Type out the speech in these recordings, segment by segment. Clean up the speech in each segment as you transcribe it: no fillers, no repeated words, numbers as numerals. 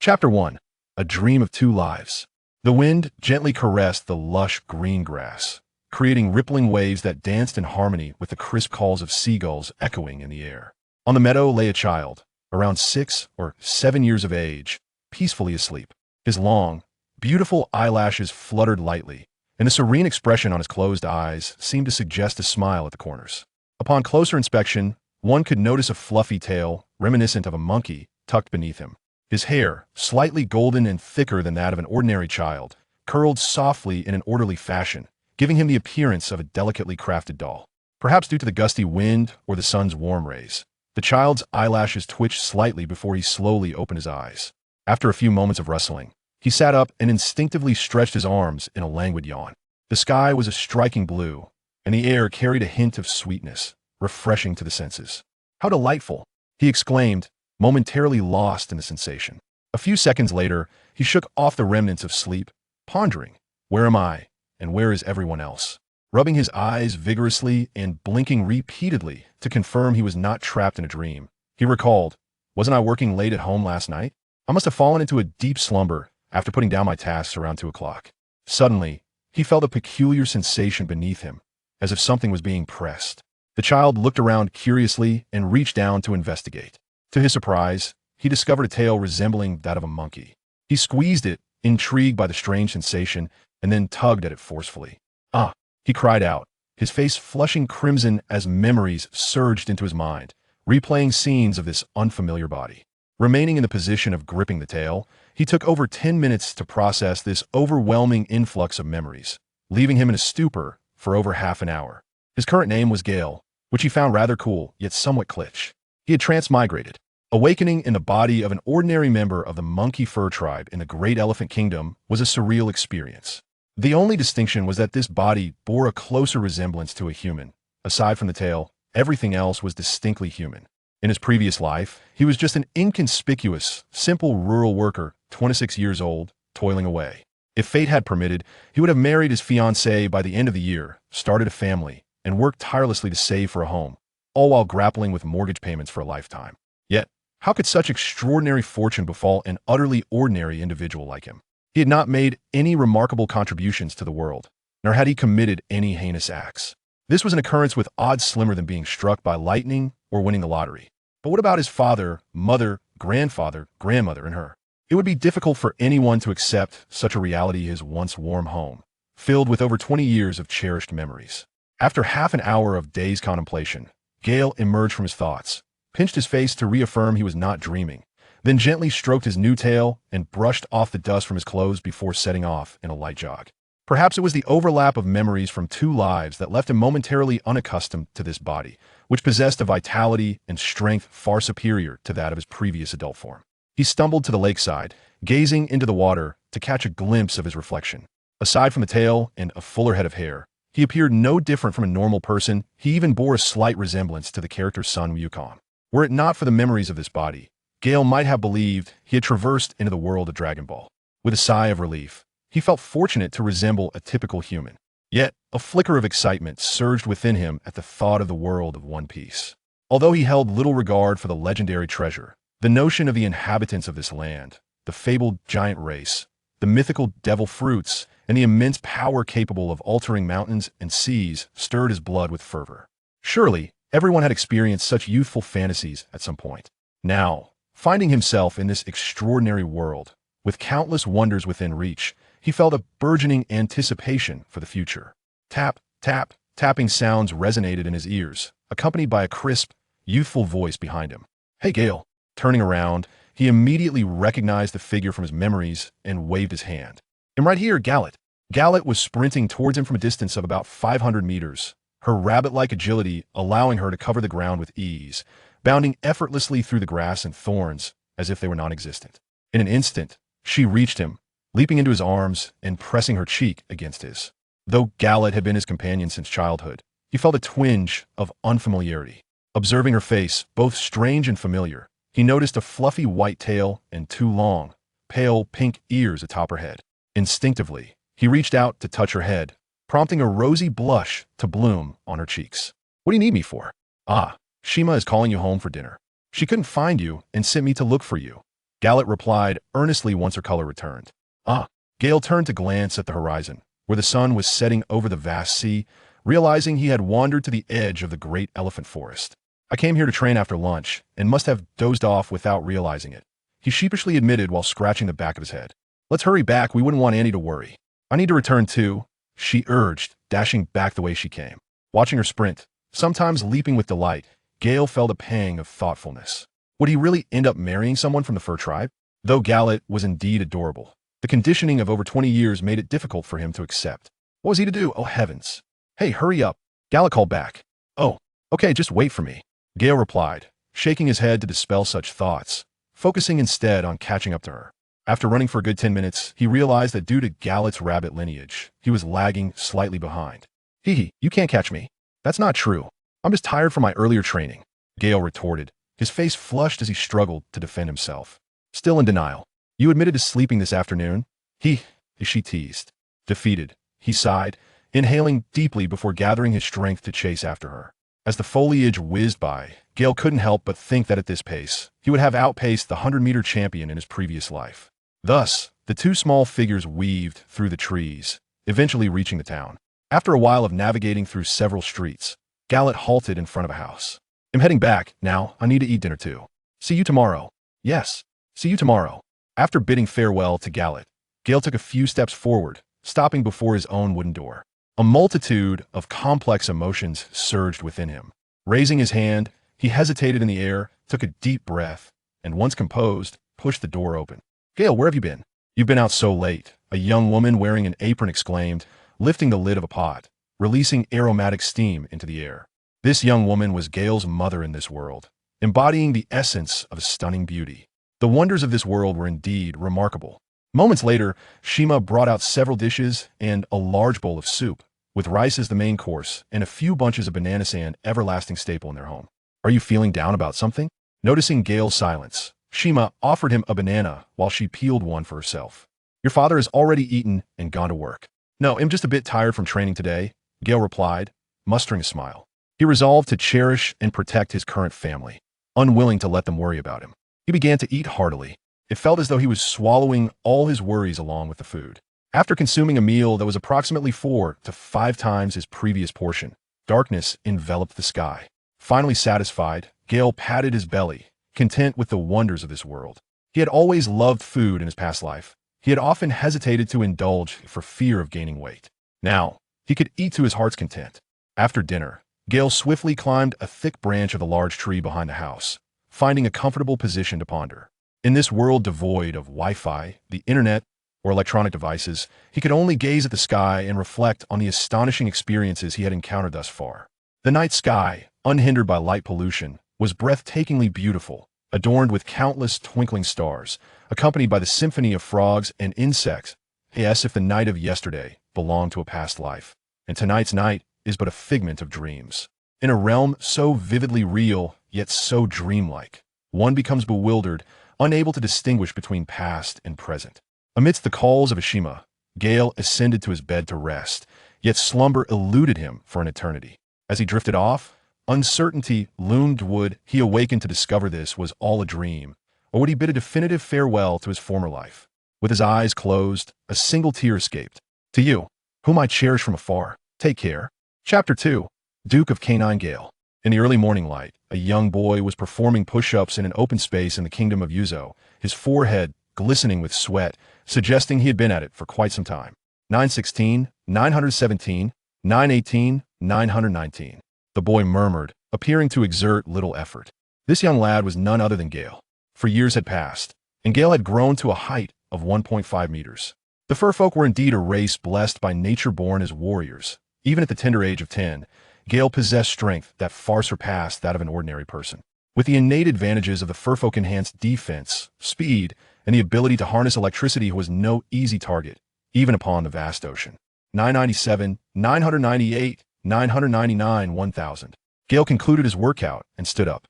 Chapter 1. A Dream of Two Lives. The wind gently caressed the lush green grass, creating rippling waves that danced in harmony with the crisp calls of seagulls echoing in the air. On the meadow lay a child, around 6 or 7 years of age, peacefully asleep. His long, beautiful eyelashes fluttered lightly, and the serene expression on his closed eyes seemed to suggest a smile at the corners. Upon closer inspection, one could notice a fluffy tail, reminiscent of a monkey, tucked beneath him. His hair, slightly golden and thicker than that of an ordinary child, curled softly in an orderly fashion, giving him the appearance of a delicately crafted doll. Perhaps due to the gusty wind or the sun's warm rays, the child's eyelashes twitched slightly before he slowly opened his eyes. After a few moments of rustling, he sat up and instinctively stretched his arms in a languid yawn. The sky was a striking blue, and the air carried a hint of sweetness, refreshing to the senses. "How delightful!" he exclaimed, momentarily lost in the sensation. A few seconds later, he shook off the remnants of sleep, pondering, "Where am I, and where is everyone else?" Rubbing his eyes vigorously and blinking repeatedly to confirm he was not trapped in a dream, he recalled, "Wasn't I working late at home last night? I must have fallen into a deep slumber after putting down my tasks around 2 o'clock. Suddenly, he felt a peculiar sensation beneath him, as if something was being pressed. The child looked around curiously and reached down to investigate. To his surprise, he discovered a tail resembling that of a monkey. He squeezed it, intrigued by the strange sensation, and then tugged at it forcefully. "Ah!" he cried out, his face flushing crimson as memories surged into his mind, replaying scenes of this unfamiliar body. Remaining in the position of gripping the tail, he took over 10 minutes to process this overwhelming influx of memories, leaving him in a stupor for over half an hour. His current name was Gale, which he found rather cool, yet somewhat kitsch. He had transmigrated. Awakening in the body of an ordinary member of the monkey fur tribe in the Great Elephant Kingdom was a surreal experience. The only distinction was that this body bore a closer resemblance to a human. Aside from the tail, everything else was distinctly human. In his previous life, he was just an inconspicuous, simple rural worker, 26 years old, toiling away. If fate had permitted, he would have married his fiancée by the end of the year, started a family, and worked tirelessly to save for a home, all while grappling with mortgage payments for a lifetime. Yet, how could such extraordinary fortune befall an utterly ordinary individual like him? He had not made any remarkable contributions to the world, nor had he committed any heinous acts. This was an occurrence with odds slimmer than being struck by lightning or winning the lottery. But what about his father, mother, grandfather, grandmother, and her? It would be difficult for anyone to accept such a reality as his once warm home, filled with over 20 years of cherished memories. After half an hour of dazed contemplation, Gale emerged from his thoughts, pinched his face to reaffirm he was not dreaming, then gently stroked his new tail and brushed off the dust from his clothes before setting off in a light jog. Perhaps it was the overlap of memories from 2 lives that left him momentarily unaccustomed to this body, which possessed a vitality and strength far superior to that of his previous adult form. He stumbled to the lakeside, gazing into the water to catch a glimpse of his reflection. Aside from the tail and a fuller head of hair, he appeared no different from a normal person. He even bore a slight resemblance to the character's son Yukon. Were it not for the memories of this body, Gale might have believed he had traversed into the world of Dragon Ball. With a sigh of relief, he felt fortunate to resemble a typical human. Yet, a flicker of excitement surged within him at the thought of the world of One Piece. Although he held little regard for the legendary treasure, the notion of the inhabitants of this land, the fabled giant race, the mythical devil fruits, and the immense power capable of altering mountains and seas stirred his blood with fervor. Surely, everyone had experienced such youthful fantasies at some point. Now, finding himself in this extraordinary world, with countless wonders within reach, he felt a burgeoning anticipation for the future. Tap, tap, tapping sounds resonated in his ears, accompanied by a crisp, youthful voice behind him. "Hey, Gale." Turning around, he immediately recognized the figure from his memories and waved his hand. "I'm right here, Gallet." Gallet was sprinting towards him from a distance of about 500 meters, her rabbit-like agility allowing her to cover the ground with ease, bounding effortlessly through the grass and thorns as if they were non-existent. In an instant, she reached him, leaping into his arms and pressing her cheek against his. Though Gallet had been his companion since childhood, he felt a twinge of unfamiliarity. Observing her face, both strange and familiar, he noticed a fluffy white tail and 2 long, pale pink ears atop her head. Instinctively, he reached out to touch her head, prompting a rosy blush to bloom on her cheeks. "What do you need me for?" "Ah, Shima is calling you home for dinner. She couldn't find you and sent me to look for you." Gallet replied earnestly once her color returned. Ah. Gale turned to glance at the horizon, where the sun was setting over the vast sea, realizing he had wandered to the edge of the great elephant forest. I came here to train after lunch, and must have dozed off without realizing it, he sheepishly admitted while scratching the back of his head. Let's hurry back, we wouldn't want Annie to worry. I need to return too, she urged, dashing back the way she came. Watching her sprint, sometimes leaping with delight, Gale felt a pang of thoughtfulness. Would he really end up marrying someone from the fur tribe? Though Gallet was indeed adorable, the conditioning of over 20 years made it difficult for him to accept. What was he to do? Oh heavens. Hey, hurry up. Gallet called back. Oh, okay, just wait for me. Gale replied, shaking his head to dispel such thoughts, focusing instead on catching up to her. After running for a good 10 minutes, he realized that due to Gallet's rabbit lineage, he was lagging slightly behind. Hee, you can't catch me. That's not true. I'm just tired from my earlier training, Gale retorted, his face flushed as he struggled to defend himself. Still in denial. You admitted to sleeping this afternoon? She teased. Defeated, he sighed, inhaling deeply before gathering his strength to chase after her. As the foliage whizzed by, Gale couldn't help but think that at this pace, he would have outpaced the 100-meter champion in his previous life. Thus, the two small figures weaved through the trees, eventually reaching the town. After a while of navigating through several streets, Gallet halted in front of a house. I'm heading back, now, I need to eat dinner too. See you tomorrow. Yes, see you tomorrow. After bidding farewell to Gallet, Gale took a few steps forward, stopping before his own wooden door. A multitude of complex emotions surged within him. Raising his hand, he hesitated in the air, took a deep breath, and once composed, pushed the door open. Gale, where have you been? You've been out so late, a young woman wearing an apron exclaimed, lifting the lid of a pot, releasing aromatic steam into the air. This young woman was Gale's mother in this world, embodying the essence of stunning beauty. The wonders of this world were indeed remarkable. Moments later, Shima brought out several dishes and a large bowl of soup, with rice as the main course and a few bunches of banana sand, everlasting staple in their home. Are you feeling down about something? Noticing Gale's silence, Shima offered him a banana while she peeled one for herself. Your father has already eaten and gone to work. No, I'm just a bit tired from training today, Gale replied, mustering a smile. He resolved to cherish and protect his current family, unwilling to let them worry about him. He began to eat heartily. It felt as though he was swallowing all his worries along with the food. After consuming a meal that was approximately 4 to 5 times his previous portion, darkness enveloped the sky. Finally satisfied, Gale patted his belly, content with the wonders of this world. He had always loved food in his past life. He had often hesitated to indulge for fear of gaining weight. Now, he could eat to his heart's content. After dinner, Gale swiftly climbed a thick branch of a large tree behind the house, finding a comfortable position to ponder. In this world devoid of Wi-Fi, the internet, or electronic devices, he could only gaze at the sky and reflect on the astonishing experiences he had encountered thus far. The night sky, unhindered by light pollution, was breathtakingly beautiful, adorned with countless twinkling stars, accompanied by the symphony of frogs and insects. Yes, if the night of yesterday belonged to a past life, and tonight's night is but a figment of dreams. In a realm so vividly real, yet so dreamlike, one becomes bewildered, unable to distinguish between past and present. Amidst the calls of Ashima, Gale ascended to his bed to rest, yet slumber eluded him for an eternity. As he drifted off, uncertainty loomed. Would he awaken to discover this was all a dream, or would he bid a definitive farewell to his former life? With his eyes closed, a single tear escaped. To you, whom I cherish from afar, take care. Chapter 2. Duke of Canine Gale. In the early morning light, a young boy was performing push-ups in an open space in the kingdom of Yuzo, his forehead glistening with sweat, suggesting he had been at it for quite some time. 916, 917, 918, 919. The boy murmured, appearing to exert little effort. This young lad was none other than Gale. For years had passed, and Gale had grown to a height of 1.5 meters. The furfolk were indeed a race blessed by nature, born as warriors. Even at the tender age of 10, Gale possessed strength that far surpassed that of an ordinary person. With the innate advantages of the furfolk enhanced defense, speed, and the ability to harness electricity, he was no easy target, even upon the vast ocean. 997, 998, 999, 1000. Gale concluded his workout and stood up.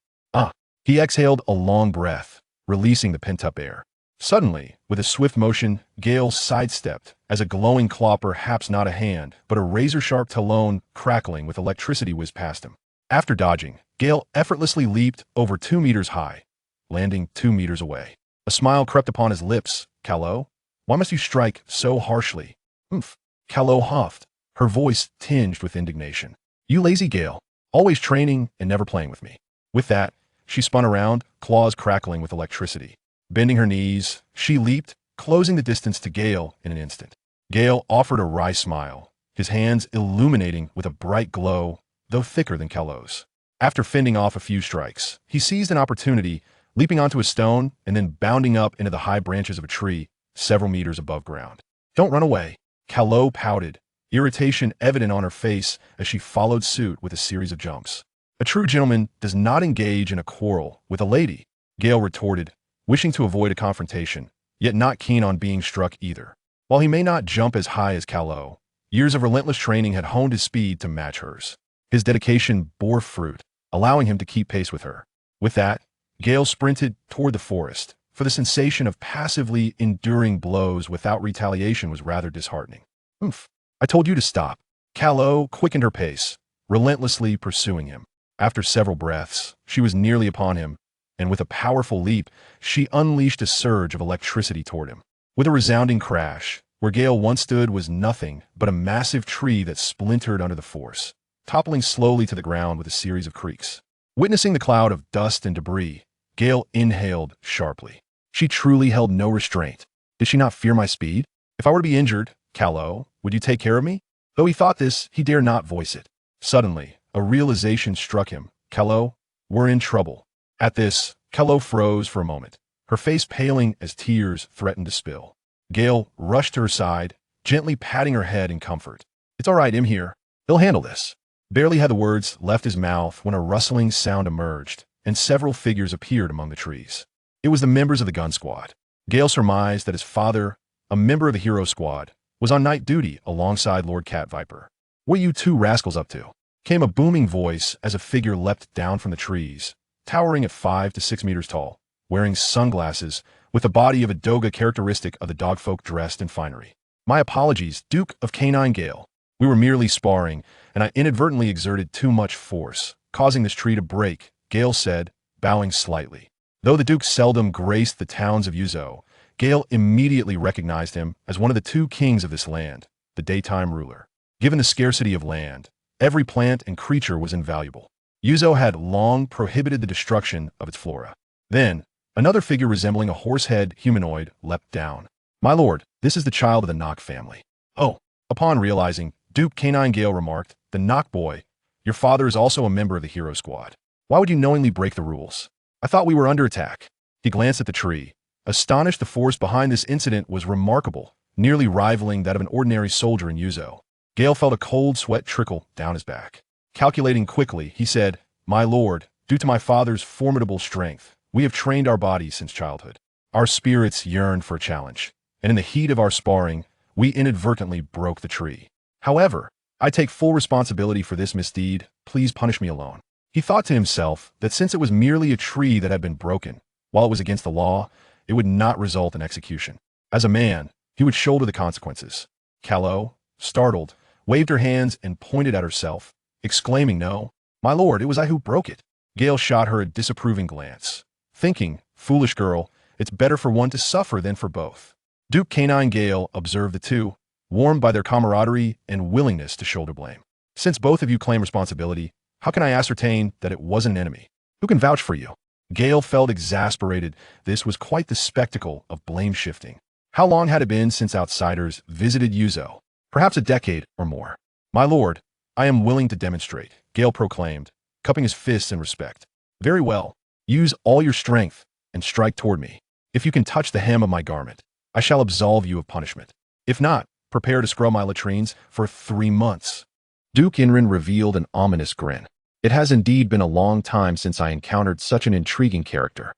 He exhaled a long breath, releasing the pent-up air. Suddenly, with a swift motion, Gale sidestepped as a glowing claw, perhaps not a hand, but a razor-sharp talon crackling with electricity, whizzed past him. After dodging, Gale effortlessly leaped over 2 meters high, landing 2 meters away. A smile crept upon his lips. Callow, why must you strike so harshly? Humph. Callow huffed, her voice tinged with indignation. You lazy Gale, always training and never playing with me. With that, she spun around, claws crackling with electricity. Bending her knees, she leaped, closing the distance to Gale in an instant. Gale offered a wry smile, his hands illuminating with a bright glow, though thicker than Callow's. After fending off a few strikes, he seized an opportunity, leaping onto a stone and then bounding up into the high branches of a tree several meters above ground. Don't run away. Callow pouted, irritation evident on her face as she followed suit with a series of jumps. A true gentleman does not engage in a quarrel with a lady, Gale retorted, wishing to avoid a confrontation, yet not keen on being struck either. While he may not jump as high as Callow, years of relentless training had honed his speed to match hers. His dedication bore fruit, allowing him to keep pace with her. With that, Gale sprinted toward the forest, for the sensation of passively enduring blows without retaliation was rather disheartening. Oomph, I told you to stop. Callow quickened her pace, relentlessly pursuing him. After several breaths, she was nearly upon him, and with a powerful leap, she unleashed a surge of electricity toward him. With a resounding crash, where Gale once stood was nothing but a massive tree that splintered under the force, toppling slowly to the ground with a series of creaks. Witnessing the cloud of dust and debris, Gale inhaled sharply. She truly held no restraint. Did she not fear my speed? If I were to be injured, Callow, would you take care of me? Though he thought this, he dare not voice it. Suddenly, a realization struck him. Callow, we're in trouble. At this, Callow froze for a moment, her face paling as tears threatened to spill. Gale rushed to her side, gently patting her head in comfort. It's all right, I'm here. He'll handle this. Barely had the words left his mouth when a rustling sound emerged, and several figures appeared among the trees. It was the members of the gun squad. Gale surmised that his father, a member of the hero squad, was on night duty alongside Lord Cat Viper. What are you two rascals up to? Came a booming voice as a figure leapt down from the trees, towering at 5 to 6 meters tall, wearing sunglasses, with the body of a doga characteristic of the dogfolk dressed in finery. My apologies, Duke of Canine Gale. We were merely sparring, and I inadvertently exerted too much force, causing this tree to break, Gale said, bowing slightly. Though the Duke seldom graced the towns of Yuzo, Gale immediately recognized him as one of the two kings of this land, the daytime ruler. Given the scarcity of land, every plant and creature was invaluable. Yuzo had long prohibited the destruction of its flora. Then, another figure resembling a horse-head humanoid leapt down. My lord, this is the child of the Knock family. Oh, upon realizing, Duke Canine Gale remarked, the Knock boy, your father is also a member of the hero squad. Why would you knowingly break the rules? I thought we were under attack. He glanced at the tree, astonished the force behind this incident was remarkable, nearly rivaling that of an ordinary soldier in Yuzo. Gale felt a cold sweat trickle down his back. Calculating quickly, he said, My lord, due to my father's formidable strength, we have trained our bodies since childhood. Our spirits yearned for a challenge, and in the heat of our sparring, we inadvertently broke the tree. However, I take full responsibility for this misdeed. Please punish me alone. He thought to himself that since it was merely a tree that had been broken, while it was against the law, it would not result in execution. As a man, he would shoulder the consequences. Callow, startled, waved her hands and pointed at herself, exclaiming, No, my lord, it was I who broke it. Gale shot her a disapproving glance, thinking, Foolish girl, it's better for one to suffer than for both. Duke Canine Gale observed the two, warmed by their camaraderie and willingness to shoulder blame. Since both of you claim responsibility, how can I ascertain that it wasn't an enemy? Who can vouch for you? Gale felt exasperated. This was quite the spectacle of blame shifting. How long had it been since outsiders visited Yuzo? Perhaps a decade or more. My lord, I am willing to demonstrate, Gale proclaimed, cupping his fists in respect. Very well. Use all your strength and strike toward me. If you can touch the hem of my garment, I shall absolve you of punishment. If not, prepare to scrub my latrines for 3 months. Duke Inrin revealed an ominous grin. It has indeed been a long time since I encountered such an intriguing character.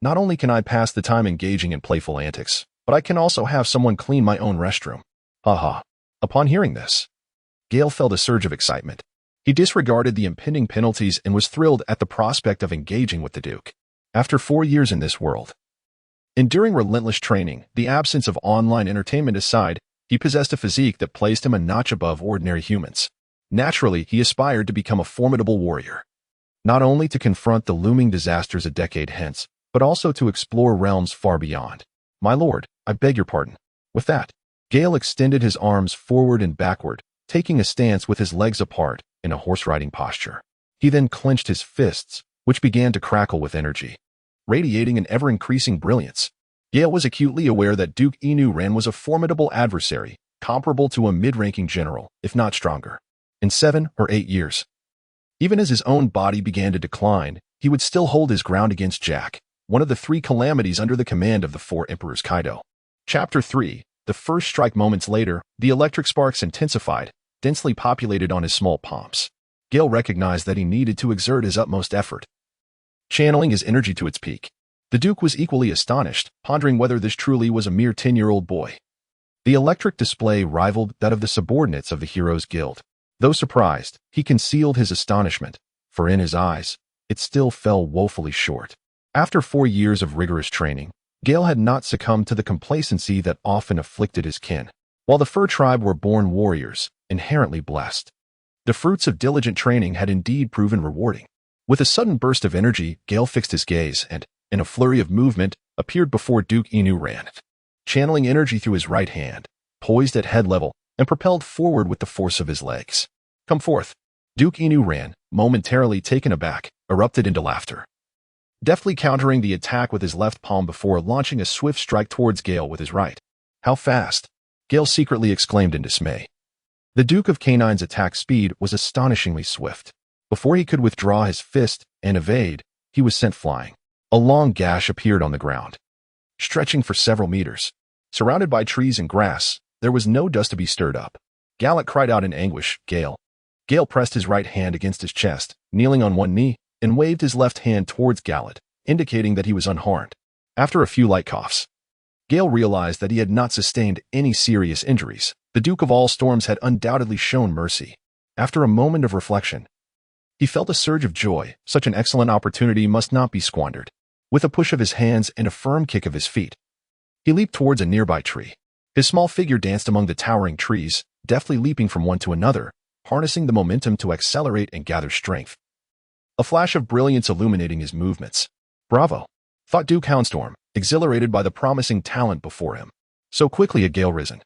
Not only can I pass the time engaging in playful antics, but I can also have someone clean my own restroom. Haha. Upon hearing this, Gale felt a surge of excitement. He disregarded the impending penalties and was thrilled at the prospect of engaging with the Duke. After 4 years in this world, enduring relentless training, the absence of online entertainment aside, he possessed a physique that placed him a notch above ordinary humans. Naturally, he aspired to become a formidable warrior, not only to confront the looming disasters a decade hence, but also to explore realms far beyond. My lord, I beg your pardon. With that, Gale extended his arms forward and backward, taking a stance with his legs apart in a horse-riding posture. He then clenched his fists, which began to crackle with energy, radiating an ever-increasing brilliance. Gale was acutely aware that Duke Inu-Ran was a formidable adversary, comparable to a mid-ranking general, if not stronger. In 7 or 8 years, even as his own body began to decline, he would still hold his ground against Jack, one of the 3 calamities under the command of the 4 Emperors Kaido. Chapter 3. The first strike. Moments later, the electric sparks intensified, densely populated on his small palms. Gale recognized that he needed to exert his utmost effort, channeling his energy to its peak. The Duke was equally astonished, pondering whether this truly was a mere 10-year-old boy. The electric display rivaled that of the subordinates of the Heroes Guild. Though surprised, he concealed his astonishment, for in his eyes, it still fell woefully short. After 4 years of rigorous training, Gale had not succumbed to the complacency that often afflicted his kin. While the Fur tribe were born warriors, inherently blessed, the fruits of diligent training had indeed proven rewarding. With a sudden burst of energy, Gale fixed his gaze and, in a flurry of movement, appeared before Duke Inu-Ran, channeling energy through his right hand, poised at head level, and propelled forward with the force of his legs. Come forth. Duke Inu-Ran, momentarily taken aback, erupted into laughter, deftly countering the attack with his left palm before launching a swift strike towards Gale with his right. How fast! Gale secretly exclaimed in dismay. The Duke of Canine's attack speed was astonishingly swift. Before he could withdraw his fist and evade, he was sent flying. A long gash appeared on the ground, stretching for several meters. Surrounded by trees and grass, there was no dust to be stirred up. Gallet cried out in anguish, Gale. Gale pressed his right hand against his chest, kneeling on one knee, and waved his left hand towards Gallet, indicating that he was unharmed. After a few light coughs, Gale realized that he had not sustained any serious injuries. The Duke of All Storms had undoubtedly shown mercy. After a moment of reflection, he felt a surge of joy. Such an excellent opportunity must not be squandered. With a push of his hands and a firm kick of his feet, he leaped towards a nearby tree. His small figure danced among the towering trees, deftly leaping from one to another, harnessing the momentum to accelerate and gather strength. A flash of brilliance illuminating his movements. Bravo! Thought Duke Houndstorm, exhilarated by the promising talent before him. So quickly had Gale risen,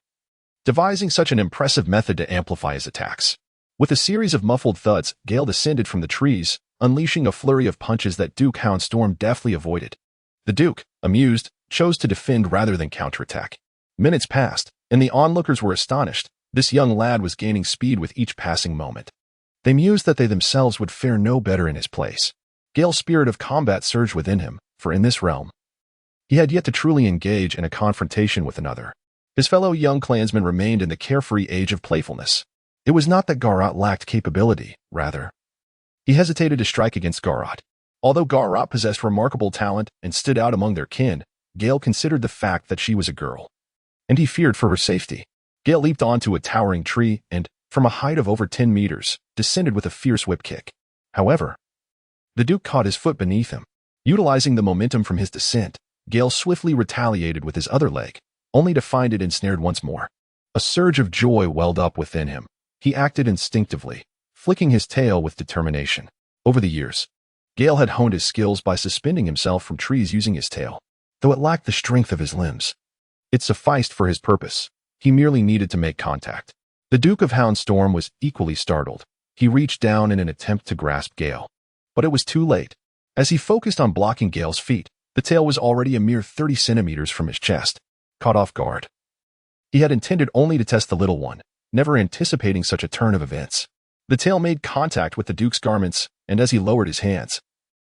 devising such an impressive method to amplify his attacks. With a series of muffled thuds, Gale descended from the trees, unleashing a flurry of punches that Duke Houndstorm deftly avoided. The Duke, amused, chose to defend rather than counterattack. Minutes passed, and the onlookers were astonished. This young lad was gaining speed with each passing moment. They mused that they themselves would fare no better in his place. Gale's spirit of combat surged within him, for in this realm, he had yet to truly engage in a confrontation with another. His fellow young clansmen remained in the carefree age of playfulness. It was not that Garrot lacked capability, rather, he hesitated to strike against Garrot. Although Garrot possessed remarkable talent and stood out among their kin, Gale considered the fact that she was a girl, and he feared for her safety. Gale leaped onto a towering tree and, from a height of over 10 meters, descended with a fierce whip kick. However, the Duke caught his foot beneath him. Utilizing the momentum from his descent, Gale swiftly retaliated with his other leg, only to find it ensnared once more. A surge of joy welled up within him. He acted instinctively, flicking his tail with determination. Over the years, Gale had honed his skills by suspending himself from trees using his tail. Though it lacked the strength of his limbs, it sufficed for his purpose. He merely needed to make contact. The Duke of Houndstorm was equally startled. He reached down in an attempt to grasp Gale, but it was too late. As he focused on blocking Gale's feet, the tail was already a mere 30 centimeters from his chest. Caught off guard, he had intended only to test the little one, never anticipating such a turn of events. The tail made contact with the Duke's garments, and as he lowered his hands,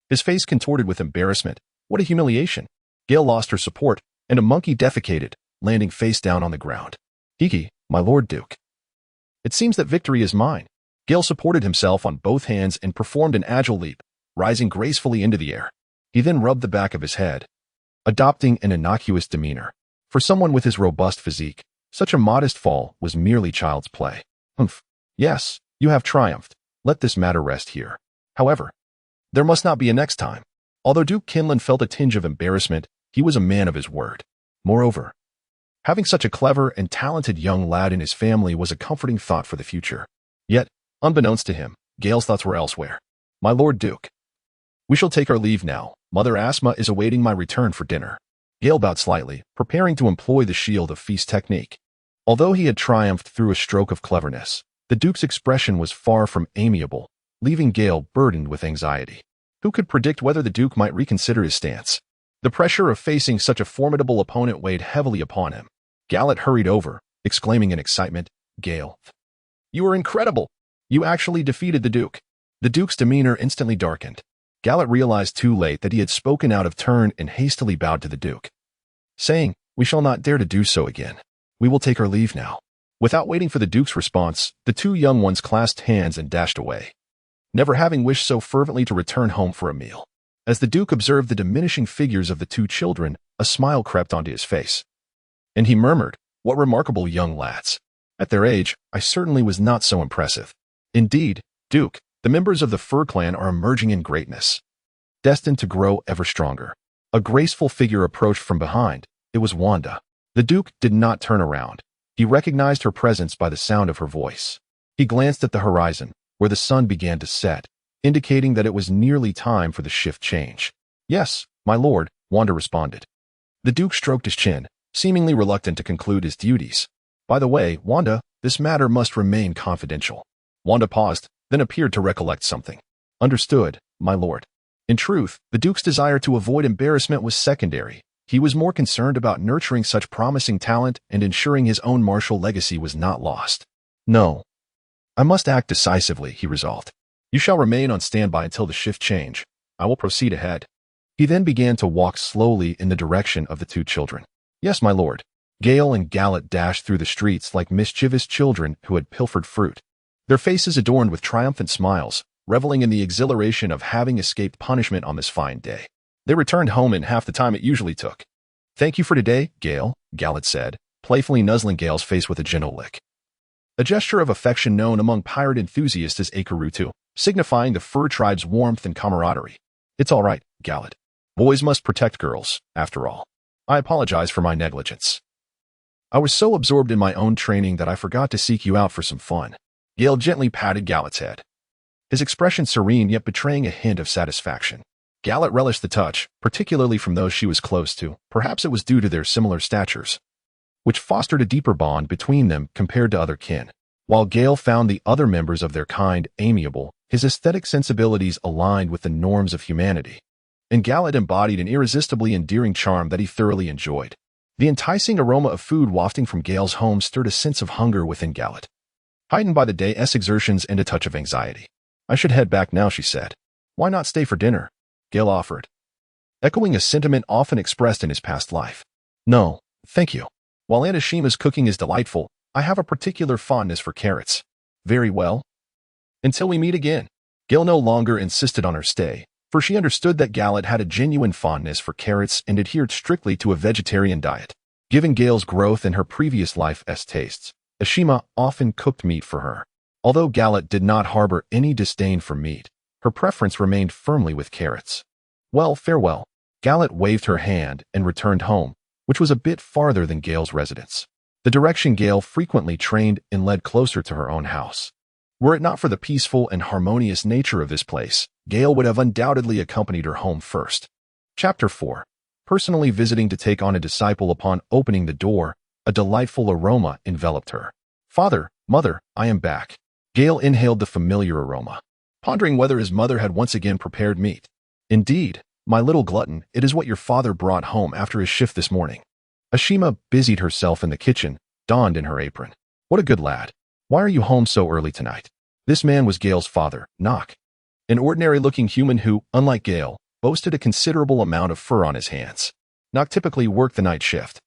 his face contorted with embarrassment. What a humiliation! Gale lost her support, and a monkey defecated, landing face down on the ground. Hiki, my Lord Duke. It seems that victory is mine. Gale supported himself on both hands and performed an agile leap, rising gracefully into the air. He then rubbed the back of his head, adopting an innocuous demeanor. For someone with his robust physique, such a modest fall was merely child's play. Humph. Yes, you have triumphed. Let this matter rest here. However, there must not be a next time. Although Duke Kinlan felt a tinge of embarrassment, he was a man of his word. Moreover, having such a clever and talented young lad in his family was a comforting thought for the future. Yet, unbeknownst to him, Gale's thoughts were elsewhere. My Lord Duke, We shall take our leave now. Mother Asma is awaiting my return for dinner. Gale bowed slightly, preparing to employ the shield of feast technique. Although he had triumphed through a stroke of cleverness, the Duke's expression was far from amiable, leaving Gale burdened with anxiety. Who could predict whether the Duke might reconsider his stance? The pressure of facing such a formidable opponent weighed heavily upon him. Gallet hurried over, exclaiming in excitement, "Gale, you are incredible! You actually defeated the Duke." The Duke's demeanor instantly darkened. Gallet realized too late that he had spoken out of turn and hastily bowed to the Duke, saying, "We shall not dare to do so again. We will take our leave now." Without waiting for the Duke's response, the two young ones clasped hands and dashed away, never having wished so fervently to return home for a meal. As the Duke observed the diminishing figures of the two children, a smile crept onto his face, and he murmured, "What remarkable young lads. At their age, I certainly was not so impressive." Indeed, Duke, the members of the Fur clan are emerging in greatness, destined to grow ever stronger. A graceful figure approached from behind. It was Wanda. The Duke did not turn around. He recognized her presence by the sound of her voice. He glanced at the horizon, where the sun began to set, indicating that it was nearly time for the shift change. "Yes, my lord," Wanda responded. The Duke stroked his chin, seemingly reluctant to conclude his duties. "By the way, Wanda, this matter must remain confidential." Wanda paused, then appeared to recollect something. "Understood, my lord." In truth, the Duke's desire to avoid embarrassment was secondary. He was more concerned about nurturing such promising talent and ensuring his own martial legacy was not lost. "No. I must act decisively," he resolved. "You shall remain on standby until the shift change. I will proceed ahead." He then began to walk slowly in the direction of the two children. "Yes, my lord." Gale and Gallet dashed through the streets like mischievous children who had pilfered fruit, their faces adorned with triumphant smiles, reveling in the exhilaration of having escaped punishment on this fine day. They returned home in half the time it usually took. "Thank you for today, Gale," Gallet said, playfully nuzzling Gale's face with a gentle lick, a gesture of affection known among pirate enthusiasts as Ikarutu, signifying the Fur tribe's warmth and camaraderie. "It's all right, Gallet. Boys must protect girls, after all. I apologize for my negligence. I was so absorbed in my own training that I forgot to seek you out for some fun." Gale gently patted Gallet's head, his expression serene yet betraying a hint of satisfaction. Gallet relished the touch, particularly from those she was close to. Perhaps it was due to their similar statures, which fostered a deeper bond between them compared to other kin. While Gale found the other members of their kind amiable, his aesthetic sensibilities aligned with the norms of humanity, and Gallet embodied an irresistibly endearing charm that he thoroughly enjoyed. The enticing aroma of food wafting from Gale's home stirred a sense of hunger within Gallet, heightened by the day's exertions and a touch of anxiety. "I should head back now," she said. "Why not stay for dinner?" Gale offered, echoing a sentiment often expressed in his past life. "No, thank you. While Aunt Ashima's cooking is delightful, I have a particular fondness for carrots." "Very well. Until we meet again." Gale no longer insisted on her stay, for she understood that Gallet had a genuine fondness for carrots and adhered strictly to a vegetarian diet. Given Gale's growth and her previous life's tastes, Ashima often cooked meat for her. Although Gallet did not harbor any disdain for meat, her preference remained firmly with carrots. "Well, farewell." Gallet waved her hand and returned home, which was a bit farther than Gale's residence, the direction Gale frequently trained and led closer to her own house. Were it not for the peaceful and harmonious nature of this place, Gale would have undoubtedly accompanied her home first. Chapter 4. Personally visiting to take on a disciple. Upon opening the door, a delightful aroma enveloped her. "Father, Mother, I am back." Gale inhaled the familiar aroma, pondering whether his mother had once again prepared meat. "Indeed, my little glutton, it is what your father brought home after his shift this morning." Ashima busied herself in the kitchen, donned in her apron. "What a good lad. Why are you home so early tonight?" This man was Gale's father, Nock, an ordinary-looking human who, unlike Gale, boasted a considerable amount of fur on his hands. Nock typically worked the night shift,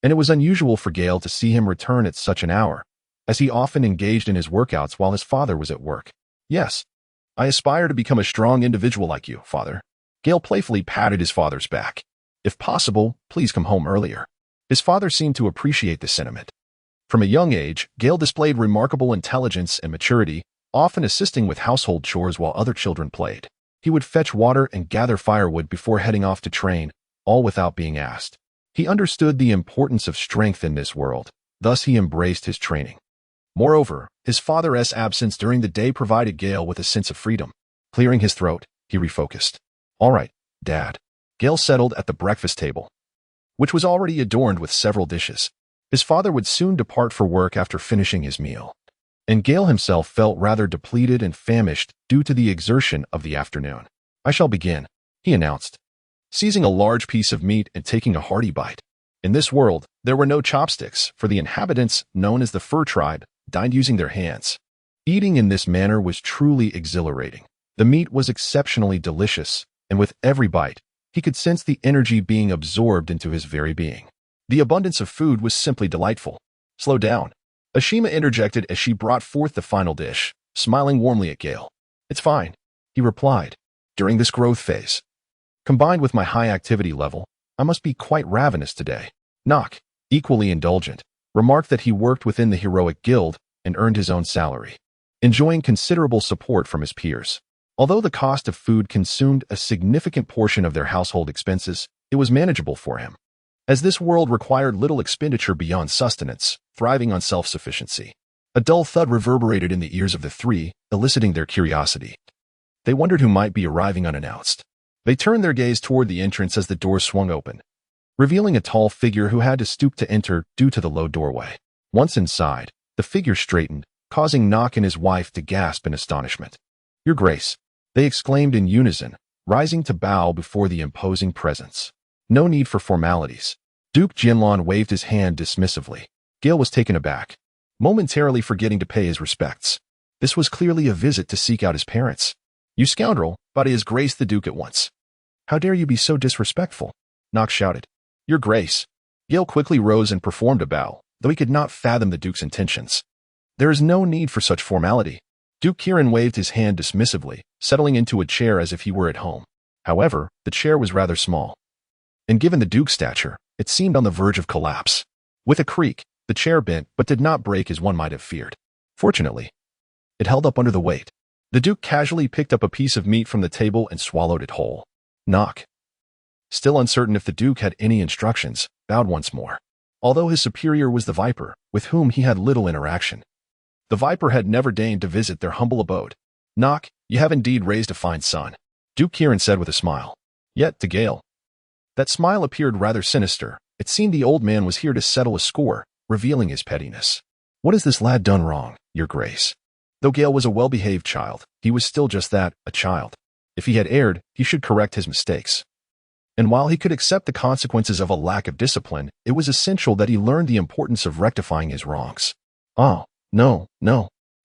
and it was unusual for Gale to see him return at such an hour, as he often engaged in his workouts while his father was at work. "Yes, I aspire to become a strong individual like you, father." Gale playfully patted his father's back. "If possible, please come home earlier." His father seemed to appreciate the sentiment. From a young age, Gale displayed remarkable intelligence and maturity, often assisting with household chores while other children played. He would fetch water and gather firewood before heading off to train, all without being asked. He understood the importance of strength in this world, thus he embraced his training. Moreover, his father's absence during the day provided Gale with a sense of freedom. Clearing his throat, he refocused. All right, Dad. Gale settled at the breakfast table, which was already adorned with several dishes. His father would soon depart for work after finishing his meal, and Gale himself felt rather depleted and famished due to the exertion of the afternoon. I shall begin, he announced, seizing a large piece of meat and taking a hearty bite. In this world, there were no chopsticks, for the inhabitants, known as the Fur Tribe, dined using their hands. Eating in this manner was truly exhilarating. The meat was exceptionally delicious, and with every bite, he could sense the energy being absorbed into his very being. The abundance of food was simply delightful. Slow down, Ashima interjected as she brought forth the final dish, smiling warmly at Gale. It's fine, he replied. During this growth phase, combined with my high activity level, I must be quite ravenous today. Nock, equally indulgent, remarked that he worked within the heroic guild and earned his own salary, enjoying considerable support from his peers. Although the cost of food consumed a significant portion of their household expenses, it was manageable for him, as this world required little expenditure beyond sustenance, thriving on self-sufficiency. A dull thud reverberated in the ears of the three, eliciting their curiosity. They wondered who might be arriving unannounced. They turned their gaze toward the entrance as the door swung open, revealing a tall figure who had to stoop to enter due to the low doorway. Once inside, the figure straightened, causing Nock and his wife to gasp in astonishment. Your Grace, they exclaimed in unison, rising to bow before the imposing presence. No need for formalities. Duke Jinlong waved his hand dismissively. Gale was taken aback, momentarily forgetting to pay his respects. This was clearly a visit to seek out his parents. You scoundrel, body His Grace the Duke at once. How dare you be so disrespectful? Nock shouted. Your Grace. Gale quickly rose and performed a bow, though he could not fathom the Duke's intentions. There is no need for such formality. Duke Kirin waved his hand dismissively, settling into a chair as if he were at home. However, the chair was rather small, and given the Duke's stature, it seemed on the verge of collapse. With a creak, the chair bent but did not break as one might have feared. Fortunately, it held up under the weight. The Duke casually picked up a piece of meat from the table and swallowed it whole. Nock, still uncertain if the Duke had any instructions, bowed once more. Although his superior was the Viper, with whom he had little interaction, the Viper had never deigned to visit their humble abode. Nock, you have indeed raised a fine son, Duke Kirin said with a smile. Yet, to Gale, that smile appeared rather sinister. It seemed the old man was here to settle a score, revealing his pettiness. What has this lad done wrong, Your Grace? Though Gale was a well-behaved child, he was still just that, a child. If he had erred, he should correct his mistakes. And while he could accept the consequences of a lack of discipline, it was essential that he learn the importance of rectifying his wrongs. Oh, no.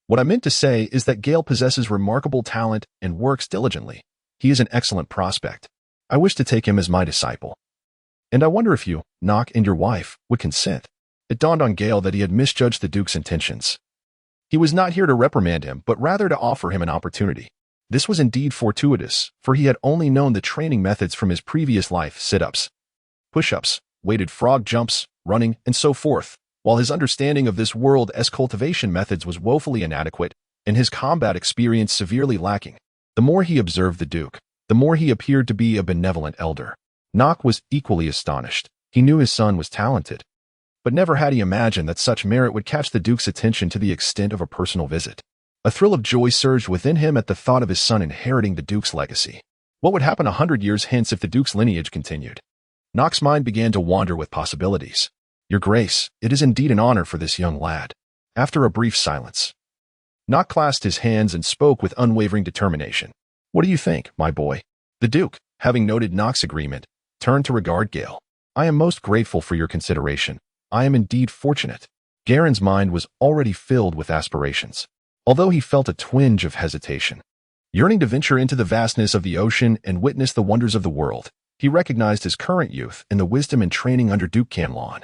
What I meant to say is that Gale possesses remarkable talent and works diligently. He is an excellent prospect. I wish to take him as my disciple. And I wonder if you, Nock, and your wife would consent. It dawned on Gale that he had misjudged the Duke's intentions. He was not here to reprimand him, but rather to offer him an opportunity. This was indeed fortuitous, for he had only known the training methods from his previous life: sit-ups, push-ups, weighted frog jumps, running, and so forth, while his understanding of this world's cultivation methods was woefully inadequate, and his combat experience severely lacking. The more he observed the Duke, the more he appeared to be a benevolent elder. Nock was equally astonished. He knew his son was talented, but never had he imagined that such merit would catch the Duke's attention to the extent of a personal visit. A thrill of joy surged within him at the thought of his son inheriting the Duke's legacy. What would happen 100 years hence if the Duke's lineage continued? Nock's mind began to wander with possibilities. Your Grace, it is indeed an honor for this young lad. After a brief silence, Nock clasped his hands and spoke with unwavering determination. What do you think, my boy? The Duke, having noted Nock's agreement, turned to regard Gale. I am most grateful for your consideration. I am indeed fortunate. Garen's mind was already filled with aspirations, although he felt a twinge of hesitation. Yearning to venture into the vastness of the ocean and witness the wonders of the world, he recognized his current youth and the wisdom and training under Duke Kinlan,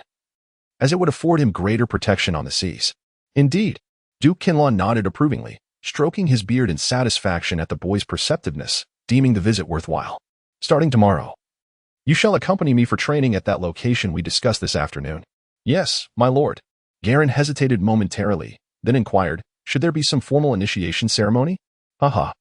as it would afford him greater protection on the seas. Indeed, Duke Kinlan nodded approvingly, stroking his beard in satisfaction at the boy's perceptiveness, deeming the visit worthwhile. Starting tomorrow, you shall accompany me for training at that location we discussed this afternoon. Yes, my lord. Garen hesitated momentarily, then inquired, should there be some formal initiation ceremony? Haha.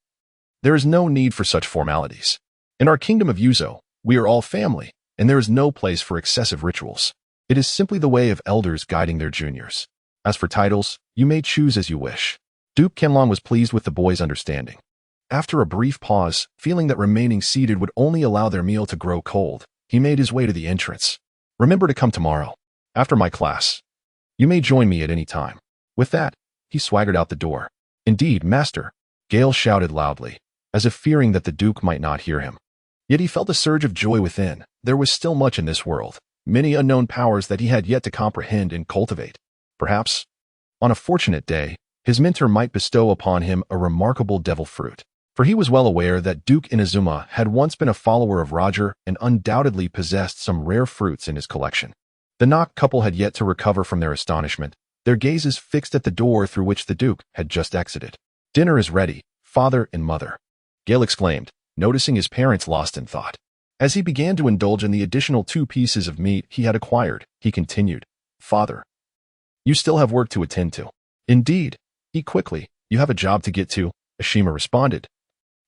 There is no need for such formalities. In our kingdom of Yuzo, we are all family, and there is no place for excessive rituals. It is simply the way of elders guiding their juniors. As for titles, you may choose as you wish. Duke Kinlan was pleased with the boy's understanding. After a brief pause, feeling that remaining seated would only allow their meal to grow cold, he made his way to the entrance. "Remember to come tomorrow, after my class. You may join me at any time." With that, he swaggered out the door. "Indeed, master," Gale shouted loudly, as if fearing that the Duke might not hear him. Yet he felt a surge of joy within. There was still much in this world, many unknown powers that he had yet to comprehend and cultivate. Perhaps, on a fortunate day, his mentor might bestow upon him a remarkable devil fruit. For he was well aware that Duke Inazuma had once been a follower of Roger and undoubtedly possessed some rare fruits in his collection. The Nock couple had yet to recover from their astonishment, their gazes fixed at the door through which the Duke had just exited. "Dinner is ready, father and mother," Gale exclaimed, noticing his parents lost in thought. As he began to indulge in the additional 2 pieces of meat he had acquired, he continued, "Father, you still have work to attend to." "Indeed," "Eat quickly, you have a job to get to," Ashima responded,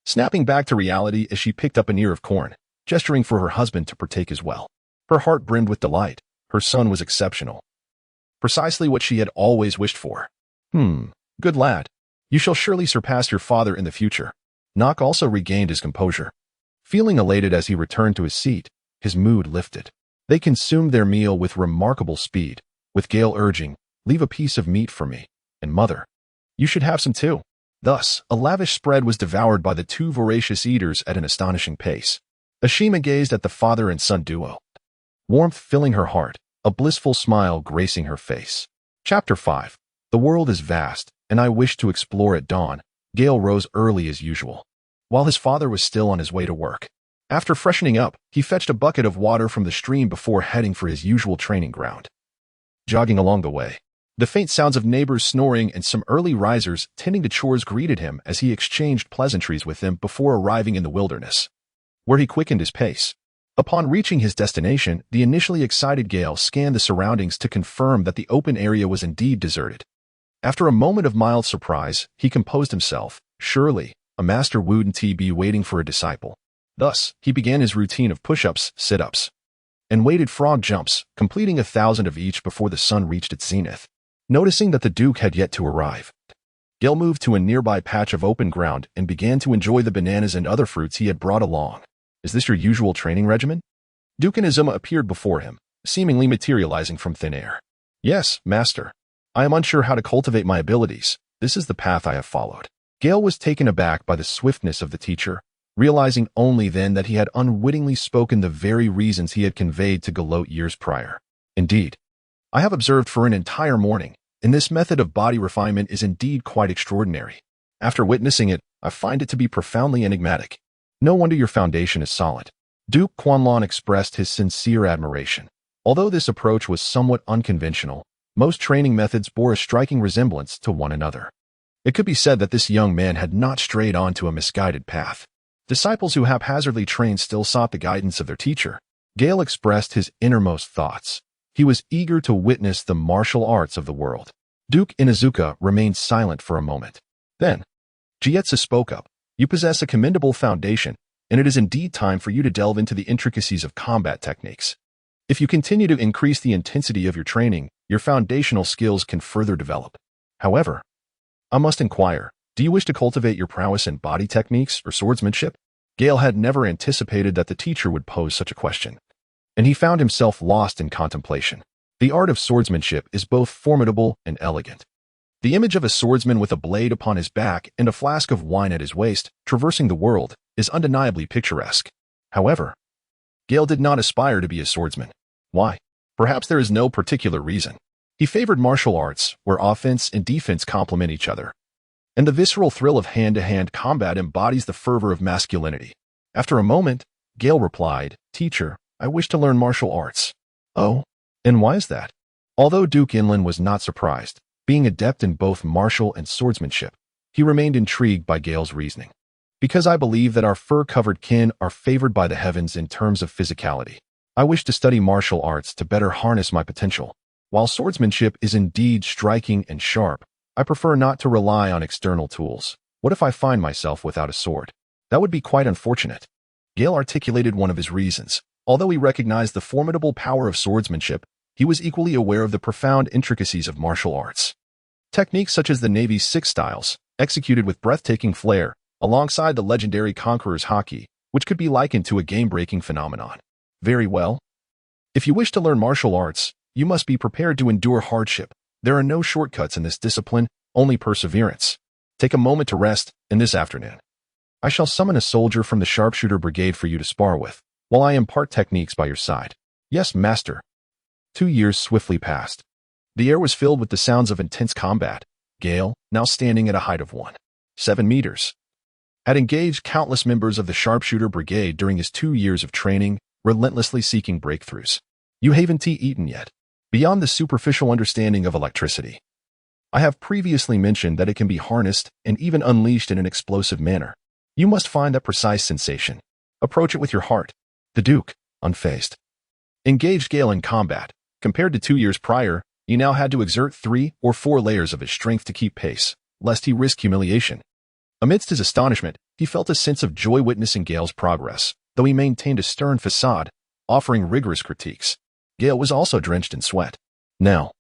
snapping back to reality as she picked up an ear of corn, gesturing for her husband to partake as well. Her heart brimmed with delight. Her son was exceptional. Precisely what she had always wished for. Good lad. You shall surely surpass your father in the future." Nock also regained his composure. Feeling elated as he returned to his seat, his mood lifted. They consumed their meal with remarkable speed, with Gale urging, "Leave a piece of meat for me, and mother, you should have some too." Thus, a lavish spread was devoured by the 2 voracious eaters at an astonishing pace. Ashima gazed at the father and son duo, warmth filling her heart, a blissful smile gracing her face. Chapter 5. The world is vast, and I wish to explore at dawn. Gale rose early as usual, while his father was still on his way to work. After freshening up, he fetched a bucket of water from the stream before heading for his usual training ground. Jogging along the way, the faint sounds of neighbors snoring and some early risers tending to chores greeted him as he exchanged pleasantries with them before arriving in the wilderness, where he quickened his pace. Upon reaching his destination, the initially excited Gale scanned the surroundings to confirm that the open area was indeed deserted. After a moment of mild surprise, he composed himself. Surely, a master wouldn't be waiting for a disciple. Thus, he began his routine of push-ups, sit-ups, and weighted frog jumps, completing 1,000 of each before the sun reached its zenith. Noticing that the Duke had yet to arrive, Gale moved to a nearby patch of open ground and began to enjoy the bananas and other fruits he had brought along. "Is this your usual training regimen?" Duke Inazuma appeared before him, seemingly materializing from thin air. "Yes, master. I am unsure how to cultivate my abilities. This is the path I have followed." Gale was taken aback by the swiftness of the teacher, realizing only then that he had unwittingly spoken the very reasons he had conveyed to Galote years prior. "Indeed, I have observed for an entire morning, and this method of body refinement is indeed quite extraordinary. After witnessing it, I find it to be profoundly enigmatic. No wonder your foundation is solid." Duke Quanlan expressed his sincere admiration. Although this approach was somewhat unconventional, most training methods bore a striking resemblance to one another. It could be said that this young man had not strayed onto a misguided path. Disciples who haphazardly trained still sought the guidance of their teacher. Gale expressed his innermost thoughts. He was eager to witness the martial arts of the world. Duke Inazuka remained silent for a moment. Then, Jietsu spoke up. "You possess a commendable foundation, and it is indeed time for you to delve into the intricacies of combat techniques. If you continue to increase the intensity of your training, your foundational skills can further develop. However, I must inquire, do you wish to cultivate your prowess in body techniques or swordsmanship?" Gale had never anticipated that the teacher would pose such a question, and he found himself lost in contemplation. The art of swordsmanship is both formidable and elegant. The image of a swordsman with a blade upon his back and a flask of wine at his waist, traversing the world, is undeniably picturesque. However, Gale did not aspire to be a swordsman. Why? Perhaps there is no particular reason. He favored martial arts, where offense and defense complement each other, and the visceral thrill of hand-to-hand combat embodies the fervor of masculinity. After a moment, Gale replied, "Teacher, I wish to learn martial arts." "Oh, and why is that?" Although Duke Inland was not surprised, being adept in both martial and swordsmanship, he remained intrigued by Gale's reasoning. "Because I believe that our fur-covered kin are favored by the heavens in terms of physicality. I wish to study martial arts to better harness my potential. While swordsmanship is indeed striking and sharp, I prefer not to rely on external tools. What if I find myself without a sword? That would be quite unfortunate." Gale articulated one of his reasons. Although he recognized the formidable power of swordsmanship, he was equally aware of the profound intricacies of martial arts. Techniques such as the Navy's 6 styles, executed with breathtaking flair, alongside the legendary Conqueror's Haki, which could be likened to a game-breaking phenomenon. Very well. If you wish to learn martial arts, you must be prepared to endure hardship. There are no shortcuts in this discipline, only perseverance. Take a moment to rest, and this afternoon, I shall summon a soldier from the sharpshooter brigade for you to spar with, while I impart techniques by your side. Yes, master. 2 years swiftly passed. The air was filled with the sounds of intense combat. Gale, now standing at a height of 1.7 meters, had engaged countless members of the sharpshooter brigade during his 2 years of training, relentlessly seeking breakthroughs. You haven't eaten yet. Beyond the superficial understanding of electricity, I have previously mentioned that it can be harnessed and even unleashed in an explosive manner. You must find that precise sensation. Approach it with your heart. The Duke, unfazed, engaged Gale in combat. Compared to 2 years prior, he now had to exert 3 or 4 layers of his strength to keep pace, lest he risk humiliation. Amidst his astonishment, he felt a sense of joy witnessing Gale's progress, though he maintained a stern facade, offering rigorous critiques. Gale was also drenched in sweat. Now,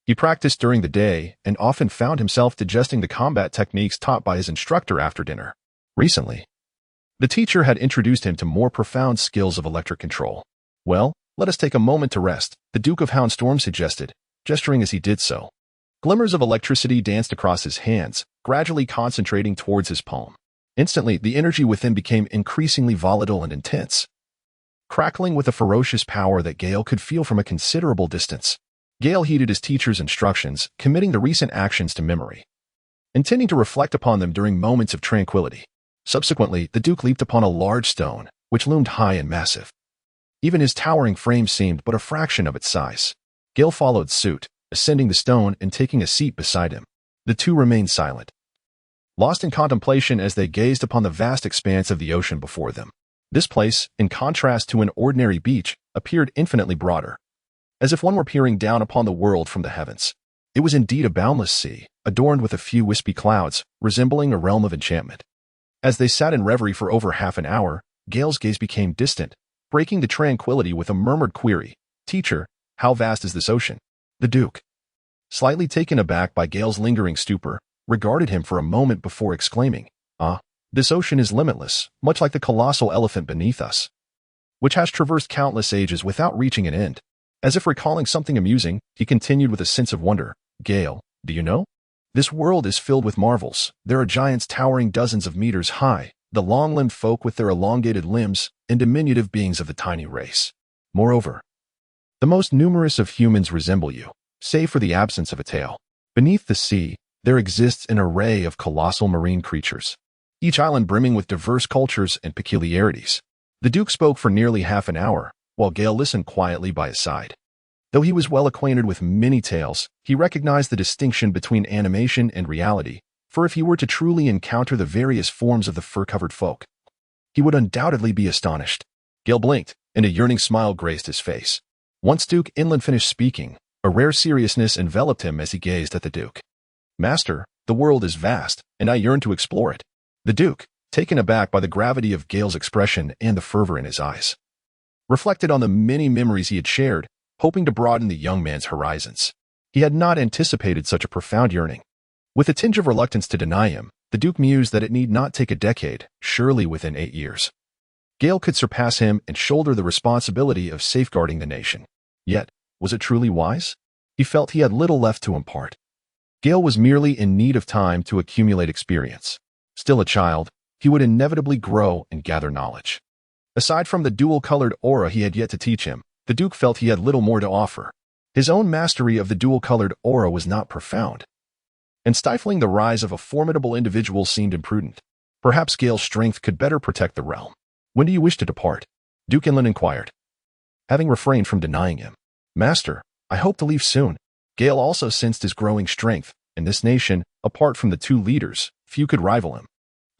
he practiced during the day and often found himself digesting the combat techniques taught by his instructor after dinner. Recently, the teacher had introduced him to more profound skills of electric control. Well, let us take a moment to rest, the Duke of Houndstorm suggested, gesturing as he did so. Glimmers of electricity danced across his hands, gradually concentrating towards his palm. Instantly, the energy within became increasingly volatile and intense, crackling with a ferocious power that Gale could feel from a considerable distance. Gale heeded his teacher's instructions, committing the recent actions to memory, intending to reflect upon them during moments of tranquility. Subsequently, the Duke leaped upon a large stone, which loomed high and massive. Even his towering frame seemed but a fraction of its size. Gale followed suit, ascending the stone and taking a seat beside him. The two remained silent, lost in contemplation as they gazed upon the vast expanse of the ocean before them. This place, in contrast to an ordinary beach, appeared infinitely broader, as if one were peering down upon the world from the heavens. It was indeed a boundless sea, adorned with a few wispy clouds, resembling a realm of enchantment. As they sat in reverie for over half an hour, Gale's gaze became distant, breaking the tranquility with a murmured query. Teacher, how vast is this ocean? The Duke, slightly taken aback by Gale's lingering stupor, regarded him for a moment before exclaiming, "Ah, this ocean is limitless, much like the colossal elephant beneath us, which has traversed countless ages without reaching an end." As if recalling something amusing, he continued with a sense of wonder. Gale, do you know? This world is filled with marvels. There are giants towering dozens of meters high, the long-limbed folk with their elongated limbs, and diminutive beings of the tiny race. Moreover, the most numerous of humans resemble you, save for the absence of a tail. Beneath the sea, there exists an array of colossal marine creatures, each island brimming with diverse cultures and peculiarities. The Duke spoke for nearly half an hour, while Gale listened quietly by his side. Though he was well acquainted with many tales, he recognized the distinction between animation and reality, for if he were to truly encounter the various forms of the fur-covered folk, he would undoubtedly be astonished. Gale blinked, and a yearning smile graced his face. Once Duke Inland finished speaking, a rare seriousness enveloped him as he gazed at the Duke. Master, the world is vast, and I yearn to explore it. The Duke, taken aback by the gravity of Gale's expression and the fervor in his eyes, reflected on the many memories he had shared, hoping to broaden the young man's horizons. He had not anticipated such a profound yearning. With a tinge of reluctance to deny him, the Duke mused that it need not take a decade, surely within 8 years, Gale could surpass him and shoulder the responsibility of safeguarding the nation. Yet, was it truly wise? He felt he had little left to impart. Gale was merely in need of time to accumulate experience. Still a child, he would inevitably grow and gather knowledge. Aside from the dual-colored aura he had yet to teach him, the Duke felt he had little more to offer. His own mastery of the dual-colored aura was not profound, and stifling the rise of a formidable individual seemed imprudent. Perhaps Gale's strength could better protect the realm. When do you wish to depart? Duke Inland inquired, having refrained from denying him. Master, I hope to leave soon. Gale also sensed his growing strength. In this nation, apart from the two leaders, few could rival him.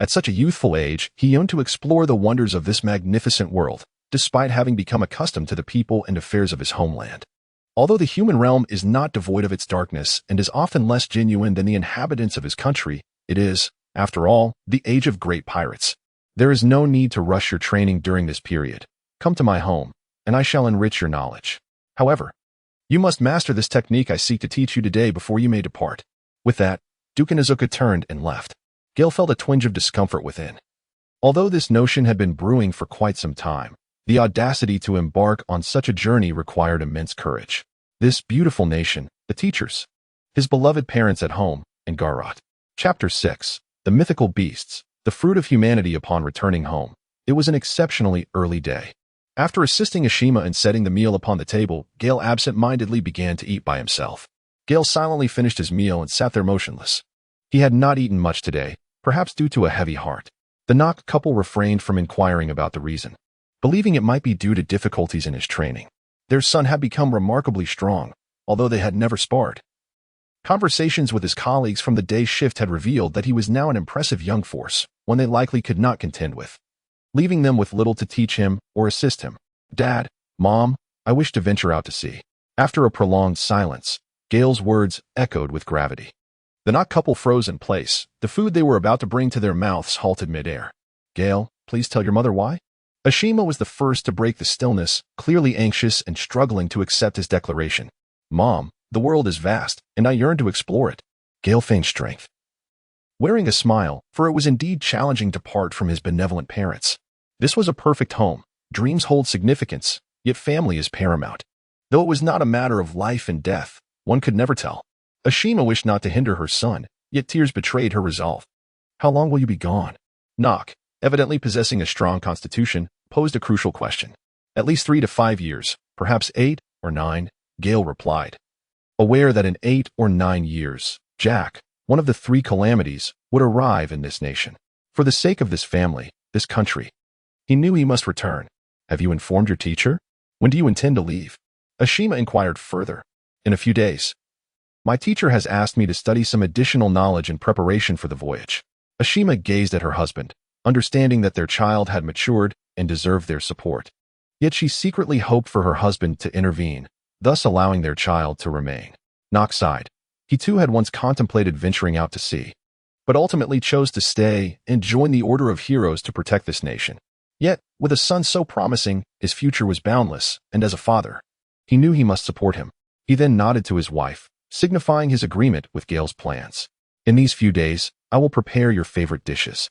At such a youthful age, he yearned to explore the wonders of this magnificent world, despite having become accustomed to the people and affairs of his homeland. Although the human realm is not devoid of its darkness and is often less genuine than the inhabitants of his country, it is, after all, the age of great pirates. There is no need to rush your training during this period. Come to my home, and I shall enrich your knowledge. However, you must master this technique I seek to teach you today before you may depart. With that, Duke Inuzuka turned and left. Gale felt a twinge of discomfort within. Although this notion had been brewing for quite some time, the audacity to embark on such a journey required immense courage. This beautiful nation, the teachers, his beloved parents at home, and Garat. Chapter 6. The Mythical Beasts, the Fruit of Humanity upon returning home. It was an exceptionally early day. After assisting Ashima in setting the meal upon the table, Gale absent-mindedly began to eat by himself. Gale silently finished his meal and sat there motionless. He had not eaten much today, perhaps due to a heavy heart. The Nock couple refrained from inquiring about the reason, believing it might be due to difficulties in his training. Their son had become remarkably strong, although they had never sparred. Conversations with his colleagues from the day shift had revealed that he was now an impressive young force, one they likely could not contend with, leaving them with little to teach him or assist him. Dad, Mom, I wish to venture out to sea. After a prolonged silence, Gale's words echoed with gravity. The Nock couple froze in place. The food they were about to bring to their mouths halted midair. Gale, please tell your mother why? Ashima was the first to break the stillness, clearly anxious and struggling to accept his declaration. Mom, the world is vast, and I yearn to explore it. Gale feigned strength, wearing a smile, for it was indeed challenging to part from his benevolent parents. This was a perfect home. Dreams hold significance, yet family is paramount. Though it was not a matter of life and death, one could never tell. Ashima wished not to hinder her son, yet tears betrayed her resolve. How long will you be gone? Nock, evidently possessing a strong constitution, posed a crucial question. At least 3 to 5 years, perhaps 8 or 9, Gale replied, aware that in 8 or 9 years, Jack, one of the 3 calamities, would arrive in this nation. For the sake of this family, this country, he knew he must return. Have you informed your teacher? When do you intend to leave? Ashima inquired further. In a few days. My teacher has asked me to study some additional knowledge in preparation for the voyage. Ashima gazed at her husband, understanding that their child had matured and deserved their support. Yet she secretly hoped for her husband to intervene, thus allowing their child to remain. Nock sighed. He too had once contemplated venturing out to sea, but ultimately chose to stay and join the Order of Heroes to protect this nation. Yet, with a son so promising, his future was boundless, and as a father, he knew he must support him. He then nodded to his wife, signifying his agreement with Gale's plans. In these few days, I will prepare your favorite dishes.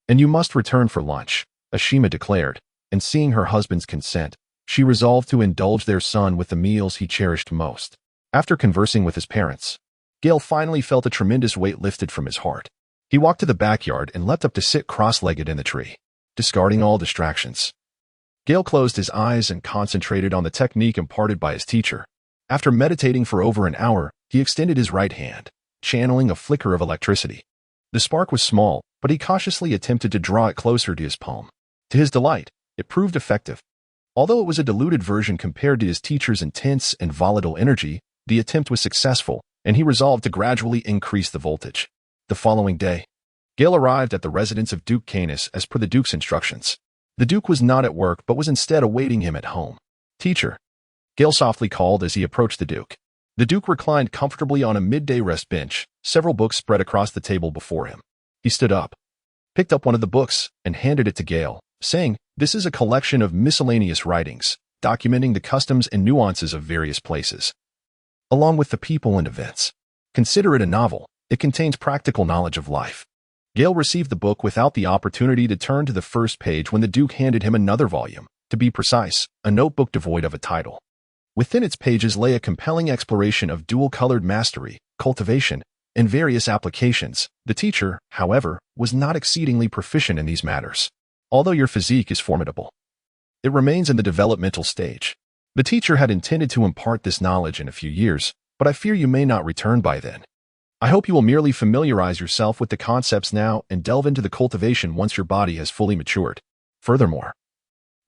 And you must return for lunch, Ashima declared, and seeing her husband's consent, she resolved to indulge their son with the meals he cherished most. After conversing with his parents, Gale finally felt a tremendous weight lifted from his heart. He walked to the backyard and leapt up to sit cross-legged in the tree, discarding all distractions. Gale closed his eyes and concentrated on the technique imparted by his teacher. After meditating for over an hour, he extended his right hand, channeling a flicker of electricity. The spark was small, but he cautiously attempted to draw it closer to his palm. To his delight, it proved effective. Although it was a diluted version compared to his teacher's intense and volatile energy, the attempt was successful, and he resolved to gradually increase the voltage. The following day, Gale arrived at the residence of Duke Canis as per the Duke's instructions. The Duke was not at work but was instead awaiting him at home. Teacher, Gale softly called as he approached the Duke. The Duke reclined comfortably on a midday rest bench, several books spread across the table before him. He stood up, picked up one of the books, and handed it to Gale, saying, "This is a collection of miscellaneous writings, documenting the customs and nuances of various places, along with the people and events. Consider it a novel. It contains practical knowledge of life." Gale received the book without the opportunity to turn to the first page when the Duke handed him another volume. To be precise, a notebook devoid of a title. Within its pages lay a compelling exploration of dual-colored mastery, cultivation, and various applications. The teacher, however, was not exceedingly proficient in these matters. Although your physique is formidable, it remains in the developmental stage. The teacher had intended to impart this knowledge in a few years, but I fear you may not return by then. I hope you will merely familiarize yourself with the concepts now and delve into the cultivation once your body has fully matured. Furthermore,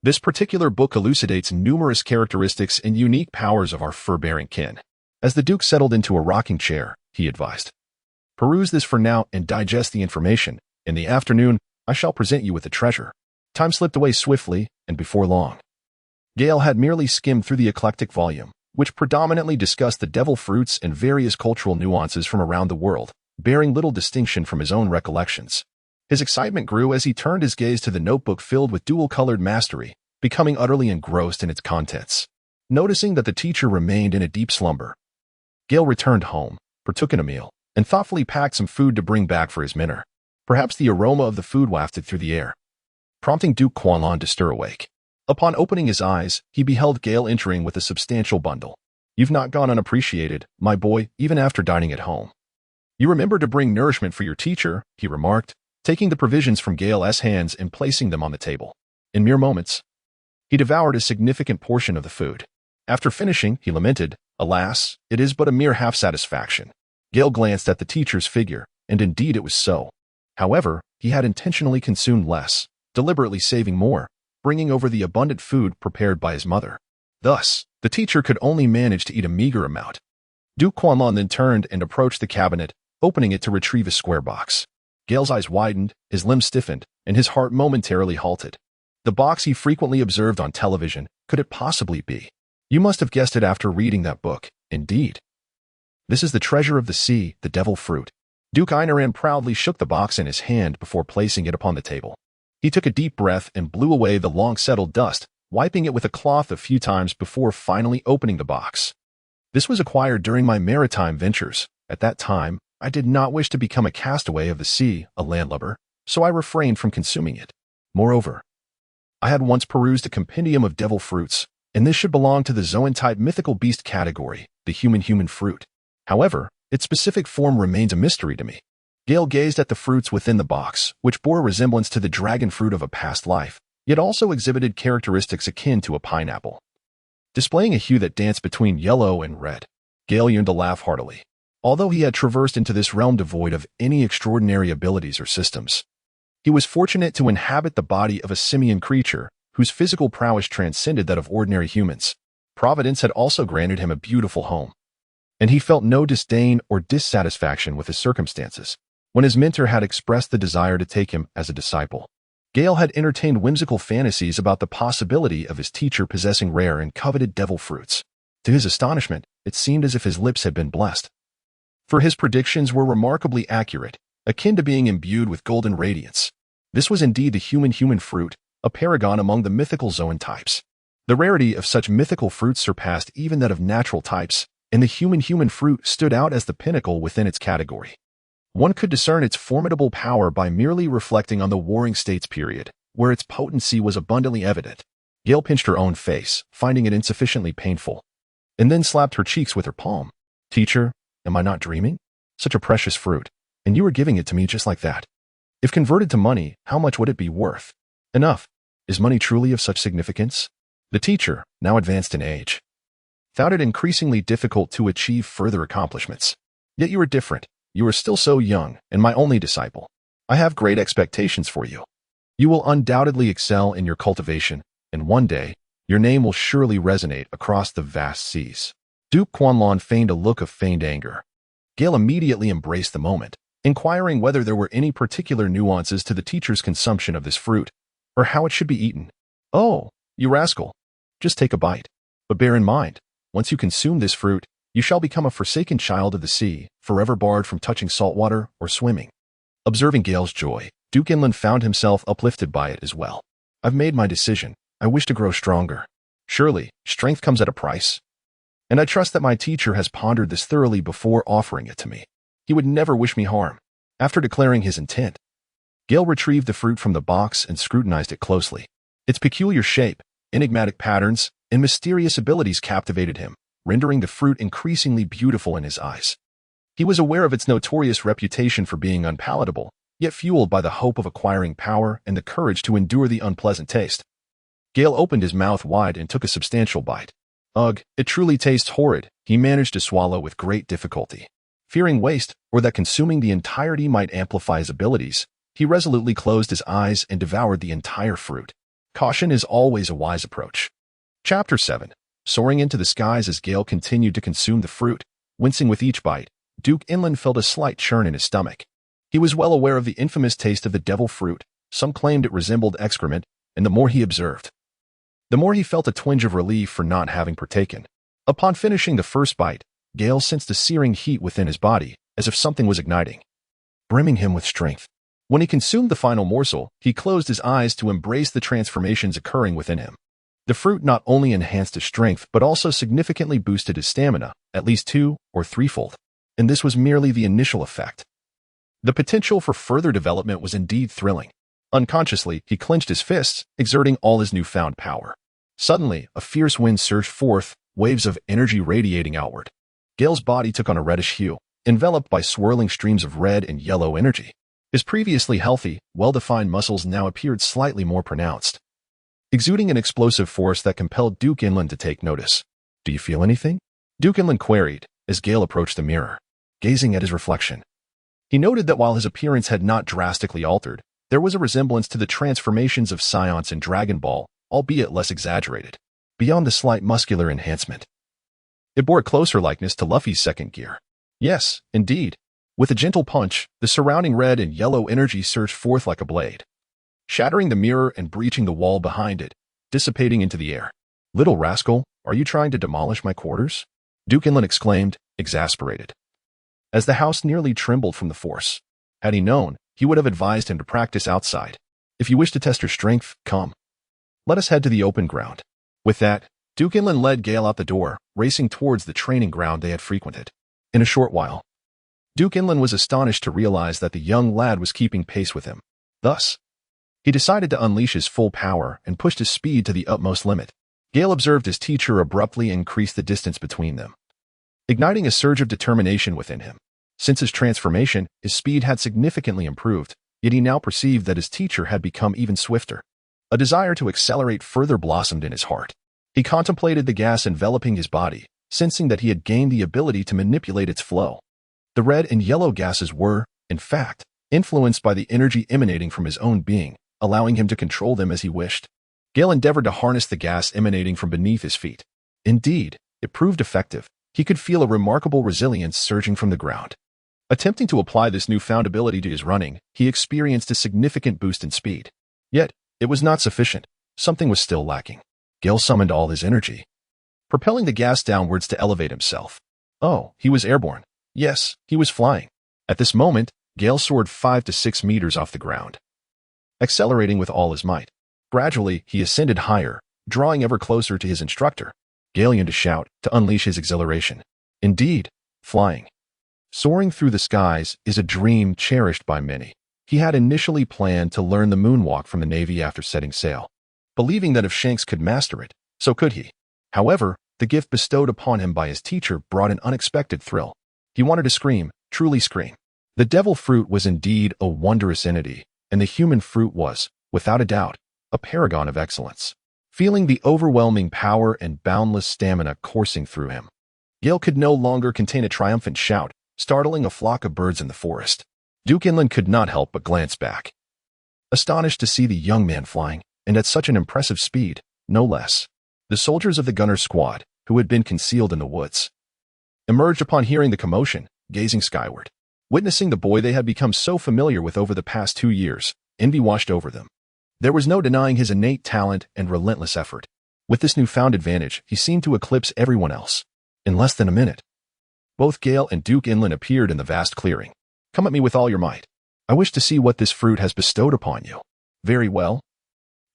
this particular book elucidates numerous characteristics and unique powers of our fur-bearing kin. As the Duke settled into a rocking chair, he advised, "Peruse this for now and digest the information. In the afternoon, I shall present you with the treasure." Time slipped away swiftly, and before long, Gale had merely skimmed through the eclectic volume, which predominantly discussed the devil fruits and various cultural nuances from around the world, bearing little distinction from his own recollections. His excitement grew as he turned his gaze to the notebook filled with dual-colored mastery, becoming utterly engrossed in its contents. Noticing that the teacher remained in a deep slumber, Gale returned home, partook in a meal, and thoughtfully packed some food to bring back for his mentor. Perhaps the aroma of the food wafted through the air, prompting Duke Quanlan to stir awake. Upon opening his eyes, he beheld Gale entering with a substantial bundle. "You've not gone unappreciated, my boy, even after dining at home. You remember to bring nourishment for your teacher," he remarked, taking the provisions from Gale's hands and placing them on the table. In mere moments, he devoured a significant portion of the food. After finishing, he lamented, "Alas, it is but a mere half-satisfaction." Gale glanced at the teacher's figure, and indeed it was so. However, he had intentionally consumed less, deliberately saving more, bringing over the abundant food prepared by his mother. Thus, the teacher could only manage to eat a meager amount. Duke Quanlan then turned and approached the cabinet, opening it to retrieve a square box. Gale's eyes widened, his limbs stiffened, and his heart momentarily halted. The box he frequently observed on television, could it possibly be? You must have guessed it after reading that book, indeed. This is the treasure of the sea, the devil fruit. Duke Einaran proudly shook the box in his hand before placing it upon the table. He took a deep breath and blew away the long-settled dust, wiping it with a cloth a few times before finally opening the box. "This was acquired during my maritime ventures. At that time, I did not wish to become a castaway of the sea, a landlubber, so I refrained from consuming it. Moreover, I had once perused a compendium of devil fruits, and this should belong to the zoan-type mythical beast category, the human fruit. However, its specific form remains a mystery to me." Gale gazed at the fruits within the box, which bore a resemblance to the dragon fruit of a past life, yet also exhibited characteristics akin to a pineapple. Displaying a hue that danced between yellow and red, Gale yearned to laugh heartily. Although he had traversed into this realm devoid of any extraordinary abilities or systems, he was fortunate to inhabit the body of a simian creature whose physical prowess transcended that of ordinary humans. Providence had also granted him a beautiful home, and he felt no disdain or dissatisfaction with his circumstances. When his mentor had expressed the desire to take him as a disciple, Gale had entertained whimsical fantasies about the possibility of his teacher possessing rare and coveted devil fruits. To his astonishment, it seemed as if his lips had been blessed, for his predictions were remarkably accurate, akin to being imbued with golden radiance. This was indeed the human fruit, a paragon among the mythical zoan types. The rarity of such mythical fruits surpassed even that of natural types, and the human fruit stood out as the pinnacle within its category. One could discern its formidable power by merely reflecting on the Warring States period, where its potency was abundantly evident. Gale pinched her own face, finding it insufficiently painful, and then slapped her cheeks with her palm. "Teacher, am I not dreaming? Such a precious fruit, and you are giving it to me just like that. If converted to money, how much would it be worth?" "Enough. Is money truly of such significance?" The teacher, now advanced in age, found it increasingly difficult to achieve further accomplishments. "Yet you are different. You are still so young, and my only disciple. I have great expectations for you. You will undoubtedly excel in your cultivation, and one day, your name will surely resonate across the vast seas." Duke Quanlan feigned a look of feigned anger. Gale immediately embraced the moment, inquiring whether there were any particular nuances to the teacher's consumption of this fruit, or how it should be eaten. "Oh, you rascal. Just take a bite. But bear in mind, once you consume this fruit, you shall become a forsaken child of the sea, forever barred from touching salt water or swimming." Observing Gale's joy, Duke Inland found himself uplifted by it as well. "I've made my decision. I wish to grow stronger. Surely, strength comes at a price. And I trust that my teacher has pondered this thoroughly before offering it to me. He would never wish me harm." After declaring his intent, Gale retrieved the fruit from the box and scrutinized it closely. Its peculiar shape, enigmatic patterns, and mysterious abilities captivated him, rendering the fruit increasingly beautiful in his eyes. He was aware of its notorious reputation for being unpalatable, yet fueled by the hope of acquiring power and the courage to endure the unpleasant taste. Gale opened his mouth wide and took a substantial bite. "Ugh, it truly tastes horrid," he managed to swallow with great difficulty. Fearing waste, or that consuming the entirety might amplify his abilities, he resolutely closed his eyes and devoured the entire fruit. Caution is always a wise approach. Chapter 7. Soaring into the skies. As Gale continued to consume the fruit, wincing with each bite, Duke Inland felt a slight churn in his stomach. He was well aware of the infamous taste of the devil fruit. Some claimed it resembled excrement, and the more he observed, the more he felt a twinge of relief for not having partaken. Upon finishing the first bite, Gale sensed a searing heat within his body, as if something was igniting, brimming him with strength. When he consumed the final morsel, he closed his eyes to embrace the transformations occurring within him. The fruit not only enhanced his strength but also significantly boosted his stamina, at least 2- or 3-fold. And this was merely the initial effect. The potential for further development was indeed thrilling. Unconsciously, he clenched his fists, exerting all his newfound power. Suddenly, a fierce wind surged forth, waves of energy radiating outward. Gale's body took on a reddish hue, enveloped by swirling streams of red and yellow energy. His previously healthy, well-defined muscles now appeared slightly more pronounced, exuding an explosive force that compelled Duke Inland to take notice. "Do you feel anything?" Duke Inland queried, as Gale approached the mirror, gazing at his reflection. He noted that while his appearance had not drastically altered, there was a resemblance to the transformations of Science and Dragon Ball, albeit less exaggerated, beyond the slight muscular enhancement. It bore a closer likeness to Luffy's second gear. Yes, indeed. With a gentle punch, the surrounding red and yellow energy surged forth like a blade, shattering the mirror and breaching the wall behind it, dissipating into the air. "Little rascal, are you trying to demolish my quarters?" Duke Inland exclaimed, exasperated, as the house nearly trembled from the force. Had he known, he would have advised him to practice outside. "If you wish to test your strength, come. Let us head to the open ground." With that, Duke Inland led Gale out the door, racing towards the training ground they had frequented. In a short while, Duke Inland was astonished to realize that the young lad was keeping pace with him. Thus, he decided to unleash his full power and pushed his speed to the utmost limit. Gale observed his teacher abruptly increase the distance between them, igniting a surge of determination within him. Since his transformation, his speed had significantly improved, yet he now perceived that his teacher had become even swifter. A desire to accelerate further blossomed in his heart. He contemplated the gas enveloping his body, sensing that he had gained the ability to manipulate its flow. The red and yellow gases were, in fact, influenced by the energy emanating from his own being, allowing him to control them as he wished. Gale endeavored to harness the gas emanating from beneath his feet. Indeed, it proved effective. He could feel a remarkable resilience surging from the ground. Attempting to apply this newfound ability to his running, he experienced a significant boost in speed. Yet, it was not sufficient. Something was still lacking. Gale summoned all his energy, propelling the gas downwards to elevate himself. Oh, he was airborne. Yes, he was flying. At this moment, Gale soared 5 to 6 meters off the ground, accelerating with all his might. Gradually, he ascended higher, drawing ever closer to his instructor. Gale yearned to shout, to unleash his exhilaration. Indeed, flying, soaring through the skies is a dream cherished by many. He had initially planned to learn the moonwalk from the Navy after setting sail, believing that if Shanks could master it, so could he. However, the gift bestowed upon him by his teacher brought an unexpected thrill. He wanted to scream, truly scream. The devil fruit was indeed a wondrous entity, and the human fruit was, without a doubt, a paragon of excellence. Feeling the overwhelming power and boundless stamina coursing through him, Gale could no longer contain a triumphant shout, startling a flock of birds in the forest. Duke Inland could not help but glance back, astonished to see the young man flying, and at such an impressive speed, no less. The soldiers of the gunner's squad, who had been concealed in the woods, emerged upon hearing the commotion, gazing skyward. Witnessing the boy they had become so familiar with over the past 2 years, envy washed over them. There was no denying his innate talent and relentless effort. With this newfound advantage, he seemed to eclipse everyone else. In less than a minute, both Gale and Duke Inland appeared in the vast clearing. "Come at me with all your might. I wish to see what this fruit has bestowed upon you." "Very well,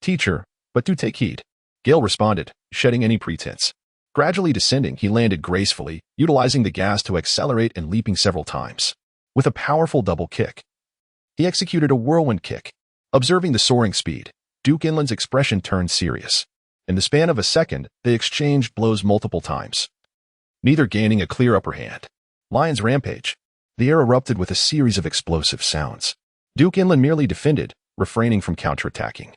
teacher, but do take heed," Gale responded, shedding any pretense. Gradually descending, he landed gracefully, utilizing the gas to accelerate and leaping several times. With a powerful double kick, he executed a whirlwind kick. Observing the soaring speed, Duke Inland's expression turned serious. In the span of a second, they exchanged blows multiple times, neither gaining a clear upper hand. Lion's rampage. The air erupted with a series of explosive sounds. Duke Inland merely defended, refraining from counterattacking.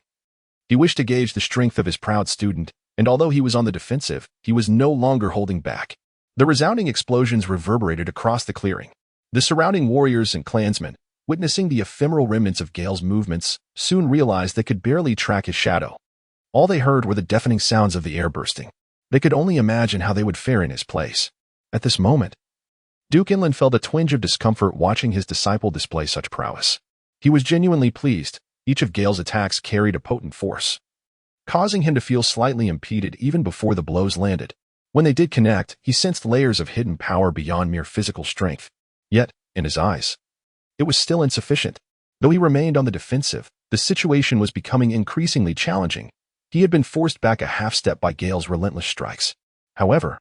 He wished to gauge the strength of his proud student, and although he was on the defensive, he was no longer holding back. The resounding explosions reverberated across the clearing. The surrounding warriors and clansmen, witnessing the ephemeral remnants of Gale's movements, soon realized they could barely track his shadow. All they heard were the deafening sounds of the air bursting. They could only imagine how they would fare in his place. At this moment, Duke Inland felt a twinge of discomfort watching his disciple display such prowess. He was genuinely pleased. Each of Gale's attacks carried a potent force, causing him to feel slightly impeded even before the blows landed. When they did connect, he sensed layers of hidden power beyond mere physical strength. Yet, in his eyes, it was still insufficient. Though he remained on the defensive, the situation was becoming increasingly challenging. He had been forced back a half-step by Gale's relentless strikes. However,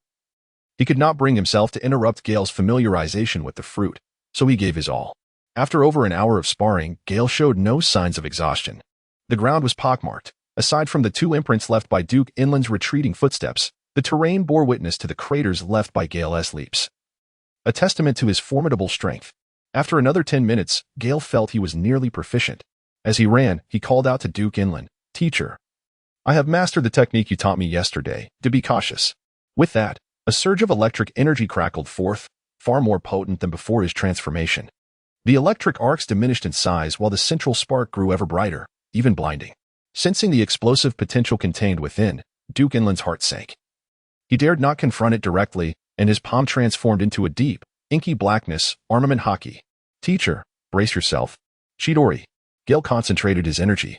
he could not bring himself to interrupt Gale's familiarization with the fruit, so he gave his all. After over an hour of sparring, Gale showed no signs of exhaustion. The ground was pockmarked. Aside from the 2 imprints left by Duke Inland's retreating footsteps, the terrain bore witness to the craters left by Gale's leaps. A testament to his formidable strength. After another 10 minutes, Gale felt he was nearly proficient. As he ran, he called out to Duke Inland, "Teacher, I have mastered the technique you taught me yesterday, to be cautious." With that, a surge of electric energy crackled forth, far more potent than before his transformation. The electric arcs diminished in size while the central spark grew ever brighter, even blinding. Sensing the explosive potential contained within, Duke Inland's heart sank. He dared not confront it directly, and his palm transformed into a deep, inky blackness, armament hockey. "Teacher, brace yourself." Chidori. Gale concentrated his energy.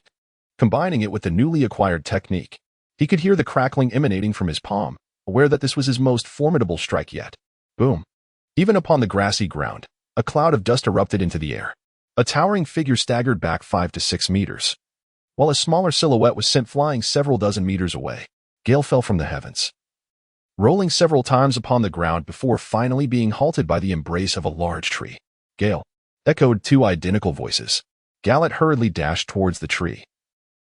Combining it with the newly acquired technique, he could hear the crackling emanating from his palm, aware that this was his most formidable strike yet. Boom. Even upon the grassy ground, a cloud of dust erupted into the air. A towering figure staggered back 5 to 6 meters, while a smaller silhouette was sent flying several dozen meters away. Gale fell from the heavens, rolling several times upon the ground before finally being halted by the embrace of a large tree. "Gale," echoed 2 identical voices. Gallet hurriedly dashed towards the tree,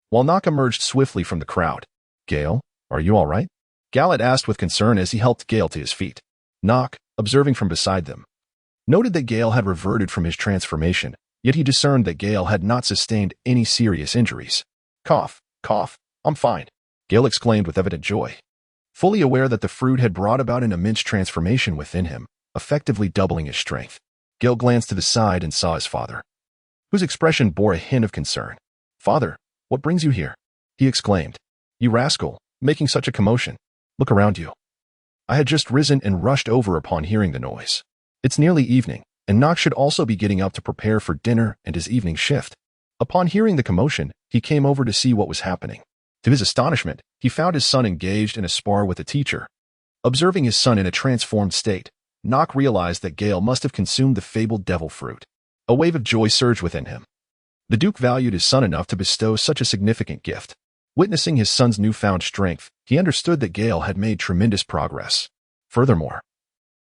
while Nock emerged swiftly from the crowd. "Gale, are you all right?" Gallet asked with concern as he helped Gale to his feet. Nock, observing from beside them, noted that Gale had reverted from his transformation, yet he discerned that Gale had not sustained any serious injuries. "Cough, cough, I'm fine," Gale exclaimed with evident joy, fully aware that the fruit had brought about an immense transformation within him, effectively doubling his strength. Gale glanced to the side and saw his father, whose expression bore a hint of concern. "Father, what brings you here?" he exclaimed. "You rascal, making such a commotion. Look around you." I had just risen and rushed over upon hearing the noise. It's nearly evening, and Nock should also be getting up to prepare for dinner and his evening shift. Upon hearing the commotion, he came over to see what was happening. To his astonishment, he found his son engaged in a spar with a teacher. Observing his son in a transformed state, Nock realized that Gale must have consumed the fabled devil fruit. A wave of joy surged within him. The Duke valued his son enough to bestow such a significant gift. Witnessing his son's newfound strength, he understood that Gale had made tremendous progress. Furthermore,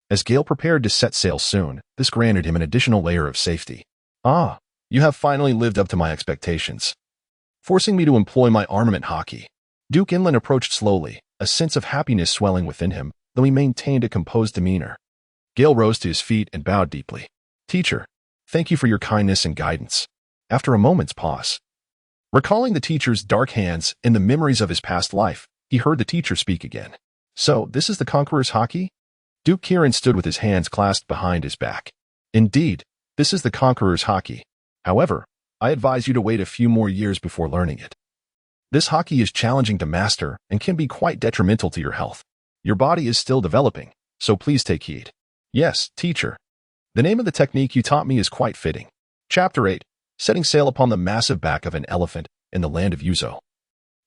as Gale prepared to set sail soon, this granted him an additional layer of safety. "Ah, you have finally lived up to my expectations, forcing me to employ my armament hockey." Duke Inland approached slowly, a sense of happiness swelling within him, though he maintained a composed demeanor. Gale rose to his feet and bowed deeply. "Teacher, thank you for your kindness and guidance." After a moment's pause, recalling the teacher's dark hands and the memories of his past life, he heard the teacher speak again. "So, this is the Conqueror's hockey?" Duke Kieran stood with his hands clasped behind his back. "Indeed, this is the Conqueror's hockey. However, I advise you to wait a few more years before learning it. This hockey is challenging to master and can be quite detrimental to your health. Your body is still developing, so please take heed." "Yes, teacher. The name of the technique you taught me is quite fitting." Chapter 8. Setting sail upon the massive back of an elephant in the land of Yuzo.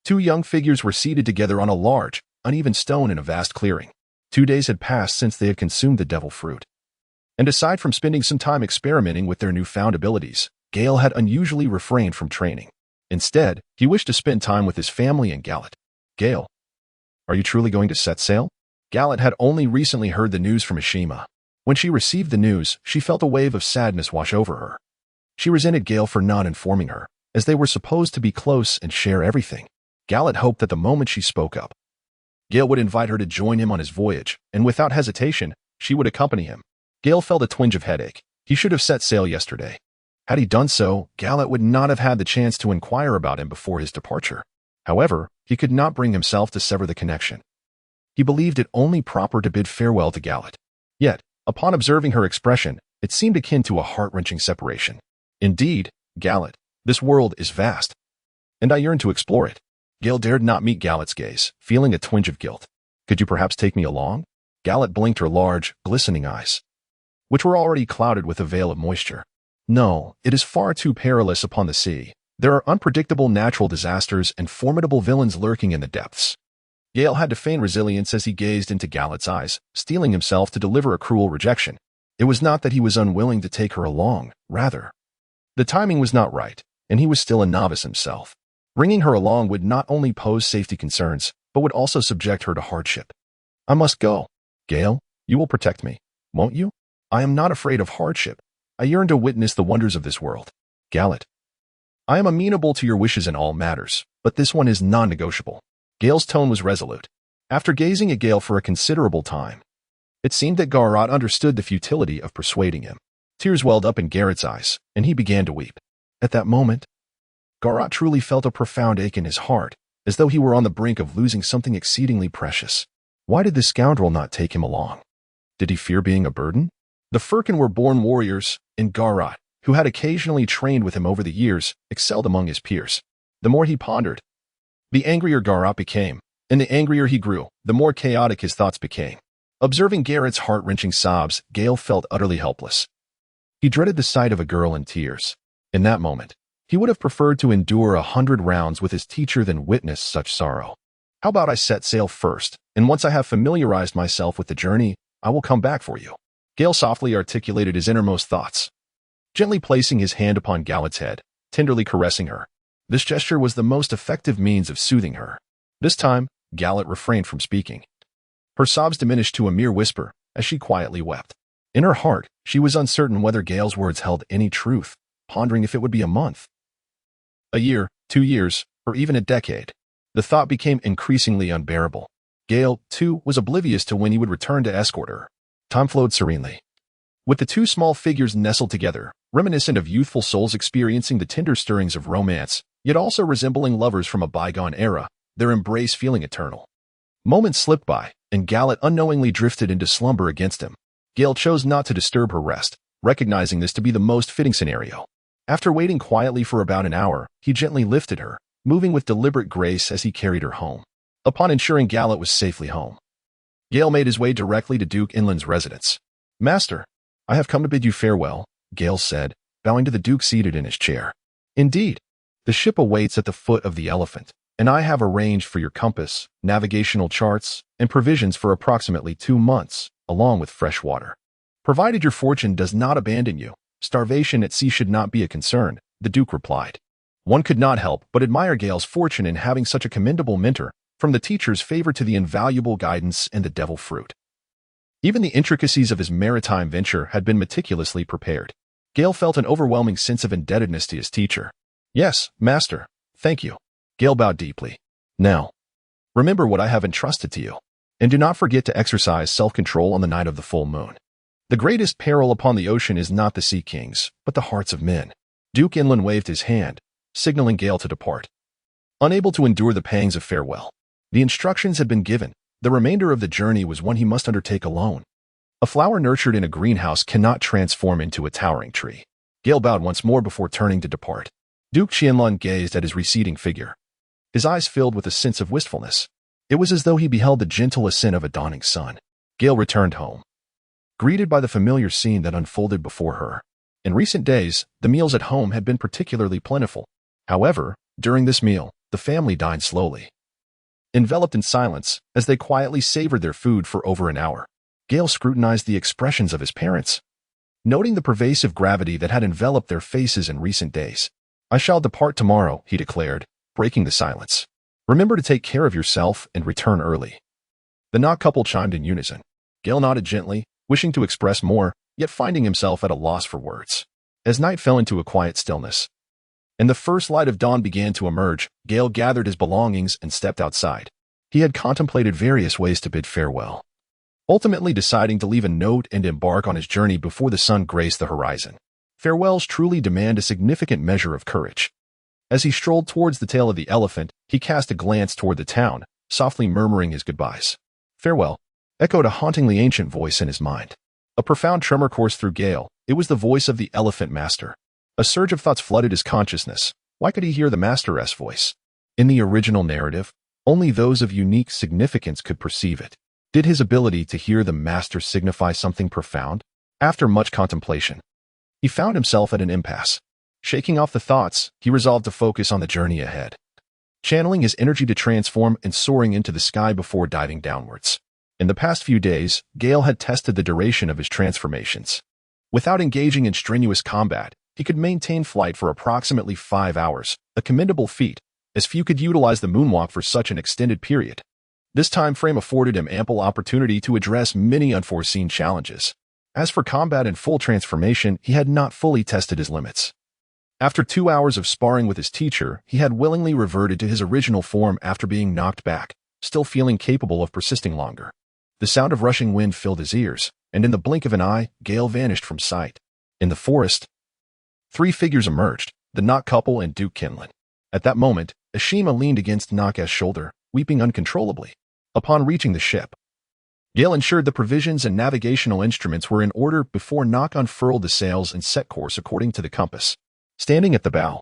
2 young figures were seated together on a large, uneven stone in a vast clearing. 2 days had passed since they had consumed the devil fruit. And aside from spending some time experimenting with their newfound abilities, Gale had unusually refrained from training. Instead, he wished to spend time with his family and Gallet. "Gale, are you truly going to set sail?" Gallet had only recently heard the news from Ishima. When she received the news, she felt a wave of sadness wash over her. She resented Gale for not informing her, as they were supposed to be close and share everything. Gallet hoped that the moment she spoke up, Gale would invite her to join him on his voyage, and without hesitation, she would accompany him. Gale felt a twinge of headache. He should have set sail yesterday. Had he done so, Gallet would not have had the chance to inquire about him before his departure. However, he could not bring himself to sever the connection. He believed it only proper to bid farewell to Gallet. Yet, upon observing her expression, it seemed akin to a heart-wrenching separation. "Indeed, Gallet, this world is vast, and I yearn to explore it." Gale dared not meet Gallet's gaze, feeling a twinge of guilt. "Could you perhaps take me along?" Gallet blinked her large, glistening eyes, which were already clouded with a veil of moisture. "No, it is far too perilous upon the sea. There are unpredictable natural disasters and formidable villains lurking in the depths." Gale had to feign resilience as he gazed into Gallet's eyes, steeling himself to deliver a cruel rejection. It was not that he was unwilling to take her along, rather, the timing was not right, and he was still a novice himself. Bringing her along would not only pose safety concerns, but would also subject her to hardship. "I must go. Gale, you will protect me, won't you?" "I am not afraid of hardship. I yearn to witness the wonders of this world. Galet. I am amenable to your wishes in all matters, but this one is non-negotiable. Gale's tone was resolute. After gazing at Gale for a considerable time, it seemed that Garat understood the futility of persuading him. Tears welled up in Garrett's eyes, and he began to weep. At that moment, Garat truly felt a profound ache in his heart, as though he were on the brink of losing something exceedingly precious. Why did this scoundrel not take him along? Did he fear being a burden? The Firkin were born warriors, and Garat, who had occasionally trained with him over the years, excelled among his peers. The more he pondered, the angrier Garat became, and the angrier he grew, the more chaotic his thoughts became. Observing Garrett's heart-wrenching sobs, Gale felt utterly helpless. He dreaded the sight of a girl in tears. In that moment, he would have preferred to endure 100 rounds with his teacher than witness such sorrow. How about I set sail first, and once I have familiarized myself with the journey, I will come back for you. Gale softly articulated his innermost thoughts, gently placing his hand upon Galet's head, tenderly caressing her. This gesture was the most effective means of soothing her. This time, Galet refrained from speaking. Her sobs diminished to a mere whisper as she quietly wept. In her heart, she was uncertain whether Gale's words held any truth, pondering if it would be a month, a year, 2 years, or even a decade. The thought became increasingly unbearable. Gale, too, was oblivious to when he would return to escort her. Time flowed serenely. With the two small figures nestled together, reminiscent of youthful souls experiencing the tender stirrings of romance, yet also resembling lovers from a bygone era, their embrace feeling eternal. Moments slipped by, and Galet unknowingly drifted into slumber against him. Gale chose not to disturb her rest, recognizing this to be the most fitting scenario. After waiting quietly for about an hour, he gently lifted her, moving with deliberate grace as he carried her home. Upon ensuring Galet was safely home, Gale made his way directly to Duke Inland's residence. "Master, I have come to bid you farewell," Gale said, bowing to the Duke seated in his chair. "Indeed, the ship awaits at the foot of the Elephant, and I have arranged for your compass, navigational charts, and provisions for approximately 2 months, along with fresh water. Provided your fortune does not abandon you, starvation at sea should not be a concern," the Duke replied. One could not help but admire Gale's fortune in having such a commendable mentor, from the teacher's favor to the invaluable guidance and the devil fruit. Even the intricacies of his maritime venture had been meticulously prepared. Gale felt an overwhelming sense of indebtedness to his teacher. "Yes, master, thank you." Gale bowed deeply. "Now, remember what I have entrusted to you, and do not forget to exercise self-control on the night of the full moon. The greatest peril upon the ocean is not the sea kings, but the hearts of men." Duke Inland waved his hand, signaling Gale to depart. Unable to endure the pangs of farewell, the instructions had been given. The remainder of the journey was one he must undertake alone. A flower nurtured in a greenhouse cannot transform into a towering tree. Gale bowed once more before turning to depart. Duke Qianlong gazed at his receding figure, his eyes filled with a sense of wistfulness. It was as though he beheld the gentle ascent of a dawning sun. Gale returned home, greeted by the familiar scene that unfolded before her. In recent days, the meals at home had been particularly plentiful. However, during this meal, the family dined slowly, enveloped in silence, as they quietly savored their food for over an hour. Gale scrutinized the expressions of his parents, noting the pervasive gravity that had enveloped their faces in recent days. "I shall depart tomorrow," he declared, breaking the silence. "Remember to take care of yourself and return early." The Knot couple chimed in unison. Gale nodded gently, wishing to express more, yet finding himself at a loss for words. As night fell into a quiet stillness, and the first light of dawn began to emerge, Gale gathered his belongings and stepped outside. He had contemplated various ways to bid farewell, ultimately deciding to leave a note and embark on his journey before the sun graced the horizon. Farewells truly demand a significant measure of courage. As he strolled towards the tail of the Elephant, he cast a glance toward the town, softly murmuring his goodbyes. "Farewell," echoed a hauntingly ancient voice in his mind. A profound tremor coursed through Gale. It was the voice of the Elephant Master. A surge of thoughts flooded his consciousness. Why could he hear the Master's voice? In the original narrative, only those of unique significance could perceive it. Did his ability to hear the Master signify something profound? After much contemplation, he found himself at an impasse. Shaking off the thoughts, he resolved to focus on the journey ahead, channeling his energy to transform and soaring into the sky before diving downwards. In the past few days, Gale had tested the duration of his transformations. Without engaging in strenuous combat, he could maintain flight for approximately 5 hours, a commendable feat, as few could utilize the moonwalk for such an extended period. This time frame afforded him ample opportunity to address many unforeseen challenges. As for combat and full transformation, he had not fully tested his limits. After 2 hours of sparring with his teacher, he had willingly reverted to his original form after being knocked back, still feeling capable of persisting longer. The sound of rushing wind filled his ears, and in the blink of an eye, Gale vanished from sight. In the forest, 3 figures emerged, the Nock couple and Duke Kinlan. At that moment, Ashima leaned against Nock's shoulder, weeping uncontrollably. Upon reaching the ship, Gale ensured the provisions and navigational instruments were in order before Nock unfurled the sails and set course according to the compass. Standing at the bow,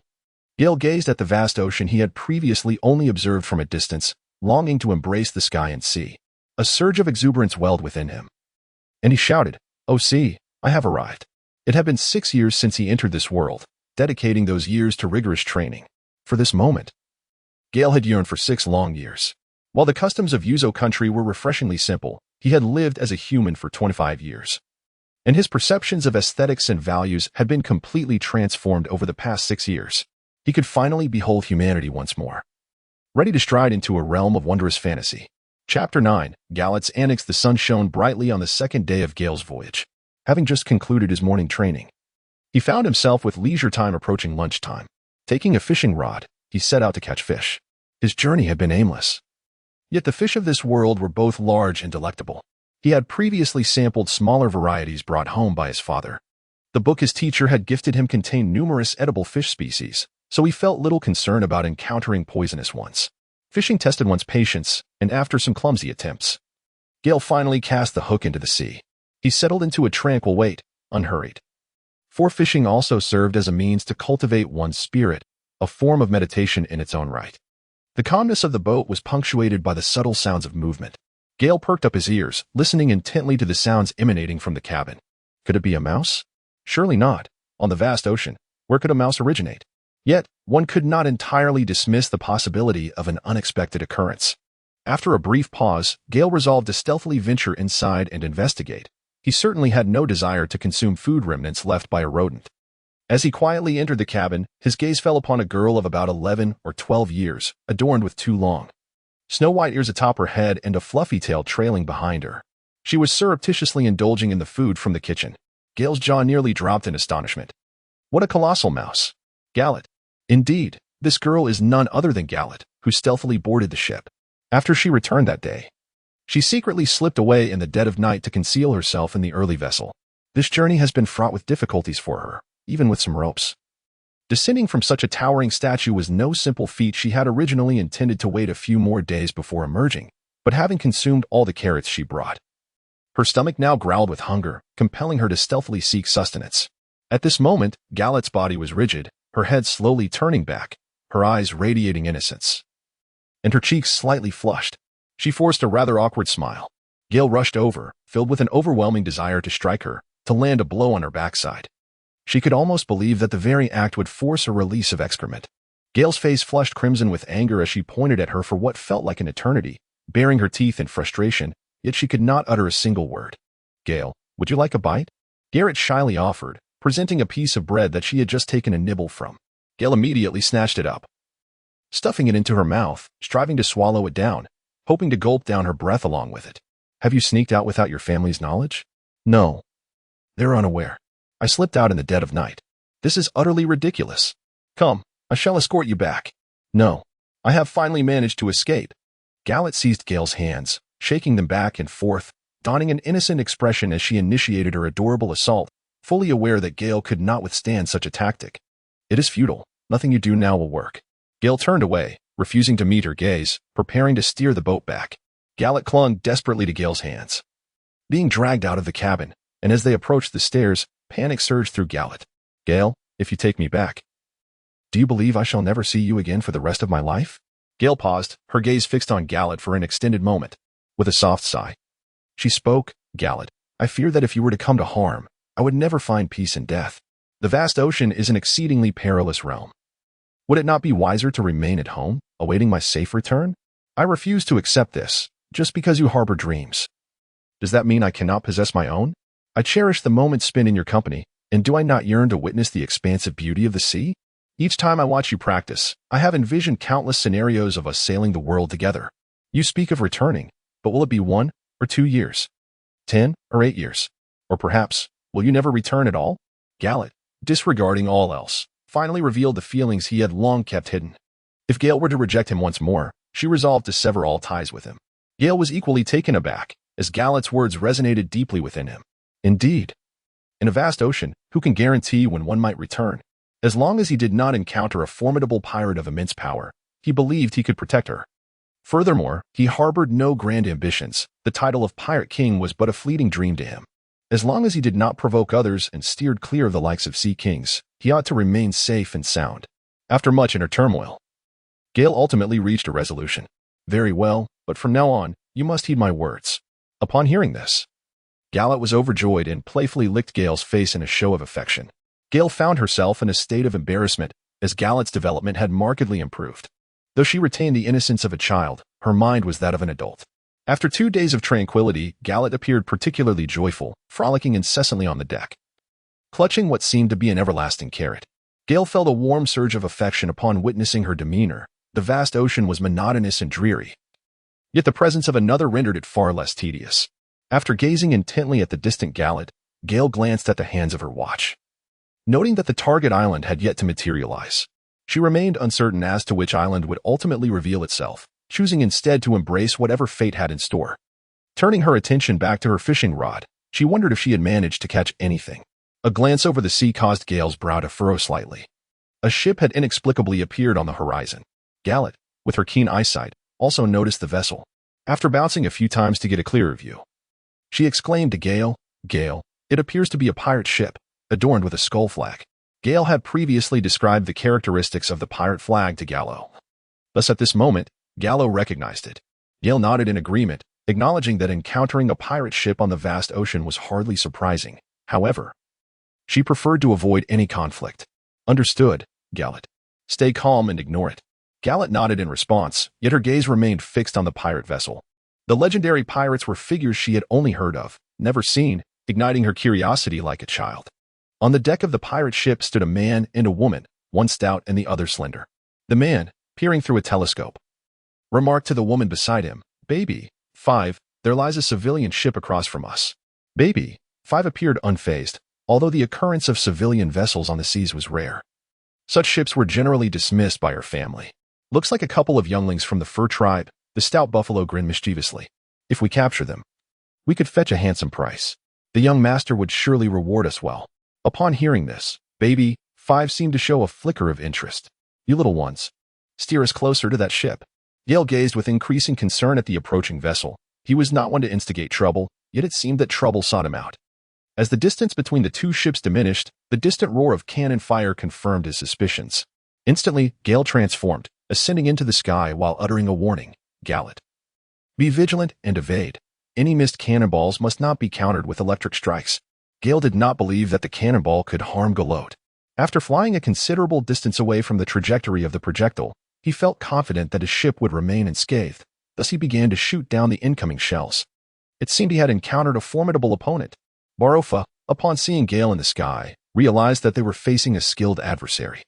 Gale gazed at the vast ocean he had previously only observed from a distance, longing to embrace the sky and sea. A surge of exuberance welled within him, and he shouted, "Oh sea, I have arrived." It had been 6 years since he entered this world, dedicating those years to rigorous training. For this moment, Gale had yearned for 6 long years. While the customs of Yuzo country were refreshingly simple, he had lived as a human for 25 years. And his perceptions of aesthetics and values had been completely transformed over the past 6 years. He could finally behold humanity once more, ready to stride into a realm of wondrous fantasy. Chapter 9, Galet's Annex. The sun shone brightly on the second day of Gale's voyage. Having just concluded his morning training, he found himself with leisure time approaching lunchtime. Taking a fishing rod, he set out to catch fish. His journey had been aimless. Yet the fish of this world were both large and delectable. He had previously sampled smaller varieties brought home by his father. The book his teacher had gifted him contained numerous edible fish species, so he felt little concern about encountering poisonous ones. Fishing tested one's patience, and after some clumsy attempts, Gale finally cast the hook into the sea. He settled into a tranquil wait, unhurried. For fishing also served as a means to cultivate one's spirit, a form of meditation in its own right. The calmness of the boat was punctuated by the subtle sounds of movement. Gale perked up his ears, listening intently to the sounds emanating from the cabin. Could it be a mouse? Surely not. On the vast ocean, where could a mouse originate? Yet, one could not entirely dismiss the possibility of an unexpected occurrence. After a brief pause, Gale resolved to stealthily venture inside and investigate. He certainly had no desire to consume food remnants left by a rodent. As he quietly entered the cabin, his gaze fell upon a girl of about 11 or 12 years, adorned with 2 long, snow-white ears atop her head and a fluffy tail trailing behind her. She was surreptitiously indulging in the food from the kitchen. Gale's jaw nearly dropped in astonishment. What a colossal mouse! Galet. Indeed, this girl is none other than Galet, who stealthily boarded the ship. After she returned that day, she secretly slipped away in the dead of night to conceal herself in the early vessel. This journey has been fraught with difficulties for her, even with some ropes. Descending from such a towering statue was no simple feat. She had originally intended to wait a few more days before emerging, but having consumed all the carrots she brought, her stomach now growled with hunger, compelling her to stealthily seek sustenance. At this moment, Galet's body was rigid, her head slowly turning back, her eyes radiating innocence, and her cheeks slightly flushed. She forced a rather awkward smile. Gale rushed over, filled with an overwhelming desire to strike her, to land a blow on her backside. She could almost believe that the very act would force a release of excrement. Gale's face flushed crimson with anger as she pointed at her for what felt like an eternity, baring her teeth in frustration, yet she could not utter a single word. "Gale, would you like a bite?" Garrett shyly offered, presenting a piece of bread that she had just taken a nibble from. Gale immediately snatched it up, stuffing it into her mouth, striving to swallow it down, hoping to gulp down her breath along with it. "Have you sneaked out without your family's knowledge?" "No. They're unaware. I slipped out in the dead of night. This is utterly ridiculous. Come, I shall escort you back." "No. I have finally managed to escape." Galet seized Gale's hands, shaking them back and forth, donning an innocent expression as she initiated her adorable assault, fully aware that Gale could not withstand such a tactic. "It is futile. Nothing you do now will work." Gale turned away, refusing to meet her gaze, preparing to steer the boat back. Galet clung desperately to Gale's hands, being dragged out of the cabin, and as they approached the stairs, panic surged through Galet. "Gale, if you take me back, do you believe I shall never see you again for the rest of my life?" Gale paused, her gaze fixed on Galet for an extended moment. With a soft sigh, she spoke, "Galet, I fear that if you were to come to harm, I would never find peace in death. The vast ocean is an exceedingly perilous realm. Would it not be wiser to remain at home, awaiting my safe return? I refuse to accept this, just because you harbor dreams. Does that mean I cannot possess my own? I cherish the moments spent in your company, and do I not yearn to witness the expansive beauty of the sea? Each time I watch you practice, I have envisioned countless scenarios of us sailing the world together. You speak of returning, but will it be 1 or 2 years? 10 or 8 years? Or perhaps, will you never return at all? Gallet, disregarding all else, finally revealed the feelings he had long kept hidden. If Gale were to reject him once more, she resolved to sever all ties with him. Gale was equally taken aback, as Gallet's words resonated deeply within him. Indeed, in a vast ocean, who can guarantee when one might return? As long as he did not encounter a formidable pirate of immense power, he believed he could protect her. Furthermore, he harbored no grand ambitions. The title of Pirate King was but a fleeting dream to him. As long as he did not provoke others and steered clear of the likes of sea kings, he ought to remain safe and sound. After much inner turmoil, Gale ultimately reached a resolution. Very well, but from now on, you must heed my words. Upon hearing this, Gallet was overjoyed and playfully licked Gale's face in a show of affection. Gale found herself in a state of embarrassment, as Gallet's development had markedly improved. Though she retained the innocence of a child, her mind was that of an adult. After 2 days of tranquility, Gallet appeared particularly joyful, frolicking incessantly on the deck. Clutching what seemed to be an everlasting carrot, Gale felt a warm surge of affection upon witnessing her demeanor. The vast ocean was monotonous and dreary, yet the presence of another rendered it far less tedious. After gazing intently at the distant Gallet, Gale glanced at the hands of her watch. Noting that the target island had yet to materialize, she remained uncertain as to which island would ultimately reveal itself, choosing instead to embrace whatever fate had in store. Turning her attention back to her fishing rod, she wondered if she had managed to catch anything. A glance over the sea caused Gale's brow to furrow slightly. A ship had inexplicably appeared on the horizon. Gallet, with her keen eyesight, also noticed the vessel. After bouncing a few times to get a clearer view, she exclaimed to Gale, "Gale, it appears to be a pirate ship, adorned with a skull flag." Gale had previously described the characteristics of the pirate flag to Gallo. Thus at this moment, Gallo recognized it. Gale nodded in agreement, acknowledging that encountering a pirate ship on the vast ocean was hardly surprising. However, she preferred to avoid any conflict. Understood, Gallet. Stay calm and ignore it. Gallet nodded in response, yet her gaze remained fixed on the pirate vessel. The legendary pirates were figures she had only heard of, never seen, igniting her curiosity like a child. On the deck of the pirate ship stood a man and a woman, one stout and the other slender. The man, peering through a telescope, remarked to the woman beside him, "Baby, 5, there lies a civilian ship across from us." Baby, 5 appeared unfazed, although the occurrence of civilian vessels on the seas was rare. Such ships were generally dismissed by her family. "Looks like a couple of younglings from the fur tribe," the stout buffalo grinned mischievously. "If we capture them, we could fetch a handsome price. The young master would surely reward us well." Upon hearing this, Baby 5 seemed to show a flicker of interest. "You little ones, steer us closer to that ship." Gale gazed with increasing concern at the approaching vessel. He was not one to instigate trouble, yet it seemed that trouble sought him out. As the distance between the two ships diminished, the distant roar of cannon fire confirmed his suspicions. Instantly, Gale transformed, ascending into the sky while uttering a warning, "Gallet, be vigilant and evade. Any missed cannonballs must not be countered with electric strikes." Gale did not believe that the cannonball could harm Galot. After flying a considerable distance away from the trajectory of the projectile, he felt confident that his ship would remain unscathed. Thus he began to shoot down the incoming shells. It seemed he had encountered a formidable opponent. Barofa, upon seeing Gale in the sky, realized that they were facing a skilled adversary.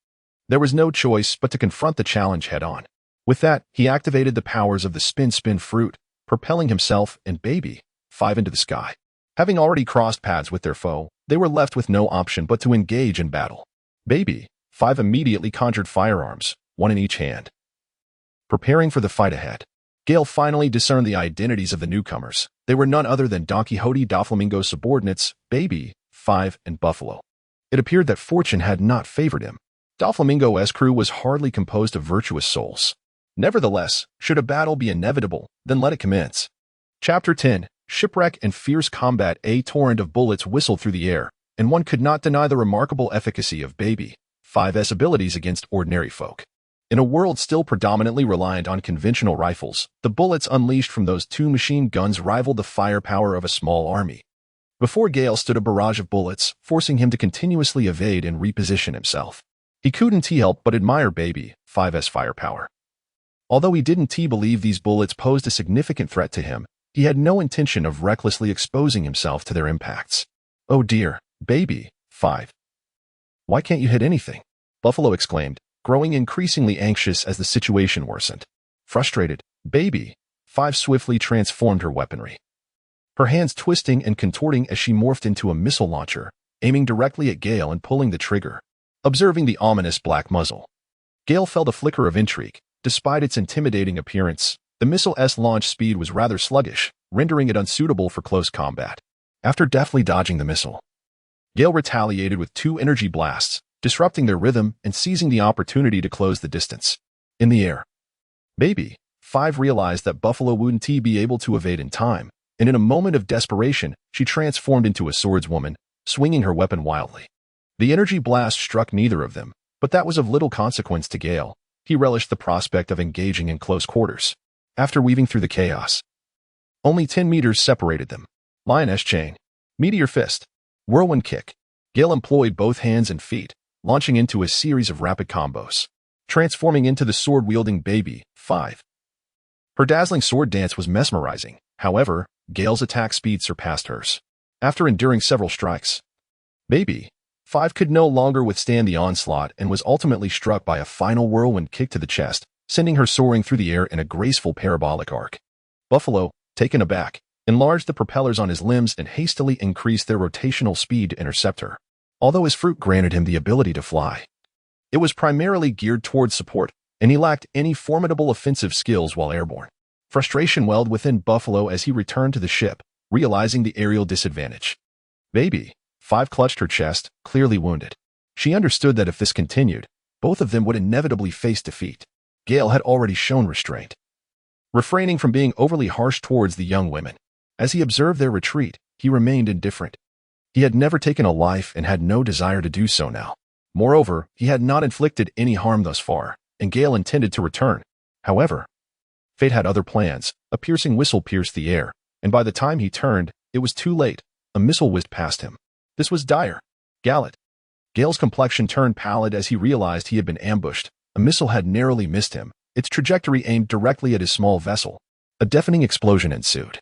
There was no choice but to confront the challenge head-on. With that, he activated the powers of the spin fruit, propelling himself and Baby 5 into the sky. Having already crossed paths with their foe, they were left with no option but to engage in battle. Baby 5 immediately conjured firearms, one in each hand. Preparing for the fight ahead, Gale finally discerned the identities of the newcomers. They were none other than Don Quixote Doflamingo's subordinates, Baby 5 and Buffalo. It appeared that fortune had not favored him. Doflamingo's crew was hardly composed of virtuous souls. Nevertheless, should a battle be inevitable, then let it commence. Chapter 10, Shipwreck and Fierce Combat. A torrent of bullets whistled through the air, and one could not deny the remarkable efficacy of Baby 5's abilities against ordinary folk. In a world still predominantly reliant on conventional rifles, the bullets unleashed from those 2 machine guns rivaled the firepower of a small army. Before Gale stood a barrage of bullets, forcing him to continuously evade and reposition himself. He couldn't help but admire Baby 5's firepower. Although he didn't believe these bullets posed a significant threat to him, he had no intention of recklessly exposing himself to their impacts. "Oh dear, Baby 5. Why can't you hit anything?" Buffalo exclaimed, growing increasingly anxious as the situation worsened. Frustrated, Baby 5 swiftly transformed her weaponry. her hands twisting and contorting as she morphed into a missile launcher, aiming directly at Gale and pulling the trigger. Observing the ominous black muzzle, Gale felt a flicker of intrigue. Despite its intimidating appearance, the missile's launch speed was rather sluggish, rendering it unsuitable for close combat. After deftly dodging the missile, Gale retaliated with 2 energy blasts, disrupting their rhythm and seizing the opportunity to close the distance. In the air, Baby 5 realized that Buffalo wouldn't be able to evade in time, and in a moment of desperation, she transformed into a swordswoman, swinging her weapon wildly. The energy blast struck neither of them, but that was of little consequence to Gale. He relished the prospect of engaging in close quarters. After weaving through the chaos, only 10 meters separated them. Lioness chain, meteor fist, whirlwind kick. Gale employed both hands and feet, launching into a series of rapid combos, transforming into the sword-wielding Baby 5. Her dazzling sword dance was mesmerizing. However, Gale's attack speed surpassed hers. After enduring several strikes, Baby 5 could no longer withstand the onslaught and was ultimately struck by a final whirlwind kick to the chest, sending her soaring through the air in a graceful parabolic arc. Buffalo, taken aback, enlarged the propellers on his limbs and hastily increased their rotational speed to intercept her. Although his fruit granted him the ability to fly, it was primarily geared towards support, and he lacked any formidable offensive skills while airborne. Frustration welled within Buffalo as he returned to the ship, realizing the aerial disadvantage. Baby 5 clutched her chest, clearly wounded. She understood that if this continued, both of them would inevitably face defeat. Gale had already shown restraint, refraining from being overly harsh towards the young women. As he observed their retreat, he remained indifferent. He had never taken a life and had no desire to do so now. Moreover, he had not inflicted any harm thus far, and Gale intended to return. However, fate had other plans. A piercing whistle pierced the air, and by the time he turned, it was too late. A missile whizzed past him. This was dire. Gallet. Gale's complexion turned pallid as he realized he had been ambushed. A missile had narrowly missed him, its trajectory aimed directly at his small vessel. A deafening explosion ensued,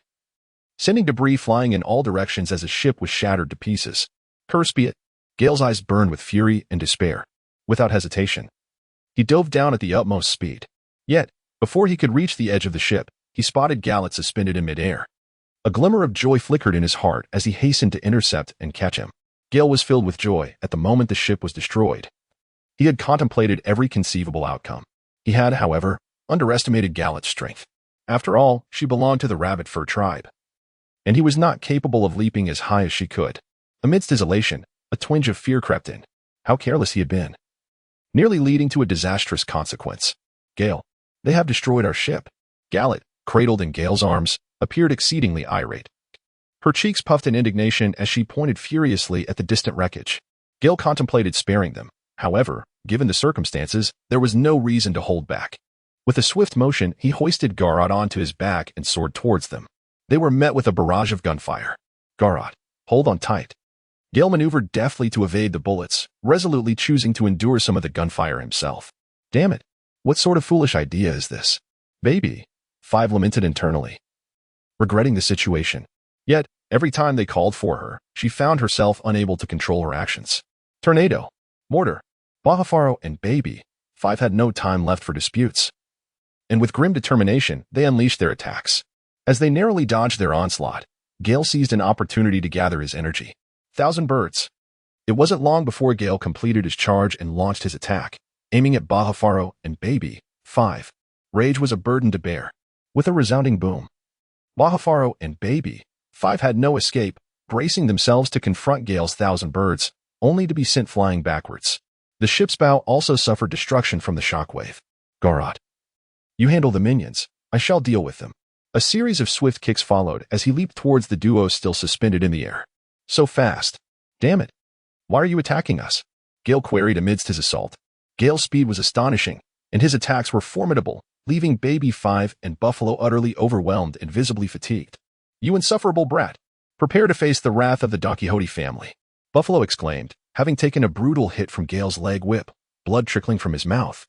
sending debris flying in all directions as his ship was shattered to pieces. Curse be it! Gale's eyes burned with fury and despair. Without hesitation, he dove down at the utmost speed. Yet, before he could reach the edge of the ship, he spotted Gallet suspended in midair. A glimmer of joy flickered in his heart as he hastened to intercept and catch him. Gale was filled with joy at the moment the ship was destroyed. He had contemplated every conceivable outcome. He had, however, underestimated Gallet's strength. After all, she belonged to the rabbit fur tribe, and he was not capable of leaping as high as she could. Amidst his elation, a twinge of fear crept in. How careless he had been, nearly leading to a disastrous consequence. Gale, they have destroyed our ship. Gallet, cradled in Gale's arms, appeared exceedingly irate. Her cheeks puffed in indignation as she pointed furiously at the distant wreckage. Gale contemplated sparing them. However, given the circumstances, there was no reason to hold back. With a swift motion, he hoisted Garrod onto his back and soared towards them. They were met with a barrage of gunfire. Garrod, hold on tight. Gale maneuvered deftly to evade the bullets, resolutely choosing to endure some of the gunfire himself. Damn it! What sort of foolish idea is this? Baby 5 lamented internally, regretting the situation. Yet, every time they called for her, she found herself unable to control her actions. Tornado, Mortar, Bahafaro, and Baby 5 had no time left for disputes, and with grim determination, they unleashed their attacks. As they narrowly dodged their onslaught, Gale seized an opportunity to gather his energy. 1,000 birds. It wasn't long before Gale completed his charge and launched his attack, aiming at Bahafaro and Baby 5. Rage was a burden to bear. With a resounding boom, Bahafaro and Baby 5 had no escape, bracing themselves to confront Gale's 1,000 birds, only to be sent flying backwards. The ship's bow also suffered destruction from the shockwave. Garrod, you handle the minions. I shall deal with them. A series of swift kicks followed as he leaped towards the duo still suspended in the air. So fast. Damn it. Why are you attacking us? Gale queried amidst his assault. Gale's speed was astonishing, and his attacks were formidable, leaving Baby 5 and Buffalo utterly overwhelmed and visibly fatigued. You insufferable brat. Prepare to face the wrath of the Don Quixote family, Buffalo exclaimed, having taken a brutal hit from Gale's leg whip, blood trickling from his mouth.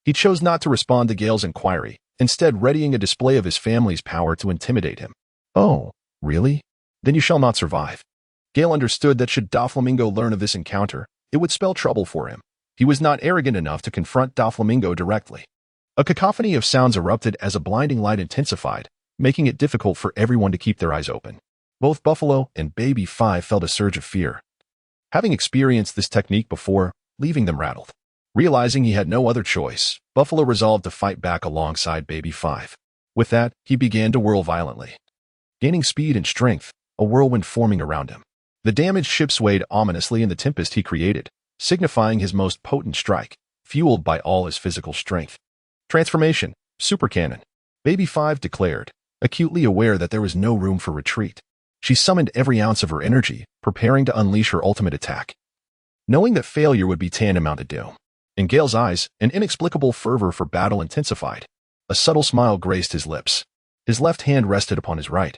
He chose not to respond to Gale's inquiry, instead readying a display of his family's power to intimidate him. Oh, really? Then you shall not survive. Gale understood that should Doflamingo learn of this encounter, it would spell trouble for him. He was not arrogant enough to confront Doflamingo directly. A cacophony of sounds erupted as a blinding light intensified, making it difficult for everyone to keep their eyes open. Both Buffalo and Baby 5 felt a surge of fear, having experienced this technique before, leaving them rattled. Realizing he had no other choice, Buffalo resolved to fight back alongside Baby 5. With that, he began to whirl violently, gaining speed and strength, a whirlwind forming around him. The damaged ship swayed ominously in the tempest he created, signifying his most potent strike, fueled by all his physical strength. Transformation, Super Cannon, Baby 5 declared, acutely aware that there was no room for retreat. She summoned every ounce of her energy, preparing to unleash her ultimate attack, knowing that failure would be tantamount to doom. In Gale's eyes, an inexplicable fervor for battle intensified. A subtle smile graced his lips. His left hand rested upon his right,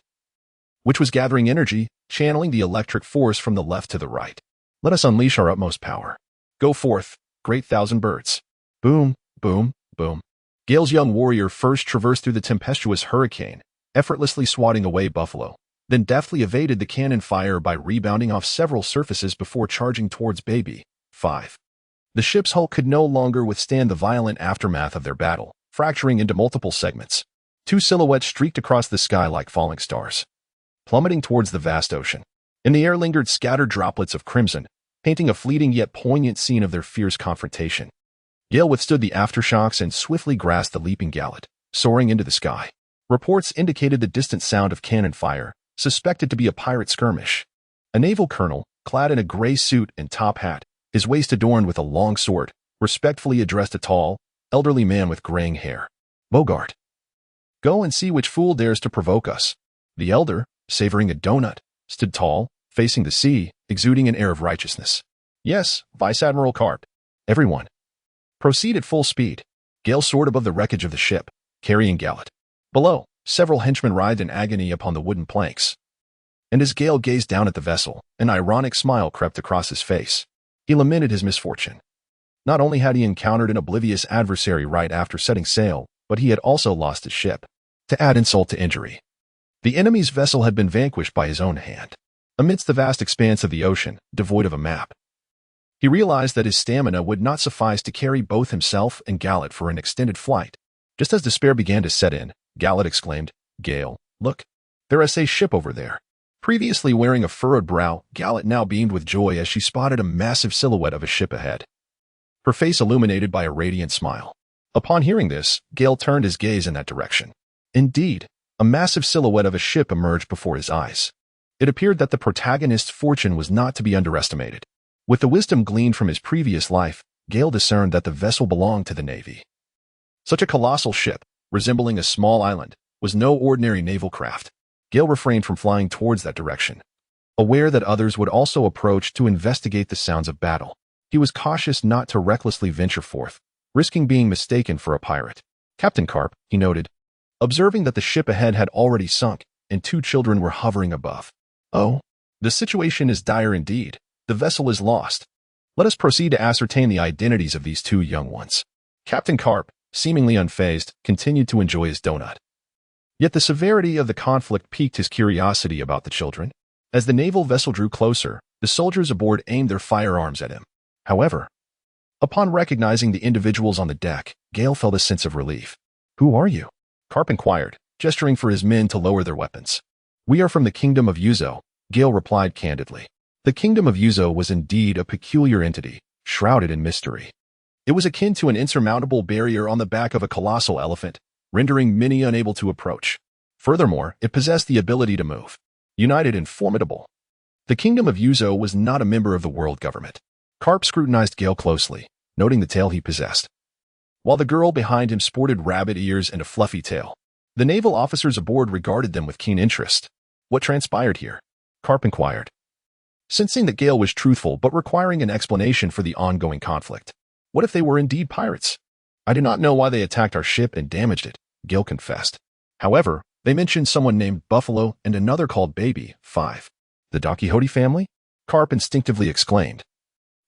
which was gathering energy, channeling the electric force from the left to the right. Let us unleash our utmost power. Go forth, great thousand birds. Boom, boom, boom. Gale's young warrior first traversed through the tempestuous hurricane, effortlessly swatting away Buffalo, then deftly evaded the cannon fire by rebounding off several surfaces before charging towards Baby 5. The ship's hull could no longer withstand the violent aftermath of their battle, fracturing into multiple segments. Two silhouettes streaked across the sky like falling stars, plummeting towards the vast ocean. In the air lingered scattered droplets of crimson, painting a fleeting yet poignant scene of their fierce confrontation. Gale withstood the aftershocks and swiftly grasped the leaping gallet, soaring into the sky. Reports indicated the distant sound of cannon fire, suspected to be a pirate skirmish. A naval colonel, clad in a gray suit and top hat, his waist adorned with a long sword, respectfully addressed a tall, elderly man with graying hair. Bogart. Go and see which fool dares to provoke us. The elder, savoring a donut, stood tall, facing the sea, exuding an air of righteousness. Yes, Vice Admiral Carp. Everyone. Proceed at full speed. Gale soared above the wreckage of the ship, carrying Gallet. Below, several henchmen writhed in agony upon the wooden planks. And as Gale gazed down at the vessel, an ironic smile crept across his face. He lamented his misfortune. Not only had he encountered an oblivious adversary right after setting sail, but he had also lost his ship. To add insult to injury, the enemy's vessel had been vanquished by his own hand. Amidst the vast expanse of the ocean, devoid of a map, he realized that his stamina would not suffice to carry both himself and Gallet for an extended flight. Just as despair began to set in, Gallet exclaimed, Gale, look, there is a ship over there. Previously wearing a furrowed brow, Gallet now beamed with joy as she spotted a massive silhouette of a ship ahead, her face illuminated by a radiant smile. Upon hearing this, Gale turned his gaze in that direction. Indeed, a massive silhouette of a ship emerged before his eyes. It appeared that the protagonist's fortune was not to be underestimated. With the wisdom gleaned from his previous life, Gale discerned that the vessel belonged to the Navy. Such a colossal ship, resembling a small island, was no ordinary naval craft. Gale refrained from flying towards that direction, aware that others would also approach to investigate the sounds of battle. He was cautious not to recklessly venture forth, risking being mistaken for a pirate. Captain Carp, he noted, observing that the ship ahead had already sunk and two children were hovering above. Oh, the situation is dire indeed. The vessel is lost. Let us proceed to ascertain the identities of these two young ones. Captain Carp, seemingly unfazed, continued to enjoy his donut. Yet the severity of the conflict piqued his curiosity about the children. As the naval vessel drew closer, the soldiers aboard aimed their firearms at him. However, upon recognizing the individuals on the deck, Gale felt a sense of relief. Who are you? Carp inquired, gesturing for his men to lower their weapons. We are from the Kingdom of Yuzo, Gale replied candidly. The Kingdom of Yuzo was indeed a peculiar entity, shrouded in mystery. It was akin to an insurmountable barrier on the back of a colossal elephant, rendering many unable to approach. Furthermore, it possessed the ability to move, united and formidable. The Kingdom of Yuzo was not a member of the world government. Carp scrutinized Gale closely, noting the tail he possessed, while the girl behind him sported rabbit ears and a fluffy tail. The naval officers aboard regarded them with keen interest. What transpired here? Carp inquired, sensing that Gale was truthful but requiring an explanation for the ongoing conflict. What if they were indeed pirates? I do not know why they attacked our ship and damaged it, Gale confessed. However, they mentioned someone named Buffalo and another called Baby 5. The Don Quixote family? Carp instinctively exclaimed,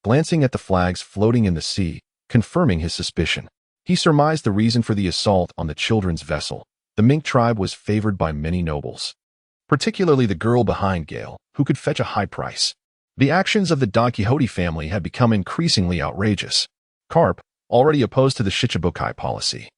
glancing at the flags floating in the sea, confirming his suspicion. He surmised the reason for the assault on the children's vessel. The Mink tribe was favored by many nobles, particularly the girl behind Gale, who could fetch a high price. The actions of the Don Quixote family had become increasingly outrageous. Carp, already opposed to the Shichibukai policy,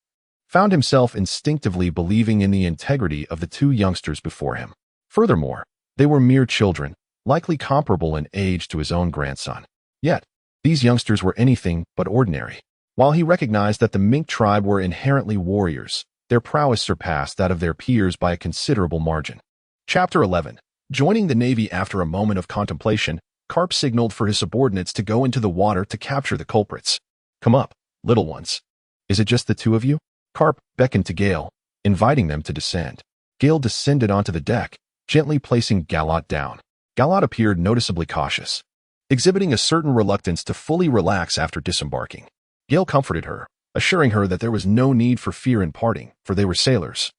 found himself instinctively believing in the integrity of the two youngsters before him. Furthermore, They were mere children, likely comparable in age to his own grandson. Yet, these youngsters were anything but ordinary. While he recognized that the Mink tribe were inherently warriors, their prowess surpassed that of their peers by a considerable margin. Chapter 11. Joining the Navy. After a moment of contemplation, Carp signaled for his subordinates to go into the water to capture the culprits. "Come up, little ones. Is it just the two of you?" Carp beckoned to Gale, inviting them to descend. Gale descended onto the deck, gently placing Galot down. Galot appeared noticeably cautious, exhibiting a certain reluctance to fully relax after disembarking. Gale comforted her, assuring her that there was no need for fear in parting, for they were sailors,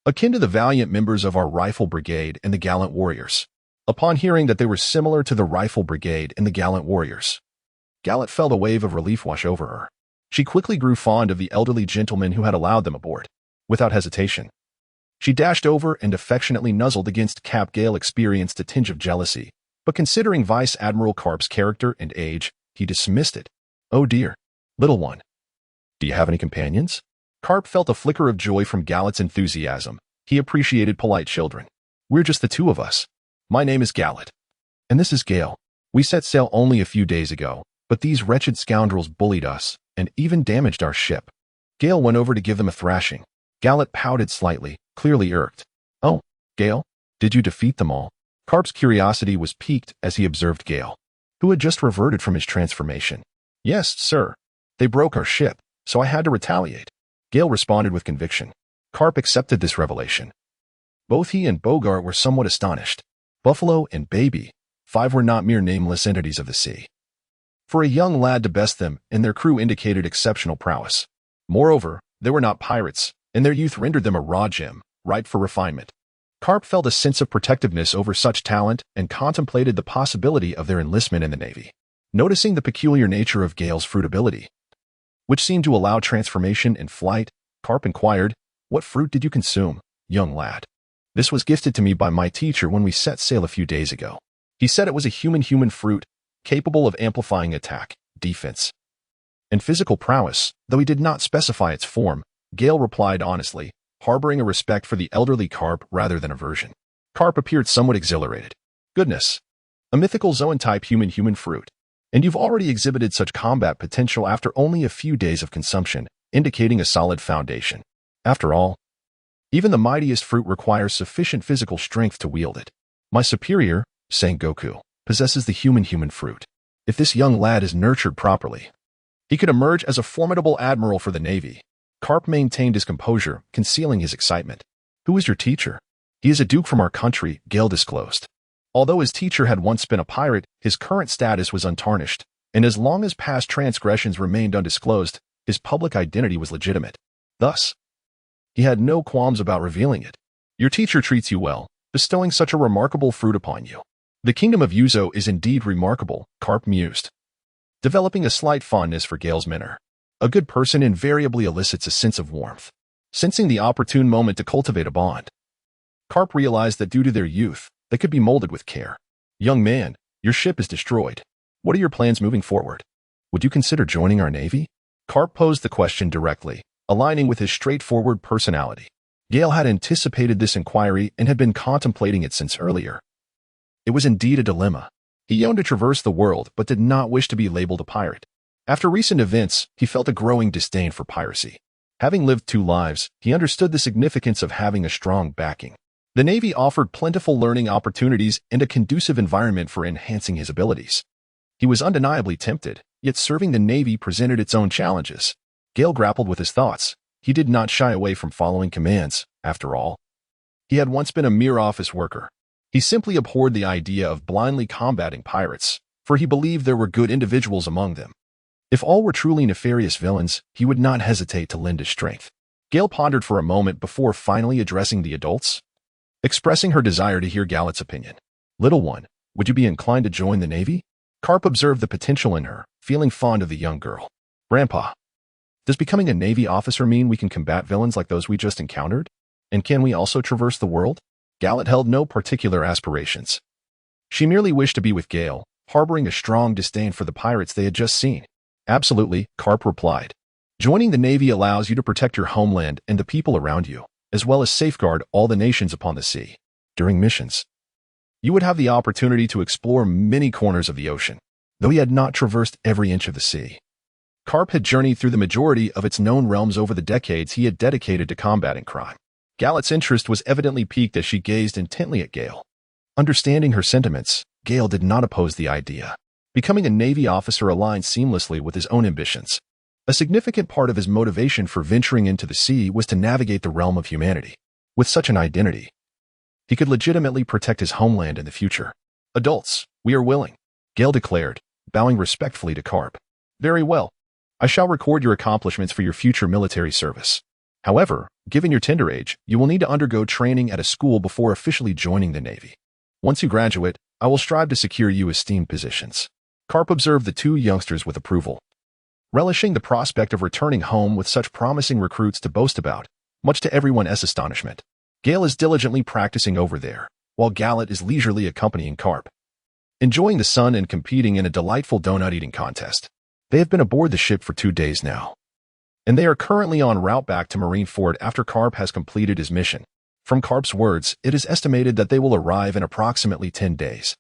akin to the valiant members of our rifle brigade and the gallant warriors. Upon hearing that they were similar to the rifle brigade and the gallant warriors, Galot felt a wave of relief wash over her. She quickly grew fond of the elderly gentleman who had allowed them aboard. Without hesitation, she dashed over and affectionately nuzzled against Cap. Gale experienced a tinge of jealousy, but considering Vice Admiral Carp's character and age, he dismissed it. "Oh dear, little one. Do you have any companions?" Carp felt a flicker of joy from Galot's enthusiasm. He appreciated polite children. "We're just the two of us. My name is Galot. And this is Gale. We set sail only a few days ago, but these wretched scoundrels bullied us and even damaged our ship." Gale went over to give them a thrashing. Galot pouted slightly, clearly irked. "Oh, Gale, did you defeat them all?" Carp's curiosity was piqued as he observed Gale, who had just reverted from his transformation. "Yes, sir. They broke our ship, so I had to retaliate." Gale responded with conviction. Carp accepted this revelation. Both he and Bogart were somewhat astonished. Buffalo and Baby, 5 were not mere nameless entities of the sea. For a young lad to best them and their crew indicated exceptional prowess. Moreover, they were not pirates, and their youth rendered them a raw gem, ripe for refinement. Carp felt a sense of protectiveness over such talent and contemplated the possibility of their enlistment in the Navy. Noticing the peculiar nature of Gale's fruitability, which seemed to allow transformation in flight, Carp inquired, "What fruit did you consume, young lad?" "This was gifted to me by my teacher when we set sail a few days ago. He said it was a human fruit, capable of amplifying attack, defense, and physical prowess, though he did not specify its form." Gale replied honestly, harboring a respect for the elderly Carp rather than aversion. Carp appeared somewhat exhilarated. "Goodness, a mythical zoan-type human fruit. And you've already exhibited such combat potential after only a few days of consumption, indicating a solid foundation. After all, even the mightiest fruit requires sufficient physical strength to wield it. My superior, Sengoku, possesses the human fruit. If this young lad is nurtured properly, he could emerge as a formidable admiral for the Navy." Carp maintained his composure, concealing his excitement. "Who is your teacher?" "He is a duke from our country," Gale disclosed. Although his teacher had once been a pirate, his current status was untarnished, and as long as past transgressions remained undisclosed, his public identity was legitimate. Thus, he had no qualms about revealing it. "Your teacher treats you well, bestowing such a remarkable fruit upon you." "The kingdom of Yuzo is indeed remarkable," Carp mused, developing a slight fondness for Gale's manner. A good person invariably elicits a sense of warmth. Sensing the opportune moment to cultivate a bond, Carp realized that due to their youth, they could be molded with care. "Young man, your ship is destroyed. What are your plans moving forward? Would you consider joining our Navy?" Carp posed the question directly, aligning with his straightforward personality. Gale had anticipated this inquiry and had been contemplating it since earlier. It was indeed a dilemma. He yearned to traverse the world but did not wish to be labeled a pirate. After recent events, he felt a growing disdain for piracy. Having lived 2 lives, he understood the significance of having a strong backing. The Navy offered plentiful learning opportunities and a conducive environment for enhancing his abilities. He was undeniably tempted, yet serving the Navy presented its own challenges. Gale grappled with his thoughts. He did not shy away from following commands, after all. He had once been a mere office worker. He simply abhorred the idea of blindly combating pirates, for he believed there were good individuals among them. If all were truly nefarious villains, he would not hesitate to lend his strength. Gale pondered for a moment before finally addressing the adults, expressing her desire to hear Galot's opinion. "Little one, would you be inclined to join the Navy?" Carp observed the potential in her, feeling fond of the young girl. "Grandpa, does becoming a Navy officer mean we can combat villains like those we just encountered? And can we also traverse the world?" Galot held no particular aspirations. She merely wished to be with Gale, harboring a strong disdain for the pirates they had just seen. "Absolutely," Carp replied. "Joining the Navy allows you to protect your homeland and the people around you, as well as safeguard all the nations upon the sea. During missions, You would have the opportunity to explore many corners of the ocean, though he had not traversed every inch of the sea. Karp had journeyed through the majority of its known realms over the decades he had dedicated to combating crime. Galet's interest was evidently piqued as she gazed intently at Gale. Understanding her sentiments, Gale did not oppose the idea. Becoming a Navy officer aligned seamlessly with his own ambitions. A significant part of his motivation for venturing into the sea was to navigate the realm of humanity. With such an identity, he could legitimately protect his homeland in the future. Adults, we are willing, Gale declared, bowing respectfully to Karp. Very well. I shall record your accomplishments for your future military service. However, given your tender age, you will need to undergo training at a school before officially joining the Navy. Once you graduate, I will strive to secure you esteemed positions. Karp observed the two youngsters with approval. Relishing the prospect of returning home with such promising recruits to boast about, much to everyone's astonishment, Gale is diligently practicing over there, while Galet is leisurely accompanying Karp. Enjoying the sun and competing in a delightful donut-eating contest. They have been aboard the ship for 2 days now, and they are currently en route back to Marineford after Karp has completed his mission. From Karp's words, it is estimated that they will arrive in approximately 10 days.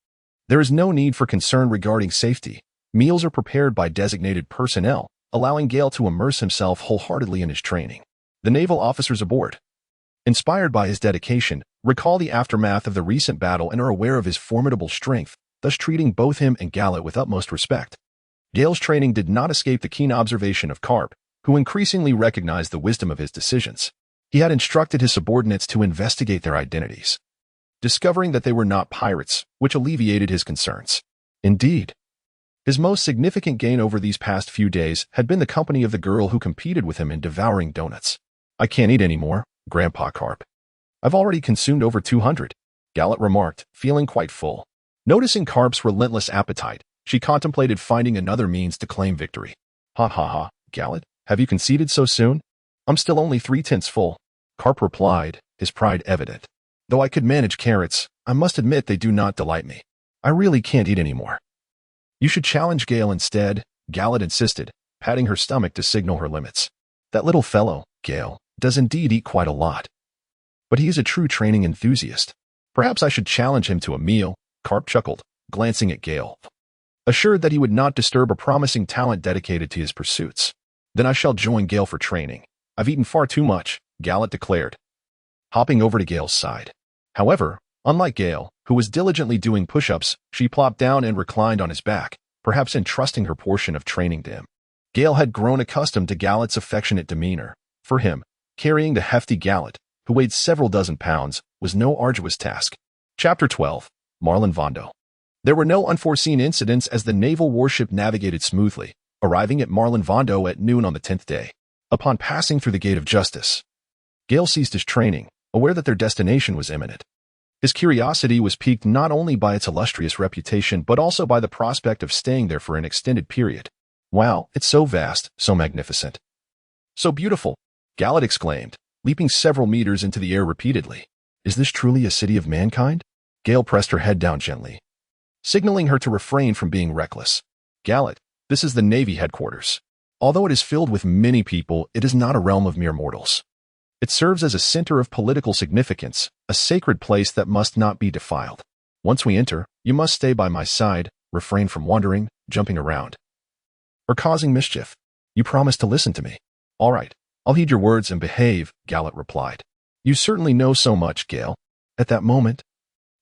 There is no need for concern regarding safety. Meals are prepared by designated personnel, allowing Gale to immerse himself wholeheartedly in his training. The naval officers aboard, inspired by his dedication, recall the aftermath of the recent battle and are aware of his formidable strength, thus treating both him and Galet with utmost respect. Gale's training did not escape the keen observation of Karp, who increasingly recognized the wisdom of his decisions. He had instructed his subordinates to investigate their identities, discovering that they were not pirates, which alleviated his concerns. Indeed, his most significant gain over these past few days had been the company of the girl who competed with him in devouring donuts. I can't eat anymore, Grandpa Karp. I've already consumed over 200, Galet remarked, feeling quite full. Noticing Karp's relentless appetite, she contemplated finding another means to claim victory. Ha ha ha, Galet, have you conceded so soon? I'm still only 3/10 full, Karp replied, his pride evident. Though I could manage carrots, I must admit they do not delight me. I really can't eat anymore. You should challenge Gale instead, Galet insisted, patting her stomach to signal her limits. That little fellow, Gale, does indeed eat quite a lot. But he is a true training enthusiast. Perhaps I should challenge him to a meal, Karp chuckled, glancing at Gale, assured that he would not disturb a promising talent dedicated to his pursuits. Then I shall join Gale for training. I've eaten far too much, Galet declared, hopping over to Gale's side. However, unlike Gale, who was diligently doing push-ups, she plopped down and reclined on his back, perhaps entrusting her portion of training to him. Gale had grown accustomed to Galet's affectionate demeanor. For him, carrying the hefty Galet, who weighed several dozen pounds, was no arduous task. Chapter 12. Marlin Vondo. There were no unforeseen incidents as the naval warship navigated smoothly, arriving at Marlin Vondo at noon on the 10th day. Upon passing through the Gate of Justice, Gale ceased his training, aware that their destination was imminent. His curiosity was piqued not only by its illustrious reputation but also by the prospect of staying there for an extended period. Wow, it's so vast, so magnificent. So beautiful, Galet exclaimed, leaping several meters into the air repeatedly. Is this truly a city of mankind? Gale pressed her head down gently, signaling her to refrain from being reckless. Galet, this is the Navy headquarters. Although it is filled with many people, it is not a realm of mere mortals. It serves as a center of political significance, a sacred place that must not be defiled. Once we enter, you must stay by my side, refrain from wandering, jumping around, or causing mischief. You promise to listen to me. All right, I'll heed your words and behave, Galet replied. You certainly know so much, Gale. At that moment,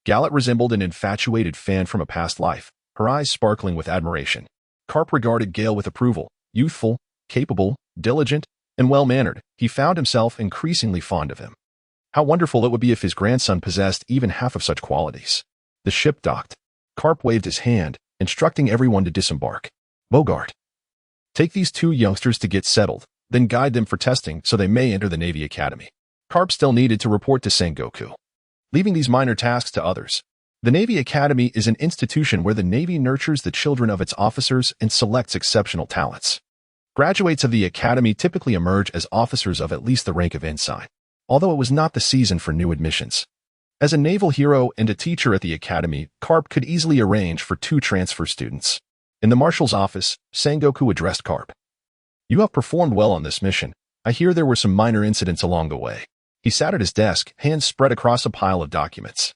Galet resembled an infatuated fan from a past life, her eyes sparkling with admiration. Karp regarded Gale with approval. Youthful, capable, diligent, and well-mannered, he found himself increasingly fond of him. How wonderful it would be if his grandson possessed even half of such qualities. The ship docked. Karp waved his hand, instructing everyone to disembark. Bogart, take these two youngsters to get settled, then guide them for testing so they may enter the Navy Academy. Karp still needed to report to Sengoku, leaving these minor tasks to others. The Navy Academy is an institution where the Navy nurtures the children of its officers and selects exceptional talents. Graduates of the Academy typically emerge as officers of at least the rank of ensign, although it was not the season for new admissions. As a naval hero and a teacher at the Academy, Karp could easily arrange for 2 transfer students. In the marshal's office, Sengoku addressed Karp. You have performed well on this mission. I hear there were some minor incidents along the way. He sat at his desk, hands spread across a pile of documents.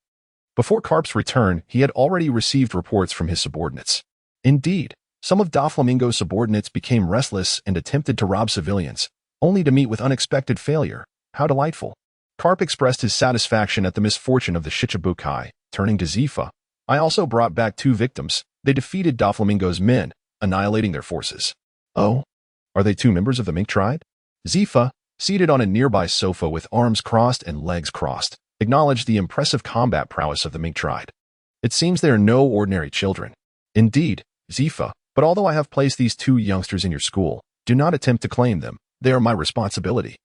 Before Karp's return, he had already received reports from his subordinates. Indeed, some of Doflamingo's subordinates became restless and attempted to rob civilians, only to meet with unexpected failure. How delightful. Karp expressed his satisfaction at the misfortune of the Shichibukai, turning to Zifa. I also brought back 2 victims. They defeated Doflamingo's men, annihilating their forces. Oh? Are they 2 members of the Mink tribe? Zifa, seated on a nearby sofa with arms crossed and legs crossed, acknowledged the impressive combat prowess of the Mink tribe. It seems they are no ordinary children. Indeed, Zifa, but although I have placed these 2 youngsters in your school, do not attempt to claim them. They are my responsibility.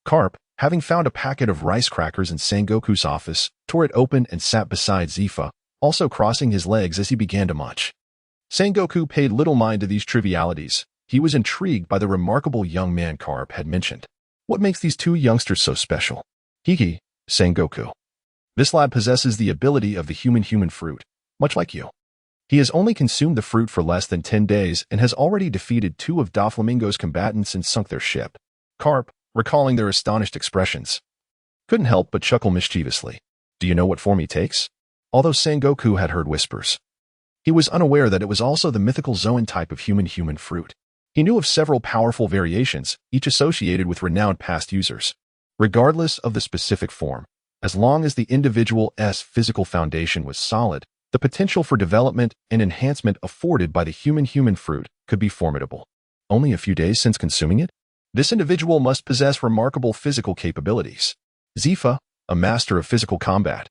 Karp, having found a packet of rice crackers in Sengoku's office, tore it open and sat beside Zifa, also crossing his legs as he began to munch. Sengoku paid little mind to these trivialities. He was intrigued by the remarkable young man Karp had mentioned. What makes these 2 youngsters so special? Hiki, Sengoku. This lad possesses the ability of the human fruit, much like you. He has only consumed the fruit for less than 10 days and has already defeated 2 of Doflamingo's combatants and sunk their ship. Karp, recalling their astonished expressions, couldn't help but chuckle mischievously. Do you know what form he takes? Although Sengoku had heard whispers, he was unaware that it was also the mythical Zoan type of human fruit. He knew of several powerful variations, each associated with renowned past users. Regardless of the specific form, as long as the individual's physical foundation was solid, the potential for development and enhancement afforded by the human fruit could be formidable. Only a few days since consuming it? This individual must possess remarkable physical capabilities. Zifa, a master of physical combat,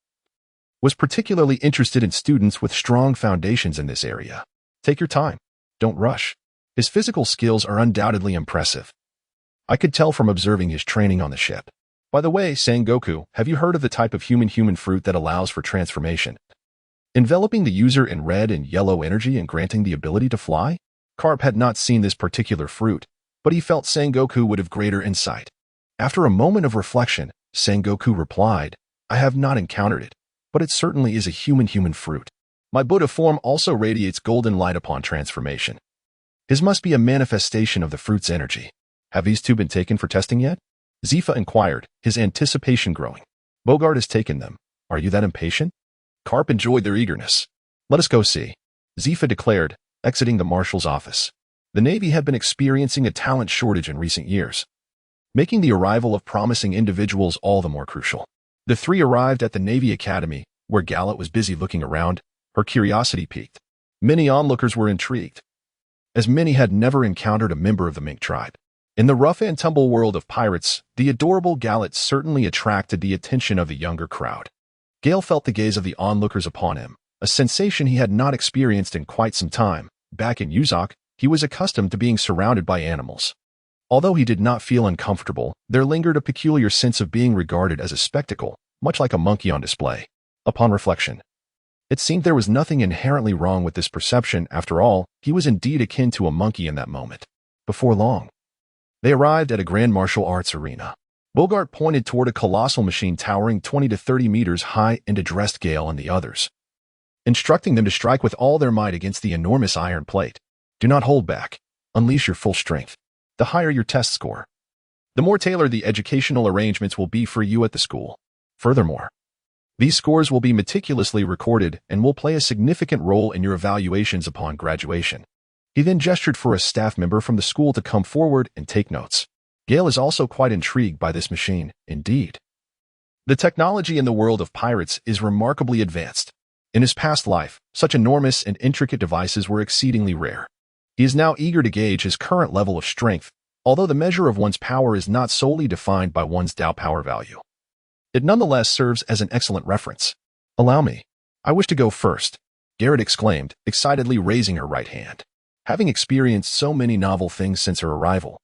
was particularly interested in students with strong foundations in this area. Take your time. Don't rush. His physical skills are undoubtedly impressive. I could tell from observing his training on the ship. By the way, Sengoku, have you heard of the type of human fruit that allows for transformation, enveloping the user in red and yellow energy and granting the ability to fly? Karp had not seen this particular fruit, but he felt Sengoku would have greater insight. After a moment of reflection, Sengoku replied, I have not encountered it, but it certainly is a human fruit. My Buddha form also radiates golden light upon transformation. His must be a manifestation of the fruit's energy. Have these 2 been taken for testing yet? Zifa inquired, his anticipation growing. Bogart has taken them. Are you that impatient? Karp enjoyed their eagerness. Let us go see, Zifa declared, exiting the marshal's office. The Navy had been experiencing a talent shortage in recent years, making the arrival of promising individuals all the more crucial. The 3 arrived at the Navy Academy, where Gallet was busy looking around. Her curiosity piqued. Many onlookers were intrigued, as many had never encountered a member of the Mink tribe. In the rough-and-tumble world of pirates, the adorable Gallet certainly attracted the attention of the younger crowd. Gale felt the gaze of the onlookers upon him, a sensation he had not experienced in quite some time. Back in Uzak, he was accustomed to being surrounded by animals. Although he did not feel uncomfortable, there lingered a peculiar sense of being regarded as a spectacle, much like a monkey on display. Upon reflection, it seemed there was nothing inherently wrong with this perception. After all, he was indeed akin to a monkey in that moment. Before long, they arrived at a grand martial arts arena. Bogart pointed toward a colossal machine towering 20 to 30 meters high and addressed Gale and the others, instructing them to strike with all their might against the enormous iron plate. Do not hold back. Unleash your full strength. The higher your test score, the more tailored the educational arrangements will be for you at the school. Furthermore, these scores will be meticulously recorded and will play a significant role in your evaluations upon graduation. He then gestured for a staff member from the school to come forward and take notes. Gale is also quite intrigued by this machine. Indeed, the technology in the world of pirates is remarkably advanced. In his past life, such enormous and intricate devices were exceedingly rare. He is now eager to gauge his current level of strength, although the measure of one's power is not solely defined by one's Tao power value. It nonetheless serves as an excellent reference. Allow me. I wish to go first, Garrett exclaimed, excitedly raising her right hand. Having experienced so many novel things since her arrival,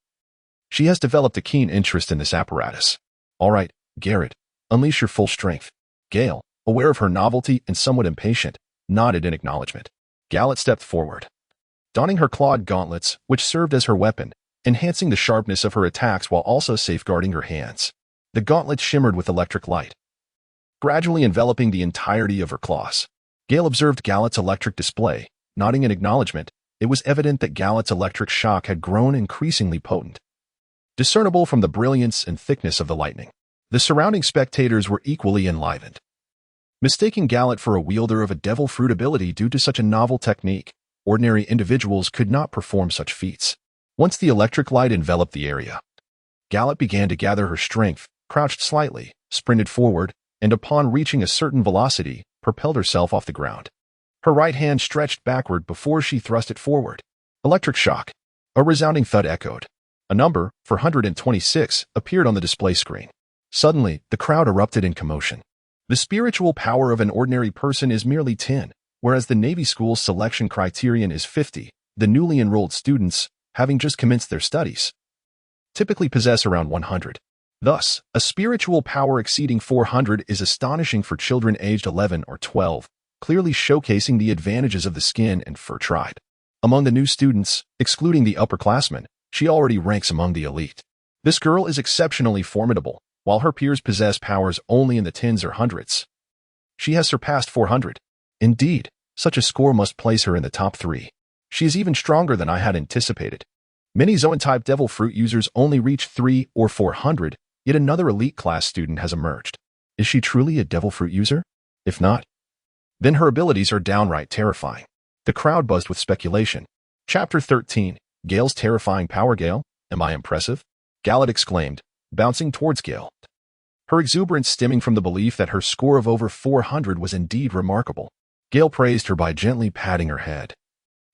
she has developed a keen interest in this apparatus. All right, Garrett, unleash your full strength. Gale, aware of her novelty and somewhat impatient, nodded in acknowledgement. Gallet stepped forward, donning her clawed gauntlets, which served as her weapon, enhancing the sharpness of her attacks while also safeguarding her hands. The gauntlets shimmered with electric light, gradually enveloping the entirety of her claws. Gale observed Gallet's electric display, nodding in acknowledgement. It was evident that Gallet's electric shock had grown increasingly potent, discernible from the brilliance and thickness of the lightning. The surrounding spectators were equally enlivened. Mistaking Gallet for a wielder of a devil fruit ability due to such a novel technique, ordinary individuals could not perform such feats. Once the electric light enveloped the area, Gallet began to gather her strength, crouched slightly, sprinted forward, and upon reaching a certain velocity, propelled herself off the ground. Her right hand stretched backward before she thrust it forward. Electric shock. A resounding thud echoed. A number, 426, appeared on the display screen. Suddenly, the crowd erupted in commotion. The spiritual power of an ordinary person is merely 10, whereas the Navy School's selection criterion is 50. The newly enrolled students, having just commenced their studies, typically possess around 100. Thus, a spiritual power exceeding 400 is astonishing for children aged 11 or 12, clearly showcasing the advantages of the skin and fur tribe. Among the new students, excluding the upperclassmen, she already ranks among the elite. This girl is exceptionally formidable, while her peers possess powers only in the tens or hundreds. She has surpassed 400. Indeed, such a score must place her in the top 3. She is even stronger than I had anticipated. Many Zoan-type devil fruit users only reach 3 or 400, yet another elite class student has emerged. Is she truly a devil fruit user? If not, then her abilities are downright terrifying. The crowd buzzed with speculation. Chapter 13. Gale's terrifying power. Gale, am I impressive? Gallet exclaimed, bouncing towards Gale. Her exuberance stemming from the belief that her score of over 400 was indeed remarkable. Gale praised her by gently patting her head,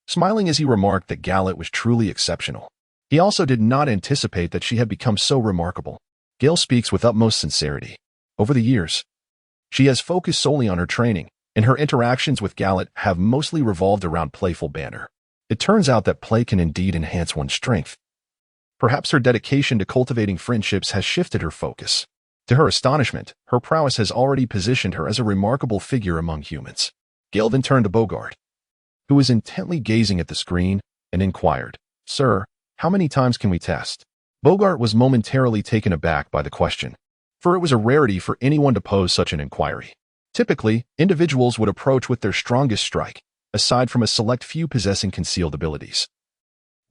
smiling as he remarked that Gallet was truly exceptional. He also did not anticipate that she had become so remarkable. Gale speaks with utmost sincerity. Over the years, she has focused solely on her training, and her interactions with Gallet have mostly revolved around playful banter. It turns out that play can indeed enhance one's strength. Perhaps her dedication to cultivating friendships has shifted her focus. To her astonishment, her prowess has already positioned her as a remarkable figure among humans. Gale then turned to Bogart, who was intently gazing at the screen, and inquired, "Sir, how many times can we test?" Bogart was momentarily taken aback by the question, for it was a rarity for anyone to pose such an inquiry. Typically, individuals would approach with their strongest strike, aside from a select few possessing concealed abilities.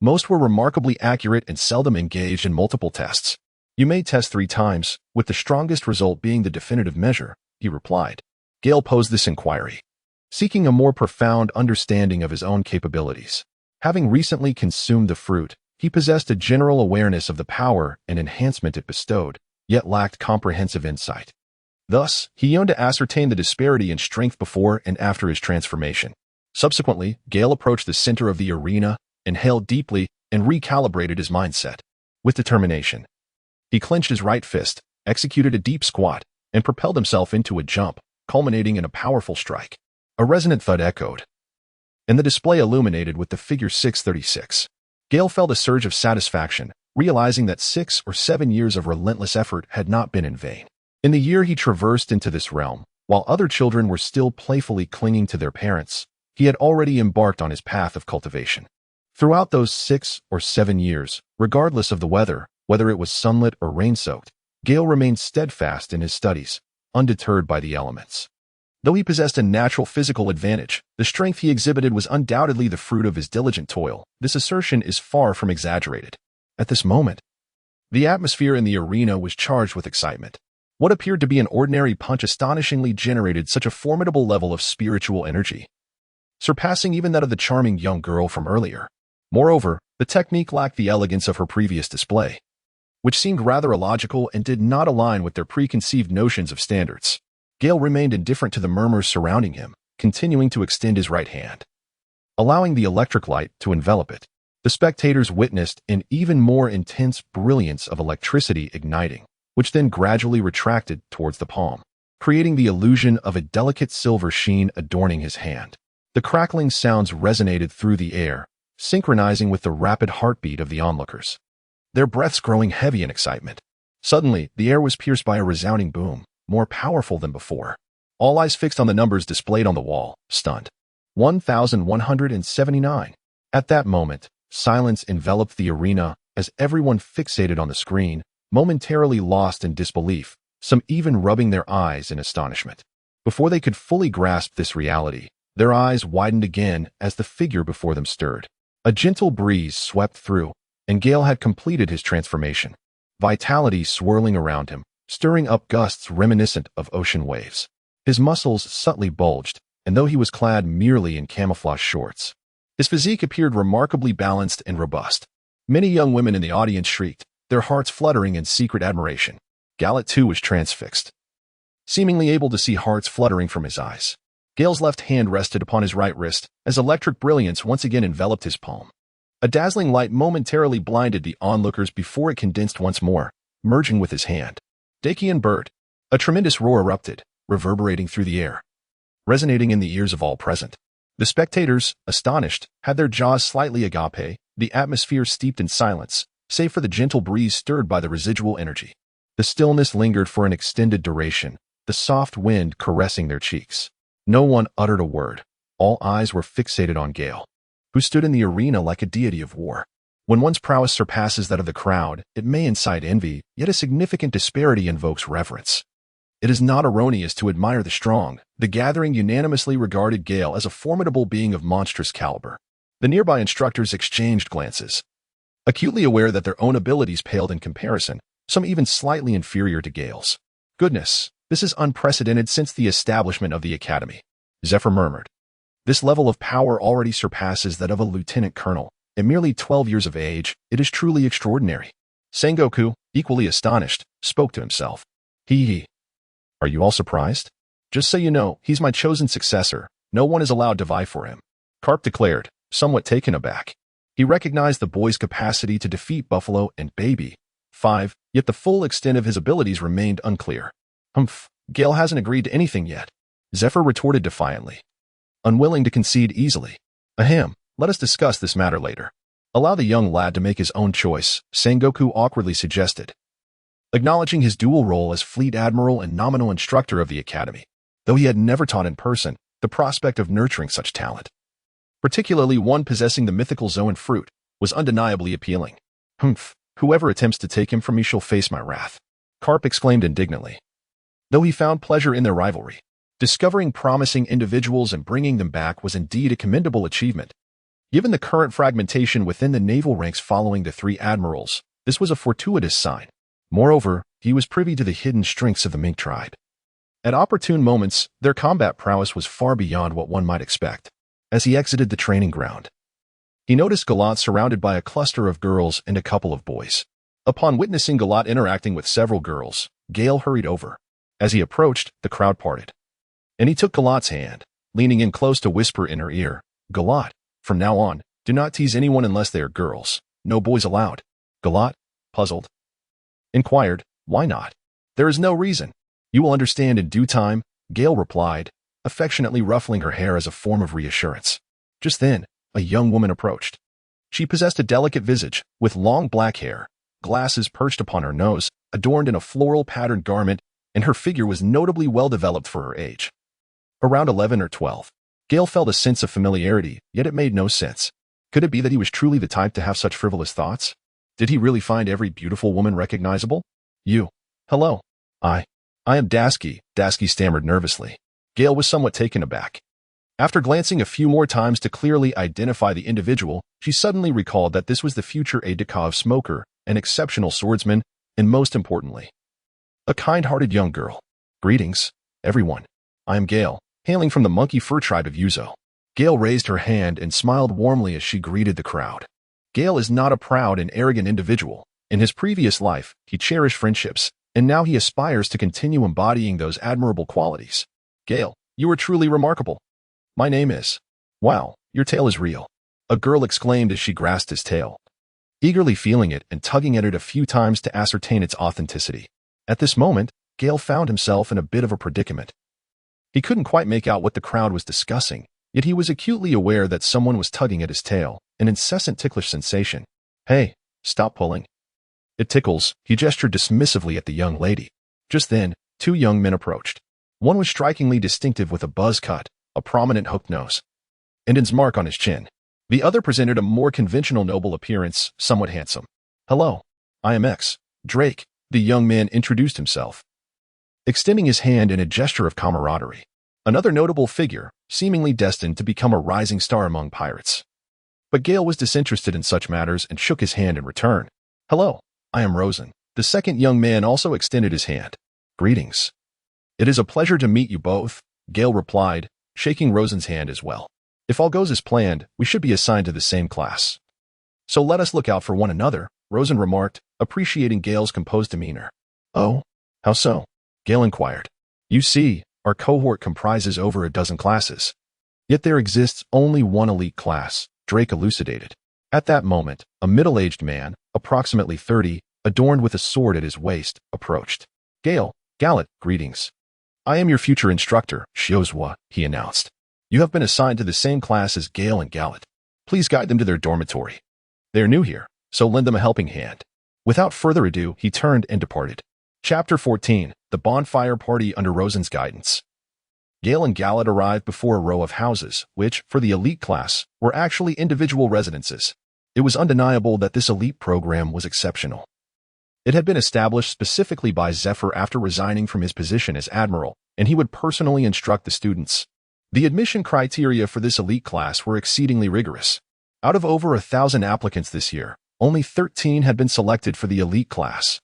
Most were remarkably accurate and seldom engaged in multiple tests. "You may test 3 times, with the strongest result being the definitive measure," he replied. Gale posed this inquiry, seeking a more profound understanding of his own capabilities. Having recently consumed the fruit, he possessed a general awareness of the power and enhancement it bestowed, yet lacked comprehensive insight. Thus, he yearned to ascertain the disparity in strength before and after his transformation. Subsequently, Gale approached the center of the arena, inhaled deeply, and recalibrated his mindset. With determination, he clenched his right fist, executed a deep squat, and propelled himself into a jump, culminating in a powerful strike. A resonant thud echoed, and the display illuminated with the figure 636. Gale felt a surge of satisfaction, realizing that 6 or 7 years of relentless effort had not been in vain. In the year he traversed into this realm, while other children were still playfully clinging to their parents, he had already embarked on his path of cultivation. Throughout those 6 or 7 years, regardless of the weather, whether it was sunlit or rain-soaked, Gale remained steadfast in his studies, undeterred by the elements. Though he possessed a natural physical advantage, the strength he exhibited was undoubtedly the fruit of his diligent toil. This assertion is far from exaggerated. At this moment, the atmosphere in the arena was charged with excitement. What appeared to be an ordinary punch astonishingly generated such a formidable level of spiritual energy, surpassing even that of the charming young girl from earlier. Moreover, the technique lacked the elegance of her previous display, which seemed rather illogical and did not align with their preconceived notions of standards. Gale remained indifferent to the murmurs surrounding him, continuing to extend his right hand, allowing the electric light to envelop it. The spectators witnessed an even more intense brilliance of electricity igniting, which then gradually retracted towards the palm, creating the illusion of a delicate silver sheen adorning his hand. The crackling sounds resonated through the air, synchronizing with the rapid heartbeat of the onlookers, their breaths growing heavy in excitement. Suddenly, the air was pierced by a resounding boom, more powerful than before. All eyes fixed on the numbers displayed on the wall, stunned. 1,179. At that moment, silence enveloped the arena as everyone fixated on the screen, momentarily lost in disbelief, some even rubbing their eyes in astonishment. Before they could fully grasp this reality, their eyes widened again as the figure before them stirred. A gentle breeze swept through, and Gale had completed his transformation, vitality swirling around him, stirring up gusts reminiscent of ocean waves. His muscles subtly bulged, and though he was clad merely in camouflage shorts, his physique appeared remarkably balanced and robust. Many young women in the audience shrieked, their hearts fluttering in secret admiration. Gallet too was transfixed, seemingly able to see hearts fluttering from his eyes. Gale's left hand rested upon his right wrist as electric brilliance once again enveloped his palm. A dazzling light momentarily blinded the onlookers before it condensed once more, merging with his hand. Dakian bird. A tremendous roar erupted, reverberating through the air, resonating in the ears of all present. The spectators, astonished, had their jaws slightly agape, the atmosphere steeped in silence, save for the gentle breeze stirred by the residual energy. The stillness lingered for an extended duration, the soft wind caressing their cheeks. No one uttered a word. All eyes were fixated on Gale, who stood in the arena like a deity of war. When one's prowess surpasses that of the crowd, it may incite envy, yet a significant disparity invokes reverence. It is not erroneous to admire the strong. The gathering unanimously regarded Gale as a formidable being of monstrous caliber. The nearby instructors exchanged glances, acutely aware that their own abilities paled in comparison, some even slightly inferior to Gale's. Goodness, this is unprecedented since the establishment of the academy, Zephyr murmured. This level of power already surpasses that of a lieutenant colonel. At merely 12 years of age, it is truly extraordinary. Sengoku, equally astonished, spoke to himself. Hee. Are you all surprised? Just so you know, he's my chosen successor. No one is allowed to vie for him. Carp declared, somewhat taken aback. He recognized the boy's capacity to defeat Buffalo and Baby 5, yet the full extent of his abilities remained unclear. Humph, Gale hasn't agreed to anything yet, Zephyr retorted defiantly, unwilling to concede easily. Ahem, let us discuss this matter later. Allow the young lad to make his own choice, Sengoku awkwardly suggested, acknowledging his dual role as Fleet Admiral and nominal instructor of the academy. Though he had never taught in person, the prospect of nurturing such talent, particularly one possessing the mythical Zoan fruit, was undeniably appealing. Humph, whoever attempts to take him from me shall face my wrath, Carp exclaimed indignantly. Though he found pleasure in their rivalry, discovering promising individuals and bringing them back was indeed a commendable achievement. Given the current fragmentation within the naval ranks following the 3 admirals, this was a fortuitous sign. Moreover, he was privy to the hidden strengths of the Mink tribe. At opportune moments, their combat prowess was far beyond what one might expect. As he exited the training ground, he noticed Galat surrounded by a cluster of girls and a couple of boys. Upon witnessing Galat interacting with several girls, Gale hurried over. As he approached, the crowd parted, and he took Galat's hand, leaning in close to whisper in her ear, Galat, from now on, do not tease anyone unless they are girls. No boys allowed. Galat, puzzled, inquired, why not? There is no reason. You will understand in due time, Gale replied, affectionately ruffling her hair as a form of reassurance. Just then, a young woman approached. She possessed a delicate visage, with long black hair, glasses perched upon her nose, adorned in a floral-patterned garment, and her figure was notably well-developed for her age. Around 11 or 12, Gale felt a sense of familiarity, yet it made no sense. Could it be that he was truly the type to have such frivolous thoughts? Did he really find every beautiful woman recognizable? You. Hello. I am Dasky, Dasky stammered nervously. Gale was somewhat taken aback. After glancing a few more times to clearly identify the individual, she suddenly recalled that this was the future aide-de-camp smoker, an exceptional swordsman, and most importantly, a kind-hearted young girl. Greetings, everyone. I am Gale, hailing from the monkey fur tribe of Yuzo. Gale raised her hand and smiled warmly as she greeted the crowd. Gale is not a proud and arrogant individual. In his previous life, he cherished friendships, and now he aspires to continue embodying those admirable qualities. Gale, you are truly remarkable. My name is... Wow, your tail is real, a girl exclaimed as she grasped his tail, eagerly feeling it and tugging at it a few times to ascertain its authenticity. At this moment, Gale found himself in a bit of a predicament. He couldn't quite make out what the crowd was discussing, yet he was acutely aware that someone was tugging at his tail, an incessant ticklish sensation. Hey, stop pulling. It tickles, he gestured dismissively at the young lady. Just then, 2 young men approached. One was strikingly distinctive with a buzz cut, a prominent hooked nose, and its mark on his chin. The other presented a more conventional noble appearance, somewhat handsome. Hello, I am X. Drake, the young man introduced himself, extending his hand in a gesture of camaraderie. Another notable figure, seemingly destined to become a rising star among pirates. But Gale was disinterested in such matters and shook his hand in return. Hello, I am Rosen. The second young man also extended his hand. Greetings. It is a pleasure to meet you both, Gale replied, shaking Rosen's hand as well. If all goes as planned, we should be assigned to the same class. So let us look out for one another, Rosen remarked, appreciating Gale's composed demeanor. Oh, how so? Gale inquired. You see, our cohort comprises over a dozen classes. Yet there exists only one elite class, Drake elucidated. At that moment, a middle-aged man, approximately 30, adorned with a sword at his waist, approached. Gale, Gallet, greetings. I am your future instructor, Shiozwa, he announced. You have been assigned to the same class as Gale and Gallet. Please guide them to their dormitory. They are new here, so lend them a helping hand. Without further ado, he turned and departed. Chapter 14, The Bonfire Party Under Rosen's Guidance. Gale and Gallet arrived before a row of houses, which, for the elite class, were actually individual residences. It was undeniable that this elite program was exceptional. It had been established specifically by Zephyr after resigning from his position as admiral, and he would personally instruct the students. The admission criteria for this elite class were exceedingly rigorous. Out of over 1,000 applicants this year, only 13 had been selected for the elite class.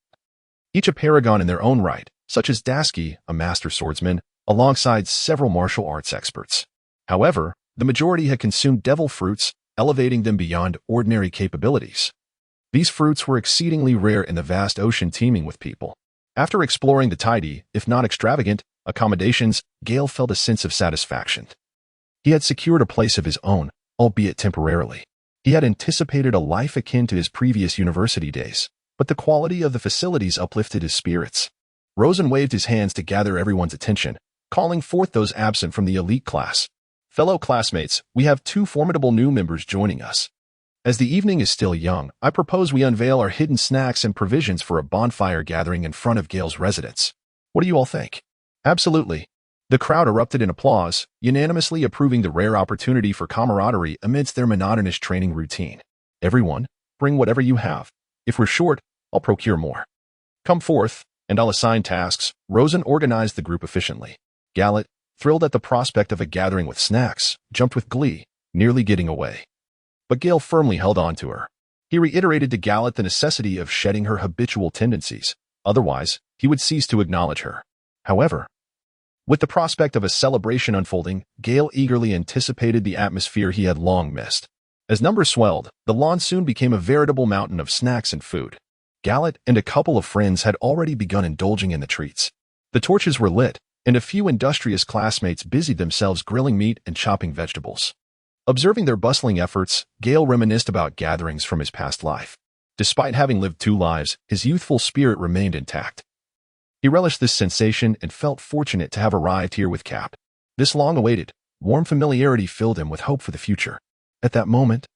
Each a paragon in their own right, such as Dasky, a master swordsman, alongside several martial arts experts. However, the majority had consumed devil fruits, elevating them beyond ordinary capabilities. These fruits were exceedingly rare in the vast ocean teeming with people. After exploring the tidy, if not extravagant, accommodations, Gale felt a sense of satisfaction. He had secured a place of his own, albeit temporarily. He had anticipated a life akin to his previous university days, but the quality of the facilities uplifted his spirits. Rosen waved his hands to gather everyone's attention, calling forth those absent from the elite class. Fellow classmates, we have 2 formidable new members joining us. As the evening is still young, I propose we unveil our hidden snacks and provisions for a bonfire gathering in front of Gale's residence. What do you all think? Absolutely. The crowd erupted in applause, unanimously approving the rare opportunity for camaraderie amidst their monotonous training routine. Everyone, bring whatever you have. If we're short, I'll procure more. Come forth, and I'll assign tasks. Rosen organized the group efficiently. Gallet, thrilled at the prospect of a gathering with snacks, jumped with glee, nearly getting away. But Gale firmly held on to her. He reiterated to Gallet the necessity of shedding her habitual tendencies, otherwise, he would cease to acknowledge her. However, with the prospect of a celebration unfolding, Gale eagerly anticipated the atmosphere he had long missed. As numbers swelled, the lawn soon became a veritable mountain of snacks and food. Gallet and a couple of friends had already begun indulging in the treats. The torches were lit, and a few industrious classmates busied themselves grilling meat and chopping vegetables. Observing their bustling efforts, Gale reminisced about gatherings from his past life. Despite having lived 2 lives, his youthful spirit remained intact. He relished this sensation and felt fortunate to have arrived here with Cap. This long-awaited, warm familiarity filled him with hope for the future. At that moment,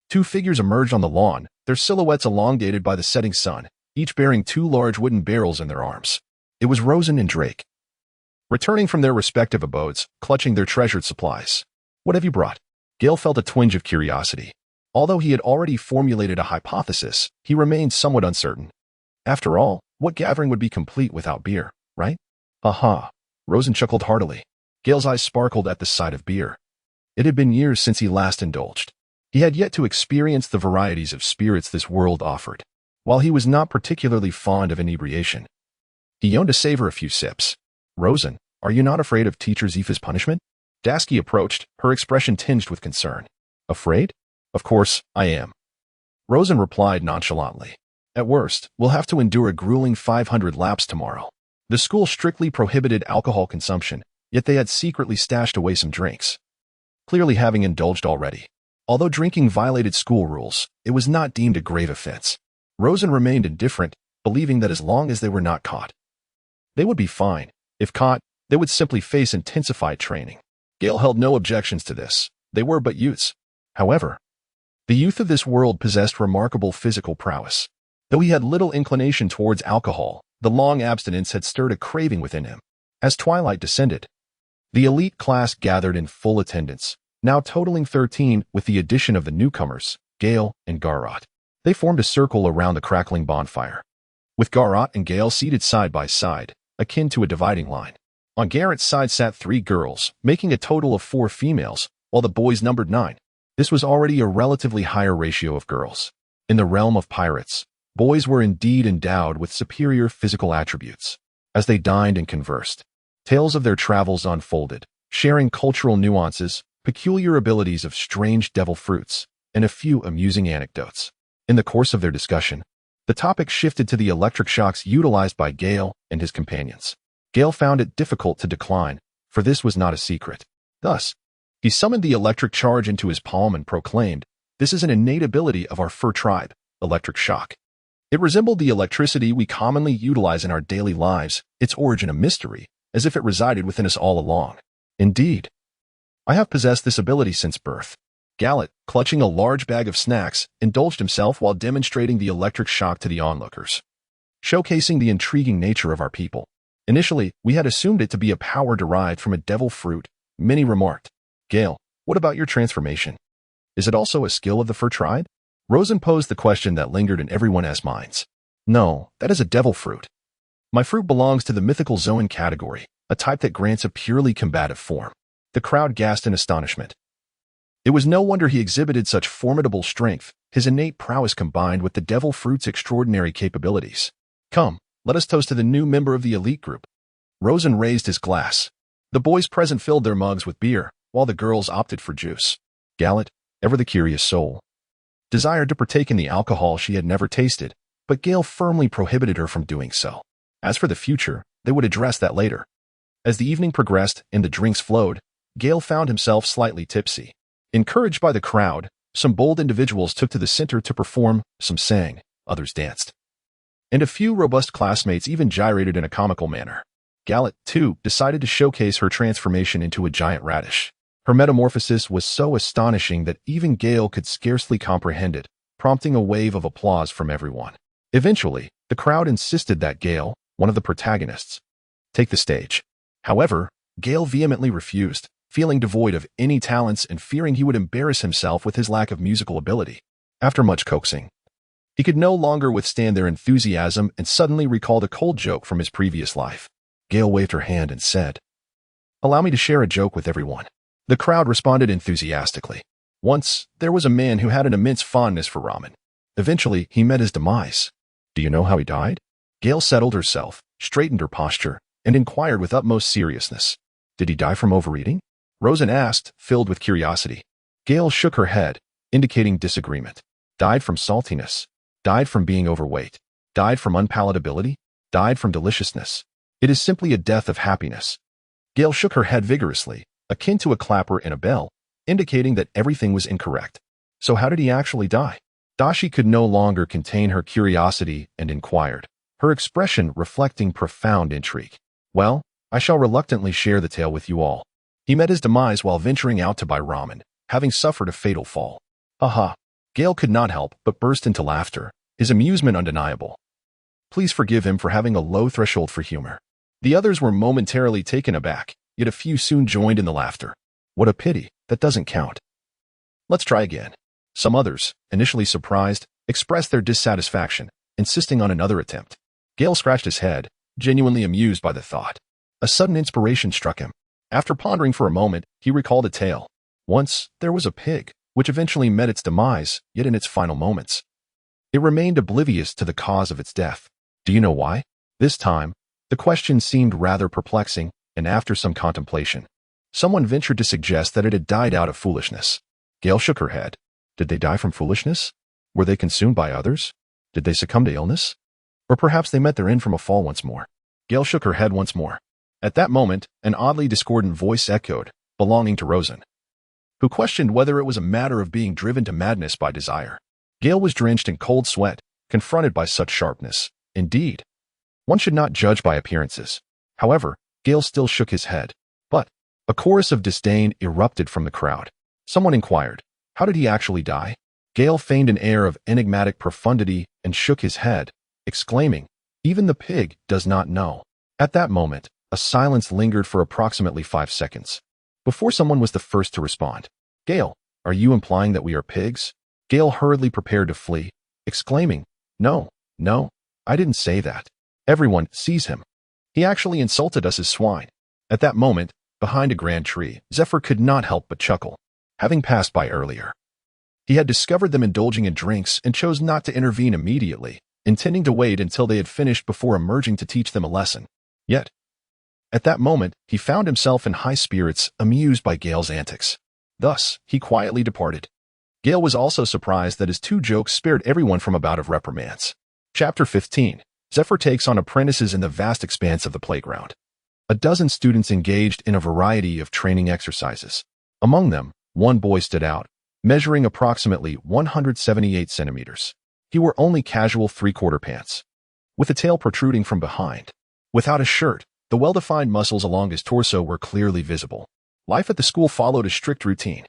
2 figures emerged on the lawn, their silhouettes elongated by the setting sun, each bearing 2 large wooden barrels in their arms. It was Rosen and Drake. Returning from their respective abodes, clutching their treasured supplies. What have you brought? Gale felt a twinge of curiosity. Although he had already formulated a hypothesis, he remained somewhat uncertain. After all, what gathering would be complete without beer, right? Aha! Rosen chuckled heartily. Gale's eyes sparkled at the sight of beer. It had been years since he last indulged. He had yet to experience the varieties of spirits this world offered. While he was not particularly fond of inebriation, he yearned to savor a few sips. Rosen, are you not afraid of Teacher Zifa's punishment? Dasky approached, her expression tinged with concern. Afraid? Of course, I am. Rosen replied nonchalantly. At worst, we'll have to endure a grueling 500 laps tomorrow. The school strictly prohibited alcohol consumption, yet they had secretly stashed away some drinks. Clearly having indulged already. Although drinking violated school rules, it was not deemed a grave offense. Rosen remained indifferent, believing that as long as they were not caught, they would be fine. If caught, they would simply face intensified training. Gale held no objections to this. They were but youths. However, the youth of this world possessed remarkable physical prowess. Though he had little inclination towards alcohol, the long abstinence had stirred a craving within him. As twilight descended, the elite class gathered in full attendance, now totaling 13 with the addition of the newcomers, Gale and Garrot. They formed a circle around the crackling bonfire, with Garrot and Gale seated side by side, akin to a dividing line. On Garrett's side sat 3 girls, making a total of 4 females, while the boys numbered 9. This was already a relatively higher ratio of girls. In the realm of pirates, boys were indeed endowed with superior physical attributes. As they dined and conversed, Tales of their travels unfolded, sharing cultural nuances, peculiar abilities of strange devil fruits, and a few amusing anecdotes. In the course of their discussion, the topic shifted to the electric shocks utilized by Gale and his companions. Gale found it difficult to decline, for this was not a secret. Thus, he summoned the electric charge into his palm and proclaimed, "This is an innate ability of our fur tribe, electric shock." It resembled the electricity we commonly utilize in our daily lives, its origin a mystery, as if it resided within us all along. Indeed, I have possessed this ability since birth. Gallet, clutching a large bag of snacks, indulged himself while demonstrating the electric shock to the onlookers, showcasing the intriguing nature of our people. Initially, we had assumed it to be a power derived from a devil fruit, many remarked. Gale, what about your transformation? Is it also a skill of the fur tribe? Rosen posed the question that lingered in everyone's minds. No, that is a devil fruit. My fruit belongs to the mythical Zoan category, a type that grants a purely combative form. The crowd gasped in astonishment. It was no wonder he exhibited such formidable strength, his innate prowess combined with the devil fruit's extraordinary capabilities. Come, let us toast to the new member of the elite group. Rosen raised his glass. The boys present filled their mugs with beer, while the girls opted for juice. Gallet, ever the curious soul, desired to partake in the alcohol she had never tasted, but Gale firmly prohibited her from doing so. As for the future, they would address that later. As the evening progressed and the drinks flowed, Gale found himself slightly tipsy. Encouraged by the crowd, some bold individuals took to the center to perform, some sang, others danced. And a few robust classmates even gyrated in a comical manner. Gallet, too, decided to showcase her transformation into a giant radish. Her metamorphosis was so astonishing that even Gale could scarcely comprehend it, prompting a wave of applause from everyone. Eventually, the crowd insisted that Gale, one of the protagonists, take the stage. However, Gale vehemently refused, feeling devoid of any talents and fearing he would embarrass himself with his lack of musical ability. After much coaxing, he could no longer withstand their enthusiasm and suddenly recalled a cold joke from his previous life. Gale waved her hand and said, "Allow me to share a joke with everyone." The crowd responded enthusiastically. Once, there was a man who had an immense fondness for ramen. Eventually, he met his demise. Do you know how he died? Gale settled herself, straightened her posture, and inquired with utmost seriousness. Did he die from overeating? Rosen asked, filled with curiosity. Gale shook her head, indicating disagreement. Died from saltiness. Died from being overweight. Died from unpalatability. Died from deliciousness. It is simply a death of happiness. Gale shook her head vigorously, akin to a clapper in a bell, indicating that everything was incorrect. So how did he actually die? Dashi could no longer contain her curiosity and inquired, her expression reflecting profound intrigue. Well, I shall reluctantly share the tale with you all. He met his demise while venturing out to buy ramen, having suffered a fatal fall. Haha. Gale could not help but burst into laughter, his amusement undeniable. Please forgive him for having a low threshold for humor. The others were momentarily taken aback, yet a few soon joined in the laughter. What a pity, that doesn't count. Let's try again. Some others, initially surprised, expressed their dissatisfaction, insisting on another attempt. Gale scratched his head, genuinely amused by the thought. A sudden inspiration struck him. After pondering for a moment, he recalled a tale. Once, there was a pig, which eventually met its demise, yet in its final moments, it remained oblivious to the cause of its death. Do you know why? This time, the question seemed rather perplexing, and after some contemplation, someone ventured to suggest that it had died out of foolishness. Gale shook her head. Did they die from foolishness? Were they consumed by others? Did they succumb to illness? Or perhaps they met their end from a fall once more. Gale shook her head once more. At that moment, an oddly discordant voice echoed, belonging to Rosen, who questioned whether it was a matter of being driven to madness by desire. Gale was drenched in cold sweat, confronted by such sharpness. Indeed, one should not judge by appearances. However, Gale still shook his head. But a chorus of disdain erupted from the crowd. Someone inquired, how did he actually die? Gale feigned an air of enigmatic profundity and shook his head, exclaiming, even the pig does not know. At that moment, a silence lingered for approximately 5 seconds, before someone was the first to respond. Gale, are you implying that we are pigs? Gale hurriedly prepared to flee, exclaiming, No, I didn't say that. Everyone sees him. He actually insulted us as swine. At that moment, behind a grand tree, Zephyr could not help but chuckle. Having passed by earlier, he had discovered them indulging in drinks and chose not to intervene immediately, intending to wait until they had finished before emerging to teach them a lesson. Yet, At that moment, he found himself in high spirits, amused by Gale's antics. Thus, he quietly departed. Gale was also surprised that his two jokes spared everyone from a bout of reprimands. Chapter 15. Zephyr takes on apprentices in the vast expanse of the playground. A dozen students engaged in a variety of training exercises. Among them, one boy stood out, measuring approximately 178 centimeters. He wore only casual three-quarter pants, with a tail protruding from behind. Without a shirt, the well-defined muscles along his torso were clearly visible. Life at the school followed a strict routine.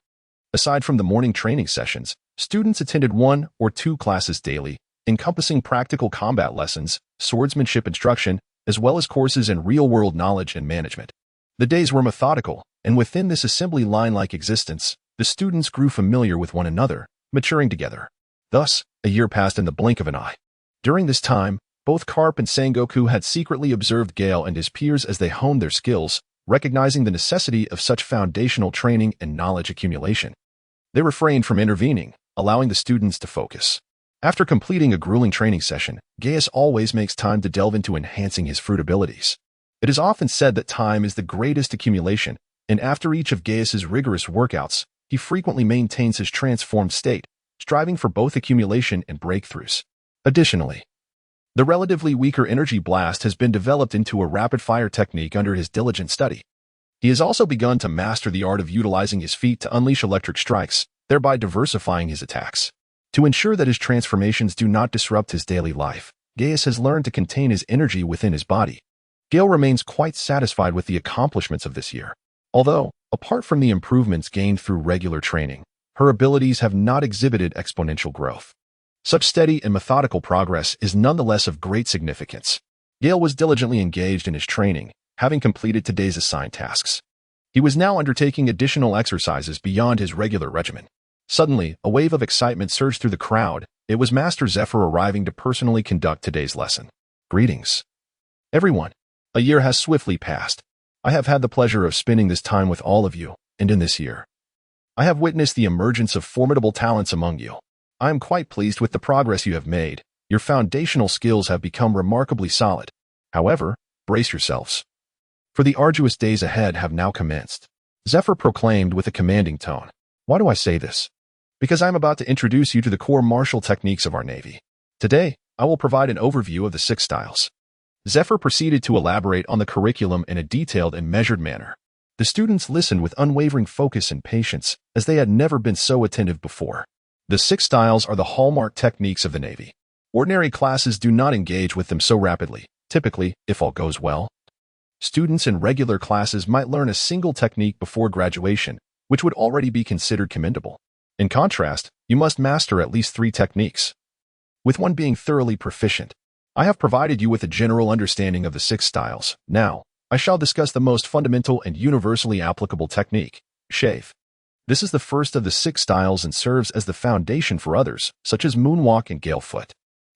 Aside from the morning training sessions, students attended 1 or 2 classes daily, encompassing practical combat lessons, swordsmanship instruction, as well as courses in real-world knowledge and management. The days were methodical, and within this assembly line-like existence, the students grew familiar with one another, maturing together. Thus, a year passed in the blink of an eye. During this time, both Karp and Sengoku had secretly observed Gale and his peers as they honed their skills, recognizing the necessity of such foundational training and knowledge accumulation. They refrained from intervening, allowing the students to focus. After completing a grueling training session, Gaius always makes time to delve into enhancing his fruit abilities. It is often said that time is the greatest accumulation, and after each of Gaius's rigorous workouts, he frequently maintains his transformed state, striving for both accumulation and breakthroughs. Additionally, the relatively weaker energy blast has been developed into a rapid-fire technique under his diligent study. He has also begun to master the art of utilizing his feet to unleash electric strikes, thereby diversifying his attacks. To ensure that his transformations do not disrupt his daily life, Gaius has learned to contain his energy within his body. Gale remains quite satisfied with the accomplishments of this year. Although, apart from the improvements gained through regular training, her abilities have not exhibited exponential growth. Such steady and methodical progress is nonetheless of great significance. Gale was diligently engaged in his training, having completed today's assigned tasks. He was now undertaking additional exercises beyond his regular regimen. Suddenly, a wave of excitement surged through the crowd. It was Master Zephyr arriving to personally conduct today's lesson. Greetings, everyone. A year has swiftly passed. I have had the pleasure of spending this time with all of you, and in this year, I have witnessed the emergence of formidable talents among you. I am quite pleased with the progress you have made. Your foundational skills have become remarkably solid. However, brace yourselves, for the arduous days ahead have now commenced. Zephyr proclaimed with a commanding tone. Why do I say this? Because I am about to introduce you to the core martial techniques of our Navy. Today, I will provide an overview of the 6 styles. Zephyr proceeded to elaborate on the curriculum in a detailed and measured manner. The students listened with unwavering focus and patience, as they had never been so attentive before. The 6 styles are the hallmark techniques of the Navy. Ordinary classes do not engage with them so rapidly. Typically, if all goes well, students in regular classes might learn a single technique before graduation, which would already be considered commendable. In contrast, you must master at least 3 techniques, with one being thoroughly proficient. I have provided you with a general understanding of the 6 styles. Now, I shall discuss the most fundamental and universally applicable technique, shave. This is the first of the 6 styles and serves as the foundation for others, such as moonwalk and gale foot.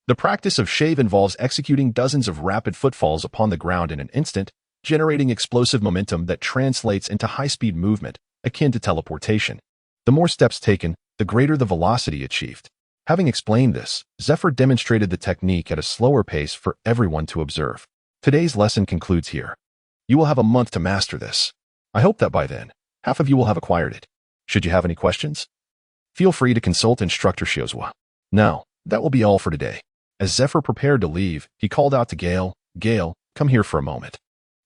The practice of shave involves executing dozens of rapid footfalls upon the ground in an instant, generating explosive momentum that translates into high-speed movement, akin to teleportation. The more steps taken, the greater the velocity achieved. Having explained this, Zephyr demonstrated the technique at a slower pace for everyone to observe. Today's lesson concludes here. You will have a month to master this. I hope that by then, half of you will have acquired it. Should you have any questions, feel free to consult Instructor Shiozua. Now, that will be all for today. As Zephyr prepared to leave, he called out to Gale, Gale, come here for a moment.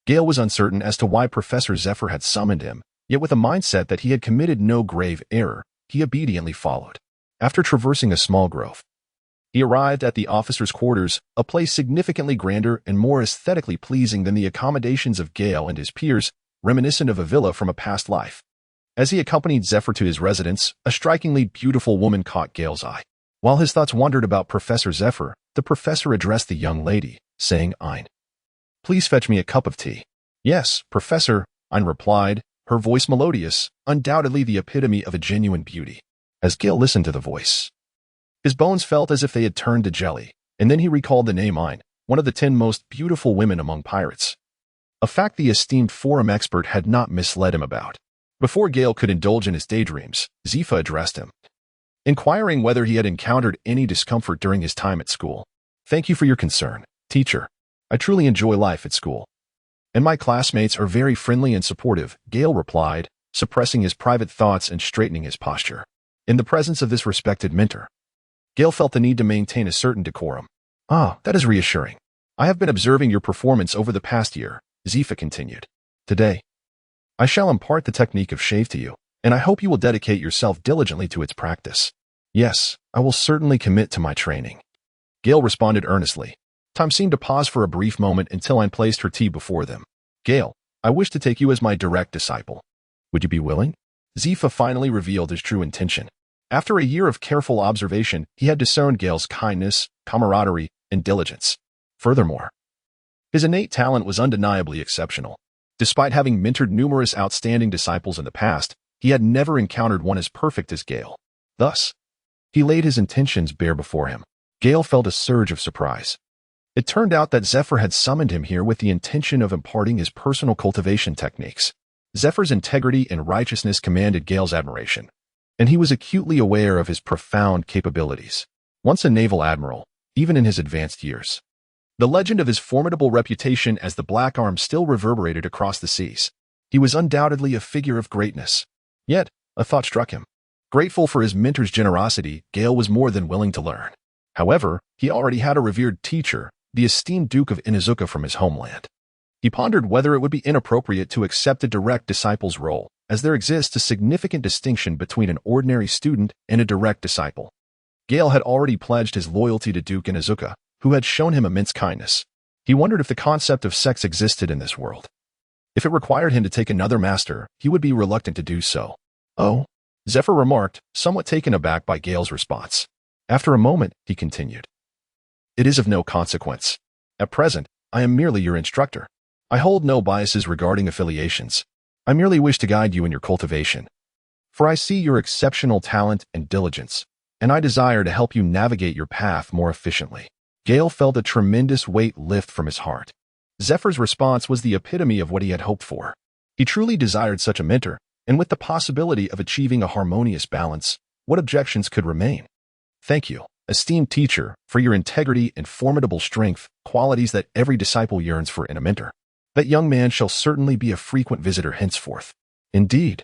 Gale was uncertain as to why Professor Zephyr had summoned him, yet with a mindset that he had committed no grave error, he obediently followed. After traversing a small grove, he arrived at the officers' quarters, a place significantly grander and more aesthetically pleasing than the accommodations of Gale and his peers, reminiscent of a villa from a past life. As he accompanied Zephyr to his residence, a strikingly beautiful woman caught Gale's eye. While his thoughts wandered about Professor Zephyr, the professor addressed the young lady, saying, Ein, please fetch me a cup of tea. Yes, Professor, Ein replied, her voice melodious, undoubtedly the epitome of a genuine beauty. As Gale listened to the voice, his bones felt as if they had turned to jelly, and then he recalled the name Ein, one of the 10 most beautiful women among pirates. A fact the esteemed forum expert had not misled him about. Before Gale could indulge in his daydreams, Zifa addressed him, inquiring whether he had encountered any discomfort during his time at school. Thank you for your concern, teacher. I truly enjoy life at school. And my classmates are very friendly and supportive, Gale replied, suppressing his private thoughts and straightening his posture. In the presence of this respected mentor, Gale felt the need to maintain a certain decorum. Ah, that is reassuring. I have been observing your performance over the past year, Zifa continued. Today, I shall impart the technique of shave to you, and I hope you will dedicate yourself diligently to its practice. Yes, I will certainly commit to my training. Gale responded earnestly. Time seemed to pause for a brief moment until Anne placed her tea before them. Gale, I wish to take you as my direct disciple. Would you be willing? Zifa finally revealed his true intention. After a year of careful observation, he had discerned Gale's kindness, camaraderie, and diligence. Furthermore, his innate talent was undeniably exceptional. Despite having mentored numerous outstanding disciples in the past, he had never encountered one as perfect as Gale. Thus, he laid his intentions bare before him. Gale felt a surge of surprise. It turned out that Zephyr had summoned him here with the intention of imparting his personal cultivation techniques. Zephyr's integrity and righteousness commanded Gale's admiration, and he was acutely aware of his profound capabilities. Once a naval admiral, even in his advanced years, the legend of his formidable reputation as the Black Arm still reverberated across the seas. He was undoubtedly a figure of greatness. Yet, a thought struck him. Grateful for his mentor's generosity, Gale was more than willing to learn. However, he already had a revered teacher, the esteemed Duke of Inazuka from his homeland. He pondered whether it would be inappropriate to accept a direct disciple's role, as there exists a significant distinction between an ordinary student and a direct disciple. Gale had already pledged his loyalty to Duke Inazuka, who had shown him immense kindness. He wondered if the concept of sex existed in this world. If it required him to take another master, he would be reluctant to do so. Oh, Zephyr remarked, somewhat taken aback by Gale's response. After a moment, he continued. It is of no consequence. At present, I am merely your instructor. I hold no biases regarding affiliations. I merely wish to guide you in your cultivation. For I see your exceptional talent and diligence, and I desire to help you navigate your path more efficiently. Gale felt a tremendous weight lift from his heart. Zephyr's response was the epitome of what he had hoped for. He truly desired such a mentor, and with the possibility of achieving a harmonious balance, what objections could remain? Thank you, esteemed teacher, for your integrity and formidable strength, qualities that every disciple yearns for in a mentor. That young man shall certainly be a frequent visitor henceforth. Indeed.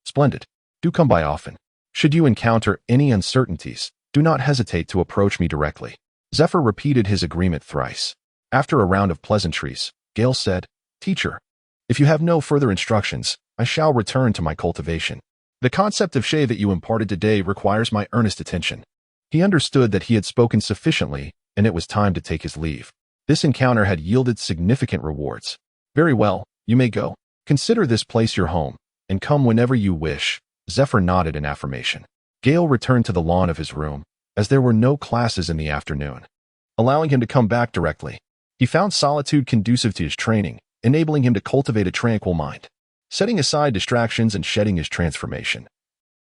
Splendid. Do come by often. Should you encounter any uncertainties, do not hesitate to approach me directly. Zephyr repeated his agreement thrice. After a round of pleasantries, Gale said, Teacher, if you have no further instructions, I shall return to my cultivation. The concept of Shay that you imparted today requires my earnest attention. He understood that he had spoken sufficiently, and it was time to take his leave. This encounter had yielded significant rewards. Very well, you may go. Consider this place your home, and come whenever you wish. Zephyr nodded in affirmation. Gale returned to the lawn of his room, as there were no classes in the afternoon, allowing him to come back directly. He found solitude conducive to his training, enabling him to cultivate a tranquil mind. Setting aside distractions and shedding his transformation,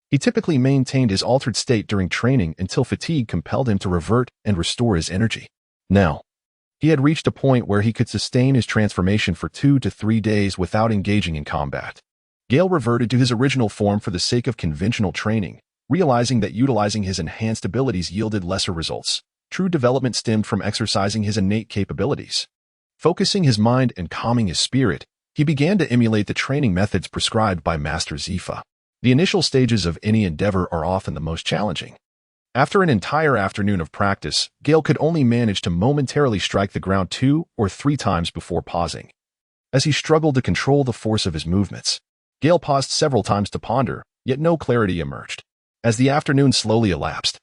he typically maintained his altered state during training until fatigue compelled him to revert and restore his energy. Now, he had reached a point where he could sustain his transformation for 2 to 3 days without engaging in combat. Gale reverted to his original form for the sake of conventional training, realizing that utilizing his enhanced abilities yielded lesser results. True development stemmed from exercising his innate capabilities. Focusing his mind and calming his spirit, he began to emulate the training methods prescribed by Master Zifa. The initial stages of any endeavor are often the most challenging. After an entire afternoon of practice, Gale could only manage to momentarily strike the ground 2 or 3 times before pausing. As he struggled to control the force of his movements, Gale paused several times to ponder, yet no clarity emerged. As the afternoon slowly elapsed,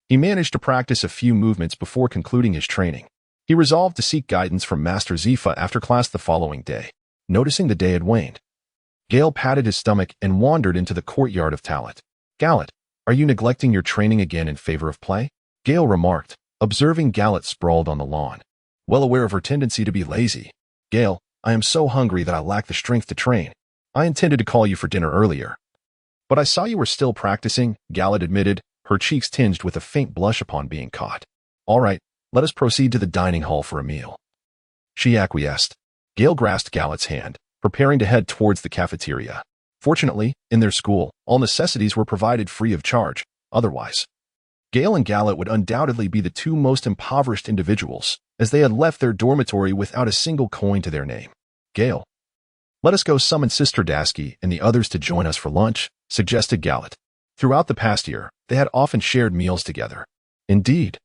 he managed to practice a few movements before concluding his training. He resolved to seek guidance from Master Zifa after class the following day. Noticing the day had waned, Gale patted his stomach and wandered into the courtyard of Talat. Galat, are you neglecting your training again in favor of play? Gale remarked, observing Galat sprawled on the lawn. Well aware of her tendency to be lazy. Gale, I am so hungry that I lack the strength to train. I intended to call you for dinner earlier, but I saw you were still practicing, Galat admitted, her cheeks tinged with a faint blush upon being caught. All right, let us proceed to the dining hall for a meal. She acquiesced. Gale grasped Galat's hand, preparing to head towards the cafeteria. Fortunately, in their school, all necessities were provided free of charge. Otherwise, Gale and Galat would undoubtedly be the 2 most impoverished individuals, as they had left their dormitory without a single coin to their name. Gale, let us go summon Sister Dasky and the others to join us for lunch, suggested Gallet. Throughout the past year, they had often shared meals together. Indeed.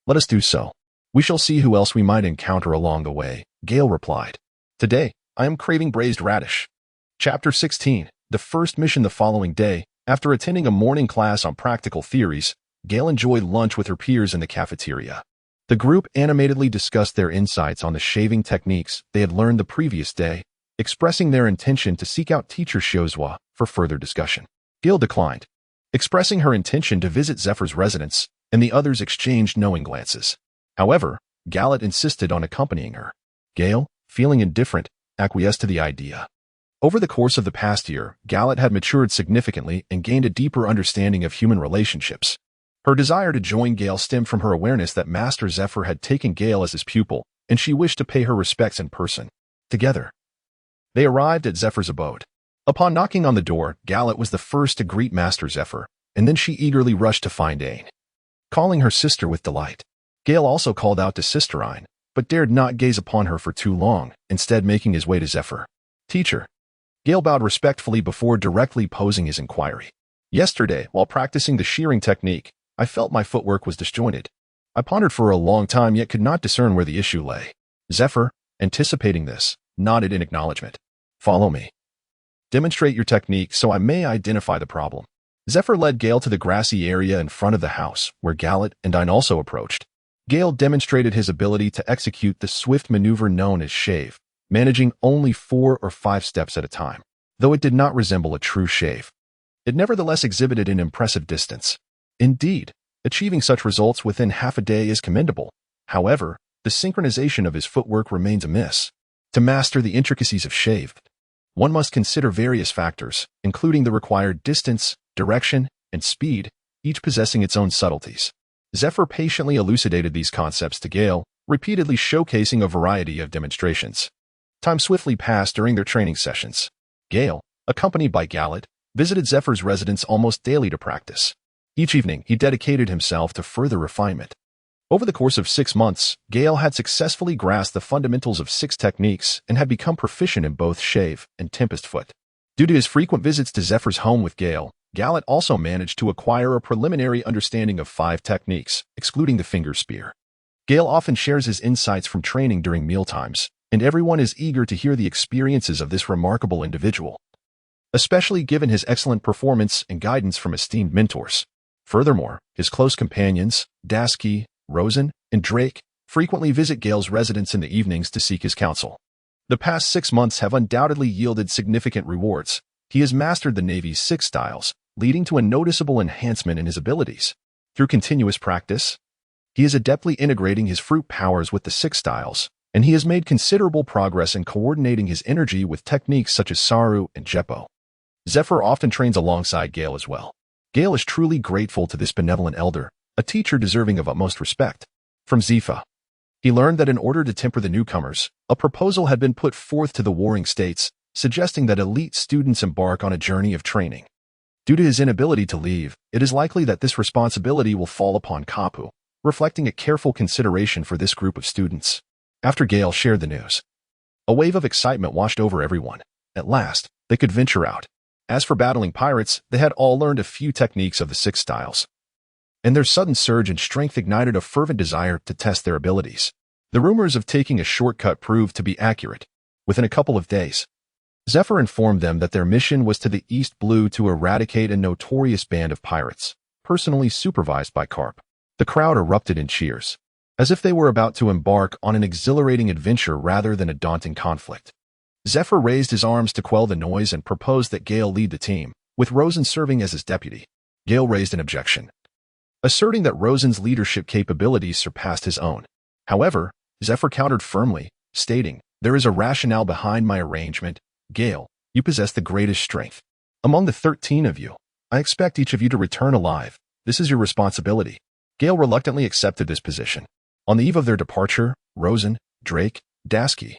Let us do so. We shall see who else we might encounter along the way, Gale replied. Today, I am craving braised radish. Chapter 16. The first mission the following day, after attending a morning class on practical theories, Gale enjoyed lunch with her peers in the cafeteria. The group animatedly discussed their insights on the shaving techniques they had learned the previous day, expressing their intention to seek out teacher Shozwa for further discussion. Gale declined, expressing her intention to visit Zephyr's residence, and the others exchanged knowing glances. However, Gallet insisted on accompanying her. Gale, feeling indifferent, acquiesced to the idea. Over the course of the past year, Gallet had matured significantly and gained a deeper understanding of human relationships. Her desire to join Gale stemmed from her awareness that Master Zephyr had taken Gale as his pupil, and she wished to pay her respects in person. Together, they arrived at Zephyr's abode. Upon knocking on the door, Gallet was the first to greet Master Zephyr, and then she eagerly rushed to find Aine, calling her sister with delight. Gale also called out to Sister Aine, but dared not gaze upon her for too long, instead making his way to Zephyr. Teacher. Gale bowed respectfully before directly posing his inquiry. Yesterday, while practicing the shearing technique, I felt my footwork was disjointed. I pondered for a long time yet could not discern where the issue lay. Zephyr, anticipating this, nodded in acknowledgement. Follow me. Demonstrate your technique so I may identify the problem. Zephyr led Gale to the grassy area in front of the house, where Gallet and Aine also approached. Gale demonstrated his ability to execute the swift maneuver known as shave, managing only 4 or 5 steps at a time. Though it did not resemble a true shave, it nevertheless exhibited an impressive distance. Indeed, achieving such results within half a day is commendable. However, the synchronization of his footwork remains amiss. To master the intricacies of shave, one must consider various factors, including the required distance, direction, and speed, each possessing its own subtleties. Zephyr patiently elucidated these concepts to Gale, repeatedly showcasing a variety of demonstrations. Time swiftly passed during their training sessions. Gale, accompanied by Gallet, visited Zephyr's residence almost daily to practice. Each evening, he dedicated himself to further refinement. Over the course of 6 months, Gale had successfully grasped the fundamentals of 6 techniques and had become proficient in both shave and tempest foot. Due to his frequent visits to Zephyr's home with Gale, Gallet also managed to acquire a preliminary understanding of 5 techniques, excluding the finger spear. Gale often shares his insights from training during mealtimes, and everyone is eager to hear the experiences of this remarkable individual, especially given his excellent performance and guidance from esteemed mentors. Furthermore, his close companions, Dasky, Rosen, and Drake, frequently visit Gale's residence in the evenings to seek his counsel. The past 6 months have undoubtedly yielded significant rewards. He has mastered the Navy's 6 styles, leading to a noticeable enhancement in his abilities. Through continuous practice, he is adeptly integrating his fruit powers with the 6 styles, and he has made considerable progress in coordinating his energy with techniques such as Saru and Jeppo. Zephyr often trains alongside Gale as well. Gale is truly grateful to this benevolent elder, a teacher deserving of utmost respect. From Zifa, he learned that in order to temper the newcomers, a proposal had been put forth to the warring states, suggesting that elite students embark on a journey of training. Due to his inability to leave, it is likely that this responsibility will fall upon Kapu, reflecting a careful consideration for this group of students. After Gale shared the news, a wave of excitement washed over everyone. At last, they could venture out. As for battling pirates, they had all learned a few techniques of the 6 styles, and their sudden surge in strength ignited a fervent desire to test their abilities. The rumors of taking a shortcut proved to be accurate. Within a couple of days, Zephyr informed them that their mission was to the East Blue to eradicate a notorious band of pirates, personally supervised by Carp. The crowd erupted in cheers, as if they were about to embark on an exhilarating adventure rather than a daunting conflict. Zephyr raised his arms to quell the noise and proposed that Gale lead the team, with Rosen serving as his deputy. Gale raised an objection, asserting that Rosen's leadership capabilities surpassed his own. However, Zephyr countered firmly, stating, "There is a rationale behind my arrangement. Gale, you possess the greatest strength. Among the 13 of you, I expect each of you to return alive. This is your responsibility." Gale reluctantly accepted this position. On the eve of their departure, Rosen, Drake, Dasky,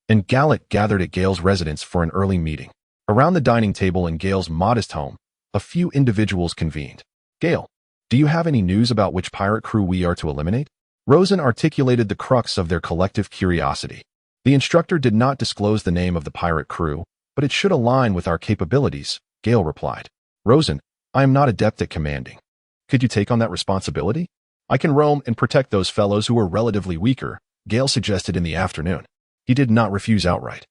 and Gallet gathered at Gale's residence for an early meeting. Around the dining table in Gale's modest home, a few individuals convened. "Gale, do you have any news about which pirate crew we are to eliminate?" Rosen articulated the crux of their collective curiosity. The instructor did not disclose the name of the pirate crew, but it should align with our capabilities, Gale replied. Rosen, I am not adept at commanding. Could you take on that responsibility? I can roam and protect those fellows who are relatively weaker, Gale suggested in the afternoon. He did not refuse outright.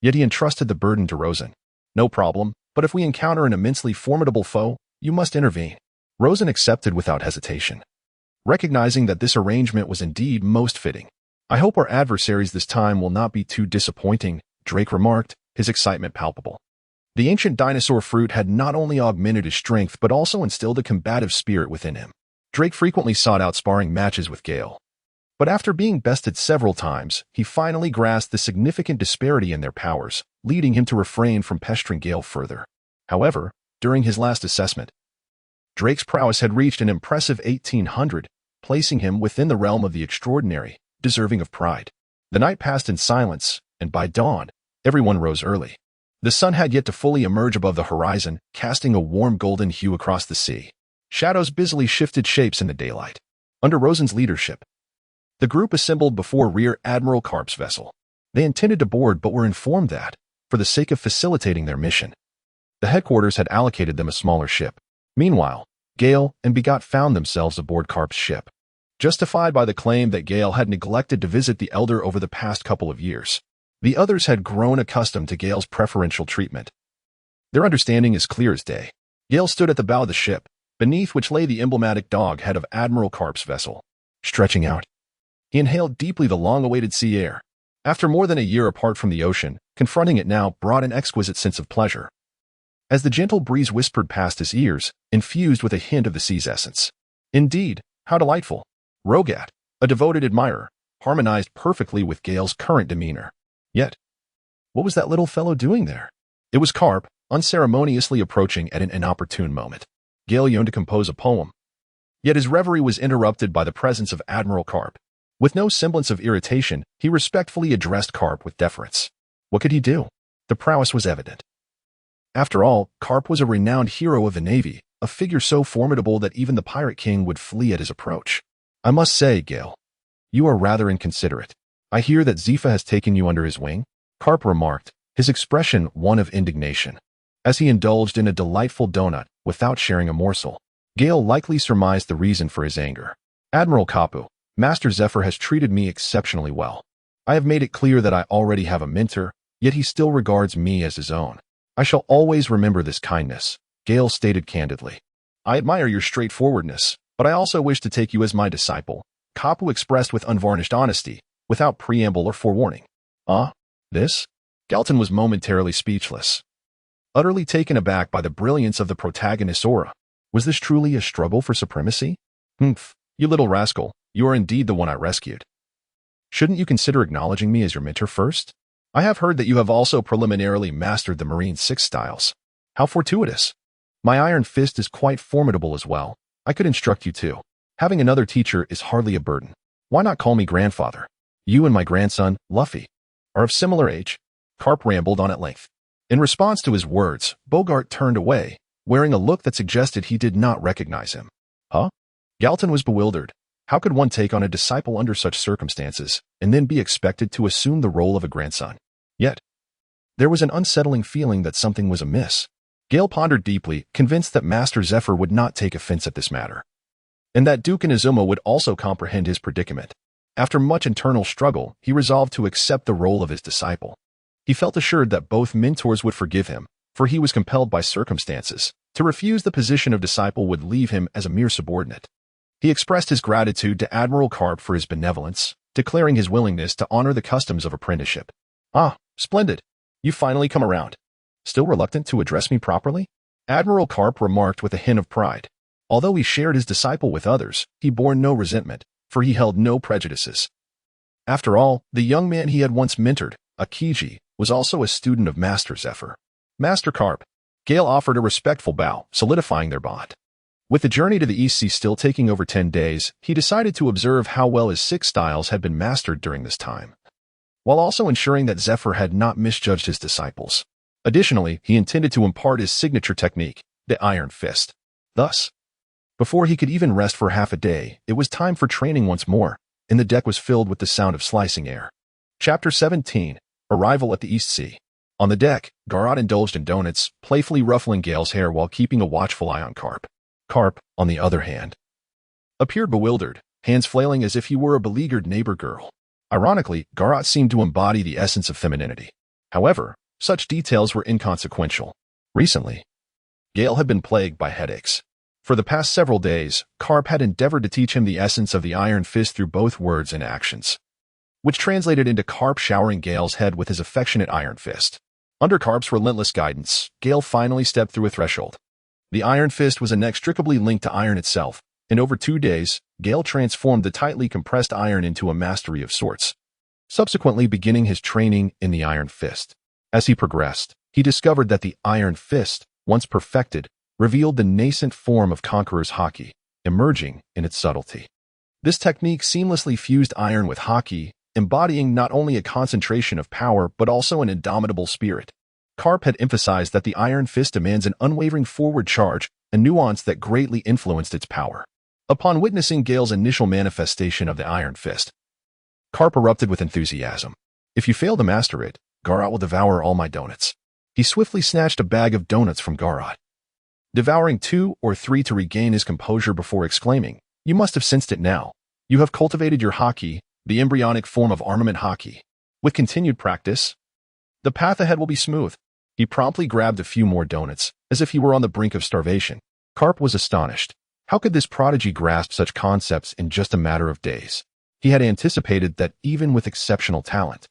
Yet he entrusted the burden to Rosen. No problem, but if we encounter an immensely formidable foe, you must intervene. Rosen accepted without hesitation, recognizing that this arrangement was indeed most fitting. I hope our adversaries this time will not be too disappointing, Drake remarked, his excitement palpable. The ancient dinosaur fruit had not only augmented his strength but also instilled a combative spirit within him. Drake frequently sought out sparring matches with Gale. But after being bested several times, he finally grasped the significant disparity in their powers, leading him to refrain from pestering Gale further. However, during his last assessment, Drake's prowess had reached an impressive 1800, placing him within the realm of the extraordinary, deserving of pride. The night passed in silence, and by dawn, everyone rose early. The sun had yet to fully emerge above the horizon, casting a warm golden hue across the sea. Shadows busily shifted shapes in the daylight. Under Rosen's leadership, the group assembled before Rear Admiral Karp's vessel. They intended to board but were informed that, for the sake of facilitating their mission, the headquarters had allocated them a smaller ship. Meanwhile, Gale and Begot found themselves aboard Karp's ship. Justified by the claim that Gale had neglected to visit the Elder over the past couple of years, the others had grown accustomed to Gale's preferential treatment. Their understanding is clear as day. Gale stood at the bow of the ship, beneath which lay the emblematic dog head of Admiral Karp's vessel. Stretching out, he inhaled deeply the long-awaited sea air. After more than a year apart from the ocean, confronting it now brought an exquisite sense of pleasure. As the gentle breeze whispered past his ears, infused with a hint of the sea's essence. Indeed, how delightful. Rogat, a devoted admirer, harmonized perfectly with Gale's current demeanor. Yet, what was that little fellow doing there? It was Karp, unceremoniously approaching at an inopportune moment. Gale yearned to compose a poem. Yet his reverie was interrupted by the presence of Admiral Karp. With no semblance of irritation, he respectfully addressed Karp with deference. What could he do? The prowess was evident. After all, Karp was a renowned hero of the Navy, a figure so formidable that even the Pirate King would flee at his approach. I must say, Gale, you are rather inconsiderate. I hear that Zephyr has taken you under his wing, Karp remarked, his expression one of indignation. As he indulged in a delightful donut without sharing a morsel, Gale likely surmised the reason for his anger. Admiral Kapu, Master Zephyr has treated me exceptionally well. I have made it clear that I already have a mentor, yet he still regards me as his own. I shall always remember this kindness, Gale stated candidly. I admire your straightforwardness, but I also wish to take you as my disciple, Kapu expressed with unvarnished honesty, without preamble or forewarning. This? Galton was momentarily speechless, utterly taken aback by the brilliance of the protagonist's aura. Was this truly a struggle for supremacy? Humph, you little rascal, you are indeed the one I rescued. Shouldn't you consider acknowledging me as your mentor first? I have heard that you have also preliminarily mastered the Marine 6 styles. How fortuitous. My iron fist is quite formidable as well. I could instruct you too. Having another teacher is hardly a burden. Why not call me grandfather? You and my grandson, Luffy, are of similar age. Karp rambled on at length. In response to his words, Bogart turned away, wearing a look that suggested he did not recognize him. Huh? Galton was bewildered. How could one take on a disciple under such circumstances, and then be expected to assume the role of a grandson? Yet, there was an unsettling feeling that something was amiss. Gale pondered deeply, convinced that Master Zephyr would not take offense at this matter, and that Duke Inazuma would also comprehend his predicament. After much internal struggle, he resolved to accept the role of his disciple. He felt assured that both mentors would forgive him, for he was compelled by circumstances. To refuse the position of disciple would leave him as a mere subordinate. He expressed his gratitude to Admiral Karp for his benevolence, declaring his willingness to honor the customs of apprenticeship. Ah, splendid. You've finally come around. Still reluctant to address me properly? Admiral Karp remarked with a hint of pride. Although he shared his disciple with others, he bore no resentment, for he held no prejudices. After all, the young man he had once mentored, Akiji, was also a student of Master Zephyr. Master Karp. Gale offered a respectful bow, solidifying their bond. With the journey to the East Sea still taking over 10 days, he decided to observe how well his 6 styles had been mastered during this time, while also ensuring that Zephyr had not misjudged his disciples. Additionally, he intended to impart his signature technique, the Iron Fist. Thus, before he could even rest for half a day, it was time for training once more, and the deck was filled with the sound of slicing air. Chapter 17. Arrival at the East Sea. On the deck, Garrot indulged in donuts, playfully ruffling Gale's hair while keeping a watchful eye on Carp. Carp, on the other hand, appeared bewildered, hands flailing as if he were a beleaguered neighbor girl. Ironically, Garrot seemed to embody the essence of femininity. However, such details were inconsequential. Recently, Gale had been plagued by headaches. For the past several days, Carp had endeavored to teach him the essence of the Iron Fist through both words and actions, which translated into Carp showering Gale's head with his affectionate Iron Fist. Under Carp's relentless guidance, Gale finally stepped through a threshold. The Iron Fist was inextricably linked to iron itself. In over 2 days, Gale transformed the tightly compressed iron into a mastery of sorts, subsequently beginning his training in the Iron Fist. As he progressed, he discovered that the Iron Fist, once perfected, revealed the nascent form of Conqueror's Haki, emerging in its subtlety. This technique seamlessly fused iron with Haki, embodying not only a concentration of power but also an indomitable spirit. Carp had emphasized that the Iron Fist demands an unwavering forward charge, a nuance that greatly influenced its power. Upon witnessing Gale's initial manifestation of the Iron Fist, Carp erupted with enthusiasm. "If you fail to master it, Garrot will devour all my donuts." He swiftly snatched a bag of donuts from Garrot, devouring 2 or 3 to regain his composure before exclaiming, "You must have sensed it now. You have cultivated your Haki, the embryonic form of armament Haki. With continued practice, the path ahead will be smooth." He promptly grabbed a few more donuts, as if he were on the brink of starvation. Carp was astonished. How could this prodigy grasp such concepts in just a matter of days? He had anticipated that even with exceptional talent,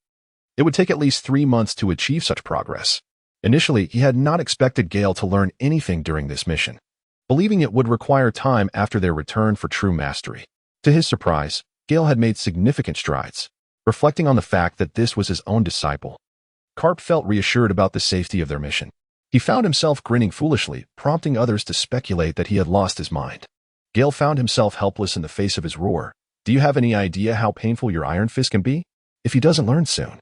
it would take at least 3 months to achieve such progress. Initially, he had not expected Gale to learn anything during this mission, believing it would require time after their return for true mastery. To his surprise, Gale had made significant strides. Reflecting on the fact that this was his own disciple, Carp felt reassured about the safety of their mission. He found himself grinning foolishly, prompting others to speculate that he had lost his mind. Gale found himself helpless in the face of his roar. "Do you have any idea how painful your Iron Fist can be? If he doesn't learn soon,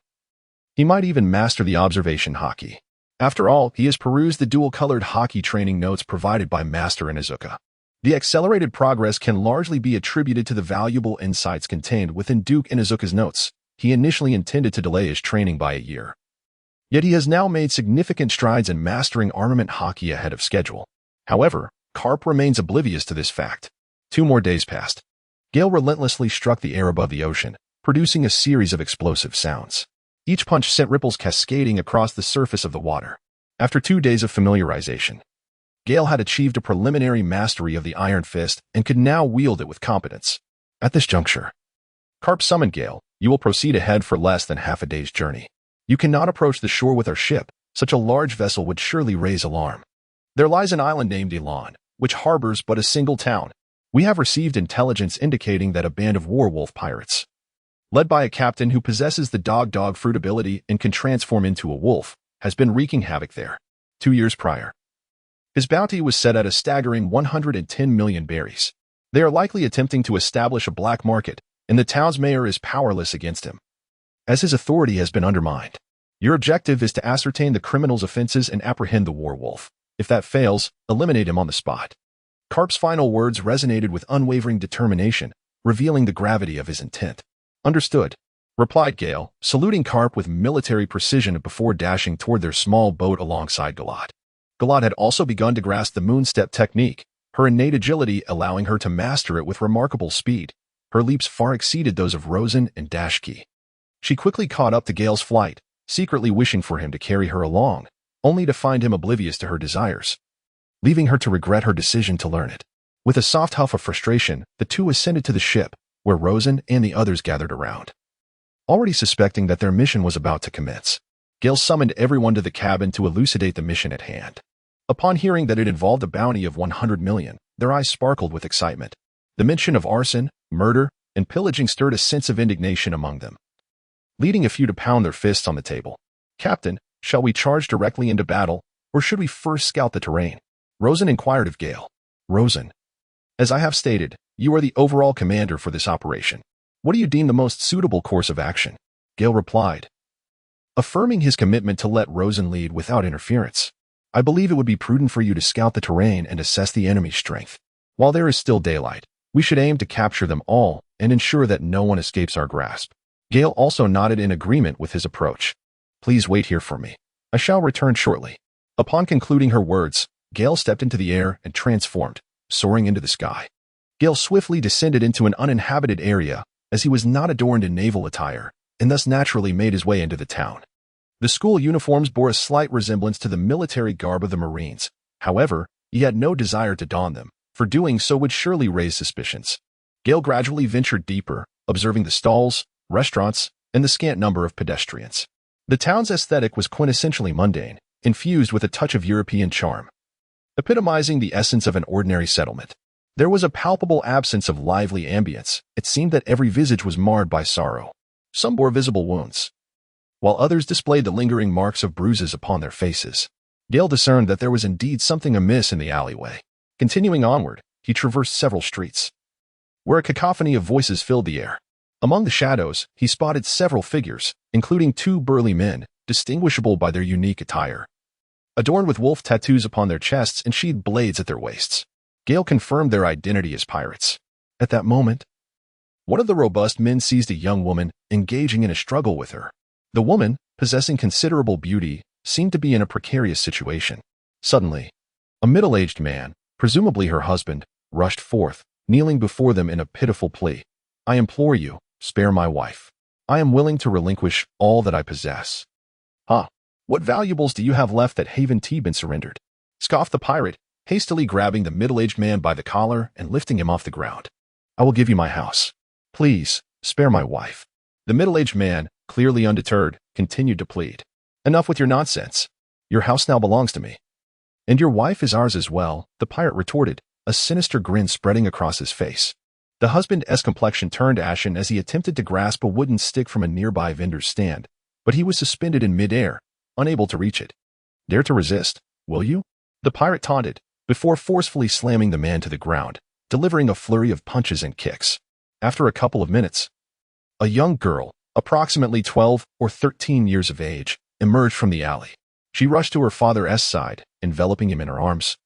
he might even master the observation Haki." After all, he has perused the dual-colored Haki training notes provided by Master Inuzuka. The accelerated progress can largely be attributed to the valuable insights contained within Duke Inuzuka's notes. He initially intended to delay his training by a year, yet he has now made significant strides in mastering armament Haki ahead of schedule. However, Carp remains oblivious to this fact. 2 more days passed. Gale relentlessly struck the air above the ocean, producing a series of explosive sounds. Each punch sent ripples cascading across the surface of the water. After 2 days of familiarization, Gale had achieved a preliminary mastery of the Iron Fist and could now wield it with competence. At this juncture, Carp summoned Gale. "You will proceed ahead for less than half a day's journey. You cannot approach the shore with our ship. Such a large vessel would surely raise alarm. There lies an island named Elan, which harbors but a single town. We have received intelligence indicating that a band of werewolf pirates, led by a captain who possesses the dog fruit ability and can transform into a wolf, has been wreaking havoc there. 2 years prior, his bounty was set at a staggering 110 million berries. They are likely attempting to establish a black market, and the town's mayor is powerless against him, as his authority has been undermined. Your objective is to ascertain the criminal's offenses and apprehend the werewolf. If that fails, eliminate him on the spot." Carp's final words resonated with unwavering determination, revealing the gravity of his intent. "Understood," replied Gale, saluting Carp with military precision before dashing toward their small boat alongside Galad. Galad had also begun to grasp the moonstep technique, her innate agility allowing her to master it with remarkable speed. Her leaps far exceeded those of Rosen and Dashki. She quickly caught up to Gale's flight, secretly wishing for him to carry her along, only to find him oblivious to her desires, leaving her to regret her decision to learn it. With a soft huff of frustration, the two ascended to the ship, where Rosen and the others gathered around. Already suspecting that their mission was about to commence, Gale summoned everyone to the cabin to elucidate the mission at hand. Upon hearing that it involved a bounty of 100 million, their eyes sparkled with excitement. The mention of arson, murder, and pillaging stirred a sense of indignation among them, leading a few to pound their fists on the table. "Captain, shall we charge directly into battle, or should we first scout the terrain?" Rosen inquired of Gale. "Rosen, as I have stated, you are the overall commander for this operation. What do you deem the most suitable course of action?" Gale replied, affirming his commitment to let Rosen lead without interference. "I believe it would be prudent for you to scout the terrain and assess the enemy's strength. While there is still daylight, we should aim to capture them all and ensure that no one escapes our grasp. Gale also nodded in agreement with his approach. Please wait here for me. I shall return shortly. Upon concluding her words, Gale stepped into the air and transformed, soaring into the sky. Gale swiftly descended into an uninhabited area, as he was not adorned in naval attire, and thus naturally made his way into the town. The school uniforms bore a slight resemblance to the military garb of the Marines. However, he had no desire to don them, for doing so would surely raise suspicions. Gale gradually ventured deeper, observing the stalls, restaurants, and the scant number of pedestrians. The town's aesthetic was quintessentially mundane, infused with a touch of European charm, epitomizing the essence of an ordinary settlement. There was a palpable absence of lively ambience. It seemed that every visage was marred by sorrow. Some bore visible wounds, while others displayed the lingering marks of bruises upon their faces. Gale discerned that there was indeed something amiss in the alleyway. Continuing onward, he traversed several streets, where a cacophony of voices filled the air. Among the shadows, he spotted several figures, including two burly men, distinguishable by their unique attire, adorned with wolf tattoos upon their chests and sheathed blades at their waists. Gale confirmed their identity as pirates. At that moment, one of the robust men seized a young woman, engaging in a struggle with her. The woman, possessing considerable beauty, seemed to be in a precarious situation. Suddenly, a middle-aged man, presumably her husband, rushed forth, kneeling before them in a pitiful plea. I implore you, spare my wife. I am willing to relinquish all that I possess. What valuables do you have left that haven't been surrendered? Scoffed the pirate, hastily grabbing the middle-aged man by the collar and lifting him off the ground. I will give you my house. Please, spare my wife. The middle-aged man, clearly undeterred, continued to plead. Enough with your nonsense. Your house now belongs to me. And your wife is ours as well, the pirate retorted, a sinister grin spreading across his face. The husband's complexion turned ashen as he attempted to grasp a wooden stick from a nearby vendor's stand, but he was suspended in midair, unable to reach it. Dare to resist, will you? The pirate taunted, before forcefully slamming the man to the ground, delivering a flurry of punches and kicks. After a couple of minutes, a young girl, approximately 12 or 13 years of age, emerged from the alley. She rushed to her father's side, enveloping him in her arms,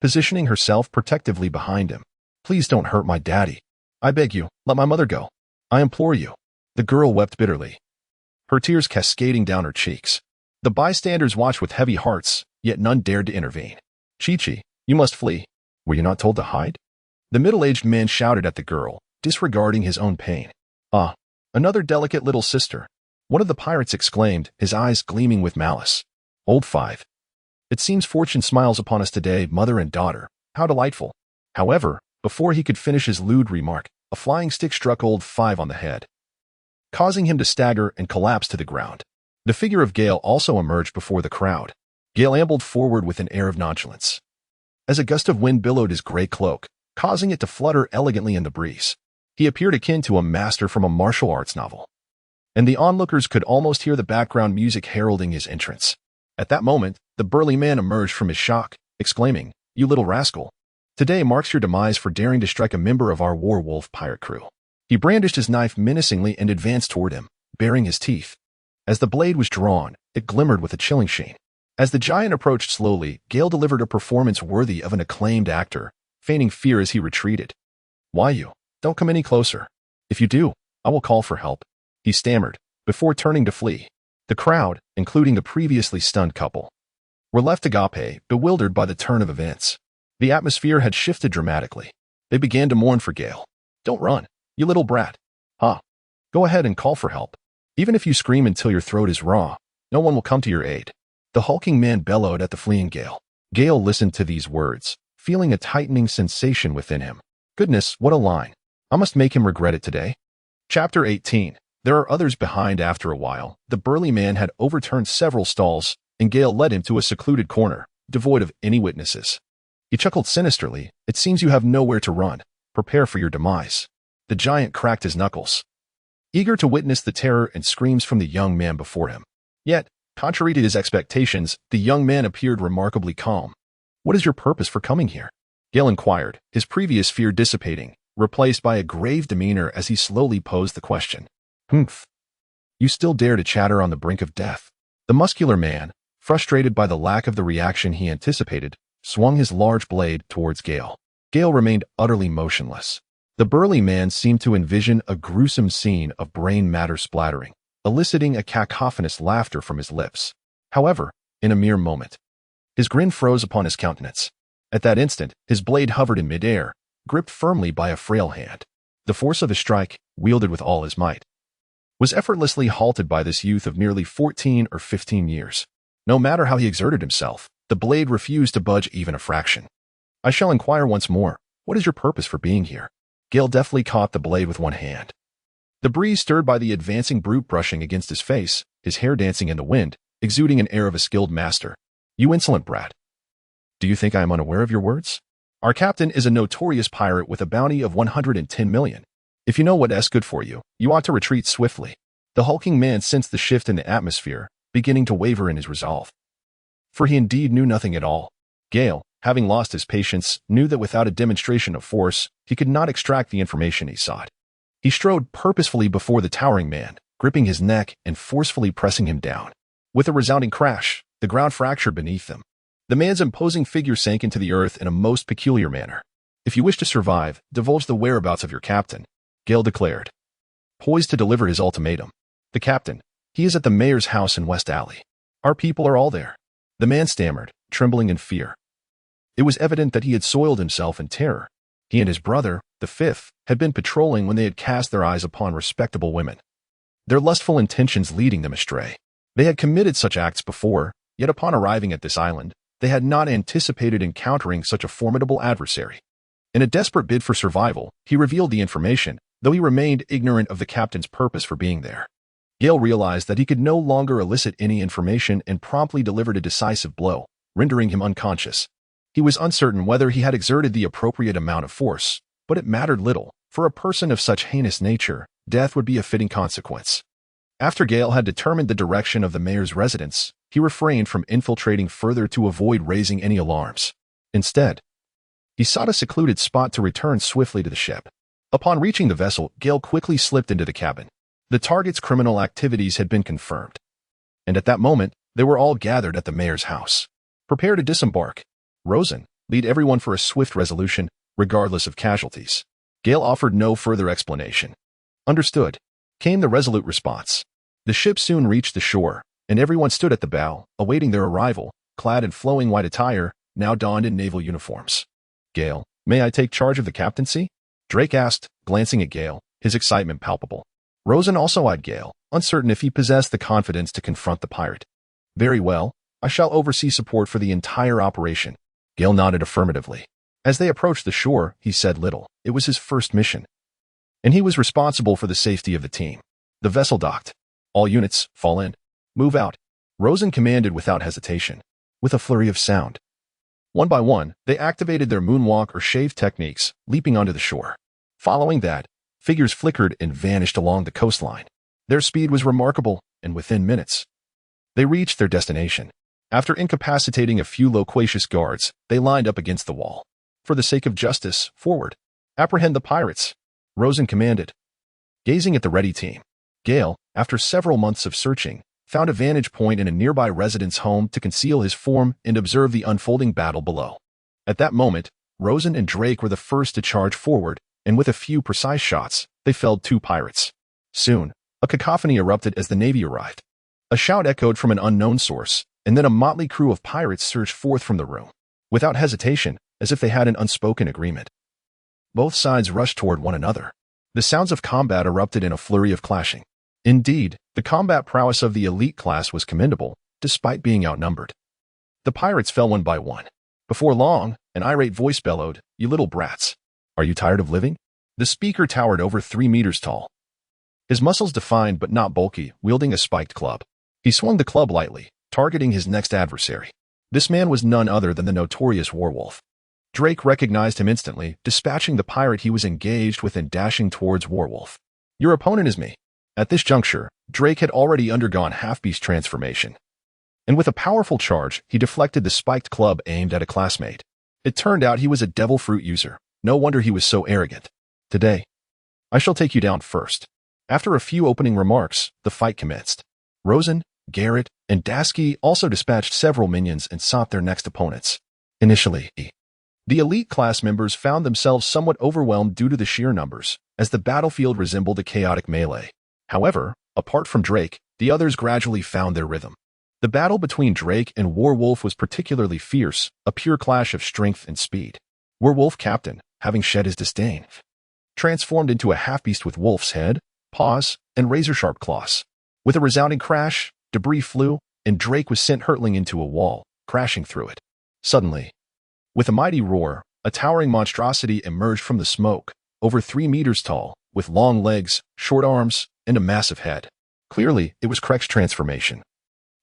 positioning herself protectively behind him. Please don't hurt my daddy. I beg you, let my mother go. I implore you. The girl wept bitterly, her tears cascading down her cheeks. The bystanders watched with heavy hearts, yet none dared to intervene. Chi-Chi, you must flee. Were you not told to hide? The middle-aged man shouted at the girl, disregarding his own pain. Another delicate little sister. One of the pirates exclaimed, his eyes gleaming with malice. Old Five. It seems fortune smiles upon us today, mother and daughter. How delightful. However, before he could finish his lewd remark, a flying stick struck Old Five on the head, causing him to stagger and collapse to the ground. The figure of Gale also emerged before the crowd. Gale ambled forward with an air of nonchalance, as a gust of wind billowed his gray cloak, causing it to flutter elegantly in the breeze. He appeared akin to a master from a martial arts novel, and the onlookers could almost hear the background music heralding his entrance. At that moment, the burly man emerged from his shock, exclaiming, You little rascal. Today marks your demise for daring to strike a member of our war-wolf pirate crew. He brandished his knife menacingly and advanced toward him, baring his teeth. As the blade was drawn, it glimmered with a chilling sheen. As the giant approached slowly, Gale delivered a performance worthy of an acclaimed actor, feigning fear as he retreated. Why you? Don't come any closer. If you do, I will call for help, he stammered, before turning to flee. The crowd, including the previously stunned couple, were left agape, bewildered by the turn of events. The atmosphere had shifted dramatically. They began to mourn for Gale. Don't run, you little brat. Go ahead and call for help. Even if you scream until your throat is raw, no one will come to your aid. The hulking man bellowed at the fleeing Gale. Gale listened to these words, feeling a tightening sensation within him. Goodness, what a line. I must make him regret it today. Chapter 18. There are others behind. After a while, the burly man had overturned several stalls, and Gale led him to a secluded corner, devoid of any witnesses. He chuckled sinisterly. It seems you have nowhere to run. Prepare for your demise. The giant cracked his knuckles, eager to witness the terror and screams from the young man before him. Yet, contrary to his expectations, the young man appeared remarkably calm. What is your purpose for coming here? Gale inquired, his previous fear dissipating, replaced by a grave demeanor as he slowly posed the question. Humph. You still dare to chatter on the brink of death? The muscular man, frustrated by the lack of the reaction he anticipated, swung his large blade towards Gale. Gale remained utterly motionless. The burly man seemed to envision a gruesome scene of brain matter splattering, eliciting a cacophonous laughter from his lips. However, in a mere moment, his grin froze upon his countenance. At that instant, his blade hovered in midair, gripped firmly by a frail hand. The force of his strike, wielded with all his might, was effortlessly halted by this youth of merely 14 or 15 years. No matter how he exerted himself, the blade refused to budge even a fraction. "I shall inquire once more, what is your purpose for being here?" Gale deftly caught the blade with one hand. The breeze stirred by the advancing brute brushing against his face, his hair dancing in the wind, exuding an air of a skilled master. "You insolent brat. Do you think I am unaware of your words? Our captain is a notorious pirate with a bounty of 110 million. If you know what's good for you, you ought to retreat swiftly." The hulking man sensed the shift in the atmosphere, beginning to waver in his resolve. For he indeed knew nothing at all. Gale, having lost his patience, knew that without a demonstration of force, he could not extract the information he sought. He strode purposefully before the towering man, gripping his neck and forcefully pressing him down. With a resounding crash, the ground fractured beneath them. The man's imposing figure sank into the earth in a most peculiar manner. "If you wish to survive, divulge the whereabouts of your captain," Gale declared, poised to deliver his ultimatum. "The captain, he is at the mayor's house in West Alley. Our people are all there." The man stammered, trembling in fear. It was evident that he had soiled himself in terror. He and his brother, the fifth, had been patrolling when they had cast their eyes upon respectable women, their lustful intentions leading them astray. They had committed such acts before, yet upon arriving at this island, they had not anticipated encountering such a formidable adversary. In a desperate bid for survival, he revealed the information, though he remained ignorant of the captain's purpose for being there. Gale realized that he could no longer elicit any information and promptly delivered a decisive blow, rendering him unconscious. He was uncertain whether he had exerted the appropriate amount of force, but it mattered little. For a person of such heinous nature, death would be a fitting consequence. After Gale had determined the direction of the mayor's residence, he refrained from infiltrating further to avoid raising any alarms. Instead, he sought a secluded spot to return swiftly to the ship. Upon reaching the vessel, Gale quickly slipped into the cabin. The target's criminal activities had been confirmed, and at that moment, they were all gathered at the mayor's house. Prepare to disembark. Rosen, lead everyone for a swift resolution, regardless of casualties. Gale offered no further explanation. Understood, came the resolute response. The ship soon reached the shore, and everyone stood at the bow, awaiting their arrival, clad in flowing white attire, now donned in naval uniforms. "Gale, may I take charge of the captaincy?" Drake asked, glancing at Gale, his excitement palpable. Rosen also eyed Gale, uncertain if he possessed the confidence to confront the pirate. "Very well, I shall oversee support for the entire operation." Gale nodded affirmatively. As they approached the shore, he said little. It was his first mission, and he was responsible for the safety of the team. The vessel docked. "All units, fall in. Move out," Rosen commanded without hesitation. With a flurry of sound, one by one, they activated their moonwalk or shave techniques, leaping onto the shore. Following that, figures flickered and vanished along the coastline. Their speed was remarkable, and within minutes, they reached their destination. After incapacitating a few loquacious guards, they lined up against the wall. "For the sake of justice, forward. Apprehend the pirates," Rosen commanded. Gazing at the ready team, Gale, after several months of searching, found a vantage point in a nearby resident's home to conceal his form and observe the unfolding battle below. At that moment, Rosen and Drake were the first to charge forward, and with a few precise shots, they felled 2 pirates. Soon, a cacophony erupted as the Navy arrived. A shout echoed from an unknown source, and then a motley crew of pirates surged forth from the room. Without hesitation, as if they had an unspoken agreement, both sides rushed toward one another. The sounds of combat erupted in a flurry of clashing. Indeed, the combat prowess of the elite class was commendable, despite being outnumbered. The pirates fell one by one. Before long, an irate voice bellowed, "You little brats. Are you tired of living?" The speaker towered over 3 meters tall. His muscles defined but not bulky, wielding a spiked club. He swung the club lightly, targeting his next adversary. This man was none other than the notorious Warwolf. Drake recognized him instantly, dispatching the pirate he was engaged with and dashing towards Warwolf. "Your opponent is me." At this juncture, Drake had already undergone half-beast transformation, and with a powerful charge, he deflected the spiked club aimed at a classmate. It turned out he was a devil fruit user. No wonder he was so arrogant. "Today, I shall take you down first." After a few opening remarks, the fight commenced. Rosen, Garrett, and Dasky also dispatched several minions and sought their next opponents. Initially, The elite class members found themselves somewhat overwhelmed due to the sheer numbers, as the battlefield resembled a chaotic melee. However, apart from Drake, the others gradually found their rhythm. The battle between Drake and Warwolf was particularly fierce, a pure clash of strength and speed. Warwolf Captain, having shed his disdain, transformed into a half-beast with wolf's head, paws, and razor-sharp claws. With a resounding crash, debris flew, and Drake was sent hurtling into a wall, crashing through it. Suddenly, with a mighty roar, a towering monstrosity emerged from the smoke, over 3 meters tall, with long legs, short arms, and a massive head. Clearly, it was Krek's transformation.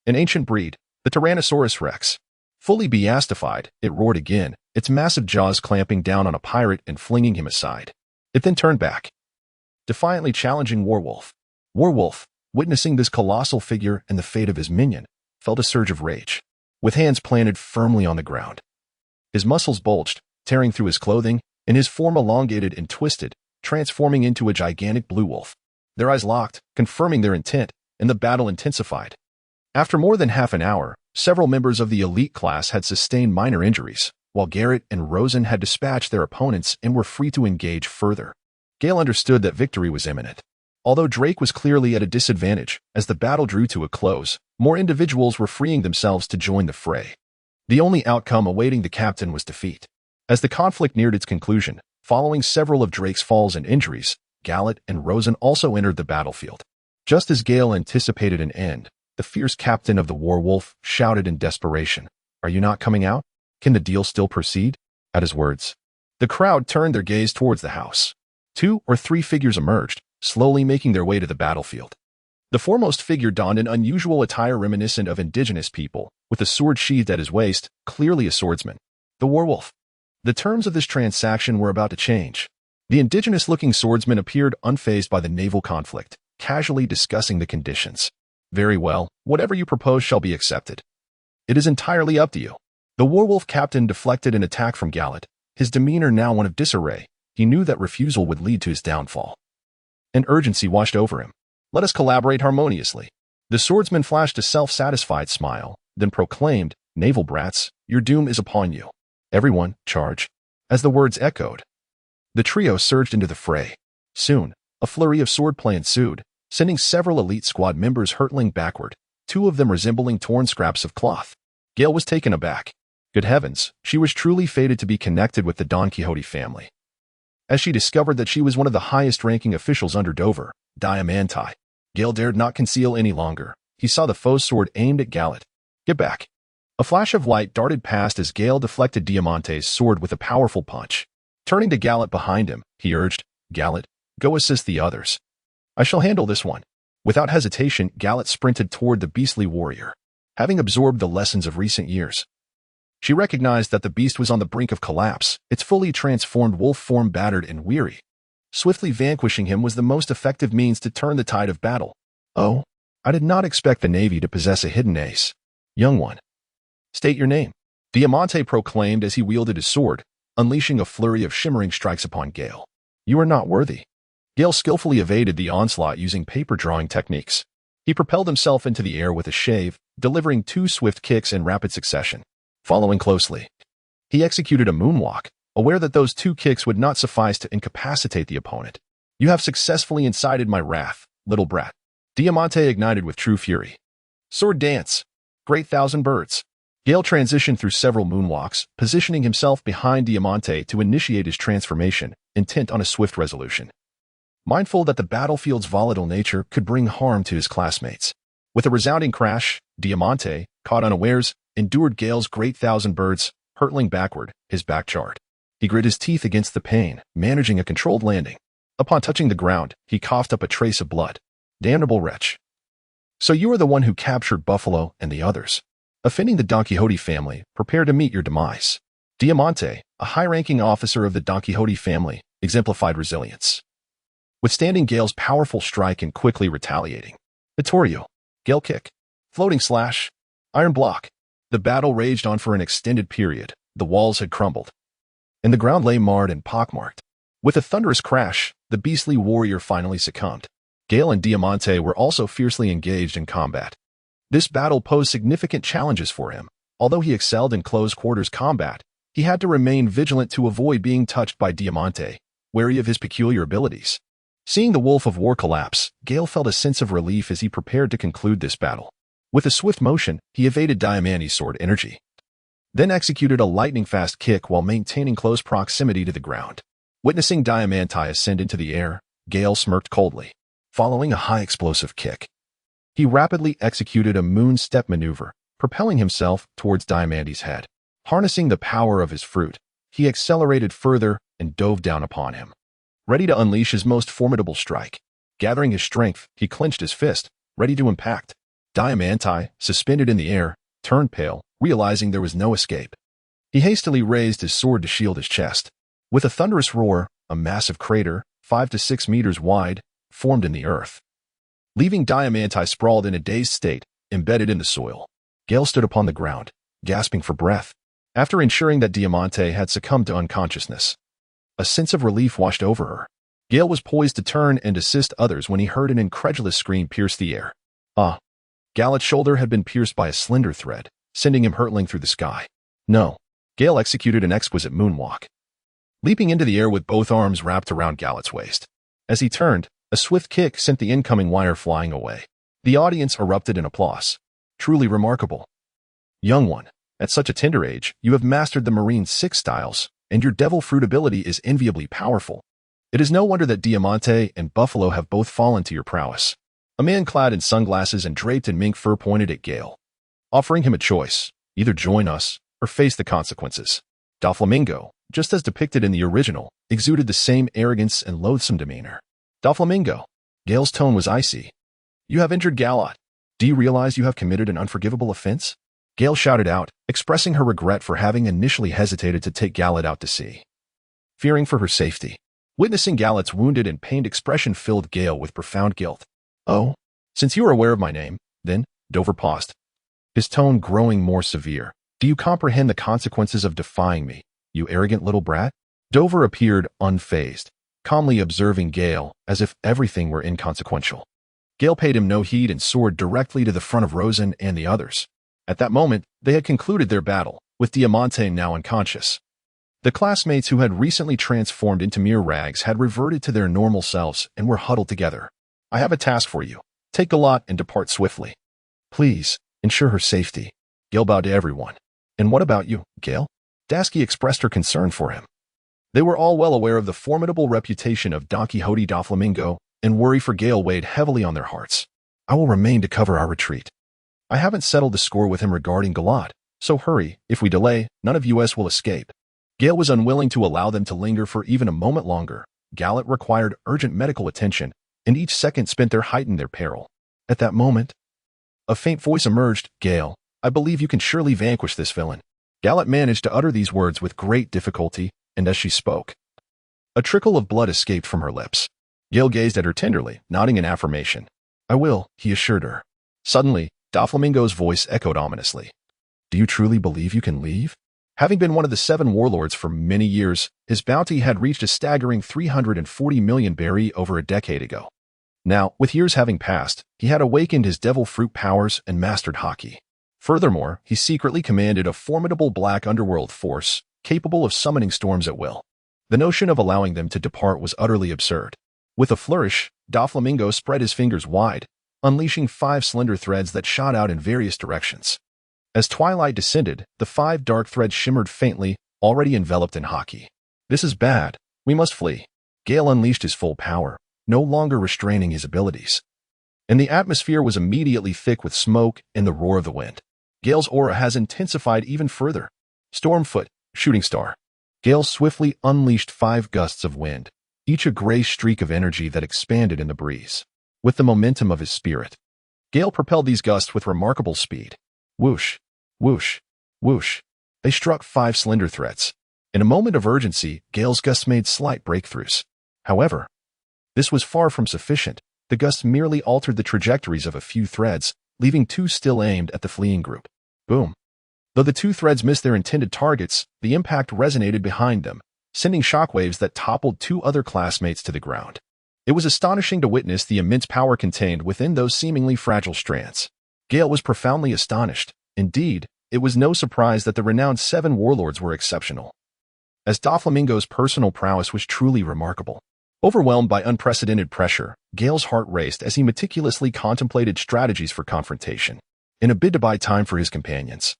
An ancient breed, the Tyrannosaurus Rex. Fully beastified, it roared again, its massive jaws clamping down on a pirate and flinging him aside. It then turned back, defiantly challenging Warwolf. Warwolf, witnessing this colossal figure and the fate of his minion, felt a surge of rage. With hands planted firmly on the ground, his muscles bulged, tearing through his clothing, and his form elongated and twisted, transforming into a gigantic blue wolf. Their eyes locked, confirming their intent, and the battle intensified. After more than half an hour, several members of the elite class had sustained minor injuries, while Garrett and Rosen had dispatched their opponents and were free to engage further. Gale understood that victory was imminent. Although Drake was clearly at a disadvantage, as the battle drew to a close, more individuals were freeing themselves to join the fray. The only outcome awaiting the captain was defeat. As the conflict neared its conclusion, following several of Drake's falls and injuries, Gallet and Rosen also entered the battlefield. Just as Gale anticipated an end, the fierce captain of the Warwolf shouted in desperation, "Are you not coming out? Can the deal still proceed?" At his words, the crowd turned their gaze towards the house. 2 or 3 figures emerged, slowly making their way to the battlefield. The foremost figure donned an unusual attire reminiscent of indigenous people, with a sword sheathed at his waist, clearly a swordsman. The Warwolf. The terms of this transaction were about to change. The indigenous-looking swordsman appeared unfazed by the naval conflict, casually discussing the conditions. "Very well, whatever you propose shall be accepted. It is entirely up to you." The Warwolf captain deflected an attack from Gallet, his demeanor now one of disarray. He knew that refusal would lead to his downfall. An urgency washed over him. "Let us collaborate harmoniously." The swordsman flashed a self-satisfied smile, then proclaimed, "Naval brats, your doom is upon you. Everyone, charge." As the words echoed, the trio surged into the fray. Soon, a flurry of swordplay ensued, sending several elite squad members hurtling backward, 2 of them resembling torn scraps of cloth. Gale was taken aback. Good heavens, she was truly fated to be connected with the Don Quixote family. As she discovered that she was one of the highest-ranking officials under Dover, Diamante, Gale dared not conceal any longer. He saw the foe's sword aimed at Gallet. "Get back." A flash of light darted past as Gale deflected Diamante's sword with a powerful punch. Turning to Gallet behind him, he urged, "Gallet, go assist the others. I shall handle this one." Without hesitation, Gallet sprinted toward the beastly warrior. Having absorbed the lessons of recent years, she recognized that the beast was on the brink of collapse, its fully transformed wolf form battered and weary. Swiftly vanquishing him was the most effective means to turn the tide of battle. "Oh, I did not expect the Navy to possess a hidden ace. Young one, state your name," Diamante proclaimed as he wielded his sword, unleashing a flurry of shimmering strikes upon Gale. "You are not worthy." Gale skillfully evaded the onslaught using paper drawing techniques. He propelled himself into the air with a shave, delivering 2 swift kicks in rapid succession. Following closely, he executed a moonwalk, aware that those 2 kicks would not suffice to incapacitate the opponent. "You have successfully incited my wrath, little brat." Diamante ignited with true fury. "Sword dance! Great thousand birds!" Gale transitioned through several moonwalks, positioning himself behind Diamante to initiate his transformation, intent on a swift resolution. Mindful that the battlefield's volatile nature could bring harm to his classmates. With a resounding crash, Diamante, caught unawares, endured Gale's great thousand birds, hurtling backward, his back charred. He grit his teeth against the pain, managing a controlled landing. Upon touching the ground, he coughed up a trace of blood. "Damnable wretch. So you are the one who captured Buffalo and the others. Offending the Don Quixote family, prepare to meet your demise." Diamante, a high-ranking officer of the Don Quixote family, exemplified resilience, withstanding Gale's powerful strike and quickly retaliating. Vittorio, Gale kick, floating slash, iron block. The battle raged on for an extended period. The walls had crumbled, and the ground lay marred and pockmarked. With a thunderous crash, the beastly warrior finally succumbed. Gale and Diamante were also fiercely engaged in combat. This battle posed significant challenges for him. Although he excelled in close-quarters combat, He had to remain vigilant to avoid being touched by Diamante, wary of his peculiar abilities. Seeing the Wolf of War collapse, Gale felt a sense of relief as he prepared to conclude this battle. With a swift motion, he evaded Diamante's sword energy, then executed a lightning-fast kick while maintaining close proximity to the ground. Witnessing Diamante ascend into the air, Gale smirked coldly. Following a high explosive kick, he rapidly executed a moon step maneuver, propelling himself towards Diamante's head. Harnessing the power of his fruit, he accelerated further and dove down upon him, ready to unleash his most formidable strike. Gathering his strength, he clenched his fist, ready to impact. Diamante, suspended in the air, turned pale, realizing there was no escape. He hastily raised his sword to shield his chest. With a thunderous roar, a massive crater, 5 to 6 meters wide, formed in the earth, leaving Diamante sprawled in a dazed state, embedded in the soil. Gale stood upon the ground, gasping for breath. After ensuring that Diamante had succumbed to unconsciousness, a sense of relief washed over her. Gale was poised to turn and assist others when he heard an incredulous scream pierce the air. Ah! Galet's shoulder had been pierced by a slender thread, sending him hurtling through the sky. No. Gale executed an exquisite moonwalk, leaping into the air with both arms wrapped around Galet's waist. As he turned, a swift kick sent the incoming wire flying away. The audience erupted in applause. Truly remarkable. Young one, at such a tender age, you have mastered the Marine 6 styles, and your devil fruit ability is enviably powerful. It is no wonder that Diamante and Buffalo have both fallen to your prowess. A man clad in sunglasses and draped in mink fur pointed at Gale, offering him a choice: either join us or face the consequences. Doflamingo, just as depicted in the original, exuded the same arrogance and loathsome demeanor. Doflamingo. Gale's tone was icy. You have injured Galet. Do you realize you have committed an unforgivable offense? Gale shouted out, expressing her regret for having initially hesitated to take Galet out to sea, fearing for her safety. Witnessing Galet's wounded and pained expression filled Gale with profound guilt. Oh, since you are aware of my name, then, Dover paused, his tone growing more severe. Do you comprehend the consequences of defying me, you arrogant little brat? Dover appeared unfazed, calmly observing Gale as if everything were inconsequential. Gale paid him no heed and soared directly to the front of Rosen and the others. At that moment, they had concluded their battle, with Diamante now unconscious. The classmates who had recently transformed into mere rags had reverted to their normal selves and were huddled together. I have a task for you. Take Galet and depart swiftly. Please, ensure her safety. Gale bowed to everyone. And what about you, Gale? Dasky expressed her concern for him. They were all well aware of the formidable reputation of Don Quixote Doflamingo, and worry for Gale weighed heavily on their hearts. I will remain to cover our retreat. I haven't settled the score with him regarding Galet, so hurry. If we delay, none of us will escape. Gale was unwilling to allow them to linger for even a moment longer. Galet required urgent medical attention, and each second spent there heightened their peril. At that moment, a faint voice emerged. Gale, I believe you can surely vanquish this villain. Galet managed to utter these words with great difficulty, and as she spoke, a trickle of blood escaped from her lips. Gale gazed at her tenderly, nodding in affirmation. I will, he assured her. Suddenly, Doflamingo's voice echoed ominously. Do you truly believe you can leave? Having been one of the 7 warlords for many years, his bounty had reached a staggering 340 million berry over a decade ago. Now, with years having passed, he had awakened his devil fruit powers and mastered hockey. Furthermore, he secretly commanded a formidable black underworld force, capable of summoning storms at will. The notion of allowing them to depart was utterly absurd. With a flourish, Doflamingo spread his fingers wide, unleashing 5 slender threads that shot out in various directions. As twilight descended, the 5 dark threads shimmered faintly, already enveloped in hockey. This is bad. We must flee. Gale unleashed his full power, no longer restraining his abilities. And the atmosphere was immediately thick with smoke and the roar of the wind. Gale's aura has intensified even further. Stormfoot, shooting star. Gale swiftly unleashed 5 gusts of wind, each a gray streak of energy that expanded in the breeze. With the momentum of his spirit, Gale propelled these gusts with remarkable speed. Whoosh, whoosh, whoosh. They struck 5 slender threads. In a moment of urgency, Gale's gusts made slight breakthroughs. However, this was far from sufficient. The gusts merely altered the trajectories of a few threads, leaving 2 still aimed at the fleeing group. Boom. Though the 2 threads missed their intended targets, the impact resonated behind them, sending shockwaves that toppled 2 other classmates to the ground. It was astonishing to witness the immense power contained within those seemingly fragile strands. Gale was profoundly astonished. Indeed, it was no surprise that the renowned seven warlords were exceptional, as Doflamingo's personal prowess was truly remarkable. Overwhelmed by unprecedented pressure, Gale's heart raced as he meticulously contemplated strategies for confrontation. In a bid to buy time for his companions,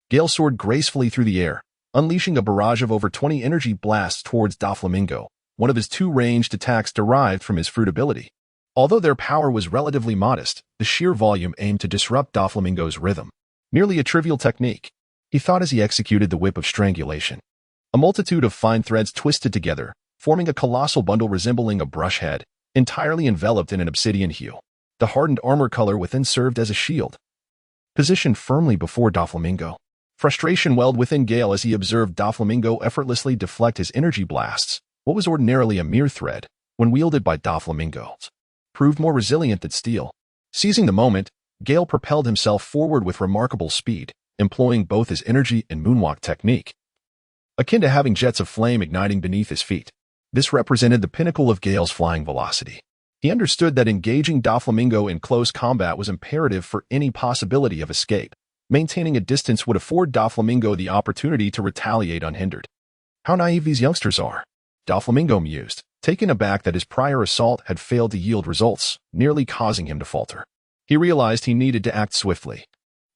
Gale soared gracefully through the air, unleashing a barrage of over 20 energy blasts towards Doflamingo, one of his two ranged attacks derived from his fruit ability. Although their power was relatively modest, the sheer volume aimed to disrupt Doflamingo's rhythm. Merely a trivial technique, he thought as he executed the whip of strangulation. A multitude of fine threads twisted together, forming a colossal bundle resembling a brush head, entirely enveloped in an obsidian hue. The hardened armor color within served as a shield. Positioned firmly before Doflamingo, frustration welled within Gale as he observed Doflamingo effortlessly deflect his energy blasts. What was ordinarily a mere thread, when wielded by Doflamingo, proved more resilient than steel. Seizing the moment, Gale propelled himself forward with remarkable speed, employing both his energy and moonwalk technique, akin to having jets of flame igniting beneath his feet. This represented the pinnacle of Gale's flying velocity. He understood that engaging Doflamingo in close combat was imperative for any possibility of escape. Maintaining a distance would afford Doflamingo the opportunity to retaliate unhindered. How naive these youngsters are, Doflamingo mused, taken aback that his prior assault had failed to yield results, nearly causing him to falter. He realized he needed to act swiftly.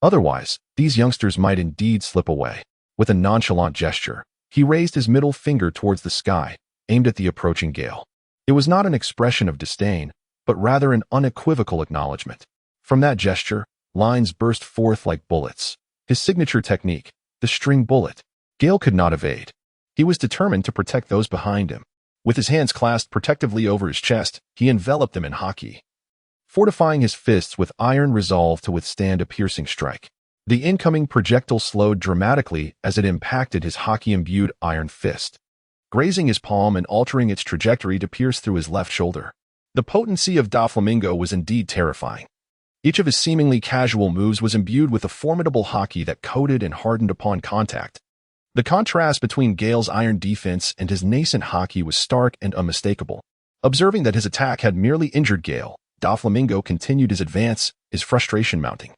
Otherwise, these youngsters might indeed slip away. With a nonchalant gesture, he raised his middle finger towards the sky, aimed at the approaching Gale. It was not an expression of disdain, but rather an unequivocal acknowledgement. From that gesture, lines burst forth like bullets. His signature technique, the string bullet. Gale could not evade. He was determined to protect those behind him. With his hands clasped protectively over his chest, he enveloped them in haki, fortifying his fists with iron resolve to withstand a piercing strike. The incoming projectile slowed dramatically as it impacted his haki-imbued iron fist, grazing his palm and altering its trajectory to pierce through his left shoulder. The potency of Doflamingo was indeed terrifying. Each of his seemingly casual moves was imbued with a formidable haki that coated and hardened upon contact. The contrast between Gale's iron defense and his nascent haki was stark and unmistakable. Observing that his attack had merely injured Gale, Doflamingo continued his advance, his frustration mounting.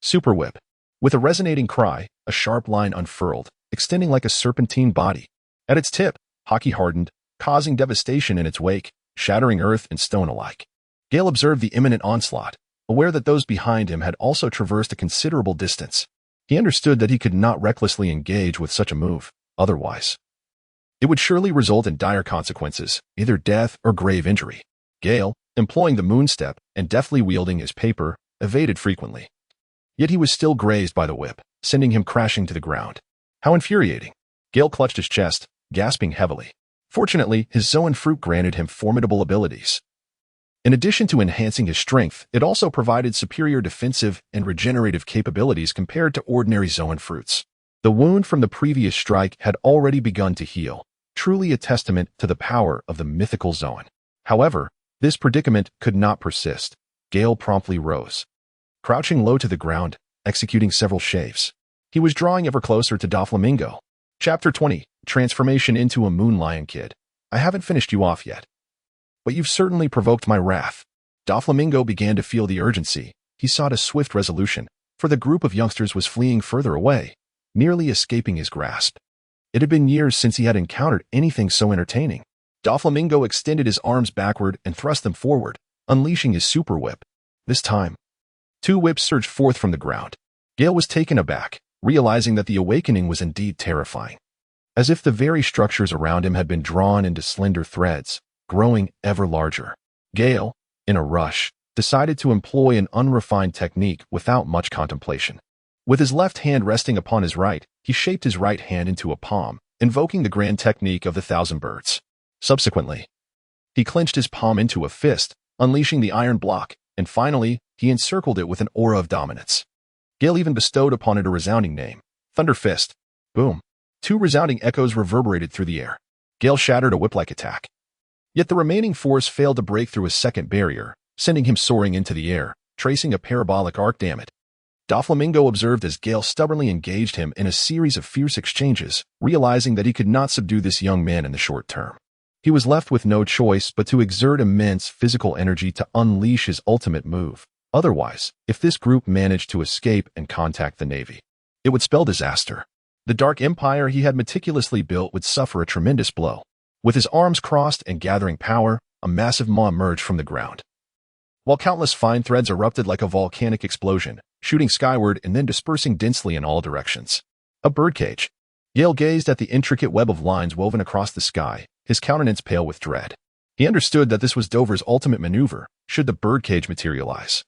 Super Whip. With a resonating cry, a sharp line unfurled, extending like a serpentine body. At its tip, haki hardened, causing devastation in its wake, shattering earth and stone alike. Gale observed the imminent onslaught, aware that those behind him had also traversed a considerable distance. He understood that he could not recklessly engage with such a move, otherwise it would surely result in dire consequences, either death or grave injury. Gale, employing the moonstep and deftly wielding his paper, evaded frequently. Yet he was still grazed by the whip, sending him crashing to the ground. How infuriating! Gale clutched his chest, gasping heavily. Fortunately, his Zoan fruit granted him formidable abilities. In addition to enhancing his strength, it also provided superior defensive and regenerative capabilities compared to ordinary Zoan fruits. The wound from the previous strike had already begun to heal, truly a testament to the power of the mythical Zoan. However, this predicament could not persist. Gale promptly rose, crouching low to the ground, executing several shaves. He was drawing ever closer to Doflamingo. Chapter 20, Transformation into a Moon Lion Kid. I haven't finished you off yet, but you've certainly provoked my wrath. Doflamingo began to feel the urgency. He sought a swift resolution, for the group of youngsters was fleeing further away, nearly escaping his grasp. It had been years since he had encountered anything so entertaining. Doflamingo extended his arms backward and thrust them forward, unleashing his super whip. This time, two whips surged forth from the ground. Gale was taken aback, realizing that the awakening was indeed terrifying. As if the very structures around him had been drawn into slender threads, growing ever larger. Gale, in a rush, decided to employ an unrefined technique without much contemplation. With his left hand resting upon his right, he shaped his right hand into a palm, invoking the grand technique of the thousand birds. Subsequently, he clenched his palm into a fist, unleashing the iron block, and finally, he encircled it with an aura of dominance. Gale even bestowed upon it a resounding name, Thunder Fist. Boom. Two resounding echoes reverberated through the air. Gale shattered a whip-like attack. Yet the remaining force failed to break through a second barrier, sending him soaring into the air, tracing a parabolic arc. Damn it. Doflamingo observed as Gale stubbornly engaged him in a series of fierce exchanges, realizing that he could not subdue this young man in the short term. He was left with no choice but to exert immense physical energy to unleash his ultimate move. Otherwise, if this group managed to escape and contact the Navy, It would spell disaster. The dark empire he had meticulously built would suffer a tremendous blow. With his arms crossed and gathering power, a massive maw emerged from the ground. While countless fine threads erupted like a volcanic explosion, shooting skyward and then dispersing densely in all directions. A birdcage. Gale gazed at the intricate web of lines woven across the sky, his countenance pale with dread. He understood that this was Dover's ultimate maneuver, should the birdcage materialize.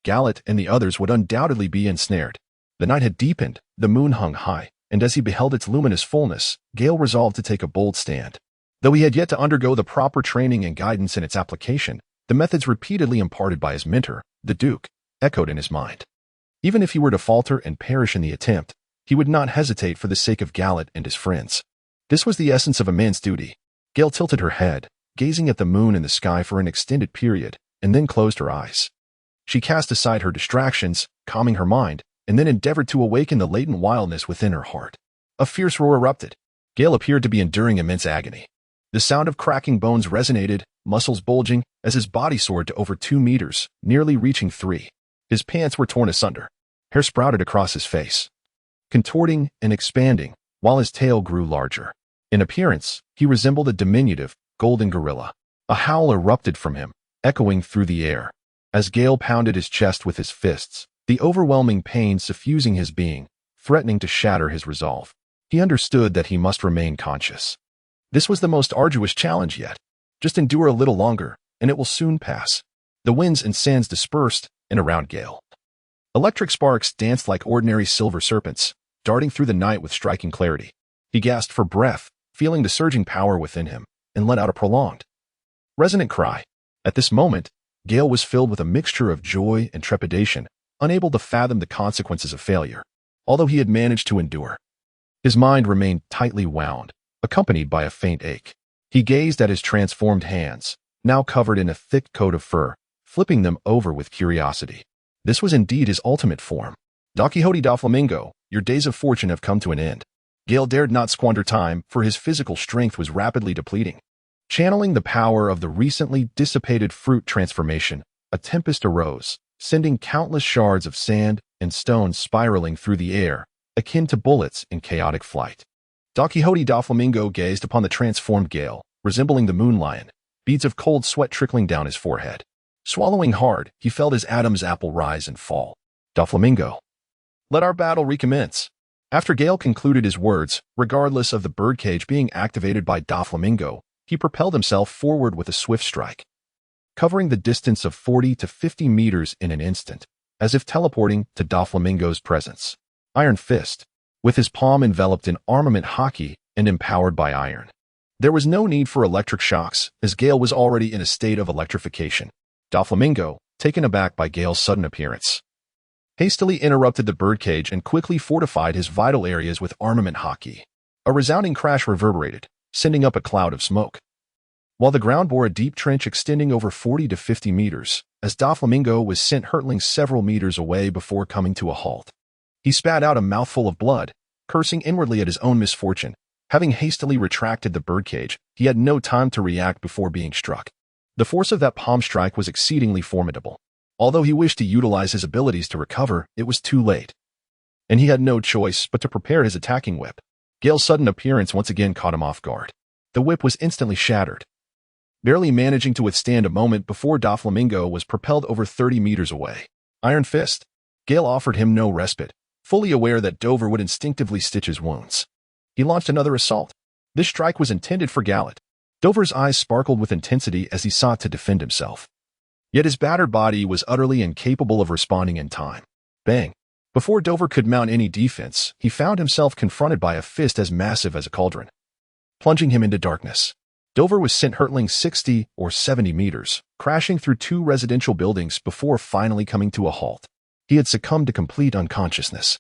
Gallet and the others would undoubtedly be ensnared. The night had deepened, the moon hung high, and as he beheld its luminous fullness, Gale resolved to take a bold stand. Though he had yet to undergo the proper training and guidance in its application, the methods repeatedly imparted by his mentor, the Duke, echoed in his mind. Even if he were to falter and perish in the attempt, he would not hesitate for the sake of Gallet and his friends. This was the essence of a man's duty. Gale tilted her head, gazing at the moon and the sky for an extended period, and then closed her eyes. She cast aside her distractions, calming her mind, and then endeavored to awaken the latent wildness within her heart. A fierce roar erupted. Gale appeared to be enduring immense agony. The sound of cracking bones resonated, muscles bulging, as his body soared to over 2 meters, nearly reaching 3. His pants were torn asunder. Hair sprouted across his face, contorting and expanding, while his tail grew larger. In appearance, he resembled a diminutive, golden gorilla. A howl erupted from him, echoing through the air. As Gale pounded his chest with his fists, the overwhelming pain suffusing his being, threatening to shatter his resolve. He understood that he must remain conscious. This was the most arduous challenge yet. Just endure a little longer, and it will soon pass. The winds and sands dispersed, and around Gale. Electric sparks danced like ordinary silver serpents, darting through the night with striking clarity. He gasped for breath, feeling the surging power within him, and let out a prolonged, resonant cry. At this moment, Gale was filled with a mixture of joy and trepidation, unable to fathom the consequences of failure. Although he had managed to endure, his mind remained tightly wound, accompanied by a faint ache. He gazed at his transformed hands, now covered in a thick coat of fur, flipping them over with curiosity. This was indeed his ultimate form. Don Quixote da Flamingo, your days of fortune have come to an end. Gale dared not squander time, for his physical strength was rapidly depleting. Channeling the power of the recently dissipated fruit transformation, a tempest arose, sending countless shards of sand and stones spiraling through the air, akin to bullets in chaotic flight. Don Quixote da Flamingo gazed upon the transformed Gale, resembling the moon lion, beads of cold sweat trickling down his forehead. Swallowing hard, he felt his Adam's apple rise and fall. Da Flamingo, let our battle recommence. After Gale concluded his words, regardless of the birdcage being activated by Da Flamingo, he propelled himself forward with a swift strike, covering the distance of 40 to 50 meters in an instant, as if teleporting to Da Flamingo's presence. Iron Fist, with his palm enveloped in armament hockey and empowered by iron. There was no need for electric shocks, as Gale was already in a state of electrification. Da Flamingo, taken aback by Gale's sudden appearance, hastily interrupted the birdcage and quickly fortified his vital areas with armament hockey. A resounding crash reverberated, sending up a cloud of smoke, while the ground bore a deep trench extending over 40 to 50 meters, as Da Flamingo was sent hurtling several meters away before coming to a halt. He spat out a mouthful of blood, cursing inwardly at his own misfortune. Having hastily retracted the birdcage, he had no time to react before being struck. The force of that palm strike was exceedingly formidable. Although he wished to utilize his abilities to recover, it was too late, and he had no choice but to prepare his attacking whip. Gale's sudden appearance once again caught him off guard. The whip was instantly shattered, barely managing to withstand a moment before Da Flamingo was propelled over 30 meters away. Iron Fist. Gale offered him no respite, fully aware that Dover would instinctively stitch his wounds. He launched another assault. This strike was intended for Gallet. Dover's eyes sparkled with intensity as he sought to defend himself. Yet his battered body was utterly incapable of responding in time. Bang! Before Dover could mount any defense, he found himself confronted by a fist as massive as a cauldron, plunging him into darkness. Dover was sent hurtling 60 or 70 meters, crashing through 2 residential buildings before finally coming to a halt. He had succumbed to complete unconsciousness.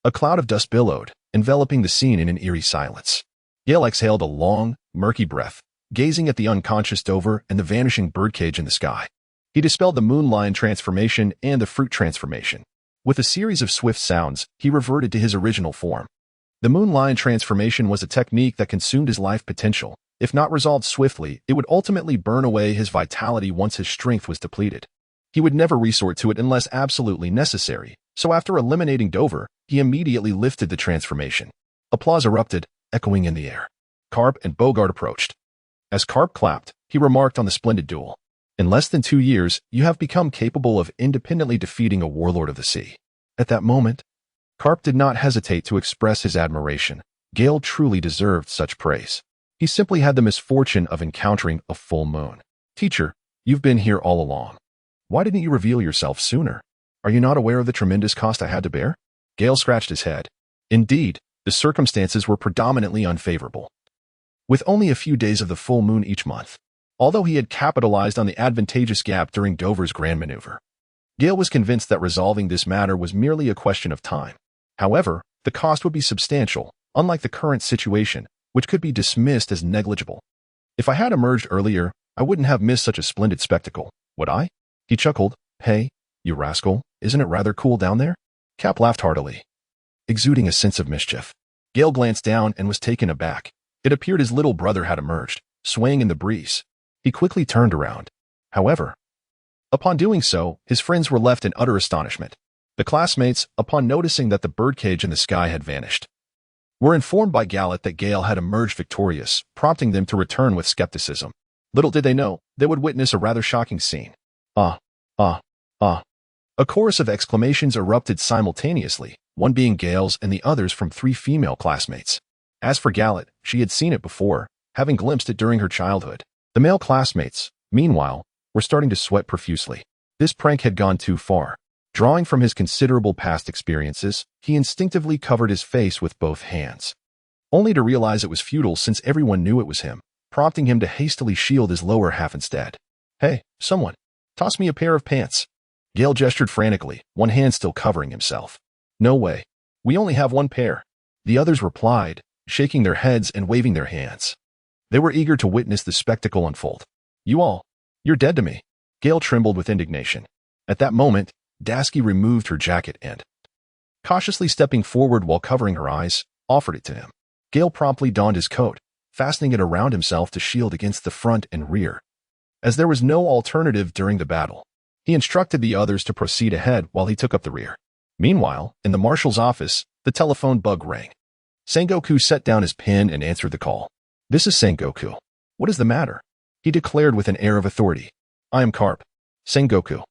A cloud of dust billowed, enveloping the scene in an eerie silence. Gale exhaled a long, murky breath, gazing at the unconscious Dover and the vanishing birdcage in the sky. He dispelled the moon lion transformation and the fruit transformation. With a series of swift sounds, he reverted to his original form. The moon lion transformation was a technique that consumed his life potential. If not resolved swiftly, it would ultimately burn away his vitality once his strength was depleted. He would never resort to it unless absolutely necessary, So after eliminating Dover, he immediately lifted the transformation. Applause erupted, echoing in the air. Carp and Bogart approached. As Carp clapped, he remarked on the splendid duel. In less than 2 years, you have become capable of independently defeating a warlord of the sea. At that moment, Carp did not hesitate to express his admiration. Gale truly deserved such praise. He simply had the misfortune of encountering a full moon. Teacher, you've been here all along. Why didn't you reveal yourself sooner? Are you not aware of the tremendous cost I had to bear? Gale scratched his head. Indeed, the circumstances were predominantly unfavorable. With only a few days of the full moon each month, although he had capitalized on the advantageous gap during Dover's grand maneuver, Gale was convinced that resolving this matter was merely a question of time. However, the cost would be substantial, unlike the current situation, which could be dismissed as negligible. If I had emerged earlier, I wouldn't have missed such a splendid spectacle, would I? He chuckled. Hey, you rascal, isn't it rather cool down there? Cap laughed heartily, exuding a sense of mischief. Gale glanced down and was taken aback. It appeared his little brother had emerged, swaying in the breeze. He quickly turned around. However, upon doing so, his friends were left in utter astonishment. The classmates, upon noticing that the birdcage in the sky had vanished, were informed by Gallet that Gale had emerged victorious, prompting them to return with skepticism. Little did they know, they would witness a rather shocking scene. Ah, ah, ah. A chorus of exclamations erupted simultaneously, one being Gale's and the others from 3 female classmates. As for Gallet, she had seen it before, having glimpsed it during her childhood. The male classmates, meanwhile, were starting to sweat profusely. This prank had gone too far. Drawing from his considerable past experiences, he instinctively covered his face with both hands, only to realize it was futile since everyone knew it was him, prompting him to hastily shield his lower half instead. Hey, someone, toss me a pair of pants. Gale gestured frantically, one hand still covering himself. No way. We only have one pair. The others replied, shaking their heads and waving their hands. They were eager to witness the spectacle unfold. You're dead to me. Gale trembled with indignation. At that moment, Dasky removed her jacket and, cautiously stepping forward while covering her eyes, offered it to him. Gale promptly donned his coat, fastening it around himself to shield against the front and rear. As there was no alternative during the battle, he instructed the others to proceed ahead while he took up the rear. Meanwhile, in the marshal's office, the telephone bug rang. Sengoku set down his pen and answered the call. This is Sengoku. What is the matter? He declared with an air of authority. I am Carp. Sengoku.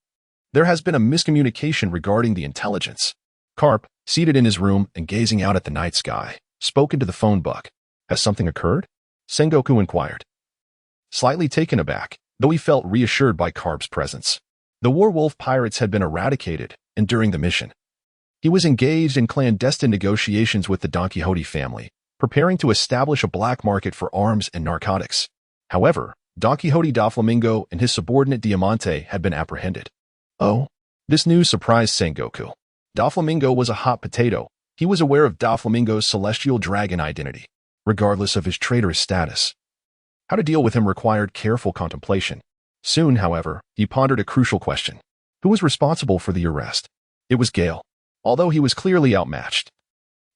There has been a miscommunication regarding the intelligence. Carp, seated in his room and gazing out at the night sky, spoke into the phone book. Has something occurred? Sengoku inquired, slightly taken aback, though he felt reassured by Carp's presence. The Warwolf pirates had been eradicated, and during the mission, he was engaged in clandestine negotiations with the Don Quixote family, preparing to establish a black market for arms and narcotics. However, Don Quixote Doflamingo and his subordinate Diamante had been apprehended. Oh, this news surprised Sengoku. Doflamingo was a hot potato. He was aware of Doflamingo's celestial dragon identity, regardless of his traitorous status. How to deal with him required careful contemplation. Soon, however, he pondered a crucial question. Who was responsible for the arrest? It was Gale. Although he was clearly outmatched,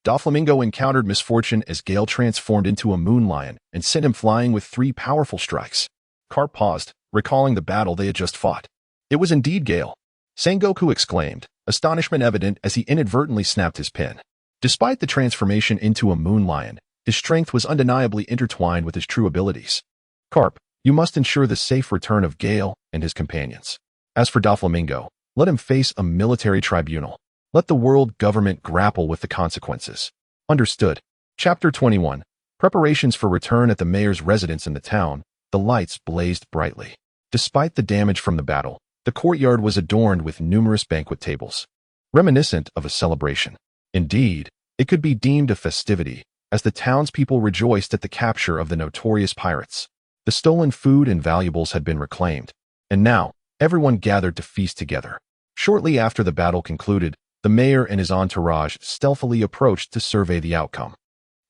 Doflamingo encountered misfortune as Gale transformed into a moon lion and sent him flying with 3 powerful strikes. Carp paused, recalling the battle they had just fought. It was indeed Gale. Sengoku exclaimed, astonishment evident as he inadvertently snapped his pen. Despite the transformation into a moon lion, his strength was undeniably intertwined with his true abilities. Carp, you must ensure the safe return of Gale and his companions. As for Doflamingo, let him face a military tribunal. Let the world government grapple with the consequences. Understood. Chapter 21. Preparations for return at the mayor's residence in the town. The lights blazed brightly. Despite the damage from the battle, the courtyard was adorned with numerous banquet tables, reminiscent of a celebration. Indeed, it could be deemed a festivity, as the townspeople rejoiced at the capture of the notorious pirates. The stolen food and valuables had been reclaimed, and now everyone gathered to feast together. Shortly after the battle concluded, the mayor and his entourage stealthily approached to survey the outcome.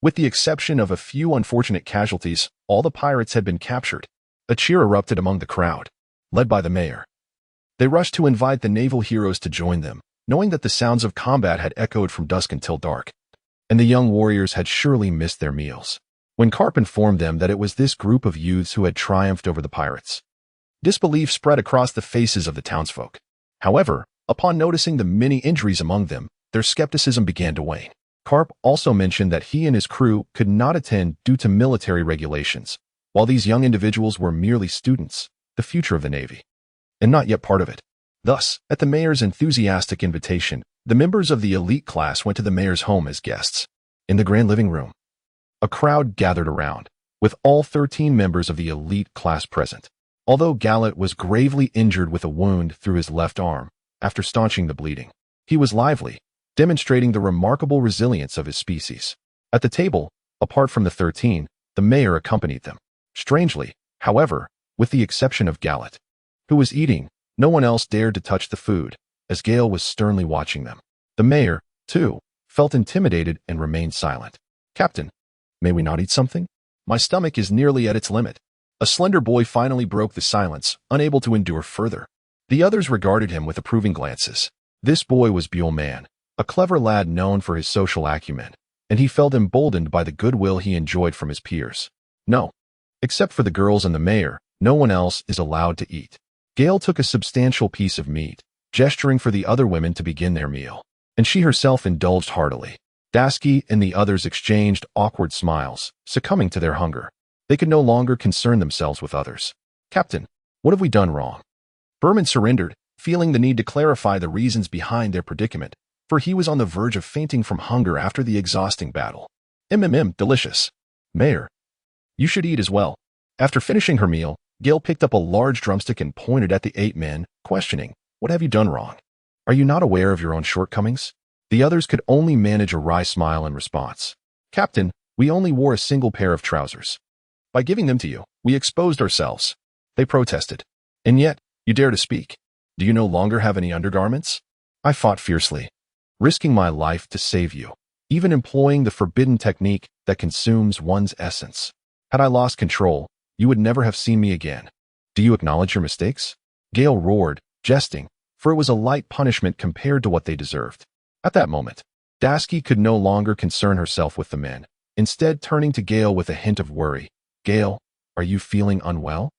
With the exception of a few unfortunate casualties, all the pirates had been captured. A cheer erupted among the crowd, led by the mayor. They rushed to invite the naval heroes to join them, knowing that the sounds of combat had echoed from dusk until dark, and the young warriors had surely missed their meals. When Carp informed them that it was this group of youths who had triumphed over the pirates, disbelief spread across the faces of the townsfolk. However, Upon noticing the many injuries among them, their skepticism began to wane. Karp also mentioned that he and his crew could not attend due to military regulations, while these young individuals were merely students, the future of the Navy, and not yet part of it. Thus, at the mayor's enthusiastic invitation, the members of the elite class went to the mayor's home as guests. In the grand living room, a crowd gathered around, with all 13 members of the elite class present. Although Gallet was gravely injured with a wound through his left arm, after staunching the bleeding, he was lively, demonstrating the remarkable resilience of his species. At the table, apart from the 13, the mayor accompanied them. Strangely, however, with the exception of Gallet, who was eating, no one else dared to touch the food, as Gale was sternly watching them. The mayor, too, felt intimidated and remained silent. "Captain, may we not eat something? My stomach is nearly at its limit." A slender boy finally broke the silence, unable to endure further. The others regarded him with approving glances. This boy was Buellman, a clever lad known for his social acumen, and he felt emboldened by the goodwill he enjoyed from his peers. "No. Except for the girls and the mayor, no one else is allowed to eat." Gale took a substantial piece of meat, gesturing for the other women to begin their meal, and she herself indulged heartily. Dasky and the others exchanged awkward smiles, succumbing to their hunger. They could no longer concern themselves with others. "Captain, what have we done wrong?" Berman surrendered, feeling the need to clarify the reasons behind their predicament, for he was on the verge of fainting from hunger after the exhausting battle. Delicious. Mayor, you should eat as well." After finishing her meal, Gale picked up a large drumstick and pointed at the 8 men, questioning, "What have you done wrong? Are you not aware of your own shortcomings?" The others could only manage a wry smile in response. "Captain, we only wore a single pair of trousers. By giving them to you, we exposed ourselves," they protested. "And yet, you dare to speak. Do you no longer have any undergarments?" "I fought fiercely, risking my life to save you, even employing the forbidden technique that consumes one's essence. Had I lost control, you would never have seen me again. Do you acknowledge your mistakes?" Gale roared, jesting, for it was a light punishment compared to what they deserved. At that moment, Dasky could no longer concern herself with the men, instead turning to Gale with a hint of worry. "Gale, are you feeling unwell?"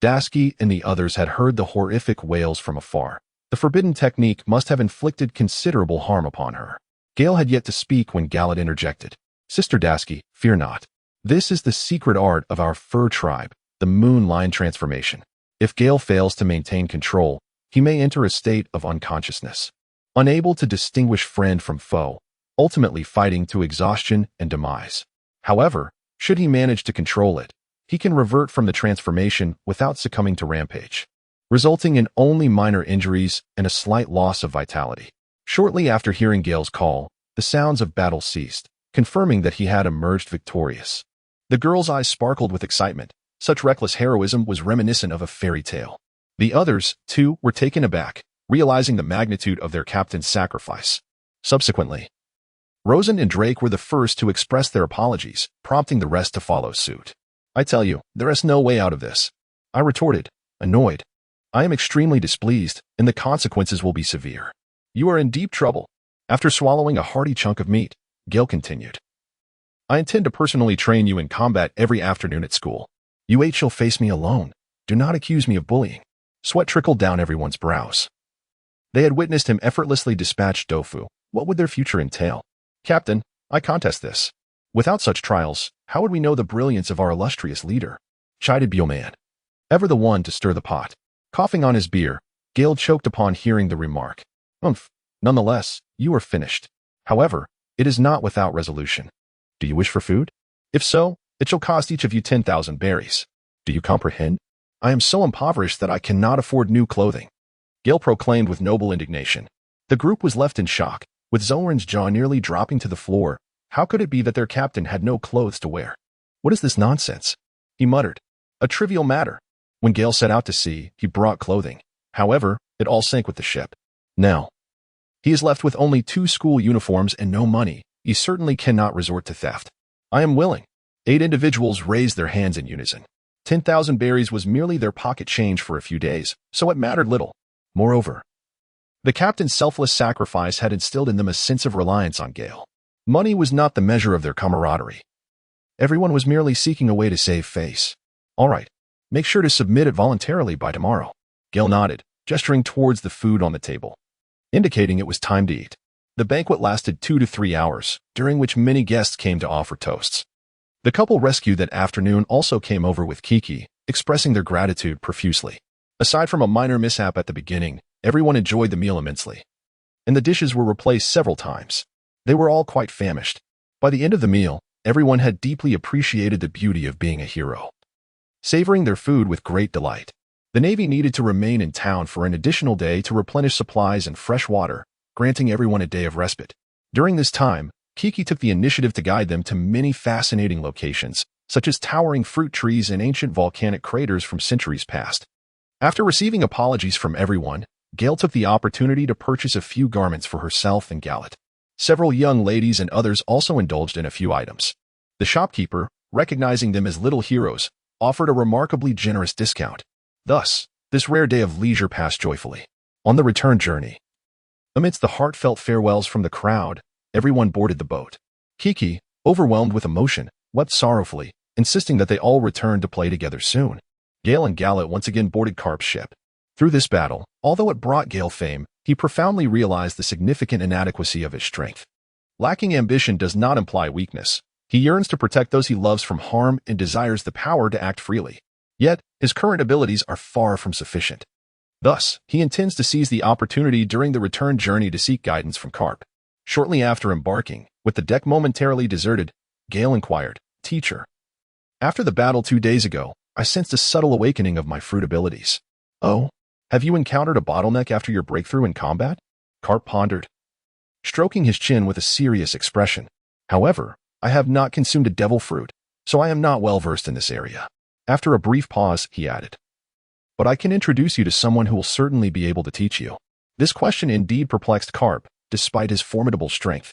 Dasky and the others had heard the horrific wails from afar. The forbidden technique must have inflicted considerable harm upon her. Gale had yet to speak when Gallet interjected. "Sister Dasky, fear not. This is the secret art of our fur tribe, the moon line transformation. If Gale fails to maintain control, he may enter a state of unconsciousness, unable to distinguish friend from foe, ultimately fighting to exhaustion and demise. However, should he manage to control it, he can revert from the transformation without succumbing to rampage, resulting in only minor injuries and a slight loss of vitality." Shortly after hearing Gale's call, the sounds of battle ceased, confirming that he had emerged victorious. The girl's eyes sparkled with excitement. Such reckless heroism was reminiscent of a fairy tale. The others, too, were taken aback, realizing the magnitude of their captain's sacrifice. Subsequently, Rosen and Drake were the first to express their apologies, prompting the rest to follow suit. "I tell you, there is no way out of this," I retorted, annoyed. "I am extremely displeased, and the consequences will be severe." "You are in deep trouble." After swallowing a hearty chunk of meat, Gale continued, "I intend to personally train you in combat every afternoon at school. You 8 shall face me alone. Do not accuse me of bullying." Sweat trickled down everyone's brows. They had witnessed him effortlessly dispatch Dofu. What would their future entail? "Captain, I contest this. Without such trials, how would we know the brilliance of our illustrious leader?" chided Buellman, ever the one to stir the pot. Coughing on his beer, Gale choked upon hearing the remark. Nonetheless, you are finished. However, it is not without resolution. Do you wish for food? If so, it shall cost each of you 10,000 berries. Do you comprehend? I am so impoverished that I cannot afford new clothing," Gale proclaimed with noble indignation. The group was left in shock, with Zoran's jaw nearly dropping to the floor. How could it be that their captain had no clothes to wear? "What is this nonsense?" he muttered. "A trivial matter. When Gale set out to sea, he brought clothing. However, it all sank with the ship. Now, he is left with only 2 school uniforms and no money. He certainly cannot resort to theft." "I am willing." 8 individuals raised their hands in unison. 10,000 berries was merely their pocket change for a few days, so it mattered little. Moreover, the captain's selfless sacrifice had instilled in them a sense of reliance on Gale. Money was not the measure of their camaraderie. Everyone was merely seeking a way to save face. "All right, make sure to submit it voluntarily by tomorrow." Gale nodded, gesturing towards the food on the table. indicating it was time to eat. The banquet lasted 2 to 3 hours, during which many guests came to offer toasts. The couple rescued that afternoon also came over with Kiki, expressing their gratitude profusely. Aside from a minor mishap at the beginning, everyone enjoyed the meal immensely, and the dishes were replaced several times. They were all quite famished. By the end of the meal, everyone had deeply appreciated the beauty of being a hero, savoring their food with great delight. The Navy needed to remain in town for an additional day to replenish supplies and fresh water, granting everyone a day of respite. During this time, Kiki took the initiative to guide them to many fascinating locations, such as towering fruit trees and ancient volcanic craters from centuries past. After receiving apologies from everyone, Gail took the opportunity to purchase a few garments for herself and Gallet. Several young ladies and others also indulged in a few items. The shopkeeper, recognizing them as little heroes, offered a remarkably generous discount. Thus, this rare day of leisure passed joyfully. On the return journey, amidst the heartfelt farewells from the crowd, everyone boarded the boat. Kiki, overwhelmed with emotion, wept sorrowfully, insisting that they all return to play together soon. Gale and Gallet once again boarded Carp's ship. Through this battle, although it brought Gale fame, he profoundly realized the significant inadequacy of his strength. Lacking ambition does not imply weakness. He yearns to protect those he loves from harm and desires the power to act freely. Yet, his current abilities are far from sufficient. Thus, he intends to seize the opportunity during the return journey to seek guidance from Carp. Shortly after embarking, with the deck momentarily deserted, Gale inquired, "Teacher, after the battle 2 days ago, I sensed a subtle awakening of my fruit abilities. Oh, have you encountered a bottleneck after your breakthrough in combat?" Carp pondered, stroking his chin with a serious expression. "However, I have not consumed a devil fruit, so I am not well versed in this area." After a brief pause, he added, "But I can introduce you to someone who will certainly be able to teach you." This question indeed perplexed Carp, despite his formidable strength.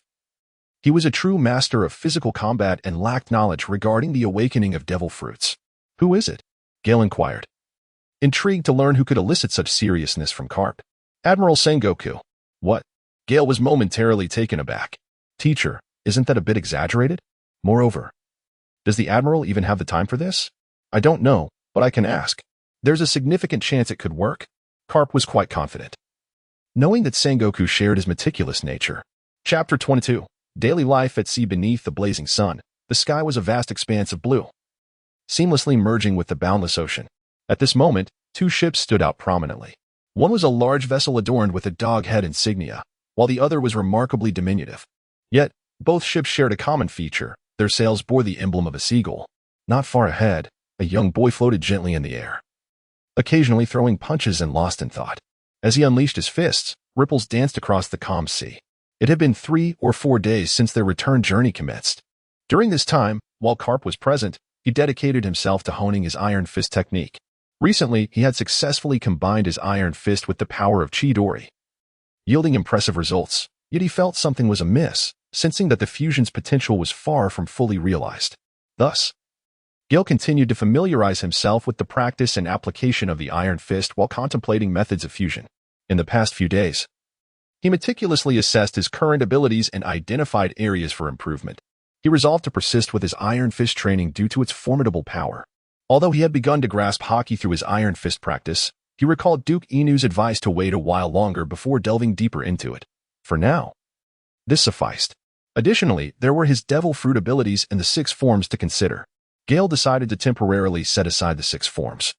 He was a true master of physical combat and lacked knowledge regarding the awakening of devil fruits. "Who is it?" Gale inquired, intrigued to learn who could elicit such seriousness from Carp. "Admiral Sengoku." "What?" Gale was momentarily taken aback. "Teacher, isn't that a bit exaggerated? Moreover, does the Admiral even have the time for this?" "I don't know, but I can ask. There's a significant chance it could work." Carp was quite confident, knowing that Sengoku shared his meticulous nature. Chapter 22. Daily life at sea beneath the blazing sun. The sky was a vast expanse of blue, seamlessly merging with the boundless ocean. At this moment, 2 ships stood out prominently. One was a large vessel adorned with a dog head insignia, while the other was remarkably diminutive. Yet, both ships shared a common feature. Their sails bore the emblem of a seagull. Not far ahead, a young boy floated gently in the air, occasionally throwing punches and lost in thought. As he unleashed his fists, ripples danced across the calm sea. It had been 3 or 4 days since their return journey commenced. During this time, while Carp was present, he dedicated himself to honing his Iron Fist technique. Recently, he had successfully combined his Iron Fist with the power of Chidori, yielding impressive results. Yet he felt something was amiss, sensing that the fusion's potential was far from fully realized. Thus, Gale continued to familiarize himself with the practice and application of the Iron Fist while contemplating methods of fusion. In the past few days, he meticulously assessed his current abilities and identified areas for improvement. He resolved to persist with his Iron Fist training due to its formidable power. Although he had begun to grasp hockey through his Iron Fist practice, he recalled Duke Inu's advice to wait a while longer before delving deeper into it. For now, this sufficed. Additionally, there were his devil fruit abilities and the 6 forms to consider. Gale decided to temporarily set aside the 6 forms,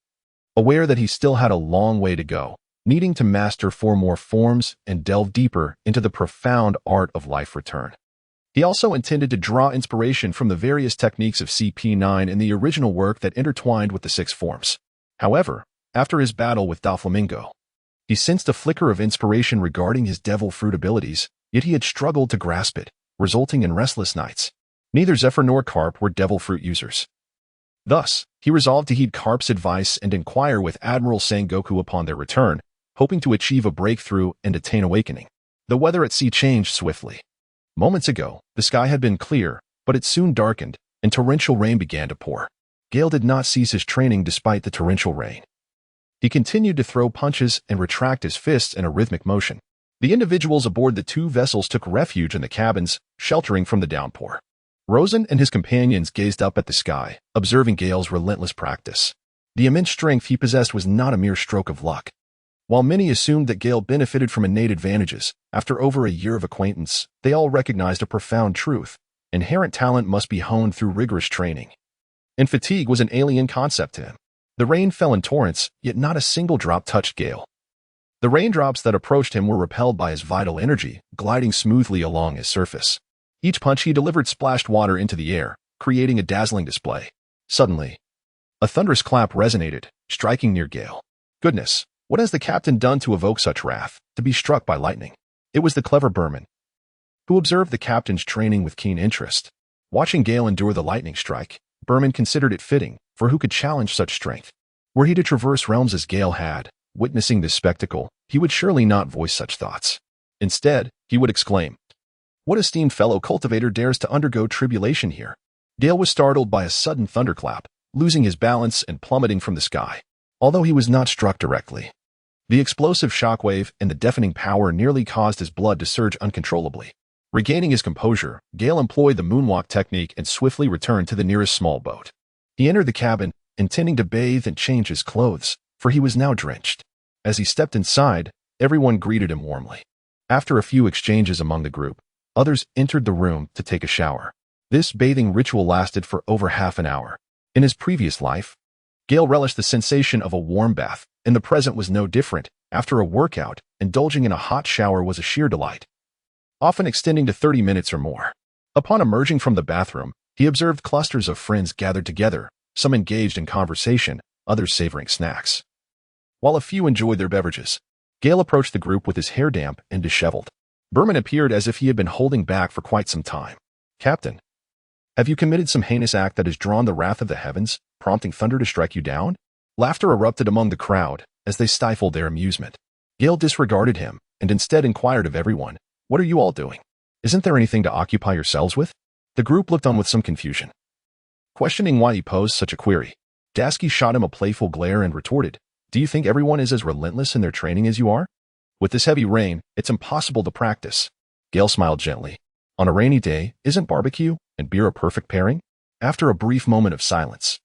aware that he still had a long way to go, needing to master 4 more forms and delve deeper into the profound art of life return. He also intended to draw inspiration from the various techniques of CP9 in the original work that intertwined with the 6 forms. However, after his battle with Doflamingo, he sensed a flicker of inspiration regarding his devil fruit abilities, yet he had struggled to grasp it, resulting in restless nights. Neither Zephyr nor Carp were devil fruit users. Thus, he resolved to heed Carp's advice and inquire with Admiral Sengoku upon their return, hoping to achieve a breakthrough and attain awakening. The weather at sea changed swiftly. Moments ago, the sky had been clear, but it soon darkened, and torrential rain began to pour. Gale did not cease his training despite the torrential rain. He continued to throw punches and retract his fists in a rhythmic motion. The individuals aboard the 2 vessels took refuge in the cabins, sheltering from the downpour. Rosen and his companions gazed up at the sky, observing Gale's relentless practice. The immense strength he possessed was not a mere stroke of luck. While many assumed that Gale benefited from innate advantages, after over a year of acquaintance, they all recognized a profound truth. Inherent talent must be honed through rigorous training. And fatigue was an alien concept to him. The rain fell in torrents, yet not a single drop touched Gale. The raindrops that approached him were repelled by his vital energy, gliding smoothly along his surface. Each punch he delivered splashed water into the air, creating a dazzling display. Suddenly, a thunderous clap resonated, striking near Gale. Goodness, what has the captain done to evoke such wrath, to be struck by lightning? It was the clever Berman, who observed the captain's training with keen interest. Watching Gale endure the lightning strike, Berman considered it fitting, for who could challenge such strength? Were he to traverse realms as Gale had, witnessing this spectacle, he would surely not voice such thoughts. Instead, he would exclaim, "What esteemed fellow cultivator dares to undergo tribulation here?" Gale was startled by a sudden thunderclap, losing his balance and plummeting from the sky. Although he was not struck directly, the explosive shockwave and the deafening power nearly caused his blood to surge uncontrollably. Regaining his composure, Gale employed the moonwalk technique and swiftly returned to the nearest small boat. He entered the cabin, intending to bathe and change his clothes, for he was now drenched. As he stepped inside, everyone greeted him warmly. After a few exchanges among the group, others entered the room to take a shower. This bathing ritual lasted for over half an hour. In his previous life, Gale relished the sensation of a warm bath, and the present was no different. After a workout, indulging in a hot shower was a sheer delight, often extending to 30 minutes or more. Upon emerging from the bathroom, he observed clusters of friends gathered together, some engaged in conversation, others savoring snacks. While a few enjoyed their beverages, Gale approached the group with his hair damp and disheveled. Berman appeared as if he had been holding back for quite some time. "Captain, have you committed some heinous act that has drawn the wrath of the heavens, prompting thunder to strike you down?" Laughter erupted among the crowd as they stifled their amusement. Gale disregarded him and instead inquired of everyone, "What are you all doing? Isn't there anything to occupy yourselves with?" The group looked on with some confusion, questioning why he posed such a query. Dasky shot him a playful glare and retorted, "Do you think everyone is as relentless in their training as you are? With this heavy rain, it's impossible to practice." Gale smiled gently. "On a rainy day, isn't barbecue and beer a perfect pairing?" After a brief moment of silence,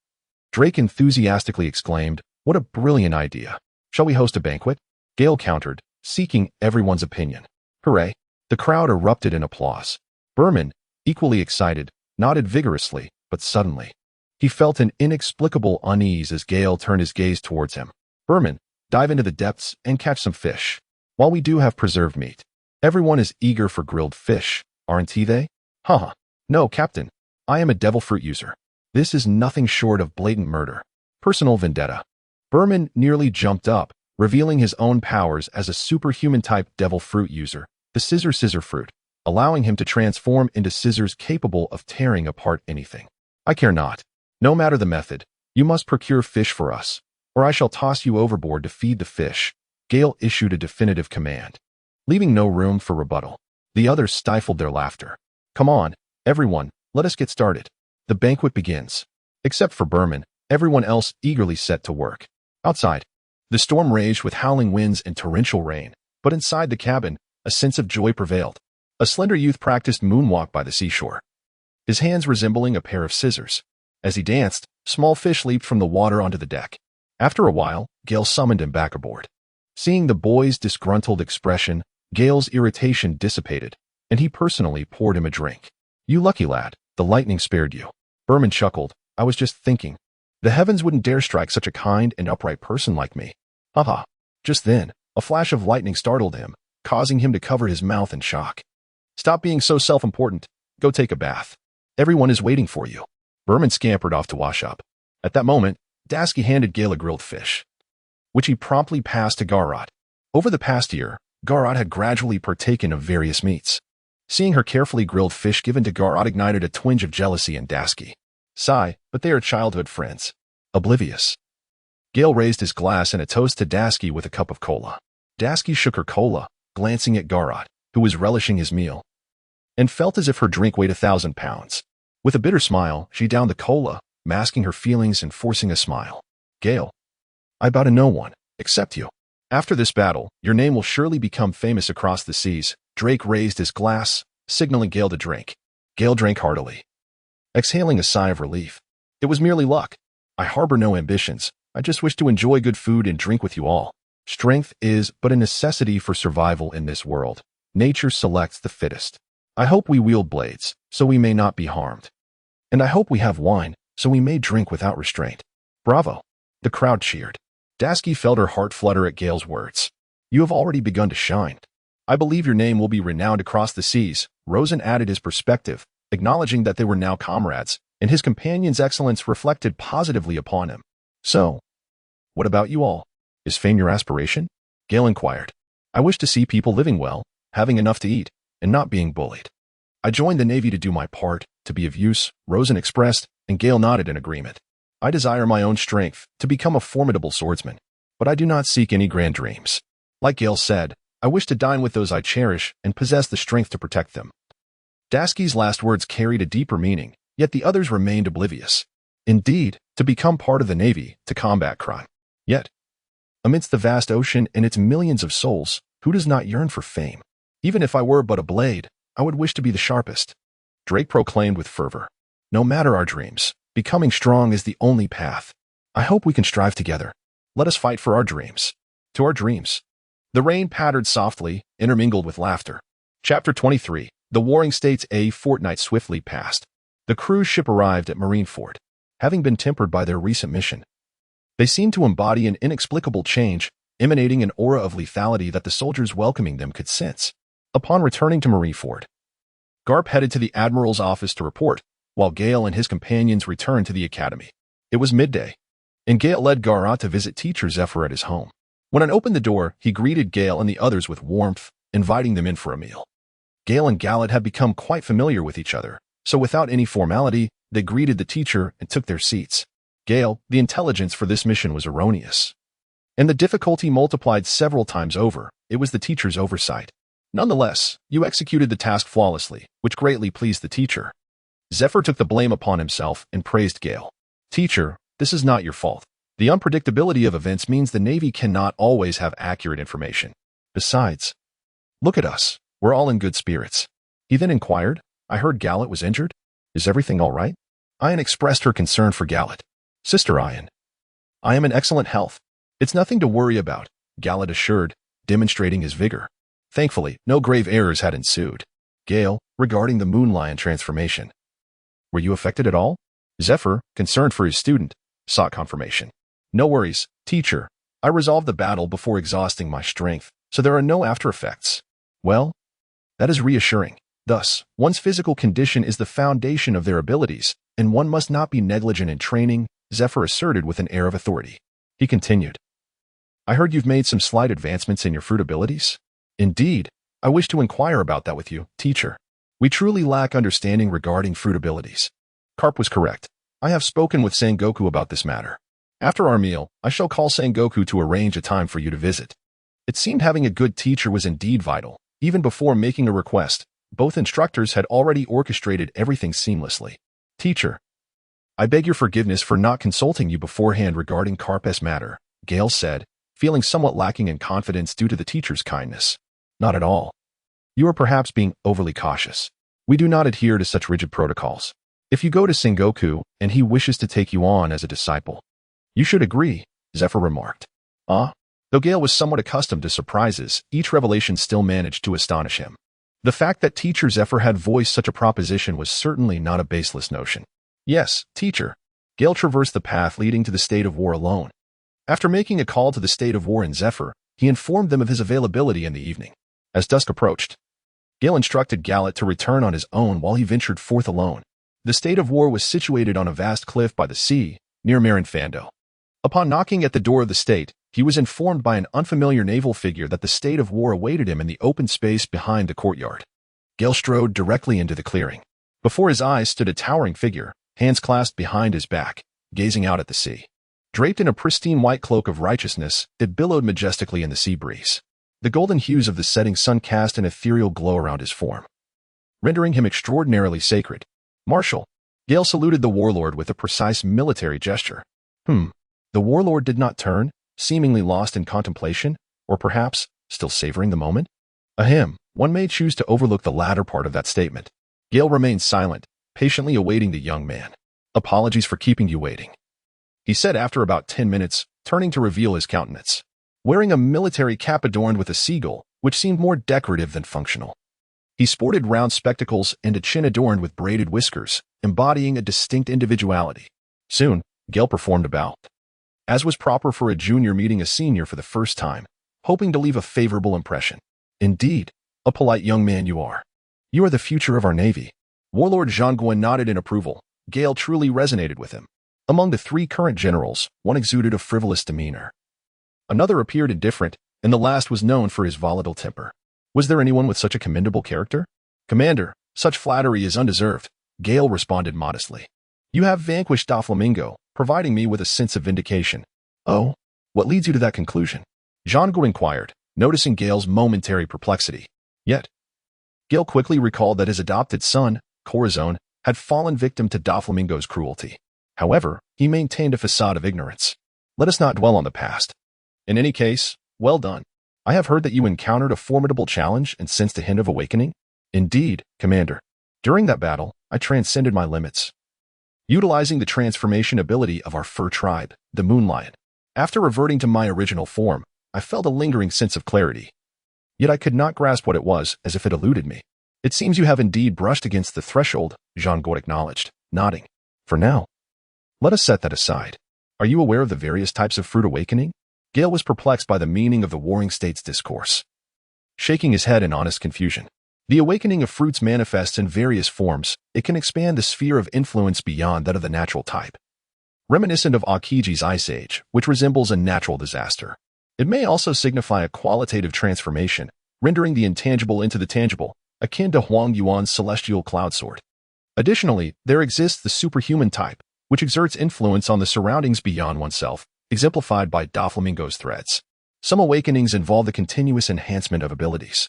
Drake enthusiastically exclaimed, "What a brilliant idea. Shall we host a banquet?" Gale countered, seeking everyone's opinion. "Hooray!" The crowd erupted in applause. Berman, equally excited, nodded vigorously, but suddenly, he felt an inexplicable unease as Gale turned his gaze towards him. "Berman, dive into the depths and catch some fish. While we do have preserved meat, everyone is eager for grilled fish, aren't they?" "Huh. No, Captain. I am a devil fruit user. This is nothing short of blatant murder. Personal vendetta." Berman nearly jumped up, revealing his own powers as a superhuman-type devil fruit user, the scissor fruit, allowing him to transform into scissors capable of tearing apart anything. "I care not. No matter the method, you must procure fish for us, or I shall toss you overboard to feed the fish." Gale issued a definitive command, leaving no room for rebuttal. The others stifled their laughter. "Come on, everyone, let us get started. The banquet begins." Except for Berman, everyone else eagerly set to work. Outside, the storm raged with howling winds and torrential rain, but inside the cabin, a sense of joy prevailed. A slender youth practiced moonwalk by the seashore, his hands resembling a pair of scissors. As he danced, small fish leaped from the water onto the deck. After a while, Gale summoned him back aboard. Seeing the boy's disgruntled expression, Gale's irritation dissipated, and he personally poured him a drink. "You lucky lad, the lightning spared you." Berman chuckled, "I was just thinking. The heavens wouldn't dare strike such a kind and upright person like me." Haha. Just then, a flash of lightning startled him, causing him to cover his mouth in shock. "Stop being so self-important. Go take a bath. Everyone is waiting for you." Berman scampered off to wash up. At that moment, Dasky handed Gale a grilled fish, which he promptly passed to Garrot. Over the past year, Garrot had gradually partaken of various meats. Seeing her carefully grilled fish given to Garrot ignited a twinge of jealousy in Dasky. Sigh, but they are childhood friends. Oblivious. Gale raised his glass in a toast to Dasky with a cup of cola. Dasky shook her cola, glancing at Garrot, who was relishing his meal, and felt as if her drink weighed 1,000 pounds. With a bitter smile, she downed the cola, masking her feelings and forcing a smile. "Gale, I bow to no one, except you. After this battle, your name will surely become famous across the seas." Drake raised his glass, signaling Gale to drink. Gale drank heartily, exhaling a sigh of relief. "It was merely luck. I harbor no ambitions. I just wish to enjoy good food and drink with you all." Strength is but a necessity for survival in this world. Nature selects the fittest. I hope we wield blades, so we may not be harmed. And I hope we have wine, so we may drink without restraint. Bravo! The crowd cheered. Dasky felt her heart flutter at Gale's words. You have already begun to shine. I believe your name will be renowned across the seas. Rosen added his perspective, acknowledging that they were now comrades, and his companion's excellence reflected positively upon him. So, what about you all? Is fame your aspiration? Gale inquired. I wish to see people living well, having enough to eat, and not being bullied. I joined the Navy to do my part, to be of use, Rosen expressed, and Gale nodded in agreement. I desire my own strength, to become a formidable swordsman, but I do not seek any grand dreams. Like Gale said, I wish to dine with those I cherish and possess the strength to protect them. Dasky's last words carried a deeper meaning, yet the others remained oblivious. Indeed, to become part of the Navy, to combat crime. Yet, amidst the vast ocean and its millions of souls, who does not yearn for fame? Even if I were but a blade, I would wish to be the sharpest. Drake proclaimed with fervor. No matter our dreams, becoming strong is the only path. I hope we can strive together. Let us fight for our dreams. To our dreams. The rain pattered softly, intermingled with laughter. Chapter 23. The Warring States. A fortnight swiftly passed. The cruise ship arrived at Marineford, having been tempered by their recent mission. They seemed to embody an inexplicable change, emanating an aura of lethality that the soldiers welcoming them could sense. Upon returning to Marineford, Garp headed to the Admiral's office to report, while Gale and his companions returned to the academy. It was midday, and Gale led Garat to visit teacher Zephyr at his home. When I opened the door, he greeted Gale and the others with warmth, inviting them in for a meal. Gale and Gallat had become quite familiar with each other, so without any formality, they greeted the teacher and took their seats. Gale, the intelligence for this mission was erroneous, and the difficulty multiplied several times over. It was the teacher's oversight. Nonetheless, you executed the task flawlessly, which greatly pleased the teacher. Zephyr took the blame upon himself and praised Gale. Teacher, this is not your fault. The unpredictability of events means the Navy cannot always have accurate information. Besides, look at us. We're all in good spirits. He then inquired, I heard Gallat was injured. Is everything all right? Ian expressed her concern for Gallat. Sister Ian, I am in excellent health. It's nothing to worry about, Gallat assured, demonstrating his vigor. Thankfully, no grave errors had ensued. Gale, regarding the Moonlion transformation. Were you affected at all? Zephyr, concerned for his student, sought confirmation. No worries, teacher. I resolved the battle before exhausting my strength, so there are no after effects. Well, that is reassuring. Thus, one's physical condition is the foundation of their abilities, and one must not be negligent in training, Zephyr asserted with an air of authority. He continued. I heard you've made some slight advancements in your fruit abilities. Indeed, I wish to inquire about that with you, teacher. We truly lack understanding regarding fruit abilities. Karp was correct. I have spoken with Sengoku about this matter. After our meal, I shall call Sengoku to arrange a time for you to visit. It seemed having a good teacher was indeed vital. Even before making a request, both instructors had already orchestrated everything seamlessly. Teacher, I beg your forgiveness for not consulting you beforehand regarding Karp's matter, Gale said, feeling somewhat lacking in confidence due to the teacher's kindness. Not at all. You are perhaps being overly cautious. We do not adhere to such rigid protocols. If you go to Sengoku and he wishes to take you on as a disciple, you should agree, Zephyr remarked. Though Gale was somewhat accustomed to surprises, each revelation still managed to astonish him. The fact that teacher Zephyr had voiced such a proposition was certainly not a baseless notion. Yes, teacher. Gale traversed the path leading to the state of war alone. After making a call to the state of war in Zephyr, he informed them of his availability in the evening. As dusk approached, Gale instructed Gallat to return on his own while he ventured forth alone. The state of war was situated on a vast cliff by the sea, near Marinfando. Upon knocking at the door of the state, he was informed by an unfamiliar naval figure that the state of war awaited him in the open space behind the courtyard. Gale strode directly into the clearing. Before his eyes stood a towering figure, hands clasped behind his back, gazing out at the sea. Draped in a pristine white cloak of righteousness, it billowed majestically in the sea breeze. The golden hues of the setting sun cast an ethereal glow around his form, rendering him extraordinarily sacred. Marshal, Gale saluted the warlord with a precise military gesture. The warlord did not turn, seemingly lost in contemplation, or perhaps still savoring the moment? One may choose to overlook the latter part of that statement. Gale remained silent, patiently awaiting the young man. Apologies for keeping you waiting, he said after about 10 minutes, turning to reveal his countenance. wearing a military cap adorned with a seagull, which seemed more decorative than functional. He sported round spectacles and a chin adorned with braided whiskers, embodying a distinct individuality. Soon, Gale performed a bow, as was proper for a junior meeting a senior for the first time, hoping to leave a favorable impression. Indeed, a polite young man you are. You are the future of our Navy. Warlord Jean-Gouin nodded in approval. Gale truly resonated with him. Among the three current generals, one exuded a frivolous demeanor. Another appeared indifferent, and the last was known for his volatile temper. Was there anyone with such a commendable character? Commander, such flattery is undeserved, Gale responded modestly. You have vanquished Doflamingo, providing me with a sense of vindication. Oh, what leads you to that conclusion? Jean-Gouin inquired, noticing Gale's momentary perplexity. Yet, Gale quickly recalled that his adopted son, Corazon, had fallen victim to Doflamingo's cruelty. However, he maintained a facade of ignorance. Let us not dwell on the past. In any case, well done. I have heard that you encountered a formidable challenge and sensed a hint of awakening. Indeed, Commander. During that battle, I transcended my limits, utilizing the transformation ability of our fur tribe, the Moon Lion. After reverting to my original form, I felt a lingering sense of clarity. Yet I could not grasp what it was, as if it eluded me. It seems you have indeed brushed against the threshold, Jean-Gouin acknowledged, nodding. For now, let us set that aside. Are you aware of the various types of fruit awakening? Gale was perplexed by the meaning of the Warring States discourse, shaking his head in honest confusion. The awakening of fruits manifests in various forms. It can expand the sphere of influence beyond that of the natural type, reminiscent of Aokiji's Ice Age, which resembles a natural disaster. It may also signify a qualitative transformation, rendering the intangible into the tangible, akin to Huang Yuan's celestial cloud sword. Additionally, there exists the superhuman type, which exerts influence on the surroundings beyond oneself, exemplified by Doflamingo's threads. Some awakenings involve the continuous enhancement of abilities,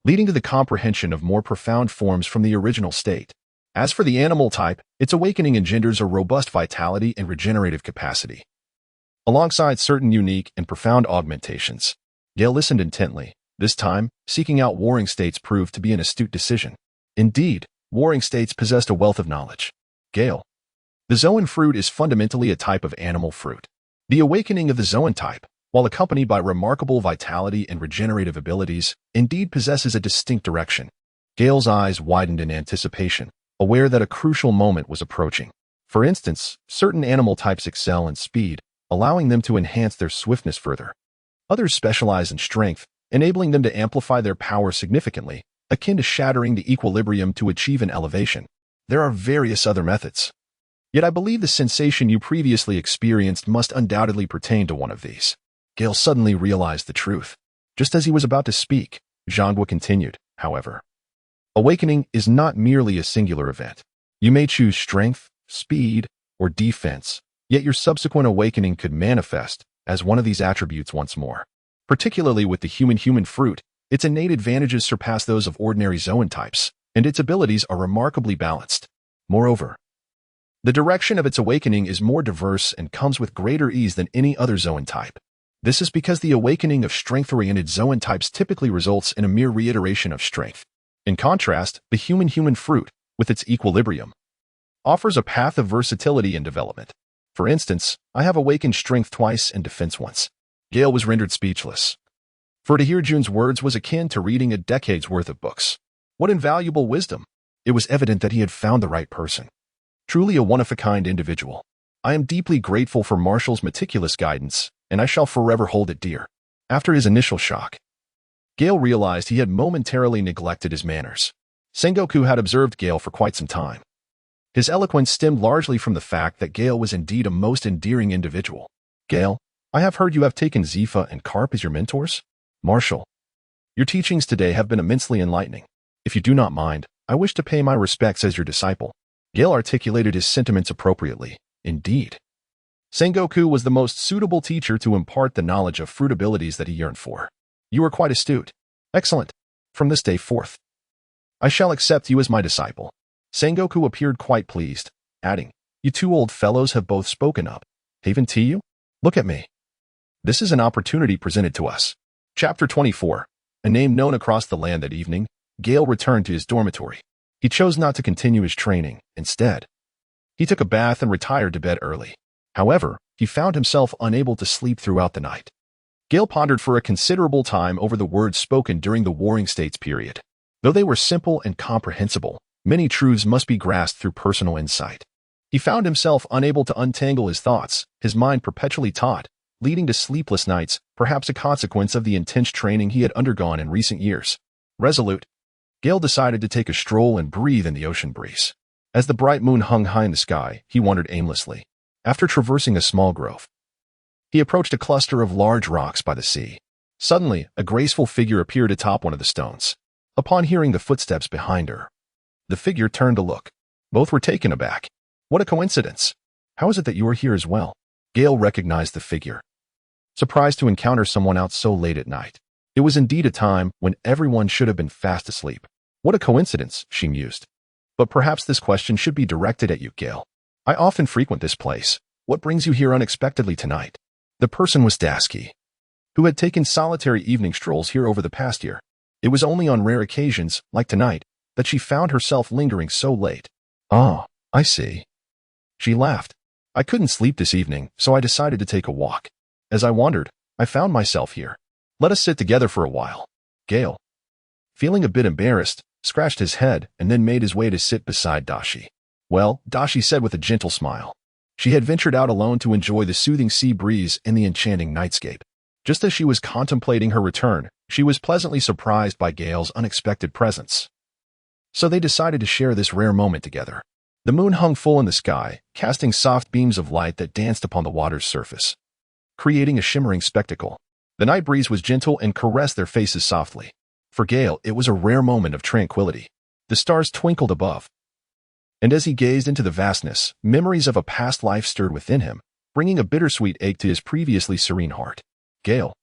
leading to the comprehension of more profound forms from the original state. As for the animal type, its awakening engenders a robust vitality and regenerative capacity, alongside certain unique and profound augmentations. Gale listened intently. This time, seeking out warring states proved to be an astute decision. Indeed, warring states possessed a wealth of knowledge. Gale. The Zoan fruit is fundamentally a type of animal fruit. The awakening of the Zoan type, while accompanied by remarkable vitality and regenerative abilities, indeed possesses a distinct direction. Gale's eyes widened in anticipation, aware that a crucial moment was approaching. For instance, certain animal types excel in speed, allowing them to enhance their swiftness further. Others specialize in strength, enabling them to amplify their power significantly, akin to shattering the equilibrium to achieve an elevation. There are various other methods. Yet I believe the sensation you previously experienced must undoubtedly pertain to one of these. Gale suddenly realized the truth. Just as he was about to speak, Jean-Gouin continued, however. Awakening is not merely a singular event. You may choose strength, speed, or defense, yet your subsequent awakening could manifest as one of these attributes once more. Particularly with the human fruit, its innate advantages surpass those of ordinary Zoan types, and its abilities are remarkably balanced. Moreover, the direction of its awakening is more diverse and comes with greater ease than any other Zoan type. This is because the awakening of strength-oriented Zoan types typically results in a mere reiteration of strength. In contrast, the human fruit, with its equilibrium, offers a path of versatility and development. For instance, I have awakened strength twice and defense once. Gale was rendered speechless. For to hear Jun's words was akin to reading a decade's worth of books. What invaluable wisdom! It was evident that he had found the right person. Truly a one-of-a-kind individual. I am deeply grateful for Marshall's meticulous guidance, and I shall forever hold it dear. After his initial shock, Gale realized he had momentarily neglected his manners. Sengoku had observed Gale for quite some time. His eloquence stemmed largely from the fact that Gale was indeed a most endearing individual. Gale, I have heard you have taken Zifa and Carp as your mentors? Marshall, your teachings today have been immensely enlightening. If you do not mind, I wish to pay my respects as your disciple. Gale articulated his sentiments appropriately. Indeed, Sengoku was the most suitable teacher to impart the knowledge of fruit abilities that he yearned for. You are quite astute. Excellent. From this day forth, I shall accept you as my disciple. Sengoku appeared quite pleased, adding, You two old fellows have both spoken up. Haven to you? Look at me. This is an opportunity presented to us. Chapter 24. A name known across the land that evening, Gale returned to his dormitory. He chose not to continue his training. Instead, he took a bath and retired to bed early. However, he found himself unable to sleep throughout the night. Gale pondered for a considerable time over the words spoken during the Warring States period. Though they were simple and comprehensible, many truths must be grasped through personal insight. He found himself unable to untangle his thoughts, his mind perpetually taut, leading to sleepless nights, perhaps a consequence of the intense training he had undergone in recent years. Resolute, Gale decided to take a stroll and breathe in the ocean breeze. As the bright moon hung high in the sky, he wandered aimlessly. After traversing a small grove, he approached a cluster of large rocks by the sea. Suddenly, a graceful figure appeared atop one of the stones. Upon hearing the footsteps behind her, the figure turned to look. Both were taken aback. What a coincidence! How is it that you are here as well? Gale recognized the figure, surprised to encounter someone out so late at night. It was indeed a time when everyone should have been fast asleep. What a coincidence, she mused. But perhaps this question should be directed at you, Gale. I often frequent this place. What brings you here unexpectedly tonight? The person was Dasky, who had taken solitary evening strolls here over the past year. It was only on rare occasions, like tonight, that she found herself lingering so late. Oh, I see. She laughed. I couldn't sleep this evening, so I decided to take a walk. As I wandered, I found myself here. Let us sit together for a while. Gale, feeling a bit embarrassed, scratched his head and then made his way to sit beside Dashi. Well, Dashi said with a gentle smile. She had ventured out alone to enjoy the soothing sea breeze and the enchanting nightscape. Just as she was contemplating her return, she was pleasantly surprised by Gale's unexpected presence. So they decided to share this rare moment together. The moon hung full in the sky, casting soft beams of light that danced upon the water's surface, creating a shimmering spectacle. The night breeze was gentle and caressed their faces softly. For Gale, it was a rare moment of tranquility. The stars twinkled above, and as he gazed into the vastness, memories of a past life stirred within him, bringing a bittersweet ache to his previously serene heart. Gale,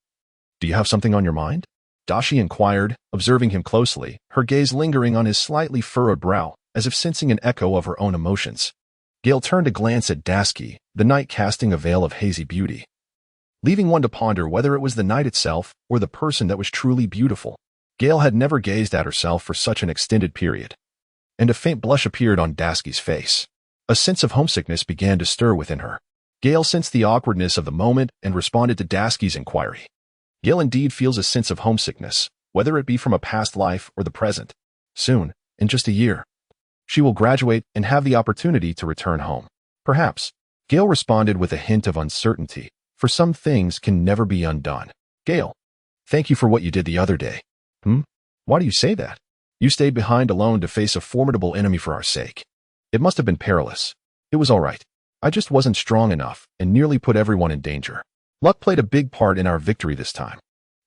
do you have something on your mind? Dashi inquired, observing him closely, her gaze lingering on his slightly furrowed brow, as if sensing an echo of her own emotions. Gale turned to glance at Dasky, the night casting a veil of hazy beauty, leaving one to ponder whether it was the night itself or the person that was truly beautiful. Gale had never gazed at herself for such an extended period, and a faint blush appeared on Dasky's face. A sense of homesickness began to stir within her. Gale sensed the awkwardness of the moment and responded to Dasky's inquiry. Gale indeed feels a sense of homesickness, whether it be from a past life or the present. Soon, in just a year, she will graduate and have the opportunity to return home. Perhaps. Gale responded with a hint of uncertainty, for some things can never be undone. Gale, thank you for what you did the other day. Why do you say that? You stayed behind alone to face a formidable enemy for our sake. It must have been perilous. It was all right. I just wasn't strong enough and nearly put everyone in danger. Luck played a big part in our victory this time.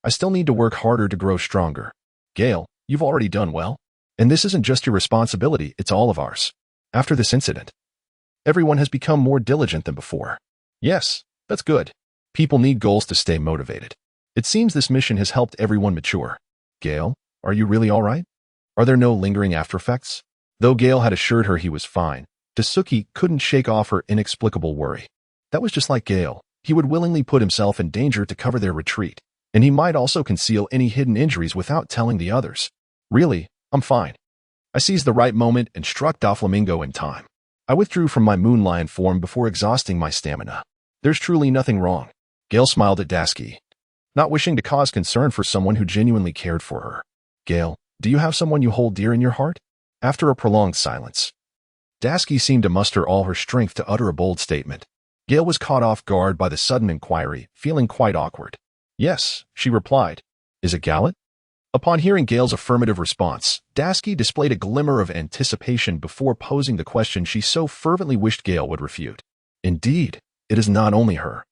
I still need to work harder to grow stronger. Gale, you've already done well. And this isn't just your responsibility, it's all of ours. After this incident, everyone has become more diligent than before. Yes, that's good. People need goals to stay motivated. It seems this mission has helped everyone mature. Gale, are you really all right? Are there no lingering after effects? Though Gale had assured her he was fine, Dasuki couldn't shake off her inexplicable worry. That was just like Gale. He would willingly put himself in danger to cover their retreat, and he might also conceal any hidden injuries without telling the others. Really, I'm fine. I seized the right moment and struck Doflamingo in time. I withdrew from my moon lion form before exhausting my stamina. There's truly nothing wrong. Gale smiled at Dasky, not wishing to cause concern for someone who genuinely cared for her. Gale, do you have someone you hold dear in your heart? After a prolonged silence, Dasky seemed to muster all her strength to utter a bold statement. Gale was caught off guard by the sudden inquiry, feeling quite awkward. Yes, she replied. Is it Gallet? Upon hearing Gale's affirmative response, Dasky displayed a glimmer of anticipation before posing the question she so fervently wished Gale would refute. Indeed, it is not only her,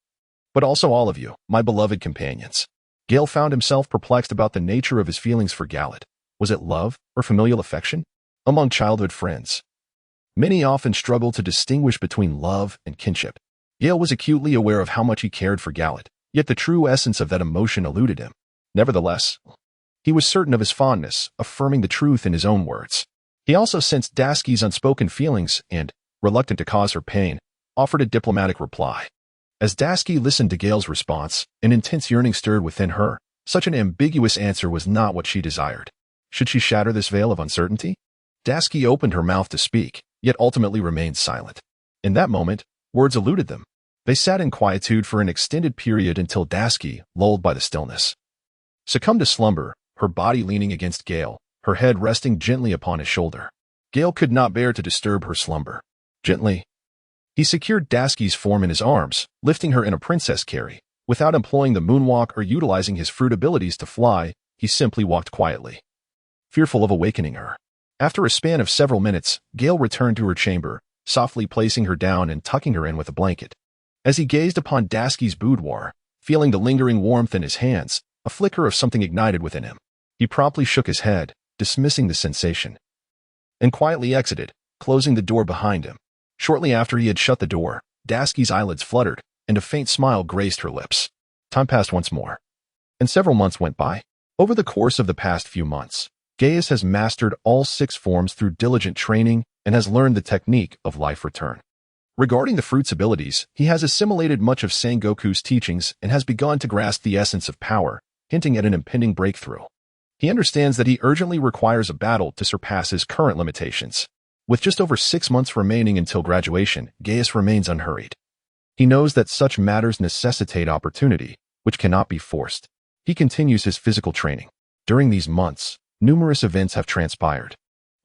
but also all of you, my beloved companions. Gale found himself perplexed about the nature of his feelings for Gallet. Was it love or familial affection? Among childhood friends, many often struggle to distinguish between love and kinship. Gale was acutely aware of how much he cared for Gallet, yet the true essence of that emotion eluded him. Nevertheless, he was certain of his fondness, affirming the truth in his own words. He also sensed Dasky's unspoken feelings and, reluctant to cause her pain, offered a diplomatic reply. As Dasky listened to Gale's response, an intense yearning stirred within her. Such an ambiguous answer was not what she desired. Should she shatter this veil of uncertainty? Dasky opened her mouth to speak, yet ultimately remained silent. In that moment, words eluded them. They sat in quietude for an extended period until Dasky, lulled by the stillness, succumbed to slumber, her body leaning against Gale, her head resting gently upon his shoulder. Gale could not bear to disturb her slumber. Gently, he secured Dasky's form in his arms, lifting her in a princess carry. Without employing the moonwalk or utilizing his fruit abilities to fly, he simply walked quietly, fearful of awakening her. After a span of several minutes, Gale returned to her chamber, softly placing her down and tucking her in with a blanket. As he gazed upon Dasky's boudoir, feeling the lingering warmth in his hands, a flicker of something ignited within him. He promptly shook his head, dismissing the sensation, and quietly exited, closing the door behind him. Shortly after he had shut the door, Dasky's eyelids fluttered, and a faint smile graced her lips. Time passed once more, and several months went by. Over the course of the past few months, Gaius has mastered all 6 forms through diligent training and has learned the technique of life return. Regarding the fruit's abilities, he has assimilated much of Sengoku's teachings and has begun to grasp the essence of power, hinting at an impending breakthrough. He understands that he urgently requires a battle to surpass his current limitations. With just over 6 months remaining until graduation, Gaius remains unhurried. He knows that such matters necessitate opportunity, which cannot be forced. He continues his physical training. During these months, numerous events have transpired,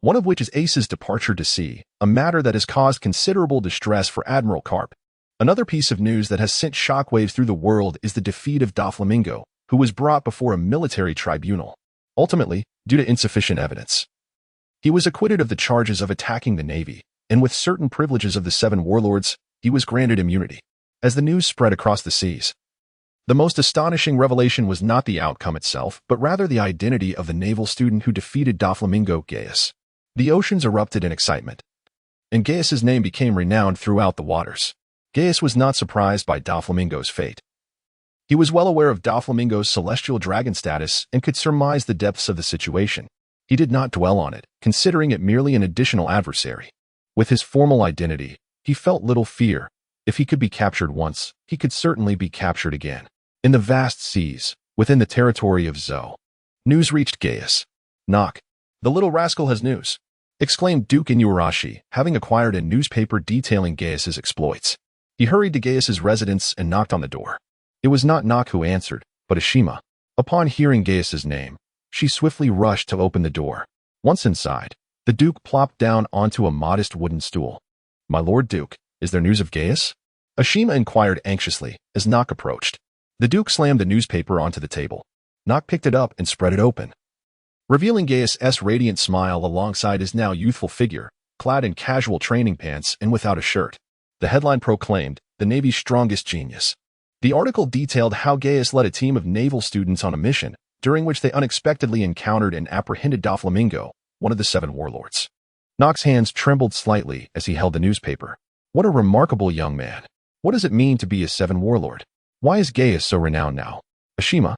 one of which is Ace's departure to sea, a matter that has caused considerable distress for Admiral Karp. Another piece of news that has sent shockwaves through the world is the defeat of Doflamingo, who was brought before a military tribunal. Ultimately, due to insufficient evidence, he was acquitted of the charges of attacking the Navy, and with certain privileges of the 7 warlords, he was granted immunity. As the news spread across the seas, the most astonishing revelation was not the outcome itself, but rather the identity of the naval student who defeated Doflamingo, Gaius. The oceans erupted in excitement, and Gaius's name became renowned throughout the waters. Gaius was not surprised by Doflamingo's fate. He was well aware of Doflamingo's celestial dragon status and could surmise the depths of the situation. He did not dwell on it, considering it merely an additional adversary. With his formal identity, he felt little fear. If he could be captured once, he could certainly be captured again. In the vast seas, within the territory of Zo, news reached Gaius. "Knock. The little rascal has news," exclaimed Duke Inuarashi, having acquired a newspaper detailing Gaius's exploits. He hurried to Gaius's residence and knocked on the door. It was not Knock who answered, but Ashima. Upon hearing Gaius's name, she swiftly rushed to open the door. Once inside, the Duke plopped down onto a modest wooden stool. "My Lord Duke, is there news of Gaius?" Ashima inquired anxiously as Knock approached. The Duke slammed the newspaper onto the table. Knock picked it up and spread it open, revealing Gaius's radiant smile alongside his now youthful figure, clad in casual training pants and without a shirt. The headline proclaimed, "The Navy's Strongest Genius." The article detailed how Gaius led a team of naval students on a mission, during which they unexpectedly encountered and apprehended Doflamingo, one of the 7 warlords. Knock's hands trembled slightly as he held the newspaper. What a remarkable young man. What does it mean to be a 7 warlord? Why is Gaius so renowned now? Ashima,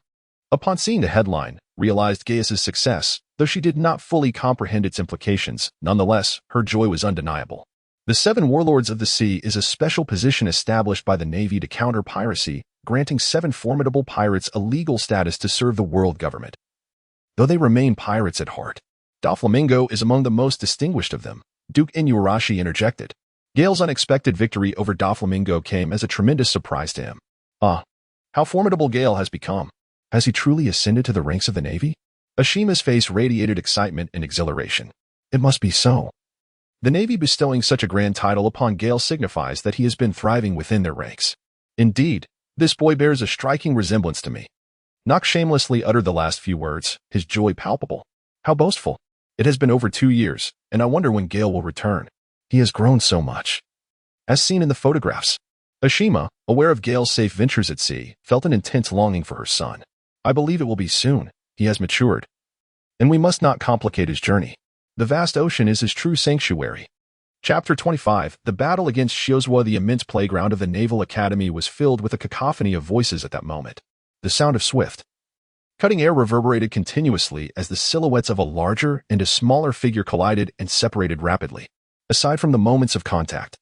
upon seeing the headline, realized Gaius's success, though she did not fully comprehend its implications. Nonetheless, her joy was undeniable. The 7 warlords of the sea is a special position established by the Navy to counter piracy, granting 7 formidable pirates a legal status to serve the world government. Though they remain pirates at heart, Doflamingo is among the most distinguished of them, Duke Inuarashi interjected. Gale's unexpected victory over Doflamingo came as a tremendous surprise to him. Ah, how formidable Gale has become. Has he truly ascended to the ranks of the Navy? Ashima's face radiated excitement and exhilaration. It must be so. The Navy bestowing such a grand title upon Gale signifies that he has been thriving within their ranks. Indeed, this boy bears a striking resemblance to me. Knock shamelessly uttered the last few words, his joy palpable. How boastful. It has been over 2 years, and I wonder when Gale will return. He has grown so much, as seen in the photographs. Ashima, aware of Gale's safe ventures at sea, felt an intense longing for her son. I believe it will be soon. He has matured, and we must not complicate his journey. The vast ocean is his true sanctuary. Chapter 25, The battle against Shiozwa. The immense playground of the Naval Academy was filled with a cacophony of voices at that moment. The sound of swift, cutting air reverberated continuously as the silhouettes of a larger and a smaller figure collided and separated rapidly. Aside from the moments of contact,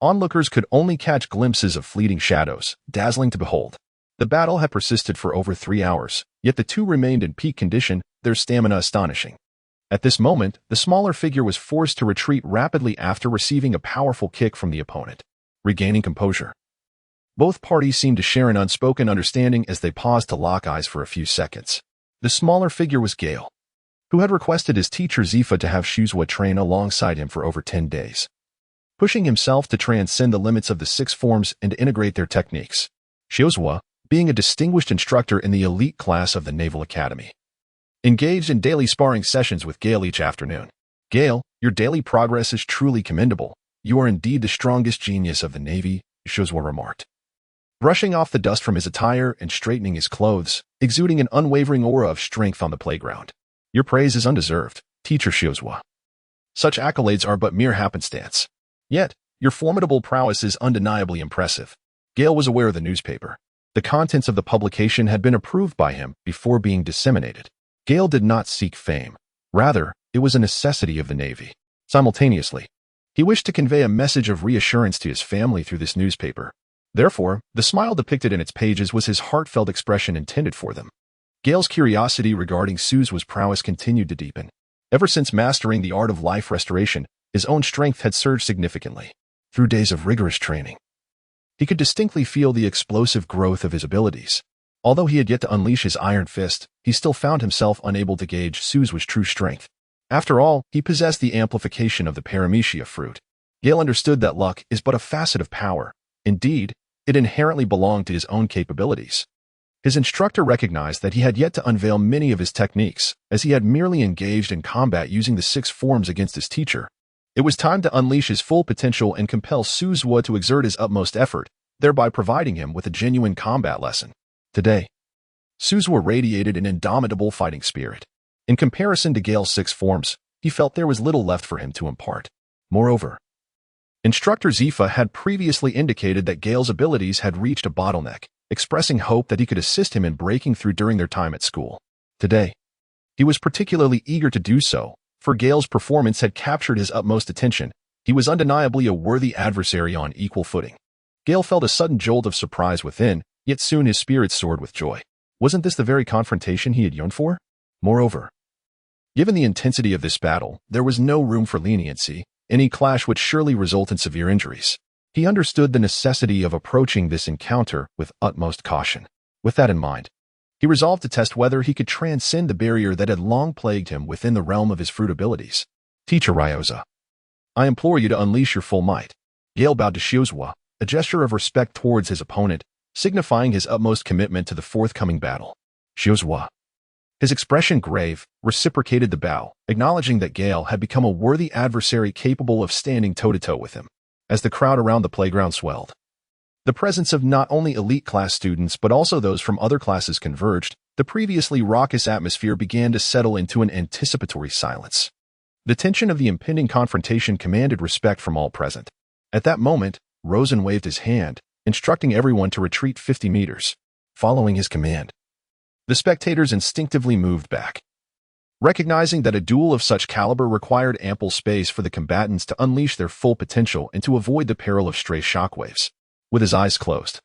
onlookers could only catch glimpses of fleeting shadows, dazzling to behold. The battle had persisted for over 3 hours, yet the two remained in peak condition, their stamina astonishing. At this moment, the smaller figure was forced to retreat rapidly after receiving a powerful kick from the opponent. Regaining composure, Both parties seemed to share an unspoken understanding as they paused to lock eyes for a few seconds. The smaller figure was Gale, who had requested his teacher Zifa to have Shuzwa train alongside him for over 10 days, pushing himself to transcend the limits of the six forms and to integrate their techniques. Shuzwa, being a distinguished instructor in the elite class of the Naval Academy, engaged in daily sparring sessions with Gale each afternoon. Gale, your daily progress is truly commendable. You are indeed the strongest genius of the Navy, Shuzwa remarked, brushing off the dust from his attire and straightening his clothes, exuding an unwavering aura of strength on the playground. Your praise is undeserved, Teacher Shuzwa. Such accolades are but mere happenstance. Yet, your formidable prowess is undeniably impressive. Gale was aware of the newspaper. The contents of the publication had been approved by him before being disseminated. Gale did not seek fame. Rather, it was a necessity of the Navy. Simultaneously, he wished to convey a message of reassurance to his family through this newspaper. Therefore, the smile depicted in its pages was his heartfelt expression intended for them. Gale's curiosity regarding Shuzwa's prowess continued to deepen. Ever since mastering the art of life restoration, his own strength had surged significantly. Through days of rigorous training, he could distinctly feel the explosive growth of his abilities. Although he had yet to unleash his iron fist, he still found himself unable to gauge Shuzwa's true strength. After all, he possessed the amplification of the paramecia fruit. Gale understood that luck is but a facet of power. Indeed, it inherently belonged to his own capabilities. His instructor recognized that he had yet to unveil many of his techniques, as he had merely engaged in combat using the six forms against his teacher. It was time to unleash his full potential and compel Shuzwa to exert his utmost effort, thereby providing him with a genuine combat lesson. Today, Shuzwa radiated an indomitable fighting spirit. In comparison to Gale's six forms, he felt there was little left for him to impart. Moreover, Instructor Zifa had previously indicated that Gale's abilities had reached a bottleneck, expressing hope that he could assist him in breaking through during their time at school. Today, he was particularly eager to do so, for Gale's performance had captured his utmost attention. He was undeniably a worthy adversary on equal footing. Gale felt a sudden jolt of surprise within, yet soon his spirits soared with joy. Wasn't this the very confrontation he had yearned for? Moreover, given the intensity of this battle, there was no room for leniency. Any clash would surely result in severe injuries. He understood the necessity of approaching this encounter with utmost caution. With that in mind, he resolved to test whether he could transcend the barrier that had long plagued him within the realm of his fruit abilities. Teacher Ryoza, I implore you to unleash your full might. Gale bowed to Shuzwa, a gesture of respect towards his opponent, signifying his utmost commitment to the forthcoming battle. Shuzwa, his expression grave, reciprocated the bow, acknowledging that Gale had become a worthy adversary capable of standing toe-to-toe with him. As the crowd around the playground swelled, the presence of not only elite class students but also those from other classes converged, the previously raucous atmosphere began to settle into an anticipatory silence. The tension of the impending confrontation commanded respect from all present. At that moment, Rosen waved his hand, instructing everyone to retreat 50 meters. Following his command, the spectators instinctively moved back, recognizing that a duel of such caliber required ample space for the combatants to unleash their full potential and to avoid the peril of stray shockwaves. With his eyes closed,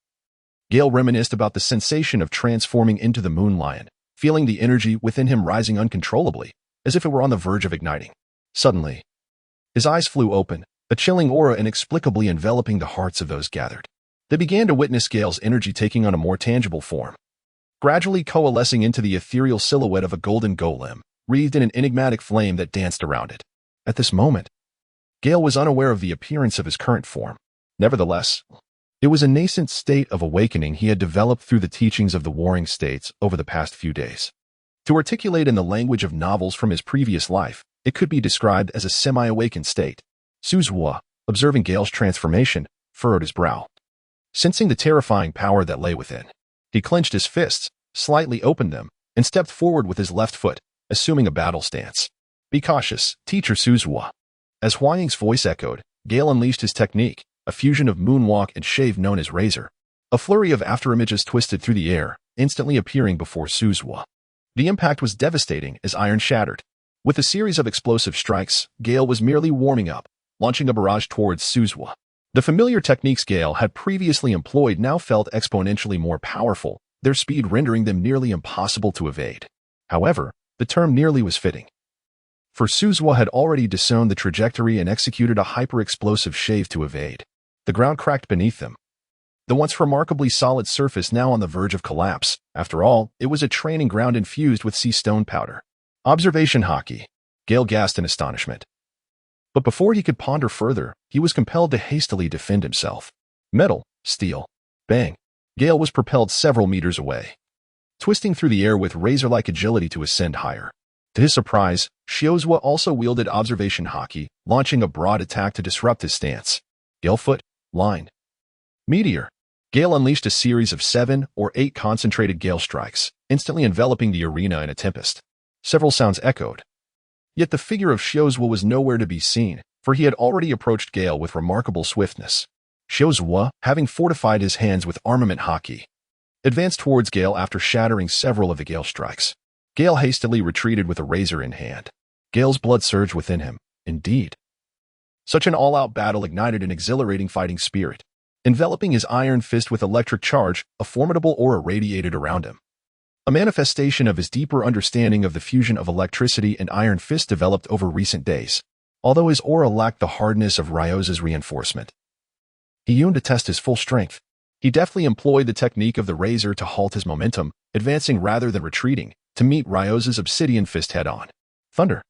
Gale reminisced about the sensation of transforming into the moon lion, feeling the energy within him rising uncontrollably, as if it were on the verge of igniting. Suddenly, his eyes flew open, a chilling aura inexplicably enveloping the hearts of those gathered. They began to witness Gale's energy taking on a more tangible form, gradually coalescing into the ethereal silhouette of a golden golem, wreathed in an enigmatic flame that danced around it. At this moment, Gale was unaware of the appearance of his current form. Nevertheless, it was a nascent state of awakening he had developed through the teachings of the warring states over the past few days. To articulate in the language of novels from his previous life, it could be described as a semi-awakened state. Shuzwa, observing Gale's transformation, furrowed his brow, sensing the terrifying power that lay within. He clenched his fists, slightly opened them, and stepped forward with his left foot, assuming a battle stance. Be cautious, Teacher Shuzwa. As Huaying's voice echoed, Gale unleashed his technique, a fusion of moonwalk and shave known as razor. A flurry of afterimages twisted through the air, instantly appearing before Shuzwa. The impact was devastating as iron shattered. With a series of explosive strikes, Gale was merely warming up, launching a barrage towards Shuzwa. The familiar techniques Gale had previously employed now felt exponentially more powerful, their speed rendering them nearly impossible to evade. However, the term nearly was fitting, for Shuzwa had already discerned the trajectory and executed a hyper-explosive shave to evade. The ground cracked beneath them, The once remarkably solid surface now on the verge of collapse. After all, it was a training ground infused with sea stone powder. Observation hockey. Gale gasped in astonishment. But before he could ponder further, he was compelled to hastily defend himself. Metal, steel. Bang. Gale was propelled several meters away, twisting through the air with razor-like agility to ascend higher. To his surprise, Shiozua also wielded observation hockey, launching a broad attack to disrupt his stance. Gale foot, line. Meteor. Gale unleashed a series of 7 or 8 concentrated gale strikes, instantly enveloping the arena in a tempest. Several sounds echoed. Yet the figure of Shiozua was nowhere to be seen, for he had already approached Gale with remarkable swiftness. Shiozua, having fortified his hands with armament hockey, advanced towards Gale after shattering several of the gale strikes. Gale hastily retreated with a razor in hand. Gale's blood surged within him. Indeed. Such an all-out battle ignited an exhilarating fighting spirit. Enveloping his iron fist with electric charge, a formidable aura radiated around him. A manifestation of his deeper understanding of the fusion of electricity and iron fist developed over recent days, although his aura lacked the hardness of Ryoza's reinforcement. He yearned to test his full strength. He deftly employed the technique of the razor to halt his momentum, advancing rather than retreating, to meet Ryoza's obsidian fist head-on. Thunder.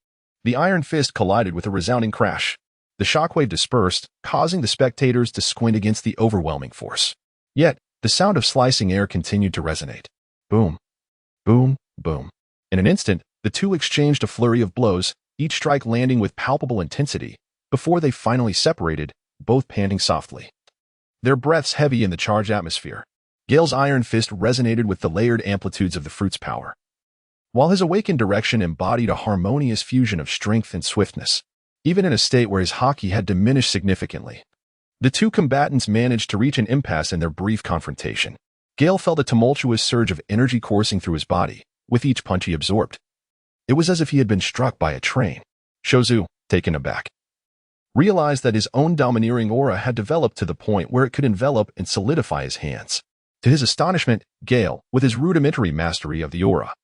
The iron fist collided with a resounding crash. The shockwave dispersed, causing the spectators to squint against the overwhelming force. Yet, the sound of slicing air continued to resonate. Boom. Boom, boom. In an instant, the two exchanged a flurry of blows, each strike landing with palpable intensity, before they finally separated, both panting softly. Their breaths heavy in the charged atmosphere. Gale's iron fist resonated with the layered amplitudes of the fruit's power, while his awakened direction embodied a harmonious fusion of strength and swiftness, even in a state where his hockey had diminished significantly. The two combatants managed to reach an impasse in their brief confrontation. Gale felt a tumultuous surge of energy coursing through his body, with each punch he absorbed. It was as if he had been struck by a train. Shozu, taken aback, realized that his own domineering aura had developed to the point where it could envelop and solidify his hands. To his astonishment, Gale, with his rudimentary mastery of the aura,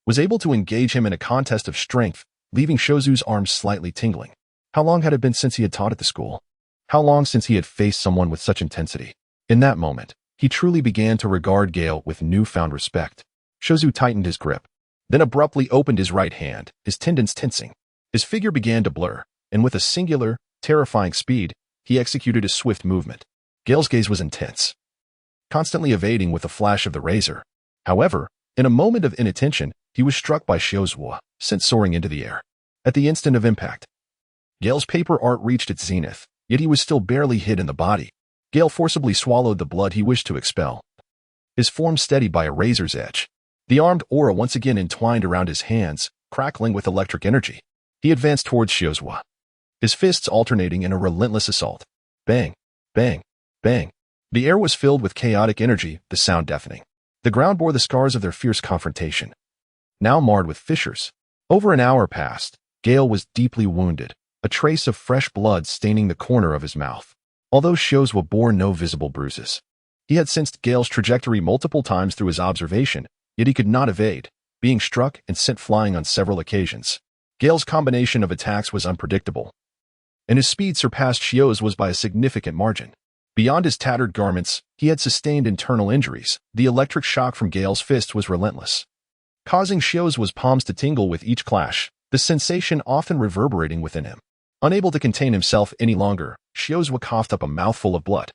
was able to engage him in a contest of strength, leaving Shozu's arms slightly tingling. How long had it been since he had taught at the school? How long since he had faced someone with such intensity? In that moment, he truly began to regard Gale with newfound respect. Shozu tightened his grip, then abruptly opened his right hand, his tendons tensing. His figure began to blur, and with a singular, terrifying speed, he executed a swift movement. Gale's gaze was intense, constantly evading with a flash of the razor. However, in a moment of inattention, he was struck by Shiozua, sent soaring into the air. At the instant of impact, Gale's paper art reached its zenith, yet he was still barely hid in the body. Gale forcibly swallowed the blood he wished to expel, his form steadied by a razor's edge. The armed aura once again entwined around his hands, crackling with electric energy. He advanced towards Shiozua, his fists alternating in a relentless assault. Bang, bang, bang. The air was filled with chaotic energy, the sound deafening. The ground bore the scars of their fierce confrontation, now marred with fissures. Over an hour passed. Gale was deeply wounded, a trace of fresh blood staining the corner of his mouth. Although Shiozua bore no visible bruises, he had sensed Gale's trajectory multiple times through his observation, yet he could not evade, being struck and sent flying on several occasions. Gale's combination of attacks was unpredictable, and his speed surpassed Shiozua's by a significant margin. Beyond his tattered garments, he had sustained internal injuries. The electric shock from Gale's fists was relentless, causing Shiozua's palms to tingle with each clash, the sensation often reverberating within him. Unable to contain himself any longer, Shiozua coughed up a mouthful of blood.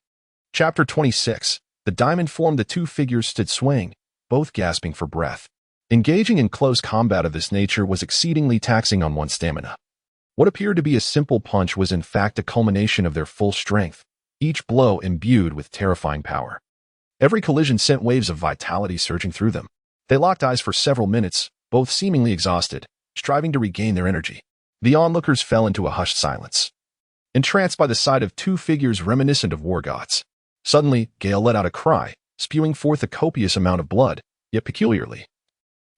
Chapter 26. The diamond formed the two figures stood swaying, both gasping for breath. Engaging in close combat of this nature was exceedingly taxing on one's stamina. What appeared to be a simple punch was in fact a culmination of their full strength, each blow imbued with terrifying power. Every collision sent waves of vitality surging through them. They locked eyes for several minutes, both seemingly exhausted, striving to regain their energy. The onlookers fell into a hushed silence, entranced by the sight of two figures reminiscent of war gods. Suddenly, Gale let out a cry, spewing forth a copious amount of blood, yet peculiarly.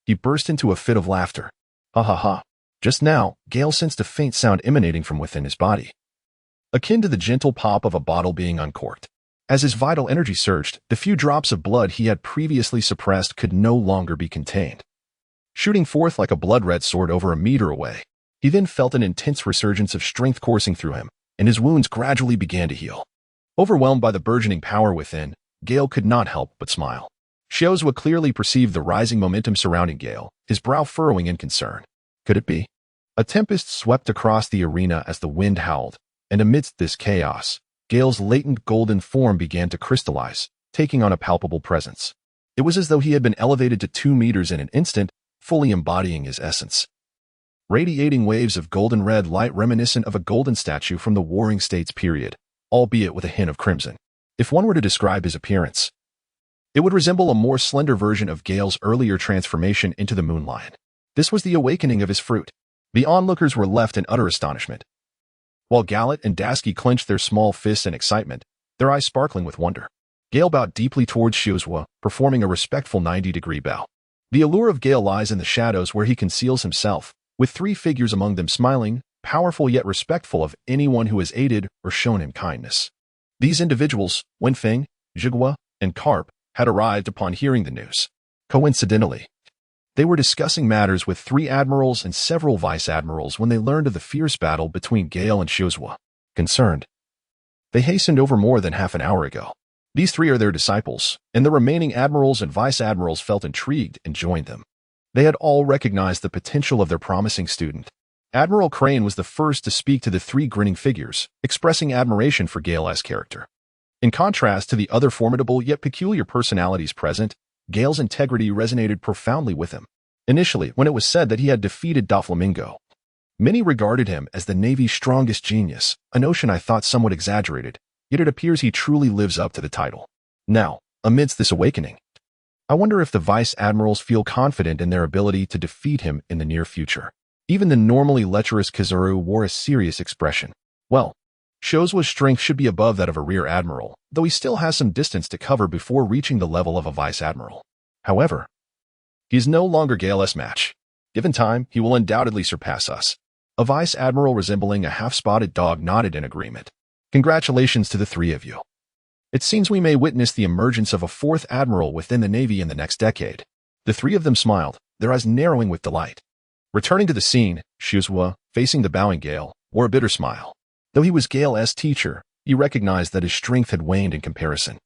He burst into a fit of laughter. Ha ha ha. Just now, Gale sensed a faint sound emanating from within his body, akin to the gentle pop of a bottle being uncorked. As his vital energy surged, the few drops of blood he had previously suppressed could no longer be contained, shooting forth like a blood-red sword over a meter away. He then felt an intense resurgence of strength coursing through him, and his wounds gradually began to heal. Overwhelmed by the burgeoning power within, Gale could not help but smile. Shiozua clearly perceived the rising momentum surrounding Gale, his brow furrowing in concern. Could it be? A tempest swept across the arena as the wind howled, and amidst this chaos, Gale's latent golden form began to crystallize, taking on a palpable presence. It was as though he had been elevated to 2 meters in an instant, fully embodying his essence. Radiating waves of golden red light reminiscent of a golden statue from the Warring States period, albeit with a hint of crimson. If one were to describe his appearance, it would resemble a more slender version of Gale's earlier transformation into the Moon Lion. This was the awakening of his fruit. The onlookers were left in utter astonishment, while Galet and Dasky clenched their small fists in excitement, their eyes sparkling with wonder. Gale bowed deeply towards Shiozua, performing a respectful 90-degree bow. The allure of Gale lies in the shadows where he conceals himself, with 3 figures among them smiling, powerful yet respectful of anyone who has aided or shown him kindness. These individuals, Wenfeng, Zhigua, and Karp, had arrived upon hearing the news. Coincidentally, they were discussing matters with 3 admirals and several vice-admirals when they learned of the fierce battle between Gale and Shiozua. Concerned, they hastened over more than half an hour ago. These 3 are their disciples, and the remaining admirals and vice-admirals felt intrigued and joined them. They had all recognized the potential of their promising student. Admiral Crane was the first to speak to the 3 grinning figures, expressing admiration for Gale's character. In contrast to the other formidable yet peculiar personalities present, Gale's integrity resonated profoundly with him. Initially, when it was said that he had defeated Doflamingo, many regarded him as the Navy's strongest genius, a notion I thought somewhat exaggerated, yet it appears he truly lives up to the title. Now, amidst this awakening, I wonder if the vice-admirals feel confident in their ability to defeat him in the near future. Even the normally lecherous Kizaru wore a serious expression. Well, Shiozua's strength should be above that of a rear admiral, though he still has some distance to cover before reaching the level of a vice-admiral. However, he is no longer Gale's match. Given time, he will undoubtedly surpass us. A vice-admiral resembling a half-spotted dog nodded in agreement. Congratulations to the 3 of you. It seems we may witness the emergence of a 4th admiral within the Navy in the next decade. The 3 of them smiled, their eyes narrowing with delight. Returning to the scene, Shiozua, facing the bowing Gale, wore a bitter smile. Though he was Gale's teacher, he recognized that his strength had waned in comparison.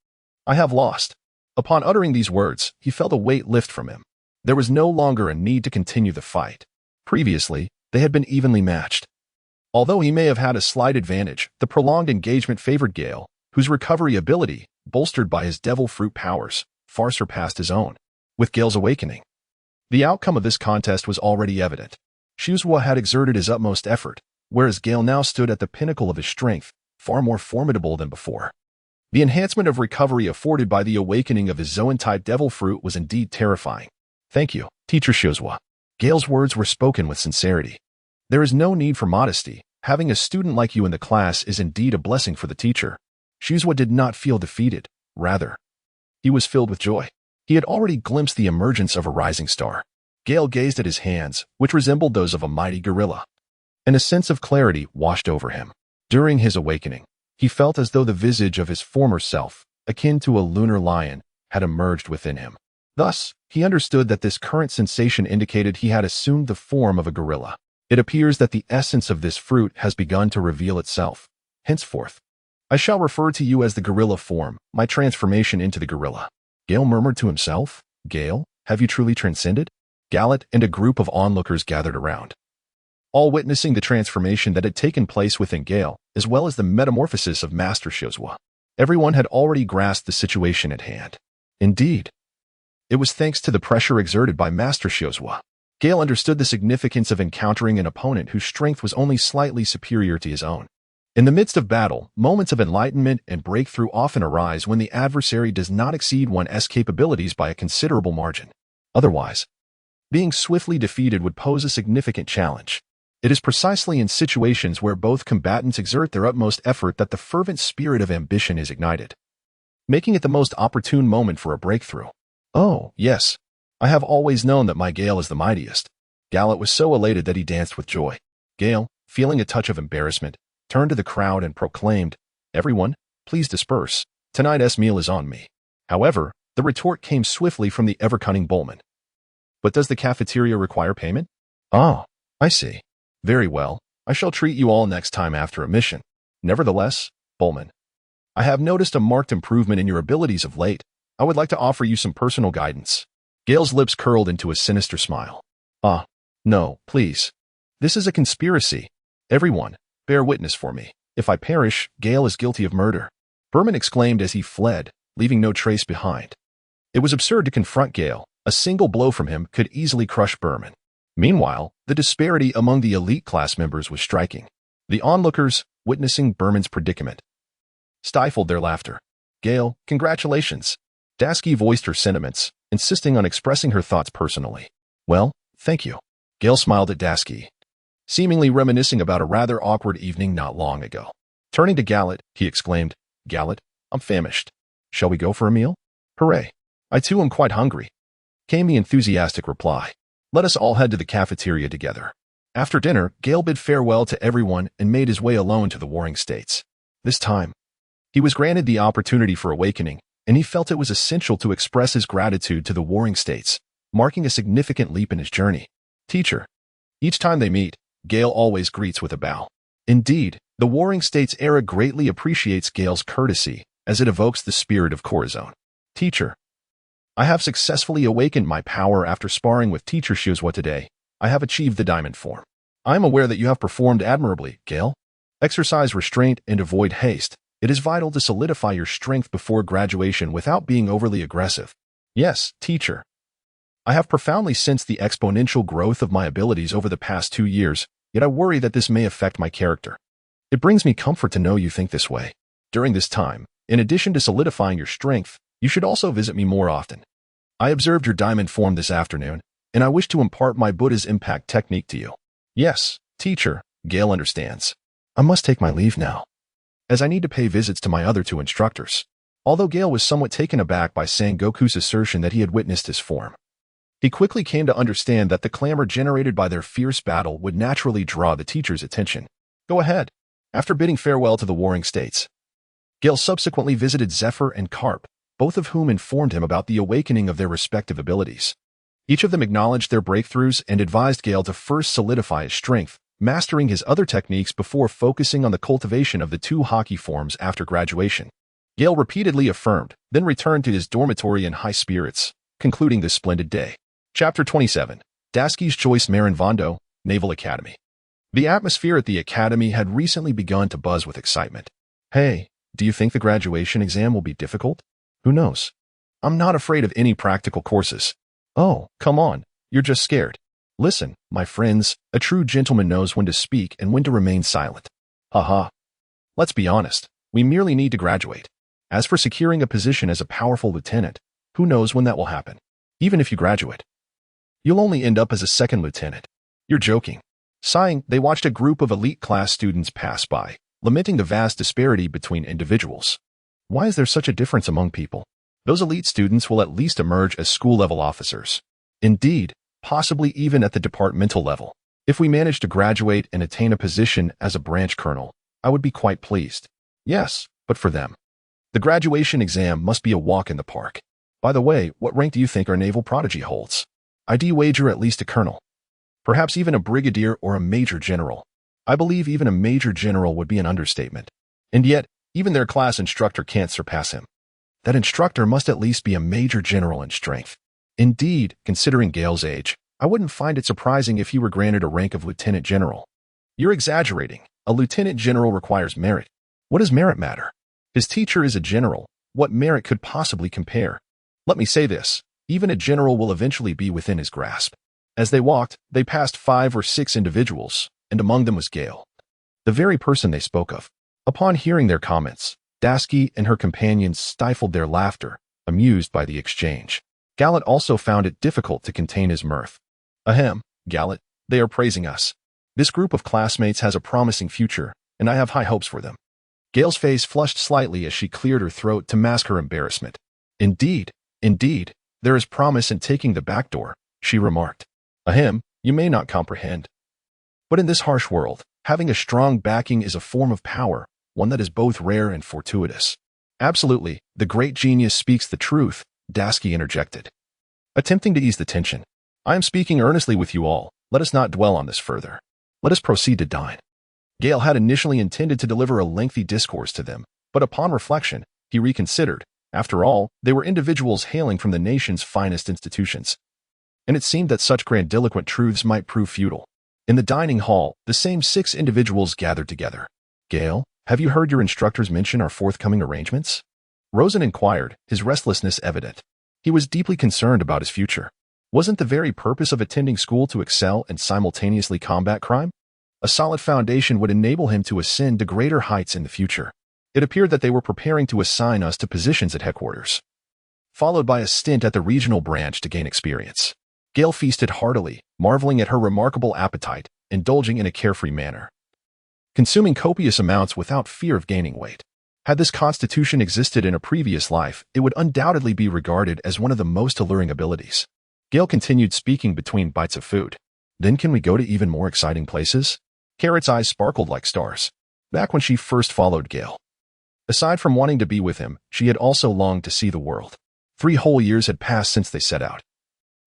I have lost. Upon uttering these words, he felt a weight lift from him. There was no longer a need to continue the fight. Previously, they had been evenly matched. Although he may have had a slight advantage, the prolonged engagement favored Gale, whose recovery ability, bolstered by his devil fruit powers, far surpassed his own. With Gale's awakening, the outcome of this contest was already evident. Shiozua had exerted his utmost effort, whereas Gale now stood at the pinnacle of his strength, far more formidable than before. The enhancement of recovery afforded by the awakening of his Zoan-type devil fruit was indeed terrifying. Thank you, Teacher Shiozua. Gale's words were spoken with sincerity. There is no need for modesty. Having a student like you in the class is indeed a blessing for the teacher. Shiozua did not feel defeated. Rather, he was filled with joy. He had already glimpsed the emergence of a rising star. Gale gazed at his hands, which resembled those of a mighty gorilla, and a sense of clarity washed over him. During his awakening, he felt as though the visage of his former self, akin to a lunar lion, had emerged within him. Thus, he understood that this current sensation indicated he had assumed the form of a gorilla. It appears that the essence of this fruit has begun to reveal itself. Henceforth, I shall refer to you as the gorilla form, my transformation into the gorilla. Gale murmured to himself. Gale, have you truly transcended? Galet and a group of onlookers gathered around, all witnessing the transformation that had taken place within Gale, as well as the metamorphosis of Master Shiozua. Everyone had already grasped the situation at hand. Indeed, it was thanks to the pressure exerted by Master Shiozua. Gale understood the significance of encountering an opponent whose strength was only slightly superior to his own. In the midst of battle, moments of enlightenment and breakthrough often arise when the adversary does not exceed one's capabilities by a considerable margin. Otherwise, being swiftly defeated would pose a significant challenge. It is precisely in situations where both combatants exert their utmost effort that the fervent spirit of ambition is ignited, making it the most opportune moment for a breakthrough. Oh, yes. I have always known that my Gale is the mightiest. Galet was so elated that he danced with joy. Gale, feeling a touch of embarrassment, turned to the crowd and proclaimed, "Everyone, please disperse. Tonight's meal is on me." However, the retort came swiftly from the ever-cunning Bowman. But does the cafeteria require payment? Oh, I see. Very well. I shall treat you all next time after a mission. Nevertheless, Bowman, I have noticed a marked improvement in your abilities of late. I would like to offer you some personal guidance. Gale's lips curled into a sinister smile. Ah, no, please. This is a conspiracy. Everyone, bear witness for me. If I perish, Gale is guilty of murder. Berman exclaimed as he fled, leaving no trace behind. It was absurd to confront Gale. A single blow from him could easily crush Berman. Meanwhile, the disparity among the elite class members was striking. The onlookers, witnessing Berman's predicament, stifled their laughter. Gale, congratulations. Dasky voiced her sentiments, insisting on expressing her thoughts personally. Well, thank you. Gale smiled at Dasky, seemingly reminiscing about a rather awkward evening not long ago. Turning to Gallet, he exclaimed, Gallet, I'm famished. Shall we go for a meal? Hooray. I too am quite hungry, came the enthusiastic reply. Let us all head to the cafeteria together. After dinner, Gale bid farewell to everyone and made his way alone to the Warring States. This time, he was granted the opportunity for awakening, and he felt it was essential to express his gratitude to the Warring States, marking a significant leap in his journey. Teacher. Each time they meet, Gale always greets with a bow. Indeed, the Warring States era greatly appreciates Gale's courtesy, as it evokes the spirit of Corazon. Teacher. I have successfully awakened my power after sparring with Teacher Shuzwa today. I have achieved the diamond form. I am aware that you have performed admirably, Gale. Exercise restraint and avoid haste. It is vital to solidify your strength before graduation without being overly aggressive. Yes, teacher. I have profoundly sensed the exponential growth of my abilities over the past 2 years, yet I worry that this may affect my character. It brings me comfort to know you think this way. During this time, in addition to solidifying your strength, you should also visit me more often. I observed your diamond form this afternoon, and I wish to impart my Buddha's impact technique to you. Yes, teacher, Gale understands. I must take my leave now, as I need to pay visits to my other 2 instructors. Although Gale was somewhat taken aback by Sangoku's assertion that he had witnessed his form, he quickly came to understand that the clamor generated by their fierce battle would naturally draw the teacher's attention. Go ahead. After bidding farewell to the Warring States, Gale subsequently visited Zephyr and Carp, both of whom informed him about the awakening of their respective abilities. Each of them acknowledged their breakthroughs and advised Gale to first solidify his strength, mastering his other techniques before focusing on the cultivation of the 2 hockey forms after graduation. Gale repeatedly affirmed, then returned to his dormitory in high spirits, concluding this splendid day. Chapter 27. Dasky's Choice Marin Vondo, Naval Academy. The atmosphere at the academy had recently begun to buzz with excitement. Hey, do you think the graduation exam will be difficult? Who knows? I'm not afraid of any practical courses. Oh, come on, you're just scared. Listen, my friends, a true gentleman knows when to speak and when to remain silent. Haha. Let's be honest, we merely need to graduate. As for securing a position as a powerful lieutenant, who knows when that will happen? Even if you graduate, you'll only end up as a second lieutenant. You're joking. Sighing, they watched a group of elite class students pass by, lamenting the vast disparity between individuals. Why is there such a difference among people? Those elite students will at least emerge as school-level officers. Indeed, possibly even at the departmental level. If we manage to graduate and attain a position as a branch colonel, I would be quite pleased. Yes, but for them, the graduation exam must be a walk in the park. By the way, what rank do you think our naval prodigy holds? I'd wager at least a colonel. Perhaps even a brigadier or a major general. I believe even a major general would be an understatement. And yet, even their class instructor can't surpass him. That instructor must at least be a major general in strength. Indeed, considering Gale's age, I wouldn't find it surprising if he were granted a rank of lieutenant general. You're exaggerating. A lieutenant general requires merit. What does merit matter? His teacher is a general. What merit could possibly compare? Let me say this. Even a general will eventually be within his grasp. As they walked, they passed 5 or 6 individuals, and among them was Gale, the very person they spoke of. Upon hearing their comments, Dasky and her companions stifled their laughter, amused by the exchange. Gallet also found it difficult to contain his mirth. Ahem, Gallet, they are praising us. This group of classmates has a promising future, and I have high hopes for them. Gale's face flushed slightly as she cleared her throat to mask her embarrassment. Indeed, there is promise in taking the back door, she remarked. Ahem, you may not comprehend. But in this harsh world, having a strong backing is a form of power, one that is both rare and fortuitous. Absolutely, the great genius speaks the truth, Dasky interjected, attempting to ease the tension. I am speaking earnestly with you all. Let us not dwell on this further. Let us proceed to dine. Gale had initially intended to deliver a lengthy discourse to them, But upon reflection, he reconsidered. After all, they were individuals hailing from the nation's finest institutions. And it seemed that such grandiloquent truths might prove futile. In the dining hall, the same 6 individuals gathered together. "Gale, have you heard your instructors mention our forthcoming arrangements?" Rosen inquired, his restlessness evident. He was deeply concerned about his future. Wasn't the very purpose of attending school to excel and simultaneously combat crime? A solid foundation would enable him to ascend to greater heights in the future. It appeared that they were preparing to assign us to positions at headquarters, followed by a stint at the regional branch to gain experience. Gale feasted heartily, marveling at her remarkable appetite, indulging in a carefree manner, consuming copious amounts without fear of gaining weight. Had this constitution existed in a previous life, it would undoubtedly be regarded as one of the most alluring abilities. Gale continued speaking between bites of food. "Then can we go to even more exciting places?" Carrot's eyes sparkled like stars. Back when she first followed Gale, aside from wanting to be with him, she had also longed to see the world. 3 whole years had passed since they set out,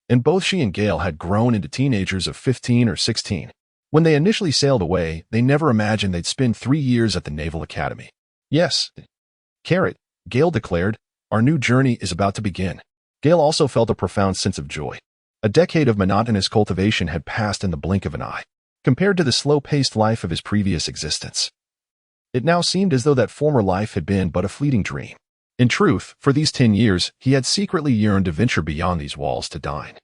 and both she and Gale had grown into teenagers of 15 or 16. When they initially sailed away, they never imagined they'd spend 3 years at the Naval Academy. "Yes, Carrot," Gale declared, "our new journey is about to begin." Gale also felt a profound sense of joy. A decade of monotonous cultivation had passed in the blink of an eye, compared to the slow-paced life of his previous existence. It now seemed as though that former life had been but a fleeting dream. In truth, for these 10 years, he had secretly yearned to venture beyond these walls to dine,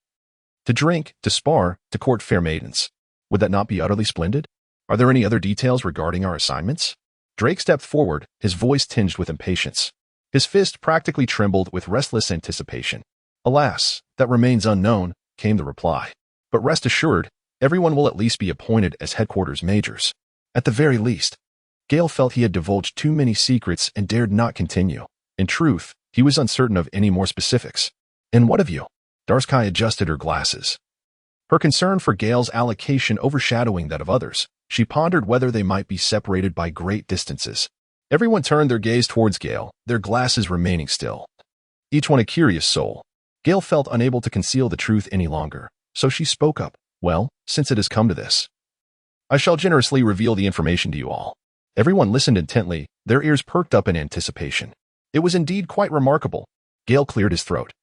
to drink, to spar, to court fair maidens. Would that not be utterly splendid? Are there any other details regarding our assignments? Drake stepped forward, his voice tinged with impatience. His fist practically trembled with restless anticipation. "Alas, that remains unknown," came the reply. "But rest assured, everyone will at least be appointed as headquarters majors. At the very least." Gale felt he had divulged too many secrets and dared not continue. In truth, he was uncertain of any more specifics. "And what of you?" Darsky adjusted her glasses, her concern for Gale's allocation overshadowing that of others. She pondered whether they might be separated by great distances. Everyone turned their gaze towards Gale, their glasses remaining still, each one a curious soul. Gale felt unable to conceal the truth any longer, so she spoke up. "Well, since it has come to this, I shall generously reveal the information to you all." Everyone listened intently, their ears perked up in anticipation. It was indeed quite remarkable. Gale cleared his throat,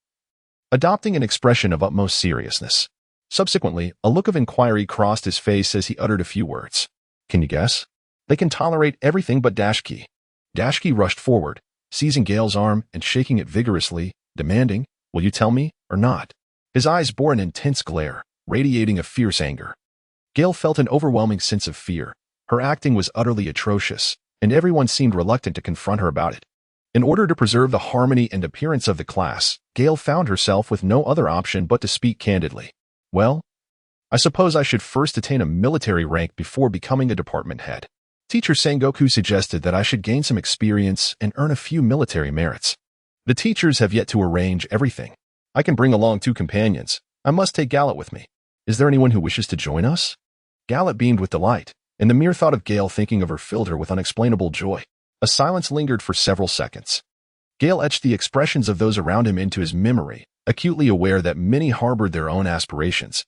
adopting an expression of utmost seriousness. Subsequently, a look of inquiry crossed his face as he uttered a few words. "Can you guess?" "They can tolerate everything but Dashki." Dashki rushed forward, seizing Gale's arm and shaking it vigorously, demanding, "Will you tell me, or not?" His eyes bore an intense glare, radiating a fierce anger. Gale felt an overwhelming sense of fear. Her acting was utterly atrocious, and everyone seemed reluctant to confront her about it. In order to preserve the harmony and appearance of the class, Gale found herself with no other option but to speak candidly. "Well, I suppose I should first attain a military rank before becoming a department head. Teacher Sengoku suggested that I should gain some experience and earn a few military merits. The teachers have yet to arrange everything. I can bring along 2 companions. I must take Gallet with me. Is there anyone who wishes to join us?" Gallet beamed with delight, and the mere thought of Gale thinking of her filled her with unexplainable joy. A silence lingered for several seconds. Gale etched the expressions of those around him into his memory, acutely aware that many harbored their own aspirations,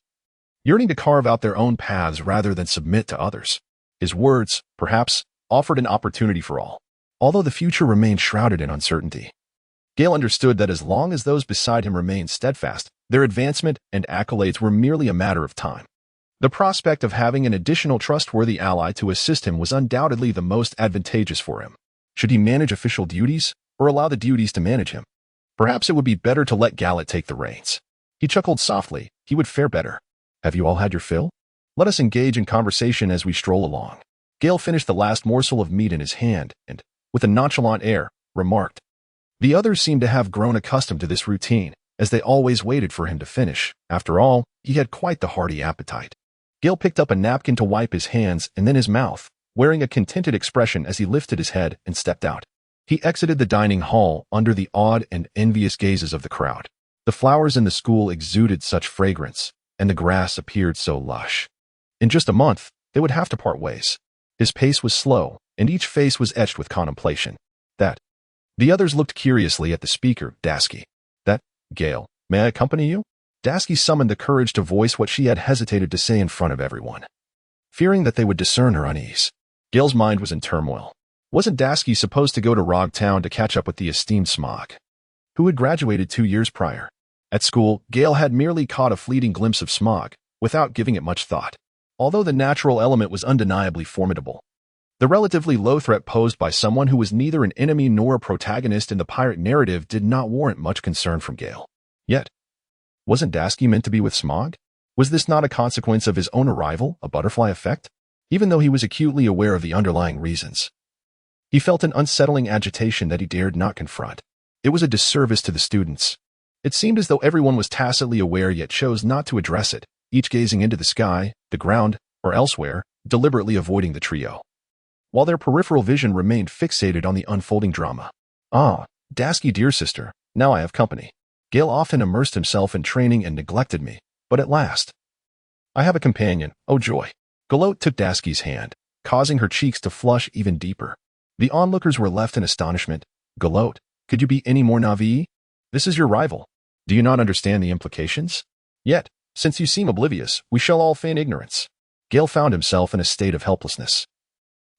yearning to carve out their own paths rather than submit to others. His words, perhaps, offered an opportunity for all, although the future remained shrouded in uncertainty. Gale understood that as long as those beside him remained steadfast, their advancement and accolades were merely a matter of time. The prospect of having an additional trustworthy ally to assist him was undoubtedly the most advantageous for him. Should he manage official duties, or allow the duties to manage him? Perhaps it would be better to let Gallet take the reins. He chuckled softly. He would fare better. "Have you all had your fill? Let us engage in conversation as we stroll along." Gale finished the last morsel of meat in his hand and, with a nonchalant air, remarked. The others seemed to have grown accustomed to this routine, as they always waited for him to finish. After all, he had quite the hearty appetite. Gale picked up a napkin to wipe his hands and then his mouth, wearing a contented expression as he lifted his head and stepped out. He exited the dining hall under the awed and envious gazes of the crowd. The flowers in the school exuded such fragrance, and the grass appeared so lush. In just a month, they would have to part ways. His pace was slow, and each face was etched with contemplation. The others looked curiously at the speaker, Dasky. Gale, may I accompany you?" Dasky summoned the courage to voice what she had hesitated to say in front of everyone, fearing that they would discern her unease. Gale's mind was in turmoil. Wasn't Dasky supposed to go to Rog Town to catch up with the esteemed Smog, who had graduated 2 years prior? At school, Gale had merely caught a fleeting glimpse of Smog, without giving it much thought. Although the natural element was undeniably formidable, the relatively low threat posed by someone who was neither an enemy nor a protagonist in the pirate narrative did not warrant much concern from Gale. Yet, wasn't Dasky meant to be with Smog? Was this not a consequence of his own arrival, a butterfly effect? Even though he was acutely aware of the underlying reasons, he felt an unsettling agitation that he dared not confront. It was a disservice to the students. It seemed as though everyone was tacitly aware yet chose not to address it, each gazing into the sky, the ground, or elsewhere, deliberately avoiding the trio, while their peripheral vision remained fixated on the unfolding drama. Ah, Dasky, dear sister, now I have company. Gale often immersed himself in training and neglected me, but at last, I have a companion, oh joy. Galote took Dasky's hand, causing her cheeks to flush even deeper. The onlookers were left in astonishment. Galote, could you be any more naive? This is your rival. Do you not understand the implications? Yet, since you seem oblivious, we shall all feign ignorance. Gale found himself in a state of helplessness,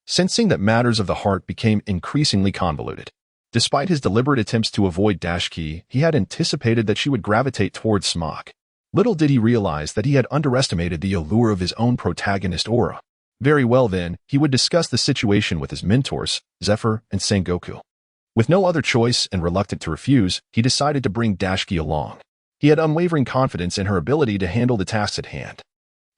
sensing that matters of the heart became increasingly convoluted. Despite his deliberate attempts to avoid Dasky, he had anticipated that she would gravitate towards Smog. Little did he realize that he had underestimated the allure of his own protagonist aura. Very well then, he would discuss the situation with his mentors, Zephyr and Sengoku. With no other choice and reluctant to refuse, he decided to bring Dasky along. He had unwavering confidence in her ability to handle the tasks at hand.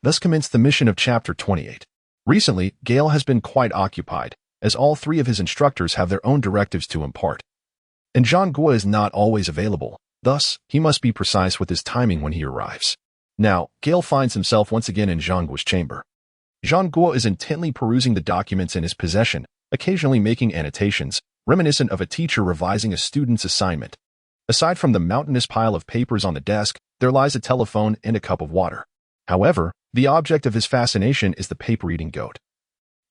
Thus commenced the mission of Chapter 28. Recently, Gale has been quite occupied, as all 3 of his instructors have their own directives to impart. And Zhangguo is not always available, thus, he must be precise with his timing when he arrives. Now, Gale finds himself once again in Zhangguo's chamber. Zhangguo is intently perusing the documents in his possession, occasionally making annotations, reminiscent of a teacher revising a student's assignment. Aside from the mountainous pile of papers on the desk, there lies a telephone and a cup of water. However, the object of his fascination is the paper-eating goat.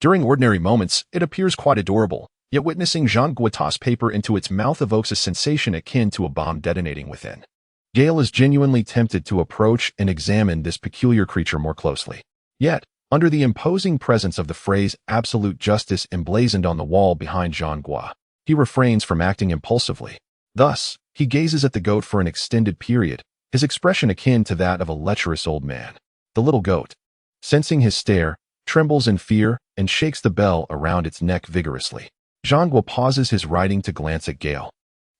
During ordinary moments, it appears quite adorable, yet witnessing Zhangguo toss paper into its mouth evokes a sensation akin to a bomb detonating within. Gale is genuinely tempted to approach and examine this peculiar creature more closely. Yet, under the imposing presence of the phrase absolute justice emblazoned on the wall behind Zhangguo, he refrains from acting impulsively. Thus, he gazes at the goat for an extended period, his expression akin to that of a lecherous old man. The little goat, sensing his stare, trembles in fear and shakes the bell around its neck vigorously. Zhangguo pauses his writing to glance at Gale,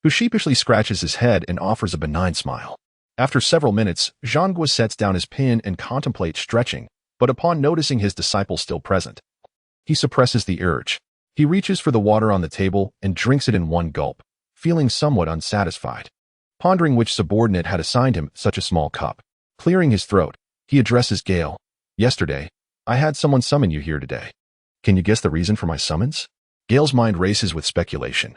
who sheepishly scratches his head and offers a benign smile. After several minutes, Zhangguo sets down his pen and contemplates stretching, but upon noticing his disciple still present, he suppresses the urge. He reaches for the water on the table and drinks it in one gulp, feeling somewhat unsatisfied, pondering which subordinate had assigned him such a small cup. Clearing his throat, he addresses Gale. Yesterday, I had someone summon you here today. Can you guess the reason for my summons? Gale's mind races with speculation,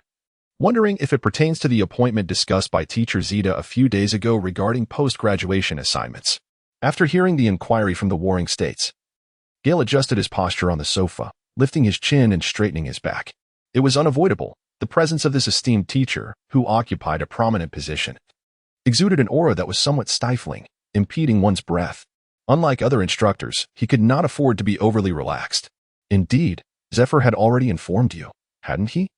wondering if it pertains to the appointment discussed by teacher Zeta a few days ago regarding post-graduation assignments. After hearing the inquiry from the Warring States, Gale adjusted his posture on the sofa, lifting his chin and straightening his back. It was unavoidable. The presence of this esteemed teacher, who occupied a prominent position, exuded an aura that was somewhat stifling, impeding one's breath. Unlike other instructors, he could not afford to be overly relaxed. Indeed, Zephyr had already informed you, hadn't he?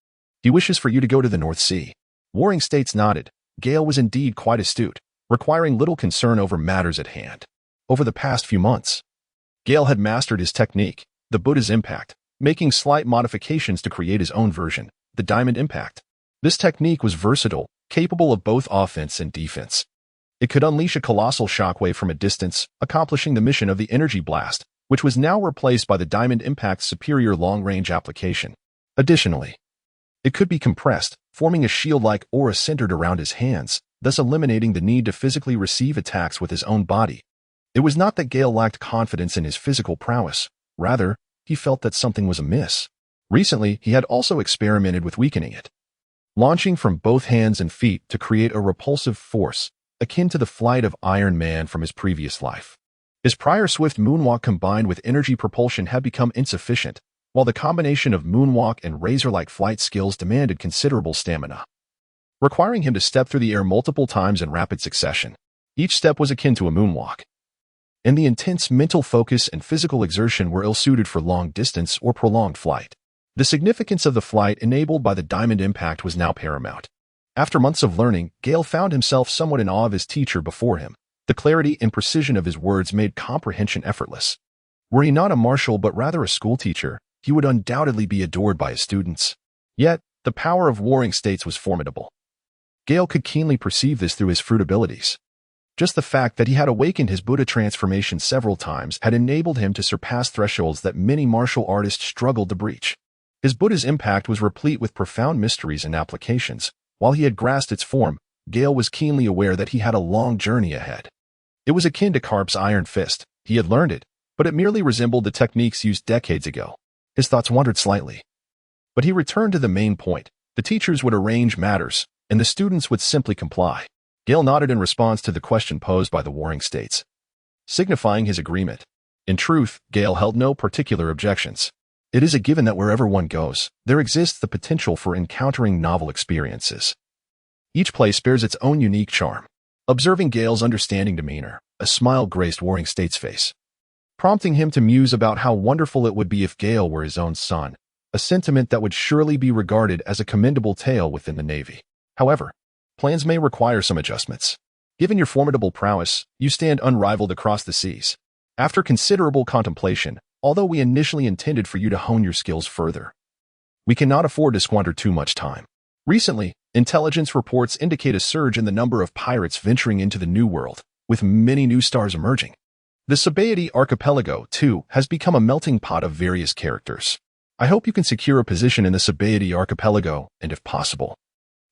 He wishes for you to go to the North Sea. Warring States nodded. Gale was indeed quite astute, requiring little concern over matters at hand. Over the past few months, Gale had mastered his technique, the Buddha's impact, making slight modifications to create his own version, the diamond impact. This technique was versatile, capable of both offense and defense. It could unleash a colossal shockwave from a distance, accomplishing the mission of the energy blast, which was now replaced by the diamond impact's superior long-range application. Additionally, it could be compressed, forming a shield-like aura centered around his hands, thus eliminating the need to physically receive attacks with his own body. It was not that Gale lacked confidence in his physical prowess. Rather, he felt that something was amiss. Recently, he had also experimented with weakening it, launching from both hands and feet to create a repulsive force, akin to the flight of Iron Man from his previous life. His prior swift moonwalk combined with energy propulsion had become insufficient, while the combination of moonwalk and razor-like flight skills demanded considerable stamina, requiring him to step through the air multiple times in rapid succession. Each step was akin to a moonwalk, and the intense mental focus and physical exertion were ill-suited for long-distance or prolonged flight. The significance of the flight enabled by the diamond impact was now paramount. After months of learning, Gale found himself somewhat in awe of his teacher before him. The clarity and precision of his words made comprehension effortless. Were he not a marshal but rather a schoolteacher, he would undoubtedly be adored by his students. Yet, the power of warring states was formidable. Gale could keenly perceive this through his fruit abilities. Just the fact that he had awakened his Buddha transformation several times had enabled him to surpass thresholds that many martial artists struggled to breach. His Buddha's impact was replete with profound mysteries and applications. While he had grasped its form, Gale was keenly aware that he had a long journey ahead. It was akin to Karp's iron fist. He had learned it, but it merely resembled the techniques used decades ago. His thoughts wandered slightly. But he returned to the main point. The teachers would arrange matters, and the students would simply comply. Gale nodded in response to the question posed by the warring states, signifying his agreement. In truth, Gale held no particular objections. It is a given that wherever one goes, there exists the potential for encountering novel experiences. Each place bears its own unique charm. Observing Gale's understanding demeanor, a smile graced Warring State's face, prompting him to muse about how wonderful it would be if Gale were his own son, a sentiment that would surely be regarded as a commendable tale within the Navy. However, plans may require some adjustments. Given your formidable prowess, you stand unrivaled across the seas. After considerable contemplation, although we initially intended for you to hone your skills further, we cannot afford to squander too much time. Recently, intelligence reports indicate a surge in the number of pirates venturing into the New World, with many new stars emerging. The Sabaody archipelago, too, has become a melting pot of various characters. I hope you can secure a position in the Sabaody archipelago, and if possible,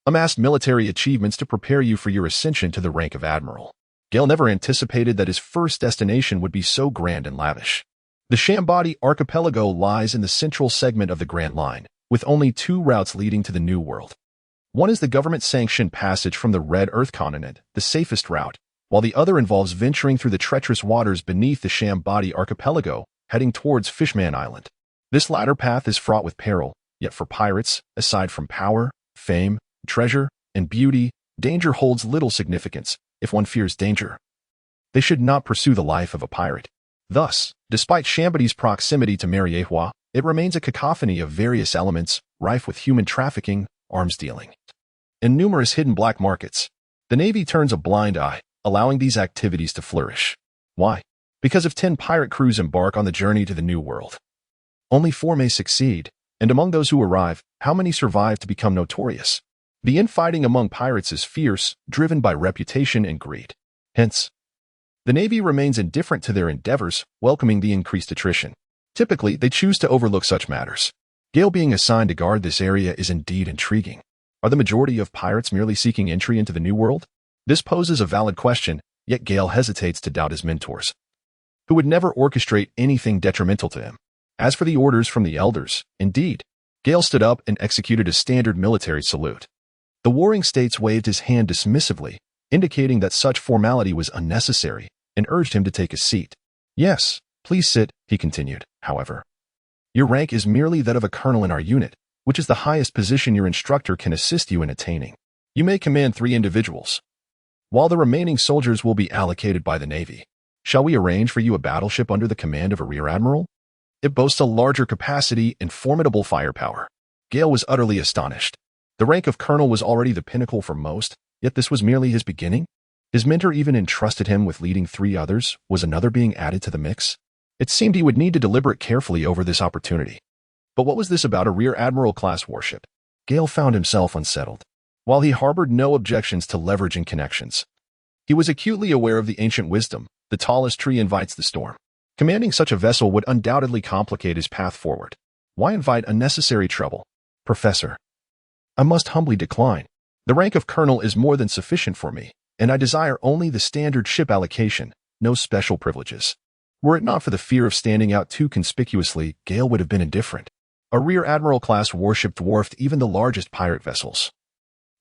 amass military achievements to prepare you for your ascension to the rank of admiral. Gale never anticipated that his first destination would be so grand and lavish. The Sabaody archipelago lies in the central segment of the Grand Line, with only two routes leading to the New World. One is the government-sanctioned passage from the Red Earth continent, the safest route, while the other involves venturing through the treacherous waters beneath the Sabaody archipelago, heading towards Fishman Island. This latter path is fraught with peril, yet for pirates, aside from power, fame, treasure, and beauty, danger holds little significance. If one fears danger, they should not pursue the life of a pirate. Thus, despite Shabaady's proximity to Mariewa, it remains a cacophony of various elements, rife with human trafficking, arms dealing, and numerous hidden black markets. The Navy turns a blind eye, allowing these activities to flourish. Why? Because if 10 pirate crews embark on the journey to the New World, only 4 may succeed, and among those who arrive, how many survive to become notorious? The infighting among pirates is fierce, driven by reputation and greed. Hence, the Navy remains indifferent to their endeavors, welcoming the increased attrition. Typically, they choose to overlook such matters. Gale being assigned to guard this area is indeed intriguing. Are the majority of pirates merely seeking entry into the New World? This poses a valid question, yet Gale hesitates to doubt his mentors, who would never orchestrate anything detrimental to him. As for the orders from the elders, indeed, Gale stood up and executed a standard military salute. The warring states waved his hand dismissively, indicating that such formality was unnecessary, and urged him to take a seat. Yes, please sit, he continued, however. Your rank is merely that of a colonel in our unit, which is the highest position your instructor can assist you in attaining. You may command 3 individuals, while the remaining soldiers will be allocated by the Navy. Shall we arrange for you a battleship under the command of a rear admiral? It boasts a larger capacity and formidable firepower. Gale was utterly astonished. The rank of colonel was already the pinnacle for most, yet this was merely his beginning. His mentor even entrusted him with leading 3 others. Was another being added to the mix? It seemed he would need to deliberate carefully over this opportunity. But what was this about a rear admiral-class warship? Gale found himself unsettled. While he harbored no objections to leveraging connections, he was acutely aware of the ancient wisdom, the tallest tree invites the storm. Commanding such a vessel would undoubtedly complicate his path forward. Why invite unnecessary trouble? Professor, I must humbly decline. The rank of colonel is more than sufficient for me, and I desire only the standard ship allocation, no special privileges. Were it not for the fear of standing out too conspicuously, Gale would have been indifferent. A rear admiral-class warship dwarfed even the largest pirate vessels,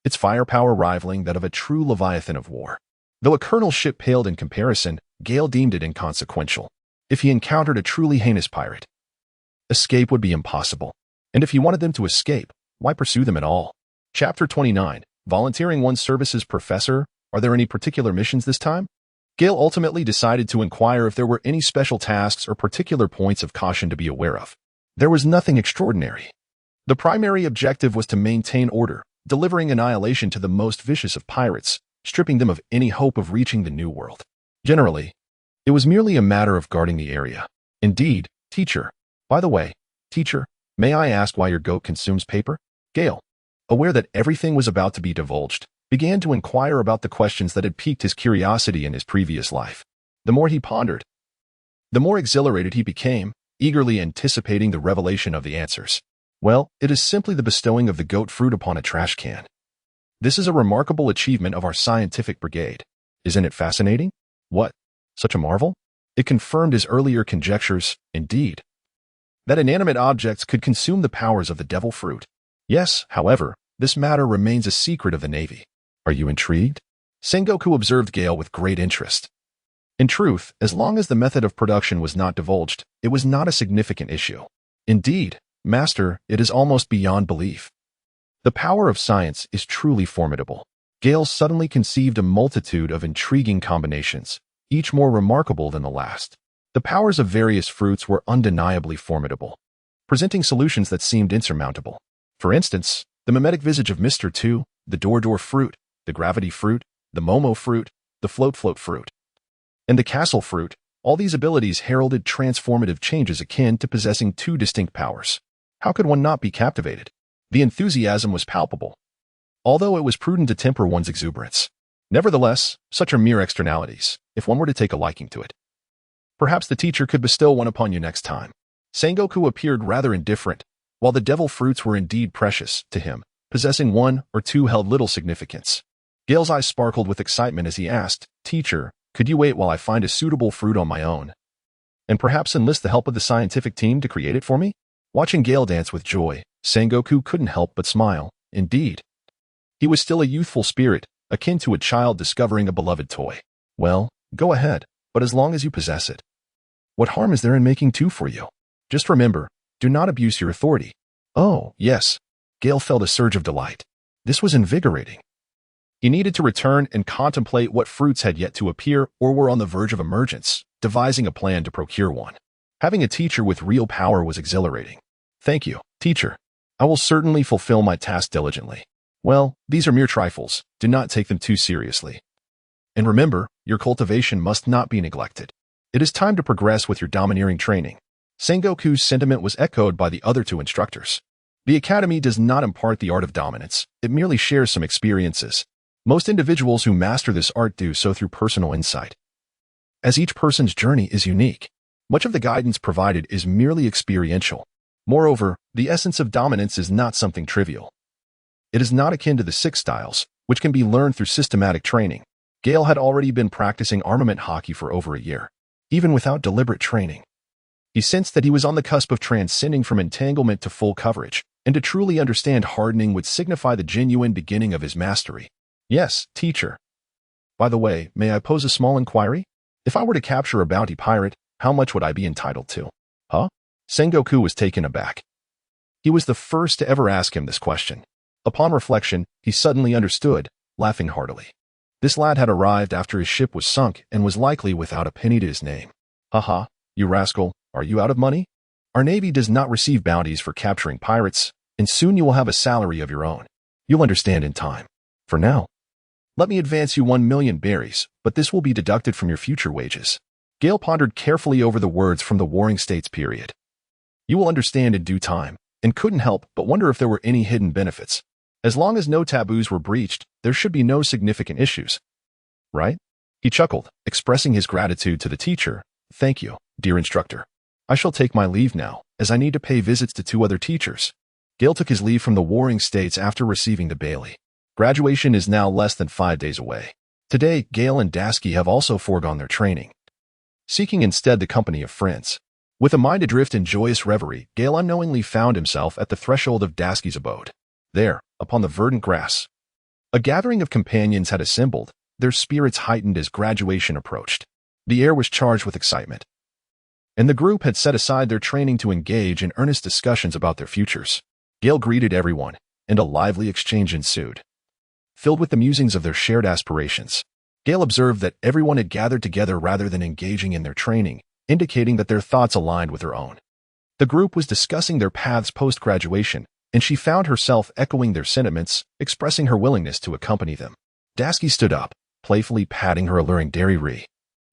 its firepower rivaling that of a true leviathan of war. Though a colonel's ship paled in comparison, Gale deemed it inconsequential. If he encountered a truly heinous pirate, escape would be impossible. And if he wanted them to escape, why pursue them at all? Chapter 29. Volunteering one's services. Professor, are there any particular missions this time? Gale ultimately decided to inquire if there were any special tasks or particular points of caution to be aware of. There was nothing extraordinary. The primary objective was to maintain order, delivering annihilation to the most vicious of pirates, stripping them of any hope of reaching the New World. Generally, it was merely a matter of guarding the area. Indeed, teacher. By the way, teacher, may I ask why your goat consumes paper? Gale, aware that everything was about to be divulged, began to inquire about the questions that had piqued his curiosity in his previous life. The more he pondered, the more exhilarated he became, eagerly anticipating the revelation of the answers. Well, it is simply the bestowing of the goat fruit upon a trash can. This is a remarkable achievement of our scientific brigade. Isn't it fascinating? What? Such a marvel? It confirmed his earlier conjectures, indeed, that inanimate objects could consume the powers of the devil fruit. Yes, however, this matter remains a secret of the Navy. Are you intrigued? Sengoku observed Gale with great interest. In truth, as long as the method of production was not divulged, it was not a significant issue. Indeed, Master, it is almost beyond belief. The power of science is truly formidable. Gale suddenly conceived a multitude of intriguing combinations, each more remarkable than the last. The powers of various fruits were undeniably formidable, presenting solutions that seemed insurmountable. For instance, the mimetic visage of Mr. 2, the door fruit, the gravity fruit, the Momo fruit, the float fruit, and the castle fruit. All these abilities heralded transformative changes akin to possessing two distinct powers. How could one not be captivated? The enthusiasm was palpable, although it was prudent to temper one's exuberance. Nevertheless, such are mere externalities, if one were to take a liking to it. Perhaps the teacher could bestow one upon you next time. Sengoku appeared rather indifferent, while the devil fruits were indeed precious to him. Possessing one or two held little significance. Gale's eyes sparkled with excitement as he asked, Teacher, could you wait while I find a suitable fruit on my own, and perhaps enlist the help of the scientific team to create it for me? Watching Gale dance with joy, Sengoku couldn't help but smile. Indeed, he was still a youthful spirit, akin to a child discovering a beloved toy. Well, go ahead, but as long as you possess it. What harm is there in making two for you? Just remember, do not abuse your authority. Oh, yes. Gale felt a surge of delight. This was invigorating. He needed to return and contemplate what fruits had yet to appear or were on the verge of emergence, devising a plan to procure one. Having a teacher with real power was exhilarating. Thank you, teacher. I will certainly fulfill my task diligently. Well, these are mere trifles. Do not take them too seriously. And remember, your cultivation must not be neglected. It is time to progress with your domineering training. Sengoku's sentiment was echoed by the other two instructors. The academy does not impart the art of dominance. It merely shares some experiences. Most individuals who master this art do so through personal insight. As each person's journey is unique, much of the guidance provided is merely experiential. Moreover, the essence of dominance is not something trivial. It is not akin to the 6 styles, which can be learned through systematic training. Gale had already been practicing armament hockey for over a year, even without deliberate training. He sensed that he was on the cusp of transcending from entanglement to full coverage, and to truly understand hardening would signify the genuine beginning of his mastery. Yes, teacher. By the way, may I pose a small inquiry? If I were to capture a bounty pirate, how much would I be entitled to? Huh? Sengoku was taken aback. He was the first to ever ask him this question. Upon reflection, he suddenly understood, laughing heartily. This lad had arrived after his ship was sunk and was likely without a penny to his name. Haha, you rascal, are you out of money? Our Navy does not receive bounties for capturing pirates, and soon you will have a salary of your own. You'll understand in time. For now, let me advance you 1,000,000 berries, but this will be deducted from your future wages. Gale pondered carefully over the words from the Warring States period. You will understand in due time, and couldn't help but wonder if there were any hidden benefits. As long as no taboos were breached, there should be no significant issues. Right? He chuckled, expressing his gratitude to the teacher. Thank you, dear instructor. I shall take my leave now, as I need to pay visits to 2 other teachers. Gale took his leave from the Warring States after receiving the Bailey. Graduation is now less than 5 days away. Today, Gale and Dasky have also foregone their training, seeking instead the company of friends. With a mind adrift in joyous reverie, Gale unknowingly found himself at the threshold of Dasky's abode. There, upon the verdant grass, a gathering of companions had assembled, their spirits heightened as graduation approached. The air was charged with excitement, and the group had set aside their training to engage in earnest discussions about their futures. Gale greeted everyone, and a lively exchange ensued, filled with the musings of their shared aspirations. Gale observed that everyone had gathered together rather than engaging in their training, indicating that their thoughts aligned with her own. The group was discussing their paths post-graduation, and she found herself echoing their sentiments, expressing her willingness to accompany them. Dasky stood up, playfully patting her alluring dairy,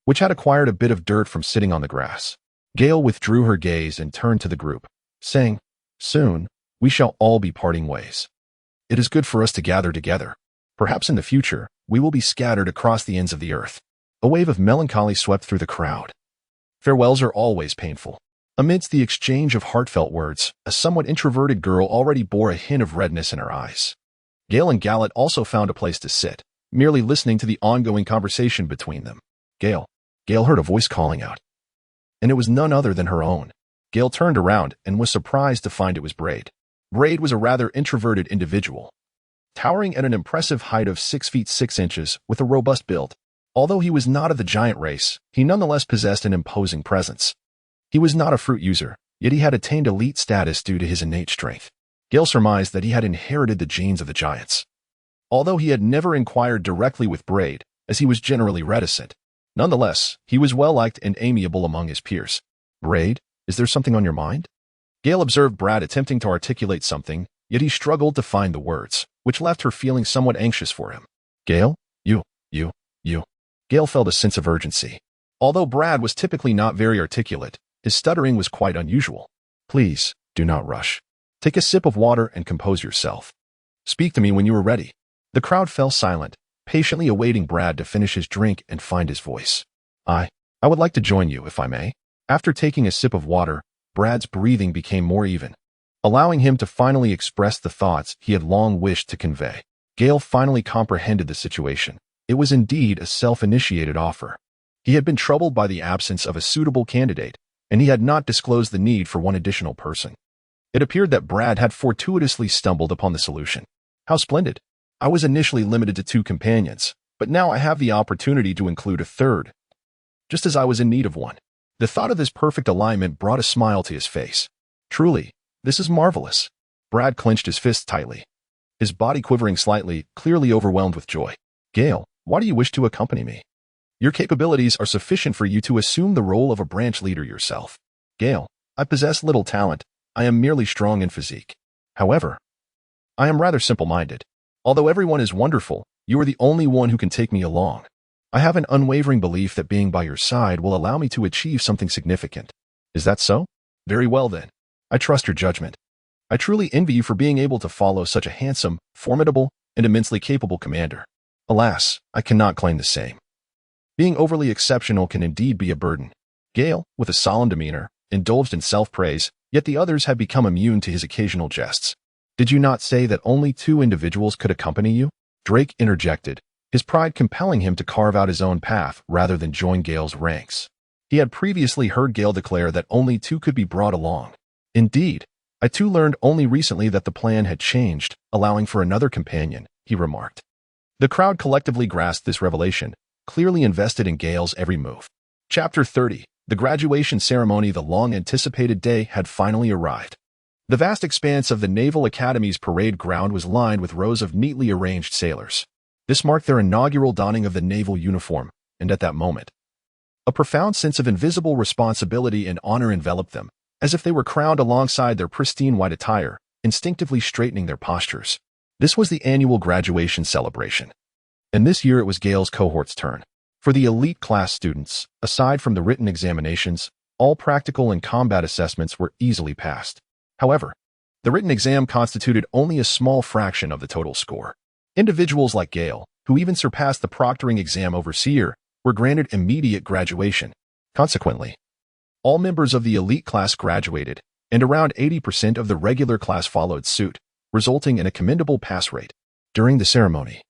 which had acquired a bit of dirt from sitting on the grass. Gale withdrew her gaze and turned to the group, saying, "Soon, we shall all be parting ways. It is good for us to gather together. Perhaps in the future, we will be scattered across the ends of the earth." A wave of melancholy swept through the crowd. Farewells are always painful. Amidst the exchange of heartfelt words, a somewhat introverted girl already bore a hint of redness in her eyes. Gale and Gallet also found a place to sit, merely listening to the ongoing conversation between them. Gale heard a voice calling out, and it was none other than her own. Gale turned around and was surprised to find it was Braid. Braid was a rather introverted individual, towering at an impressive height of 6 feet 6 inches with a robust build. Although he was not of the giant race, he nonetheless possessed an imposing presence. He was not a fruit user, yet he had attained elite status due to his innate strength. Gale surmised that he had inherited the genes of the giants. Although he had never inquired directly with Braid, as he was generally reticent, nonetheless, he was well-liked and amiable among his peers. "Braid, is there something on your mind?" Gale observed Brad attempting to articulate something, yet he struggled to find the words, which left her feeling somewhat anxious for him. "Gale, you. Gale felt a sense of urgency. Although Brad was typically not very articulate, his stuttering was quite unusual. "Please, do not rush. Take a sip of water and compose yourself. Speak to me when you are ready." The crowd fell silent, patiently awaiting Brad to finish his drink and find his voice. I would like to join you, if I may." After taking a sip of water, Brad's breathing became more even, allowing him to finally express the thoughts he had long wished to convey. Gale finally comprehended the situation. It was indeed a self-initiated offer. He had been troubled by the absence of a suitable candidate, and he had not disclosed the need for one additional person. It appeared that Brad had fortuitously stumbled upon the solution. "How splendid. I was initially limited to 2 companions, but now I have the opportunity to include a third, just as I was in need of one." The thought of this perfect alignment brought a smile to his face. "Truly, this is marvelous." Brad clenched his fists tightly, his body quivering slightly, clearly overwhelmed with joy. "Gale, why do you wish to accompany me? Your capabilities are sufficient for you to assume the role of a branch leader yourself." "Gale, I possess little talent. I am merely strong in physique. However, I am rather simple-minded. Although everyone is wonderful, you are the only one who can take me along. I have an unwavering belief that being by your side will allow me to achieve something significant." "Is that so? Very well then. I trust your judgment. I truly envy you for being able to follow such a handsome, formidable, and immensely capable commander. Alas, I cannot claim the same. Being overly exceptional can indeed be a burden." Gale, with a solemn demeanor, indulged in self-praise, yet the others had become immune to his occasional jests. "Did you not say that only 2 individuals could accompany you?" Drake interjected, his pride compelling him to carve out his own path rather than join Gale's ranks. He had previously heard Gale declare that only 2 could be brought along. "Indeed, I too learned only recently that the plan had changed, allowing for another companion," he remarked. The crowd collectively grasped this revelation, clearly invested in Gale's every move. Chapter 30. The graduation ceremony. The long-anticipated day had finally arrived. The vast expanse of the Naval Academy's parade ground was lined with rows of neatly arranged sailors. This marked their inaugural donning of the naval uniform, and at that moment, a profound sense of invisible responsibility and honor enveloped them, as if they were crowned alongside their pristine white attire, instinctively straightening their postures. This was the annual graduation celebration, and this year it was Gale's cohort's turn. For the elite class students, aside from the written examinations, all practical and combat assessments were easily passed. However, the written exam constituted only a small fraction of the total score. Individuals like Gale, who even surpassed the proctoring exam overseer, were granted immediate graduation. Consequently, all members of the elite class graduated, and around 80% of the regular class followed suit, resulting in a commendable pass rate. During the ceremony,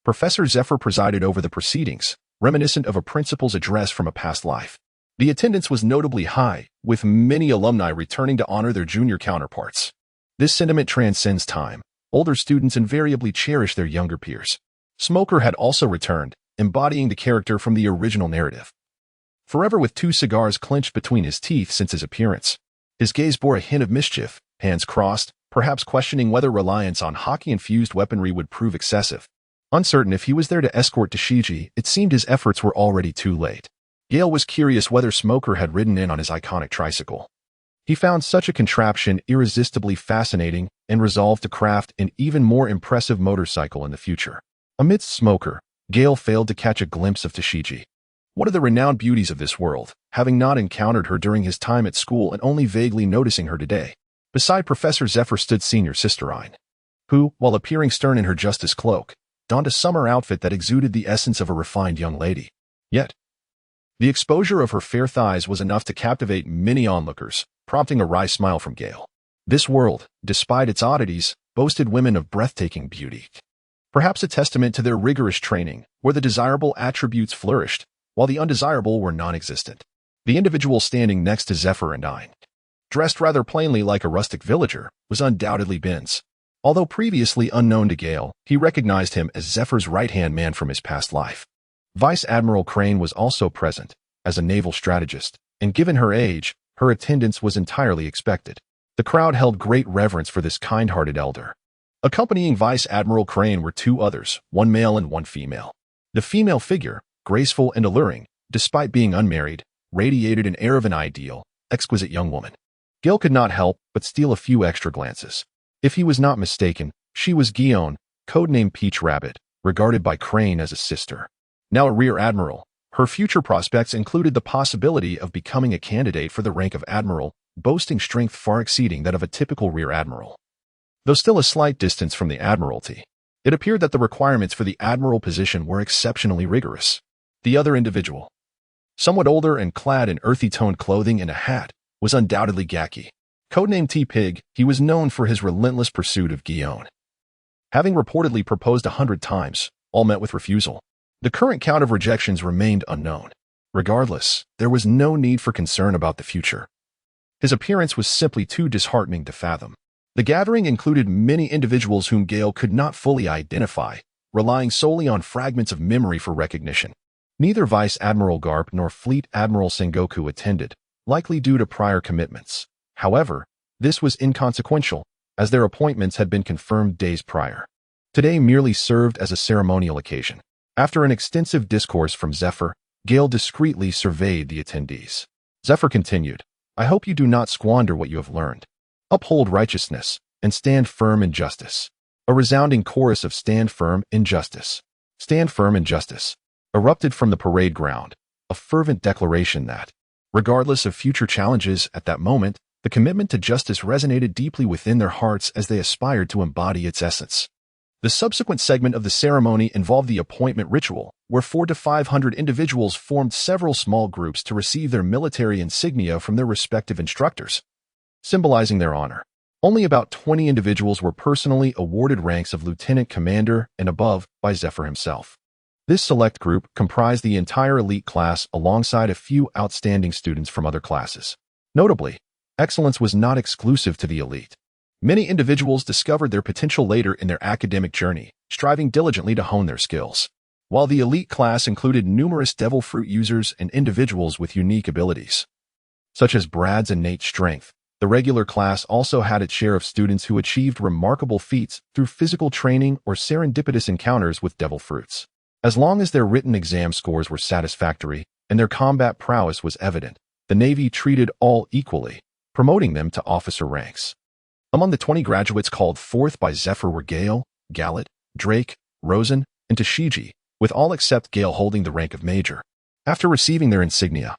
Professor Zephyr presided over the proceedings, reminiscent of a principal's address from a past life. The attendance was notably high, with many alumni returning to honor their junior counterparts. This sentiment transcends time. Older students invariably cherish their younger peers. Smoker had also returned, embodying the character from the original narrative. Forever with 2 cigars clenched between his teeth since his appearance, his gaze bore a hint of mischief, hands crossed, perhaps questioning whether reliance on hockey-infused weaponry would prove excessive. Uncertain if he was there to escort Tashiji, it seemed his efforts were already too late. Gale was curious whether Smoker had ridden in on his iconic tricycle. He found such a contraption irresistibly fascinating, and resolved to craft an even more impressive motorcycle in the future. Amidst Smoker, Gale failed to catch a glimpse of Tashiji, one of the renowned beauties of this world, having not encountered her during his time at school and only vaguely noticing her today. Beside Professor Zephyr stood Senior Sisterine, who, while appearing stern in her justice cloak, donned a summer outfit that exuded the essence of a refined young lady. Yet, the exposure of her fair thighs was enough to captivate many onlookers, prompting a wry smile from Gale. This world, despite its oddities, boasted women of breathtaking beauty. Perhaps a testament to their rigorous training, where the desirable attributes flourished, while the undesirable were non-existent. The individual standing next to Zephyr and Ein, dressed rather plainly like a rustic villager, was undoubtedly Binz. Although previously unknown to Gale, he recognized him as Zephyr's right-hand man from his past life. Vice Admiral Crane was also present, as a naval strategist, and given her age, her attendance was entirely expected. The crowd held great reverence for this kind-hearted elder. Accompanying Vice Admiral Crane were two others, one male and one female. The female figure, graceful and alluring, despite being unmarried, radiated an air of an ideal, exquisite young woman. Gale could not help but steal a few extra glances. If he was not mistaken, she was Guion, codenamed Peach Rabbit, regarded by Crane as a sister. Now a Rear Admiral, her future prospects included the possibility of becoming a candidate for the rank of Admiral, boasting strength far exceeding that of a typical Rear Admiral. Though still a slight distance from the Admiralty, it appeared that the requirements for the Admiral position were exceptionally rigorous. The other individual, somewhat older and clad in earthy-toned clothing and a hat, was undoubtedly Gaki. Codenamed T-Pig, he was known for his relentless pursuit of Guion. Having reportedly proposed 100 times, all met with refusal. The current count of rejections remained unknown. Regardless, there was no need for concern about the future. His appearance was simply too disheartening to fathom. The gathering included many individuals whom Gale could not fully identify, relying solely on fragments of memory for recognition. Neither Vice Admiral Garp nor Fleet Admiral Sengoku attended, likely due to prior commitments. However, this was inconsequential, as their appointments had been confirmed days prior. Today merely served as a ceremonial occasion. After an extensive discourse from Zephyr, Gale discreetly surveyed the attendees. Zephyr continued, "I hope you do not squander what you have learned. Uphold righteousness, and stand firm in justice." A resounding chorus of "Stand firm in justice. Stand firm in justice" erupted from the parade ground, a fervent declaration that, regardless of future challenges at that moment, the commitment to justice resonated deeply within their hearts as they aspired to embody its essence. The subsequent segment of the ceremony involved the appointment ritual, where 400 to 500 individuals formed several small groups to receive their military insignia from their respective instructors, symbolizing their honor. Only about 20 individuals were personally awarded ranks of lieutenant commander and above by Zephyr himself. This select group comprised the entire elite class alongside a few outstanding students from other classes. Notably, excellence was not exclusive to the elite. Many individuals discovered their potential later in their academic journey, striving diligently to hone their skills. While the elite class included numerous devil fruit users and individuals with unique abilities, such as Brad's innate strength, the regular class also had its share of students who achieved remarkable feats through physical training or serendipitous encounters with devil fruits. As long as their written exam scores were satisfactory and their combat prowess was evident, the Navy treated all equally, promoting them to officer ranks. Among the 20 graduates called forth by Zephyr were Gale, Gallet, Drake, Rosen, and Tashiji, with all except Gale holding the rank of major. After receiving their insignia,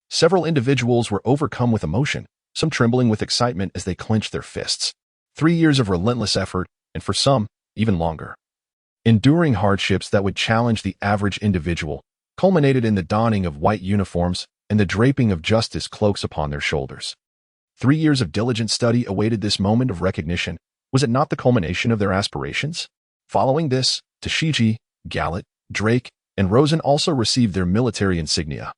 several individuals were overcome with emotion, some trembling with excitement as they clenched their fists. 3 years of relentless effort, and for some, even longer. Enduring hardships that would challenge the average individual, culminated in the donning of white uniforms and the draping of justice cloaks upon their shoulders. 3 years of diligent study awaited this moment of recognition. Was it not the culmination of their aspirations? Following this, Tashiji, Gallet, Drake, and Rosen also received their military insignia,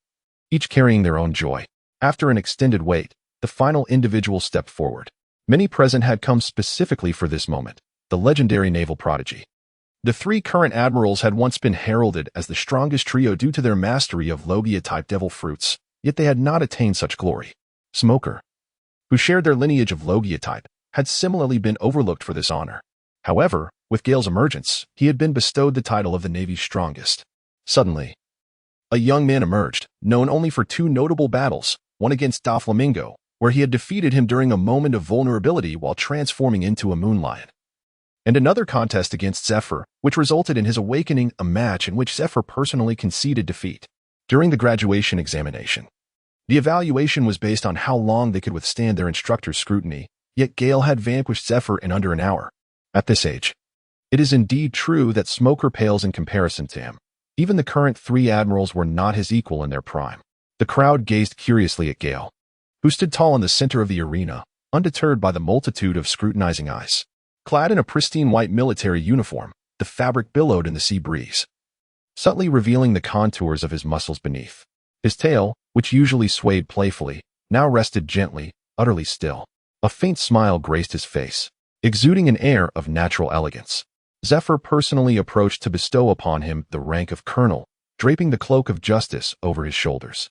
each carrying their own joy. After an extended wait, the final individual stepped forward. Many present had come specifically for this moment, the legendary naval prodigy. The 3 current admirals had once been heralded as the strongest trio due to their mastery of Logia-type devil fruits, yet they had not attained such glory. Smoker, who shared their lineage of Logia type, had similarly been overlooked for this honor. However, with Gale's emergence, he had been bestowed the title of the Navy's strongest. Suddenly, a young man emerged, known only for 2 notable battles, one against Doflamingo, where he had defeated him during a moment of vulnerability while transforming into a moon lion. And another contest against Zephyr, which resulted in his awakening, a match in which Zephyr personally conceded defeat. During the graduation examination, the evaluation was based on how long they could withstand their instructor's scrutiny, yet Gale had vanquished Zephyr in under an hour. At this age, it is indeed true that Smoker pales in comparison to him. Even the current 3 admirals were not his equal in their prime. The crowd gazed curiously at Gale, who stood tall in the center of the arena, undeterred by the multitude of scrutinizing eyes. Clad in a pristine white military uniform, the fabric billowed in the sea breeze, subtly revealing the contours of his muscles beneath. His tail, which usually swayed playfully, now rested gently, utterly still. A faint smile graced his face, exuding an air of natural elegance. Zephyr personally approached to bestow upon him the rank of colonel, draping the cloak of justice over his shoulders.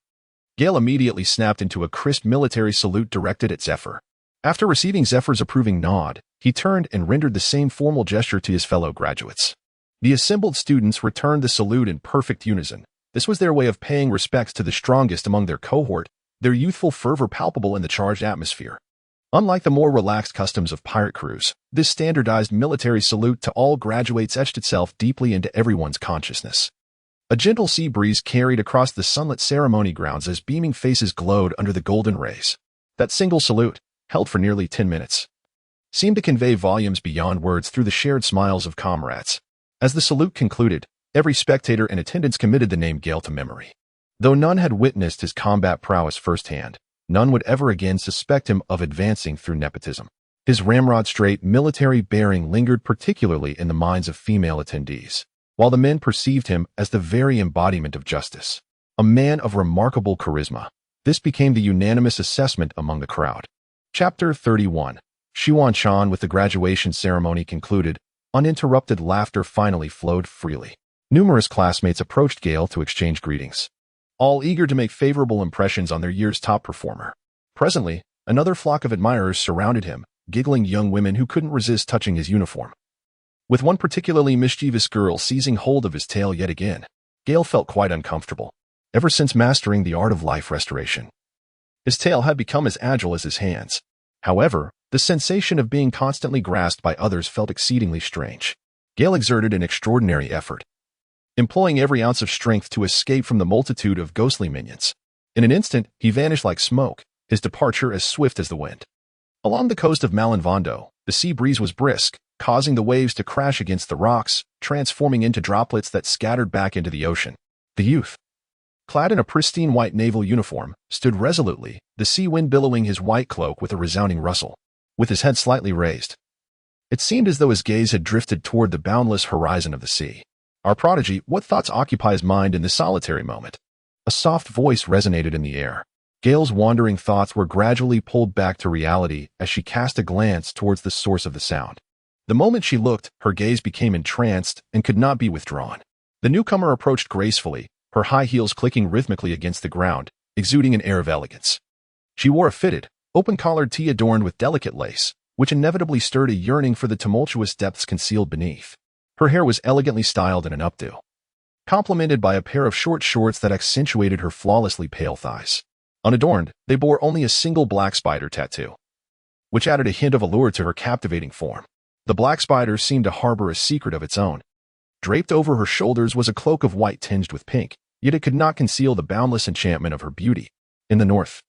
Gale immediately snapped into a crisp military salute directed at Zephyr. After receiving Zephyr's approving nod, he turned and rendered the same formal gesture to his fellow graduates. The assembled students returned the salute in perfect unison. This was their way of paying respects to the strongest among their cohort, their youthful fervor palpable in the charged atmosphere. Unlike the more relaxed customs of pirate crews, this standardized military salute to all graduates etched itself deeply into everyone's consciousness. A gentle sea breeze carried across the sunlit ceremony grounds as beaming faces glowed under the golden rays. That single salute, held for nearly 10 minutes, seemed to convey volumes beyond words through the shared smiles of comrades. As the salute concluded, every spectator in attendance committed the name Gale to memory. Though none had witnessed his combat prowess firsthand, none would ever again suspect him of advancing through nepotism. His ramrod-straight military bearing lingered particularly in the minds of female attendees, while the men perceived him as the very embodiment of justice. A man of remarkable charisma. This became the unanimous assessment among the crowd. Chapter 31. Xuan. With the graduation ceremony concluded, uninterrupted laughter finally flowed freely. Numerous classmates approached Gale to exchange greetings, all eager to make favorable impressions on their year's top performer. Presently, another flock of admirers surrounded him, giggling young women who couldn't resist touching his uniform. With one particularly mischievous girl seizing hold of his tail yet again, Gale felt quite uncomfortable. Ever since mastering the art of life restoration, his tail had become as agile as his hands. However, the sensation of being constantly grasped by others felt exceedingly strange. Gale exerted an extraordinary effort, employing every ounce of strength to escape from the multitude of ghostly minions. In an instant, he vanished like smoke, his departure as swift as the wind. Along the coast of Malinvondo, the sea breeze was brisk, causing the waves to crash against the rocks, transforming into droplets that scattered back into the ocean. The youth, clad in a pristine white naval uniform, stood resolutely, the sea wind billowing his white cloak with a resounding rustle. With his head slightly raised, it seemed as though his gaze had drifted toward the boundless horizon of the sea. Our prodigy, what thoughts occupy his mind in this solitary moment? A soft voice resonated in the air. Gale's wandering thoughts were gradually pulled back to reality as she cast a glance towards the source of the sound. The moment she looked, her gaze became entranced and could not be withdrawn. The newcomer approached gracefully, her high heels clicking rhythmically against the ground, exuding an air of elegance. She wore a fitted, open-collared tee adorned with delicate lace, which inevitably stirred a yearning for the tumultuous depths concealed beneath. Her hair was elegantly styled in an updo, complemented by a pair of short shorts that accentuated her flawlessly pale thighs. Unadorned, they bore only a single black spider tattoo, which added a hint of allure to her captivating form. The black spider seemed to harbor a secret of its own. Draped over her shoulders was a cloak of white tinged with pink, yet it could not conceal the boundless enchantment of her beauty. In the north,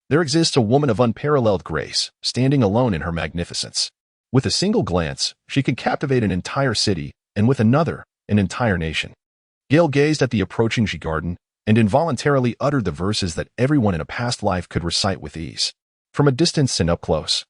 there exists a woman of unparalleled grace, standing alone in her magnificence. With a single glance, she could captivate an entire city, and with another, an entire nation. Gale gazed at the approaching G-Garden, and involuntarily uttered the verses that everyone in a past life could recite with ease. From a distance and up close,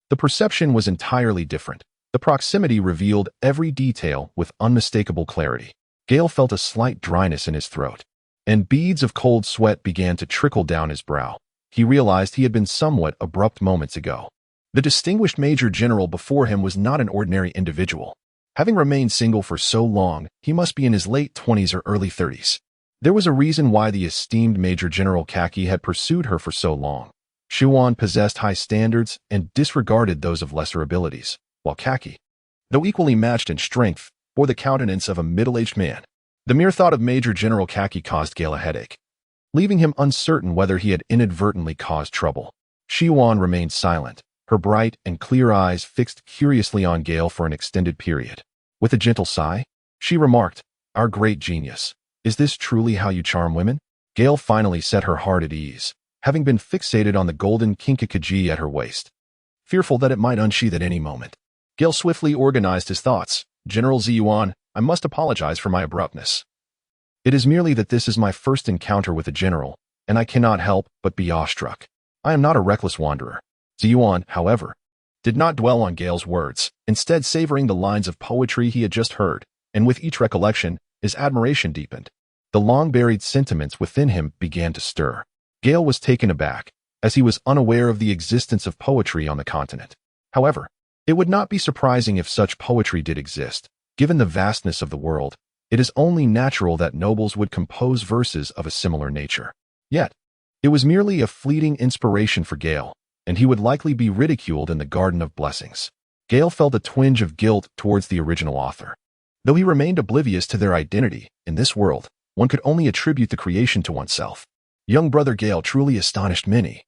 the perception was entirely different. The proximity revealed every detail with unmistakable clarity. Gale felt a slight dryness in his throat, and beads of cold sweat began to trickle down his brow. He realized he had been somewhat abrupt moments ago. The distinguished Major General before him was not an ordinary individual. Having remained single for so long, he must be in his late 20s or early 30s. There was a reason why the esteemed Major General Kaki had pursued her for so long. Xuan possessed high standards and disregarded those of lesser abilities, while Kaki, though equally matched in strength, bore the countenance of a middle-aged man. The mere thought of Major General Kaki caused Gale a headache, leaving him uncertain whether he had inadvertently caused trouble. Shi-Yuan remained silent, her bright and clear eyes fixed curiously on Gale for an extended period. With a gentle sigh, she remarked, "Our great genius. Is this truly how you charm women?" Gale finally set her heart at ease, having been fixated on the golden kinkakaji at her waist. Fearful that it might unsheath at any moment, Gale swiftly organized his thoughts. "General Ziyuan, I must apologize for my abruptness. It is merely that this is my first encounter with a general, and I cannot help but be awestruck. I am not a reckless wanderer." Ziyuan, however, did not dwell on Gale's words, instead savoring the lines of poetry he had just heard, and with each recollection, his admiration deepened. The long-buried sentiments within him began to stir. Gale was taken aback, as he was unaware of the existence of poetry on the continent. However, it would not be surprising if such poetry did exist. Given the vastness of the world, it is only natural that nobles would compose verses of a similar nature. Yet, it was merely a fleeting inspiration for Gale, and he would likely be ridiculed in the Garden of Blessings. Gale felt a twinge of guilt towards the original author. Though he remained oblivious to their identity, in this world, one could only attribute the creation to oneself. Young brother Gale truly astonished many,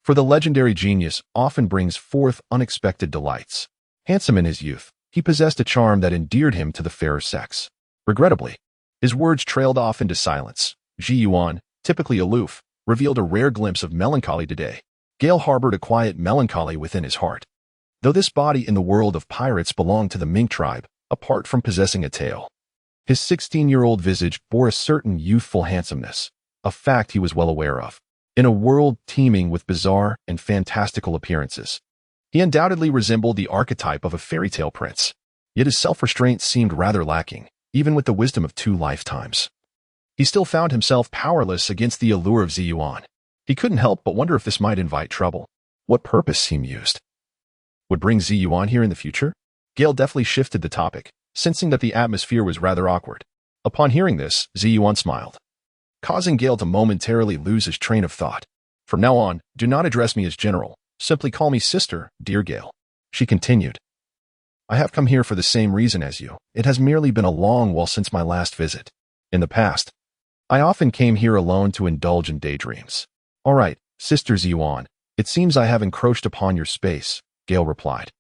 for the legendary genius often brings forth unexpected delights. Handsome in his youth, he possessed a charm that endeared him to the fairer sex. Regrettably, his words trailed off into silence. Ziyuan, typically aloof, revealed a rare glimpse of melancholy today. Gale harbored a quiet melancholy within his heart. Though this body in the world of pirates belonged to the Mink tribe, apart from possessing a tail, his 16-year-old visage bore a certain youthful handsomeness, a fact he was well aware of. In a world teeming with bizarre and fantastical appearances, he undoubtedly resembled the archetype of a fairy tale prince. Yet his self-restraint seemed rather lacking, even with the wisdom of 2 lifetimes. He still found himself powerless against the allure of Ziyuan. He couldn't help but wonder if this might invite trouble. What purpose, he mused, would bring Ziyuan here in the future? Gale deftly shifted the topic, sensing that the atmosphere was rather awkward. Upon hearing this, Ziyuan smiled, causing Gale to momentarily lose his train of thought. "From now on, do not address me as general. Simply call me sister, dear Gale." She continued, "I have come here for the same reason as you. It has merely been a long while since my last visit. In the past, I often came here alone to indulge in daydreams." "All right, Sister Ziyuan, it seems I have encroached upon your space," Gale replied.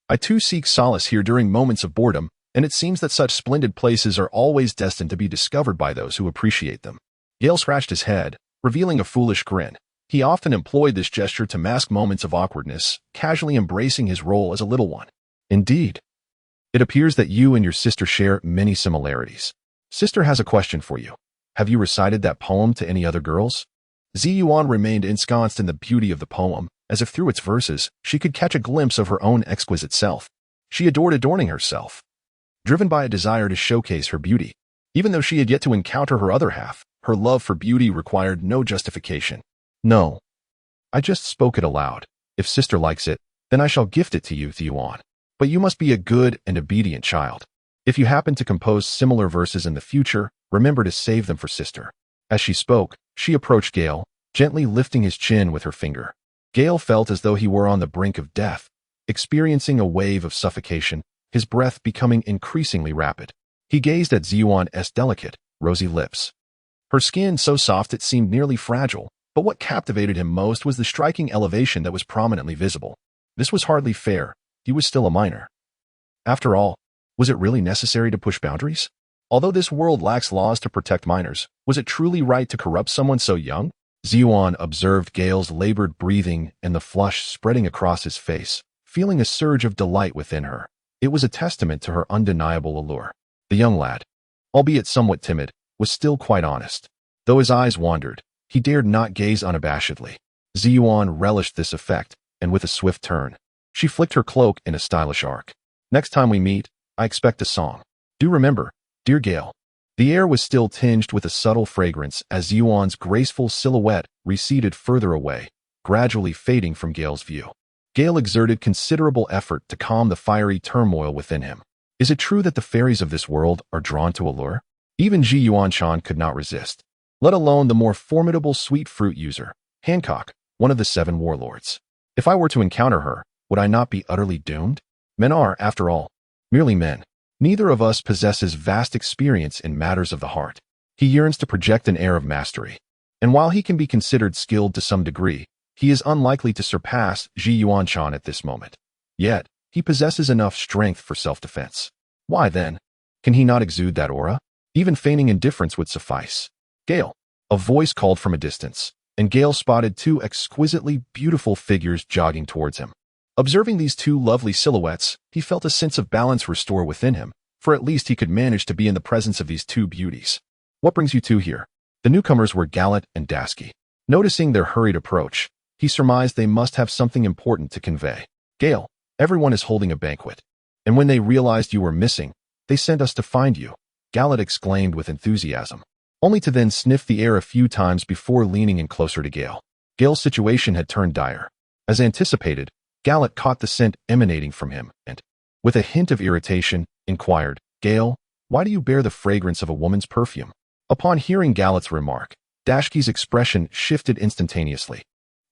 "I too seek solace here during moments of boredom, and it seems that such splendid places are always destined to be discovered by those who appreciate them." Gale scratched his head, revealing a foolish grin. He often employed this gesture to mask moments of awkwardness, casually embracing his role as a little one. "Indeed. It appears that you and your sister share many similarities. Sister has a question for you. Have you recited that poem to any other girls?" Ziyuan remained ensconced in the beauty of the poem, as if through its verses, she could catch a glimpse of her own exquisite self. She adored adorning herself, driven by a desire to showcase her beauty. Even though she had yet to encounter her other half, her love for beauty required no justification. "No. I just spoke it aloud. If sister likes it, then I shall gift it to you, Ziyuan. But you must be a good and obedient child. If you happen to compose similar verses in the future, remember to save them for sister." As she spoke, she approached Gale, gently lifting his chin with her finger. Gale felt as though he were on the brink of death, experiencing a wave of suffocation, his breath becoming increasingly rapid. He gazed at Ziyuan's delicate, rosy lips. Her skin so soft it seemed nearly fragile, but what captivated him most was the striking elevation that was prominently visible. This was hardly fair. He was still a minor. After all, was it really necessary to push boundaries? Although this world lacks laws to protect minors, was it truly right to corrupt someone so young? Ziyuan observed Gale's labored breathing and the flush spreading across his face, feeling a surge of delight within her. It was a testament to her undeniable allure. The young lad, albeit somewhat timid, was still quite honest. Though his eyes wandered, he dared not gaze unabashedly. Ziyuan relished this effect, and with a swift turn, she flicked her cloak in a stylish arc. "Next time we meet, I expect a song. Do remember, dear Gale." The air was still tinged with a subtle fragrance as Ziyuan's graceful silhouette receded further away, gradually fading from Gale's view. Gale exerted considerable effort to calm the fiery turmoil within him. Is it true that the fairies of this world are drawn to allure? Even Ziyuan-chan could not resist, let alone the more formidable sweet fruit user, Hancock, one of the 7 warlords. If I were to encounter her, would I not be utterly doomed? Men are, after all, merely men. Neither of us possesses vast experience in matters of the heart. He yearns to project an air of mastery. And while he can be considered skilled to some degree, He is unlikely to surpass Ji Yuanchan at this moment. Yet, he possesses enough strength for self-defense. Why then? Can he not exude that aura? Even feigning indifference would suffice. Gale. A voice called from a distance, and Gale spotted two exquisitely beautiful figures jogging towards him. Observing these two lovely silhouettes, he felt a sense of balance restore within him, for at least he could manage to be in the presence of these two beauties. What brings you two here? The newcomers were Gallet and Dasky. Noticing their hurried approach, he surmised they must have something important to convey. Gale, everyone is holding a banquet. And when they realized you were missing, they sent us to find you, Gallet exclaimed with enthusiasm, only to then sniff the air a few times before leaning in closer to Gale. Gale's situation had turned dire. As anticipated, Gallet caught the scent emanating from him and, with a hint of irritation, inquired, Gale, why do you bear the fragrance of a woman's perfume? Upon hearing Gallet's remark, Dashky's expression shifted instantaneously,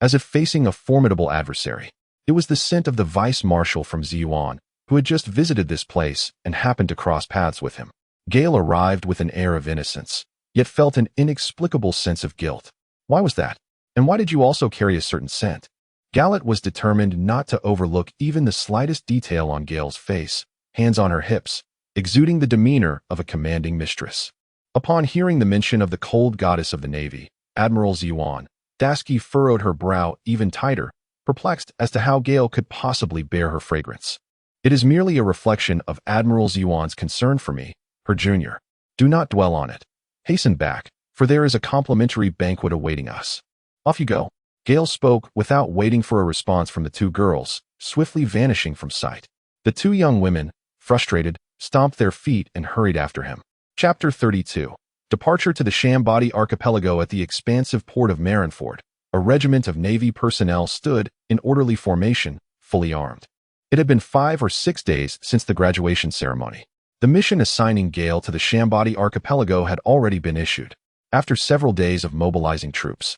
as if facing a formidable adversary. It was the scent of the vice-marshal from Ziyuan, who had just visited this place and happened to cross paths with him. Gale arrived with an air of innocence, yet felt an inexplicable sense of guilt. Why was that? And why did you also carry a certain scent? Gallet was determined not to overlook even the slightest detail on Gale's face, hands on her hips, exuding the demeanor of a commanding mistress. Upon hearing the mention of the cold goddess of the navy, Admiral Ziyuan, Dasky furrowed her brow even tighter, perplexed as to how Gale could possibly bear her fragrance. It is merely a reflection of Admiral Ziyuan's concern for me, her junior. Do not dwell on it. Hasten back, for there is a complimentary banquet awaiting us. Off you go. Gale spoke without waiting for a response from the two girls, swiftly vanishing from sight. The two young women, frustrated, stomped their feet and hurried after him. Chapter 32. Departure to the Shambadi Archipelago. At the expansive port of Marineford, a regiment of Navy personnel stood in orderly formation, fully armed. It had been 5 or 6 days since the graduation ceremony. The mission assigning Gale to the Shambadi Archipelago had already been issued, after several days of mobilizing troops,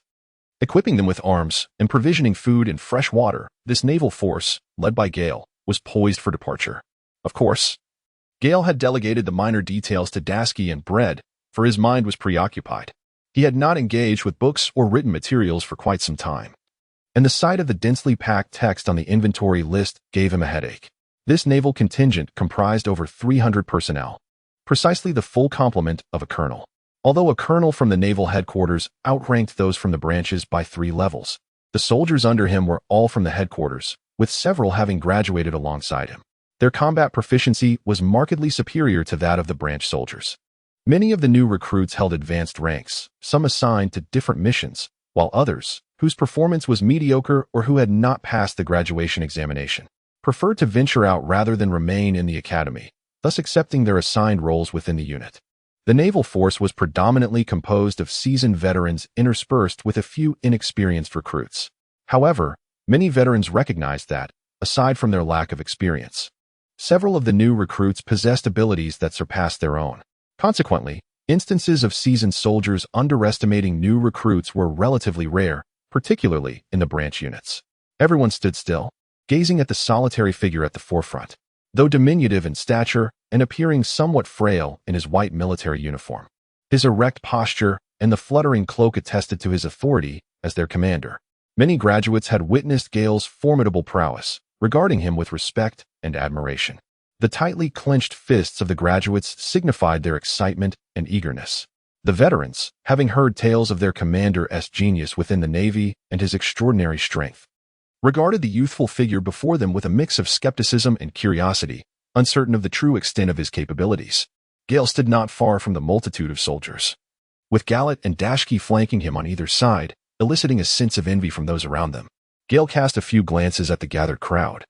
equipping them with arms, and provisioning food and fresh water. This naval force, led by Gale, was poised for departure. Of course, Gale had delegated the minor details to Dasky and Bread, for his mind was preoccupied. He had not engaged with books or written materials for quite some time, and the sight of the densely packed text on the inventory list gave him a headache. This naval contingent comprised over 300 personnel, precisely the full complement of a colonel. Although a colonel from the naval headquarters outranked those from the branches by 3 levels, the soldiers under him were all from the headquarters, with several having graduated alongside him. Their combat proficiency was markedly superior to that of the branch soldiers. Many of the new recruits held advanced ranks, some assigned to different missions, while others, whose performance was mediocre or who had not passed the graduation examination, preferred to venture out rather than remain in the academy, thus accepting their assigned roles within the unit. The naval force was predominantly composed of seasoned veterans interspersed with a few inexperienced recruits. However, many veterans recognized that, aside from their lack of experience, several of the new recruits possessed abilities that surpassed their own. Consequently, instances of seasoned soldiers underestimating new recruits were relatively rare, particularly in the branch units. Everyone stood still, gazing at the solitary figure at the forefront, though diminutive in stature and appearing somewhat frail in his white military uniform. His erect posture and the fluttering cloak attested to his authority as their commander. Many graduates had witnessed Gale's formidable prowess, regarding him with respect and admiration. The tightly clenched fists of the graduates signified their excitement and eagerness. The veterans, having heard tales of their commander's genius within the Navy and his extraordinary strength, regarded the youthful figure before them with a mix of skepticism and curiosity, uncertain of the true extent of his capabilities. Gale stood not far from the multitude of soldiers, with Gallet and Dashky flanking him on either side, eliciting a sense of envy from those around them. Gale cast a few glances at the gathered crowd,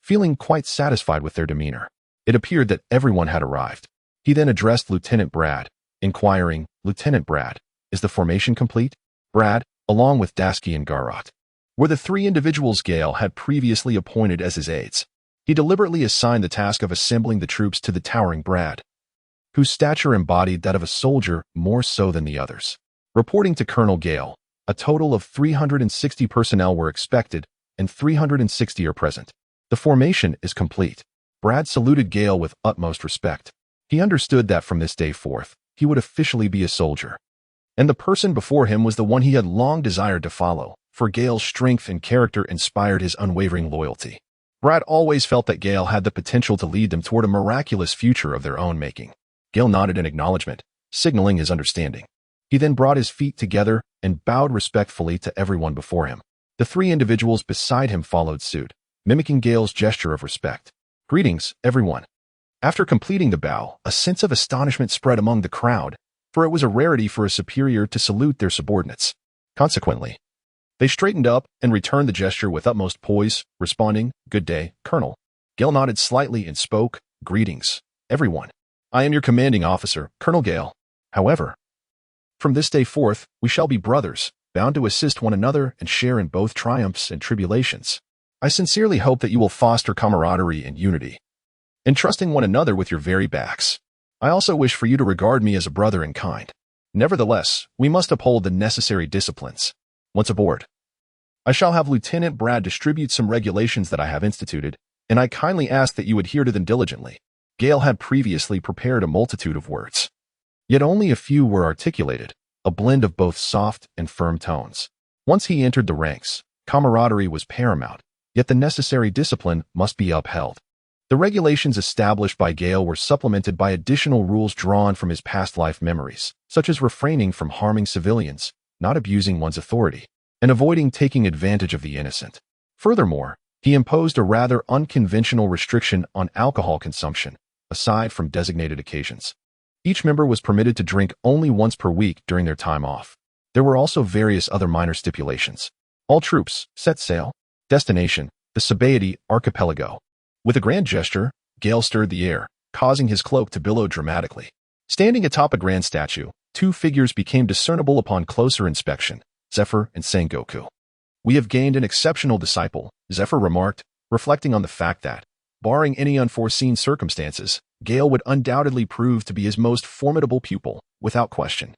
feeling quite satisfied with their demeanor. It appeared that everyone had arrived. He then addressed Lieutenant Brad, inquiring, "Lieutenant Brad, is the formation complete?" Brad, along with Dasky and Garrot, were the 3 individuals Gale had previously appointed as his aides. He deliberately assigned the task of assembling the troops to the towering Brad, whose stature embodied that of a soldier more so than the others. Reporting to Colonel Gale, a total of 360 personnel were expected, and 360 are present. The formation is complete. Brad saluted Gale with utmost respect. He understood that from this day forth, he would officially be a soldier. And the person before him was the one he had long desired to follow, for Gale's strength and character inspired his unwavering loyalty. Brad always felt that Gale had the potential to lead them toward a miraculous future of their own making. Gale nodded in acknowledgement, signaling his understanding. He then brought his feet together and bowed respectfully to everyone before him. The three individuals beside him followed suit, mimicking Gale's gesture of respect. "Greetings, everyone." After completing the bow, a sense of astonishment spread among the crowd, for it was a rarity for a superior to salute their subordinates. Consequently, they straightened up and returned the gesture with utmost poise, responding, "Good day, Colonel." Gale nodded slightly and spoke, "Greetings, everyone. I am your commanding officer, Colonel Gale. However, from this day forth, we shall be brothers, bound to assist one another and share in both triumphs and tribulations. I sincerely hope that you will foster camaraderie and unity, entrusting one another with your very backs. I also wish for you to regard me as a brother in kind. Nevertheless, we must uphold the necessary disciplines. Once aboard, I shall have Lieutenant Brad distribute some regulations that I have instituted, and I kindly ask that you adhere to them diligently." Gale had previously prepared a multitude of words, yet only a few were articulated, a blend of both soft and firm tones. Once he entered the ranks, camaraderie was paramount, yet the necessary discipline must be upheld. The regulations established by Gale were supplemented by additional rules drawn from his past life memories, such as refraining from harming civilians, not abusing one's authority, and avoiding taking advantage of the innocent. Furthermore, he imposed a rather unconventional restriction on alcohol consumption, aside from designated occasions. Each member was permitted to drink only once per week during their time off. There were also various other minor stipulations. All troops, set sail. Destination, the Sabaody Archipelago. With a grand gesture, Gale stirred the air, causing his cloak to billow dramatically. Standing atop a grand statue, two figures became discernible upon closer inspection, Zephyr and Sengoku. "We have gained an exceptional disciple," Zephyr remarked, reflecting on the fact that, barring any unforeseen circumstances, Gale would undoubtedly prove to be his most formidable pupil, without question.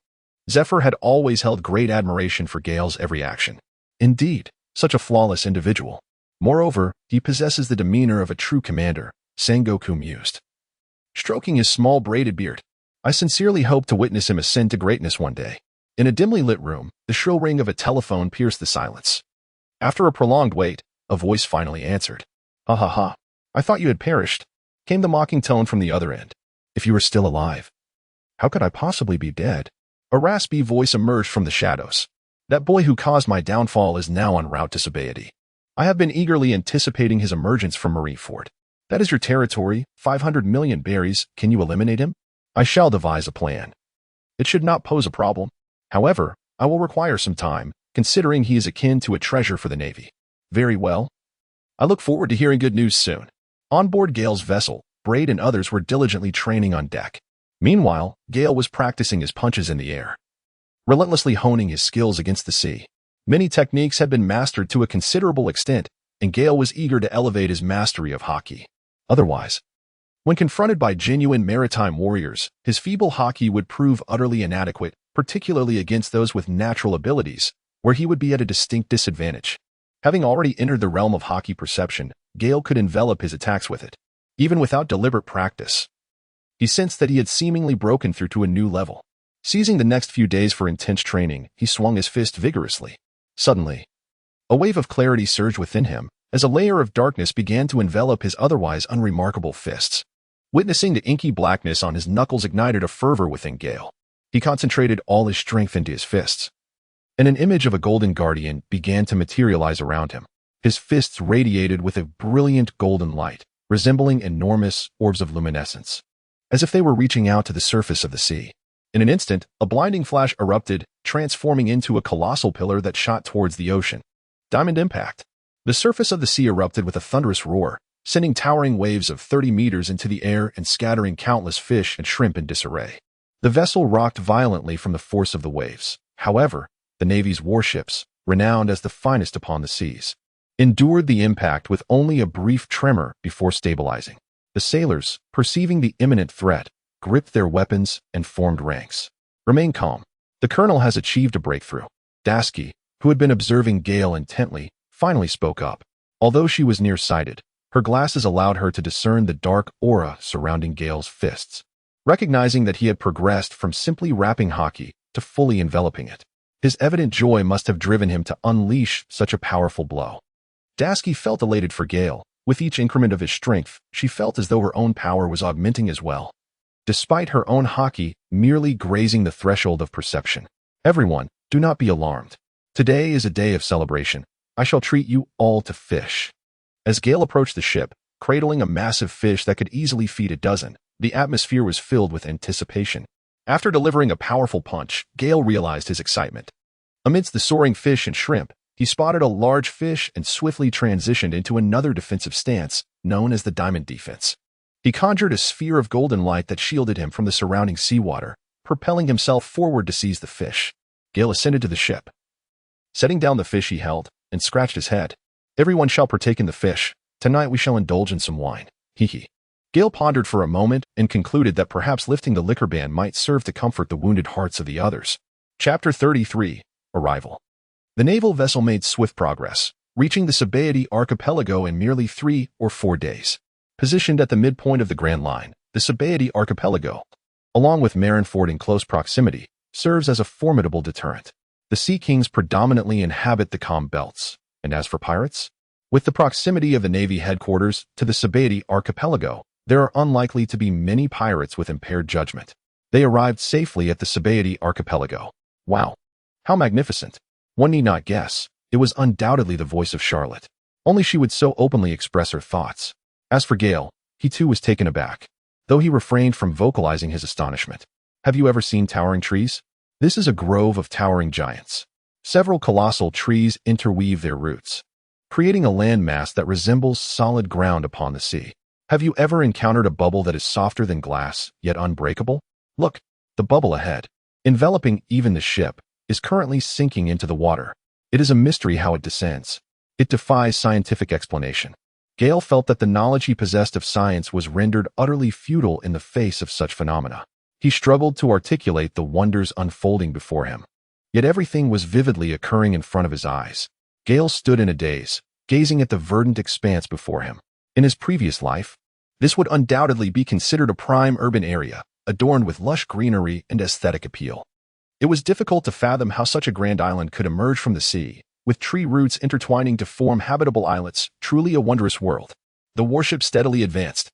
Zephyr had always held great admiration for Gale's every action. Indeed, such a flawless individual. Moreover, he possesses the demeanor of a true commander, Sengoku mused, stroking his small braided beard. "I sincerely hope to witness him ascend to greatness one day." In a dimly lit room, the shrill ring of a telephone pierced the silence. After a prolonged wait, a voice finally answered. "Ha ha ha. I thought you had perished," came the mocking tone from the other end. "If you were still alive, how could I possibly be dead?" A raspy voice emerged from the shadows. "That boy who caused my downfall is now en route to Sabaody. I have been eagerly anticipating his emergence from Marineford. That is your territory, 500 million berries. Can you eliminate him? I shall devise a plan. It should not pose a problem. However, I will require some time, considering he is akin to a treasure for the Navy." "Very well. I look forward to hearing good news soon." On board Gale's vessel, Braid and others were diligently training on deck. Meanwhile, Gale was practicing his punches in the air, relentlessly honing his skills against the sea. Many techniques had been mastered to a considerable extent, and Gale was eager to elevate his mastery of hockey. Otherwise, when confronted by genuine maritime warriors, his feeble hockey would prove utterly inadequate, particularly against those with natural abilities, where he would be at a distinct disadvantage. Having already entered the realm of hockey perception, Gale could envelop his attacks with it. Even without deliberate practice, he sensed that he had seemingly broken through to a new level. Seizing the next few days for intense training, he swung his fist vigorously. Suddenly, a wave of clarity surged within him, as a layer of darkness began to envelop his otherwise unremarkable fists. Witnessing the inky blackness on his knuckles ignited a fervor within Gale. He concentrated all his strength into his fists, and an image of a golden guardian began to materialize around him. His fists radiated with a brilliant golden light, resembling enormous orbs of luminescence, as if they were reaching out to the surface of the sea. In an instant, a blinding flash erupted, transforming into a colossal pillar that shot towards the ocean. Diamond impact. The surface of the sea erupted with a thunderous roar, sending towering waves of 30 meters into the air and scattering countless fish and shrimp in disarray. The vessel rocked violently from the force of the waves. However, the Navy's warships, renowned as the finest upon the seas, endured the impact with only a brief tremor before stabilizing. The sailors, perceiving the imminent threat, gripped their weapons and formed ranks. "Remain calm. The colonel has achieved a breakthrough." Dasky, who had been observing Gale intently, finally spoke up. Although she was nearsighted, her glasses allowed her to discern the dark aura surrounding Gale's fists. Recognizing that he had progressed from simply wrapping hockey to fully enveloping it, His evident joy must have driven him to unleash such a powerful blow. Dasky felt elated for Gale. With each increment of his strength, she felt as though her own power was augmenting as well. Despite her own hockey merely grazing the threshold of perception. Everyone, do not be alarmed. Today is a day of celebration. I shall treat you all to fish. As Gale approached the ship, cradling a massive fish that could easily feed a dozen, the atmosphere was filled with anticipation. After delivering a powerful punch, Gale realized his excitement. Amidst the soaring fish and shrimp, he spotted a large fish and swiftly transitioned into another defensive stance, known as the diamond defense. He conjured a sphere of golden light that shielded him from the surrounding seawater, propelling himself forward to seize the fish. Gale ascended to the ship. Setting down the fish he held, and scratched his head. Everyone shall partake in the fish. Tonight we shall indulge in some wine. Hee. Gale pondered for a moment and concluded that perhaps lifting the liquor ban might serve to comfort the wounded hearts of the others. Chapter 33. Arrival. The naval vessel made swift progress, reaching the Sabaody archipelago in merely 3 or 4 days. Positioned at the midpoint of the Grand Line, the Sabaody archipelago, along with Marineford in close proximity, serves as a formidable deterrent. The Sea Kings predominantly inhabit the calm belts, and as for pirates, with the proximity of the Navy headquarters to the Sabaody archipelago, there are unlikely to be many pirates with impaired judgment. They arrived safely at the Sabaody archipelago. Wow! How magnificent! One need not guess. It was undoubtedly the voice of Charlotte. Only she would so openly express her thoughts. As for Gale, he too was taken aback, though he refrained from vocalizing his astonishment. Have you ever seen towering trees? This is a grove of towering giants. Several colossal trees interweave their roots, creating a landmass that resembles solid ground upon the sea. Have you ever encountered a bubble that is softer than glass, yet unbreakable? Look, the bubble ahead, enveloping even the ship, is currently sinking into the water. It is a mystery how it descends. It defies scientific explanation. Gale felt that the knowledge he possessed of science was rendered utterly futile in the face of such phenomena. He struggled to articulate the wonders unfolding before him. Yet everything was vividly occurring in front of his eyes. Gale stood in a daze, gazing at the verdant expanse before him. In his previous life, this would undoubtedly be considered a prime urban area, adorned with lush greenery and aesthetic appeal. It was difficult to fathom how such a grand island could emerge from the sea, with tree roots intertwining to form habitable islets, truly a wondrous world. The warship steadily advanced,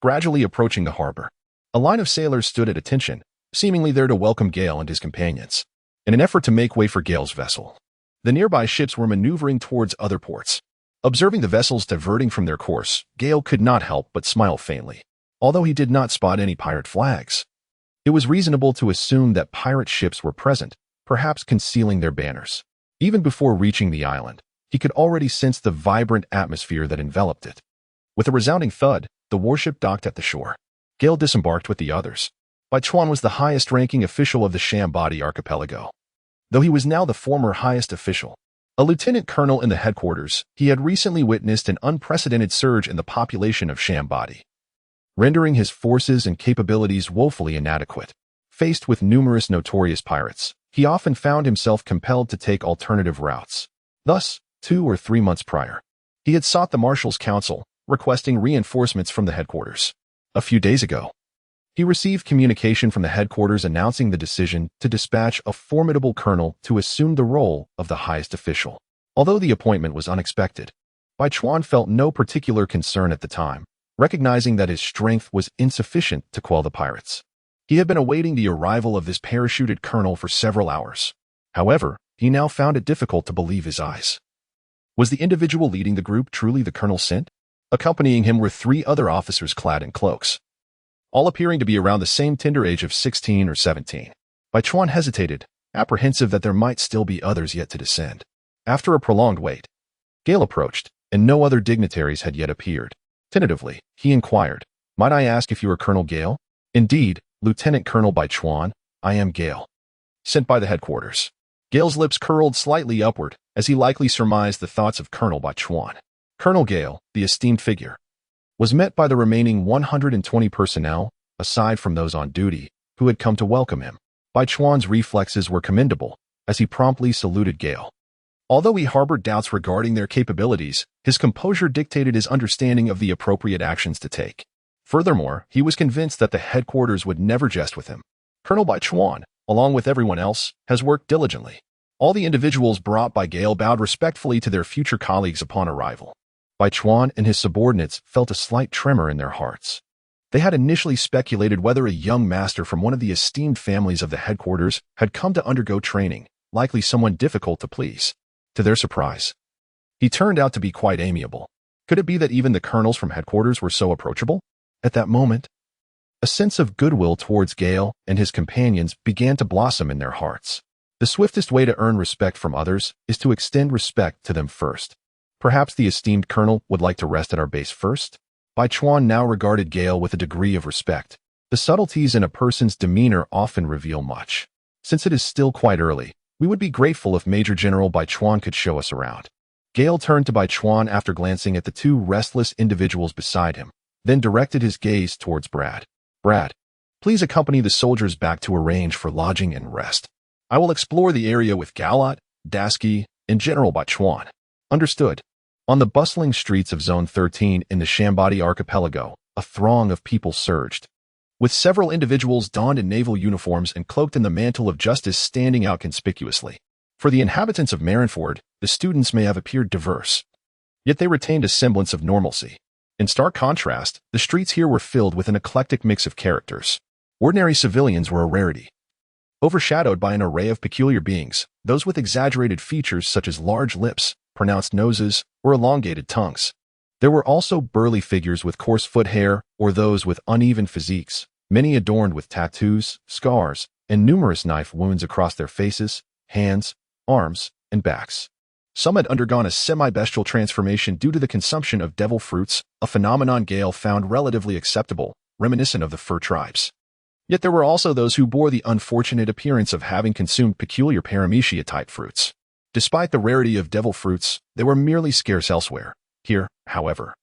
gradually approaching the harbor. A line of sailors stood at attention, seemingly there to welcome Gale and his companions. In an effort to make way for Gale's vessel, the nearby ships were maneuvering towards other ports. Observing the vessels diverting from their course, Gale could not help but smile faintly. Although he did not spot any pirate flags, it was reasonable to assume that pirate ships were present, perhaps concealing their banners. Even before reaching the island, he could already sense the vibrant atmosphere that enveloped it. With a resounding thud, the warship docked at the shore. Gale disembarked with the others. Baichuan was the highest-ranking official of the Sabaody archipelago. Though he was now the former highest official, a lieutenant colonel in the headquarters, he had recently witnessed an unprecedented surge in the population of Sabaody, rendering his forces and capabilities woefully inadequate. Faced with numerous notorious pirates, he often found himself compelled to take alternative routes. Thus, 2 or 3 months prior, he had sought the Marshal's counsel, requesting reinforcements from the headquarters. A few days ago, he received communication from the headquarters announcing the decision to dispatch a formidable colonel to assume the role of the highest official. Although the appointment was unexpected, Baichuan felt no particular concern at the time, recognizing that his strength was insufficient to quell the pirates. He had been awaiting the arrival of this parachuted colonel for several hours. However, he now found it difficult to believe his eyes. Was the individual leading the group truly the colonel sent? Accompanying him were 3 other officers clad in cloaks, all appearing to be around the same tender age of 16 or 17. Baichuan hesitated, apprehensive that there might still be others yet to descend. After a prolonged wait, Gale approached, and no other dignitaries had yet appeared. Tentatively, he inquired, "Might I ask if you are Colonel Gale?" "Indeed, Lieutenant Colonel Baichuan, I am Gale. Sent by the headquarters." Gale's lips curled slightly upward, as he likely surmised the thoughts of Colonel Baichuan. Colonel Gale, the esteemed figure, was met by the remaining 120 personnel, aside from those on duty, who had come to welcome him. Baichuan's reflexes were commendable, as he promptly saluted Gale. Although he harbored doubts regarding their capabilities, his composure dictated his understanding of the appropriate actions to take. Furthermore, he was convinced that the headquarters would never jest with him. Colonel Baichuan, along with everyone else, has worked diligently. All the individuals brought by Gale bowed respectfully to their future colleagues upon arrival. Bai Chuan and his subordinates felt a slight tremor in their hearts. They had initially speculated whether a young master from one of the esteemed families of the headquarters had come to undergo training, likely someone difficult to please. To their surprise, he turned out to be quite amiable. Could it be that even the colonels from headquarters were so approachable? At that moment, a sense of goodwill towards Gale and his companions began to blossom in their hearts. The swiftest way to earn respect from others is to extend respect to them first. Perhaps the esteemed colonel would like to rest at our base first? Bai Chuan now regarded Gale with a degree of respect. The subtleties in a person's demeanor often reveal much. Since it is still quite early, we would be grateful if Major General Bai Chuan could show us around. Gale turned to Bai Chuan after glancing at the two restless individuals beside him, then directed his gaze towards Brad. Brad, please accompany the soldiers back to arrange for lodging and rest. I will explore the area with Galat, Dasky, and General Bai Chuan. Understood. On the bustling streets of Zone 13 in the Shambodi archipelago, a throng of people surged, with several individuals donned in naval uniforms and cloaked in the mantle of justice standing out conspicuously. For the inhabitants of Marineford, the students may have appeared diverse, yet they retained a semblance of normalcy. In stark contrast, the streets here were filled with an eclectic mix of characters. Ordinary civilians were a rarity, overshadowed by an array of peculiar beings, those with exaggerated features such as large lips, pronounced noses, or elongated tongues. There were also burly figures with coarse foot hair or those with uneven physiques, many adorned with tattoos, scars, and numerous knife wounds across their faces, hands, arms, and backs. Some had undergone a semi-bestial transformation due to the consumption of devil fruits, a phenomenon Gale found relatively acceptable, reminiscent of the fur tribes. Yet there were also those who bore the unfortunate appearance of having consumed peculiar paramecia-type fruits. Despite the rarity of devil fruits, they were merely scarce elsewhere. Here, however,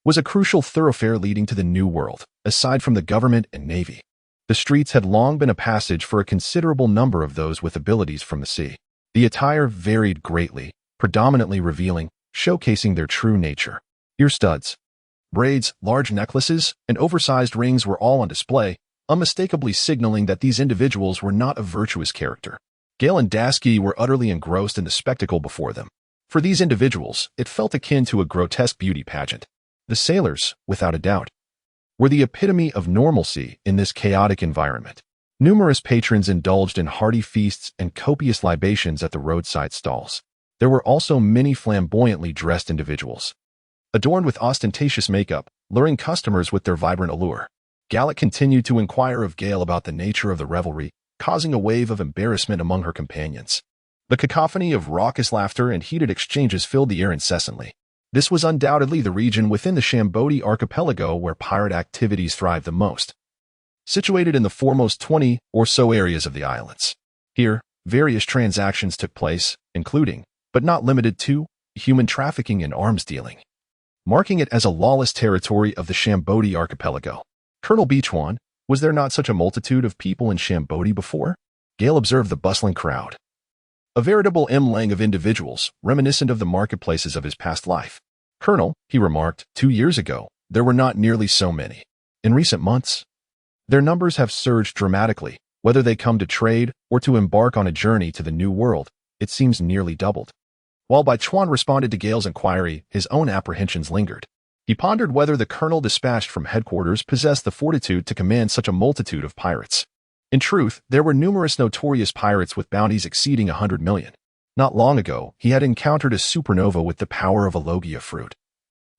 was a crucial thoroughfare leading to the New World, aside from the government and navy. The streets had long been a passage for a considerable number of those with abilities from the sea. The attire varied greatly, predominantly revealing, showcasing their true nature. Ear studs, braids, large necklaces, and oversized rings were all on display, unmistakably signaling that these individuals were not of virtuous character. Gale and Dasky were utterly engrossed in the spectacle before them. For these individuals, it felt akin to a grotesque beauty pageant. The sailors, without a doubt, were the epitome of normalcy in this chaotic environment. Numerous patrons indulged in hearty feasts and copious libations at the roadside stalls. There were also many flamboyantly dressed individuals, adorned with ostentatious makeup, luring customers with their vibrant allure. Galat continued to inquire of Gale about the nature of the revelry, causing a wave of embarrassment among her companions. The cacophony of raucous laughter and heated exchanges filled the air incessantly. This was undoubtedly the region within the Shambodi archipelago where pirate activities thrived the most, situated in the foremost 20 or so areas of the islands. Here, various transactions took place, including, but not limited to, human trafficking and arms dealing, marking it as a lawless territory of the Shambodi archipelago. Colonel Beachwan, was there not such a multitude of people in Shambodi before? Gale observed the bustling crowd. A veritable mlang of individuals, reminiscent of the marketplaces of his past life. Colonel, he remarked, 2 years ago, there were not nearly so many. In recent months, their numbers have surged dramatically. Whether they come to trade or to embark on a journey to the New World, it seems nearly doubled. While Bai Chuan responded to Gale's inquiry, his own apprehensions lingered. He pondered whether the colonel dispatched from headquarters possessed the fortitude to command such a multitude of pirates. In truth, there were numerous notorious pirates with bounties exceeding 100 million. Not long ago, he had encountered a supernova with the power of a logia fruit,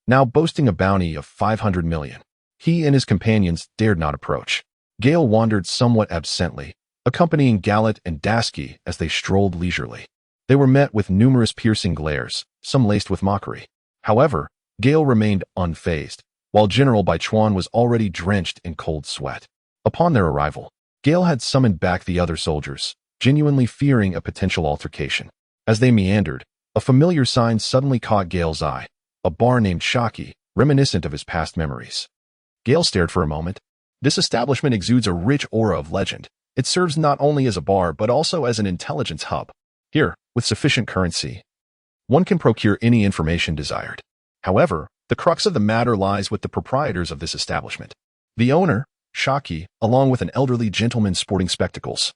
now boasting a bounty of 500 million. He and his companions dared not approach. Gale wandered somewhat absently, accompanying Galat and Dasky as they strolled leisurely. They were met with numerous piercing glares, some laced with mockery. However, Gale remained unfazed, while General Bai Chuan was already drenched in cold sweat. Upon their arrival, Gale had summoned back the other soldiers, genuinely fearing a potential altercation. As they meandered, a familiar sign suddenly caught Gale's eye, a bar named Shaki, reminiscent of his past memories. Gale stared for a moment. This establishment exudes a rich aura of legend. It serves not only as a bar but also as an intelligence hub. Here, with sufficient currency, one can procure any information desired. However, the crux of the matter lies with the proprietors of this establishment. The owner, Shaki, along with an elderly gentleman sporting spectacles,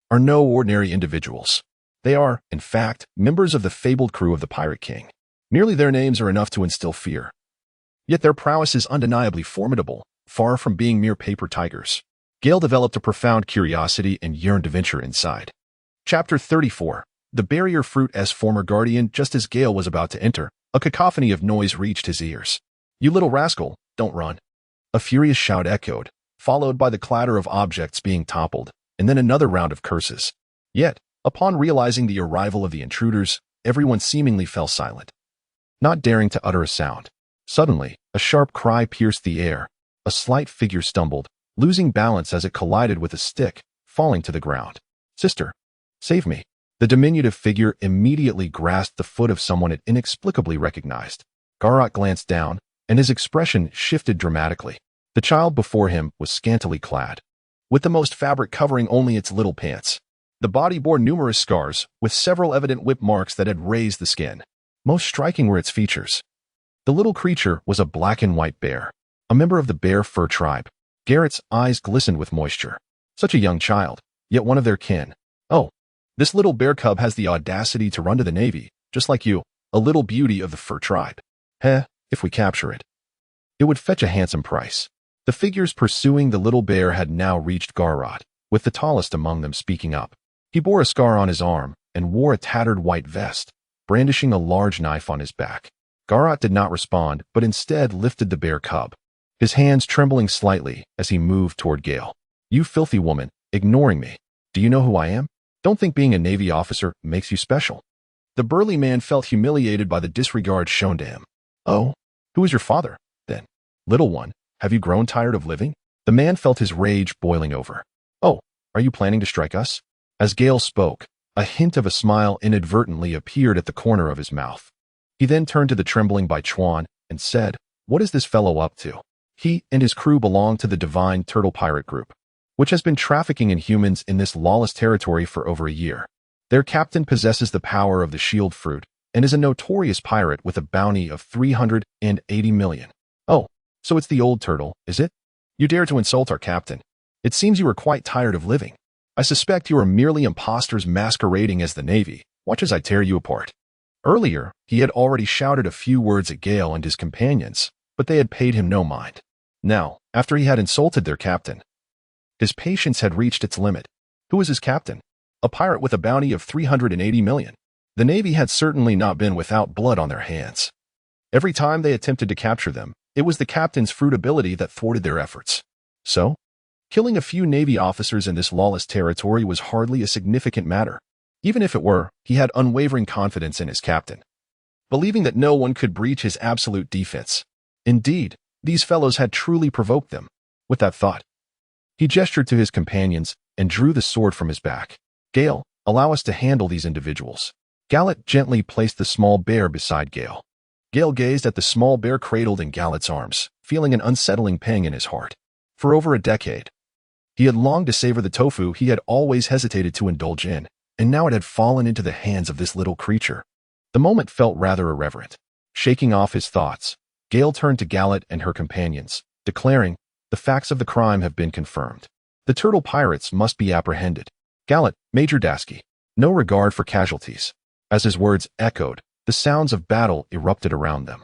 are no ordinary individuals. They are, in fact, members of the fabled crew of the Pirate King. Merely their names are enough to instill fear. Yet their prowess is undeniably formidable, far from being mere paper tigers. Gale developed a profound curiosity and yearned to venture inside. Chapter 34. The barrier fruit. As former guardian, just as Gale was about to enter, a cacophony of noise reached his ears. "You little rascal, don't run." A furious shout echoed, followed by the clatter of objects being toppled, and then another round of curses. Yet, upon realizing the arrival of the intruders, everyone seemingly fell silent, not daring to utter a sound. Suddenly, a sharp cry pierced the air. A slight figure stumbled, losing balance as it collided with a stick, falling to the ground. "Sister, save me." The diminutive figure immediately grasped the foot of someone it inexplicably recognized. Garrot glanced down, and his expression shifted dramatically. The child before him was scantily clad, with the most fabric covering only its little pants. The body bore numerous scars, with several evident whip marks that had raised the skin. Most striking were its features. The little creature was a black and white bear, a member of the bear fur tribe. Garrett's eyes glistened with moisture. Such a young child, yet one of their kin. "Oh, this little bear cub has the audacity to run to the Navy, just like you, a little beauty of the fur tribe. If we capture it, it would fetch a handsome price." The figures pursuing the little bear had now reached Garrot, with the tallest among them speaking up. He bore a scar on his arm and wore a tattered white vest, brandishing a large knife on his back. Garrot did not respond, but instead lifted the bear cub, his hands trembling slightly as he moved toward Gale. "You filthy woman, ignoring me. Do you know who I am? Don't think being a Navy officer makes you special." The burly man felt humiliated by the disregard shown to him. "Oh, who is your father, then? Little one, have you grown tired of living?" The man felt his rage boiling over. "Oh, are you planning to strike us?" As Gale spoke, a hint of a smile inadvertently appeared at the corner of his mouth. He then turned to the trembling Bai Chuan and said, "What is this fellow up to?" He and his crew belong to the Divine Turtle Pirate Group, which has been trafficking in humans in this lawless territory for over a year. Their captain possesses the power of the shield fruit and is a notorious pirate with a bounty of 380 million. "Oh, so it's the old turtle, is it? You dare to insult our captain. It seems you are quite tired of living. I suspect you are merely impostors masquerading as the Navy. Watch as I tear you apart." Earlier, he had already shouted a few words at Gale and his companions, but they had paid him no mind. Now, after he had insulted their captain, his patience had reached its limit. Who was his captain? A pirate with a bounty of 380 million. The Navy had certainly not been without blood on their hands. Every time they attempted to capture them, it was the captain's fruit ability that thwarted their efforts. So, killing a few Navy officers in this lawless territory was hardly a significant matter. Even if it were, he had unwavering confidence in his captain, believing that no one could breach his absolute defense. Indeed, these fellows had truly provoked them. With that thought, he gestured to his companions and drew the sword from his back. "Gale, allow us to handle these individuals." Gallet gently placed the small bear beside Gale. Gale gazed at the small bear cradled in Gallet's arms, feeling an unsettling pang in his heart. For over a decade, he had longed to savor the tofu he had always hesitated to indulge in, and now it had fallen into the hands of this little creature. The moment felt rather irreverent. Shaking off his thoughts, Gale turned to Gallet and her companions, declaring, "The facts of the crime have been confirmed. The turtle pirates must be apprehended. Gallet, Major Dasky." No regard for casualties. As his words echoed, the sounds of battle erupted around them.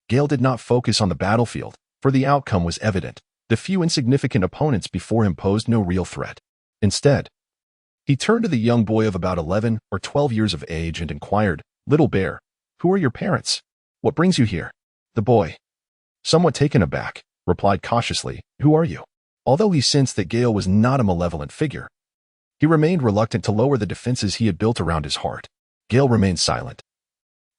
Gale did not focus on the battlefield, for the outcome was evident. The few insignificant opponents before him posed no real threat. Instead, he turned to the young boy of about 11 or 12 years of age and inquired, "Little bear, who are your parents? What brings you here?" The boy, somewhat taken aback, replied cautiously, "Who are you?" Although he sensed that Gale was not a malevolent figure, he remained reluctant to lower the defenses he had built around his heart. Gale remained silent,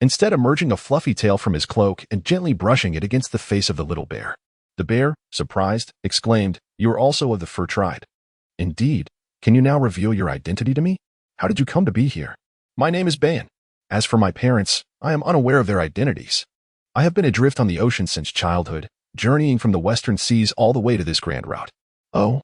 instead emerging a fluffy tail from his cloak and gently brushing it against the face of the little bear. The bear, surprised, exclaimed, "You are also of the fur tribe." "Indeed. Can you now reveal your identity to me? How did you come to be here?" "My name is Ban. As for my parents, I am unaware of their identities. I have been adrift on the ocean since childhood, journeying from the western seas all the way to this grand route." "Oh,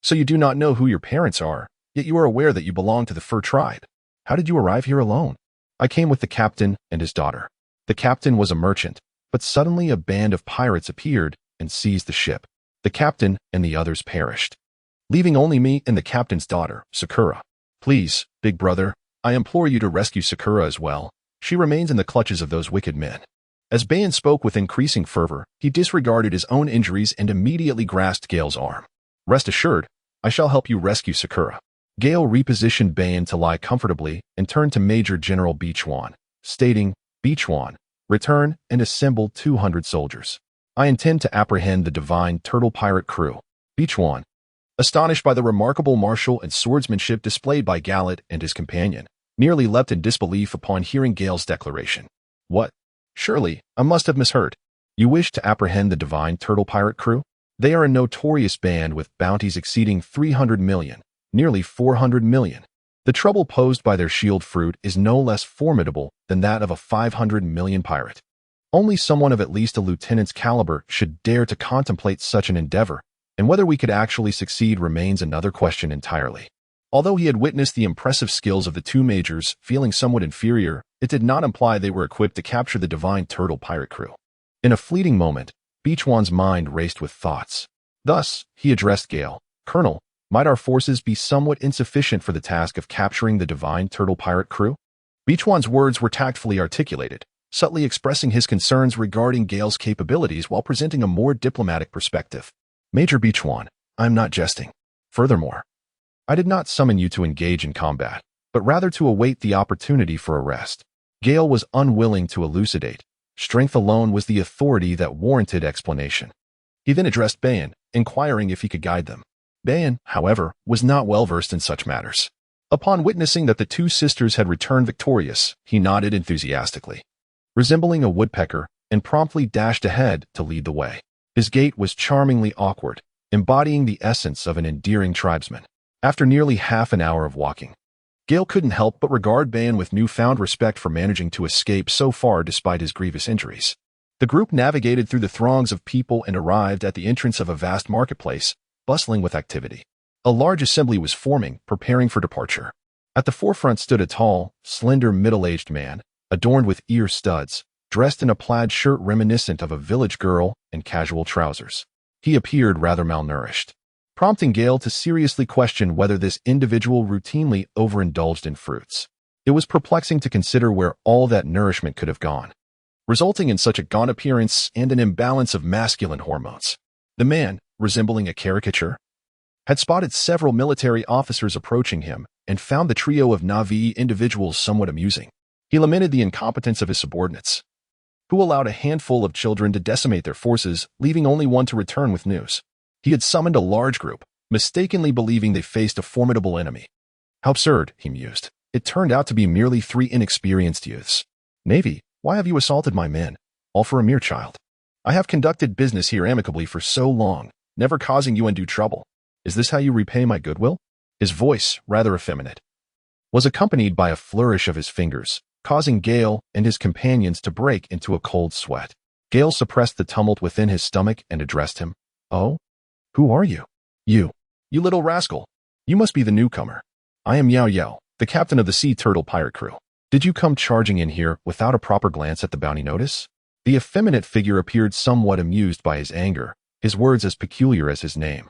so you do not know who your parents are, yet you are aware that you belong to the fur tribe. How did you arrive here alone?" "I came with the captain and his daughter." The captain was a merchant, but suddenly a band of pirates appeared and seized the ship. The captain and the others perished, leaving only me and the captain's daughter, Sakura. "Please, big brother, I implore you to rescue Sakura as well. She remains in the clutches of those wicked men. As Bayan spoke with increasing fervor, he disregarded his own injuries and immediately grasped Gale's arm. Rest assured, I shall help you rescue Sakura. Gale repositioned Bayan to lie comfortably and turned to Major General Beachwan, stating, Beachwan, return and assemble 200 soldiers. I intend to apprehend the divine turtle pirate crew. Beachwan, astonished by the remarkable martial and swordsmanship displayed by Galet and his companion, nearly leapt in disbelief upon hearing Gale's declaration. What? Surely, I must have misheard. You wish to apprehend the divine turtle pirate crew? They are a notorious band with bounties exceeding 300 million, nearly 400 million. The trouble posed by their shield fruit is no less formidable than that of a 500 million pirate. Only someone of at least a lieutenant's caliber should dare to contemplate such an endeavor, and whether we could actually succeed remains another question entirely. Although he had witnessed the impressive skills of the two majors, feeling somewhat inferior, it did not imply they were equipped to capture the divine turtle pirate crew. In a fleeting moment, Beachwan's mind raced with thoughts. Thus, he addressed Gale, Colonel, might our forces be somewhat insufficient for the task of capturing the divine turtle pirate crew? Beachwan's words were tactfully articulated, subtly expressing his concerns regarding Gale's capabilities while presenting a more diplomatic perspective. Major Beachwan, I am not jesting. Furthermore, I did not summon you to engage in combat, but rather to await the opportunity for a rest. Gale was unwilling to elucidate. Strength alone was the authority that warranted explanation. He then addressed Bayan, inquiring if he could guide them. Bayan, however, was not well versed in such matters. Upon witnessing that the two sisters had returned victorious, he nodded enthusiastically, resembling a woodpecker, and promptly dashed ahead to lead the way. His gait was charmingly awkward, embodying the essence of an endearing tribesman. After nearly half an hour of walking, Gale couldn't help but regard Bayan with newfound respect for managing to escape so far despite his grievous injuries. The group navigated through the throngs of people and arrived at the entrance of a vast marketplace, bustling with activity. A large assembly was forming, preparing for departure. At the forefront stood a tall, slender, middle-aged man, adorned with ear studs, dressed in a plaid shirt reminiscent of a village girl and casual trousers. He appeared rather malnourished, prompting Gale to seriously question whether this individual routinely overindulged in fruits. It was perplexing to consider where all that nourishment could have gone, resulting in such a gaunt appearance and an imbalance of masculine hormones. The man, resembling a caricature, had spotted several military officers approaching him and found the trio of Na'vi individuals somewhat amusing. He lamented the incompetence of his subordinates, who allowed a handful of children to decimate their forces, leaving only one to return with news. He had summoned a large group, mistakenly believing they faced a formidable enemy. How absurd, he mused. It turned out to be merely 3 inexperienced youths. Navy, why have you assaulted my men? All for a mere child. I have conducted business here amicably for so long, never causing you undue trouble. Is this how you repay my goodwill? His voice, rather effeminate, was accompanied by a flourish of his fingers, causing Gale and his companions to break into a cold sweat. Gale suppressed the tumult within his stomach and addressed him. Oh? Who are you? You little rascal. You must be the newcomer. I am Yao Yao, the captain of the sea turtle pirate crew. Did you come charging in here without a proper glance at the bounty notice? The effeminate figure appeared somewhat amused by his anger, his words as peculiar as his name,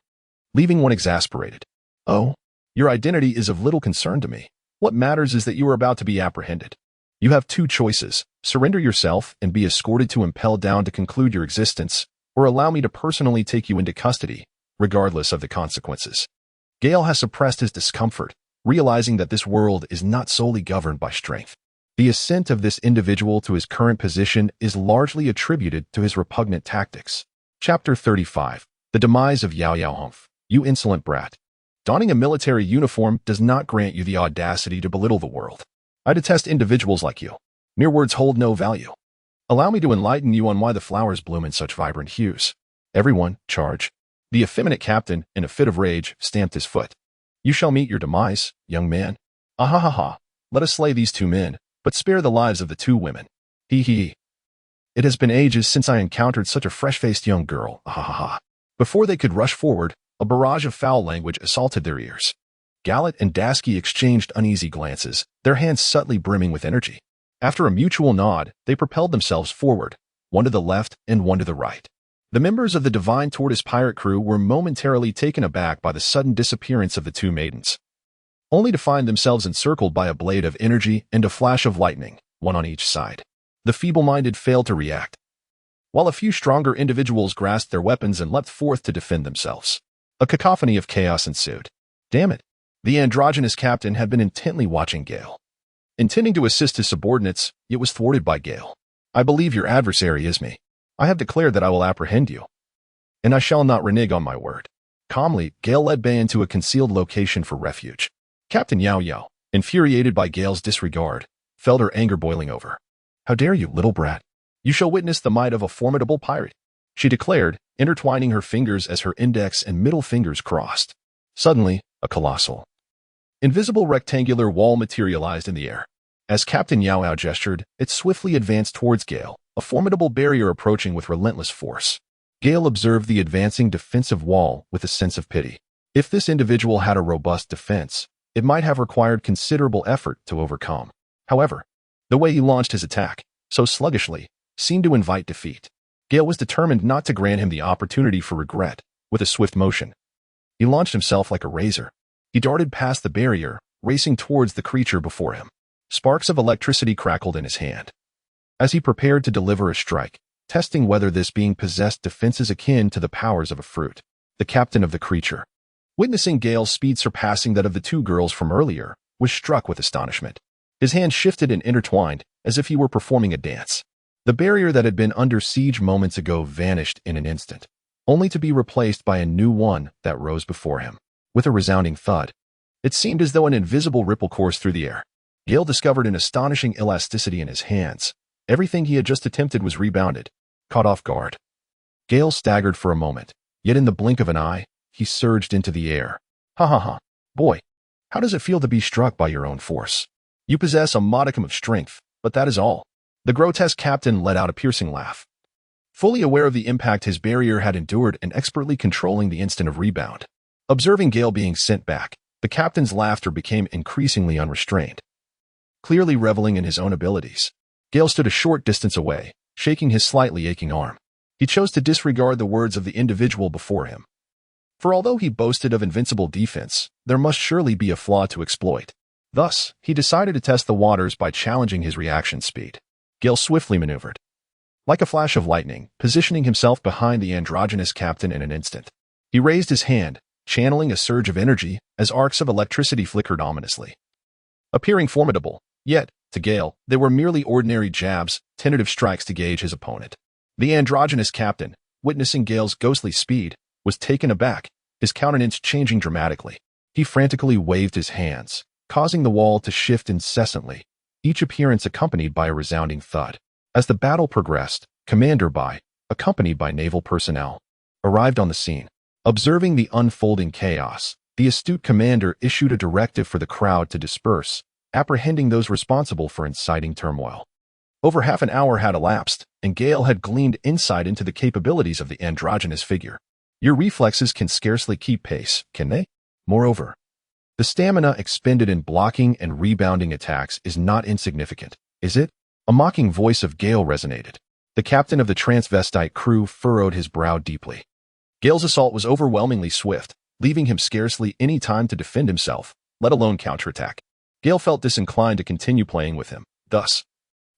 leaving one exasperated. Oh, your identity is of little concern to me. What matters is that you are about to be apprehended. You have 2 choices: surrender yourself and be escorted to Impel Down to conclude your existence, or allow me to personally take you into custody, regardless of the consequences. Gale has suppressed his discomfort, realizing that this world is not solely governed by strength. The ascent of this individual to his current position is largely attributed to his repugnant tactics. Chapter 35. The Demise of Yao Yao Humph. You insolent brat. Donning a military uniform does not grant you the audacity to belittle the world. I detest individuals like you. Mere words hold no value. Allow me to enlighten you on why the flowers bloom in such vibrant hues. Everyone, charge. The effeminate captain, in a fit of rage, stamped his foot. You shall meet your demise, young man. Ahahaha. Let us slay these 2 men, but spare the lives of the 2 women. Hee hee. It has been ages since I encountered such a fresh-faced young girl. Ahahaha. Before they could rush forward, a barrage of foul language assaulted their ears. Galet and Dasky exchanged uneasy glances, their hands subtly brimming with energy. After a mutual nod, they propelled themselves forward, one to the left and one to the right. The members of the Divine Tortoise pirate crew were momentarily taken aback by the sudden disappearance of the 2 maidens. only to find themselves encircled by a blade of energy and a flash of lightning, one on each side. The feeble-minded failed to react, while a few stronger individuals grasped their weapons and leapt forth to defend themselves. A cacophony of chaos ensued. Damn it! The androgynous captain had been intently watching Gale. Intending to assist his subordinates, it was thwarted by Gale. I believe your adversary is me. I have declared that I will apprehend you, and I shall not renege on my word. Calmly, Gale led Bay into a concealed location for refuge. Captain Yao Yao, infuriated by Gale's disregard, felt her anger boiling over. How dare you, little brat? You shall witness the might of a formidable pirate, she declared, intertwining her fingers as her index and middle fingers crossed. Suddenly, a colossal, invisible rectangular wall materialized in the air. As Captain Yao Yao gestured, it swiftly advanced towards Gale, a formidable barrier approaching with relentless force. Gale observed the advancing defensive wall with a sense of pity. If this individual had a robust defense, it might have required considerable effort to overcome. However, the way he launched his attack, so sluggishly, seemed to invite defeat. Gale was determined not to grant him the opportunity for regret. With a swift motion, he launched himself like a razor. He darted past the barrier, racing towards the creature before him. Sparks of electricity crackled in his hand as he prepared to deliver a strike, testing whether this being possessed defenses akin to the powers of a fruit. The captain of the creature, witnessing Gale's speed surpassing that of the two girls from earlier, was struck with astonishment. His hands shifted and intertwined as if he were performing a dance. The barrier that had been under siege moments ago vanished in an instant, only to be replaced by a new one that rose before him. With a resounding thud, it seemed as though an invisible ripple coursed through the air. Gale discovered an astonishing elasticity in his hands. Everything he had just attempted was rebounded, caught off guard. Gale staggered for a moment, yet in the blink of an eye, he surged into the air. Ha ha ha. Boy, how does it feel to be struck by your own force? You possess a modicum of strength, but that is all. The grotesque captain let out a piercing laugh, fully aware of the impact his barrier had endured and expertly controlling the instant of rebound. Observing Gale being sent back, the captain's laughter became increasingly unrestrained. Clearly reveling in his own abilities, Gale stood a short distance away, shaking his slightly aching arm. He chose to disregard the words of the individual before him. For although he boasted of invincible defense, there must surely be a flaw to exploit. Thus, he decided to test the waters by challenging his reaction speed. Gale swiftly maneuvered, like a flash of lightning, positioning himself behind the androgynous captain in an instant. He raised his hand, channeling a surge of energy as arcs of electricity flickered ominously, appearing formidable. Yet, to Gale, they were merely ordinary jabs, tentative strikes to gauge his opponent. The androgynous captain, witnessing Gale's ghostly speed, was taken aback, his countenance changing dramatically. He frantically waved his hands, causing the wall to shift incessantly, each appearance accompanied by a resounding thud. As the battle progressed, Commander Bai, accompanied by naval personnel, arrived on the scene. Observing the unfolding chaos, the astute commander issued a directive for the crowd to disperse, apprehending those responsible for inciting turmoil. Over half an hour had elapsed, and Gale had gleaned insight into the capabilities of the androgynous figure. Your reflexes can scarcely keep pace, can they? Moreover, the stamina expended in blocking and rebounding attacks is not insignificant, is it? A mocking voice of Gale resonated. The captain of the transvestite crew furrowed his brow deeply. Gale's assault was overwhelmingly swift, leaving him scarcely any time to defend himself, let alone counterattack. Gale felt disinclined to continue playing with him. Thus,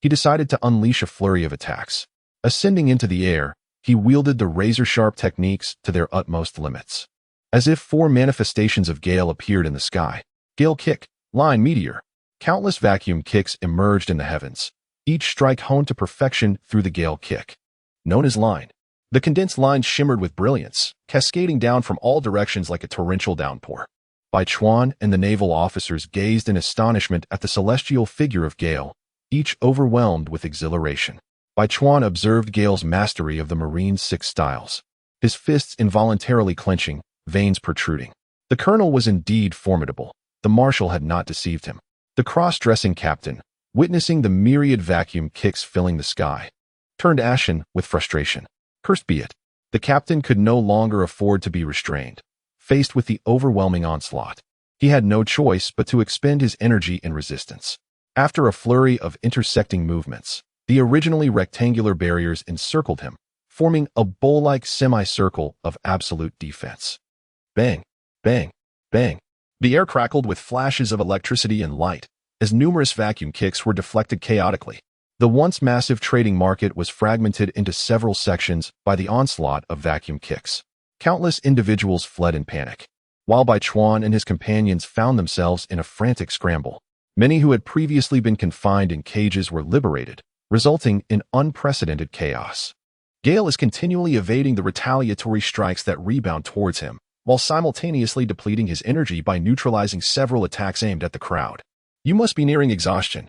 he decided to unleash a flurry of attacks. Ascending into the air, he wielded the razor-sharp techniques to their utmost limits. As if four manifestations of Gale appeared in the sky. Gale kick, line meteor. Countless vacuum kicks emerged in the heavens, each strike honed to perfection through the Gale kick, known as line. The condensed line shimmered with brilliance, cascading down from all directions like a torrential downpour. Bai Chuan and the naval officers gazed in astonishment at the celestial figure of Gale, each overwhelmed with exhilaration. Bai Chuan observed Gale's mastery of the Marine's 6 styles, his fists involuntarily clenching, veins protruding. The colonel was indeed formidable. The marshal had not deceived him. The cross-dressing captain, witnessing the myriad vacuum kicks filling the sky, turned ashen with frustration. Cursed be it. The captain could no longer afford to be restrained. Faced with the overwhelming onslaught, he had no choice but to expend his energy in resistance. After a flurry of intersecting movements, the originally rectangular barriers encircled him, forming a bowl-like semicircle of absolute defense. Bang, bang, bang. The air crackled with flashes of electricity and light, as numerous vacuum kicks were deflected chaotically. The once massive trading market was fragmented into several sections by the onslaught of vacuum kicks. Countless individuals fled in panic, while Bai Chuan and his companions found themselves in a frantic scramble. Many who had previously been confined in cages were liberated, resulting in unprecedented chaos. Gale is continually evading the retaliatory strikes that rebound towards him, while simultaneously depleting his energy by neutralizing several attacks aimed at the crowd. You must be nearing exhaustion.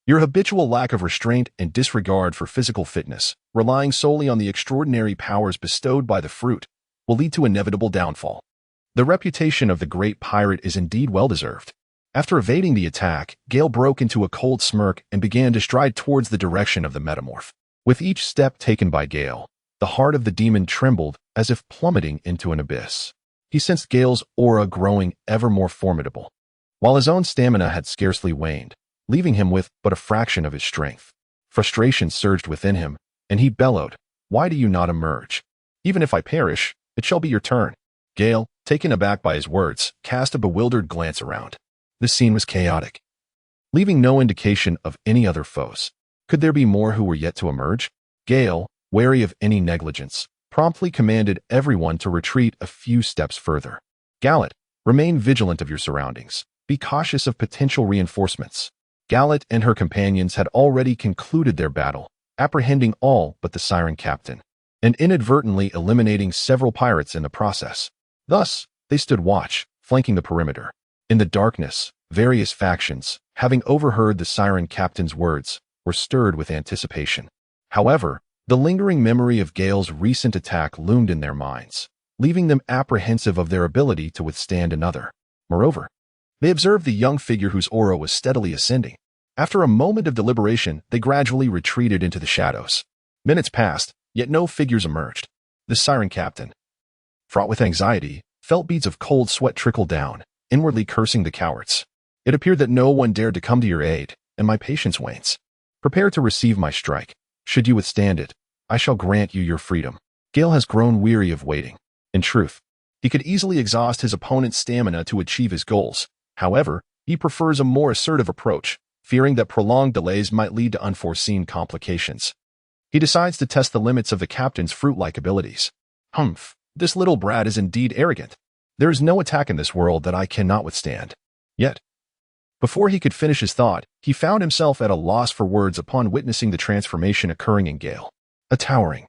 Your habitual lack of restraint and disregard for physical fitness, relying solely on the extraordinary powers bestowed by the fruit, will lead to inevitable downfall. The reputation of the great pirate is indeed well-deserved. After evading the attack, Gale broke into a cold smirk and began to stride towards the direction of the metamorph. With each step taken by Gale, the heart of the demon trembled as if plummeting into an abyss. He sensed Gale's aura growing ever more formidable, while his own stamina had scarcely waned, leaving him with but a fraction of his strength. Frustration surged within him, and he bellowed, "Why do you not emerge? Even if I perish, it shall be your turn." Gale, taken aback by his words, cast a bewildered glance around. The scene was chaotic, leaving no indication of any other foes. Could there be more who were yet to emerge? Gale, wary of any negligence, promptly commanded everyone to retreat a few steps further. Gallet, remain vigilant of your surroundings. Be cautious of potential reinforcements. Gallet and her companions had already concluded their battle, apprehending all but the Siren Captain, and inadvertently eliminating several pirates in the process. Thus, they stood watch, flanking the perimeter. In the darkness, various factions, having overheard the Siren Captain's words, were stirred with anticipation. However, the lingering memory of Gale's recent attack loomed in their minds, leaving them apprehensive of their ability to withstand another. Moreover, they observed the young figure whose aura was steadily ascending. After a moment of deliberation, they gradually retreated into the shadows. Minutes passed, yet no figures emerged. The Siren Captain, fraught with anxiety, felt beads of cold sweat trickle down, inwardly cursing the cowards. It appeared that no one dared to come to your aid, and my patience wanes. Prepare to receive my strike. Should you withstand it, I shall grant you your freedom. Gale has grown weary of waiting. In truth, he could easily exhaust his opponent's stamina to achieve his goals. However, he prefers a more assertive approach, fearing that prolonged delays might lead to unforeseen complications. He decides to test the limits of the captain's fruit-like abilities. Humph, this little brat is indeed arrogant. There is no attack in this world that I cannot withstand. Yet, before he could finish his thought, he found himself at a loss for words upon witnessing the transformation occurring in Gale. A towering,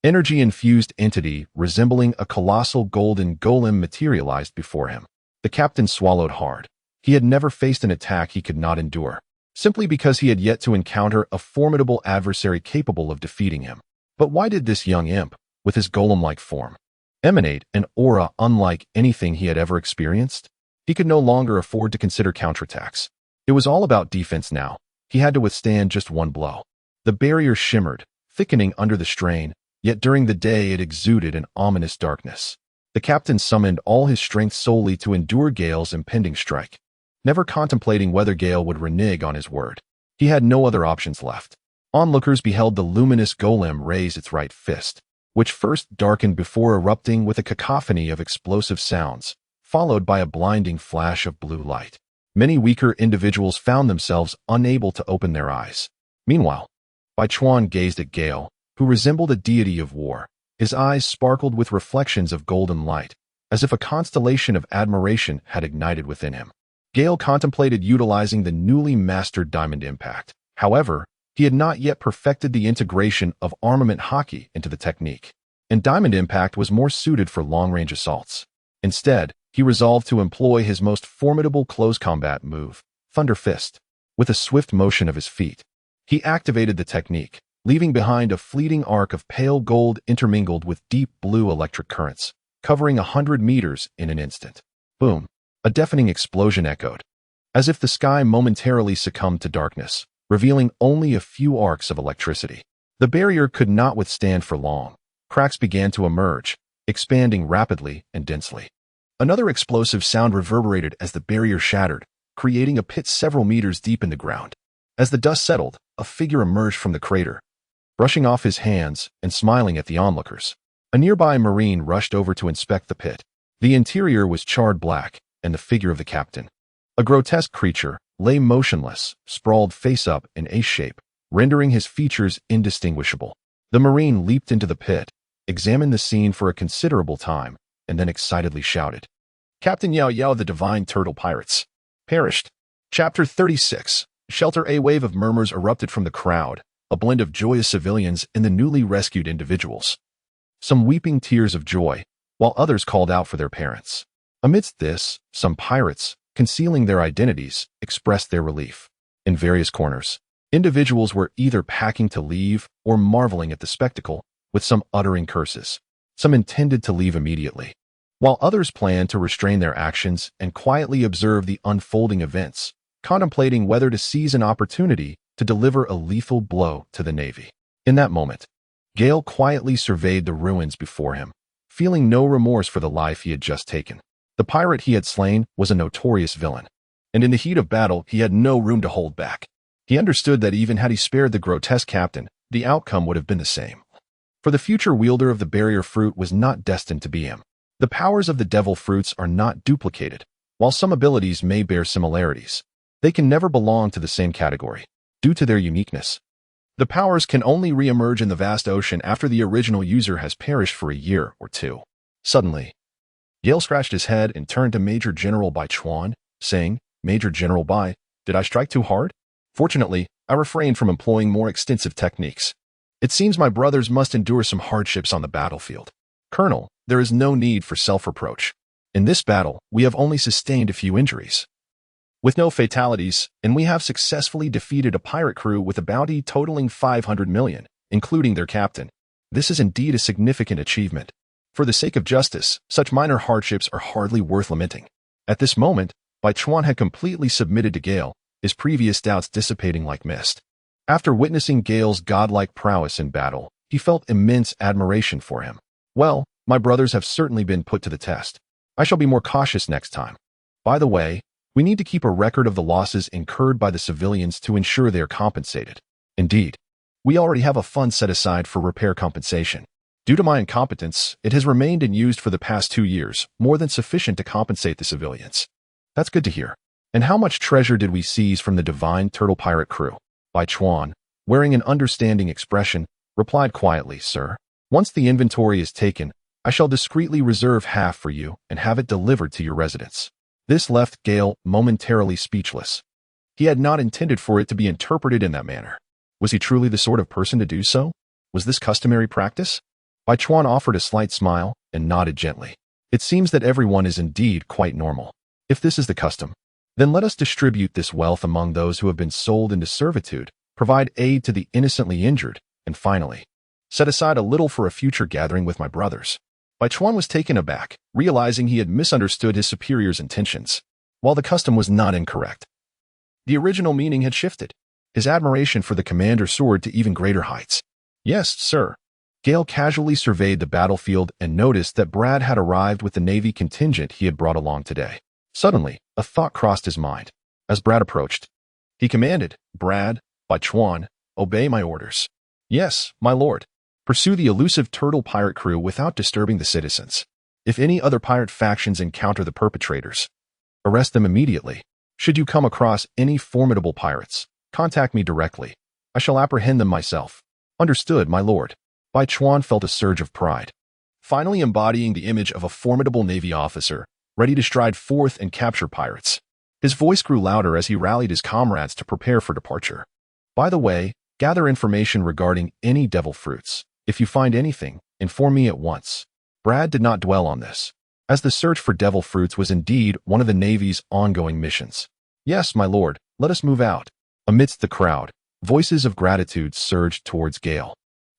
energy-infused entity resembling a colossal golden golem materialized before him. The captain swallowed hard. He had never faced an attack he could not endure, simply because he had yet to encounter a formidable adversary capable of defeating him. But why did this young imp, with his golem-like form, emanate an aura unlike anything he had ever experienced? He could no longer afford to consider counterattacks. It was all about defense now. He had to withstand just one blow. The barrier shimmered, thickening under the strain, yet during the day it exuded an ominous darkness. The captain summoned all his strength solely to endure Gale's impending strike, never contemplating whether Gale would renege on his word. He had no other options left. Onlookers beheld the luminous golem raise its right fist, which first darkened before erupting with a cacophony of explosive sounds, followed by a blinding flash of blue light. Many weaker individuals found themselves unable to open their eyes. Meanwhile, Bai Chuan gazed at Gale, who resembled a deity of war. His eyes sparkled with reflections of golden light, as if a constellation of admiration had ignited within him. Gale contemplated utilizing the newly mastered diamond impact. However, he had not yet perfected the integration of armament hockey into the technique, and diamond impact was more suited for long-range assaults. Instead, he resolved to employ his most formidable close combat move, Thunder Fist. With a swift motion of his feet, he activated the technique, leaving behind a fleeting arc of pale gold intermingled with deep blue electric currents, covering 100 meters in an instant. Boom! A deafening explosion echoed, as if the sky momentarily succumbed to darkness, revealing only a few arcs of electricity. The barrier could not withstand for long. Cracks began to emerge, expanding rapidly and densely. Another explosive sound reverberated as the barrier shattered, creating a pit several meters deep in the ground. As the dust settled, a figure emerged from the crater, brushing off his hands and smiling at the onlookers. A nearby marine rushed over to inspect the pit. The interior was charred black, and the figure of the captain. A grotesque creature lay motionless, sprawled face up in A shape, rendering his features indistinguishable. The Marine leaped into the pit, examined the scene for a considerable time, and then excitedly shouted, "Captain Yao Yao, the Divine Turtle Pirates! Perished!" Chapter 36. Shelter. A wave of murmurs erupted from the crowd, a blend of joyous civilians and the newly rescued individuals. Some weeping tears of joy, while others called out for their parents. Amidst this, some pirates, concealing their identities, expressed their relief. In various corners, individuals were either packing to leave or marveling at the spectacle, with some uttering curses. Some intended to leave immediately, while others planned to restrain their actions and quietly observe the unfolding events, contemplating whether to seize an opportunity to deliver a lethal blow to the Navy. In that moment, Gale quietly surveyed the ruins before him, feeling no remorse for the life he had just taken. The pirate he had slain was a notorious villain, and in the heat of battle he had no room to hold back. He understood that even had he spared the grotesque captain, the outcome would have been the same. For the future wielder of the barrier fruit was not destined to be him. The powers of the devil fruits are not duplicated. While some abilities may bear similarities, they can never belong to the same category, due to their uniqueness. The powers can only re-emerge in the vast ocean after the original user has perished for a year or two. Suddenly, Gale scratched his head and turned to Major General Bai Chuan, saying, "Major General Bai, did I strike too hard? Fortunately, I refrained from employing more extensive techniques. It seems my brothers must endure some hardships on the battlefield. Colonel, there is no need for self-reproach. In this battle, we have only sustained a few injuries, with no fatalities, and we have successfully defeated a pirate crew with a bounty totaling 500 million, including their captain. This is indeed a significant achievement. For the sake of justice, such minor hardships are hardly worth lamenting." At this moment, Bai Chuan had completely submitted to Gale, his previous doubts dissipating like mist. After witnessing Gale's godlike prowess in battle, he felt immense admiration for him. "Well, my brothers have certainly been put to the test. I shall be more cautious next time. By the way, we need to keep a record of the losses incurred by the civilians to ensure they are compensated. Indeed, we already have a fund set aside for repair compensation. Due to my incompetence, it has remained unused for the past 2 years, more than sufficient to compensate the civilians." "That's good to hear. And how much treasure did we seize from the Divine Turtle Pirate crew?" Bai Chuan, wearing an understanding expression, replied quietly, "Sir, once the inventory is taken, I shall discreetly reserve half for you and have it delivered to your residence." This left Gale momentarily speechless. He had not intended for it to be interpreted in that manner. Was he truly the sort of person to do so? Was this customary practice? Bai Chuan offered a slight smile and nodded gently. "It seems that everyone is indeed quite normal. If this is the custom, then let us distribute this wealth among those who have been sold into servitude, provide aid to the innocently injured, and finally, set aside a little for a future gathering with my brothers." Bai Chuan was taken aback, realizing he had misunderstood his superior's intentions. While the custom was not incorrect, the original meaning had shifted. His admiration for the commander soared to even greater heights. "Yes, sir." Gale casually surveyed the battlefield and noticed that Brad had arrived with the Navy contingent he had brought along today. Suddenly, a thought crossed his mind. As Brad approached, he commanded, "Brad, Bai Chuan, obey my orders." "Yes, my lord." "Pursue the elusive turtle pirate crew without disturbing the citizens. If any other pirate factions encounter the perpetrators, arrest them immediately. Should you come across any formidable pirates, contact me directly. I shall apprehend them myself." "Understood, my lord." Bai Chuan felt a surge of pride, finally embodying the image of a formidable Navy officer, ready to stride forth and capture pirates. His voice grew louder as he rallied his comrades to prepare for departure. "By the way, gather information regarding any devil fruits. If you find anything, inform me at once." Brad did not dwell on this, as the search for devil fruits was indeed one of the Navy's ongoing missions. "Yes, my lord, let us move out." Amidst the crowd, voices of gratitude surged towards Gale.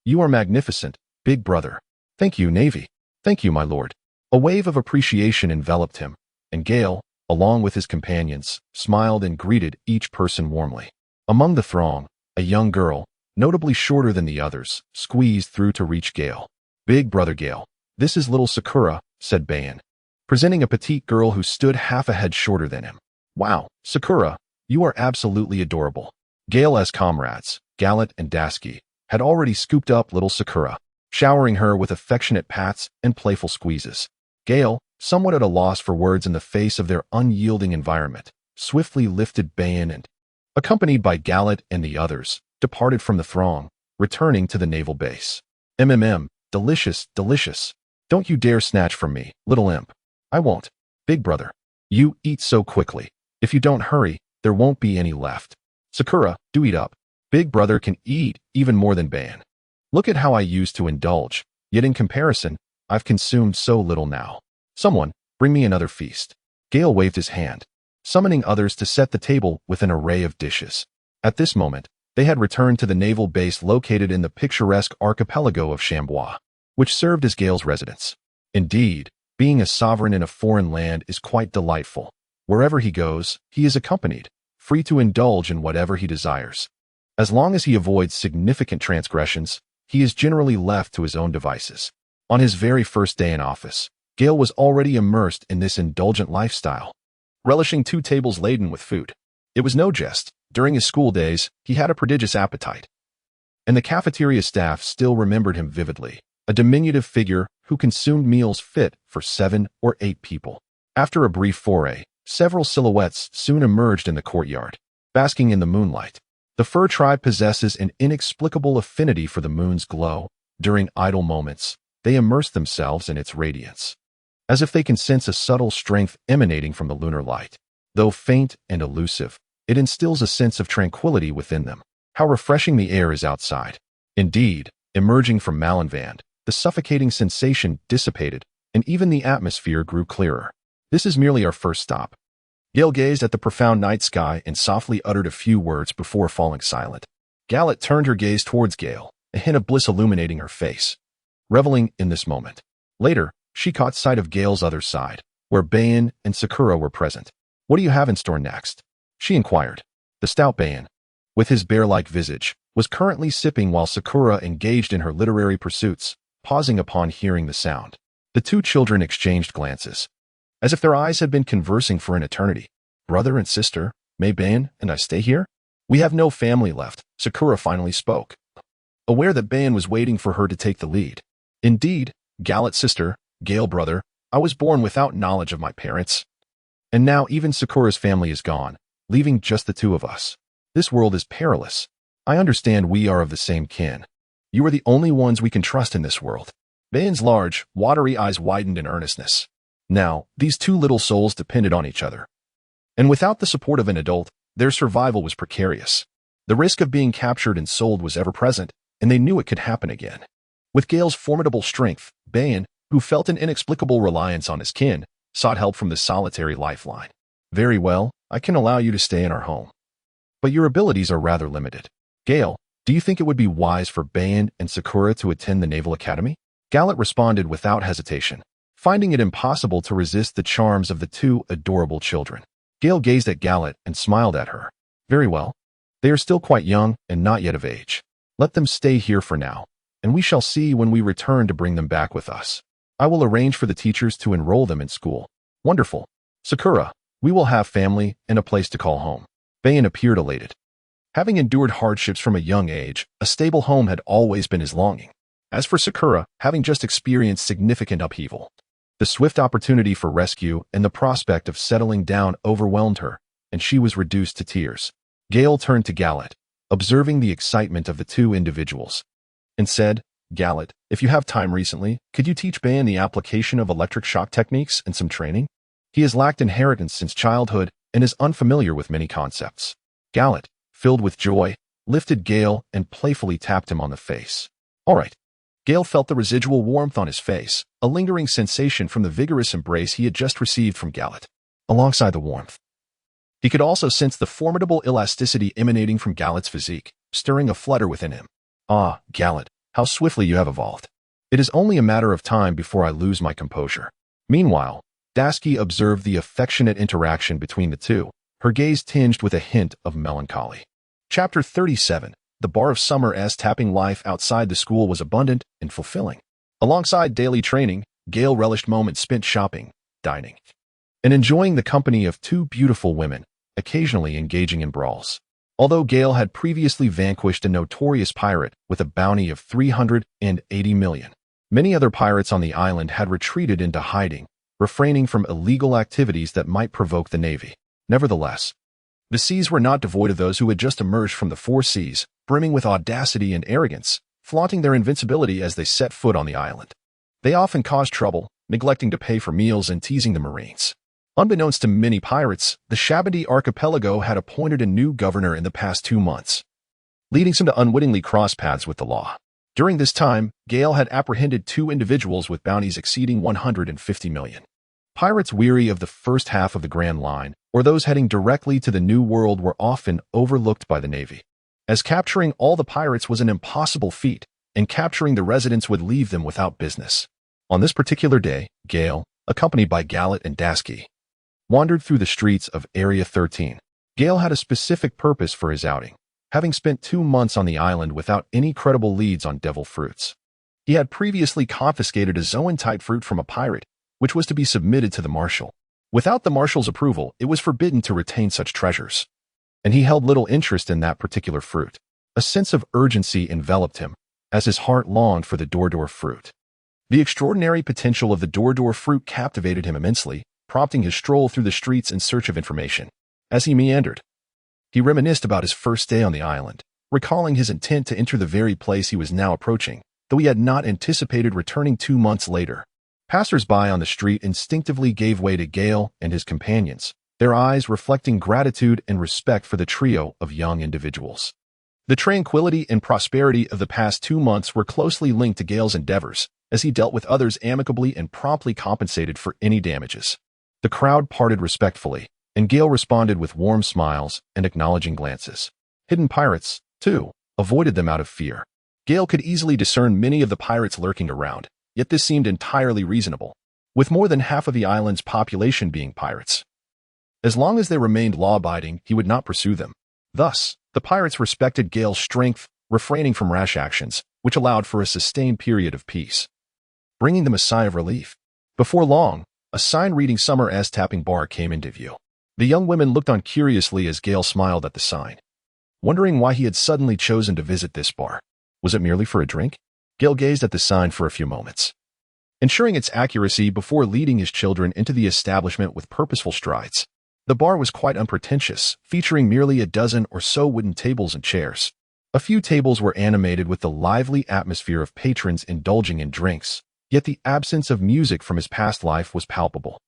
"You are magnificent, big brother." "Thank you, Navy." "Thank you, my lord." A wave of appreciation enveloped him, and Gale, along with his companions, smiled and greeted each person warmly. Among the throng, a young girl, notably shorter than the others, squeezed through to reach Gale. "Big brother Gale, this is little Sakura," said Bayan, presenting a petite girl who stood half a head shorter than him. "Wow, Sakura, you are absolutely adorable." Gale's comrades, Gallant and Dasky, had already scooped up little Sakura, showering her with affectionate pats and playful squeezes. "Gale, somewhat at a loss for words in the face of their unyielding environment, swiftly lifted Bayan and, accompanied by Gallet and the others, departed from the throng, returning to the naval base. Delicious, delicious. Don't you dare snatch from me, little imp. I won't. Big brother. You eat so quickly. If you don't hurry, there won't be any left. Sakura, do eat up. Big brother can eat even more than Bayan. Look at how I used to indulge, yet in comparison, I've consumed so little now. Someone, bring me another feast. Gale waved his hand, summoning others to set the table with an array of dishes. At this moment, they had returned to the naval base located in the picturesque archipelago of Chambois, which served as Gale's residence. Indeed, being a sovereign in a foreign land is quite delightful. Wherever he goes, he is accompanied, free to indulge in whatever he desires. As long as he avoids significant transgressions, he is generally left to his own devices. On his very first day in office, Gale was already immersed in this indulgent lifestyle, relishing 2 tables laden with food. It was no jest. During his school days, he had a prodigious appetite, and the cafeteria staff still remembered him vividly, a diminutive figure who consumed meals fit for 7 or 8 people. After a brief foray, several silhouettes soon emerged in the courtyard, basking in the moonlight. The fur tribe possesses an inexplicable affinity for the moon's glow. During idle moments, they immerse themselves in its radiance, as if they can sense a subtle strength emanating from the lunar light. Though faint and elusive, it instills a sense of tranquility within them. How refreshing the air is outside. Indeed, emerging from Malenvand, the suffocating sensation dissipated, and even the atmosphere grew clearer. This is merely our first stop. Gale gazed at the profound night sky and softly uttered a few words before falling silent. Gallet turned her gaze towards Gale, a hint of bliss illuminating her face, reveling in this moment. Later, she caught sight of Gale's other side, where Bayan and Sakura were present. What do you have in store next? She inquired. The stout Bayan, with his bear-like visage, was currently sipping while Sakura engaged in her literary pursuits, pausing upon hearing the sound. The 2 children exchanged glances, as if their eyes had been conversing for an eternity. Brother and sister, may Bayan and I stay here? We have no family left, Sakura finally spoke, aware that Bayan was waiting for her to take the lead. Indeed, Gallet sister, Gale brother, I was born without knowledge of my parents. And now even Sakura's family is gone, leaving just the 2 of us. This world is perilous. I understand we are of the same kin. You are the only ones we can trust in this world. Bayan's large, watery eyes widened in earnestness. Now, these 2 little souls depended on each other, and without the support of an adult, their survival was precarious. The risk of being captured and sold was ever present, and they knew it could happen again. With Gale's formidable strength, Bayan, who felt an inexplicable reliance on his kin, sought help from this solitary lifeline. Very well, I can allow you to stay in our home, but your abilities are rather limited. Gale, do you think it would be wise for Bayan and Sakura to attend the Naval Academy? Gallet responded without hesitation, finding it impossible to resist the charms of the 2 adorable children. Gale gazed at Gallet and smiled at her. Very well. They are still quite young and not yet of age. Let them stay here for now, and we shall see when we return to bring them back with us. I will arrange for the teachers to enroll them in school. Wonderful. Sakura, we will have family and a place to call home. Bayan appeared elated. Having endured hardships from a young age, a stable home had always been his longing. As for Sakura, having just experienced significant upheaval, the swift opportunity for rescue and the prospect of settling down overwhelmed her, and she was reduced to tears. Gale turned to Gallet, observing the excitement of the 2 individuals, and said, Gallet, if you have time recently, could you teach Bayan the application of electric shock techniques and some training? He has lacked inheritance since childhood and is unfamiliar with many concepts. Gallet, filled with joy, lifted Gale and playfully tapped him on the face. All right. Gale felt the residual warmth on his face, a lingering sensation from the vigorous embrace he had just received from Gallet. Alongside the warmth, he could also sense the formidable elasticity emanating from Gallet's physique, stirring a flutter within him. Ah, Gallet, how swiftly you have evolved. It is only a matter of time before I lose my composure. Meanwhile, Dasky observed the affectionate interaction between the 2, her gaze tinged with a hint of melancholy. Chapter 37. The bar of Summer's tapping life outside the school was abundant and fulfilling. Alongside daily training, Gale relished moments spent shopping, dining, and enjoying the company of 2 beautiful women, occasionally engaging in brawls. Although Gale had previously vanquished a notorious pirate with a bounty of 380 million, many other pirates on the island had retreated into hiding, refraining from illegal activities that might provoke the Navy. Nevertheless, the seas were not devoid of those who had just emerged from the four seas, brimming with audacity and arrogance, flaunting their invincibility as they set foot on the island. They often caused trouble, neglecting to pay for meals and teasing the Marines. Unbeknownst to many pirates, the Shabadee Archipelago had appointed a new governor in the past 2 months, leading some to unwittingly cross paths with the law. During this time, Gale had apprehended 2 individuals with bounties exceeding 150 million. Pirates weary of the first half of the Grand Line, or those heading directly to the New World, were often overlooked by the Navy, as capturing all the pirates was an impossible feat, and capturing the residents would leave them without business. On this particular day, Gale, accompanied by Gallet and Dasky, wandered through the streets of Area 13. Gale had a specific purpose for his outing, having spent 2 months on the island without any credible leads on devil fruits. He had previously confiscated a zoan-type fruit from a pirate, which was to be submitted to the marshal. Without the marshal's approval, it was forbidden to retain such treasures, and he held little interest in that particular fruit. A sense of urgency enveloped him, as his heart longed for the Dordor fruit. The extraordinary potential of the Dordor fruit captivated him immensely, prompting his stroll through the streets in search of information. As he meandered, he reminisced about his first day on the island, recalling his intent to enter the very place he was now approaching, though he had not anticipated returning 2 months later. Passers-by on the street instinctively gave way to Gale and his companions, their eyes reflecting gratitude and respect for the trio of young individuals. The tranquility and prosperity of the past 2 months were closely linked to Gale's endeavors, as he dealt with others amicably and promptly compensated for any damages. The crowd parted respectfully, and Gale responded with warm smiles and acknowledging glances. Hidden pirates, too, avoided them out of fear. Gale could easily discern many of the pirates lurking around, yet this seemed entirely reasonable, with more than half of the island's population being pirates. As long as they remained law-abiding, he would not pursue them. Thus, the pirates respected Gale's strength, refraining from rash actions, which allowed for a sustained period of peace, bringing them a sigh of relief. Before long, a sign reading Summer S. Tapping Bar came into view. The young women looked on curiously as Gale smiled at the sign, wondering why he had suddenly chosen to visit this bar. Was it merely for a drink? Gale gazed at the sign for a few moments, ensuring its accuracy before leading his children into the establishment with purposeful strides. The bar was quite unpretentious, featuring merely a dozen or so wooden tables and chairs. A few tables were animated with the lively atmosphere of patrons indulging in drinks, yet the absence of music from his past life was palpable.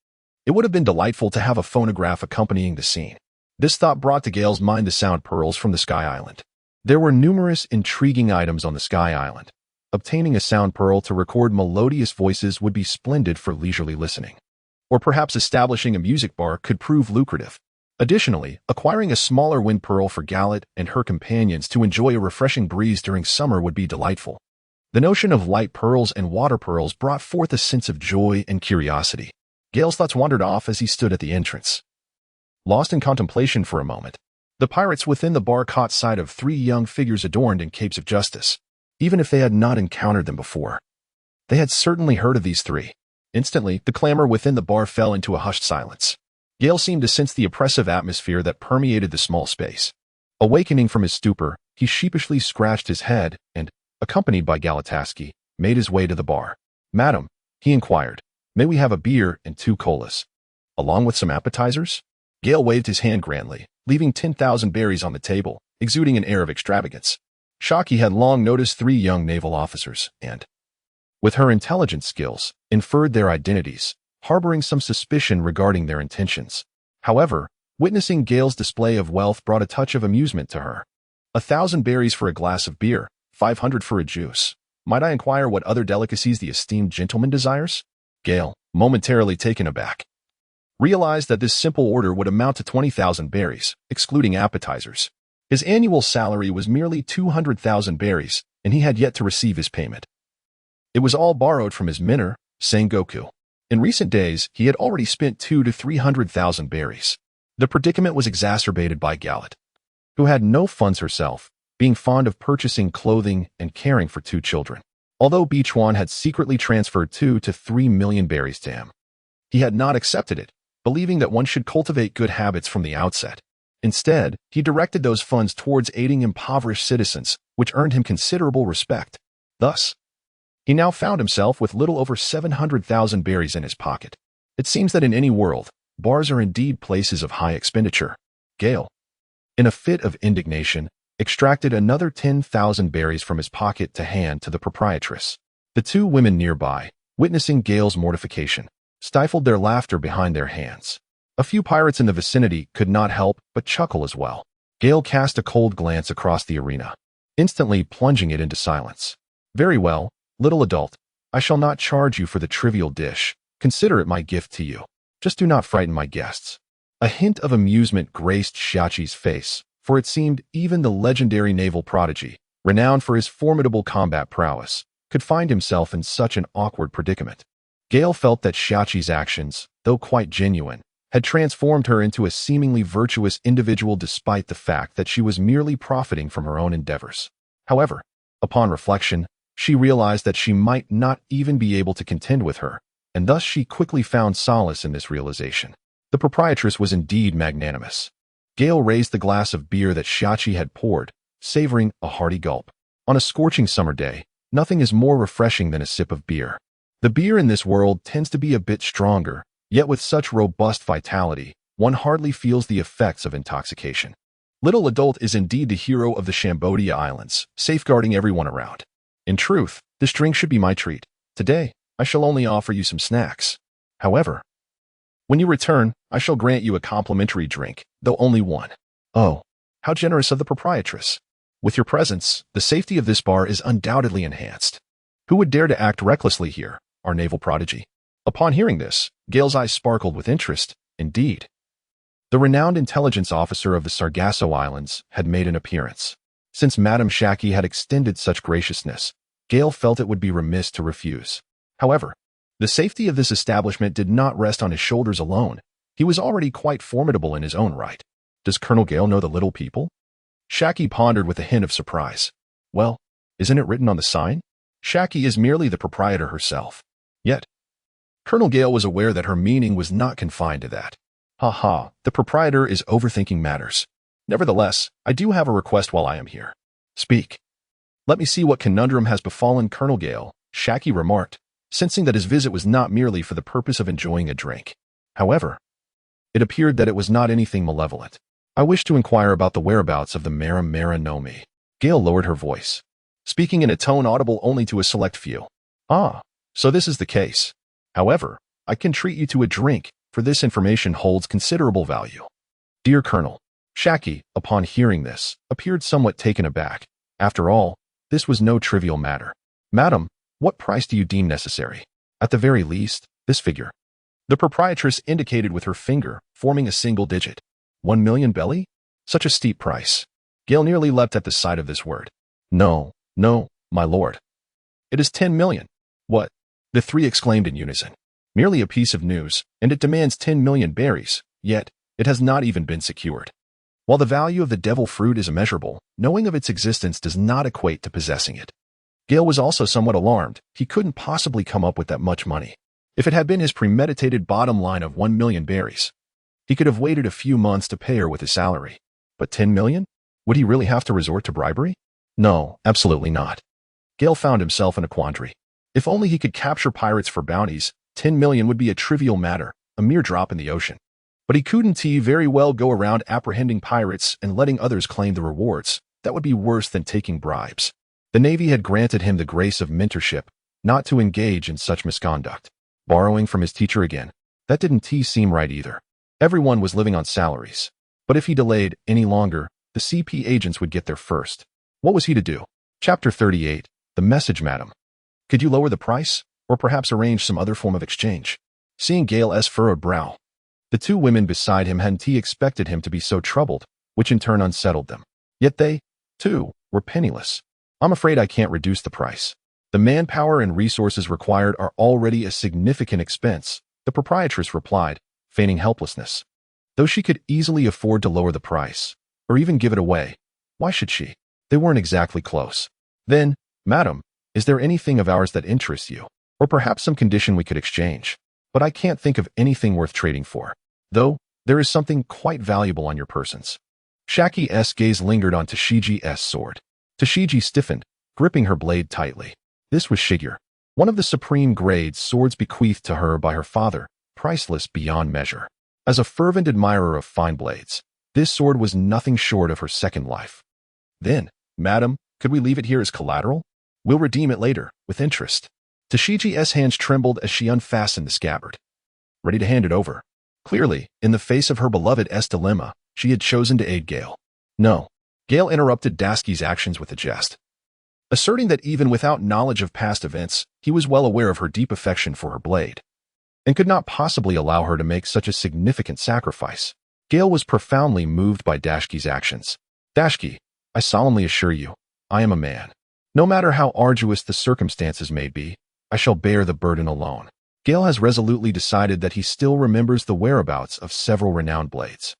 It would have been delightful to have a phonograph accompanying the scene. This thought brought to Gale's mind the sound pearls from the Sky Island. There were numerous intriguing items on the Sky Island. Obtaining a sound pearl to record melodious voices would be splendid for leisurely listening. Or perhaps establishing a music bar could prove lucrative. Additionally, acquiring a smaller wind pearl for Gallet and her companions to enjoy a refreshing breeze during summer would be delightful. The notion of light pearls and water pearls brought forth a sense of joy and curiosity. Gale's thoughts wandered off as he stood at the entrance, lost in contemplation for a moment. The pirates within the bar caught sight of 3 young figures adorned in capes of justice. Even if they had not encountered them before, they had certainly heard of these 3. Instantly, the clamor within the bar fell into a hushed silence. Gale seemed to sense the oppressive atmosphere that permeated the small space. Awakening from his stupor, he sheepishly scratched his head and, accompanied by Galataski, made his way to the bar. "Madam," he inquired, "may we have a beer and 2 colas, along with some appetizers?" Gale waved his hand grandly, leaving 10,000 berries on the table, exuding an air of extravagance. Shockey had long noticed 3 young naval officers and, with her intelligence skills, inferred their identities, harboring some suspicion regarding their intentions. However, witnessing Gale's display of wealth brought a touch of amusement to her. 1,000 berries for a glass of beer, 500 for a juice. Might I inquire what other delicacies the esteemed gentleman desires? Gale, momentarily taken aback, realized that this simple order would amount to 20,000 berries, excluding appetizers. His annual salary was merely 200,000 berries, and he had yet to receive his payment. It was all borrowed from his mentor, Sengoku. In recent days, he had already spent 200,000 to 300,000 berries. The predicament was exacerbated by Gallet, who had no funds herself, being fond of purchasing clothing and caring for 2 children. Although Beechwan had secretly transferred 2 to 3 million berries to him, he had not accepted it, believing that one should cultivate good habits from the outset. Instead, he directed those funds towards aiding impoverished citizens, which earned him considerable respect. Thus, he now found himself with little over 700,000 berries in his pocket. It seems that in any world, bars are indeed places of high expenditure. Gale, in a fit of indignation, extracted another 10,000 berries from his pocket to hand to the proprietress. The two women nearby, witnessing Gale's mortification, stifled their laughter behind their hands. A few pirates in the vicinity could not help but chuckle as well. Gale cast a cold glance across the arena, instantly plunging it into silence. Very well, little adult, I shall not charge you for the trivial dish. Consider it my gift to you. Just do not frighten my guests. A hint of amusement graced Xiaqi's face, for it seemed even the legendary naval prodigy, renowned for his formidable combat prowess, could find himself in such an awkward predicament. Gale felt that Xiaqi's actions, though quite genuine, had transformed her into a seemingly virtuous individual despite the fact that she was merely profiting from her own endeavors. However, upon reflection, she realized that she might not even be able to contend with her, and thus she quickly found solace in this realization. The proprietress was indeed magnanimous. Gale raised the glass of beer that Xiaqi had poured, savoring a hearty gulp. On a scorching summer day, nothing is more refreshing than a sip of beer. The beer in this world tends to be a bit stronger, yet with such robust vitality, one hardly feels the effects of intoxication. Little Adult is indeed the hero of the Cambodia Islands, safeguarding everyone around. In truth, this drink should be my treat. Today, I shall only offer you some snacks. However, when you return, I shall grant you a complimentary drink, though only one. Oh, how generous of the proprietress. With your presence, the safety of this bar is undoubtedly enhanced. Who would dare to act recklessly here, our naval prodigy? Upon hearing this, Gale's eyes sparkled with interest. Indeed, the renowned intelligence officer of the Sargasso Islands had made an appearance. Since Madame Xiaqi had extended such graciousness, Gale felt it would be remiss to refuse. However, the safety of this establishment did not rest on his shoulders alone. He was already quite formidable in his own right. Does Colonel Gale know the little people? Xiaqi pondered with a hint of surprise. Well, isn't it written on the sign? Xiaqi is merely the proprietor herself. Yet, Colonel Gale was aware that her meaning was not confined to that. Ha ha, the proprietor is overthinking matters. Nevertheless, I do have a request while I am here. Speak. Let me see what conundrum has befallen Colonel Gale, Xiaqi remarked, sensing that his visit was not merely for the purpose of enjoying a drink. However, it appeared that it was not anything malevolent. I wish to inquire about the whereabouts of the Mara Mara no Mi. Gale lowered her voice, speaking in a tone audible only to a select few. Ah, so this is the case. However, I can treat you to a drink, for this information holds considerable value. Dear Colonel, Xiaqi, upon hearing this, appeared somewhat taken aback. After all, this was no trivial matter. Madam, what price do you deem necessary? At the very least, this figure. The proprietress indicated with her finger, forming a single digit. 1 million belly? Such a steep price. Gale nearly leapt at the sight of this word. No, no, my lord. It is 10 million. What? The three exclaimed in unison. Merely a piece of news, and it demands 10 million berries, yet it has not even been secured. While the value of the devil fruit is immeasurable, knowing of its existence does not equate to possessing it. Gale was also somewhat alarmed. He couldn't possibly come up with that much money. If it had been his premeditated bottom line of 1 million berries, he could have waited a few months to pay her with his salary. But 10 million? Would he really have to resort to bribery? No, absolutely not. Gale found himself in a quandary. If only he could capture pirates for bounties, 10 million would be a trivial matter, a mere drop in the ocean. But he couldn't very well go around apprehending pirates and letting others claim the rewards. That would be worse than taking bribes. The Navy had granted him the grace of mentorship, not to engage in such misconduct. Borrowing from his teacher again, that didn't seem right either. Everyone was living on salaries. But if he delayed any longer, the CP agents would get there first. What was he to do? Chapter 38, The Message, Madam. Could you lower the price, or perhaps arrange some other form of exchange? Seeing Gale's furrowed brow, the two women beside him hadn't expected him to be so troubled, which in turn unsettled them. Yet they, too, were penniless. I'm afraid I can't reduce the price. The manpower and resources required are already a significant expense, the proprietress replied, feigning helplessness. Though she could easily afford to lower the price, or even give it away, why should she? They weren't exactly close. Then, madam, is there anything of ours that interests you? Or perhaps some condition we could exchange? But I can't think of anything worth trading for. Though, there is something quite valuable on your persons. Xiaqi's gaze lingered on Tashiji's sword. Tashiji stiffened, gripping her blade tightly. This was Shigur, one of the supreme grade swords bequeathed to her by her father, priceless beyond measure. As a fervent admirer of fine blades, this sword was nothing short of her second life. Then, madam, could we leave it here as collateral? We'll redeem it later, with interest. Tashiji's hands trembled as she unfastened the scabbard, ready to hand it over. Clearly, in the face of her beloved's dilemma, she had chosen to aid Gale. No. Gale interrupted Dasky's actions with a jest, asserting that even without knowledge of past events, he was well aware of her deep affection for her blade, and could not possibly allow her to make such a significant sacrifice. Gale was profoundly moved by Dashki's actions. Dashki, I solemnly assure you, I am a man. No matter how arduous the circumstances may be, I shall bear the burden alone. Gale has resolutely decided that he still remembers the whereabouts of several renowned blades.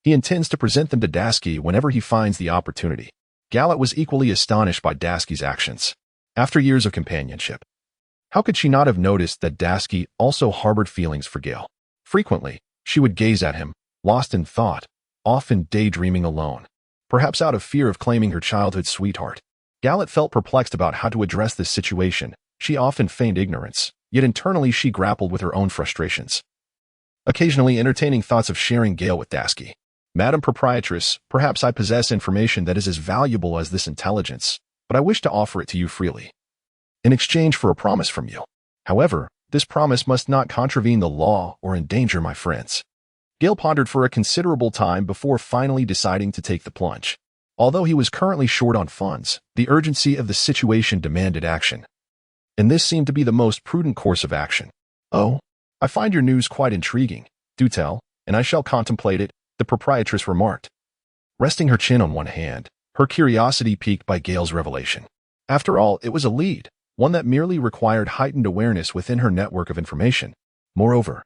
He intends to present them to Dasky whenever he finds the opportunity. Galet was equally astonished by Dasky's actions. After years of companionship, how could she not have noticed that Dasky also harbored feelings for Gale? Frequently, she would gaze at him, lost in thought, often daydreaming alone, perhaps out of fear of claiming her childhood sweetheart. Galet felt perplexed about how to address this situation. She often feigned ignorance, yet internally she grappled with her own frustrations, occasionally entertaining thoughts of sharing Gale with Dasky. Madam Proprietress, perhaps I possess information that is as valuable as this intelligence, but I wish to offer it to you freely, in exchange for a promise from you. However, this promise must not contravene the law or endanger my friends. Gale pondered for a considerable time before finally deciding to take the plunge. Although he was currently short on funds, the urgency of the situation demanded action, and this seemed to be the most prudent course of action. Oh, I find your news quite intriguing. Do tell, and I shall contemplate it, the proprietress remarked, resting her chin on one hand, her curiosity piqued by Gale's revelation. After all, it was a lead, one that merely required heightened awareness within her network of information. Moreover,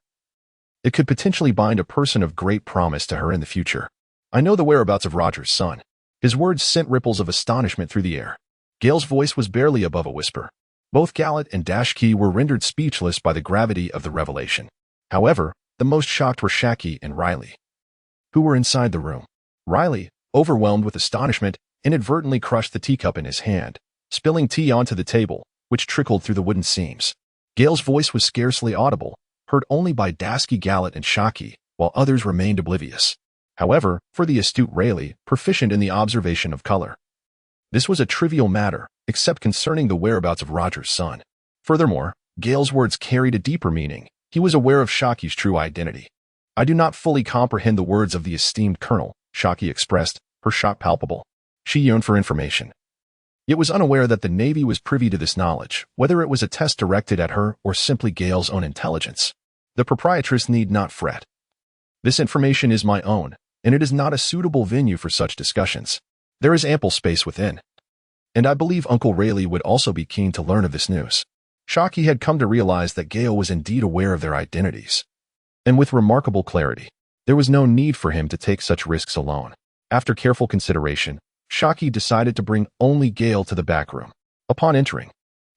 it could potentially bind a person of great promise to her in the future. I know the whereabouts of Roger's son. His words sent ripples of astonishment through the air. Gale's voice was barely above a whisper. Both Galet and Dashki were rendered speechless by the gravity of the revelation. However, the most shocked were Shaki and Riley, who were inside the room. Riley, overwhelmed with astonishment, inadvertently crushed the teacup in his hand, spilling tea onto the table, which trickled through the wooden seams. Gale's voice was scarcely audible, heard only by Dasky, Galet, and Shaki, while others remained oblivious. However, for the astute Riley, proficient in the observation of color, this was a trivial matter, except concerning the whereabouts of Roger's son. Furthermore, Gale's words carried a deeper meaning. He was aware of Shaki's true identity. I do not fully comprehend the words of the esteemed colonel, Shaki expressed, her shock palpable. She yearned for information, yet was unaware that the Navy was privy to this knowledge, whether it was a test directed at her or simply Gale's own intelligence. The proprietress need not fret. This information is my own, and it is not a suitable venue for such discussions. There is ample space within, and I believe Uncle Rayleigh would also be keen to learn of this news. Shaki had come to realize that Gale was indeed aware of their identities, and with remarkable clarity. There was no need for him to take such risks alone. After careful consideration, Shaki decided to bring only Gale to the back room. Upon entering,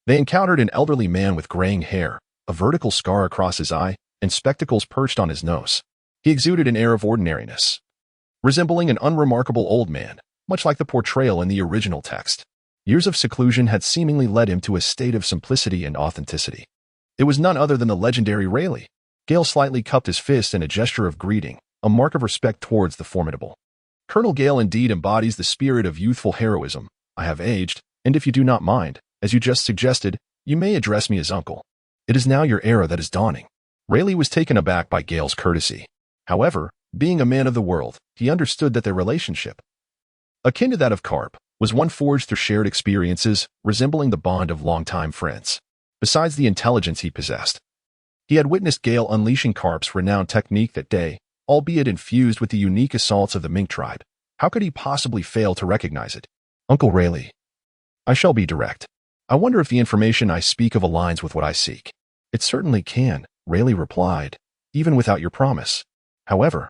they encountered an elderly man with graying hair, a vertical scar across his eye, and spectacles perched on his nose. He exuded an air of ordinariness, resembling an unremarkable old man, much like the portrayal in the original text. Years of seclusion had seemingly led him to a state of simplicity and authenticity. It was none other than the legendary Rayleigh. Gale slightly cupped his fist in a gesture of greeting, a mark of respect towards the formidable Colonel Gale indeed embodies the spirit of youthful heroism. I have aged, and if you do not mind, as you just suggested, you may address me as uncle. It is now your era that is dawning. Rayleigh was taken aback by Gale's courtesy. However, being a man of the world, he understood that their relationship, akin to that of Carp, was one forged through shared experiences, resembling the bond of longtime friends. Besides the intelligence he possessed, he had witnessed Gale unleashing Carp's renowned technique that day, albeit infused with the unique assaults of the Mink tribe. How could he possibly fail to recognize it? Uncle Rayleigh, I shall be direct. I wonder if the information I speak of aligns with what I seek. It certainly can, Rayleigh replied, even without your promise. However,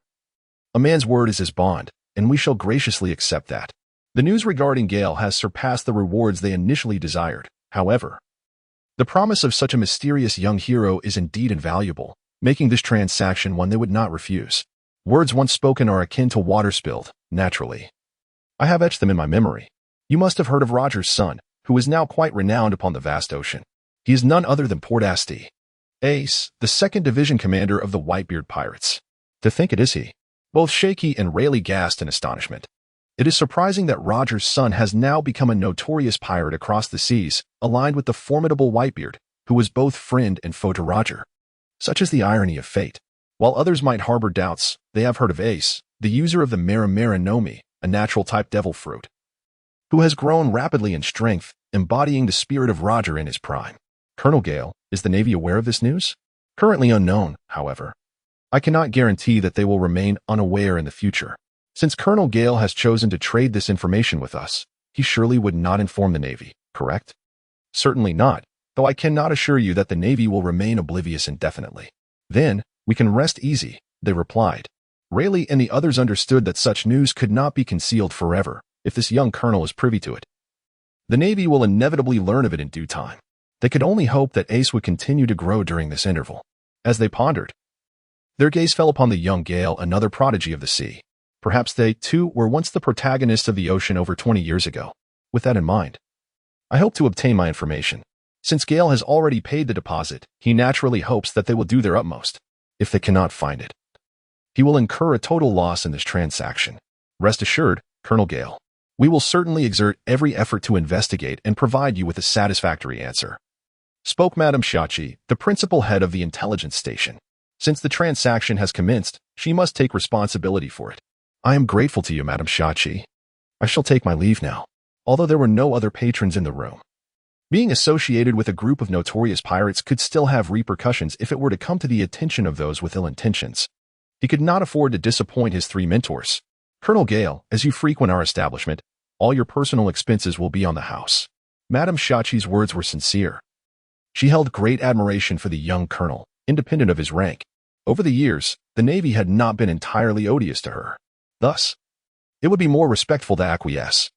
a man's word is his bond, and we shall graciously accept that. The news regarding Gale has surpassed the rewards they initially desired. However, the promise of such a mysterious young hero is indeed invaluable, making this transaction one they would not refuse. Words once spoken are akin to water spilled, naturally. I have etched them in my memory. You must have heard of Roger's son, who is now quite renowned upon the vast ocean. He is none other than Port Asti. Ace, the 2nd Division commander of the Whitebeard Pirates. To think it is he. Both Shaky and Rayleigh gasped in astonishment. It is surprising that Roger's son has now become a notorious pirate across the seas, aligned with the formidable Whitebeard, who was both friend and foe to Roger. Such is the irony of fate. While others might harbor doubts, they have heard of Ace, the user of the Mara Nomi, a natural-type devil fruit, who has grown rapidly in strength, embodying the spirit of Roger in his prime. Colonel Gale, is the Navy aware of this news? Currently unknown, however. I cannot guarantee that they will remain unaware in the future. Since Colonel Gale has chosen to trade this information with us, he surely would not inform the Navy, correct? Certainly not, though I cannot assure you that the Navy will remain oblivious indefinitely. Then, we can rest easy, they replied. Rayleigh and the others understood that such news could not be concealed forever, if this young colonel is privy to it. The Navy will inevitably learn of it in due time. They could only hope that Ace would continue to grow during this interval. As they pondered, their gaze fell upon the young Gale, another prodigy of the sea. Perhaps they, too, were once the protagonists of the ocean over 20 years ago. With that in mind, I hope to obtain my information. Since Gale has already paid the deposit, he naturally hopes that they will do their utmost. If they cannot find it, he will incur a total loss in this transaction. Rest assured, Colonel Gale, we will certainly exert every effort to investigate and provide you with a satisfactory answer. Spoke Madame Shachi, the principal head of the intelligence station. Since the transaction has commenced, she must take responsibility for it. I am grateful to you, Madame Shachi. I shall take my leave now. Although there were no other patrons in the room, being associated with a group of notorious pirates could still have repercussions if it were to come to the attention of those with ill intentions. He could not afford to disappoint his 3 mentors. Colonel Gale, as you frequent our establishment, all your personal expenses will be on the house. Madame Shachi's words were sincere. She held great admiration for the young colonel, independent of his rank. Over the years, the Navy had not been entirely odious to her. Thus, it would be more respectful to acquiesce.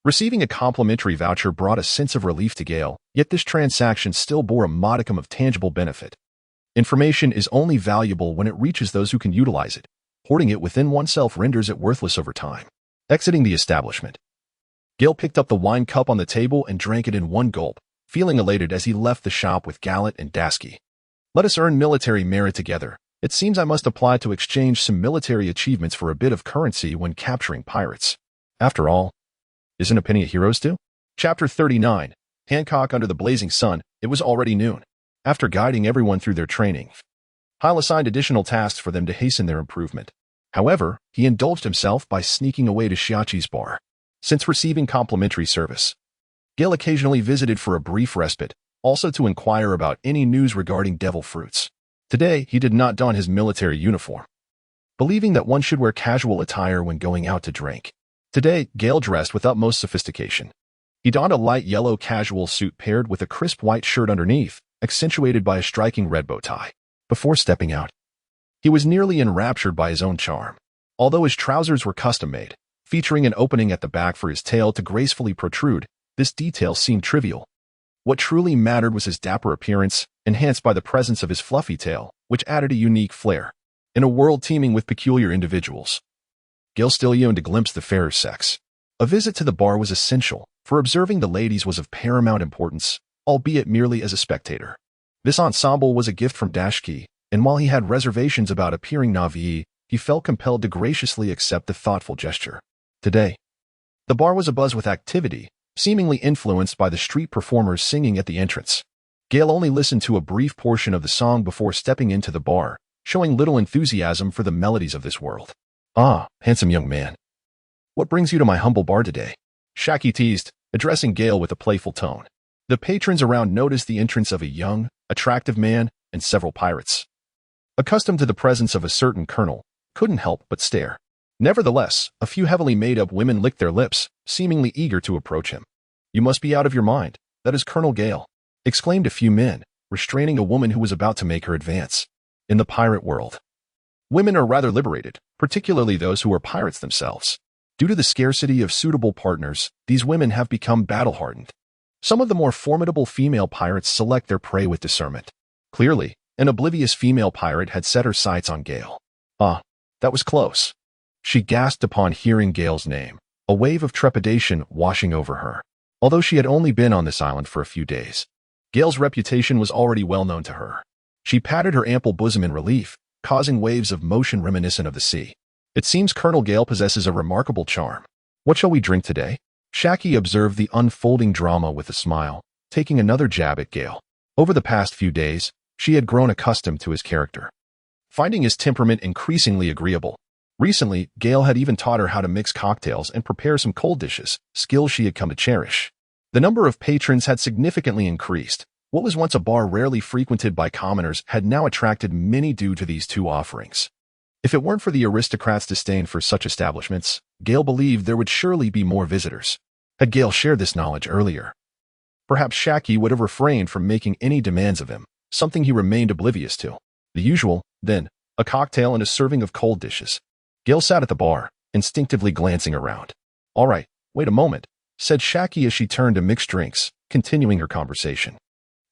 Receiving a complimentary voucher brought a sense of relief to Gale, yet this transaction still bore a modicum of tangible benefit. Information is only valuable when it reaches those who can utilize it. Hoarding it within oneself renders it worthless over time. Exiting the establishment, Gale picked up the wine cup on the table and drank it in one gulp, feeling elated as he left the shop with Gallant and Dasky. Let us earn military merit together. It seems I must apply to exchange some military achievements for a bit of currency when capturing pirates. After all, isn't a penny a hero's due? Chapter 39. Hancock under the blazing sun. It was already noon. After guiding everyone through their training, Hyle assigned additional tasks for them to hasten their improvement. However, he indulged himself by sneaking away to Shachi's bar. Since receiving complimentary service, Gale occasionally visited for a brief respite, also to inquire about any news regarding devil fruits. Today, he did not don his military uniform, believing that one should wear casual attire when going out to drink. Today, Gale dressed with utmost sophistication. He donned a light yellow casual suit paired with a crisp white shirt underneath, accentuated by a striking red bow tie. Before stepping out, he was nearly enraptured by his own charm. Although his trousers were custom-made, featuring an opening at the back for his tail to gracefully protrude, this detail seemed trivial. What truly mattered was his dapper appearance, enhanced by the presence of his fluffy tail, which added a unique flair. In a world teeming with peculiar individuals, Gale still yearned to glimpse the fairer sex. A visit to the bar was essential, for observing the ladies was of paramount importance, albeit merely as a spectator. This ensemble was a gift from Dashki, and while he had reservations about appearing naïve, he felt compelled to graciously accept the thoughtful gesture. Today, the bar was abuzz with activity, seemingly influenced by the street performers singing at the entrance. Gale only listened to a brief portion of the song before stepping into the bar, showing little enthusiasm for the melodies of this world. "Ah, handsome young man. What brings you to my humble bar today?" Shachi teased, addressing Gale with a playful tone. The patrons around noticed the entrance of a young, attractive man and several pirates, accustomed to the presence of a certain colonel, couldn't help but stare. Nevertheless, a few heavily made-up women licked their lips, seemingly eager to approach him. "You must be out of your mind. That is Colonel Gale," exclaimed a few men, restraining a woman who was about to make her advance. In the pirate world, women are rather liberated, particularly those who are pirates themselves. Due to the scarcity of suitable partners, these women have become battle-hardened. Some of the more formidable female pirates select their prey with discernment. Clearly, an oblivious female pirate had set her sights on Gale. "Ah, that was close." She gasped upon hearing Gale's name, a wave of trepidation washing over her. Although she had only been on this island for a few days, Gail's reputation was already well known to her. She patted her ample bosom in relief, causing waves of motion reminiscent of the sea. It seems Colonel Gale possesses a remarkable charm. What shall we drink today? Shaki observed the unfolding drama with a smile, taking another jab at Gale. Over the past few days, she had grown accustomed to his character, finding his temperament increasingly agreeable. Recently, Gale had even taught her how to mix cocktails and prepare some cold dishes, skills she had come to cherish. The number of patrons had significantly increased. What was once a bar rarely frequented by commoners had now attracted many due to these two offerings. If it weren't for the aristocrats' disdain for such establishments, Gale believed there would surely be more visitors. Had Gale shared this knowledge earlier, perhaps Shaki would have refrained from making any demands of him, something he remained oblivious to. The usual, then, a cocktail and a serving of cold dishes. Gale sat at the bar, instinctively glancing around. "All right, wait a moment," said Shaki as she turned to mix drinks, continuing her conversation.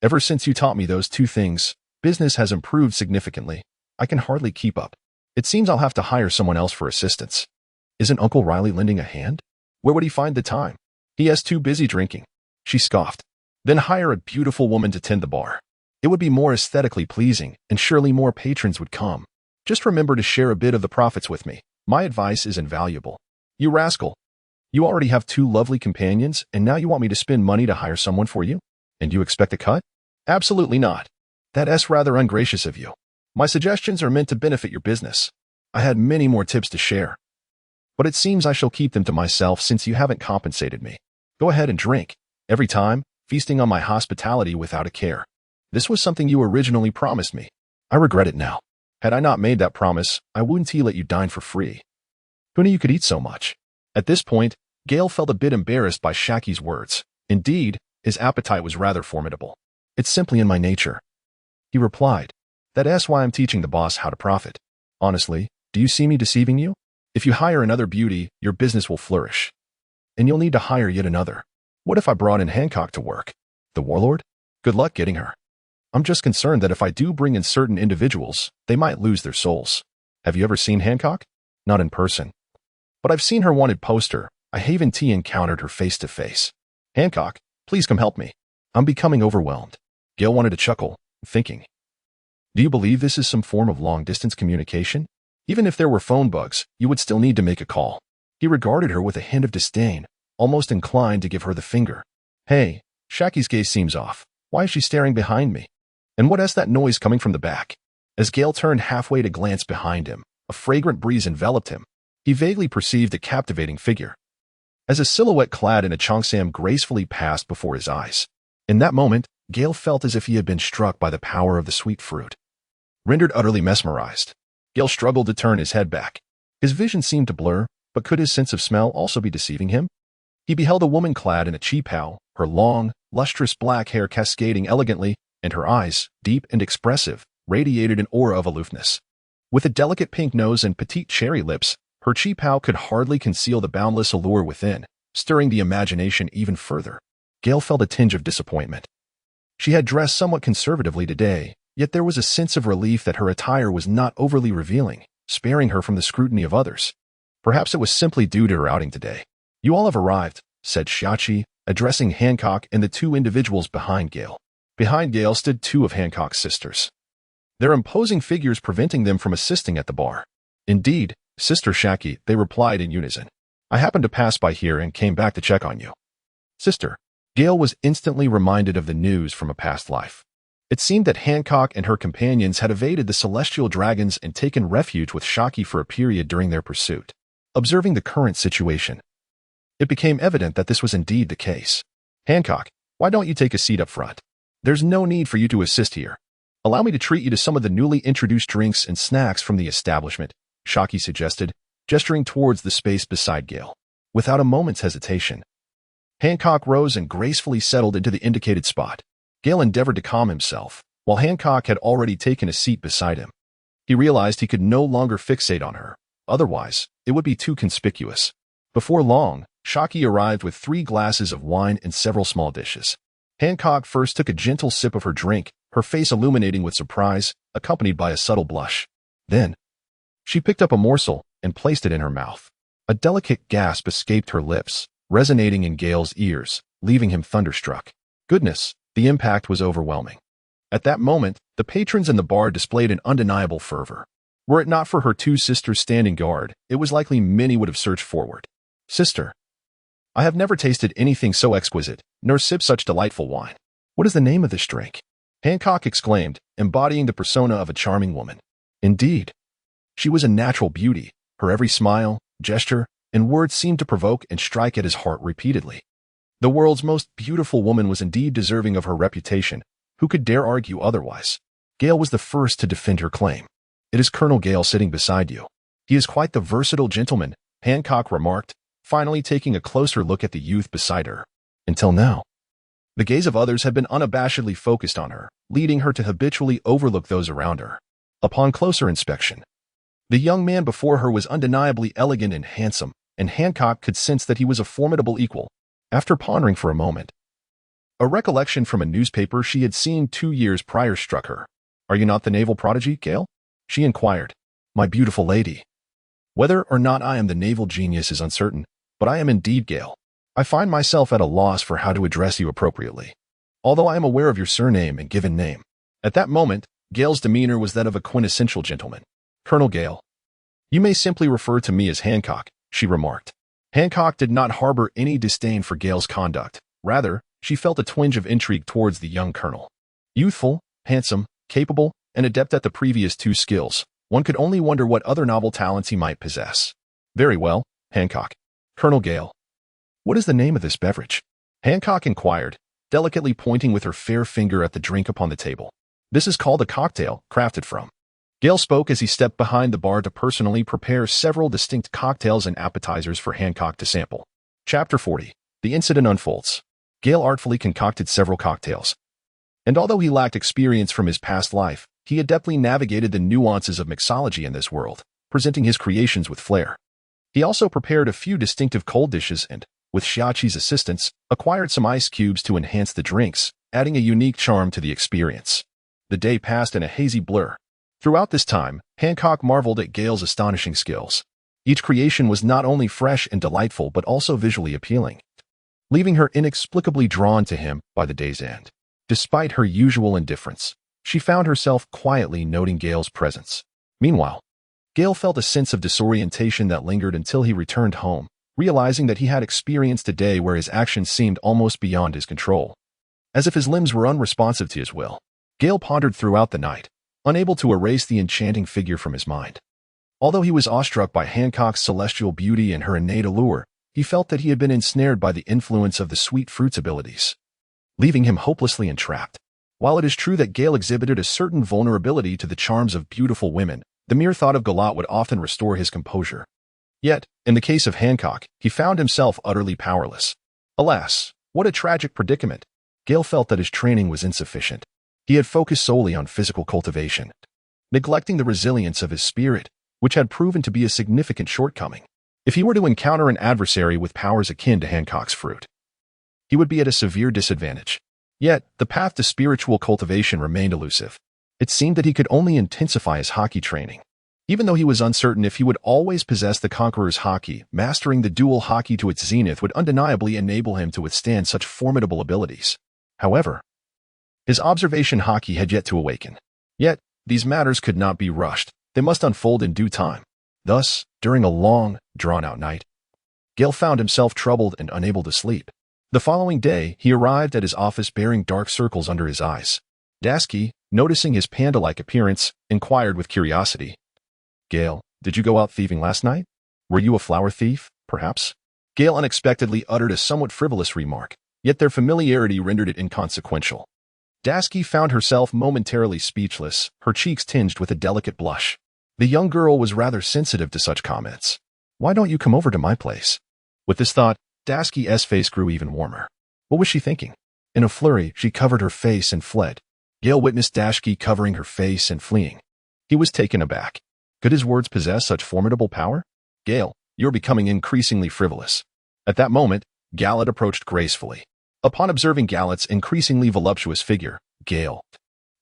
"Ever since you taught me those two things, business has improved significantly. I can hardly keep up. It seems I'll have to hire someone else for assistance. Isn't Uncle Riley lending a hand? Where would he find the time? He has too busy drinking." She scoffed. "Then hire a beautiful woman to tend the bar. It would be more aesthetically pleasing, and surely more patrons would come. Just remember to share a bit of the profits with me. My advice is invaluable." "You rascal. You already have two lovely companions, and now you want me to spend money to hire someone for you? And you expect a cut?" "Absolutely not. That's rather ungracious of you. My suggestions are meant to benefit your business. I had many more tips to share, but it seems I shall keep them to myself since you haven't compensated me. Go ahead and drink. Every time, feasting on my hospitality without a care. This was something you originally promised me. I regret it now. Had I not made that promise, I wouldn't let you dine for free. Who knew you could eat so much?" At this point, Gale felt a bit embarrassed by Shaki's words. Indeed, his appetite was rather formidable. "It's simply in my nature," he replied. "That's why I'm teaching the boss how to profit. Honestly, do you see me deceiving you? If you hire another beauty, your business will flourish. And you'll need to hire yet another. What if I brought in Hancock to work? The warlord? Good luck getting her. I'm just concerned that if I do bring in certain individuals, they might lose their souls. Have you ever seen Hancock? Not in person. But I've seen her wanted poster. I haven't encountered her face to face. Hancock, please come help me. I'm becoming overwhelmed." Gale wanted to chuckle, thinking, "Do you believe this is some form of long-distance communication? Even if there were phone bugs, you would still need to make a call." He regarded her with a hint of disdain, almost inclined to give her the finger. "Hey, Shaki's gaze seems off. Why is she staring behind me? And what is that noise coming from the back?" As Gale turned halfway to glance behind him, a fragrant breeze enveloped him. He vaguely perceived a captivating figure, as a silhouette clad in a cheongsam gracefully passed before his eyes. In that moment, Gale felt as if he had been struck by the power of the sweet fruit. Rendered utterly mesmerized, Gale struggled to turn his head back. His vision seemed to blur, but could his sense of smell also be deceiving him? He beheld a woman clad in a cheapao, her long, lustrous black hair cascading elegantly, and her eyes, deep and expressive, radiated an aura of aloofness. With a delicate pink nose and petite cherry lips, her cheapao could hardly conceal the boundless allure within, stirring the imagination even further. Gale felt a tinge of disappointment. She had dressed somewhat conservatively today, yet there was a sense of relief that her attire was not overly revealing, sparing her from the scrutiny of others. Perhaps it was simply due to her outing today. "You all have arrived," said Shachi, addressing Hancock and the two individuals behind Gale. Behind Gale stood two of Hancock's sisters, their imposing figures preventing them from assisting at the bar. "Indeed, Sister Shaki," they replied in unison. "I happened to pass by here and came back to check on you." "Sister." Gale was instantly reminded of the news from a past life. It seemed that Hancock and her companions had evaded the celestial dragons and taken refuge with Shaki for a period during their pursuit. Observing the current situation, it became evident that this was indeed the case. "Hancock, why don't you take a seat up front? There's no need for you to assist here. Allow me to treat you to some of the newly introduced drinks and snacks from the establishment," Shaki suggested, gesturing towards the space beside Gale. Without a moment's hesitation, Hancock rose and gracefully settled into the indicated spot. Gale endeavored to calm himself, while Hancock had already taken a seat beside him. He realized he could no longer fixate on her, otherwise, it would be too conspicuous. Before long, Shaki arrived with 3 glasses of wine and several small dishes. Hancock first took a gentle sip of her drink, her face illuminating with surprise, accompanied by a subtle blush. Then, she picked up a morsel and placed it in her mouth. A delicate gasp escaped her lips, resonating in Gale's ears, leaving him thunderstruck. "Goodness, The impact was overwhelming. At that moment, the patrons in the bar displayed an undeniable fervor. Were it not for her two sisters standing guard, it was likely many would have surged forward. Sister, I have never tasted anything so exquisite, nor sipped such delightful wine. What is the name of this drink? Hancock exclaimed, embodying the persona of a charming woman. Indeed. She was a natural beauty. Her every smile, gesture, and word seemed to provoke and strike at his heart repeatedly. The world's most beautiful woman was indeed deserving of her reputation. Who could dare argue otherwise? Gale was the first to defend her claim. It is Colonel Gale sitting beside you. He is quite the versatile gentleman, Hancock remarked, finally taking a closer look at the youth beside her. Until now, the gaze of others had been unabashedly focused on her, leading her to habitually overlook those around her. Upon closer inspection, the young man before her was undeniably elegant and handsome, and Hancock could sense that he was a formidable equal. After pondering for a moment, a recollection from a newspaper she had seen 2 years prior struck her. Are you not the naval prodigy, Gale? She inquired. My beautiful lady. Whether or not I am the naval genius is uncertain, but I am indeed Gale. I find myself at a loss for how to address you appropriately, although I am aware of your surname and given name. At that moment, Gale's demeanor was that of a quintessential gentleman. Colonel Gale. You may simply refer to me as Hancock, she remarked. Hancock did not harbor any disdain for Gale's conduct. Rather, she felt a twinge of intrigue towards the young colonel. Youthful, handsome, capable, and adept at the previous two skills, one could only wonder what other novel talents he might possess. Very well, Hancock. Colonel Gale. What is the name of this beverage? Hancock inquired, delicately pointing with her fair finger at the drink upon the table. This is called a cocktail, crafted from. Gale spoke as he stepped behind the bar to personally prepare several distinct cocktails and appetizers for Hancock to sample. Chapter 40. The incident unfolds. Gale artfully concocted several cocktails, and although he lacked experience from his past life, he adeptly navigated the nuances of mixology in this world, presenting his creations with flair. He also prepared a few distinctive cold dishes and, with Xiaqi's assistance, acquired some ice cubes to enhance the drinks, adding a unique charm to the experience. The day passed in a hazy blur. Throughout this time, Hancock marveled at Gale's astonishing skills. Each creation was not only fresh and delightful but also visually appealing, leaving her inexplicably drawn to him by the day's end. Despite her usual indifference, she found herself quietly noting Gale's presence. Meanwhile, Gale felt a sense of disorientation that lingered until he returned home, realizing that he had experienced a day where his actions seemed almost beyond his control. As if his limbs were unresponsive to his will, Gale pondered throughout the night, unable to erase the enchanting figure from his mind. Although he was awestruck by Hancock's celestial beauty and her innate allure, he felt that he had been ensnared by the influence of the sweet fruit's abilities, leaving him hopelessly entrapped. While it is true that Gale exhibited a certain vulnerability to the charms of beautiful women, the mere thought of Galat would often restore his composure. Yet, in the case of Hancock, he found himself utterly powerless. Alas, what a tragic predicament! Gale felt that his training was insufficient. He had focused solely on physical cultivation, neglecting the resilience of his spirit, which had proven to be a significant shortcoming. If he were to encounter an adversary with powers akin to Hancock's fruit, he would be at a severe disadvantage. Yet, the path to spiritual cultivation remained elusive. It seemed that he could only intensify his hockey training. Even though he was uncertain if he would always possess the Conqueror's hockey, mastering the dual hockey to its zenith would undeniably enable him to withstand such formidable abilities. However, his observation hockey had yet to awaken. Yet, these matters could not be rushed. They must unfold in due time. Thus, during a long, drawn-out night, Gale found himself troubled and unable to sleep. The following day, he arrived at his office bearing dark circles under his eyes. Dasky, noticing his panda-like appearance, inquired with curiosity. Gale, did you go out thieving last night? Were you a flower thief, perhaps? Gale unexpectedly uttered a somewhat frivolous remark, yet their familiarity rendered it inconsequential. Dasky found herself momentarily speechless, her cheeks tinged with a delicate blush. The young girl was rather sensitive to such comments. Why don't you come over to my place? With this thought, Dasky's face grew even warmer. What was she thinking? In a flurry, she covered her face and fled. Gale witnessed Dasky covering her face and fleeing. He was taken aback. Could his words possess such formidable power? Gale, you're becoming increasingly frivolous. At that moment, Gallet approached gracefully. Upon observing Gallet's increasingly voluptuous figure, Gale,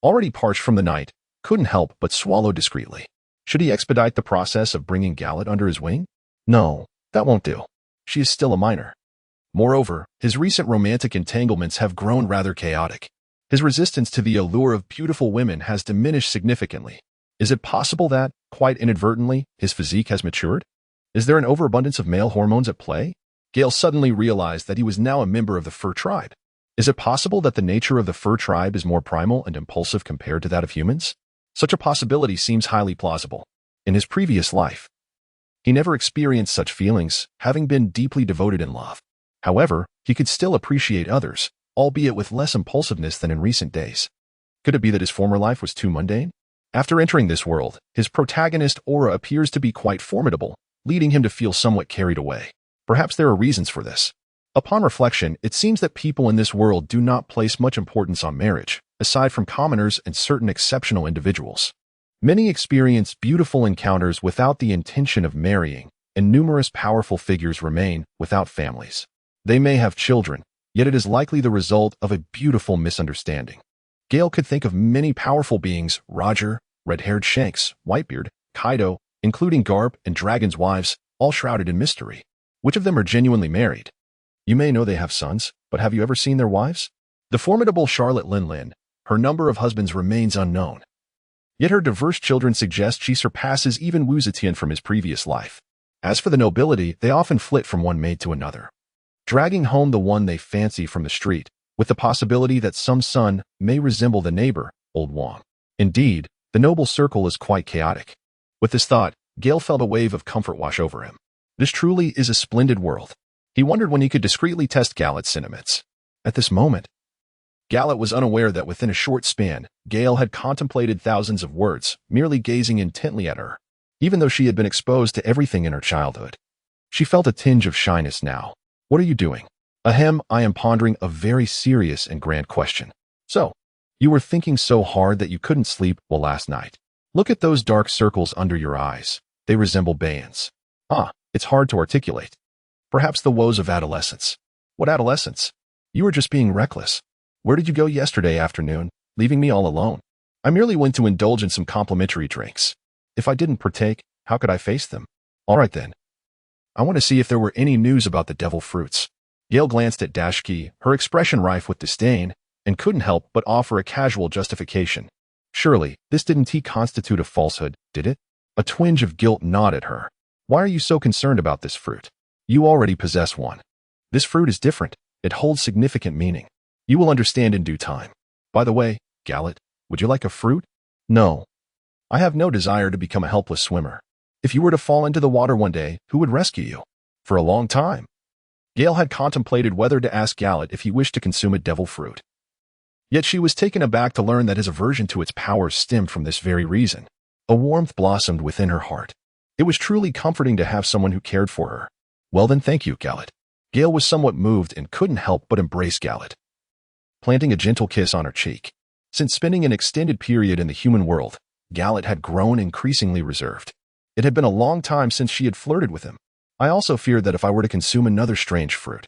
already parched from the night, couldn't help but swallow discreetly. Should he expedite the process of bringing Gallet under his wing? No, that won't do. She is still a minor. Moreover, his recent romantic entanglements have grown rather chaotic. His resistance to the allure of beautiful women has diminished significantly. Is it possible that, quite inadvertently, his physique has matured? Is there an overabundance of male hormones at play? Gale suddenly realized that he was now a member of the fur tribe. Is it possible that the nature of the fur tribe is more primal and impulsive compared to that of humans? Such a possibility seems highly plausible. In his previous life, he never experienced such feelings, having been deeply devoted in love. However, he could still appreciate others, albeit with less impulsiveness than in recent days. Could it be that his former life was too mundane? After entering this world, his protagonist aura appears to be quite formidable, leading him to feel somewhat carried away. Perhaps there are reasons for this. Upon reflection, it seems that people in this world do not place much importance on marriage, aside from commoners and certain exceptional individuals. Many experience beautiful encounters without the intention of marrying, and numerous powerful figures remain without families. They may have children, yet it is likely the result of a beautiful misunderstanding. Gale could think of many powerful beings: Roger, red-haired Shanks, Whitebeard, Kaido, including Garp and Dragon's wives, all shrouded in mystery. Which of them are genuinely married? You may know they have sons, but have you ever seen their wives? The formidable Charlotte Lin, her number of husbands remains unknown. Yet her diverse children suggest she surpasses even Wu Zetian from his previous life. As for the nobility, they often flit from one maid to another, dragging home the one they fancy from the street, with the possibility that some son may resemble the neighbor, old Wang. Indeed, the noble circle is quite chaotic. With this thought, Gale felt a wave of comfort wash over him. This truly is a splendid world. He wondered when he could discreetly test Gallet's sentiments. At this moment, Gallet was unaware that within a short span, Gale had contemplated thousands of words, merely gazing intently at her. Even though she had been exposed to everything in her childhood, she felt a tinge of shyness now. What are you doing? Ahem, I am pondering a very serious and grand question. So, you were thinking so hard that you couldn't sleep well last night. Look at those dark circles under your eyes. They resemble bands. It's hard to articulate. Perhaps the woes of adolescence. What adolescence? You were just being reckless. Where did you go yesterday afternoon, leaving me all alone? I merely went to indulge in some complimentary drinks. If I didn't partake, how could I face them? All right then. I want to see if there were any news about the devil fruits. Gale glanced at Dashki, her expression rife with disdain, and couldn't help but offer a casual justification. Surely, this didn't constitute a falsehood, did it? A twinge of guilt gnawed at her. Why are you so concerned about this fruit? You already possess one. This fruit is different. It holds significant meaning. You will understand in due time. By the way, Gallet, would you like a fruit? No. I have no desire to become a helpless swimmer. If you were to fall into the water one day, who would rescue you? For a long time, Gale had contemplated whether to ask Gallet if he wished to consume a devil fruit. Yet she was taken aback to learn that his aversion to its powers stemmed from this very reason. A warmth blossomed within her heart. It was truly comforting to have someone who cared for her. Well then, thank you, Gallet. Gale was somewhat moved and couldn't help but embrace Gallet, planting a gentle kiss on her cheek. Since spending an extended period in the human world, Gallet had grown increasingly reserved. It had been a long time since she had flirted with him. I also feared that if I were to consume another strange fruit,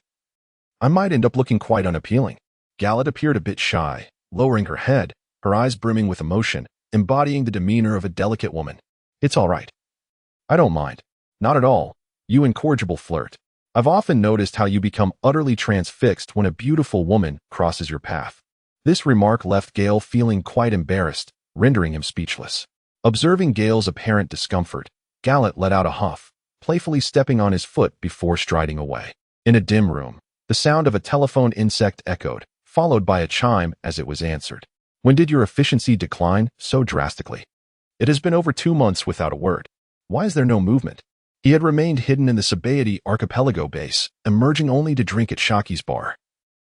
I might end up looking quite unappealing. Gallet appeared a bit shy, lowering her head, her eyes brimming with emotion, embodying the demeanor of a delicate woman. It's all right. I don't mind. Not at all. You incorrigible flirt. I've often noticed how you become utterly transfixed when a beautiful woman crosses your path. This remark left Gale feeling quite embarrassed, rendering him speechless. Observing Gale's apparent discomfort, Gallet let out a huff, playfully stepping on his foot before striding away. In a dim room, the sound of a telephone insect echoed, followed by a chime as it was answered. When did your efficiency decline so drastically? It has been over 2 months without a word. Why is there no movement? He had remained hidden in the Sabaody archipelago base, emerging only to drink at Shaki's bar,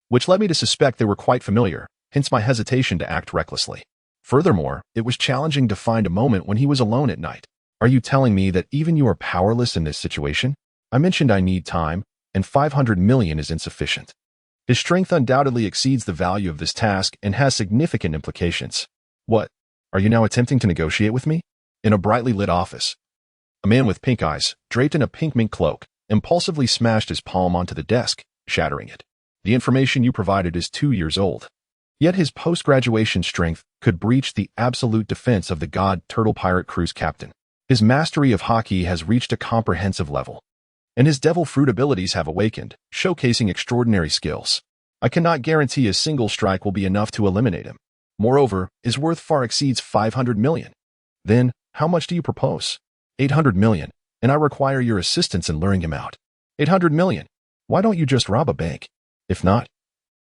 which led me to suspect they were quite familiar, hence my hesitation to act recklessly. Furthermore, it was challenging to find a moment when he was alone at night. Are you telling me that even you are powerless in this situation? I mentioned I need time, and 500 million is insufficient. His strength undoubtedly exceeds the value of this task and has significant implications. What? Are you now attempting to negotiate with me? In a brightly lit office, a man with pink eyes, draped in a pink mink cloak, impulsively smashed his palm onto the desk, shattering it. The information you provided is 2 years old. Yet his post-graduation strength could breach the absolute defense of the god turtle pirate cruise captain. His mastery of hockey has reached a comprehensive level, and his devil fruit abilities have awakened, showcasing extraordinary skills. I cannot guarantee a single strike will be enough to eliminate him. Moreover, his worth far exceeds 500 million. Then, how much do you propose? 800 million, and I require your assistance in luring him out. 800 million. Why don't you just rob a bank? If not,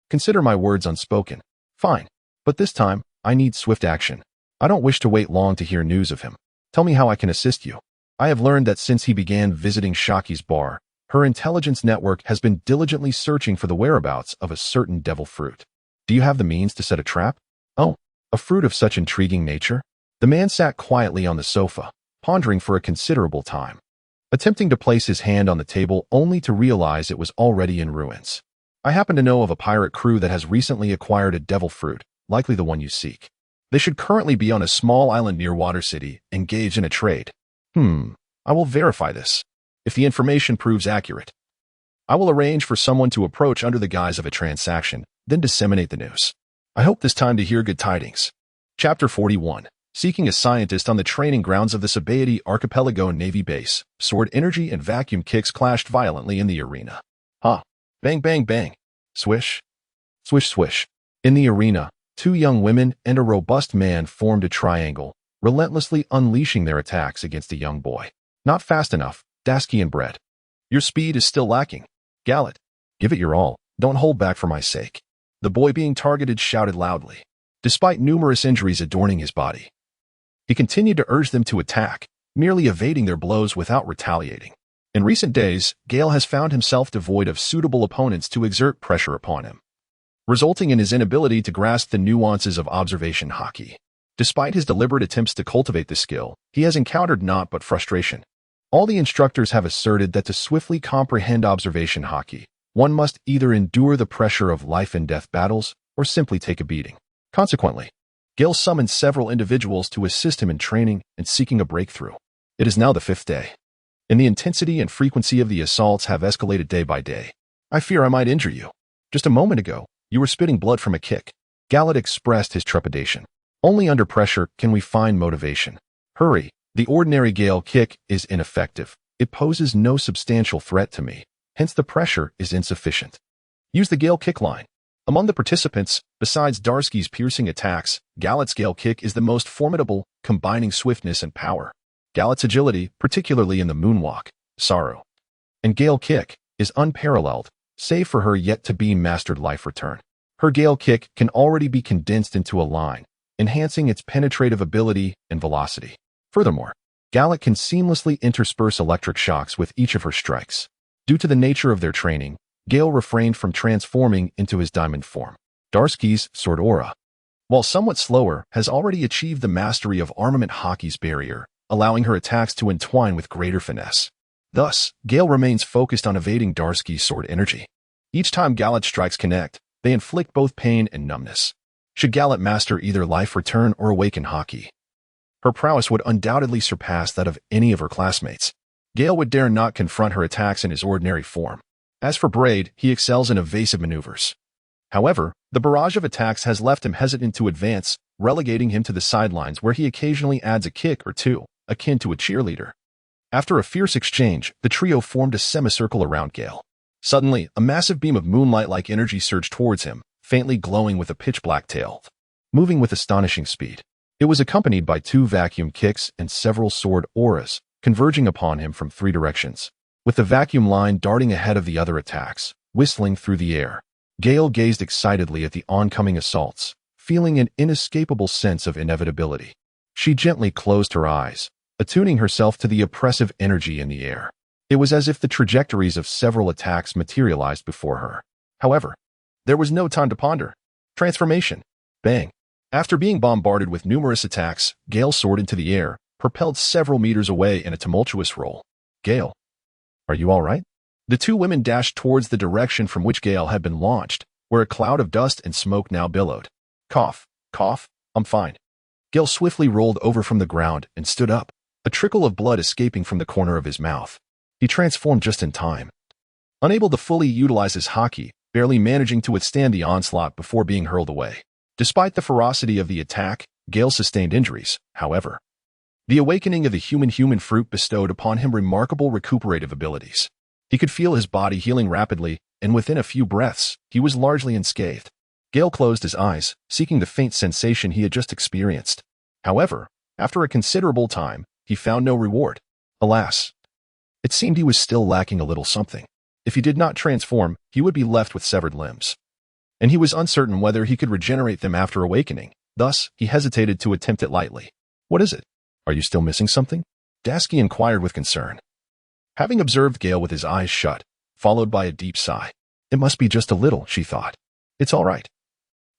consider my words unspoken. Fine, but this time, I need swift action. I don't wish to wait long to hear news of him. Tell me how I can assist you. I have learned that since he began visiting Shaki's bar, her intelligence network has been diligently searching for the whereabouts of a certain devil fruit. Do you have the means to set a trap? Oh, a fruit of such intriguing nature? The man sat quietly on the sofa, pondering for a considerable time, attempting to place his hand on the table only to realize it was already in ruins. I happen to know of a pirate crew that has recently acquired a devil fruit, likely the one you seek. They should currently be on a small island near Water City, engaged in a trade. I will verify this. If the information proves accurate, I will arrange for someone to approach under the guise of a transaction, then disseminate the news. I hope this time to hear good tidings. Chapter 41. Seeking a scientist on the training grounds of the Sabaody Archipelago Navy Base, sword energy and vacuum kicks clashed violently in the arena. Bang, bang, bang. Swish. Swish, swish. In the arena, two young women and a robust man formed a triangle, relentlessly unleashing their attacks against a young boy. Not fast enough, Dasky and Brett. Your speed is still lacking. Gallet, give it your all. Don't hold back for my sake. The boy being targeted shouted loudly. Despite numerous injuries adorning his body, he continued to urge them to attack, merely evading their blows without retaliating. In recent days, Gale has found himself devoid of suitable opponents to exert pressure upon him, resulting in his inability to grasp the nuances of observation hockey. Despite his deliberate attempts to cultivate the skill, he has encountered naught but frustration. All the instructors have asserted that to swiftly comprehend observation hockey, one must either endure the pressure of life and death battles or simply take a beating. Consequently, Gale summoned several individuals to assist him in training and seeking a breakthrough. It is now the 5th day, and the intensity and frequency of the assaults have escalated day by day. I fear I might injure you. Just a moment ago, you were spitting blood from a kick. Gallet expressed his trepidation. Only under pressure can we find motivation. Hurry. The ordinary Gale kick is ineffective. It poses no substantial threat to me. Hence the pressure is insufficient. Use the Gale kick line. Among the participants, besides Darsky's piercing attacks, Gallet's Gale kick is the most formidable, combining swiftness and power. Gallet's agility, particularly in the moonwalk, sorrow, and Gale kick, is unparalleled, save for her yet-to-be mastered life return. Her Gale kick can already be condensed into a line, enhancing its penetrative ability and velocity. Furthermore, Gallet can seamlessly intersperse electric shocks with each of her strikes. Due to the nature of their training, Gale refrained from transforming into his diamond form. Darsky's sword aura, while somewhat slower, has already achieved the mastery of armament hockey's barrier, allowing her attacks to entwine with greater finesse. Thus, Gale remains focused on evading Darsky's sword energy. Each time Gallet strikes connect, they inflict both pain and numbness. Should Gallet master either life return or awaken hockey, her prowess would undoubtedly surpass that of any of her classmates. Gale would dare not confront her attacks in his ordinary form. As for Braid, he excels in evasive maneuvers. However, the barrage of attacks has left him hesitant to advance, relegating him to the sidelines where he occasionally adds a kick or two, akin to a cheerleader. After a fierce exchange, the trio formed a semicircle around Gale. Suddenly, a massive beam of moonlight-like energy surged towards him, faintly glowing with a pitch-black tail, moving with astonishing speed. It was accompanied by 2 vacuum kicks and several sword auras, converging upon him from 3 directions, with the vacuum line darting ahead of the other attacks, whistling through the air. Gale gazed excitedly at the oncoming assaults, feeling an inescapable sense of inevitability. She gently closed her eyes, attuning herself to the oppressive energy in the air. It was as if the trajectories of several attacks materialized before her. However, there was no time to ponder. Transformation. Bang. After being bombarded with numerous attacks, Gale soared into the air, propelled several meters away in a tumultuous roll. Gale, are you all right? The 2 women dashed towards the direction from which Gale had been launched, where a cloud of dust and smoke now billowed. Cough, cough, I'm fine. Gale swiftly rolled over from the ground and stood up, a trickle of blood escaping from the corner of his mouth. He transformed just in time. Unable to fully utilize his hockey, barely managing to withstand the onslaught before being hurled away. Despite the ferocity of the attack, Gale sustained injuries, however. The awakening of the human fruit bestowed upon him remarkable recuperative abilities. He could feel his body healing rapidly, and within a few breaths, he was largely unscathed. Gale closed his eyes, seeking the faint sensation he had just experienced. However, after a considerable time, he found no reward. Alas, it seemed he was still lacking a little something. If he did not transform, he would be left with severed limbs. And he was uncertain whether he could regenerate them after awakening. Thus, he hesitated to attempt it lightly. What is it? Are you still missing something? Dasky inquired with concern. Having observed Gale with his eyes shut, followed by a deep sigh. It must be just a little, she thought. It's all right.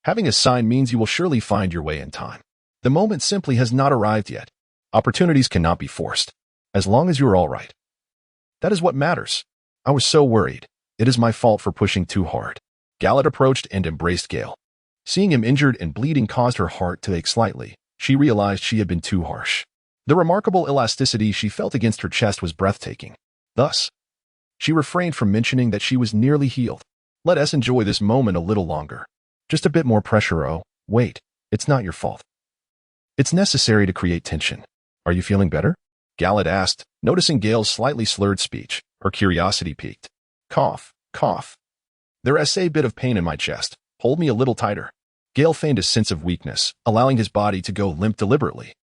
Having a sign means you will surely find your way in time. The moment simply has not arrived yet. Opportunities cannot be forced. As long as you're all right. That is what matters. I was so worried. It is my fault for pushing too hard. Gallet approached and embraced Gale. Seeing him injured and bleeding caused her heart to ache slightly. She realized she had been too harsh. The remarkable elasticity she felt against her chest was breathtaking. Thus, she refrained from mentioning that she was nearly healed. Let us enjoy this moment a little longer. Just a bit more pressure, oh. Wait, it's not your fault. It's necessary to create tension. Are you feeling better? Gallet asked, noticing Gale's slightly slurred speech. Her curiosity piqued. Cough, cough. There's a bit of pain in my chest. Hold me a little tighter. Gale feigned a sense of weakness, allowing his body to go limp deliberately.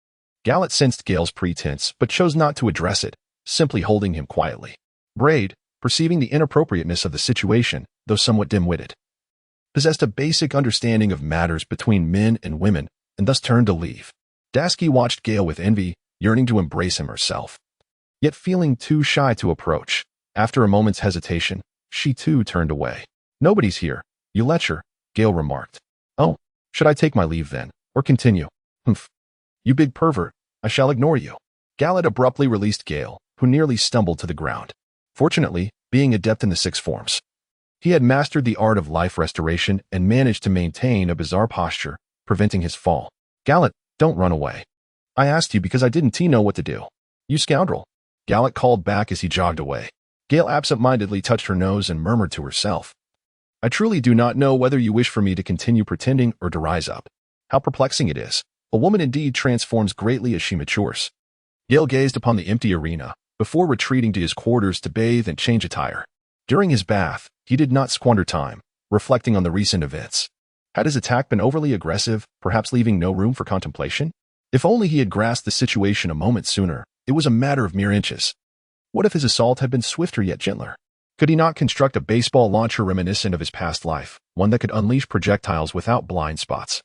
Gallet sensed Gale's pretense, but chose not to address it, simply holding him quietly. Braid, perceiving the inappropriateness of the situation, though somewhat dim-witted, possessed a basic understanding of matters between men and women, and thus turned to leave. Dasky watched Gale with envy, yearning to embrace him herself. Yet feeling too shy to approach, after a moment's hesitation, she too turned away. Nobody's here. You lecher, Gale remarked. Oh, should I take my leave then, or continue? Humph. You big pervert, I shall ignore you. Gallet abruptly released Gale, who nearly stumbled to the ground. Fortunately, being adept in the six forms, he had mastered the art of life restoration and managed to maintain a bizarre posture, preventing his fall. Gallet, don't run away. I asked you because I didn't know what to do. You scoundrel. Gallet called back as he jogged away. Gale absent-mindedly touched her nose and murmured to herself. I truly do not know whether you wish for me to continue pretending or to rise up. How perplexing it is. A woman indeed transforms greatly as she matures. Gale gazed upon the empty arena, before retreating to his quarters to bathe and change attire. During his bath, he did not squander time, reflecting on the recent events. Had his attack been overly aggressive, perhaps leaving no room for contemplation? If only he had grasped the situation a moment sooner, it was a matter of mere inches. What if his assault had been swifter yet gentler? Could he not construct a baseball launcher reminiscent of his past life, one that could unleash projectiles without blind spots?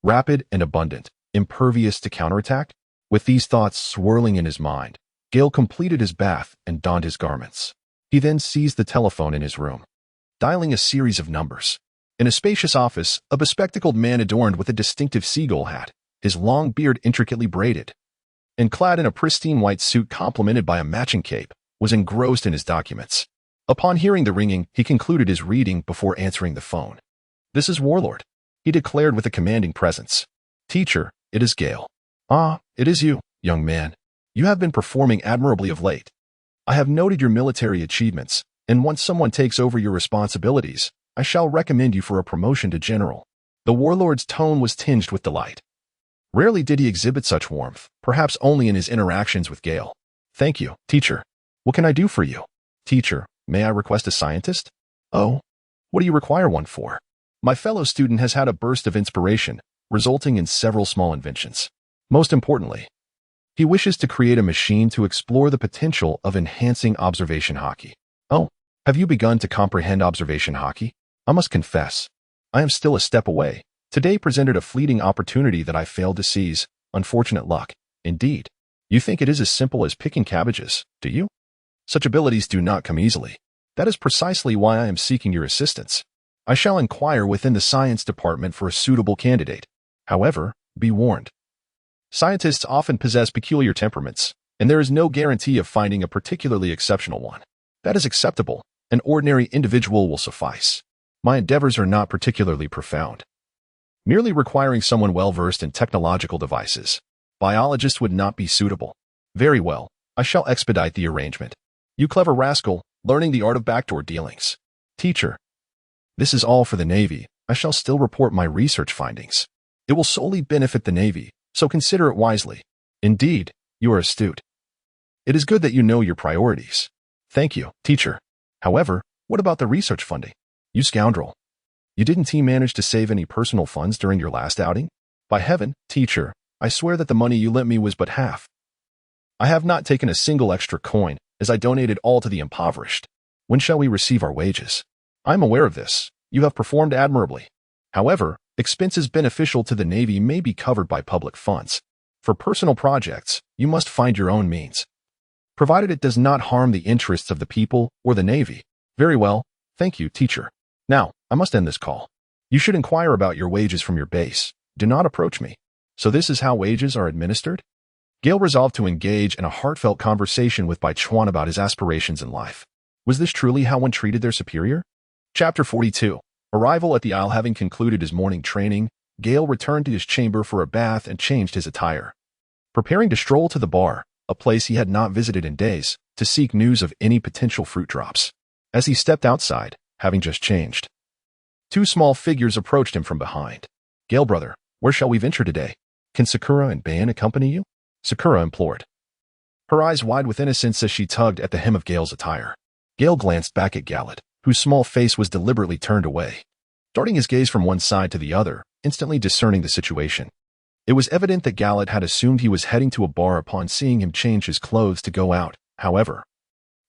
Rapid and abundant, impervious to counterattack? With these thoughts swirling in his mind, Gale completed his bath and donned his garments. He then seized the telephone in his room, dialing a series of numbers. In a spacious office, a bespectacled man adorned with a distinctive seagull hat, his long beard intricately braided, and clad in a pristine white suit complemented by a matching cape, was engrossed in his documents. Upon hearing the ringing, he concluded his reading before answering the phone. This is Warlord, he declared with a commanding presence. Teacher, it is Gale. Ah, it is you, young man. You have been performing admirably of late. I have noted your military achievements, and once someone takes over your responsibilities, I shall recommend you for a promotion to general. The warlord's tone was tinged with delight. Rarely did he exhibit such warmth, perhaps only in his interactions with Gale. Thank you, teacher. What can I do for you? Teacher, may I request a scientist? Oh, what do you require one for? My fellow student has had a burst of inspiration, resulting in several small inventions. Most importantly, he wishes to create a machine to explore the potential of enhancing observation hockey. Oh, have you begun to comprehend observation hockey? I must confess, I am still a step away. Today presented a fleeting opportunity that I failed to seize. Unfortunate luck, indeed. You think it is as simple as picking cabbages, do you? Such abilities do not come easily. That is precisely why I am seeking your assistance. I shall inquire within the science department for a suitable candidate. However, be warned. Scientists often possess peculiar temperaments, and there is no guarantee of finding a particularly exceptional one. That is acceptable. An ordinary individual will suffice. My endeavors are not particularly profound, merely requiring someone well-versed in technological devices. Biologists would not be suitable. Very well, I shall expedite the arrangement. You clever rascal, learning the art of backdoor dealings. Teacher, this is all for the Navy. I shall still report my research findings. It will solely benefit the Navy, so consider it wisely. Indeed, you are astute. It is good that you know your priorities. Thank you, teacher. However, What about the research funding? You scoundrel. You didn't manage to save any personal funds during your last outing? By heaven, teacher, I swear that the money you lent me was but half. I have not taken a single extra coin, as I donated all to the impoverished. When shall we receive our wages? I am aware of this. You have performed admirably. However, expenses beneficial to the Navy may be covered by public funds. For personal projects, you must find your own means, provided it does not harm the interests of the people or the Navy. Very well, thank you, teacher. Now, I must end this call. You should inquire about your wages from your base. Do not approach me. So this is how wages are administered? Gale resolved to engage in a heartfelt conversation with Bai Chuan about his aspirations in life. Was this truly how one treated their superior? Chapter 42. Arrival at the Isle. Having concluded his morning training, Gale returned to his chamber for a bath and changed his attire. Preparing to stroll to the bar, a place he had not visited in days, to seek news of any potential fruit drops. As he stepped outside, having just changed, two small figures approached him from behind. Gale, brother, where shall we venture today? Can Sakura and Bayan accompany you? Sakura implored, her eyes wide with innocence as she tugged at the hem of Gale's attire. Gale glanced back at Gallet, whose small face was deliberately turned away, darting his gaze from one side to the other, instantly discerning the situation. It was evident that Gallet had assumed he was heading to a bar upon seeing him change his clothes to go out. However,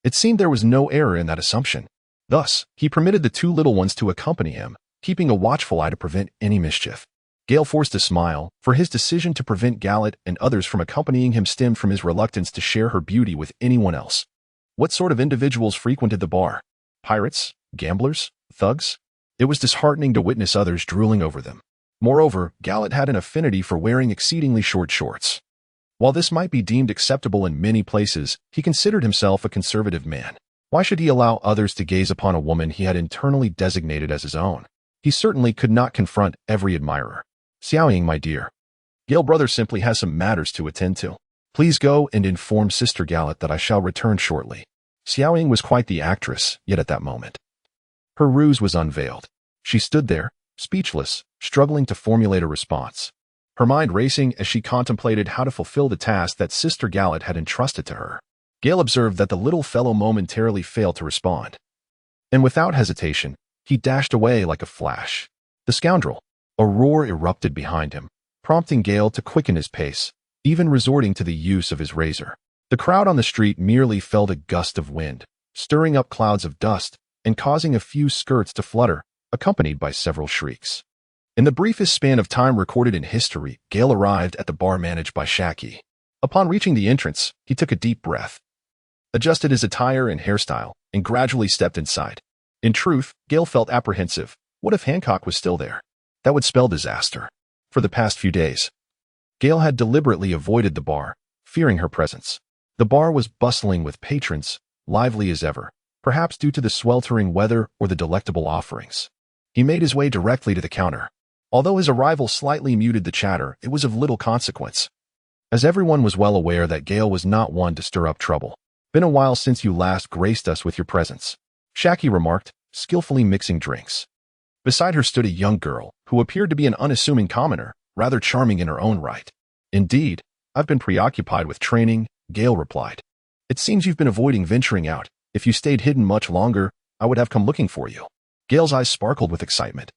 it seemed there was no error in that assumption. Thus, he permitted the two little ones to accompany him, keeping a watchful eye to prevent any mischief. Gale forced a smile, for his decision to prevent Gallet and others from accompanying him stemmed from his reluctance to share her beauty with anyone else. What sort of individuals frequented the bar? Pirates? Gamblers? Thugs? It was disheartening to witness others drooling over them. Moreover, Gallet had an affinity for wearing exceedingly short shorts. While this might be deemed acceptable in many places, he considered himself a conservative man. Why should he allow others to gaze upon a woman he had internally designated as his own? He certainly could not confront every admirer. Xiaoying, my dear. Gale, brother simply has some matters to attend to. Please go and inform Sister Gallet that I shall return shortly. Xiaoying was quite the actress, yet at that moment, her ruse was unveiled. She stood there, speechless, struggling to formulate a response, her mind racing as she contemplated how to fulfill the task that Sister Gallet had entrusted to her. Gale observed that the little fellow momentarily failed to respond, and without hesitation, he dashed away like a flash. The scoundrel! A roar erupted behind him, prompting Gale to quicken his pace, even resorting to the use of his razor. The crowd on the street merely felt a gust of wind, stirring up clouds of dust and causing a few skirts to flutter, accompanied by several shrieks. In the briefest span of time recorded in history, Gale arrived at the bar managed by Shaki. Upon reaching the entrance, he took a deep breath, adjusted his attire and hairstyle, and gradually stepped inside. In truth, Gale felt apprehensive. What if Hancock was still there? That would spell disaster. For the past few days, Gale had deliberately avoided the bar, fearing her presence. The bar was bustling with patrons, lively as ever, perhaps due to the sweltering weather or the delectable offerings. He made his way directly to the counter. Although his arrival slightly muted the chatter, it was of little consequence, as everyone was well aware that Gale was not one to stir up trouble. Been a while since you last graced us with your presence, Shaki remarked, skillfully mixing drinks. Beside her stood a young girl, who appeared to be an unassuming commoner, rather charming in her own right. Indeed, I've been preoccupied with training, Gale replied. It seems you've been avoiding venturing out. If you stayed hidden much longer, I would have come looking for you. Gale's eyes sparkled with excitement,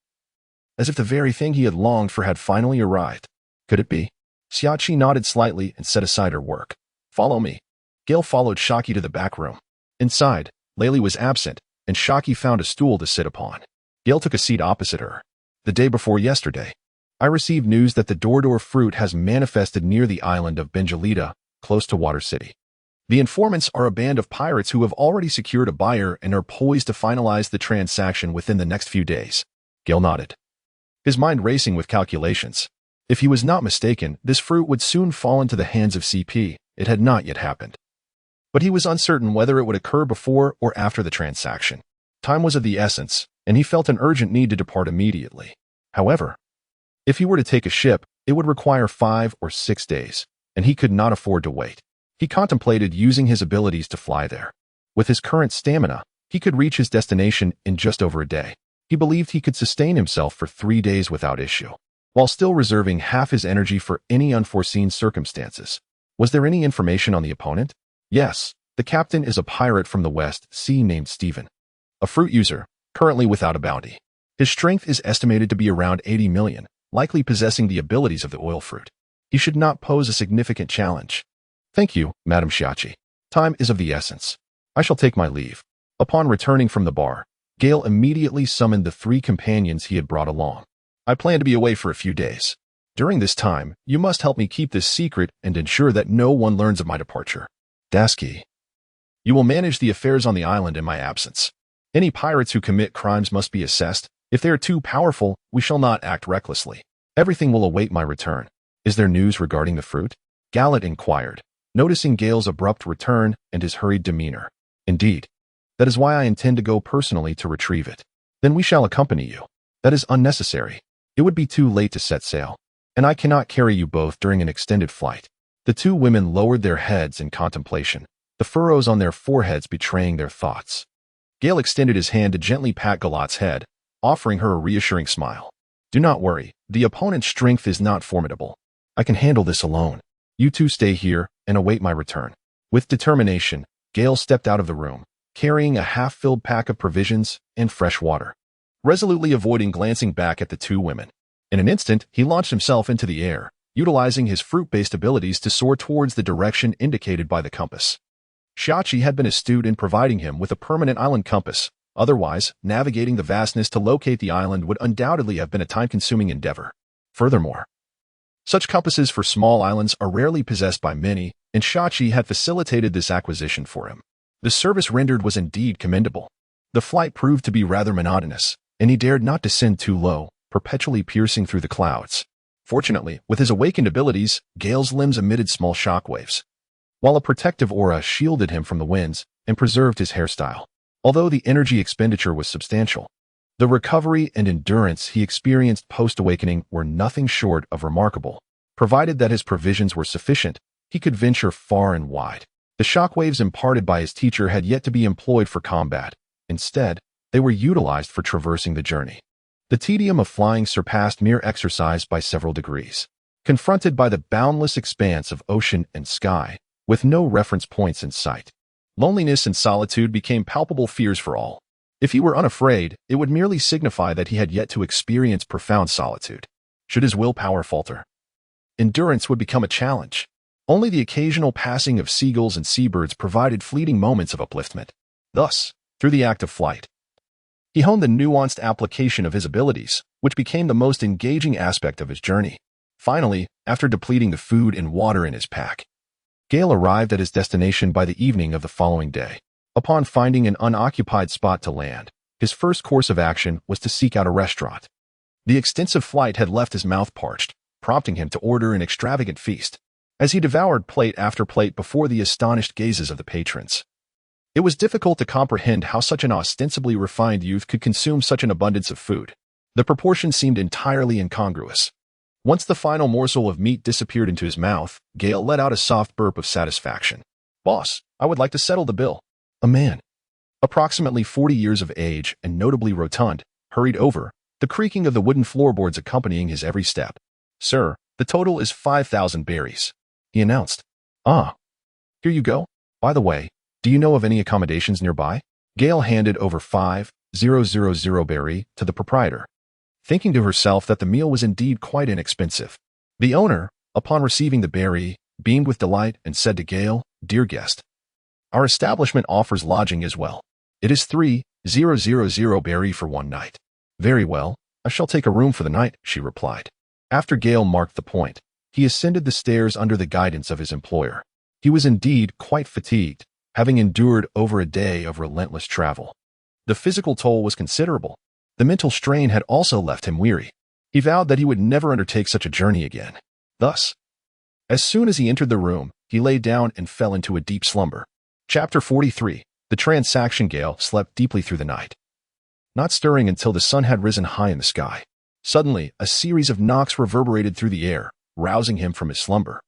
as if the very thing he had longed for had finally arrived. Could it be? Xiaoqi nodded slightly and set aside her work. Follow me. Gale followed Shaki to the back room. Inside, Layli was absent, and Shaki found a stool to sit upon. Gale took a seat opposite her. The day before yesterday, I received news that the Dordor fruit has manifested near the island of Benjalita, close to Water City. The informants are a band of pirates who have already secured a buyer and are poised to finalize the transaction within the next few days. Gale nodded, his mind racing with calculations. If he was not mistaken, this fruit would soon fall into the hands of CP. It had not yet happened, but he was uncertain whether it would occur before or after the transaction. Time was of the essence, and he felt an urgent need to depart immediately. However, if he were to take a ship, it would require 5 or 6 days, and he could not afford to wait. He contemplated using his abilities to fly there. With his current stamina, he could reach his destination in just over a day. He believed he could sustain himself for 3 days without issue, while still reserving half his energy for any unforeseen circumstances. Was there any information on the opponent? Yes, the captain is a pirate from the West Sea named Stephen. a fruit user, currently without a bounty. His strength is estimated to be around 80 million, likely possessing the abilities of the oil fruit. He should not pose a significant challenge. Thank you, Madam Shiachi. Time is of the essence. I shall take my leave. Upon returning from the bar, Gale immediately summoned the 3 companions he had brought along. I plan to be away for a few days. During this time, you must help me keep this secret and ensure that no one learns of my departure. Dasky. You will manage the affairs on the island in my absence. Any pirates who commit crimes must be assessed. If they are too powerful, we shall not act recklessly. Everything will await my return. Is there news regarding the fruit? Gallet inquired, noticing Gale's abrupt return and his hurried demeanor. Indeed. That is why I intend to go personally to retrieve it. Then we shall accompany you. That is unnecessary. It would be too late to set sail, and I cannot carry you both during an extended flight. The 2 women lowered their heads in contemplation, the furrows on their foreheads betraying their thoughts. Gale extended his hand to gently pat Galat's head, offering her a reassuring smile. Do not worry, the opponent's strength is not formidable. I can handle this alone. You 2 stay here and await my return. With determination, Gale stepped out of the room, carrying a half-filled pack of provisions and fresh water, resolutely avoiding glancing back at the 2 women. In an instant, he launched himself into the air, utilizing his fruit-based abilities to soar towards the direction indicated by the compass. Shiachi had been astute in providing him with a permanent island compass. Otherwise, navigating the vastness to locate the island would undoubtedly have been a time-consuming endeavor. Furthermore, such compasses for small islands are rarely possessed by many, and Shiachi had facilitated this acquisition for him. The service rendered was indeed commendable. The flight proved to be rather monotonous, and he dared not descend too low, perpetually piercing through the clouds. Fortunately, with his awakened abilities, Gale's limbs emitted small shockwaves, while a protective aura shielded him from the winds and preserved his hairstyle. Although the energy expenditure was substantial, the recovery and endurance he experienced post-awakening were nothing short of remarkable. Provided that his provisions were sufficient, he could venture far and wide. The shockwaves imparted by his teacher had yet to be employed for combat. Instead, they were utilized for traversing the journey. The tedium of flying surpassed mere exercise by several degrees. Confronted by the boundless expanse of ocean and sky, with no reference points in sight, loneliness and solitude became palpable fears for all. If he were unafraid, it would merely signify that he had yet to experience profound solitude. Should his willpower falter, endurance would become a challenge. Only the occasional passing of seagulls and seabirds provided fleeting moments of upliftment. Thus, through the act of flight, he honed the nuanced application of his abilities, which became the most engaging aspect of his journey. Finally, after depleting the food and water in his pack, Gale arrived at his destination by the evening of the following day. Upon finding an unoccupied spot to land, his first course of action was to seek out a restaurant. The extensive flight had left his mouth parched, prompting him to order an extravagant feast. As he devoured plate after plate before the astonished gazes of the patrons, it was difficult to comprehend how such an ostensibly refined youth could consume such an abundance of food. The proportions seemed entirely incongruous. Once the final morsel of meat disappeared into his mouth, Gale let out a soft burp of satisfaction. "Boss, I would like to settle the bill." A man, approximately 40 years of age and notably rotund, hurried over, the creaking of the wooden floorboards accompanying his every step. "Sir, the total is 5,000 berries," he announced. "Ah, here you go. By the way, do you know of any accommodations nearby?" Gale handed over 5,000 berry to the proprietor, thinking to herself that the meal was indeed quite inexpensive. The owner, upon receiving the berry, beamed with delight and said to Gale, "Dear guest, our establishment offers lodging as well. It is 3,000 berry for one night." "Very well, I shall take a room for the night," she replied. After Gale marked the point, he ascended the stairs under the guidance of his employer. He was indeed quite fatigued, having endured over a day of relentless travel. The physical toll was considerable. The mental strain had also left him weary. He vowed that he would never undertake such a journey again. Thus, as soon as he entered the room, he lay down and fell into a deep slumber. Chapter 43. The Transaction. Gale slept deeply through the night, not stirring until the sun had risen high in the sky. Suddenly, a series of knocks reverberated through the air, rousing him from his slumber.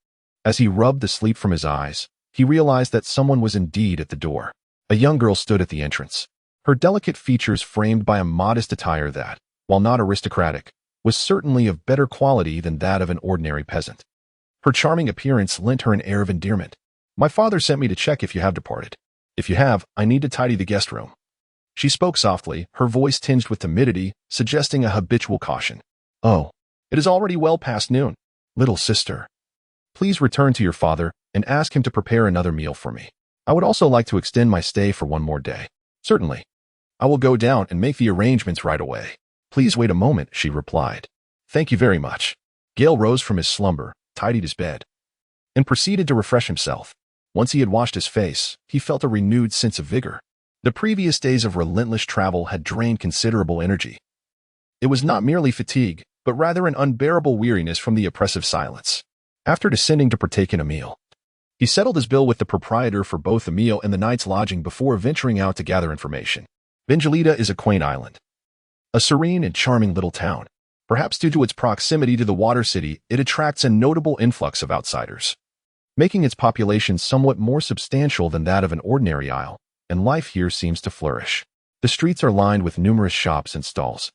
As he rubbed the sleep from his eyes, he realized that someone was indeed at the door. A young girl stood at the entrance, her delicate features framed by a modest attire that, while not aristocratic, was certainly of better quality than that of an ordinary peasant. Her charming appearance lent her an air of endearment. "My father sent me to check if you have departed. If you have, I need to tidy the guest room." She spoke softly, her voice tinged with timidity, suggesting a habitual caution. Oh, it is already well past noon. Little sister, please return to your father and ask him to prepare another meal for me. I would also like to extend my stay for one more day. Certainly. I will go down and make the arrangements right away. Please wait a moment, she replied. Thank you very much. Gale rose from his slumber, tidied his bed, and proceeded to refresh himself. Once he had washed his face, he felt a renewed sense of vigor. The previous days of relentless travel had drained considerable energy. It was not merely fatigue, but rather an unbearable weariness from the oppressive silence. After descending to partake in a meal, he settled his bill with the proprietor for both the meal and the night's lodging before venturing out to gather information. Benjalita is a quaint island, a serene and charming little town. Perhaps due to its proximity to the water city, it attracts a notable influx of outsiders, making its population somewhat more substantial than that of an ordinary isle, and life here seems to flourish. The streets are lined with numerous shops and stalls,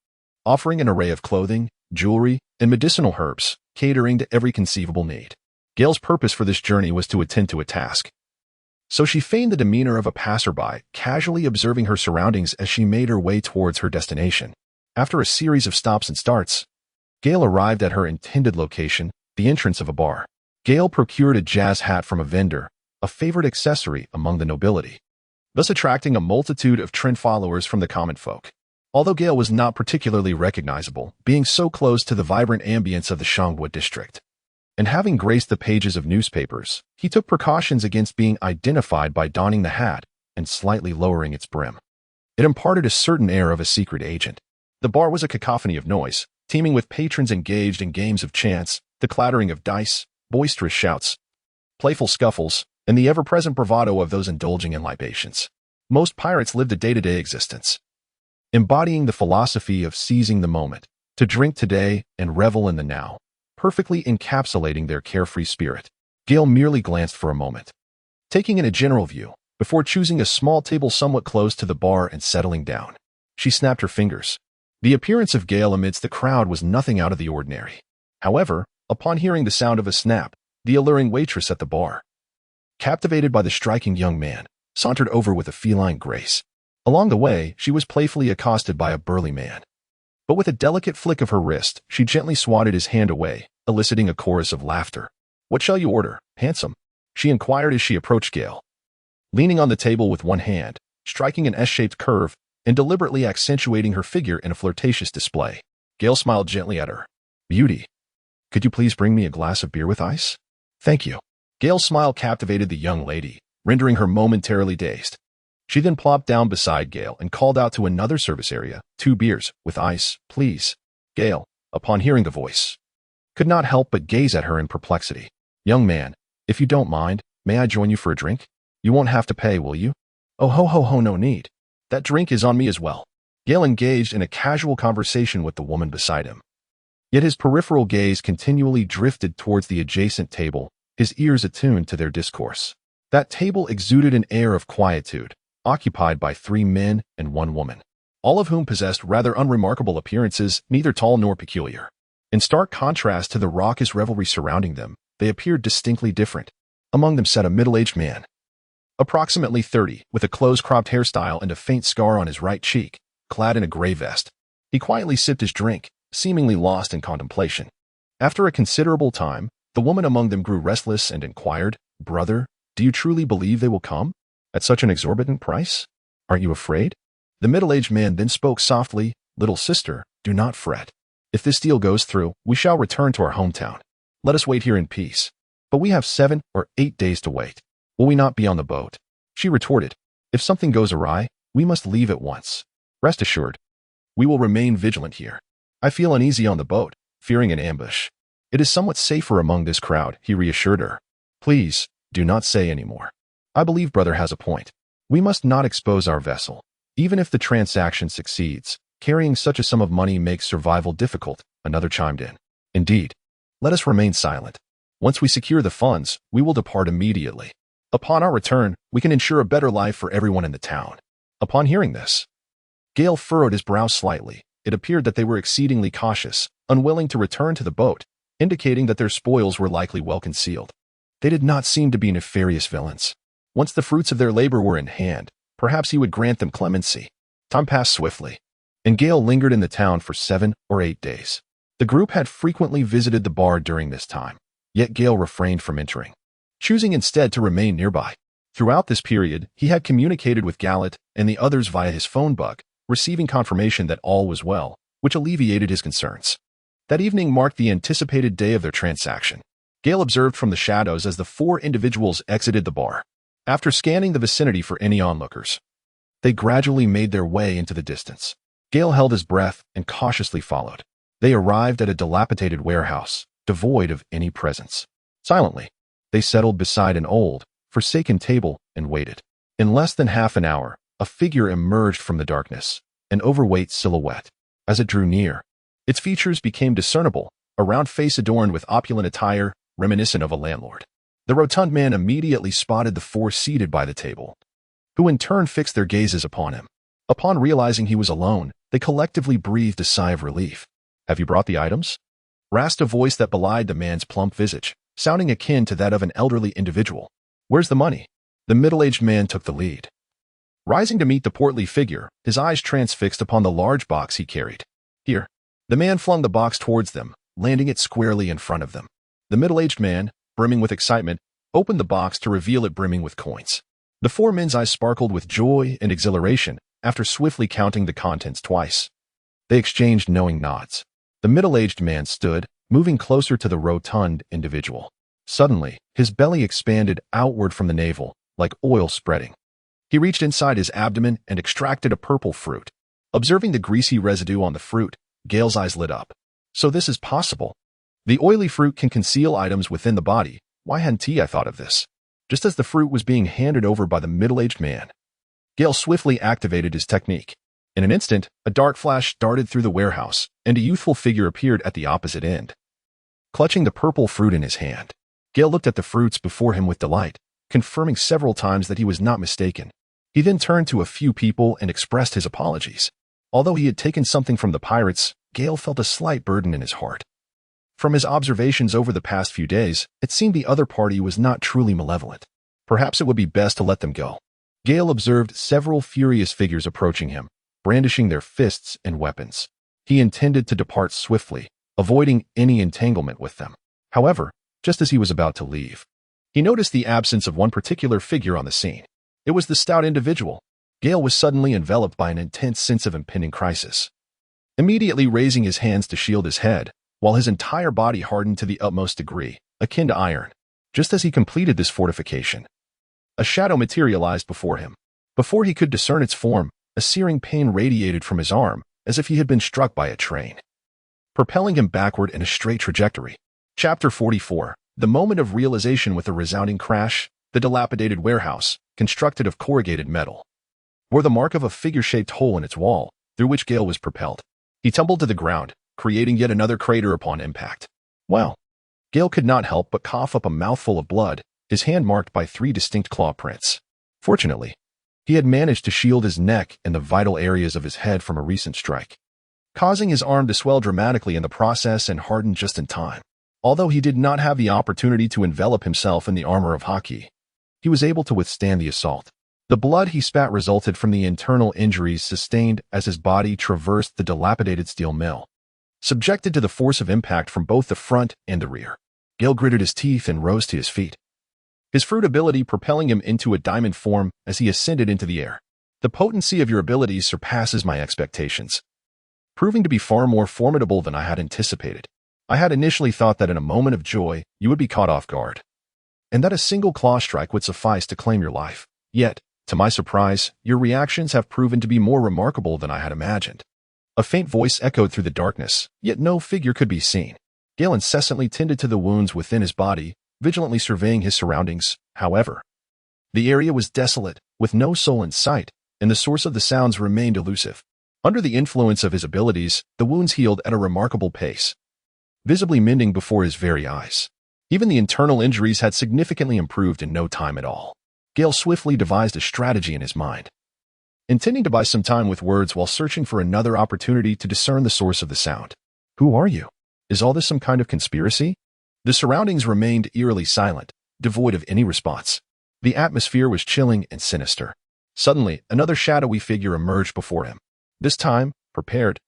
offering an array of clothing, jewelry, and medicinal herbs, catering to every conceivable need. Gale's purpose for this journey was to attend to a task, so she feigned the demeanor of a passerby, casually observing her surroundings as she made her way towards her destination. After a series of stops and starts, Gale arrived at her intended location, the entrance of a bar. Gale procured a jazz hat from a vendor, a favorite accessory among the nobility, thus attracting a multitude of trend followers from the common folk. Although Gale was not particularly recognizable, being so close to the vibrant ambience of the Shangwa district, and having graced the pages of newspapers, he took precautions against being identified by donning the hat and slightly lowering its brim. It imparted a certain air of a secret agent. The bar was a cacophony of noise, teeming with patrons engaged in games of chance, the clattering of dice, boisterous shouts, playful scuffles, and the ever-present bravado of those indulging in libations. Most pirates lived a day-to-day existence, embodying the philosophy of seizing the moment, to drink today and revel in the now, perfectly encapsulating their carefree spirit. Gale merely glanced for a moment, taking in a general view, before choosing a small table somewhat close to the bar and settling down. She snapped her fingers. The appearance of Gale amidst the crowd was nothing out of the ordinary. However, upon hearing the sound of a snap, the alluring waitress at the bar, captivated by the striking young man, sauntered over with a feline grace. Along the way, she was playfully accosted by a burly man, but with a delicate flick of her wrist, she gently swatted his hand away, eliciting a chorus of laughter. What shall you order, handsome? She inquired as she approached Gale, leaning on the table with one hand, striking an S-shaped curve, and deliberately accentuating her figure in a flirtatious display. Gale smiled gently at her. Beauty, could you please bring me a glass of beer with ice? Thank you. Gale's smile captivated the young lady, rendering her momentarily dazed. She then plopped down beside Gale and called out to another service area, 2 beers, with ice, please. Gale, upon hearing the voice, could not help but gaze at her in perplexity. Young man, if you don't mind, may I join you for a drink? You won't have to pay, will you? Oh ho ho ho, no need. That drink is on me as well. Gale engaged in a casual conversation with the woman beside him. Yet his peripheral gaze continually drifted towards the adjacent table, his ears attuned to their discourse. That table exuded an air of quietude, occupied by 3 men and 1 woman, all of whom possessed rather unremarkable appearances, neither tall nor peculiar. In stark contrast to the raucous revelry surrounding them, they appeared distinctly different. Among them sat a middle-aged man, approximately 30, with a close-cropped hairstyle and a faint scar on his right cheek, clad in a gray vest. He quietly sipped his drink, seemingly lost in contemplation. After a considerable time, the woman among them grew restless and inquired, Brother, do you truly believe they will come? At such an exorbitant price? Aren't you afraid? The middle-aged man then spoke softly, Little sister, do not fret. If this deal goes through, we shall return to our hometown. Let us wait here in peace. But we have 7 or 8 days to wait. Will we not be on the boat? She retorted, If something goes awry, we must leave at once. Rest assured, we will remain vigilant here. I feel uneasy on the boat, fearing an ambush. It is somewhat safer among this crowd, he reassured her. Please, do not say any more. I believe brother has a point. We must not expose our vessel. Even if the transaction succeeds, carrying such a sum of money makes survival difficult, another chimed in. Indeed. Let us remain silent. Once we secure the funds, we will depart immediately. Upon our return, we can ensure a better life for everyone in the town. Upon hearing this, Gale furrowed his brow slightly. It appeared that they were exceedingly cautious, unwilling to return to the boat, indicating that their spoils were likely well concealed. They did not seem to be nefarious villains. Once the fruits of their labor were in hand, perhaps he would grant them clemency. Time passed swiftly, and Gale lingered in the town for 7 or 8 days. The group had frequently visited the bar during this time, yet Gale refrained from entering, choosing instead to remain nearby. Throughout this period, he had communicated with Gallet and the others via his phone book, receiving confirmation that all was well, which alleviated his concerns. That evening marked the anticipated day of their transaction. Gale observed from the shadows as the 4 individuals exited the bar. After scanning the vicinity for any onlookers, they gradually made their way into the distance. Gale held his breath and cautiously followed. They arrived at a dilapidated warehouse, devoid of any presence. Silently, they settled beside an old, forsaken table and waited. In less than half an hour, a figure emerged from the darkness, an overweight silhouette. As it drew near, its features became discernible, a round face adorned with opulent attire, reminiscent of a landlord. The rotund man immediately spotted the 4 seated by the table, who in turn fixed their gazes upon him. Upon realizing he was alone, they collectively breathed a sigh of relief. "Have you brought the items?" rasped a voice that belied the man's plump visage, sounding akin to that of an elderly individual. "Where's the money?" The middle-aged man took the lead, rising to meet the portly figure, his eyes transfixed upon the large box he carried. "Here." The man flung the box towards them, landing it squarely in front of them. The middle-aged man, brimming with excitement, opened the box to reveal it brimming with coins. The 4 men's eyes sparkled with joy and exhilaration after swiftly counting the contents twice. They exchanged knowing nods. The middle-aged man stood, moving closer to the rotund individual. Suddenly, his belly expanded outward from the navel, like oil spreading. He reached inside his abdomen and extracted a purple fruit. Observing the greasy residue on the fruit, Gale's eyes lit up. So this is possible. The oily fruit can conceal items within the body. Why hadn't I thought of this? Just as the fruit was being handed over by the middle-aged man, Gale swiftly activated his technique. In an instant, a dark flash darted through the warehouse, and a youthful figure appeared at the opposite end. Clutching the purple fruit in his hand, Gale looked at the fruits before him with delight, confirming several times that he was not mistaken. He then turned to a few people and expressed his apologies. Although he had taken something from the pirates, Gale felt a slight burden in his heart. From his observations over the past few days, it seemed the other party was not truly malevolent. Perhaps it would be best to let them go. Gale observed several furious figures approaching him, brandishing their fists and weapons. He intended to depart swiftly, avoiding any entanglement with them. However, just as he was about to leave, he noticed the absence of one particular figure on the scene. It was the stout individual. Gale was suddenly enveloped by an intense sense of impending crisis. Immediately raising his hands to shield his head, while his entire body hardened to the utmost degree, akin to iron. Just as he completed this fortification, a shadow materialized before him. Before he could discern its form, a searing pain radiated from his arm, as if he had been struck by a train, propelling him backward in a straight trajectory. Chapter 44. The moment of realization. With a resounding crash, the dilapidated warehouse, constructed of corrugated metal, bore the mark of a figure-shaped hole in its wall, through which Gale was propelled. He tumbled to the ground, creating yet another crater upon impact. Wow! Gale could not help but cough up a mouthful of blood, his hand marked by 3 distinct claw prints. Fortunately, he had managed to shield his neck and the vital areas of his head from a recent strike, causing his arm to swell dramatically in the process and harden just in time. Although he did not have the opportunity to envelop himself in the armor of Haki, he was able to withstand the assault. The blood he spat resulted from the internal injuries sustained as his body traversed the dilapidated steel mill, subjected to the force of impact from both the front and the rear. Gale gritted his teeth and rose to his feet, his fruit ability propelling him into a diamond form as he ascended into the air. "The potency of your abilities surpasses my expectations, proving to be far more formidable than I had anticipated. I had initially thought that in a moment of joy, you would be caught off guard, and that a single claw strike would suffice to claim your life. Yet, to my surprise, your reactions have proven to be more remarkable than I had imagined." A faint voice echoed through the darkness, yet no figure could be seen. Gale incessantly tended to the wounds within his body, vigilantly surveying his surroundings. However, the area was desolate, with no soul in sight, and the source of the sounds remained elusive. Under the influence of his abilities, the wounds healed at a remarkable pace, visibly mending before his very eyes. Even the internal injuries had significantly improved in no time at all. Gale swiftly devised a strategy in his mind, intending to buy some time with words while searching for another opportunity to discern the source of the sound. "Who are you? Is all this some kind of conspiracy?" The surroundings remained eerily silent, devoid of any response. The atmosphere was chilling and sinister. Suddenly, another shadowy figure emerged before him. This time, prepared,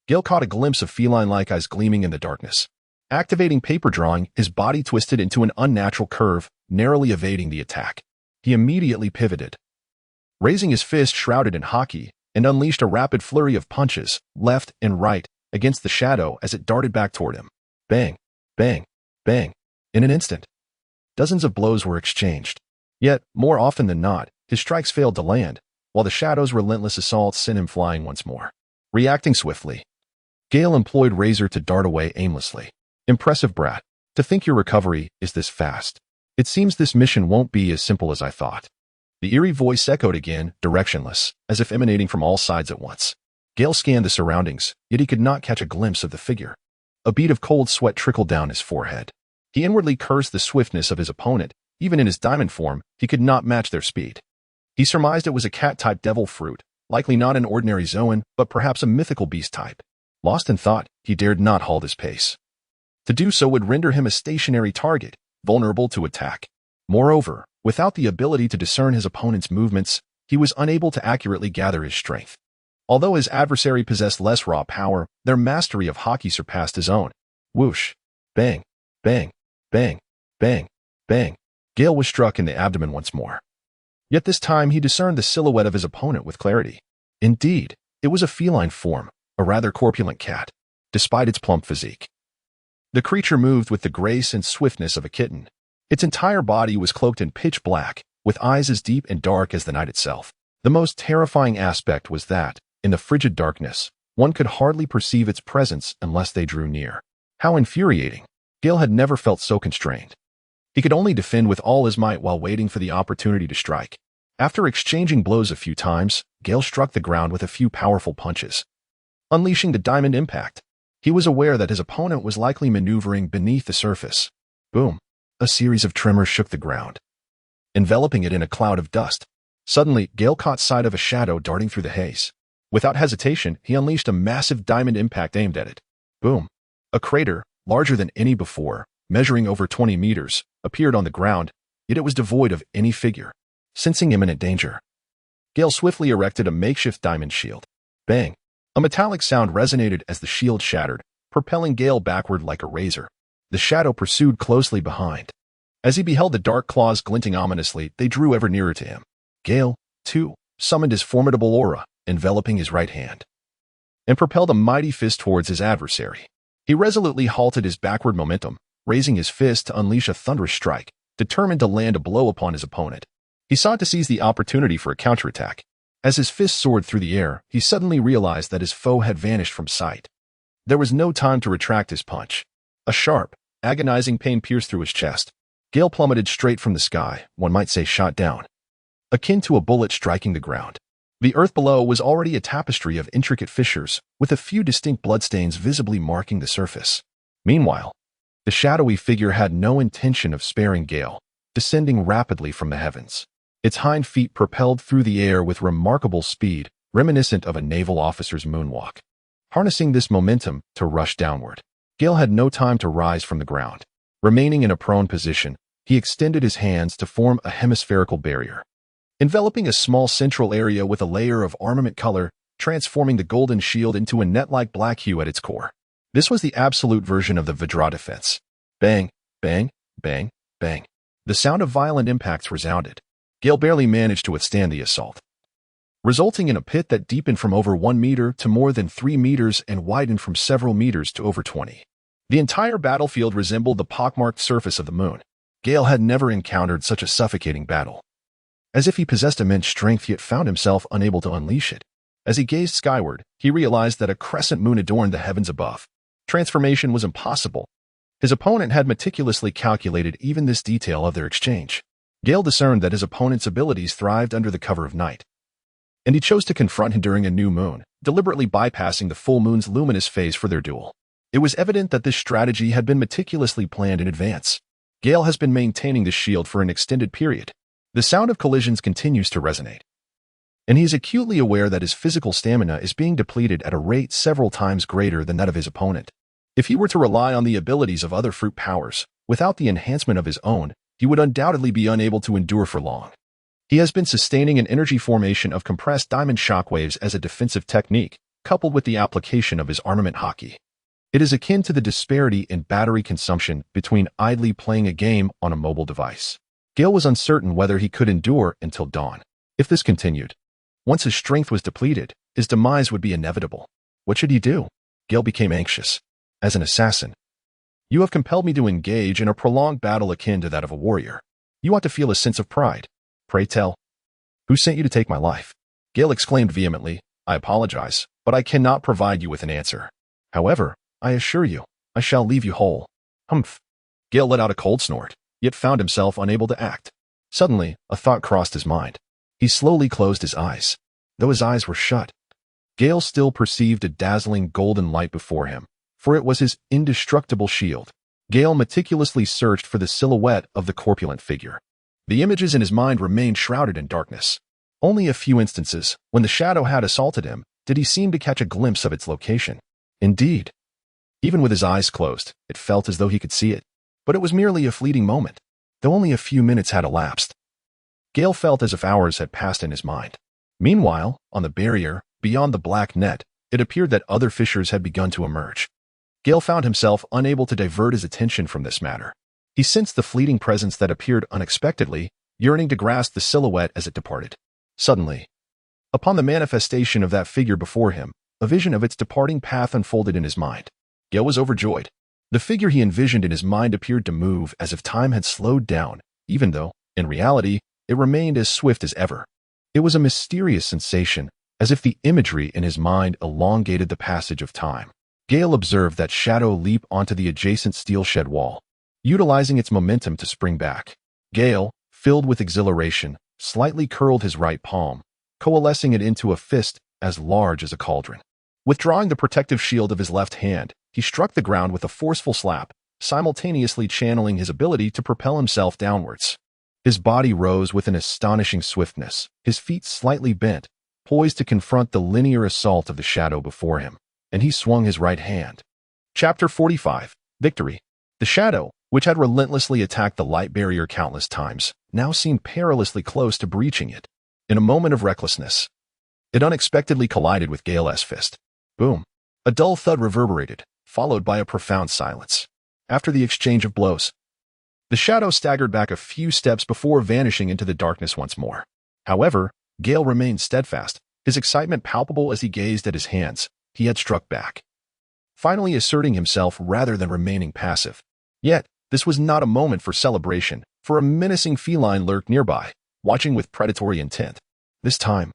Gale caught a glimpse of feline-like eyes gleaming in the darkness. Activating paper drawing, his body twisted into an unnatural curve, narrowly evading the attack. He immediately pivoted, raising his fist shrouded in hockey, and unleashed a rapid flurry of punches, left and right, against the shadow as it darted back toward him. Bang, bang, bang. In an instant, dozens of blows were exchanged. Yet, more often than not, his strikes failed to land, while the shadow's relentless assaults sent him flying once more. Reacting swiftly, Gale employed Razor to dart away aimlessly. Impressive, brat. To think your recovery is this fast. It seems this mission won't be as simple as I thought. The eerie voice echoed again, directionless, as if emanating from all sides at once. Gale scanned the surroundings, yet he could not catch a glimpse of the figure. A bead of cold sweat trickled down his forehead. He inwardly cursed the swiftness of his opponent. Even in his diamond form, he could not match their speed. He surmised it was a cat-type devil fruit, likely not an ordinary Zoan, but perhaps a mythical beast type. Lost in thought, he dared not halt his pace. To do so would render him a stationary target, vulnerable to attack. Moreover, without the ability to discern his opponent's movements, he was unable to accurately gather his strength. Although his adversary possessed less raw power, their mastery of hockey surpassed his own. Whoosh! Bang! Bang! Bang! Bang! Bang! Gale was struck in the abdomen once more. Yet this time he discerned the silhouette of his opponent with clarity. Indeed, it was a feline form, a rather corpulent cat, despite its plump physique. The creature moved with the grace and swiftness of a kitten. Its entire body was cloaked in pitch black, with eyes as deep and dark as the night itself. The most terrifying aspect was that, in the frigid darkness, one could hardly perceive its presence unless they drew near. How infuriating! Gale had never felt so constrained. He could only defend with all his might while waiting for the opportunity to strike. After exchanging blows a few times, Gale struck the ground with a few powerful punches, unleashing the diamond impact. He was aware that his opponent was likely maneuvering beneath the surface. Boom! A series of tremors shook the ground, enveloping it in a cloud of dust. Suddenly, Gale caught sight of a shadow darting through the haze. Without hesitation, he unleashed a massive diamond impact aimed at it. Boom! A crater, larger than any before, measuring over 20 meters, appeared on the ground, yet it was devoid of any figure. Sensing imminent danger, Gale swiftly erected a makeshift diamond shield. Bang! A metallic sound resonated as the shield shattered, propelling Gale backward like a razor. The shadow pursued closely behind. As he beheld the dark claws glinting ominously, they drew ever nearer to him. Gale, too, summoned his formidable aura, enveloping his right hand, and propelled a mighty fist towards his adversary. He resolutely halted his backward momentum, raising his fist to unleash a thunderous strike, determined to land a blow upon his opponent. He sought to seize the opportunity for a counterattack. As his fist soared through the air, he suddenly realized that his foe had vanished from sight. There was no time to retract his punch. A sharp, agonizing pain pierced through his chest. Gale plummeted straight from the sky, one might say shot down, akin to a bullet striking the ground. The earth below was already a tapestry of intricate fissures, with a few distinct bloodstains visibly marking the surface. Meanwhile, the shadowy figure had no intention of sparing Gale, descending rapidly from the heavens. Its hind feet propelled through the air with remarkable speed, reminiscent of a naval officer's moonwalk. Harnessing this momentum to rush downward, Gale had no time to rise from the ground. Remaining in a prone position, he extended his hands to form a hemispherical barrier, enveloping a small central area with a layer of armament color, transforming the golden shield into a net-like black hue at its core. This was the absolute version of the Vajra defense. Bang, bang, bang, bang. The sound of violent impacts resounded. Gale barely managed to withstand the assault, resulting in a pit that deepened from over 1 meter to more than 3 meters and widened from several meters to over 20. The entire battlefield resembled the pockmarked surface of the moon. Gale had never encountered such a suffocating battle. As if he possessed immense strength yet found himself unable to unleash it. As he gazed skyward, he realized that a crescent moon adorned the heavens above. Transformation was impossible. His opponent had meticulously calculated even this detail of their exchange. Gale discerned that his opponent's abilities thrived under the cover of night, and he chose to confront him during a new moon, deliberately bypassing the full moon's luminous phase for their duel. It was evident that this strategy had been meticulously planned in advance. Gale has been maintaining the shield for an extended period. The sound of collisions continues to resonate, and he is acutely aware that his physical stamina is being depleted at a rate several times greater than that of his opponent. If he were to rely on the abilities of other fruit powers, without the enhancement of his own, he would undoubtedly be unable to endure for long. He has been sustaining an energy formation of compressed diamond shockwaves as a defensive technique, coupled with the application of his armament hockey. It is akin to the disparity in battery consumption between idly playing a game on a mobile device. Gale was uncertain whether he could endure until dawn. If this continued, once his strength was depleted, his demise would be inevitable. What should he do? Gale became anxious. As an assassin, you have compelled me to engage in a prolonged battle akin to that of a warrior. You ought to feel a sense of pride. Pray tell, who sent you to take my life? Gale exclaimed vehemently, I apologize, but I cannot provide you with an answer. However, I assure you, I shall leave you whole. Humph. Gale let out a cold snort, yet found himself unable to act. Suddenly, a thought crossed his mind. He slowly closed his eyes. Though his eyes were shut, Gale still perceived a dazzling golden light before him, for it was his indestructible shield. Gale meticulously searched for the silhouette of the corpulent figure. The images in his mind remained shrouded in darkness. Only a few instances, when the shadow had assaulted him, did he seem to catch a glimpse of its location. Indeed, even with his eyes closed, it felt as though he could see it. But it was merely a fleeting moment, though only a few minutes had elapsed. Gale felt as if hours had passed in his mind. Meanwhile, on the barrier, beyond the black net, it appeared that other fissures had begun to emerge. Gale found himself unable to divert his attention from this matter. He sensed the fleeting presence that appeared unexpectedly, yearning to grasp the silhouette as it departed. Suddenly, upon the manifestation of that figure before him, a vision of its departing path unfolded in his mind. Gale was overjoyed. The figure he envisioned in his mind appeared to move as if time had slowed down, even though, in reality, it remained as swift as ever. It was a mysterious sensation, as if the imagery in his mind elongated the passage of time. Gale observed that shadow leap onto the adjacent steel shed wall, utilizing its momentum to spring back. Gale, filled with exhilaration, slightly curled his right palm, coalescing it into a fist as large as a cauldron. Withdrawing the protective shield of his left hand, he struck the ground with a forceful slap, simultaneously channeling his ability to propel himself downwards. His body rose with an astonishing swiftness, his feet slightly bent, poised to confront the linear assault of the shadow before him, and he swung his right hand. Chapter 45. Victory. The shadow, which had relentlessly attacked the light barrier countless times, now seemed perilously close to breaching it. In a moment of recklessness, it unexpectedly collided with Gale's fist. Boom. A dull thud reverberated, followed by a profound silence. After the exchange of blows, the shadow staggered back a few steps before vanishing into the darkness once more. However, Gale remained steadfast, his excitement palpable as he gazed at his hands. He had struck back, finally asserting himself rather than remaining passive. Yet, this was not a moment for celebration, for a menacing feline lurked nearby, watching with predatory intent. This time,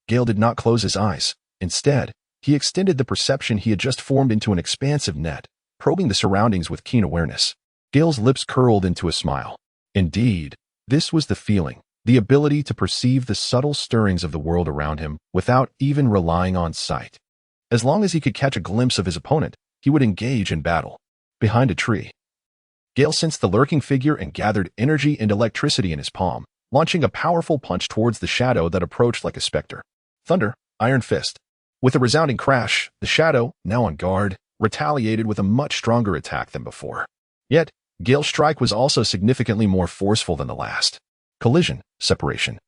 Gale did not close his eyes. Instead, he extended the perception he had just formed into an expansive net, probing the surroundings with keen awareness. Gale's lips curled into a smile. Indeed, this was the feeling, the ability to perceive the subtle stirrings of the world around him without even relying on sight. As long as he could catch a glimpse of his opponent, he would engage in battle. Behind a tree, Gale sensed the lurking figure and gathered energy and electricity in his palm, launching a powerful punch towards the shadow that approached like a specter. Thunder, iron fist. With a resounding crash, the shadow, now on guard, retaliated with a much stronger attack than before. Yet, Gale's strike was also significantly more forceful than the last. Collision, separation.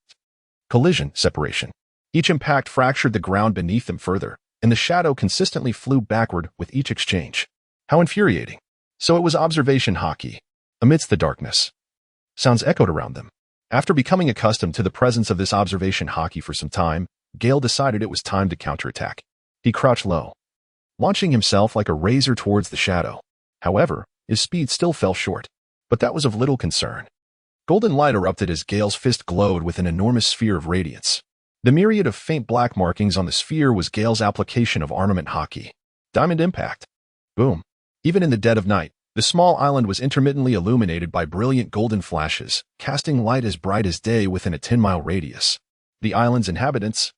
Collision, separation. Each impact fractured the ground beneath them further, and the shadow consistently flew backward with each exchange. How infuriating. So it was observation hockey. Amidst the darkness, sounds echoed around them. After becoming accustomed to the presence of this observation hockey for some time, Gale decided it was time to counterattack. He crouched low, launching himself like a razor towards the shadow. However, his speed still fell short, but that was of little concern. Golden light erupted as Gale's fist glowed with an enormous sphere of radiance. The myriad of faint black markings on the sphere was Gale's application of armament hockey. Diamond impact. Boom. Even in the dead of night, the small island was intermittently illuminated by brilliant golden flashes, casting light as bright as day within a 10-mile radius. The island's inhabitants,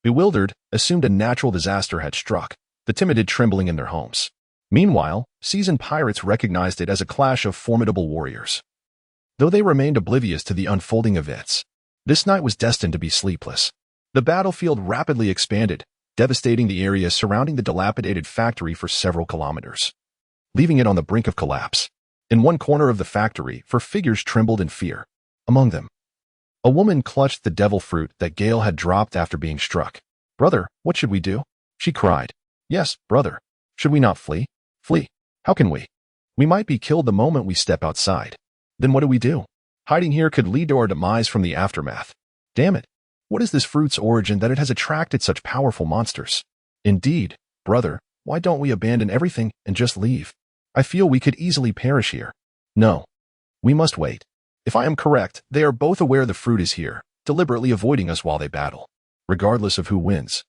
bewildered, assumed a natural disaster had struck, the timid trembling in their homes. Meanwhile, seasoned pirates recognized it as a clash of formidable warriors. Though they remained oblivious to the unfolding events, this night was destined to be sleepless. The battlefield rapidly expanded, devastating the area surrounding the dilapidated factory for several kilometers, leaving it on the brink of collapse. In one corner of the factory, figures trembled in fear. Among them, A woman clutched the devil fruit that Gale had dropped after being struck. "Brother, what should we do?" she cried. "Yes, brother. Should we not flee?" "Flee? How can we? We might be killed the moment we step outside. Then what do we do? Hiding here could lead to our demise from the aftermath. Damn it. What is this fruit's origin that it has attracted such powerful monsters? Indeed, brother, why don't we abandon everything and just leave? I feel we could easily perish here." "No. We must wait. If I am correct, they are both aware the fruit is here, deliberately avoiding us while they battle. Regardless of who wins,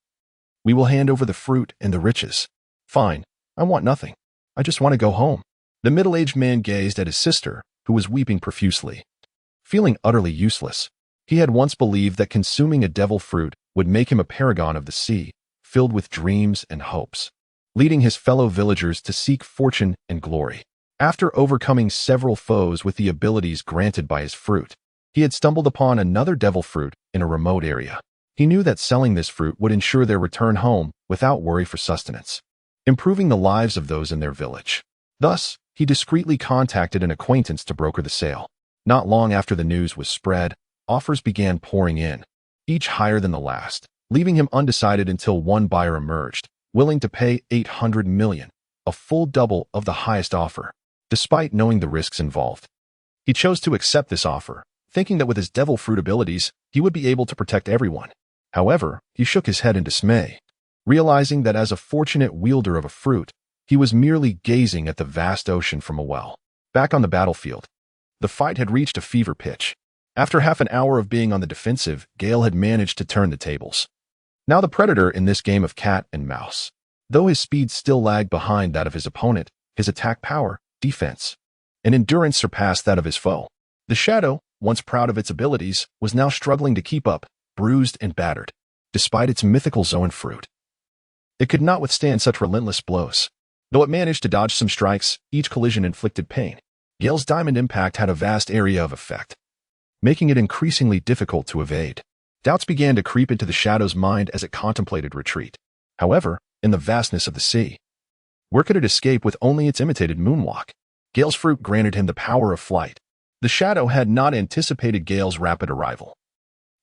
we will hand over the fruit and the riches." "Fine. I want nothing. I just want to go home." The middle-aged man gazed at his sister, who was weeping profusely. Feeling utterly useless, he had once believed that consuming a devil fruit would make him a paragon of the sea, filled with dreams and hopes, leading his fellow villagers to seek fortune and glory. After overcoming several foes with the abilities granted by his fruit, he had stumbled upon another devil fruit in a remote area. He knew that selling this fruit would ensure their return home without worry for sustenance, improving the lives of those in their village. Thus, he discreetly contacted an acquaintance to broker the sale. Not long after the news was spread, offers began pouring in, each higher than the last, leaving him undecided until one buyer emerged, willing to pay $800 million, a full double of the highest offer. Despite knowing the risks involved, he chose to accept this offer, thinking that with his devil fruit abilities, he would be able to protect everyone. However, he shook his head in dismay, realizing that as a fortunate wielder of a fruit, he was merely gazing at the vast ocean from a well. Back on the battlefield, the fight had reached a fever pitch. After half an hour of being on the defensive, Gale had managed to turn the tables. Now the predator in this game of cat and mouse. Though his speed still lagged behind that of his opponent, his attack power, defense, and endurance surpassed that of his foe. The shadow, once proud of its abilities, was now struggling to keep up, bruised and battered, despite its mythical zoan fruit. It could not withstand such relentless blows. Though it managed to dodge some strikes, each collision inflicted pain. Gale's diamond impact had a vast area of effect, making it increasingly difficult to evade. Doubts began to creep into the shadow's mind as it contemplated retreat. However, in the vastness of the sea, where could it escape with only its imitated moonwalk? Gale's fruit granted him the power of flight. The shadow had not anticipated Gale's rapid arrival,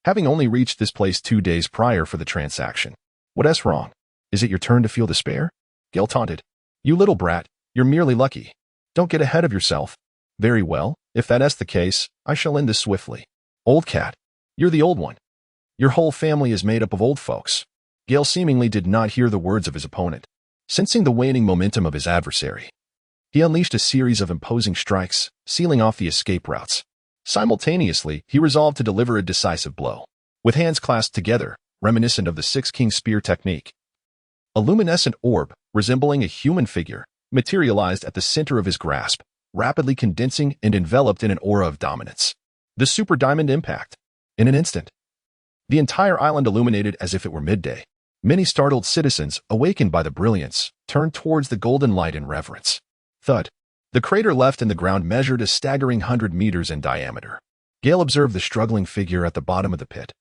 having only reached this place 2 days prior for the transaction. "What's wrong? Is it your turn to feel despair?" Gale taunted. "You little brat, you're merely lucky. Don't get ahead of yourself." "Very well, if that's the case, I shall end this swiftly." "Old cat, you're the old one. Your whole family is made up of old folks." Gale seemingly did not hear the words of his opponent. Sensing the waning momentum of his adversary, he unleashed a series of imposing strikes, sealing off the escape routes. Simultaneously, he resolved to deliver a decisive blow. With hands clasped together, reminiscent of the Six-King Spear technique, a luminescent orb, resembling a human figure, materialized at the center of his grasp, rapidly condensing and enveloped in an aura of dominance. The Super Diamond Impact. In an instant, the entire island illuminated as if it were midday. Many startled citizens, awakened by the brilliance, turned towards the golden light in reverence. Thud. The crater left in the ground measured a staggering 100 meters in diameter. Gale observed the struggling figure at the bottom of the pit.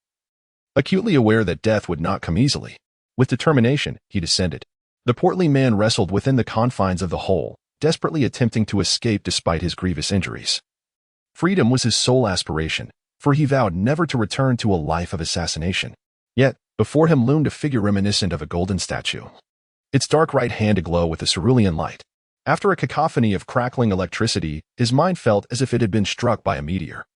Acutely aware that death would not come easily, with determination, he descended. The portly man wrestled within the confines of the hole, desperately attempting to escape despite his grievous injuries. Freedom was his sole aspiration, for he vowed never to return to a life of assassination. Yet, before him loomed a figure reminiscent of a golden statue, its dark right hand aglow with a cerulean light. After a cacophony of crackling electricity, his mind felt as if it had been struck by a meteor.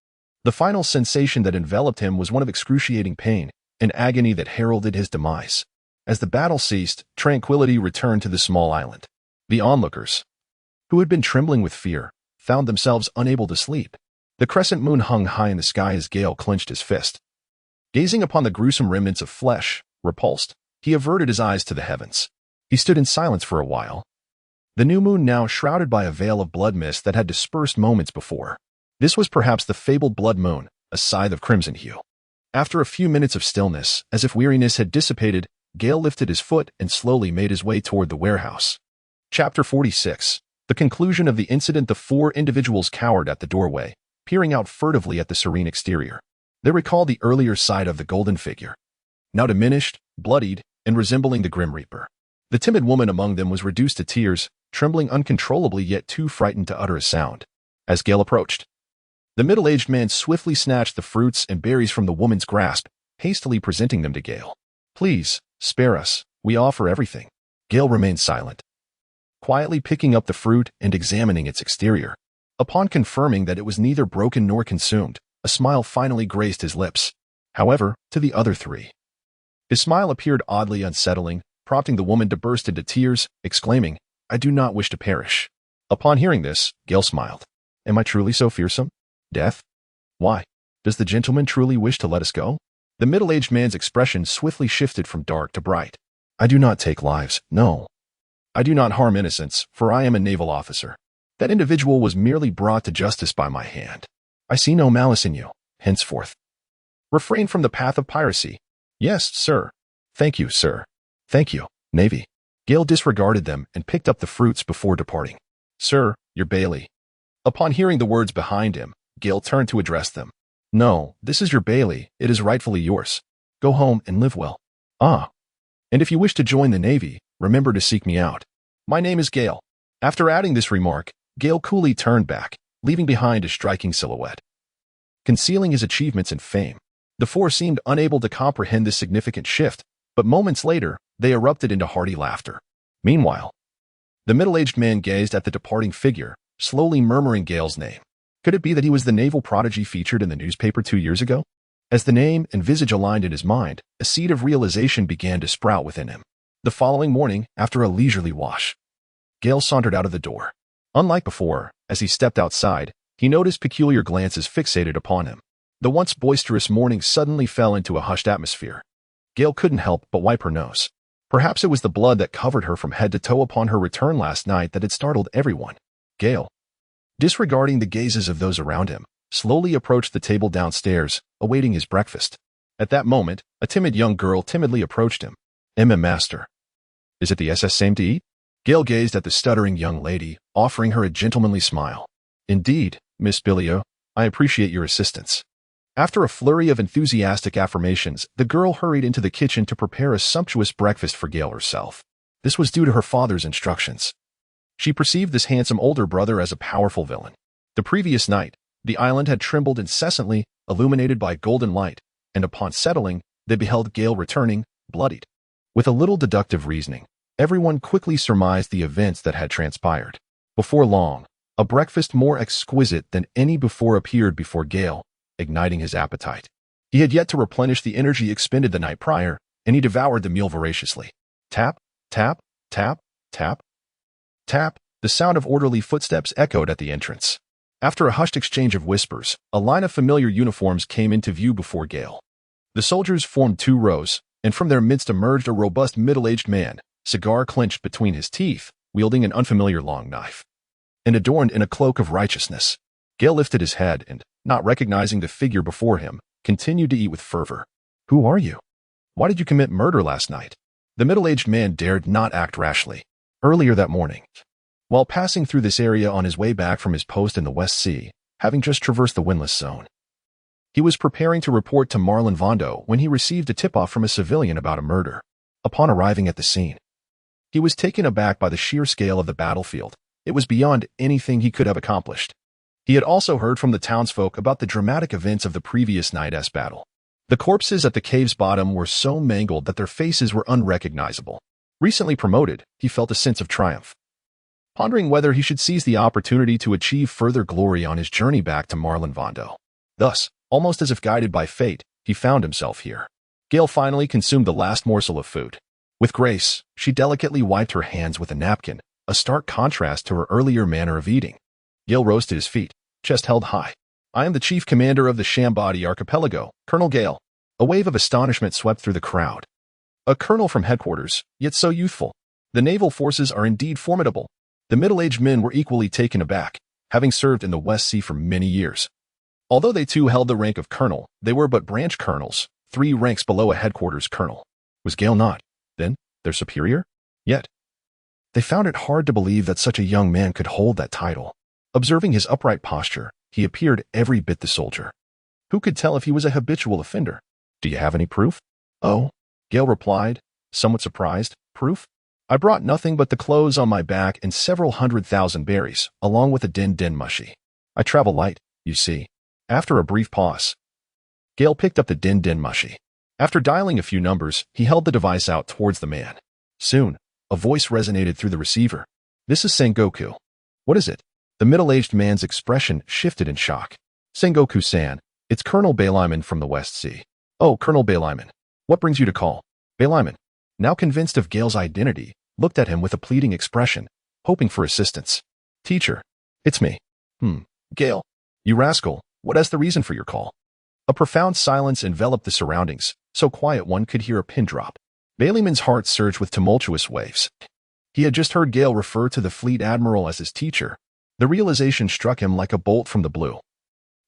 The final sensation that enveloped him was one of excruciating pain, an agony that heralded his demise. As the battle ceased, tranquility returned to the small island. The onlookers, who had been trembling with fear, found themselves unable to sleep. The crescent moon hung high in the sky as Gale clenched his fist. Gazing upon the gruesome remnants of flesh, repulsed, he averted his eyes to the heavens. He stood in silence for a while, the new moon now shrouded by a veil of blood mist that had dispersed moments before. This was perhaps the fabled blood moon, a scythe of crimson hue. After a few minutes of stillness, as if weariness had dissipated, Gale lifted his foot and slowly made his way toward the warehouse. Chapter 46. The conclusion of the incident. The four individuals cowered at the doorway, peering out furtively at the serene exterior. They recalled the earlier sight of the golden figure, now diminished, bloodied, and resembling the Grim Reaper. The timid woman among them was reduced to tears, trembling uncontrollably yet too frightened to utter a sound. As Gale approached, The middle-aged man swiftly snatched the fruits and berries from the woman's grasp, hastily presenting them to Gale. "Please, spare us. We offer everything." Gale remained silent, quietly picking up the fruit and examining its exterior. Upon confirming that it was neither broken nor consumed, a smile finally graced his lips. However, to the other three, his smile appeared oddly unsettling, prompting the woman to burst into tears, exclaiming, "I do not wish to perish." Upon hearing this, Gale smiled. "Am I truly so fearsome? Death? Why? Does the gentleman truly wish to let us go?" The middle-aged man's expression swiftly shifted from dark to bright. "I do not take lives, no. I do not harm innocents, for I am a naval officer. That individual was merely brought to justice by my hand. I see no malice in you. Henceforth, refrain from the path of piracy." "Yes, sir. Thank you, sir. Thank you, Navy." Gale disregarded them and picked up the fruits before departing. "Sir, your Bailey." Upon hearing the words behind him, Gale turned to address them. "No, this is your Bailey. It is rightfully yours. Go home and live well. Ah, and if you wish to join the Navy, remember to seek me out. My name is Gale." After adding this remark, Gale coolly turned back, leaving behind a striking silhouette, concealing his achievements and fame. The four seemed unable to comprehend this significant shift, but moments later, they erupted into hearty laughter. Meanwhile, the middle-aged man gazed at the departing figure, slowly murmuring Gale's name. Could it be that he was the naval prodigy featured in the newspaper 2 years ago? As the name and visage aligned in his mind, a seed of realization began to sprout within him. The following morning, after a leisurely wash, Gale sauntered out of the door. Unlike before, as he stepped outside, he noticed peculiar glances fixated upon him. The once boisterous morning suddenly fell into a hushed atmosphere. Gale couldn't help but wipe her nose. Perhaps it was the blood that covered her from head to toe upon her return last night that had startled everyone. Gale, disregarding the gazes of those around him, slowly approached the table downstairs, awaiting his breakfast. At that moment, a timid young girl timidly approached him. Master. Is it the SS same to eat?" Gale gazed at the stuttering young lady, offering her a gentlemanly smile. "Indeed, Miss Billio, I appreciate your assistance." After a flurry of enthusiastic affirmations, the girl hurried into the kitchen to prepare a sumptuous breakfast for Gale herself. This was due to her father's instructions. She perceived this handsome older brother as a powerful villain. The previous night, the island had trembled incessantly, illuminated by golden light, and upon settling, they beheld Gale returning, bloodied. With a little deductive reasoning, everyone quickly surmised the events that had transpired. Before long, a breakfast more exquisite than any before appeared before Gale, igniting his appetite. He had yet to replenish the energy expended the night prior, and he devoured the meal voraciously. Tap, tap, tap, tap, tap. The sound of orderly footsteps echoed at the entrance. After a hushed exchange of whispers, a line of familiar uniforms came into view before Gale. The soldiers formed 2 rows, and from their midst emerged a robust middle-aged man, cigar clenched between his teeth, wielding an unfamiliar long knife, and adorned in a cloak of righteousness. Gale lifted his head and, not recognizing the figure before him, continued to eat with fervor. "Who are you? Why did you commit murder last night?" The middle-aged man dared not act rashly. Earlier that morning, while passing through this area on his way back from his post in the West Sea, having just traversed the windless zone, he was preparing to report to Marlon Vondo when he received a tip-off from a civilian about a murder. Upon arriving at the scene, he was taken aback by the sheer scale of the battlefield. It was beyond anything he could have accomplished. He had also heard from the townsfolk about the dramatic events of the previous night's battle. The corpses at the cave's bottom were so mangled that their faces were unrecognizable. Recently promoted, he felt a sense of triumph, pondering whether he should seize the opportunity to achieve further glory on his journey back to Marlon Vondo. Thus, almost as if guided by fate, he found himself here. Gale finally consumed the last morsel of food. With grace, she delicately wiped her hands with a napkin, a stark contrast to her earlier manner of eating. Gale rose to his feet, chest held high. "I am the chief commander of the Shambadi Archipelago, Colonel Gale." A wave of astonishment swept through the crowd. A colonel from headquarters, yet so youthful. The naval forces are indeed formidable. The middle-aged men were equally taken aback, having served in the West Sea for many years. Although they too held the rank of colonel, they were but branch colonels, 3 ranks below a headquarters colonel. Was Gale not, then, their superior? Yet, they found it hard to believe that such a young man could hold that title. Observing his upright posture, he appeared every bit the soldier. Who could tell if he was a habitual offender? "Do you have any proof?" "Oh," Gale replied, somewhat surprised. "Proof? I brought nothing but the clothes on my back and several 100,000 berries, along with a den mushy. I travel light, you see." After a brief pause, Gale picked up the din-din mushy. After dialing a few numbers, he held the device out towards the man. Soon, a voice resonated through the receiver. "This is Sengoku." "What is it?" The middle-aged man's expression shifted in shock. "Sengoku-san, it's Colonel Baylyman from the West Sea." "Oh, Colonel Baylyman. What brings you to call?" Baylyman, now convinced of Gale's identity, looked at him with a pleading expression, hoping for assistance. "Teacher, it's me." Gale. "You rascal, what is the reason for your call?" A profound silence enveloped the surroundings, so quiet one could hear a pin drop. Baylyman's heart surged with tumultuous waves. He had just heard Gale refer to the fleet admiral as his teacher. The realization struck him like a bolt from the blue,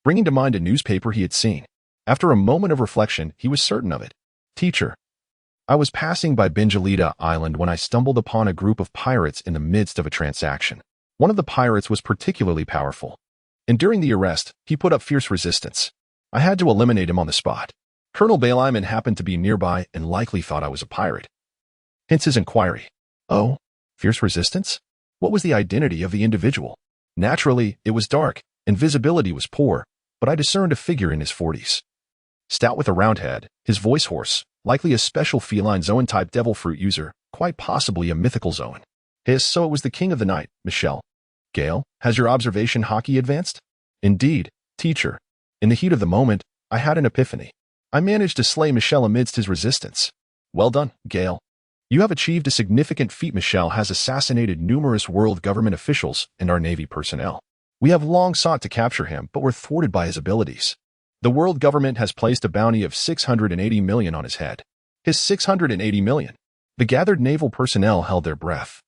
bringing to mind a newspaper he had seen. After a moment of reflection, he was certain of it. "Teacher, I was passing by Benjalita Island when I stumbled upon a group of pirates in the midst of a transaction. One of the pirates was particularly powerful, and during the arrest, he put up fierce resistance. I had to eliminate him on the spot. Colonel Baylyman happened to be nearby and likely thought I was a pirate. Hence his inquiry." "Oh, fierce resistance? What was the identity of the individual?" "Naturally, it was dark, and visibility was poor, but I discerned a figure in his 40s. Stout with a round head, his voice hoarse, likely a special feline Zoan-type devil fruit user, quite possibly a mythical Zoan." So it was the king of the night, Michelle." "Gale, has your observation hockey advanced?" "Indeed, teacher. In the heat of the moment, I had an epiphany. I managed to slay Michelle amidst his resistance." "Well done, Gale. You have achieved a significant feat." "Michelle has assassinated numerous world government officials and our Navy personnel. We have long sought to capture him, but were thwarted by his abilities. The world government has placed a bounty of 680 million on his head." "His 680 million? The gathered naval personnel held their breath,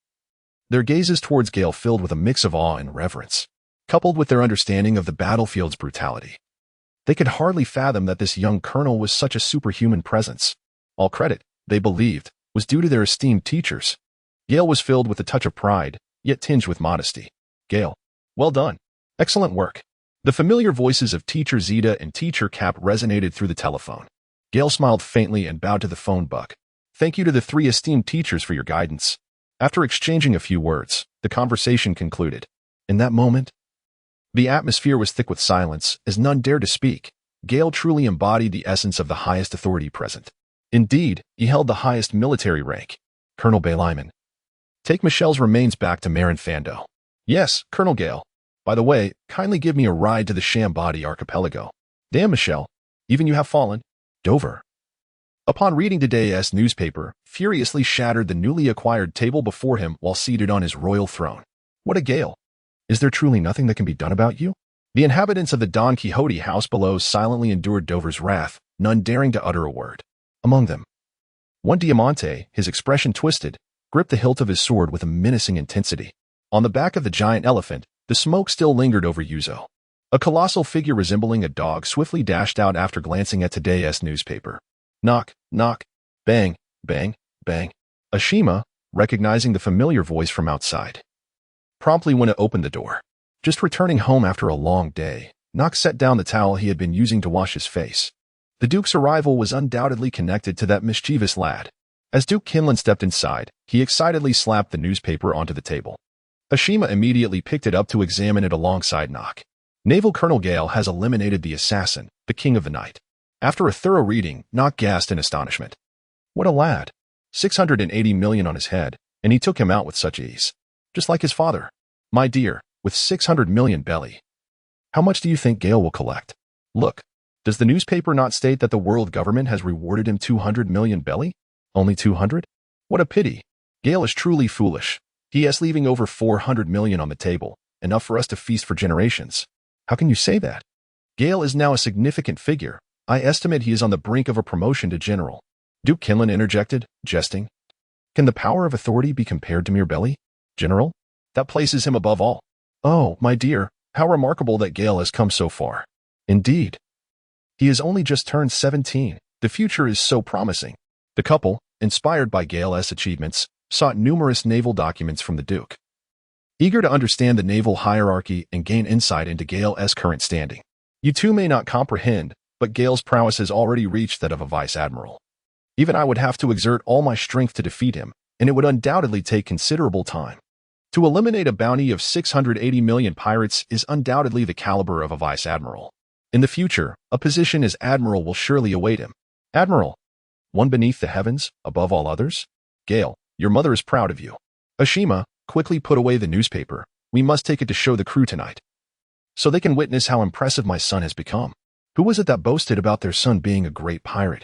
their gazes towards Gale filled with a mix of awe and reverence, coupled with their understanding of the battlefield's brutality. They could hardly fathom that this young colonel was such a superhuman presence. All credit, they believed, was due to their esteemed teachers. Gale was filled with a touch of pride, yet tinged with modesty. "Gale, well done. Excellent work." The familiar voices of Teacher Zeta and Teacher Cap resonated through the telephone. Gale smiled faintly and bowed to the phone book. "Thank you to the 3 esteemed teachers for your guidance." After exchanging a few words, the conversation concluded. In that moment, the atmosphere was thick with silence, as none dared to speak. Gale truly embodied the essence of the highest authority present. Indeed, he held the highest military rank. "Colonel Baylyman, take Michelle's remains back to Marin Fando." "Yes, Colonel Gale. By the way, kindly give me a ride to the Shambadi archipelago." "Damn, Michelle, even you have fallen." Dover, upon reading today's newspaper, furiously shattered the newly acquired table before him while seated on his royal throne. "What a Gale! Is there truly nothing that can be done about you?" The inhabitants of the Don Quixote house below silently endured Dover's wrath, none daring to utter a word. Among them, one Diamante, his expression twisted, gripped the hilt of his sword with a menacing intensity. On the back of the giant elephant, the smoke still lingered over Yuzo. A colossal figure resembling a dog swiftly dashed out after glancing at today's newspaper. Knock, knock, bang, bang, bang. Ashima, recognizing the familiar voice from outside, promptly went to open the door. Just returning home after a long day, Knock set down the towel he had been using to wash his face. The Duke's arrival was undoubtedly connected to that mischievous lad. As Duke Kinlan stepped inside, he excitedly slapped the newspaper onto the table. Ashima immediately picked it up to examine it alongside Knock. Naval Colonel Gale has eliminated the assassin, the king of the night. After a thorough reading, Knock gasped in astonishment. What a lad. 680 million on his head, and he took him out with such ease. Just like his father. My dear, with 600 million belly. How much do you think Gale will collect? Look, does the newspaper not state that the world government has rewarded him 200 million belly? Only 200? What a pity. Gale is truly foolish. He is leaving over 400 million on the table, enough for us to feast for generations. How can you say that? Gale is now a significant figure. I estimate he is on the brink of a promotion to general. Duke Kinlan interjected, jesting. Can the power of authority be compared to mere belly? General? That places him above all. Oh, my dear, how remarkable that Gale has come so far. Indeed. He has only just turned 17. The future is so promising. The couple, inspired by Gale's achievements, sought numerous naval documents from the Duke, eager to understand the naval hierarchy and gain insight into Gale's current standing. You too may not comprehend, but Gale's prowess has already reached that of a vice admiral. Even I would have to exert all my strength to defeat him, and it would undoubtedly take considerable time. To eliminate a bounty of 680 million pirates is undoubtedly the caliber of a vice admiral. In the future, a position as admiral will surely await him. Admiral, one beneath the heavens, above all others? Gale, your mother is proud of you. Ashima, quickly put away the newspaper. We must take it to show the crew tonight, so they can witness how impressive my son has become. Who was it that boasted about their son being a great pirate?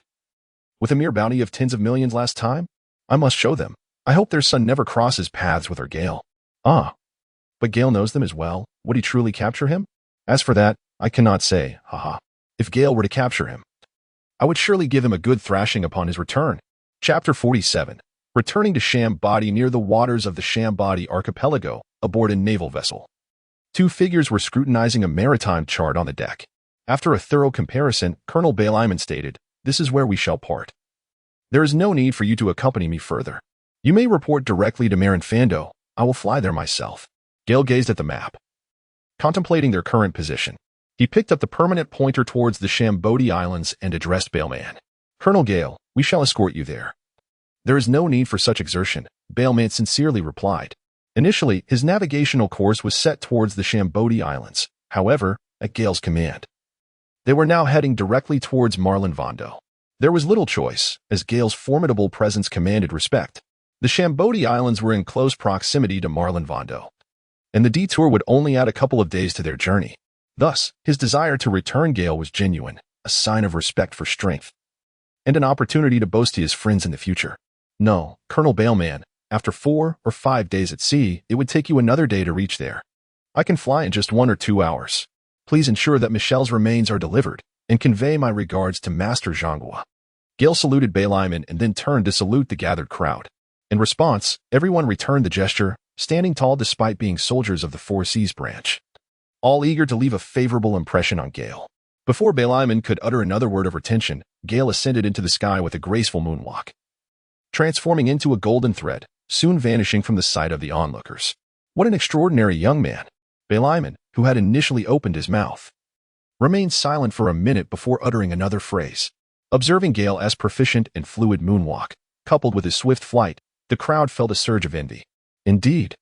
With a mere bounty of tens of millions last time? I must show them. I hope their son never crosses paths with our Gale. Ah, but Gale knows them as well. Would he truly capture him? As for that, I cannot say, haha. If Gale were to capture him, I would surely give him a good thrashing upon his return. Chapter 47. Returning to Shambadi near the waters of the Shambadi archipelago, aboard a naval vessel. Two figures were scrutinizing a maritime chart on the deck. After a thorough comparison, Colonel Bailiman stated, "This is where we shall part. There is no need for you to accompany me further. You may report directly to Marin Fando. I will fly there myself." Gale gazed at the map, contemplating their current position. He picked up the permanent pointer towards the Shambodi Islands and addressed Bailman. "Colonel Gale, we shall escort you there." "There is no need for such exertion," Bailman sincerely replied. Initially, his navigational course was set towards the Shambodi Islands. However, at Gale's command, they were now heading directly towards Marlin Vondo. There was little choice, as Gale's formidable presence commanded respect. The Shambodi Islands were in close proximity to Marlin Vondo, and the detour would only add a couple of days to their journey. Thus, his desire to return Gale was genuine, a sign of respect for strength, and an opportunity to boast to his friends in the future. "No, Colonel Bailman, after 4 or 5 days at sea, it would take you another day to reach there. I can fly in just 1 or 2 hours. Please ensure that Michelle's remains are delivered, and convey my regards to Master Zhangua." Gale saluted Bailiman and then turned to salute the gathered crowd. In response, everyone returned the gesture, standing tall despite being soldiers of the Four Seas branch, all eager to leave a favorable impression on Gale. Before Bailiman could utter another word of retention, Gale ascended into the sky with a graceful moonwalk, transforming into a golden thread, soon vanishing from the sight of the onlookers. What an extraordinary young man! Bailiman, who had initially opened his mouth, remained silent for a minute before uttering another phrase. Observing Gale as proficient in fluid moonwalk, coupled with his swift flight, the crowd felt a surge of envy. "Indeed,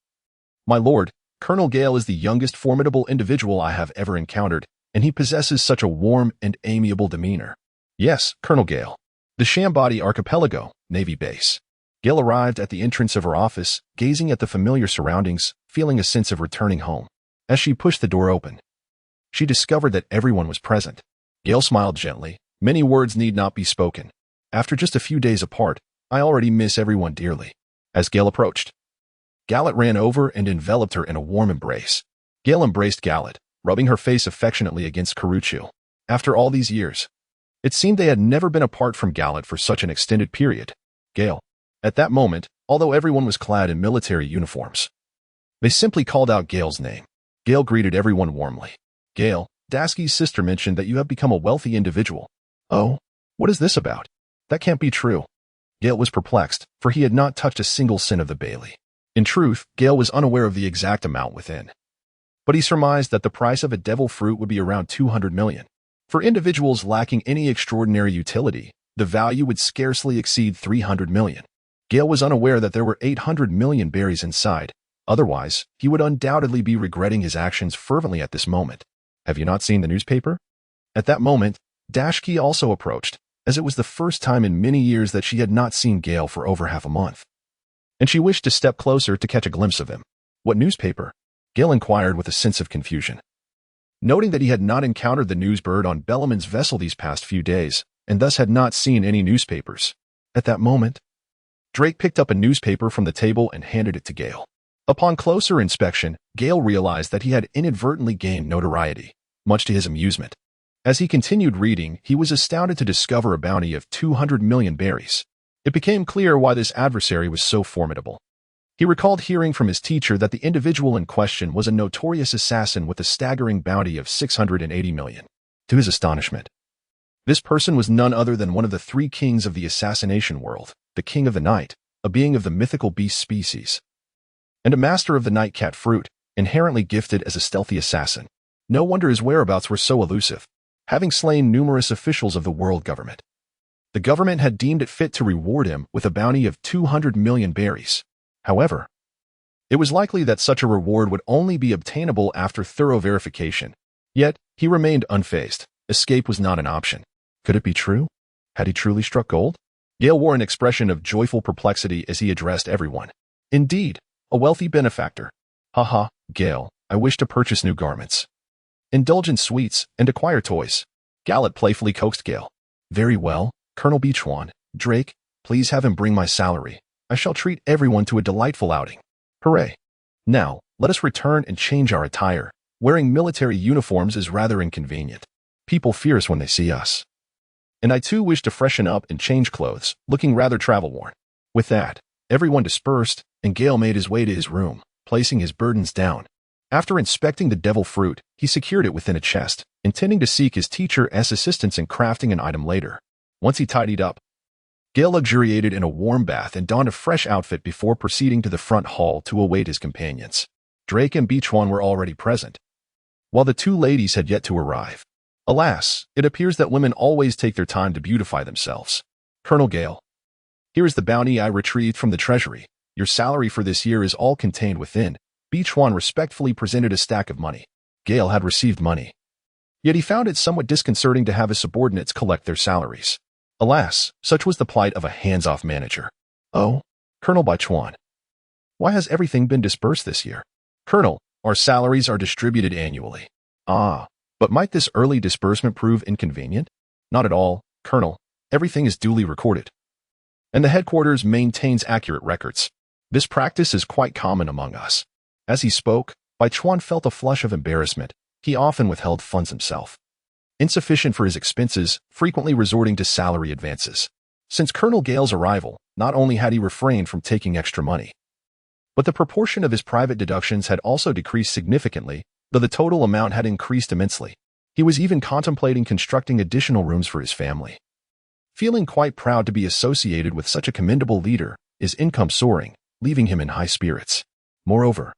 my lord, Colonel Gale is the youngest formidable individual I have ever encountered, and he possesses such a warm and amiable demeanor." "Yes, Colonel Gale." The Shambodi Archipelago, Navy Base. Gale arrived at the entrance of her office, gazing at the familiar surroundings, feeling a sense of returning home. As she pushed the door open, she discovered that everyone was present. Gale smiled gently. "Many words need not be spoken. After just a few days apart, I already miss everyone dearly." As Gale approached, Gallet ran over and enveloped her in a warm embrace. Gale embraced Gallet, rubbing her face affectionately against Caruccio. After all these years, it seemed they had never been apart from Gallet for such an extended period. Gale. At that moment, although everyone was clad in military uniforms, they simply called out Gale's name. Gale greeted everyone warmly. "Gale, Dasky's sister mentioned that you have become a wealthy individual." "Oh, what is this about? That can't be true." Gale was perplexed, for he had not touched a single cent of the Bailey. In truth, Gale was unaware of the exact amount within, but he surmised that the price of a devil fruit would be around 200 million. For individuals lacking any extraordinary utility, the value would scarcely exceed 300 million. Gale was unaware that there were 800 million berries inside. Otherwise, he would undoubtedly be regretting his actions fervently at this moment. "Have you not seen the newspaper?" At that moment, Dashki also approached, as it was the first time in many years that she had not seen Gale for over half a month, and she wished to step closer to catch a glimpse of him. "What newspaper?" Gale inquired with a sense of confusion, noting that he had not encountered the newsbird on Bellaman's vessel these past few days, and thus had not seen any newspapers. At that moment, Drake picked up a newspaper from the table and handed it to Gale. Upon closer inspection, Gale realized that he had inadvertently gained notoriety, much to his amusement. As he continued reading, he was astounded to discover a bounty of 200 million berries. It became clear why this adversary was so formidable. He recalled hearing from his teacher that the individual in question was a notorious assassin with a staggering bounty of 680 million. To his astonishment, this person was none other than one of the 3 kings of the assassination world, the King of the Night, a being of the mythical beast species, and a master of the nightcat fruit, inherently gifted as a stealthy assassin. No wonder his whereabouts were so elusive. Having slain numerous officials of the world government, the government had deemed it fit to reward him with a bounty of 200 million berries. However, it was likely that such a reward would only be obtainable after thorough verification. Yet, he remained unfazed. Escape was not an option. Could it be true? Had he truly struck gold? Gale wore an expression of joyful perplexity as he addressed everyone. Indeed, a wealthy benefactor. Haha, Gale, I wish to purchase new garments, indulge in sweets, and acquire toys. Gallet playfully coaxed Gale. Very well, Colonel Beachwan. Drake, please have him bring my salary. I shall treat everyone to a delightful outing. Hooray. Now, let us return and change our attire. Wearing military uniforms is rather inconvenient. People fear us when they see us. And I too wish to freshen up and change clothes, looking rather travel-worn. With that, everyone dispersed, and Gale made his way to his room, placing his burdens down. After inspecting the devil fruit, he secured it within a chest, intending to seek his teacher's assistance in crafting an item later. Once he tidied up, Gale luxuriated in a warm bath and donned a fresh outfit before proceeding to the front hall to await his companions. Drake and Beachwan were already present, while the two ladies had yet to arrive. Alas, it appears that women always take their time to beautify themselves. Colonel Gale, here is the bounty I retrieved from the treasury. Your salary for this year is all contained within. Beachwan respectfully presented a stack of money. Gale had received money, yet he found it somewhat disconcerting to have his subordinates collect their salaries. Alas, such was the plight of a hands-off manager. Oh, Colonel Beachwan, why has everything been dispersed this year? Colonel, our salaries are distributed annually. Ah, but might this early disbursement prove inconvenient? Not at all, Colonel. Everything is duly recorded, and the headquarters maintains accurate records. This practice is quite common among us. As he spoke, Beachwan felt a flush of embarrassment. He often withheld funds himself, insufficient for his expenses, frequently resorting to salary advances. Since Colonel Gale's arrival, not only had he refrained from taking extra money, but the proportion of his private deductions had also decreased significantly, though the total amount had increased immensely. He was even contemplating constructing additional rooms for his family. Feeling quite proud to be associated with such a commendable leader, his income soaring, leaving him in high spirits. Moreover,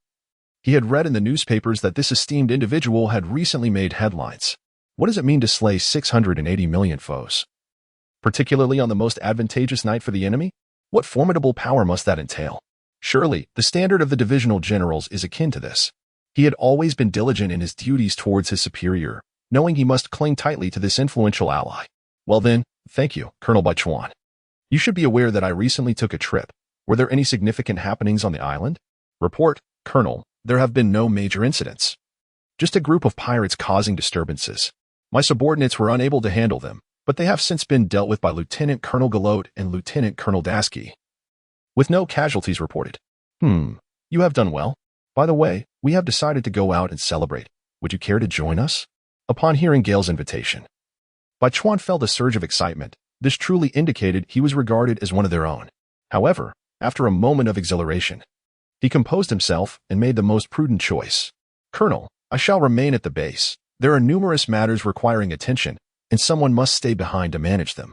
he had read in the newspapers that this esteemed individual had recently made headlines. What does it mean to slay 680 million foes, particularly on the most advantageous night for the enemy? What formidable power must that entail? Surely, the standard of the divisional generals is akin to this. He had always been diligent in his duties towards his superior, knowing he must cling tightly to this influential ally. Well then, thank you, Colonel Beachwan. You should be aware that I recently took a trip. Were there any significant happenings on the island? Report, Colonel. There have been no major incidents. Just a group of pirates causing disturbances. My subordinates were unable to handle them, but they have since been dealt with by Lieutenant Colonel Galote and Lieutenant Colonel Dasky, with no casualties reported. You have done well. By the way, we have decided to go out and celebrate. Would you care to join us? Upon hearing Gale's invitation, Beachwan felt a surge of excitement. This truly indicated he was regarded as one of their own. However, after a moment of exhilaration, he composed himself and made the most prudent choice. Colonel, I shall remain at the base. There are numerous matters requiring attention, and someone must stay behind to manage them.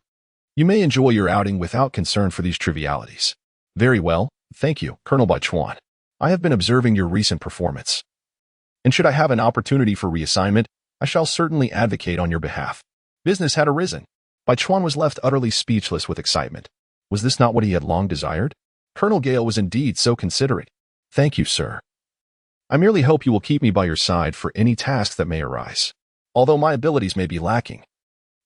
You may enjoy your outing without concern for these trivialities. Very well, thank you, Colonel Beachwan. I have been observing your recent performance, and should I have an opportunity for reassignment, I shall certainly advocate on your behalf. Business had arisen. Beachwan was left utterly speechless with excitement. Was this not what he had long desired? Colonel Gale was indeed so considerate. Thank you, sir. I merely hope you will keep me by your side for any tasks that may arise. Although my abilities may be lacking,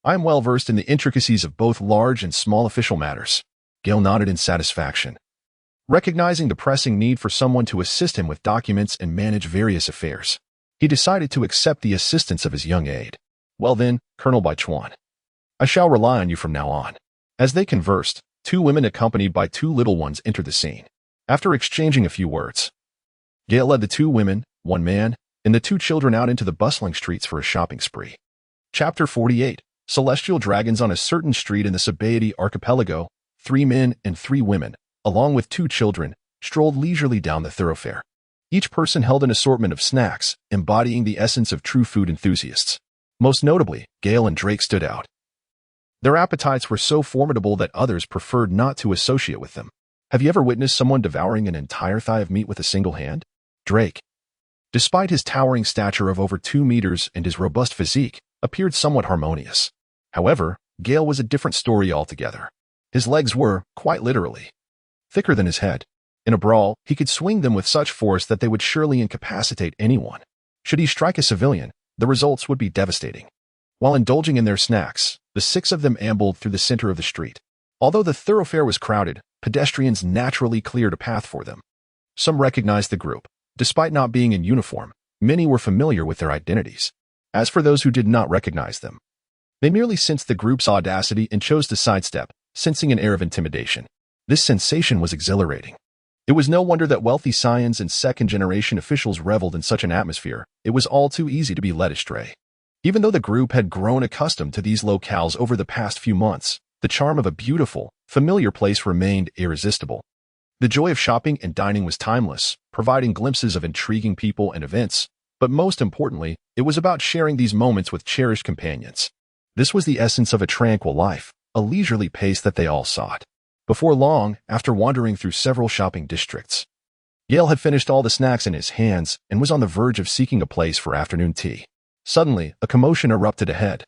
I am well versed in the intricacies of both large and small official matters. Gale nodded in satisfaction, recognizing the pressing need for someone to assist him with documents and manage various affairs. He decided to accept the assistance of his young aide. Well then, Colonel Beachwan, I shall rely on you from now on. As they conversed, two women accompanied by two little ones entered the scene. After exchanging a few words, Gale led the two women, one man, and the two children out into the bustling streets for a shopping spree. Chapter 48. Celestial Dragons. On a certain street in the Sabaody archipelago, 3 men and 3 women, along with 2 children, strolled leisurely down the thoroughfare. Each person held an assortment of snacks, embodying the essence of true food enthusiasts. Most notably, Gale and Drake stood out. Their appetites were so formidable that others preferred not to associate with them. Have you ever witnessed someone devouring an entire thigh of meat with a single hand? Drake, despite his towering stature of over 2 meters and his robust physique, appeared somewhat harmonious. However, Gale was a different story altogether. His legs were, quite literally, thicker than his head. In a brawl, he could swing them with such force that they would surely incapacitate anyone. Should he strike a civilian, the results would be devastating. While indulging in their snacks, the six of them ambled through the center of the street. Although the thoroughfare was crowded, pedestrians naturally cleared a path for them. Some recognized the group. Despite not being in uniform, many were familiar with their identities. As for those who did not recognize them, they merely sensed the group's audacity and chose to sidestep, sensing an air of intimidation. This sensation was exhilarating. It was no wonder that wealthy scions and second-generation officials reveled in such an atmosphere. It was all too easy to be led astray. Even though the group had grown accustomed to these locales over the past few months, the charm of a beautiful, familiar place remained irresistible. The joy of shopping and dining was timeless, providing glimpses of intriguing people and events, but most importantly, it was about sharing these moments with cherished companions. This was the essence of a tranquil life, a leisurely pace that they all sought. Before long, after wandering through several shopping districts, Gale had finished all the snacks in his hands and was on the verge of seeking a place for afternoon tea. Suddenly, a commotion erupted ahead,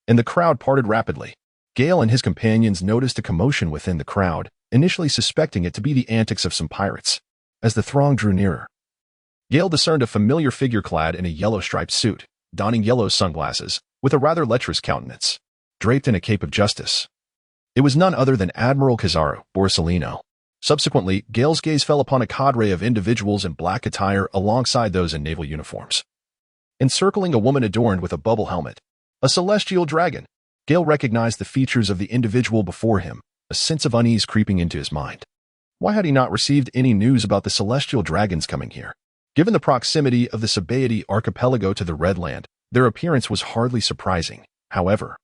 and the crowd parted rapidly. Gale and his companions noticed a commotion within the crowd, initially suspecting it to be the antics of some pirates. As the throng drew nearer, Gale discerned a familiar figure clad in a yellow-striped suit, donning yellow sunglasses, with a rather lecherous countenance, draped in a cape of justice. It was none other than Admiral Kizaru Borsellino. Subsequently, Gale's gaze fell upon a cadre of individuals in black attire alongside those in naval uniforms. Encircling a woman adorned with a bubble helmet, a celestial dragon, Gale recognized the features of the individual before him, a sense of unease creeping into his mind. Why had he not received any news about the celestial dragons coming here? Given the proximity of the Sabaody archipelago to the Red Land, their appearance was hardly surprising. However,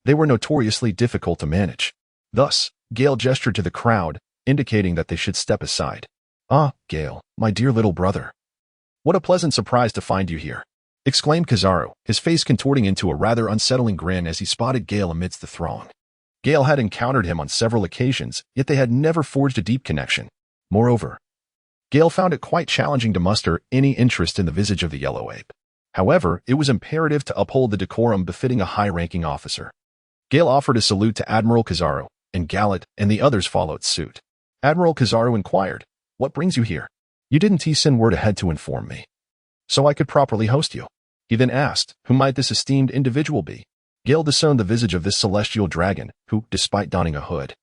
they were notoriously difficult to manage. Thus, Gale gestured to the crowd, indicating that they should step aside. "Ah, Gale, my dear little brother. What a pleasant surprise to find you here," exclaimed Kizaru, his face contorting into a rather unsettling grin as he spotted Gale amidst the throng. Gale had encountered him on several occasions, yet they had never forged a deep connection. Moreover, Gale found it quite challenging to muster any interest in the visage of the yellow ape. However, it was imperative to uphold the decorum befitting a high-ranking officer. Gale offered a salute to Admiral Kizaru, and Gallat and the others followed suit. Admiral Kizaru inquired, "What brings you here? You didn't send word ahead to inform me, so I could properly host you." He then asked, who might this esteemed individual be? Gale discerned the visage of this celestial dragon, who, despite donning a hood,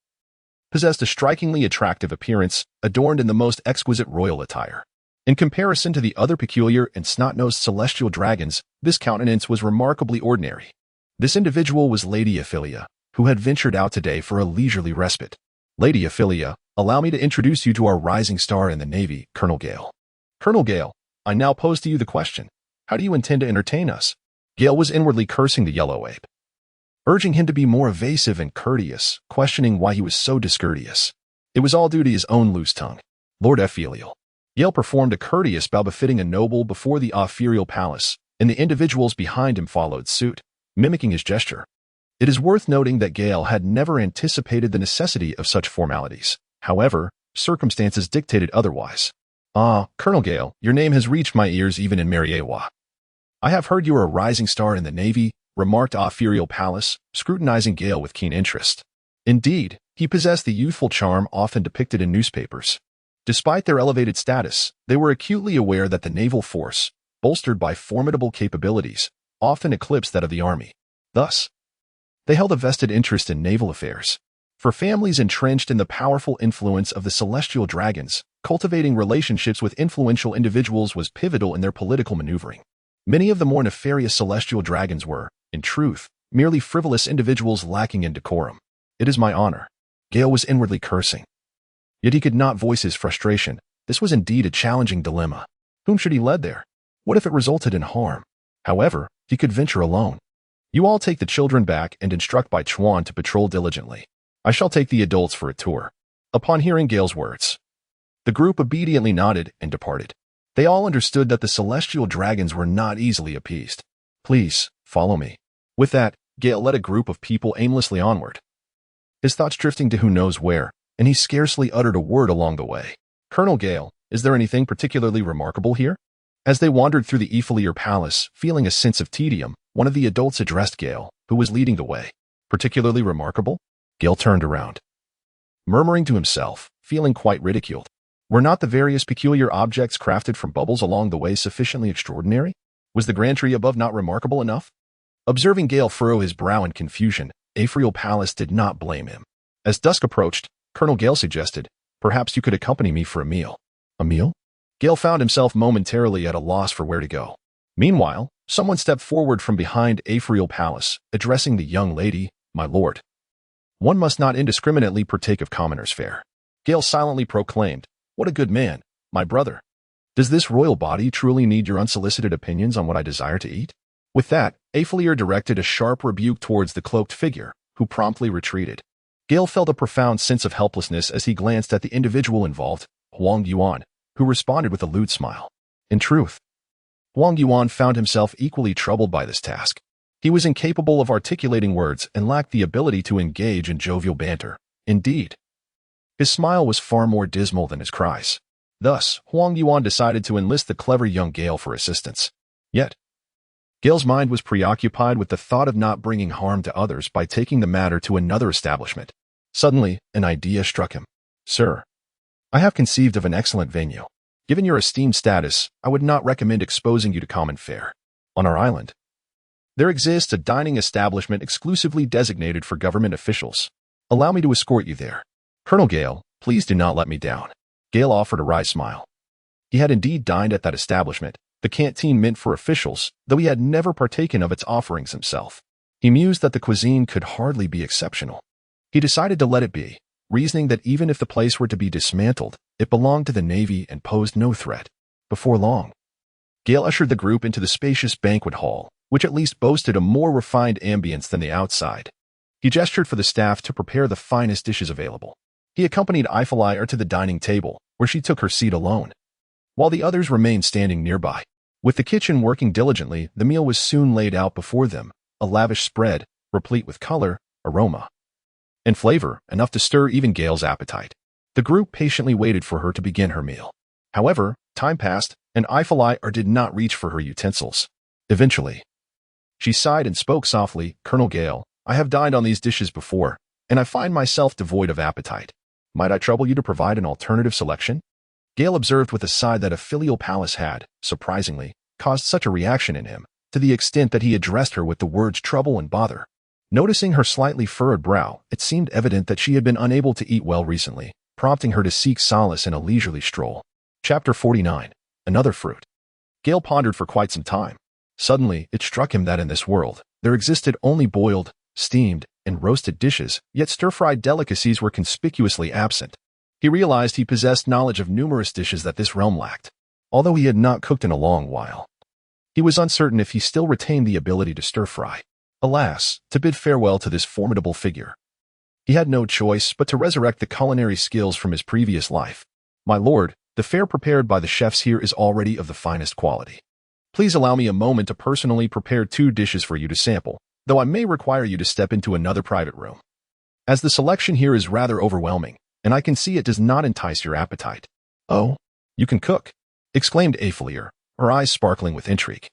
possessed a strikingly attractive appearance, adorned in the most exquisite royal attire. In comparison to the other peculiar and snot-nosed celestial dragons, this countenance was remarkably ordinary. This individual was Lady Ophelia, who had ventured out today for a leisurely respite. "Lady Ophelia, allow me to introduce you to our rising star in the Navy, Colonel Gale." "Colonel Gale, I now pose to you the question. How do you intend to entertain us?" Gale was inwardly cursing the yellow ape, urging him to be more evasive and courteous, questioning why he was so discourteous. It was all due to his own loose tongue. "Lord Ephelial." Gale performed a courteous bow befitting a noble before the Ephelial palace, and the individuals behind him followed suit, mimicking his gesture. It is worth noting that Gale had never anticipated the necessity of such formalities. However, circumstances dictated otherwise. "Ah, Colonel Gale, your name has reached my ears even in Mariewa. I have heard you are a rising star in the Navy," remarked Ephelial Palace, scrutinizing Gale with keen interest. Indeed, he possessed the youthful charm often depicted in newspapers. Despite their elevated status, they were acutely aware that the naval force, bolstered by formidable capabilities, often eclipsed that of the army. Thus, they held a vested interest in naval affairs. For families entrenched in the powerful influence of the celestial dragons, cultivating relationships with influential individuals was pivotal in their political maneuvering. Many of the more nefarious celestial dragons were, in truth, merely frivolous individuals lacking in decorum. "It is my honor." Gale was inwardly cursing. Yet he could not voice his frustration. This was indeed a challenging dilemma. Whom should he lead there? What if it resulted in harm? However, he could venture alone. "You all take the children back and instruct Bai Chuan to patrol diligently. I shall take the adults for a tour." Upon hearing Gale's words, the group obediently nodded and departed. They all understood that the celestial dragons were not easily appeased. "Please, follow me." With that, Gale led a group of people aimlessly onward, his thoughts drifting to who knows where, and he scarcely uttered a word along the way. "Colonel Gale, is there anything particularly remarkable here?" As they wandered through the Ephelier Palace, feeling a sense of tedium, one of the adults addressed Gale, who was leading the way. "Particularly remarkable?" Gale turned around, murmuring to himself, feeling quite ridiculed. Were not the various peculiar objects crafted from bubbles along the way sufficiently extraordinary? Was the grand tree above not remarkable enough? Observing Gale furrow his brow in confusion, Ephriel Pallas did not blame him. As dusk approached, Colonel Gale suggested, "Perhaps you could accompany me for a meal." A meal? Gale found himself momentarily at a loss for where to go. Meanwhile, someone stepped forward from behind Ephriel Pallas, addressing the young lady, "My lord. One must not indiscriminately partake of commoners' fare." Gale silently proclaimed, "What a good man, my brother. Does this royal body truly need your unsolicited opinions on what I desire to eat?" With that, Ephriel directed a sharp rebuke towards the cloaked figure, who promptly retreated. Gale felt a profound sense of helplessness as he glanced at the individual involved, Huang Yuan, who responded with a lewd smile. In truth, Huang Yuan found himself equally troubled by this task. He was incapable of articulating words and lacked the ability to engage in jovial banter. Indeed, his smile was far more dismal than his cries. Thus, Huang Yuan decided to enlist the clever young Gale for assistance. Yet, Gale's mind was preoccupied with the thought of not bringing harm to others by taking the matter to another establishment. Suddenly, an idea struck him. "Sir, I have conceived of an excellent venue. Given your esteemed status, I would not recommend exposing you to common fare. On our island, there exists a dining establishment exclusively designated for government officials. Allow me to escort you there. Colonel Gale, please do not let me down." Gale offered a wry smile. He had indeed dined at that establishment, the canteen meant for officials, though he had never partaken of its offerings himself. He mused that the cuisine could hardly be exceptional. He decided to let it be, reasoning that even if the place were to be dismantled, it belonged to the Navy and posed no threat. Before long, Gale ushered the group into the spacious banquet hall, which at least boasted a more refined ambience than the outside. He gestured for the staff to prepare the finest dishes available. He accompanied Ephriel to the dining table, where she took her seat alone, while the others remained standing nearby. With the kitchen working diligently, the meal was soon laid out before them, a lavish spread, replete with color, aroma, and flavor, enough to stir even Gale's appetite. The group patiently waited for her to begin her meal. However, time passed, and Ephriel did not reach for her utensils. Eventually, she sighed and spoke softly, "Colonel Gale, I have dined on these dishes before, and I find myself devoid of appetite. Might I trouble you to provide an alternative selection?" Gale observed with a sigh that Ephriel Pallas had, surprisingly, caused such a reaction in him, to the extent that he addressed her with the words trouble and bother. Noticing her slightly furrowed brow, it seemed evident that she had been unable to eat well recently, prompting her to seek solace in a leisurely stroll. Chapter 49. Another fruit. Gale pondered for quite some time. Suddenly, it struck him that in this world, there existed only boiled, steamed, and roasted dishes, yet stir-fried delicacies were conspicuously absent. He realized he possessed knowledge of numerous dishes that this realm lacked. Although he had not cooked in a long while, he was uncertain if he still retained the ability to stir-fry. Alas, to bid farewell to this formidable figure, he had no choice but to resurrect the culinary skills from his previous life. "My lord, the fare prepared by the chefs here is already of the finest quality. Please allow me a moment to personally prepare 2 dishes for you to sample, though I may require you to step into another private room, as the selection here is rather overwhelming, and I can see it does not entice your appetite." "Oh, you can cook," exclaimed Ephriel, her eyes sparkling with intrigue.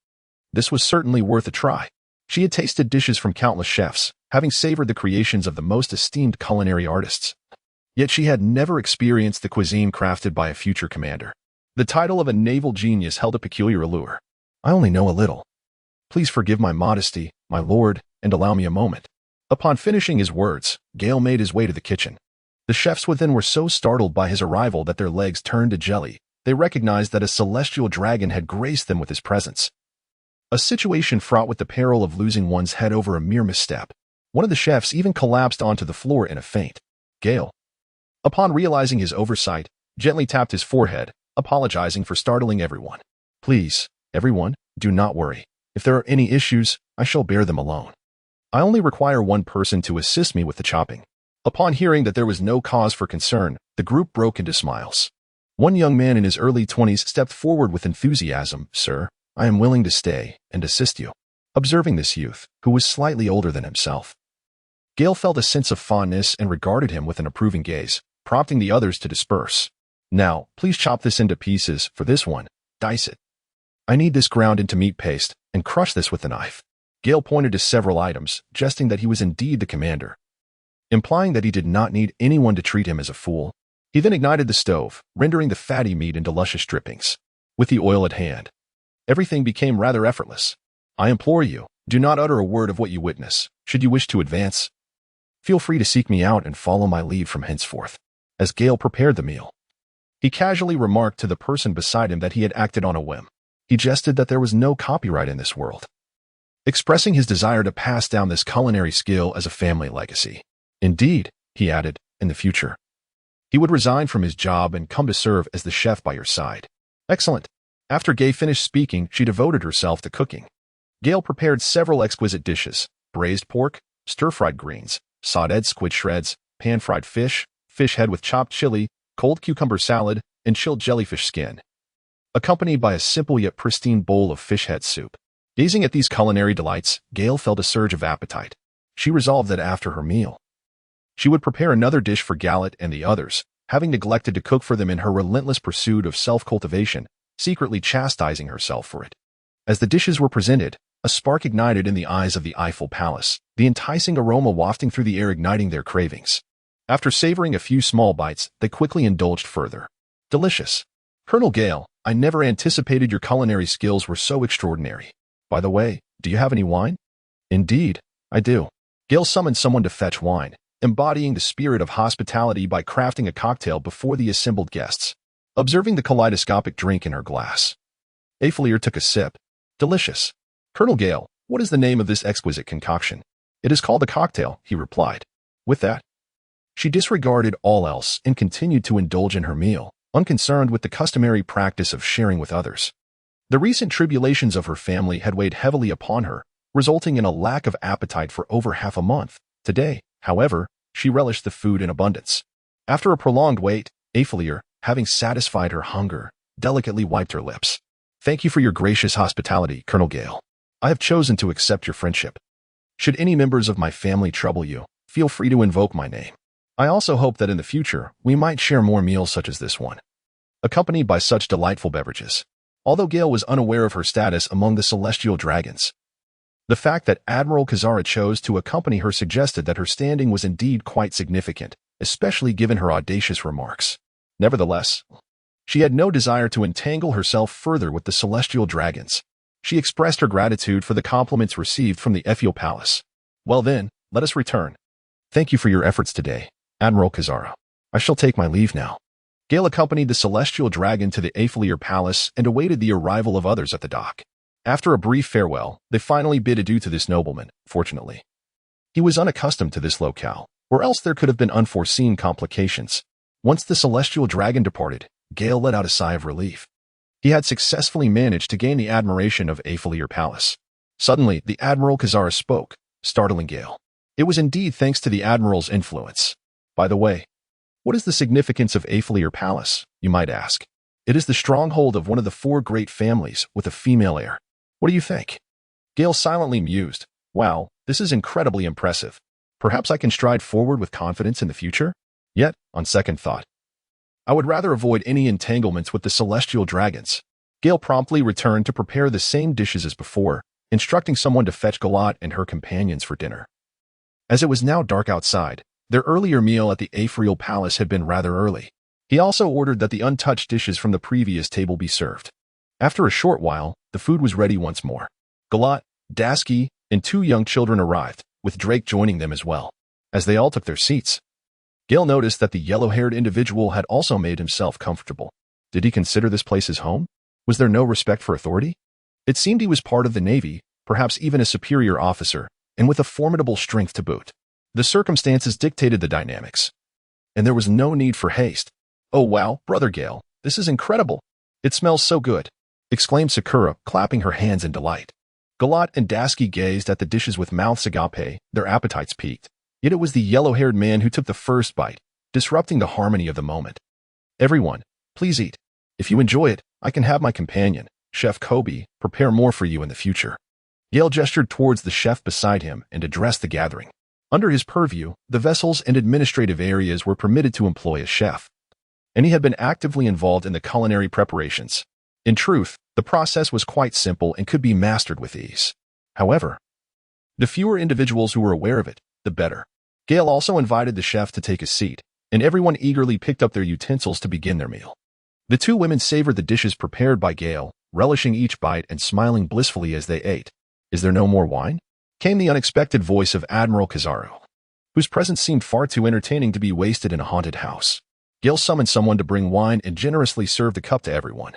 This was certainly worth a try. She had tasted dishes from countless chefs, having savored the creations of the most esteemed culinary artists. Yet she had never experienced the cuisine crafted by a future commander. The title of a naval genius held a peculiar allure. "I only know a little. Please forgive my modesty, my lord, and allow me a moment." Upon finishing his words, Gale made his way to the kitchen. The chefs within were so startled by his arrival that their legs turned to jelly. They recognized that a celestial dragon had graced them with his presence. A situation fraught with the peril of losing one's head over a mere misstep. One of the chefs even collapsed onto the floor in a faint. Gale, upon realizing his oversight, gently tapped his forehead, apologizing for startling everyone. "Please, everyone, do not worry. If there are any issues, I shall bear them alone. I only require one person to assist me with the chopping." Upon hearing that there was no cause for concern, the group broke into smiles. One young man in his early 20s stepped forward with enthusiasm. "Sir, I am willing to stay and assist you." Observing this youth, who was slightly older than himself, Gale felt a sense of fondness and regarded him with an approving gaze, prompting the others to disperse. "Now, please chop this into pieces. For this one, dice it. I need this ground into meat paste, and crush this with a knife." Gale pointed to several items, jesting that he was indeed the commander, implying that he did not need anyone to treat him as a fool. He then ignited the stove, rendering the fatty meat into luscious drippings. With the oil at hand, everything became rather effortless. "I implore you, Do not utter a word of what you witness. Should you wish to advance, feel free to seek me out and follow my lead from henceforth. As Gale prepared the meal, he casually remarked to the person beside him that he had acted on a whim. He jested that there was no copyright in this world, expressing his desire to pass down this culinary skill as a family legacy. Indeed, he added, in the future, he would resign from his job and come to serve as the chef by your side. Excellent. After Gay finished speaking, she devoted herself to cooking. Gale prepared several exquisite dishes: braised pork, stir-fried greens, sautéed squid shreds, pan-fried fish, fish head with chopped chili, cold cucumber salad, and chilled jellyfish skin, accompanied by a simple yet pristine bowl of fish head soup. Gazing at these culinary delights, Gale felt a surge of appetite. She resolved that after her meal, she would prepare another dish for Gallet and the others, having neglected to cook for them in her relentless pursuit of self-cultivation, secretly chastising herself for it. As the dishes were presented, a spark ignited in the eyes of the Eiffel Palace, the enticing aroma wafting through the air igniting their cravings. After savoring a few small bites, they quickly indulged further. Delicious. Colonel Gale, I never anticipated your culinary skills were so extraordinary. By the way, do you have any wine? Indeed, I do. Gale summoned someone to fetch wine, embodying the spirit of hospitality by crafting a cocktail before the assembled guests. Observing the kaleidoscopic drink in her glass, Eiffelier took a sip. Delicious. Colonel Gale, what is the name of this exquisite concoction? It is called a cocktail, he replied. With that, she disregarded all else and continued to indulge in her meal, unconcerned with the customary practice of sharing with others. The recent tribulations of her family had weighed heavily upon her, resulting in a lack of appetite for over half a month. Today, however, she relished the food in abundance. After a prolonged wait, Eiffelier, having satisfied her hunger, delicately wiped her lips. Thank you for your gracious hospitality, Colonel Gale. I have chosen to accept your friendship. Should any members of my family trouble you, feel free to invoke my name. I also hope that in the future, we might share more meals such as this one, accompanied by such delightful beverages. Although Gale was unaware of her status among the celestial dragons, the fact that Admiral Kazara chose to accompany her suggested that her standing was indeed quite significant, especially given her audacious remarks. Nevertheless, she had no desire to entangle herself further with the celestial dragons. She expressed her gratitude for the compliments received from the Eiffel Palace. Well then, let us return. Thank you for your efforts today, Admiral Kazara. I shall take my leave now. Gale accompanied the celestial dragon to the Eiffelier Palace and awaited the arrival of others at the dock. After a brief farewell, they finally bid adieu to this nobleman. Fortunately, he was unaccustomed to this locale, or else there could have been unforeseen complications. Once the celestial dragon departed, Gale let out a sigh of relief. He had successfully managed to gain the admiration of Eiffelier Palace. Suddenly, the Admiral Kazara spoke, startling Gale. It was indeed thanks to the Admiral's influence. By the way, what is the significance of Eiffelier Palace, you might ask? It is the stronghold of one of the 4 great families with a female heir. What do you think? Gale silently mused. Wow, this is incredibly impressive. Perhaps I can stride forward with confidence in the future? Yet, on second thought, I would rather avoid any entanglements with the celestial dragons. Gale promptly returned to prepare the same dishes as before, instructing someone to fetch Gallat and her companions for dinner. As it was now dark outside, their earlier meal at the Eiffelier Palace had been rather early. He also ordered that the untouched dishes from the previous table be served. After a short while, the food was ready once more. Gallat, Dasky, and 2 young children arrived, with Drake joining them as well. As they all took their seats, Gale noticed that the yellow-haired individual had also made himself comfortable. Did he consider this place his home? Was there no respect for authority? It seemed he was part of the Navy, perhaps even a superior officer, and with a formidable strength to boot. The circumstances dictated the dynamics, and there was no need for haste. Oh wow, Brother Gale, this is incredible. It smells so good, exclaimed Sakura, clapping her hands in delight. Gallat and Dasky gazed at the dishes with mouths agape, their appetites piqued. Yet it was the yellow-haired man who took the first bite, disrupting the harmony of the moment. Everyone, please eat. If you enjoy it, I can have my companion, Chef Kobe, prepare more for you in the future. Gale gestured towards the chef beside him and addressed the gathering. Under his purview, the vessels and administrative areas were permitted to employ a chef, and he had been actively involved in the culinary preparations. In truth, the process was quite simple and could be mastered with ease. However, the fewer individuals who were aware of it, the better. Gale also invited the chef to take a seat, and everyone eagerly picked up their utensils to begin their meal. The 2 women savored the dishes prepared by Gale, relishing each bite and smiling blissfully as they ate. Is there no more wine? Came the unexpected voice of Admiral Kizaru, whose presence seemed far too entertaining to be wasted in a haunted house. Gale summoned someone to bring wine and generously served a cup to everyone,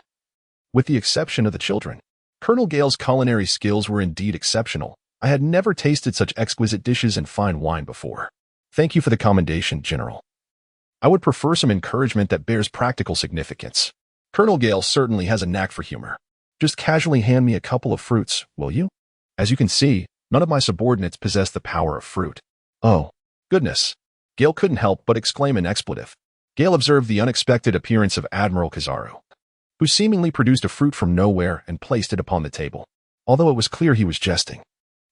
with the exception of the children. Colonel Gale's culinary skills were indeed exceptional. I had never tasted such exquisite dishes and fine wine before. Thank you for the commendation, General. I would prefer some encouragement that bears practical significance. Colonel Gale certainly has a knack for humor. Just casually hand me a couple of fruits, will you? As you can see, none of my subordinates possess the power of fruit. Oh, goodness. Gale couldn't help but exclaim an expletive. Gale observed the unexpected appearance of Admiral Kizaru, who seemingly produced a fruit from nowhere and placed it upon the table, although it was clear he was jesting.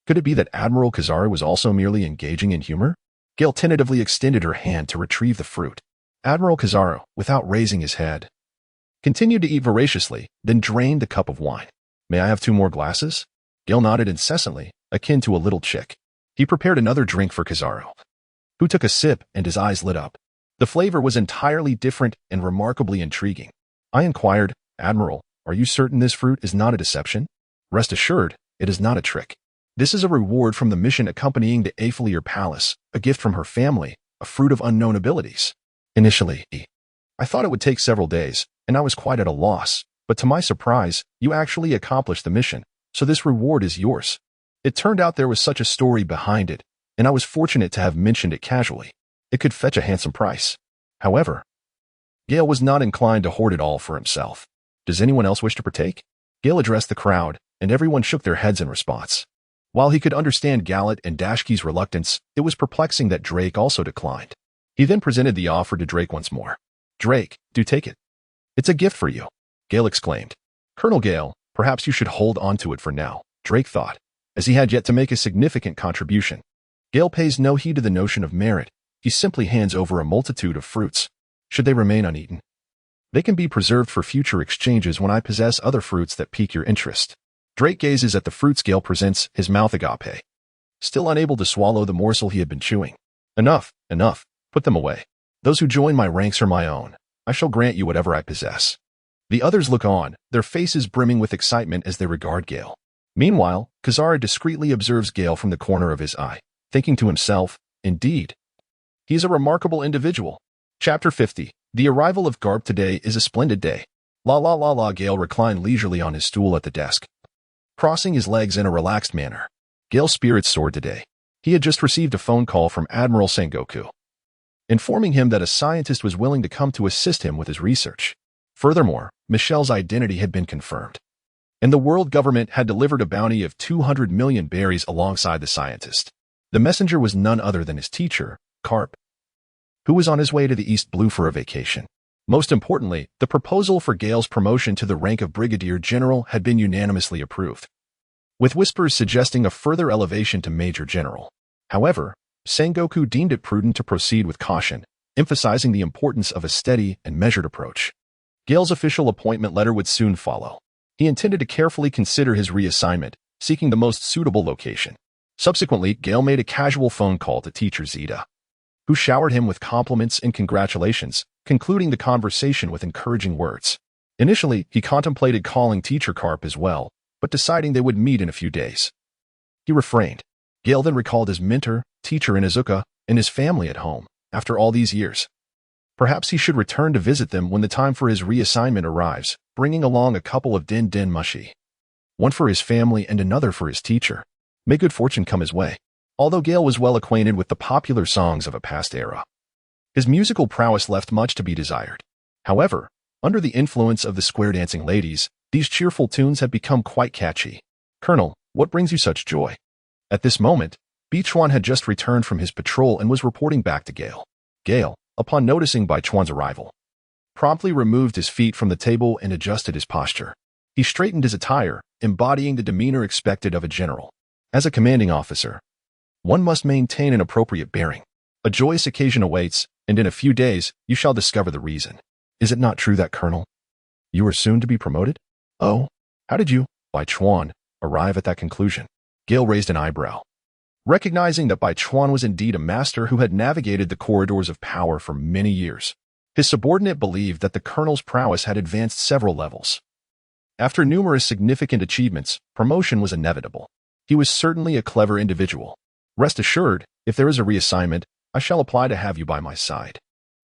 Could it be that Admiral Kizaru was also merely engaging in humor? Gale tentatively extended her hand to retrieve the fruit. Admiral Kizaru, without raising his head, continued to eat voraciously, then drained the cup of wine. May I have 2 more glasses? Gale nodded incessantly, akin to a little chick. He prepared another drink for Kizaru, who took a sip and his eyes lit up. The flavor was entirely different and remarkably intriguing. I inquired, Admiral, are you certain this fruit is not a deception? Rest assured, it is not a trick. This is a reward from the mission accompanying the Aphelier Palace, a gift from her family, a fruit of unknown abilities. Initially, I thought it would take several days, and I was quite at a loss, but to my surprise, you actually accomplished the mission, so this reward is yours. It turned out there was such a story behind it, and I was fortunate to have mentioned it casually. It could fetch a handsome price. However, Gale was not inclined to hoard it all for himself. Does anyone else wish to partake? Gale addressed the crowd, and everyone shook their heads in response. While he could understand Gallet and Dashki's reluctance, it was perplexing that Drake also declined. He then presented the offer to Drake once more. Drake, do take it. It's a gift for you, Gale exclaimed. Colonel Gale, perhaps you should hold on to it for now, Drake thought, as he had yet to make a significant contribution. Gale pays no heed to the notion of merit. He simply hands over a multitude of fruits. Should they remain uneaten? They can be preserved for future exchanges when I possess other fruits that pique your interest. Drake gazes at the fruits Gale presents, his mouth agape, still unable to swallow the morsel he had been chewing. Enough, enough. Put them away. Those who join my ranks are my own. I shall grant you whatever I possess. The others look on, their faces brimming with excitement as they regard Gale. Meanwhile, Kizaru discreetly observes Gale from the corner of his eye, thinking to himself, indeed, he is a remarkable individual. Chapter 50. The arrival of Garp today is a splendid day. La la la la. Gale reclined leisurely on his stool at the desk, crossing his legs in a relaxed manner. Gale's spirits soared today. He had just received a phone call from Admiral Sengoku, informing him that a scientist was willing to come to assist him with his research. Furthermore, Michelle's identity had been confirmed, and the world government had delivered a bounty of 200 million berries alongside the scientist. The messenger was none other than his teacher, Garp, who was on his way to the East Blue for a vacation. Most importantly, the proposal for Gale's promotion to the rank of Brigadier General had been unanimously approved, with whispers suggesting a further elevation to Major General. However, Sengoku deemed it prudent to proceed with caution, emphasizing the importance of a steady and measured approach. Gale's official appointment letter would soon follow. He intended to carefully consider his reassignment, seeking the most suitable location. Subsequently, Gale made a casual phone call to Teacher Zeta, who showered him with compliments and congratulations, concluding the conversation with encouraging words. Initially, he contemplated calling Teacher Garp as well, but deciding they would meet in a few days, he refrained. Gale then recalled his mentor, Teacher Inuzuka, and his family at home, after all these years. Perhaps he should return to visit them when the time for his reassignment arrives, bringing along a couple of den mushi. One for his family and another for his teacher. May good fortune come his way. Although Gale was well acquainted with the popular songs of a past era, his musical prowess left much to be desired. However, under the influence of the square dancing ladies, these cheerful tunes had become quite catchy. Colonel, what brings you such joy? At this moment, Bichuan had just returned from his patrol and was reporting back to Gale. Gale, upon noticing Bichuan's arrival, promptly removed his feet from the table and adjusted his posture. He straightened his attire, embodying the demeanor expected of a general. As a commanding officer, one must maintain an appropriate bearing. A joyous occasion awaits, and in a few days, you shall discover the reason. Is it not true that, Colonel, you are soon to be promoted? Oh, how did you, Bichuan, arrive at that conclusion? Gale raised an eyebrow, recognizing that Bichuan was indeed a master who had navigated the corridors of power for many years. His subordinate believed that the colonel's prowess had advanced several levels. After numerous significant achievements, promotion was inevitable. He was certainly a clever individual. Rest assured, if there is a reassignment, I shall apply to have you by my side.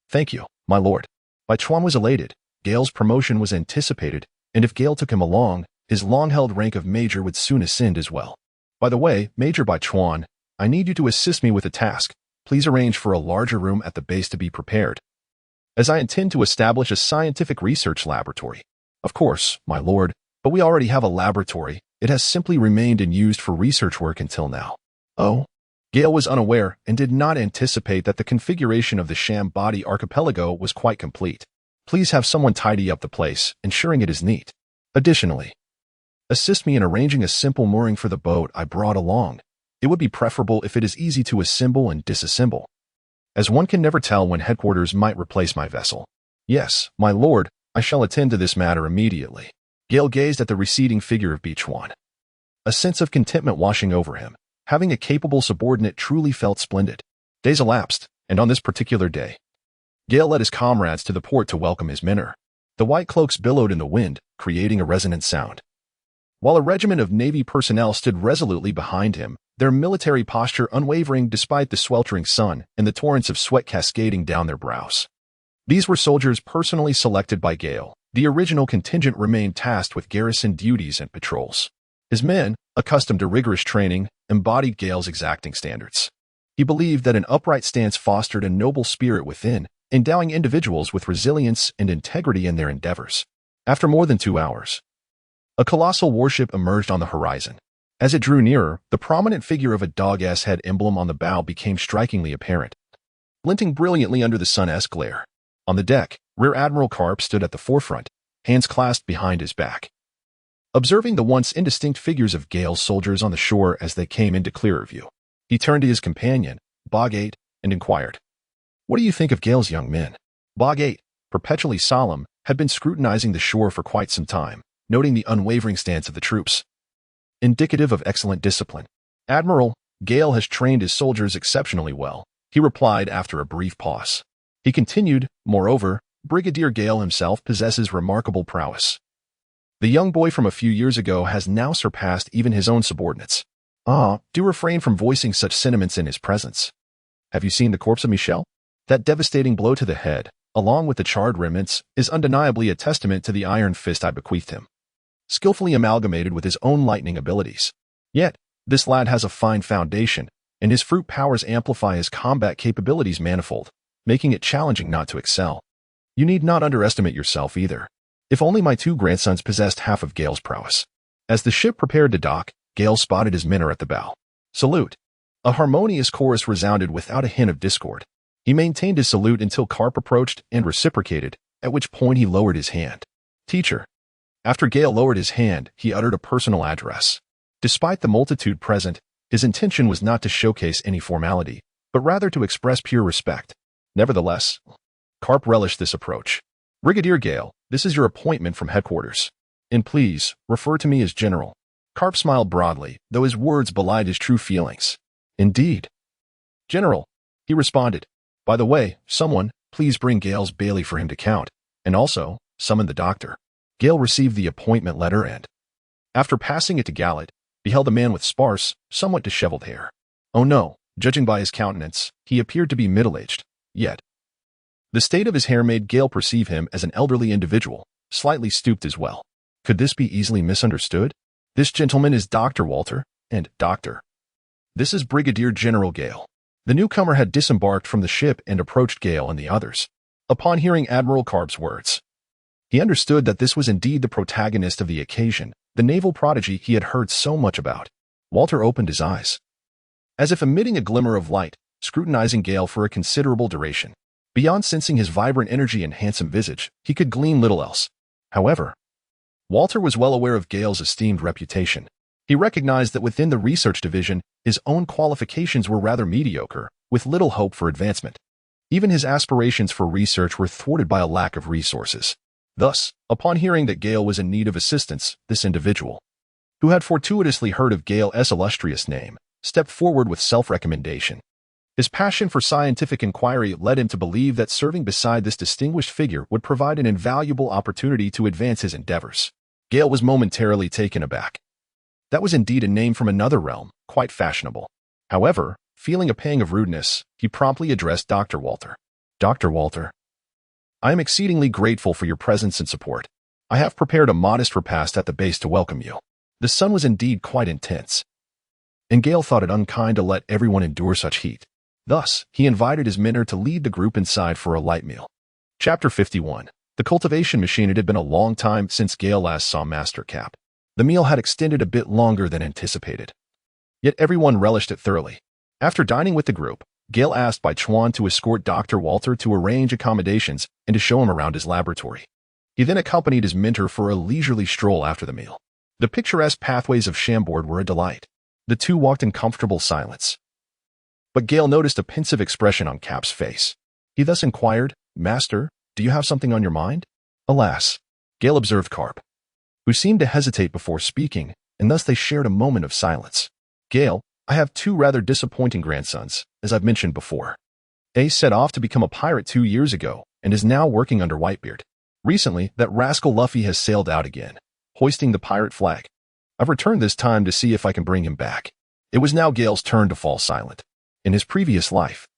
Thank you, my lord. Bai Chuan was elated. Gale's promotion was anticipated, and if Gale took him along, his long-held rank of major would soon ascend as well. By the way, Major Bai Chuan, I need you to assist me with a task. Please arrange for a larger room at the base to be prepared, as I intend to establish a scientific research laboratory. Of course, my lord, but we already have a laboratory. It has simply remained and used for research work until now. Oh? Gale was unaware and did not anticipate that the configuration of the sham body archipelago was quite complete. Please have someone tidy up the place, ensuring it is neat. Additionally, assist me in arranging a simple mooring for the boat I brought along. It would be preferable if it is easy to assemble and disassemble, as one can never tell when headquarters might replace my vessel. Yes, my lord, I shall attend to this matter immediately. Gale gazed at the receding figure of Bai Chuan. A sense of contentment washing over him. Having a capable subordinate truly felt splendid. Days elapsed, and on this particular day, Gale led his comrades to the port to welcome his mentor. The white cloaks billowed in the wind, creating a resonant sound, while a regiment of Navy personnel stood resolutely behind him, their military posture unwavering despite the sweltering sun and the torrents of sweat cascading down their brows. These were soldiers personally selected by Gale. The original contingent remained tasked with garrison duties and patrols. His men, accustomed to rigorous training, embodied Gale's exacting standards. He believed that an upright stance fostered a noble spirit within, endowing individuals with resilience and integrity in their endeavors. After more than 2 hours, a colossal warship emerged on the horizon. As it drew nearer, the prominent figure of a dog-ass head emblem on the bow became strikingly apparent, glinting brilliantly under the sun's glare. On the deck, Rear Admiral Karp stood at the forefront, hands clasped behind his back, observing the once indistinct figures of Gale's soldiers on the shore as they came into clearer view. He turned to his companion, Bog 8, and inquired, "What do you think of Gale's young men?" Bog 8, perpetually solemn, had been scrutinizing the shore for quite some time, noting the unwavering stance of the troops, indicative of excellent discipline. "Admiral, Gale has trained his soldiers exceptionally well," he replied after a brief pause. He continued, "Moreover, Brigadier Gale himself possesses remarkable prowess. The young boy from a few years ago has now surpassed even his own subordinates. Do refrain from voicing such sentiments in his presence. Have you seen the corpse of Michel? That devastating blow to the head, along with the charred remnants, is undeniably a testament to the iron fist I bequeathed him, skillfully amalgamated with his own lightning abilities. Yet, this lad has a fine foundation, and his fruit powers amplify his combat capabilities manifold, making it challenging not to excel. You need not underestimate yourself either. If only my 2 grandsons possessed half of Gale's prowess." As the ship prepared to dock, Gale spotted his mentor at the bow. "Salute." A harmonious chorus resounded without a hint of discord. He maintained his salute until Karp approached and reciprocated, at which point he lowered his hand. "Teacher." After Gale lowered his hand, he uttered a personal address. Despite the multitude present, his intention was not to showcase any formality, but rather to express pure respect. Nevertheless, Karp relished this approach. "Brigadier Gale, this is your appointment from headquarters. And please, refer to me as General." Karp smiled broadly, though his words belied his true feelings. "Indeed." "General," he responded. "By the way, someone, please bring Gale's Bailey for him to count, and also, summon the doctor." Gale received the appointment letter and, after passing it to Gallet, beheld a man with sparse, somewhat disheveled hair. Oh no, judging by his countenance, he appeared to be middle-aged. Yet, the state of his hair made Gale perceive him as an elderly individual, slightly stooped as well. Could this be easily misunderstood? "This gentleman is Dr. Walter, and Doctor. This is Brigadier General Gale." The newcomer had disembarked from the ship and approached Gale and the others. Upon hearing Admiral Karp's words, he understood that this was indeed the protagonist of the occasion, the naval prodigy he had heard so much about. Walter opened his eyes, as if emitting a glimmer of light, scrutinizing Gale for a considerable duration. Beyond sensing his vibrant energy and handsome visage, he could glean little else. However, Walter was well aware of Gale's esteemed reputation. He recognized that within the research division, his own qualifications were rather mediocre, with little hope for advancement. Even his aspirations for research were thwarted by a lack of resources. Thus, upon hearing that Gale was in need of assistance, this individual, who had fortuitously heard of Gale's illustrious name, stepped forward with self-recommendation. His passion for scientific inquiry led him to believe that serving beside this distinguished figure would provide an invaluable opportunity to advance his endeavors. Gale was momentarily taken aback. That was indeed a name from another realm, quite fashionable. However, feeling a pang of rudeness, he promptly addressed Dr. Walter. Dr. Walter, I am exceedingly grateful for your presence and support. I have prepared a modest repast at the base to welcome you. The sun was indeed quite intense, and Gale thought it unkind to let everyone endure such heat. Thus, he invited his mentor to lead the group inside for a light meal. Chapter 51. The cultivation machine. It had been a long time since Gale last saw Master Cap. The meal had extended a bit longer than anticipated. Yet everyone relished it thoroughly. After dining with the group, Gale asked Bai Chuan to escort Dr. Walter to arrange accommodations and to show him around his laboratory. He then accompanied his mentor for a leisurely stroll after the meal. The picturesque pathways of Chambord were a delight. The two walked in comfortable silence. But Gale noticed a pensive expression on Cap's face. He thus inquired, Master, do you have something on your mind? Alas, Gale observed Carp, who seemed to hesitate before speaking, and thus they shared a moment of silence. Gale, I have two rather disappointing grandsons, as I've mentioned before. Ace set off to become a pirate 2 years ago, and is now working under Whitebeard. Recently, that rascal Luffy has sailed out again, hoisting the pirate flag. I've returned this time to see if I can bring him back. It was now Gale's turn to fall silent. In his previous life,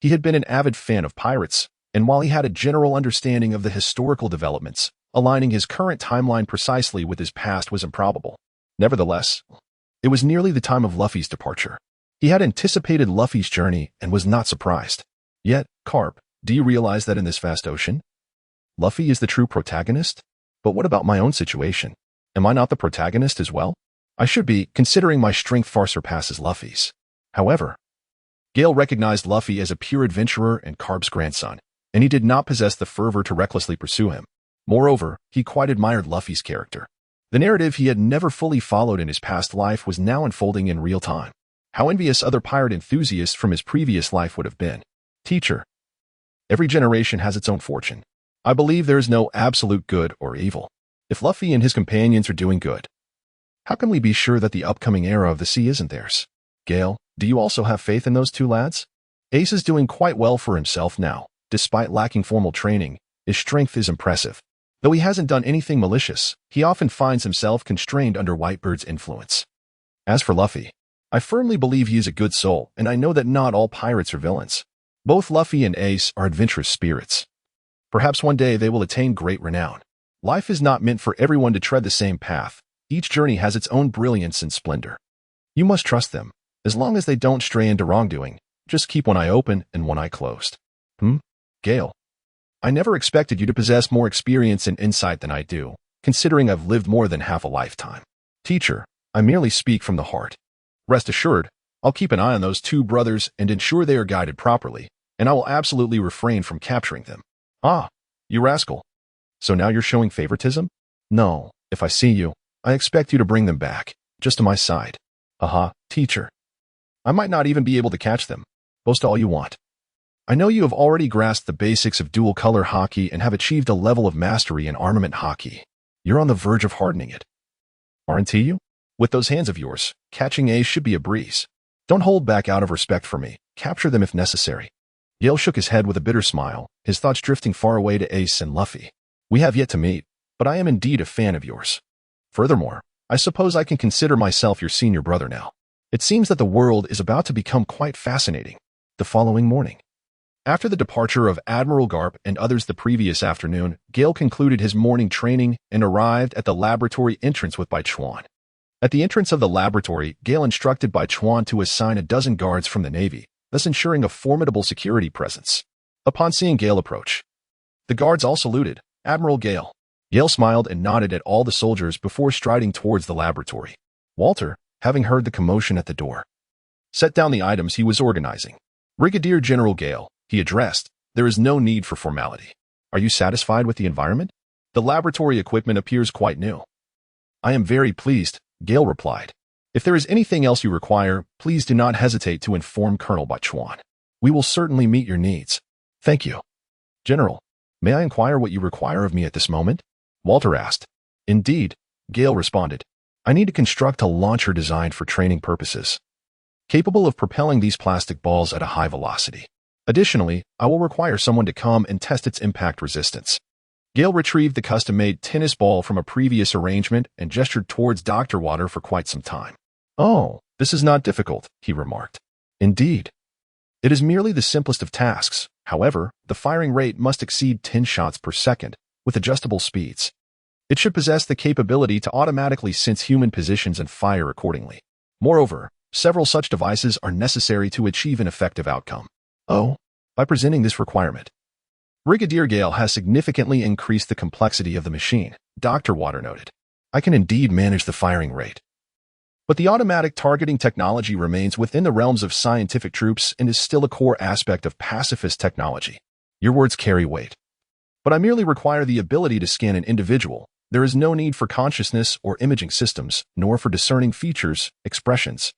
he had been an avid fan of pirates, and while he had a general understanding of the historical developments, aligning his current timeline precisely with his past was improbable. Nevertheless, it was nearly the time of Luffy's departure. He had anticipated Luffy's journey and was not surprised. Yet, Carp, do you realize that in this vast ocean, Luffy is the true protagonist? But what about my own situation? Am I not the protagonist as well? I should be, considering my strength far surpasses Luffy's. However, Gale recognized Luffy as a pure adventurer and Carp's grandson, and he did not possess the fervor to recklessly pursue him. Moreover, he quite admired Luffy's character. The narrative he had never fully followed in his past life was now unfolding in real time. How envious other pirate enthusiasts from his previous life would have been. Teacher, every generation has its own fortune. I believe there is no absolute good or evil. If Luffy and his companions are doing good, how can we be sure that the upcoming era of the sea isn't theirs? Gale, do you also have faith in those two lads? Ace is doing quite well for himself now. Despite lacking formal training, his strength is impressive. Though he hasn't done anything malicious, he often finds himself constrained under Whitebeard's influence. As for Luffy, I firmly believe he is a good soul, and I know that not all pirates are villains. Both Luffy and Ace are adventurous spirits. Perhaps one day they will attain great renown. Life is not meant for everyone to tread the same path. Each journey has its own brilliance and splendor. You must trust them. As long as they don't stray into wrongdoing, just keep one eye open and one eye closed. Gale, I never expected you to possess more experience and insight than I do, considering I've lived more than half a lifetime. Teacher, I merely speak from the heart. Rest assured, I'll keep an eye on those two brothers and ensure they are guided properly, and I will absolutely refrain from capturing them. Ah, you rascal. So now you're showing favoritism? No, if I see you, I expect you to bring them back, just to my side. Aha, teacher. I might not even be able to catch them. Boast all you want. I know you have already grasped the basics of dual-color hockey and have achieved a level of mastery in armament hockey. You're on the verge of hardening it. Aren't you? With those hands of yours, catching Ace should be a breeze. Don't hold back out of respect for me. Capture them if necessary. Gale shook his head with a bitter smile, his thoughts drifting far away to Ace and Luffy. We have yet to meet, but I am indeed a fan of yours. Furthermore, I suppose I can consider myself your senior brother now. It seems that the world is about to become quite fascinating. The following morning, after the departure of Admiral Garp and others the previous afternoon, Gale concluded his morning training and arrived at the laboratory entrance with Bai Chuan. At the entrance of the laboratory, Gale instructed Bai Chuan to assign a dozen guards from the Navy, thus ensuring a formidable security presence. Upon seeing Gale approach, the guards all saluted, Admiral Gale. Gale smiled and nodded at all the soldiers before striding towards the laboratory. Walter, having heard the commotion at the door, set down the items he was organizing. Brigadier General Gale, he addressed, there is no need for formality. Are you satisfied with the environment? The laboratory equipment appears quite new. I am very pleased, Gale replied. If there is anything else you require, please do not hesitate to inform Colonel Bai Chuan. We will certainly meet your needs. Thank you. General, may I inquire what you require of me at this moment? Walter asked. Indeed, Gale responded. I need to construct a launcher designed for training purposes, capable of propelling these plastic balls at a high velocity. Additionally, I will require someone to come and test its impact resistance. Gale retrieved the custom-made tennis ball from a previous arrangement and gestured towards Dr. Water for quite some time. "Oh, this is not difficult," he remarked. "Indeed. It is merely the simplest of tasks. However, the firing rate must exceed 10 shots per second, with adjustable speeds. It should possess the capability to automatically sense human positions and fire accordingly. Moreover, several such devices are necessary to achieve an effective outcome." "Oh, by presenting this requirement, Brigadier Gale has significantly increased the complexity of the machine," Dr. Water noted. "I can indeed manage the firing rate. But the automatic targeting technology remains within the realms of scientific troops and is still a core aspect of pacifist technology. Your words carry weight. But I merely require the ability to scan an individual. There is no need for consciousness or imaging systems, nor for discerning features, expressions,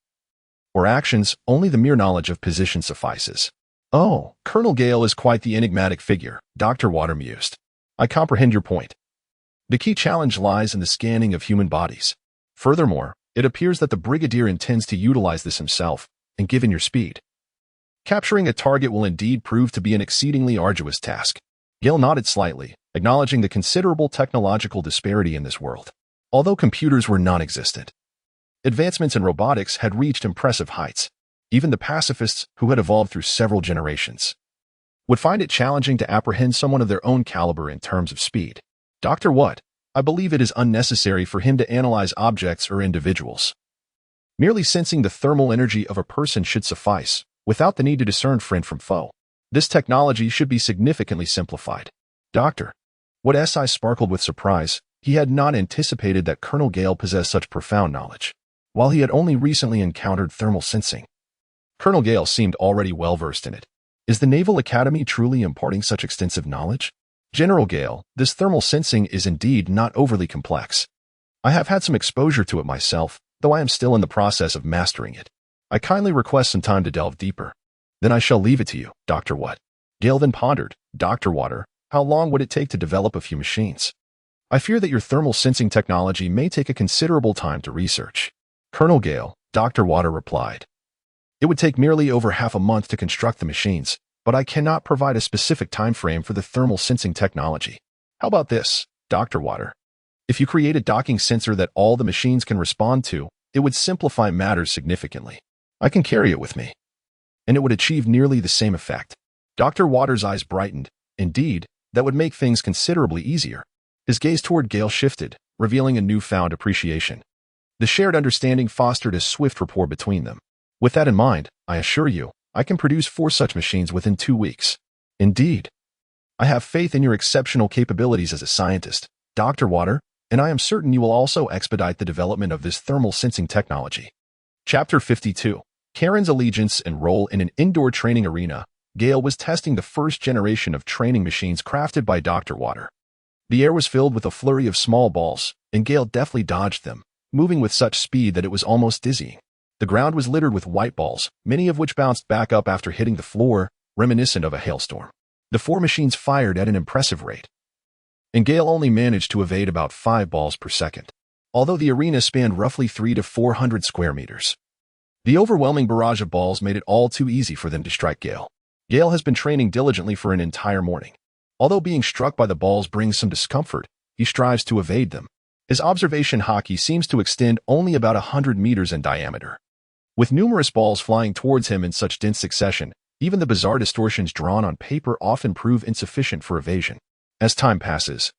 or actions. Only the mere knowledge of position suffices." "Oh, Colonel Gale is quite the enigmatic figure," Dr. Water mused. "I comprehend your point. The key challenge lies in the scanning of human bodies. Furthermore, it appears that the Brigadier intends to utilize this himself, and given your speed, capturing a target will indeed prove to be an exceedingly arduous task." Gale nodded slightly, acknowledging the considerable technological disparity in this world. Although computers were non-existent, advancements in robotics had reached impressive heights. Even the pacifists, who had evolved through several generations, would find it challenging to apprehend someone of their own caliber in terms of speed. "Dr. Watt, I believe it is unnecessary for him to analyze objects or individuals. Merely sensing the thermal energy of a person should suffice, without the need to discern friend from foe. This technology should be significantly simplified." "Doctor." Watt's eyes sparkled with surprise. He had not anticipated that Colonel Gale possessed such profound knowledge. While he had only recently encountered thermal sensing, Colonel Gale seemed already well-versed in it. Is the Naval Academy truly imparting such extensive knowledge? "General Gale, this thermal sensing is indeed not overly complex. I have had some exposure to it myself, though I am still in the process of mastering it. I kindly request some time to delve deeper. Then I shall leave it to you, Dr. Watt." Gale then pondered. "Dr. Water, how long would it take to develop a few machines? I fear that your thermal sensing technology may take a considerable time to research." "Colonel Gale," Dr. Water replied, "it would take merely over half a month to construct the machines, but I cannot provide a specific time frame for the thermal sensing technology. How about this, Dr. Water? If you create a docking sensor that all the machines can respond to, it would simplify matters significantly. I can carry it with me, and it would achieve nearly the same effect." Dr. Water's eyes brightened. Indeed, that would make things considerably easier. His gaze toward Gale shifted, revealing a newfound appreciation. The shared understanding fostered a swift rapport between them. "With that in mind, I assure you, I can produce 4 such machines within 2 weeks. Indeed, I have faith in your exceptional capabilities as a scientist, Dr. Water, and I am certain you will also expedite the development of this thermal sensing technology." Chapter 52. Karen's allegiance and role in an indoor training arena. Gale was testing the first generation of training machines crafted by Dr. Water. The air was filled with a flurry of small balls, and Gale deftly dodged them, moving with such speed that it was almost dizzying. The ground was littered with white balls, many of which bounced back up after hitting the floor, reminiscent of a hailstorm. The 4 machines fired at an impressive rate, and Gale only managed to evade about 5 balls per second. Although the arena spanned roughly 300 to 400 square meters, the overwhelming barrage of balls made it all too easy for them to strike Gale. Gale has been training diligently for an entire morning. Although being struck by the balls brings some discomfort, he strives to evade them. His observation hockey seems to extend only about 100 meters in diameter. With numerous balls flying towards him in such dense succession, even the bizarre distortions drawn on paper often prove insufficient for evasion. As time passes,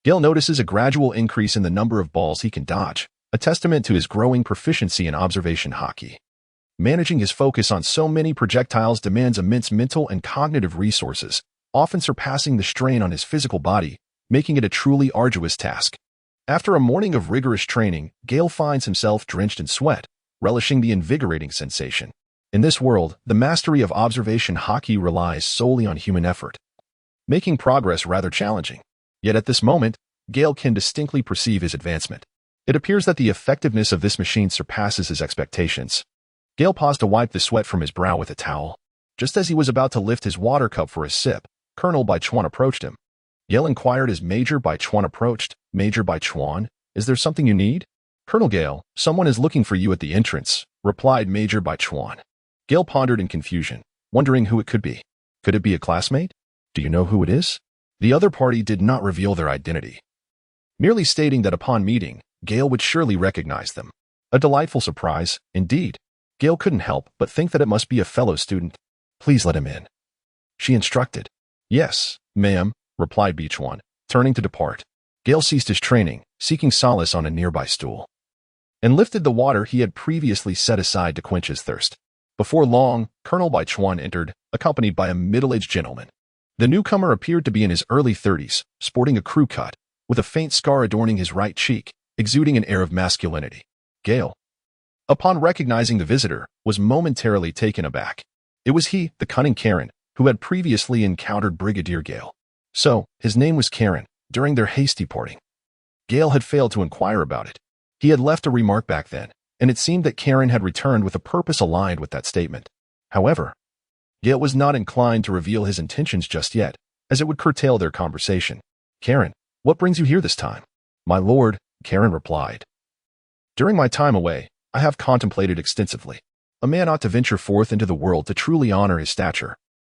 Gale notices a gradual increase in the number of balls he can dodge, a testament to his growing proficiency in observation hockey. Managing his focus on so many projectiles demands immense mental and cognitive resources, often surpassing the strain on his physical body, making it a truly arduous task. After a morning of rigorous training, Gale finds himself drenched in sweat, relishing the invigorating sensation. In this world, the mastery of observation hockey relies solely on human effort, making progress rather challenging. Yet at this moment, Gale can distinctly perceive his advancement. It appears that the effectiveness of this machine surpasses his expectations. Gale paused to wipe the sweat from his brow with a towel. Just as he was about to lift his water cup for a sip, Colonel Baichuan approached him. Gale inquired as Major Baichuan approached. "Major Baichuan, is there something you need?" "Colonel Gale, someone is looking for you at the entrance," replied Major Baichuan. Gale pondered in confusion, wondering who it could be. Could it be a classmate? "Do you know who it is?" The other party did not reveal their identity, merely stating that upon meeting, Gale would surely recognize them. A delightful surprise, indeed. Gale couldn't help but think that it must be a fellow student. "Please let him in," she instructed. "Yes, ma'am," replied Beach One, turning to depart. Gale ceased his training, seeking solace on a nearby stool, and lifted the water he had previously set aside to quench his thirst. Before long, Colonel Beach One entered, accompanied by a middle-aged gentleman. The newcomer appeared to be in his early 30s, sporting a crew cut, with a faint scar adorning his right cheek, exuding an air of masculinity. Gale, upon recognizing the visitor, was momentarily taken aback. It was he, the cunning Karen, who had previously encountered Brigadier Gale. So, his name was Karen, during their hasty parting. Gale had failed to inquire about it. He had left a remark back then, and it seemed that Karen had returned with a purpose aligned with that statement. However, Gale was not inclined to reveal his intentions just yet, as it would curtail their conversation. "Karen, what brings you here this time?" "My lord," Karen replied, "during my time away, I have contemplated extensively. A man ought to venture forth into the world to truly honor his stature.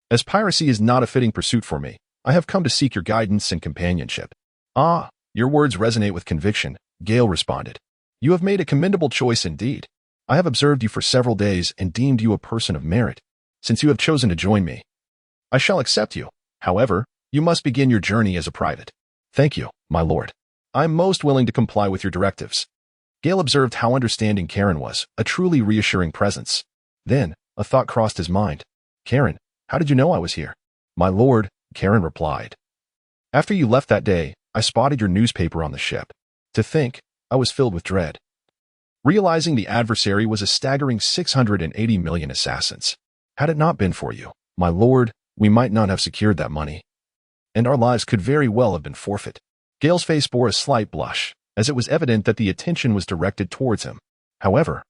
As piracy is not a fitting pursuit for me, I have come to seek your guidance and companionship." "Ah, your words resonate with conviction," Gale responded. "You have made a commendable choice indeed. I have observed you for several days and deemed you a person of merit. Since you have chosen to join me, I shall accept you. However, you must begin your journey as a private." "Thank you, my lord. I am most willing to comply with your directives." Gale observed how understanding Karen was, a truly reassuring presence. Then, a thought crossed his mind. "Karen, how did you know I was here?" "My lord," Karen replied, "after you left that day, I spotted your newspaper on the ship. To think, I was filled with dread, realizing the adversary was a staggering 680 million assassins. Had it not been for you, my lord, we might not have secured that money, and our lives could very well have been forfeit." Gale's face bore a slight blush, as it was evident that the attention was directed towards him. However,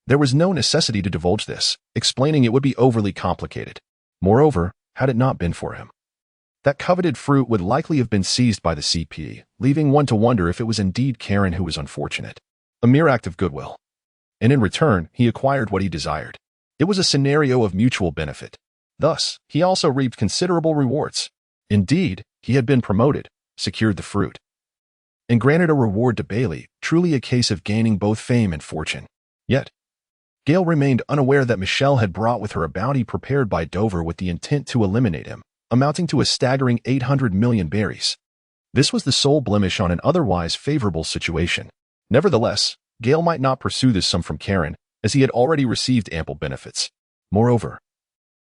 there was no necessity to divulge this, explaining it would be overly complicated. Moreover, had it not been for him, that coveted fruit would likely have been seized by the CP, leaving one to wonder if it was indeed Karen who was unfortunate. A mere act of goodwill. And in return, he acquired what he desired. It was a scenario of mutual benefit. Thus, he also reaped considerable rewards. Indeed, he had been promoted, secured the fruit, and granted a reward to Bailey, truly a case of gaining both fame and fortune. Yet, Gale remained unaware that Michelle had brought with her a bounty prepared by Dover with the intent to eliminate him, amounting to a staggering 800 million berries. This was the sole blemish on an otherwise favorable situation. Nevertheless, Gale might not pursue this sum from Karen, as he had already received ample benefits. Moreover,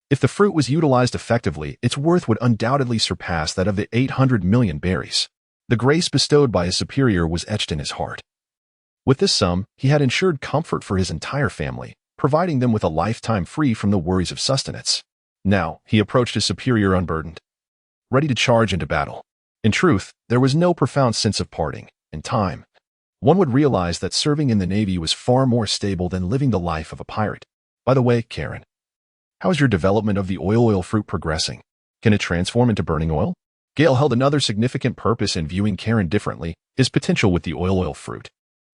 if the fruit was utilized effectively, its worth would undoubtedly surpass that of the 800 million berries. The grace bestowed by his superior was etched in his heart. With this sum, he had ensured comfort for his entire family, providing them with a lifetime free from the worries of sustenance. Now, he approached his superior unburdened, ready to charge into battle. In truth, there was no profound sense of parting. In time, one would realize that serving in the Navy was far more stable than living the life of a pirate. By the way, Karen, how is your development of the oil fruit progressing? Can it transform into burning oil? Gale held another significant purpose in viewing Karen differently, his potential with the oil fruit.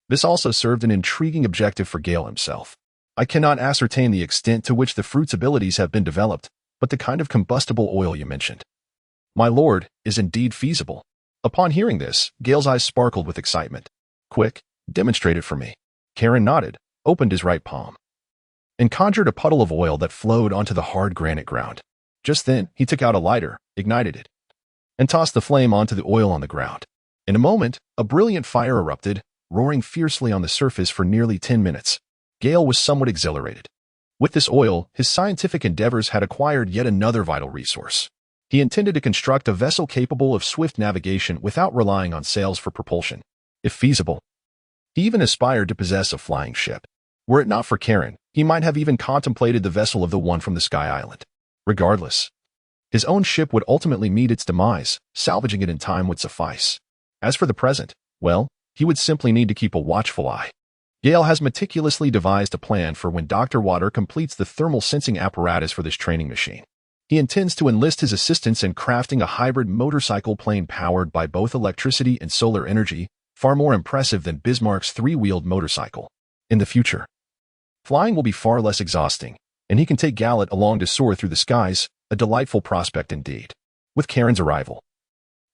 This also served an intriguing objective for Gale himself. "I cannot ascertain the extent to which the fruit's abilities have been developed, but the kind of combustible oil you mentioned, my lord, is indeed feasible." Upon hearing this, Gale's eyes sparkled with excitement. "Quick, demonstrate it for me." Karen nodded, opened his right palm, and conjured a puddle of oil that flowed onto the hard granite ground. Just then, he took out a lighter, ignited it, and tossed the flame onto the oil on the ground. In a moment, a brilliant fire erupted, roaring fiercely on the surface for nearly 10 minutes. Gale was somewhat exhilarated. With this oil, his scientific endeavors had acquired yet another vital resource. He intended to construct a vessel capable of swift navigation without relying on sails for propulsion. If feasible, he even aspired to possess a flying ship. Were it not for Karen, he might have even contemplated the vessel of the one from the Sky Island. Regardless, his own ship would ultimately meet its demise, salvaging it in time would suffice. As for the present, well, he would simply need to keep a watchful eye. Gale has meticulously devised a plan for when Dr. Water completes the thermal sensing apparatus for this training machine. He intends to enlist his assistance in crafting a hybrid motorcycle plane powered by both electricity and solar energy, far more impressive than Bismarck's three-wheeled motorcycle. In the future, flying will be far less exhausting, and he can take Gallet along to soar through the skies, a delightful prospect indeed. With Karen's arrival,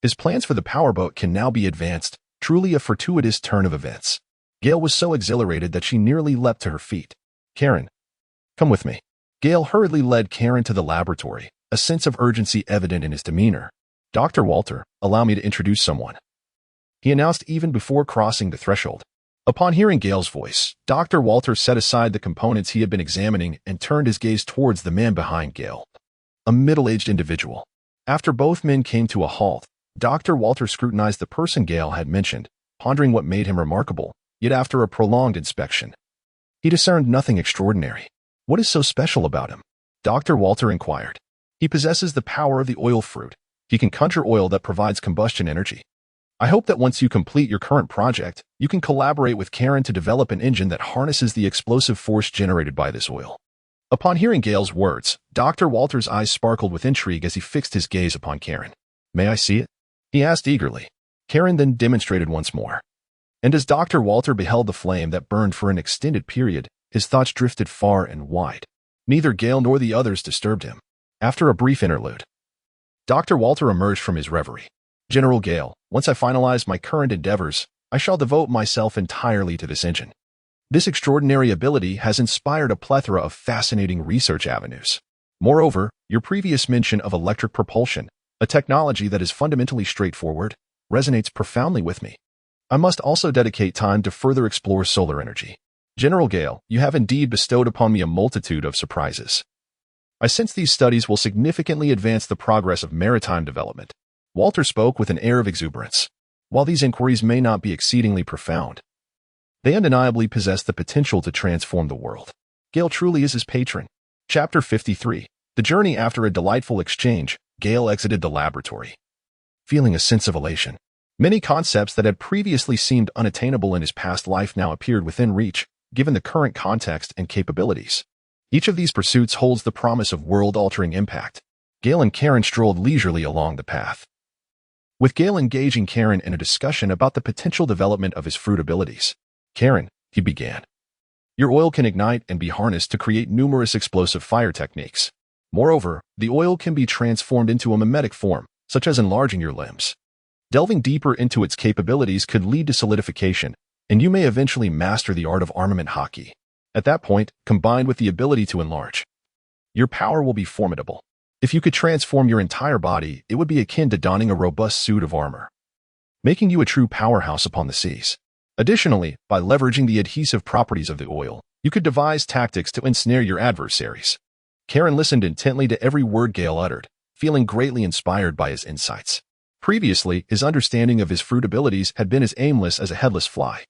His plans for the powerboat can now be advanced, truly a fortuitous turn of events. Gale was so exhilarated that she nearly leapt to her feet. Karen, come with me. Gale hurriedly led Karen to the laboratory, a sense of urgency evident in his demeanor. Dr. Walter, allow me to introduce someone, he announced even before crossing the threshold. Upon hearing Gale's voice, Dr. Walter set aside the components he had been examining and turned his gaze towards the man behind Gale, a middle-aged individual. After both men came to a halt, Dr. Walter scrutinized the person Gale had mentioned, pondering what made him remarkable, yet after a prolonged inspection, he discerned nothing extraordinary. What is so special about him? Dr. Walter inquired. He possesses the power of the oil fruit. He can conjure oil that provides combustion energy. I hope that once you complete your current project, you can collaborate with Karen to develop an engine that harnesses the explosive force generated by this oil. Upon hearing Gale's words, Dr. Walter's eyes sparkled with intrigue as he fixed his gaze upon Karen. May I see it? He asked eagerly. Karen then demonstrated once more. And as Dr. Walter beheld the flame that burned for an extended period, his thoughts drifted far and wide. Neither Gale nor the others disturbed him. After a brief interlude, Dr. Walter emerged from his reverie. General Gale, once I finalize my current endeavors, I shall devote myself entirely to this engine. This extraordinary ability has inspired a plethora of fascinating research avenues. Moreover, your previous mention of electric propulsion, a technology that is fundamentally straightforward, resonates profoundly with me. I must also dedicate time to further explore solar energy. General Gale, you have indeed bestowed upon me a multitude of surprises. I sense these studies will significantly advance the progress of maritime development. Walter spoke with an air of exuberance. While these inquiries may not be exceedingly profound, they undeniably possess the potential to transform the world. Gale truly is his patron. Chapter 53. The journey. After a delightful exchange, Gale exited the laboratory, feeling a sense of elation. Many concepts that had previously seemed unattainable in his past life now appeared within reach, given the current context and capabilities. Each of these pursuits holds the promise of world-altering impact. Gale and Karen strolled leisurely along the path, with Gale engaging Karen in a discussion about the potential development of his fruit abilities. Karen, he began, your oil can ignite and be harnessed to create numerous explosive fire techniques. Moreover, the oil can be transformed into a mimetic form, such as enlarging your limbs. Delving deeper into its capabilities could lead to solidification, and you may eventually master the art of armament hockey. At that point, combined with the ability to enlarge, your power will be formidable. If you could transform your entire body, it would be akin to donning a robust suit of armor, making you a true powerhouse upon the seas. Additionally, by leveraging the adhesive properties of the oil, you could devise tactics to ensnare your adversaries. Karen listened intently to every word Gale uttered, feeling greatly inspired by his insights. Previously, his understanding of his fruit abilities had been as aimless as a headless fly,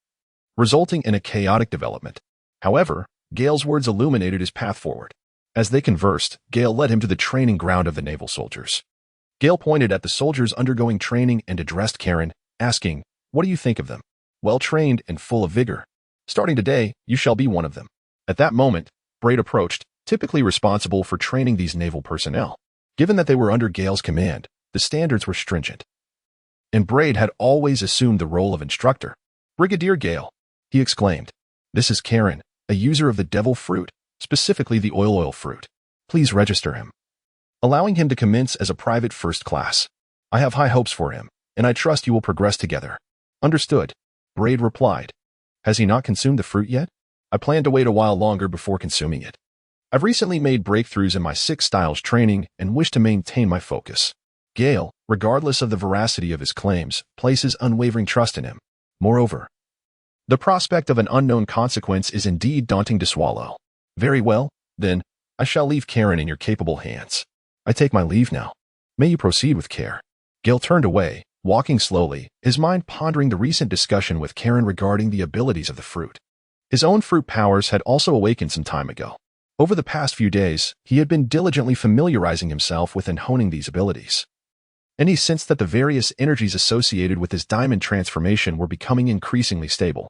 resulting in a chaotic development. However, Gale's words illuminated his path forward. As they conversed, Gale led him to the training ground of the naval soldiers. Gale pointed at the soldiers undergoing training and addressed Karen, asking, what do you think of them? Well-trained and full of vigor. Starting today, you shall be one of them. At that moment, Braid approached, typically responsible for training these naval personnel. Given that they were under Gale's command, the standards were stringent, and Braid had always assumed the role of instructor. Brigadier Gale, he exclaimed, this is Karen, a user of the devil fruit, specifically the oil fruit. Please register him, allowing him to commence as a private first class. I have high hopes for him, and I trust you will progress together. Understood, Braid replied. Has he not consumed the fruit yet? I plan to wait a while longer before consuming it. I've recently made breakthroughs in my 6 styles training and wish to maintain my focus. Gale, regardless of the veracity of his claims, places unwavering trust in him. Moreover, the prospect of an unknown consequence is indeed daunting to swallow. Very well, then, I shall leave Karen in your capable hands. I take my leave now. May you proceed with care. Gale turned away, walking slowly, his mind pondering the recent discussion with Karen regarding the abilities of the fruit. His own fruit powers had also awakened some time ago. Over the past few days, he had been diligently familiarizing himself with and honing these abilities, and he sensed that the various energies associated with his diamond transformation were becoming increasingly stable.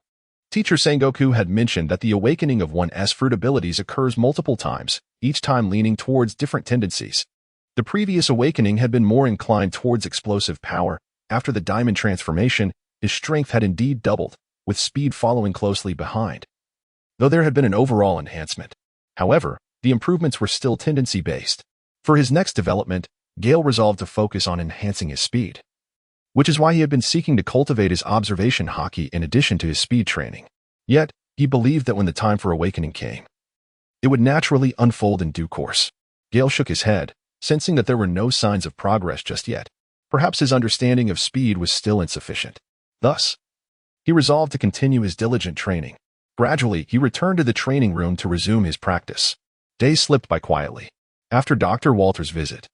Teacher Sengoku had mentioned that the awakening of one's fruit abilities occurs multiple times, each time leaning towards different tendencies. The previous awakening had been more inclined towards explosive power. After the diamond transformation, his strength had indeed doubled, with speed following closely behind, though there had been an overall enhancement. However, the improvements were still tendency-based. For his next development, Gale resolved to focus on enhancing his speed. which is why he had been seeking to cultivate his observation hockey in addition to his speed training. Yet, he believed that when the time for awakening came, it would naturally unfold in due course. Gale shook his head, sensing that there were no signs of progress just yet. Perhaps his understanding of speed was still insufficient. Thus, he resolved to continue his diligent training. Gradually, he returned to the training room to resume his practice. Days slipped by quietly. After Dr. Walter's visit,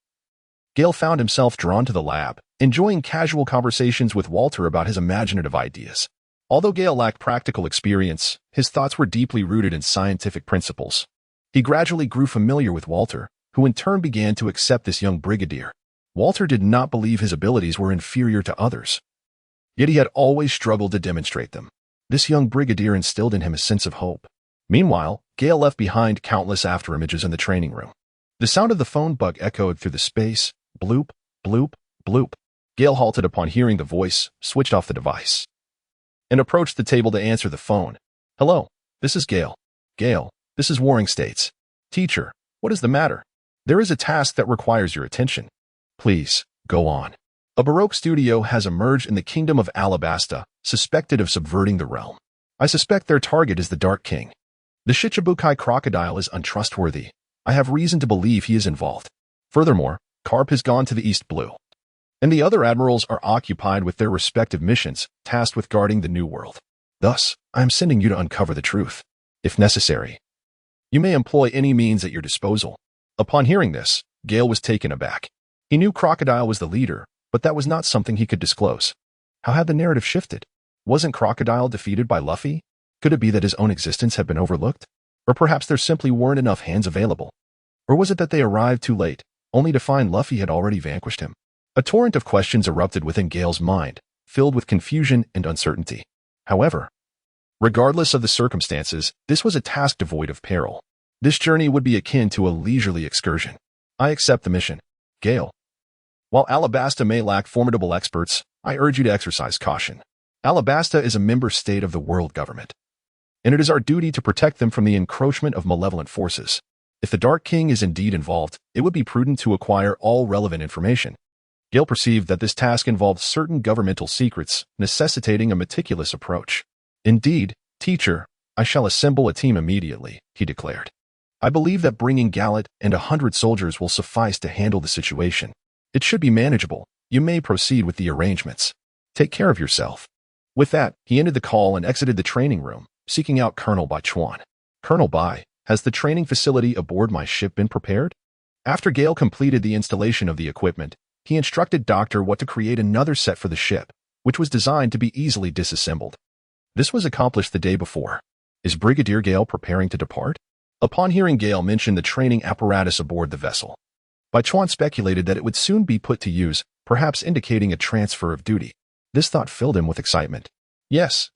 Gale found himself drawn to the lab, enjoying casual conversations with Walter about his imaginative ideas. Although Gale lacked practical experience, his thoughts were deeply rooted in scientific principles. He gradually grew familiar with Walter, who in turn began to accept this young brigadier. Walter did not believe his abilities were inferior to others, yet he had always struggled to demonstrate them. This young brigadier instilled in him a sense of hope. Meanwhile, Gale left behind countless afterimages in the training room. The sound of the phone bug echoed through the space. Bloop, bloop, bloop. Gale halted upon hearing the voice, switched off the device, and approached the table to answer the phone. Hello, this is Gale. Gale, this is Warring States. Teacher, what is the matter? There is a task that requires your attention. Please, go on. A Baroque studio has emerged in the kingdom of Alabasta, suspected of subverting the realm. I suspect their target is the Dark King. The Shichibukai crocodile is untrustworthy. I have reason to believe he is involved. Furthermore, Carp has gone to the East Blue, and the other admirals are occupied with their respective missions, tasked with guarding the New World. Thus, I am sending you to uncover the truth. If necessary, you may employ any means at your disposal. Upon hearing this, Gale was taken aback. He knew Crocodile was the leader, but that was not something he could disclose. How had the narrative shifted? Wasn't Crocodile defeated by Luffy? Could it be that his own existence had been overlooked? Or perhaps there simply weren't enough hands available? Or was it that they arrived too late, only to find Luffy had already vanquished him? A torrent of questions erupted within Gale's mind, filled with confusion and uncertainty. However, regardless of the circumstances, this was a task devoid of peril. This journey would be akin to a leisurely excursion. I accept the mission. Gale. While Alabasta may lack formidable experts, I urge you to exercise caution. Alabasta is a member state of the world government, and it is our duty to protect them from the encroachment of malevolent forces. If the Dark King is indeed involved, it would be prudent to acquire all relevant information. Gale perceived that this task involved certain governmental secrets, necessitating a meticulous approach. Indeed, teacher, I shall assemble a team immediately, he declared. I believe that bringing Gallet and 100 soldiers will suffice to handle the situation. It should be manageable. You may proceed with the arrangements. Take care of yourself. With that, he ended the call and exited the training room, seeking out Colonel Bai Chuan. Colonel Bai, has the training facility aboard my ship been prepared? After Gale completed the installation of the equipment, he instructed Doctor what to create another set for the ship, which was designed to be easily disassembled. This was accomplished the day before. Is Brigadier Gale preparing to depart? Upon hearing Gale mention the training apparatus aboard the vessel, Bai Chuan speculated that it would soon be put to use, perhaps indicating a transfer of duty. This thought filled him with excitement. Yes,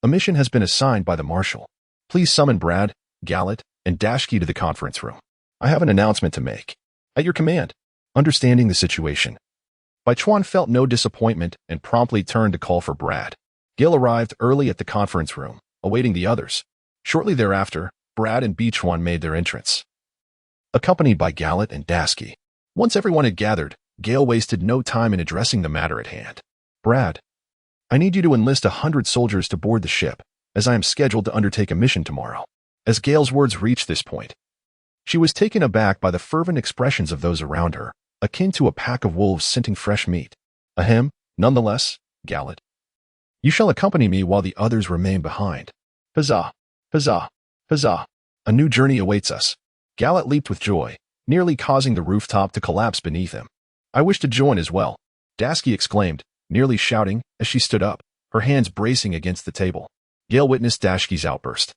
a mission has been assigned by the Marshal. Please summon Brad, Gallet, and Dashki to the conference room. I have an announcement to make. At your command. Understanding the situation, Bai Chuan felt no disappointment and promptly turned to call for Brad. Gale arrived early at the conference room, awaiting the others. Shortly thereafter, Brad and Chuan made their entrance, accompanied by Gallet and Dashki. Once everyone had gathered, Gale wasted no time in addressing the matter at hand. Brad, I need you to enlist 100 soldiers to board the ship, as I am scheduled to undertake a mission tomorrow. As Gale's words reached this point, she was taken aback by the fervent expressions of those around her, akin to a pack of wolves scenting fresh meat. Ahem, nonetheless, Gallet. You shall accompany me while the others remain behind. Huzzah! Huzzah! Huzzah! A new journey awaits us. Gallet leaped with joy, nearly causing the rooftop to collapse beneath him. I wish to join as well, Dashki exclaimed, nearly shouting as she stood up, her hands bracing against the table. Gale witnessed Dashki's outburst.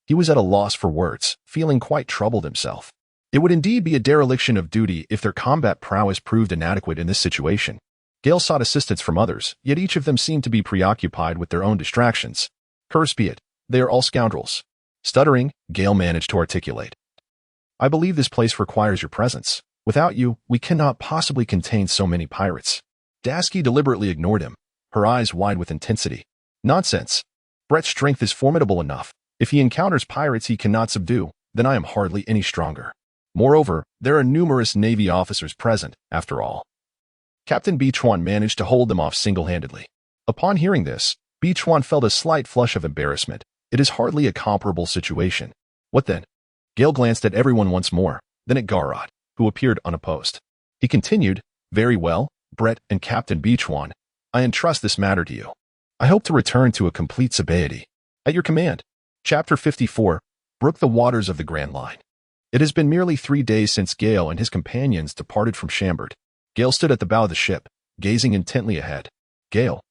He was at a loss for words, feeling quite troubled himself. It would indeed be a dereliction of duty if their combat prowess proved inadequate in this situation. Gale sought assistance from others, yet each of them seemed to be preoccupied with their own distractions. Curse be it, they are all scoundrels. Stuttering, Gale managed to articulate. I believe this place requires your presence. Without you, we cannot possibly contain so many pirates. Dashki deliberately ignored him, her eyes wide with intensity. Nonsense. Brett's strength is formidable enough. If he encounters pirates he cannot subdue, then I am hardly any stronger. Moreover, there are numerous Navy officers present, after all. Captain Beechwan managed to hold them off single-handedly. Upon hearing this, Beechwan felt a slight flush of embarrassment. It is hardly a comparable situation. What then? Gale glanced at everyone once more, then at Garrod, who appeared unopposed. He continued, "Very well, Brett and Captain Beechwan. I entrust this matter to you. I hope to return to a complete sobriety. At your command." Chapter 54. Brook the Waters of the Grand Line. It has been merely 3 days since Gale and his companions departed from Chambord. Gale stood at the bow of the ship, gazing intently ahead. "Gale,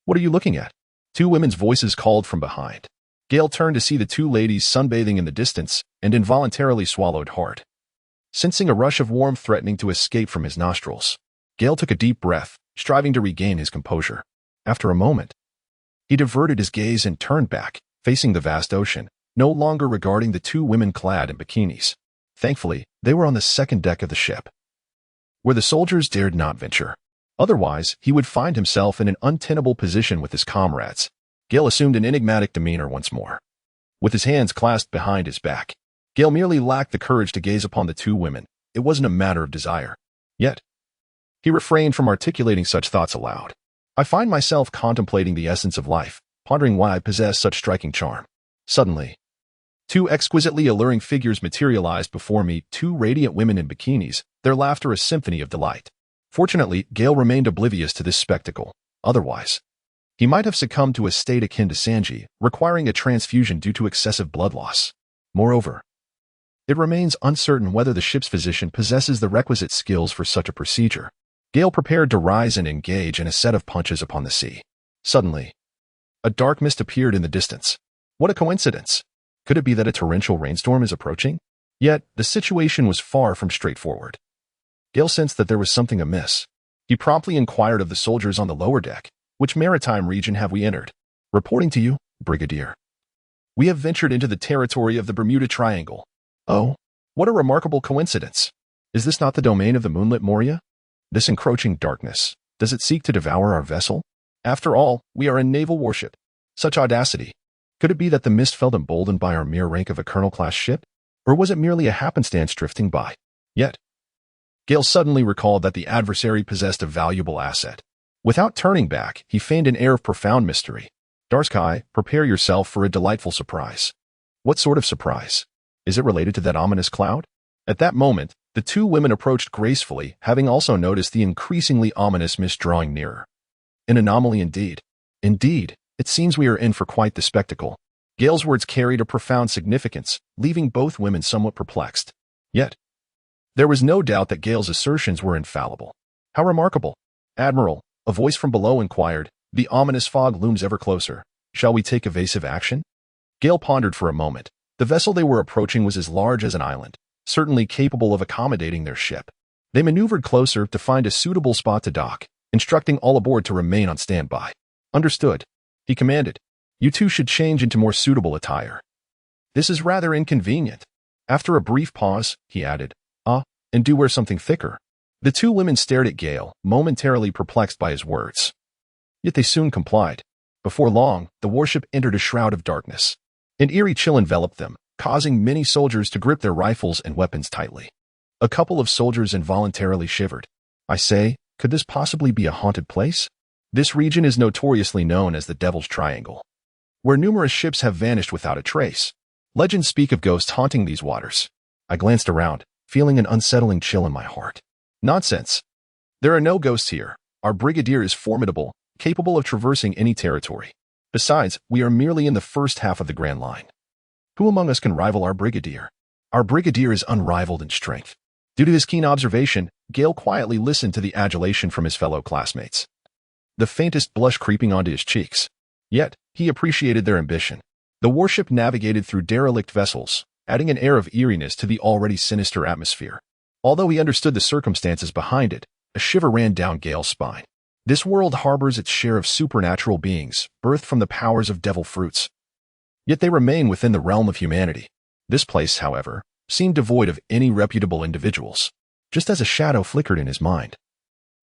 what are you looking at?" 2 women's voices called from behind. Gale turned to see the 2 ladies sunbathing in the distance and involuntarily swallowed hard. Sensing a rush of warmth threatening to escape from his nostrils, Gale took a deep breath, striving to regain his composure. After a moment, he diverted his gaze and turned back, facing the vast ocean, no longer regarding the 2 women clad in bikinis. Thankfully, they were on the second deck of the ship, where the soldiers dared not venture. Otherwise, he would find himself in an untenable position with his comrades. Gale assumed an enigmatic demeanor once more. With his hands clasped behind his back, Gale merely lacked the courage to gaze upon the 2 women. It wasn't a matter of desire. Yet, he refrained from articulating such thoughts aloud. "I find myself contemplating the essence of life, pondering why I possess such striking charm." Suddenly, 2 exquisitely alluring figures materialized before me, 2 radiant women in bikinis, their laughter a symphony of delight. Fortunately, Gale remained oblivious to this spectacle. Otherwise, he might have succumbed to a state akin to Sanji, requiring a transfusion due to excessive blood loss. Moreover, it remains uncertain whether the ship's physician possesses the requisite skills for such a procedure. Gale prepared to rise and engage in a set of punches upon the sea. Suddenly, a dark mist appeared in the distance. What a coincidence! Could it be that a torrential rainstorm is approaching? Yet, the situation was far from straightforward. Gale sensed that there was something amiss. He promptly inquired of the soldiers on the lower deck, "Which maritime region have we entered?" "Reporting to you, Brigadier. We have ventured into the territory of the Bermuda Triangle." "Oh, what a remarkable coincidence! Is this not the domain of the moonlit Moria? This encroaching darkness, does it seek to devour our vessel? After all, we are a naval warship. Such audacity! Could it be that the mist felt emboldened by our mere rank of a colonel-class ship? Or was it merely a happenstance drifting by?" Yet, Gale suddenly recalled that the adversary possessed a valuable asset. Without turning back, he feigned an air of profound mystery. "Darskai, prepare yourself for a delightful surprise." "What sort of surprise? Is it related to that ominous cloud?" At that moment, the 2 women approached gracefully, having also noticed the increasingly ominous mist drawing nearer. An anomaly indeed. Indeed, it seems we are in for quite the spectacle. Gale's words carried a profound significance, leaving both women somewhat perplexed. Yet, there was no doubt that Gale's assertions were infallible. "How remarkable! Admiral," a voice from below inquired, "the ominous fog looms ever closer. Shall we take evasive action?" Gale pondered for a moment. The vessel they were approaching was as large as an island, certainly capable of accommodating their ship. They maneuvered closer to find a suitable spot to dock, instructing all aboard to remain on standby. "Understood," he commanded. "You 2 should change into more suitable attire. This is rather inconvenient." After a brief pause, he added, "And do wear something thicker." The 2 women stared at Gale, momentarily perplexed by his words. Yet they soon complied. Before long, the warship entered a shroud of darkness. An eerie chill enveloped them, causing many soldiers to grip their rifles and weapons tightly. A couple of soldiers involuntarily shivered. "I say, could this possibly be a haunted place?" This region is notoriously known as the Devil's Triangle, where numerous ships have vanished without a trace. Legends speak of ghosts haunting these waters. I glanced around, feeling an unsettling chill in my heart. "Nonsense. There are no ghosts here. Our brigadier is formidable, capable of traversing any territory. Besides, we are merely in the first half of the Grand Line. Who among us can rival our brigadier? Our brigadier is unrivaled in strength." Due to his keen observation, Gale quietly listened to the adulation from his fellow classmates, the faintest blush creeping onto his cheeks. Yet, he appreciated their ambition. The warship navigated through derelict vessels, adding an air of eeriness to the already sinister atmosphere. Although he understood the circumstances behind it, a shiver ran down Gale's spine. This world harbors its share of supernatural beings, birthed from the powers of devil fruits. Yet they remain within the realm of humanity. This place, however, seemed devoid of any reputable individuals, just as a shadow flickered in his mind.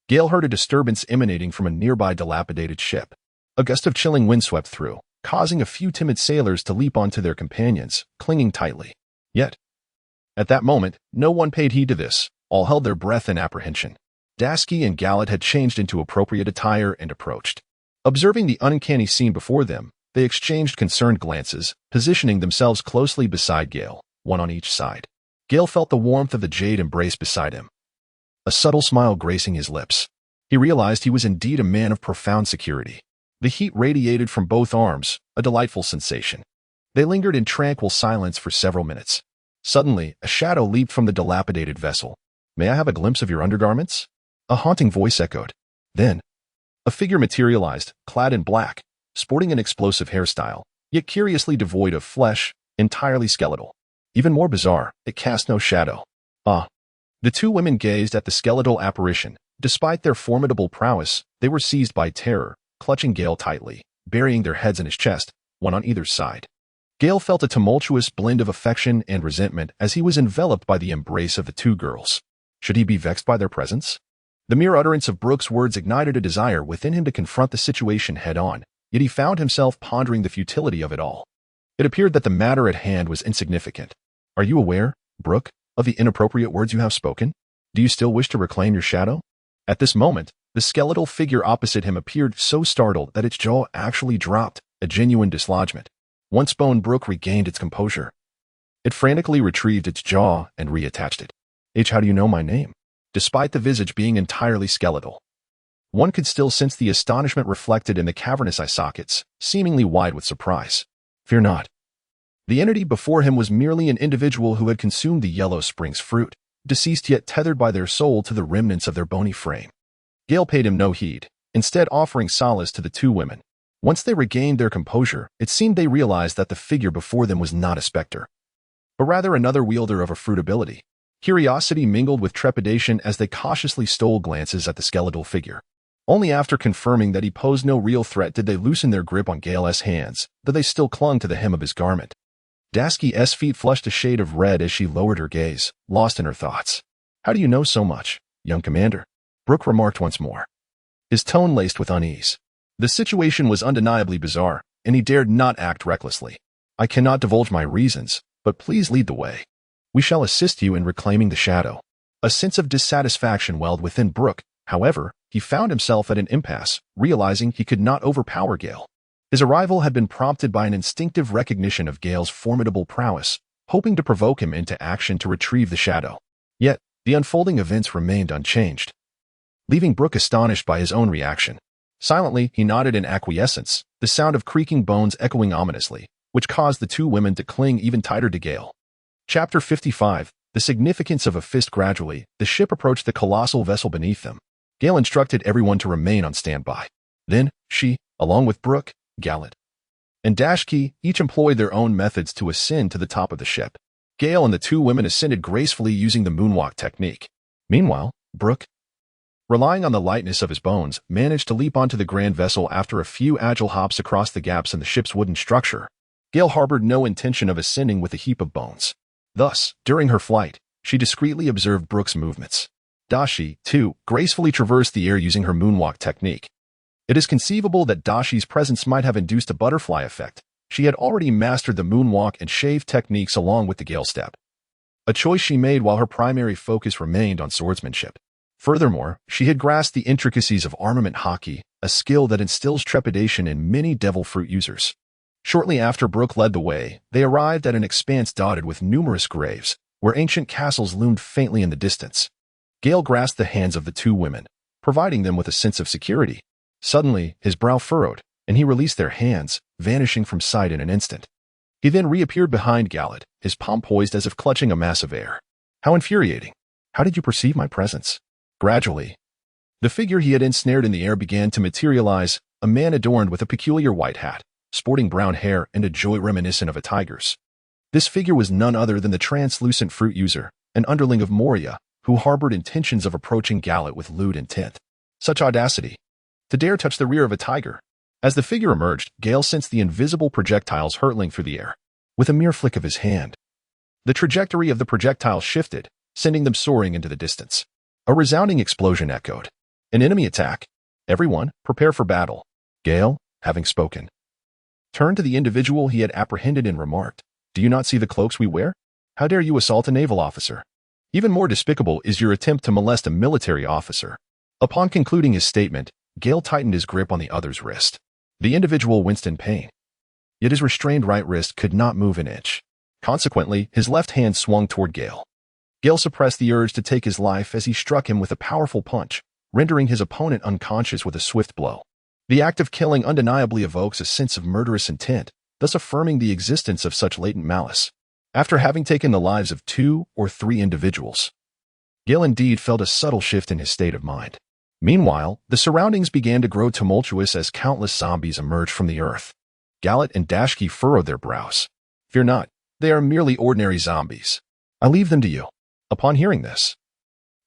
Gale heard a disturbance emanating from a nearby dilapidated ship. A gust of chilling wind swept through, causing a few timid sailors to leap onto their companions, clinging tightly. Yet, at that moment, no one paid heed to this. All held their breath in apprehension. Dasky and Gallet had changed into appropriate attire and approached. Observing the uncanny scene before them, they exchanged concerned glances, positioning themselves closely beside Gale, one on each side. Gale felt the warmth of the jade embrace beside him, a subtle smile gracing his lips. He realized he was indeed a man of profound security. The heat radiated from both arms, a delightful sensation. They lingered in tranquil silence for several minutes. Suddenly, a shadow leaped from the dilapidated vessel. "May I have a glimpse of your undergarments?" A haunting voice echoed. Then, a figure materialized, clad in black, sporting an explosive hairstyle, yet curiously devoid of flesh, entirely skeletal. Even more bizarre, it cast no shadow. Ah! The two women gazed at the skeletal apparition. Despite their formidable prowess, they were seized by terror, clutching Gale tightly, burying their heads in his chest, one on either side. Gale felt a tumultuous blend of affection and resentment as he was enveloped by the embrace of the two girls. Should he be vexed by their presence? The mere utterance of Brooke's words ignited a desire within him to confront the situation head-on, yet he found himself pondering the futility of it all. It appeared that the matter at hand was insignificant. "Are you aware, Brooke, of the inappropriate words you have spoken? Do you still wish to reclaim your shadow?" At this moment, the skeletal figure opposite him appeared so startled that its jaw actually dropped, a genuine dislodgement. Once bone, Brooke regained its composure. It frantically retrieved its jaw and reattached it. "How do you know my name?" Despite the visage being entirely skeletal, one could still sense the astonishment reflected in the cavernous eye sockets, seemingly wide with surprise. "Fear not." The entity before him was merely an individual who had consumed the Yellow Springs fruit, deceased yet tethered by their soul to the remnants of their bony frame. Gale paid him no heed, instead offering solace to the two women. Once they regained their composure, it seemed they realized that the figure before them was not a specter, but rather another wielder of a fruit ability. Curiosity mingled with trepidation as they cautiously stole glances at the skeletal figure. Only after confirming that he posed no real threat did they loosen their grip on Gale's hands, though they still clung to the hem of his garment. Dasky's feet flushed a shade of red as she lowered her gaze, lost in her thoughts. "How do you know so much, young commander?" Brooke remarked once more, his tone laced with unease. The situation was undeniably bizarre, and he dared not act recklessly. "I cannot divulge my reasons, but please lead the way. We shall assist you in reclaiming the shadow." A sense of dissatisfaction welled within Brooke. However, he found himself at an impasse, realizing he could not overpower Gale. His arrival had been prompted by an instinctive recognition of Gale's formidable prowess, hoping to provoke him into action to retrieve the shadow. Yet, the unfolding events remained unchanged, leaving Brooke astonished by his own reaction. Silently, he nodded in acquiescence, the sound of creaking bones echoing ominously, which caused the two women to cling even tighter to Gale. Chapter 55, The Significance of a Fist. Gradually, the ship approached the colossal vessel beneath them. Gale instructed everyone to remain on standby. Then, she, along with Brooke, Gallet, and Dashkey, each employed their own methods to ascend to the top of the ship. Gale and the two women ascended gracefully using the moonwalk technique. Meanwhile, Brooke, relying on the lightness of his bones, managed to leap onto the grand vessel after a few agile hops across the gaps in the ship's wooden structure. Gale harbored no intention of ascending with a heap of bones. Thus, during her flight, she discreetly observed Brooke's movements. Dashi, too, gracefully traversed the air using her moonwalk technique. It is conceivable that Dashi's presence might have induced a butterfly effect. She had already mastered the moonwalk and shave techniques along with the Gale step, a choice she made while her primary focus remained on swordsmanship. Furthermore, she had grasped the intricacies of armament hockey, a skill that instills trepidation in many devil fruit users. Shortly after Brooke led the way, they arrived at an expanse dotted with numerous graves, where ancient castles loomed faintly in the distance. Gale grasped the hands of the two women, providing them with a sense of security. Suddenly, his brow furrowed, and he released their hands, vanishing from sight in an instant. He then reappeared behind Gallet, his palm poised as if clutching a mass of air. "How infuriating! How did you perceive my presence?" Gradually, the figure he had ensnared in the air began to materialize, a man adorned with a peculiar white hat, sporting brown hair and a joy reminiscent of a tiger's. This figure was none other than the translucent fruit user, an underling of Moria, who harbored intentions of approaching Gallet with lewd intent. Such audacity! To dare touch the rear of a tiger! As the figure emerged, Gale sensed the invisible projectiles hurtling through the air. With a mere flick of his hand, the trajectory of the projectiles shifted, sending them soaring into the distance. A resounding explosion echoed. An enemy attack. Everyone, prepare for battle. Gale, having spoken, turned to the individual he had apprehended and remarked, "Do you not see the cloaks we wear? How dare you assault a naval officer?" Even more despicable is your attempt to molest a military officer. Upon concluding his statement, Gale tightened his grip on the other's wrist. The individual winced in pain, yet his restrained right wrist could not move an inch. Consequently, his left hand swung toward Gale. Gale suppressed the urge to take his life as he struck him with a powerful punch, rendering his opponent unconscious with a swift blow. The act of killing undeniably evokes a sense of murderous intent, thus affirming the existence of such latent malice. After having taken the lives of 2 or 3 individuals, Gale indeed felt a subtle shift in his state of mind. Meanwhile, the surroundings began to grow tumultuous as countless zombies emerged from the earth. Gallet and Dashki furrowed their brows. Fear not, they are merely ordinary zombies. I leave them to you. Upon hearing this,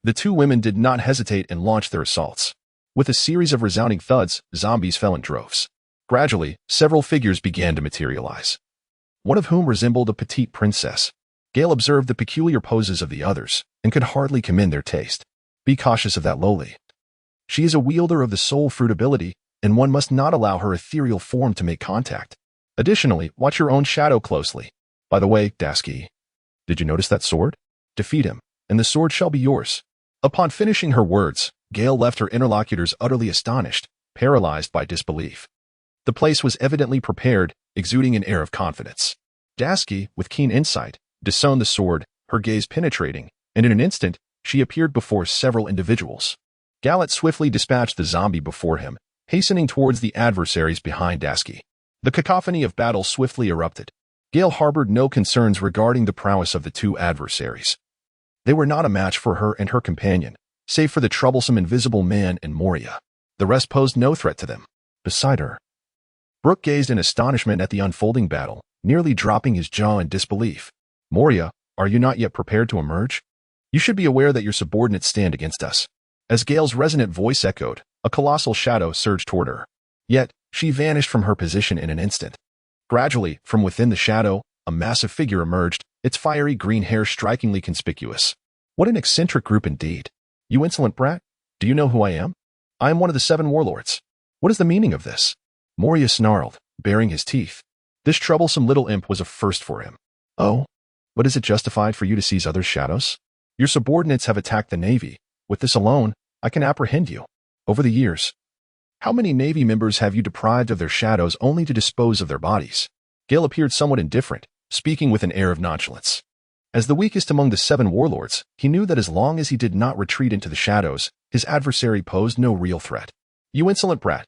the 2 women did not hesitate and launched their assaults. With a series of resounding thuds, zombies fell in droves. Gradually, several figures began to materialize, one of whom resembled a petite princess. Gale observed the peculiar poses of the others and could hardly commend their taste. Be cautious of that lowly. She is a wielder of the soul fruit ability, and one must not allow her ethereal form to make contact. Additionally, watch your own shadow closely. By the way, Dashki, did you notice that sword? Defeat him, and the sword shall be yours. Upon finishing her words, Gale left her interlocutors utterly astonished, paralyzed by disbelief. The place was evidently prepared, exuding an air of confidence. Dashki, with keen insight, disowned the sword, her gaze penetrating, and in an instant, she appeared before several individuals. Gallet swiftly dispatched the zombie before him, hastening towards the adversaries behind Dashki. The cacophony of battle swiftly erupted. Gale harbored no concerns regarding the prowess of the 2 adversaries. They were not a match for her and her companion, save for the troublesome invisible man and Moria. The rest posed no threat to them. Beside her, Brooke gazed in astonishment at the unfolding battle, nearly dropping his jaw in disbelief. Moria, are you not yet prepared to emerge? You should be aware that your subordinates stand against us. As Gale's resonant voice echoed, a colossal shadow surged toward her. Yet, she vanished from her position in an instant. Gradually, from within the shadow, a massive figure emerged, its fiery green hair strikingly conspicuous. What an eccentric group indeed. You insolent brat, do you know who I am? I am one of the 7 warlords. What is the meaning of this? Moria snarled, baring his teeth. This troublesome little imp was a first for him. Oh, but is it justified for you to seize others' shadows? Your subordinates have attacked the Navy. With this alone, I can apprehend you. Over the years, how many Navy members have you deprived of their shadows only to dispose of their bodies? Gale appeared somewhat indifferent, speaking with an air of nonchalance. As the weakest among the 7 warlords, he knew that as long as he did not retreat into the shadows, his adversary posed no real threat. You insolent brat.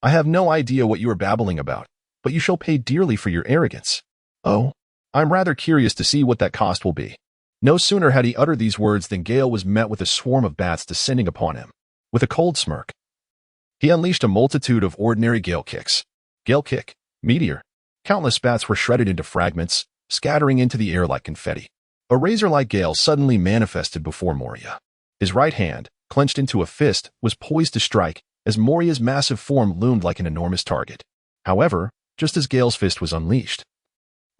I have no idea what you are babbling about, but you shall pay dearly for your arrogance. Oh, I'm rather curious to see what that cost will be. No sooner had he uttered these words than Gale was met with a swarm of bats descending upon him. With a cold smirk, he unleashed a multitude of ordinary Gale kicks. Gale kick, meteor. Countless bats were shredded into fragments, scattering into the air like confetti. A razor-like Gale suddenly manifested before Moria. His right hand, clenched into a fist, was poised to strike, as Moria's massive form loomed like an enormous target. However, just as Gale's fist was unleashed,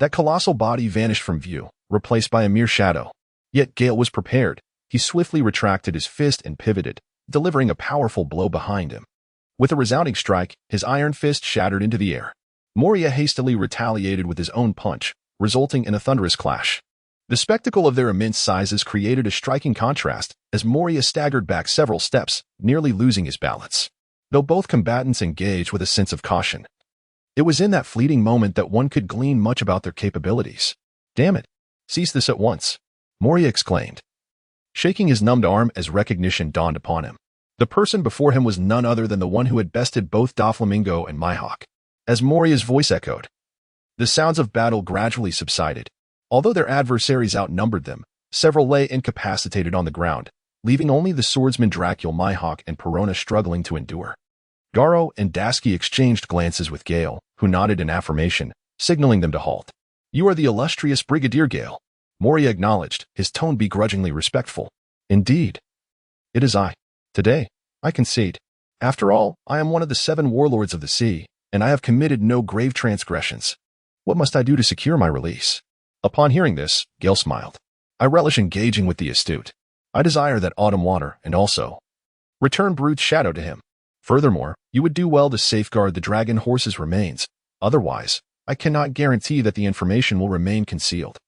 that colossal body vanished from view, replaced by a mere shadow. Yet Gale was prepared. He swiftly retracted his fist and pivoted, delivering a powerful blow behind him. With a resounding strike, his iron fist shattered into the air. Moria hastily retaliated with his own punch, resulting in a thunderous clash. The spectacle of their immense sizes created a striking contrast as Moria staggered back several steps, nearly losing his balance. Though both combatants engaged with a sense of caution, it was in that fleeting moment that one could glean much about their capabilities. Damn it! Cease this at once, Moria exclaimed, shaking his numbed arm as recognition dawned upon him. The person before him was none other than the one who had bested both Doflamingo and Mihawk. As Moria's voice echoed, the sounds of battle gradually subsided. Although their adversaries outnumbered them, several lay incapacitated on the ground, leaving only the swordsman Dracul Mihawk and Perona struggling to endure. Garo and Dashki exchanged glances with Gale, who nodded in affirmation, signaling them to halt. You are the illustrious Brigadier Gale, Moria acknowledged, his tone begrudgingly respectful. Indeed. It is I. Today, I concede. After all, I am one of the 7 warlords of the sea, and I have committed no grave transgressions. What must I do to secure my release? Upon hearing this, Gale smiled. I relish engaging with the astute. I desire that autumn water, and also return Brute's shadow to him. Furthermore, you would do well to safeguard the dragon horse's remains. Otherwise, I cannot guarantee that the information will remain concealed.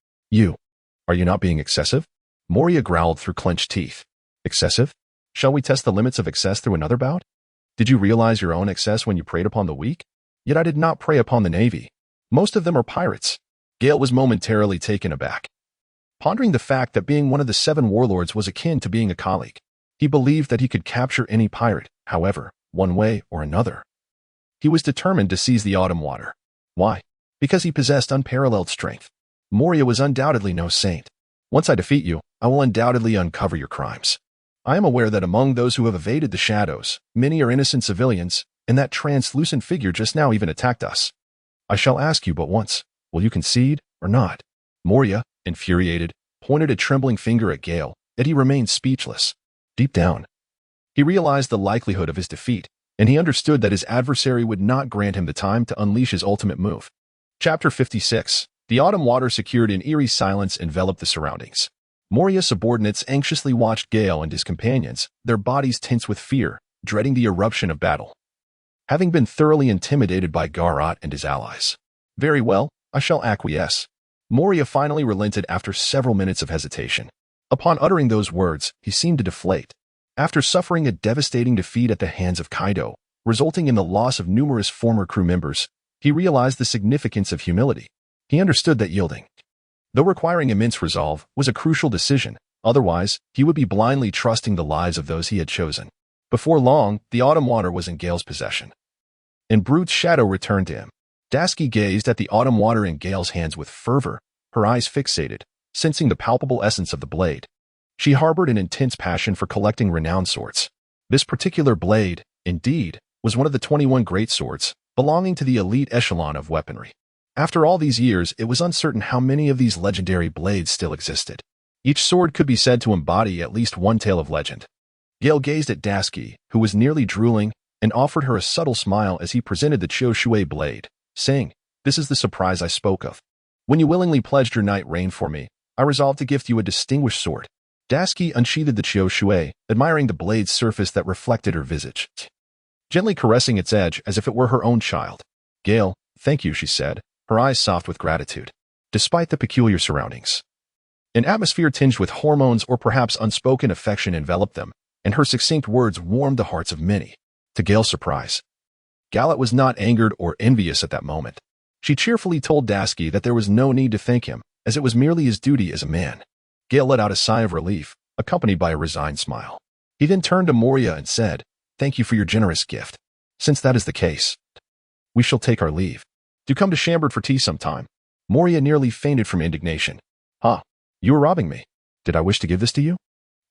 Are you not being excessive? Moria growled through clenched teeth. Excessive? Shall we test the limits of excess through another bout? Did you realize your own excess when you preyed upon the weak? Yet I did not prey upon the Navy. Most of them are pirates. Gale was momentarily taken aback. Pondering the fact that being one of the 7 warlords was akin to being a colleague, he believed that he could capture any pirate, however, one way or another. He was determined to seize the autumn water. Why? Because he possessed unparalleled strength. Moria was undoubtedly no saint. Once I defeat you, I will undoubtedly uncover your crimes. I am aware that among those who have evaded the shadows, many are innocent civilians, and that translucent figure just now even attacked us. I shall ask you but once, will you concede or not? Moria, infuriated, pointed a trembling finger at Gale, yet he remained speechless. Deep down, he realized the likelihood of his defeat, and he understood that his adversary would not grant him the time to unleash his ultimate move. Chapter 56. The autumn water secured in eerie silence enveloped the surroundings. Moria's subordinates anxiously watched Gale and his companions, their bodies tense with fear, dreading the eruption of battle. Having been thoroughly intimidated by Garat and his allies. Very well, I shall acquiesce. Moria finally relented after several minutes of hesitation. Upon uttering those words, he seemed to deflate. After suffering a devastating defeat at the hands of Kaido, resulting in the loss of numerous former crew members, he realized the significance of humility. He understood that yielding, though requiring immense resolve, was a crucial decision. Otherwise, he would be blindly trusting the lives of those he had chosen. Before long, the autumn water was in Gale's possession, and Brute's shadow returned to him. Dasky gazed at the autumn water in Gale's hands with fervor, her eyes fixated, sensing the palpable essence of the blade. She harbored an intense passion for collecting renowned swords. This particular blade, indeed, was one of the 21 great swords, belonging to the elite echelon of weaponry. After all these years, it was uncertain how many of these legendary blades still existed. Each sword could be said to embody at least one tale of legend. Gale gazed at Dasky, who was nearly drooling, and offered her a subtle smile as he presented the Cho Shui blade, saying, "This is the surprise I spoke of. When you willingly pledged your knight reign for me, I resolved to gift you a distinguished sword." Dasky unsheathed the Cho Shui, admiring the blade's surface that reflected her visage, gently caressing its edge as if it were her own child. "Gale, thank you," she said, her eyes soft with gratitude. Despite the peculiar surroundings, an atmosphere tinged with hormones or perhaps unspoken affection enveloped them, and her succinct words warmed the hearts of many. To Gale's surprise, Galat was not angered or envious at that moment. She cheerfully told Dasky that there was no need to thank him, as it was merely his duty as a man. Gale let out a sigh of relief, accompanied by a resigned smile. He then turned to Moria and said, "Thank you for your generous gift. Since that is the case, we shall take our leave. Do come to Chambord for tea sometime." Moria nearly fainted from indignation. "Huh, you were robbing me. Did I wish to give this to you?"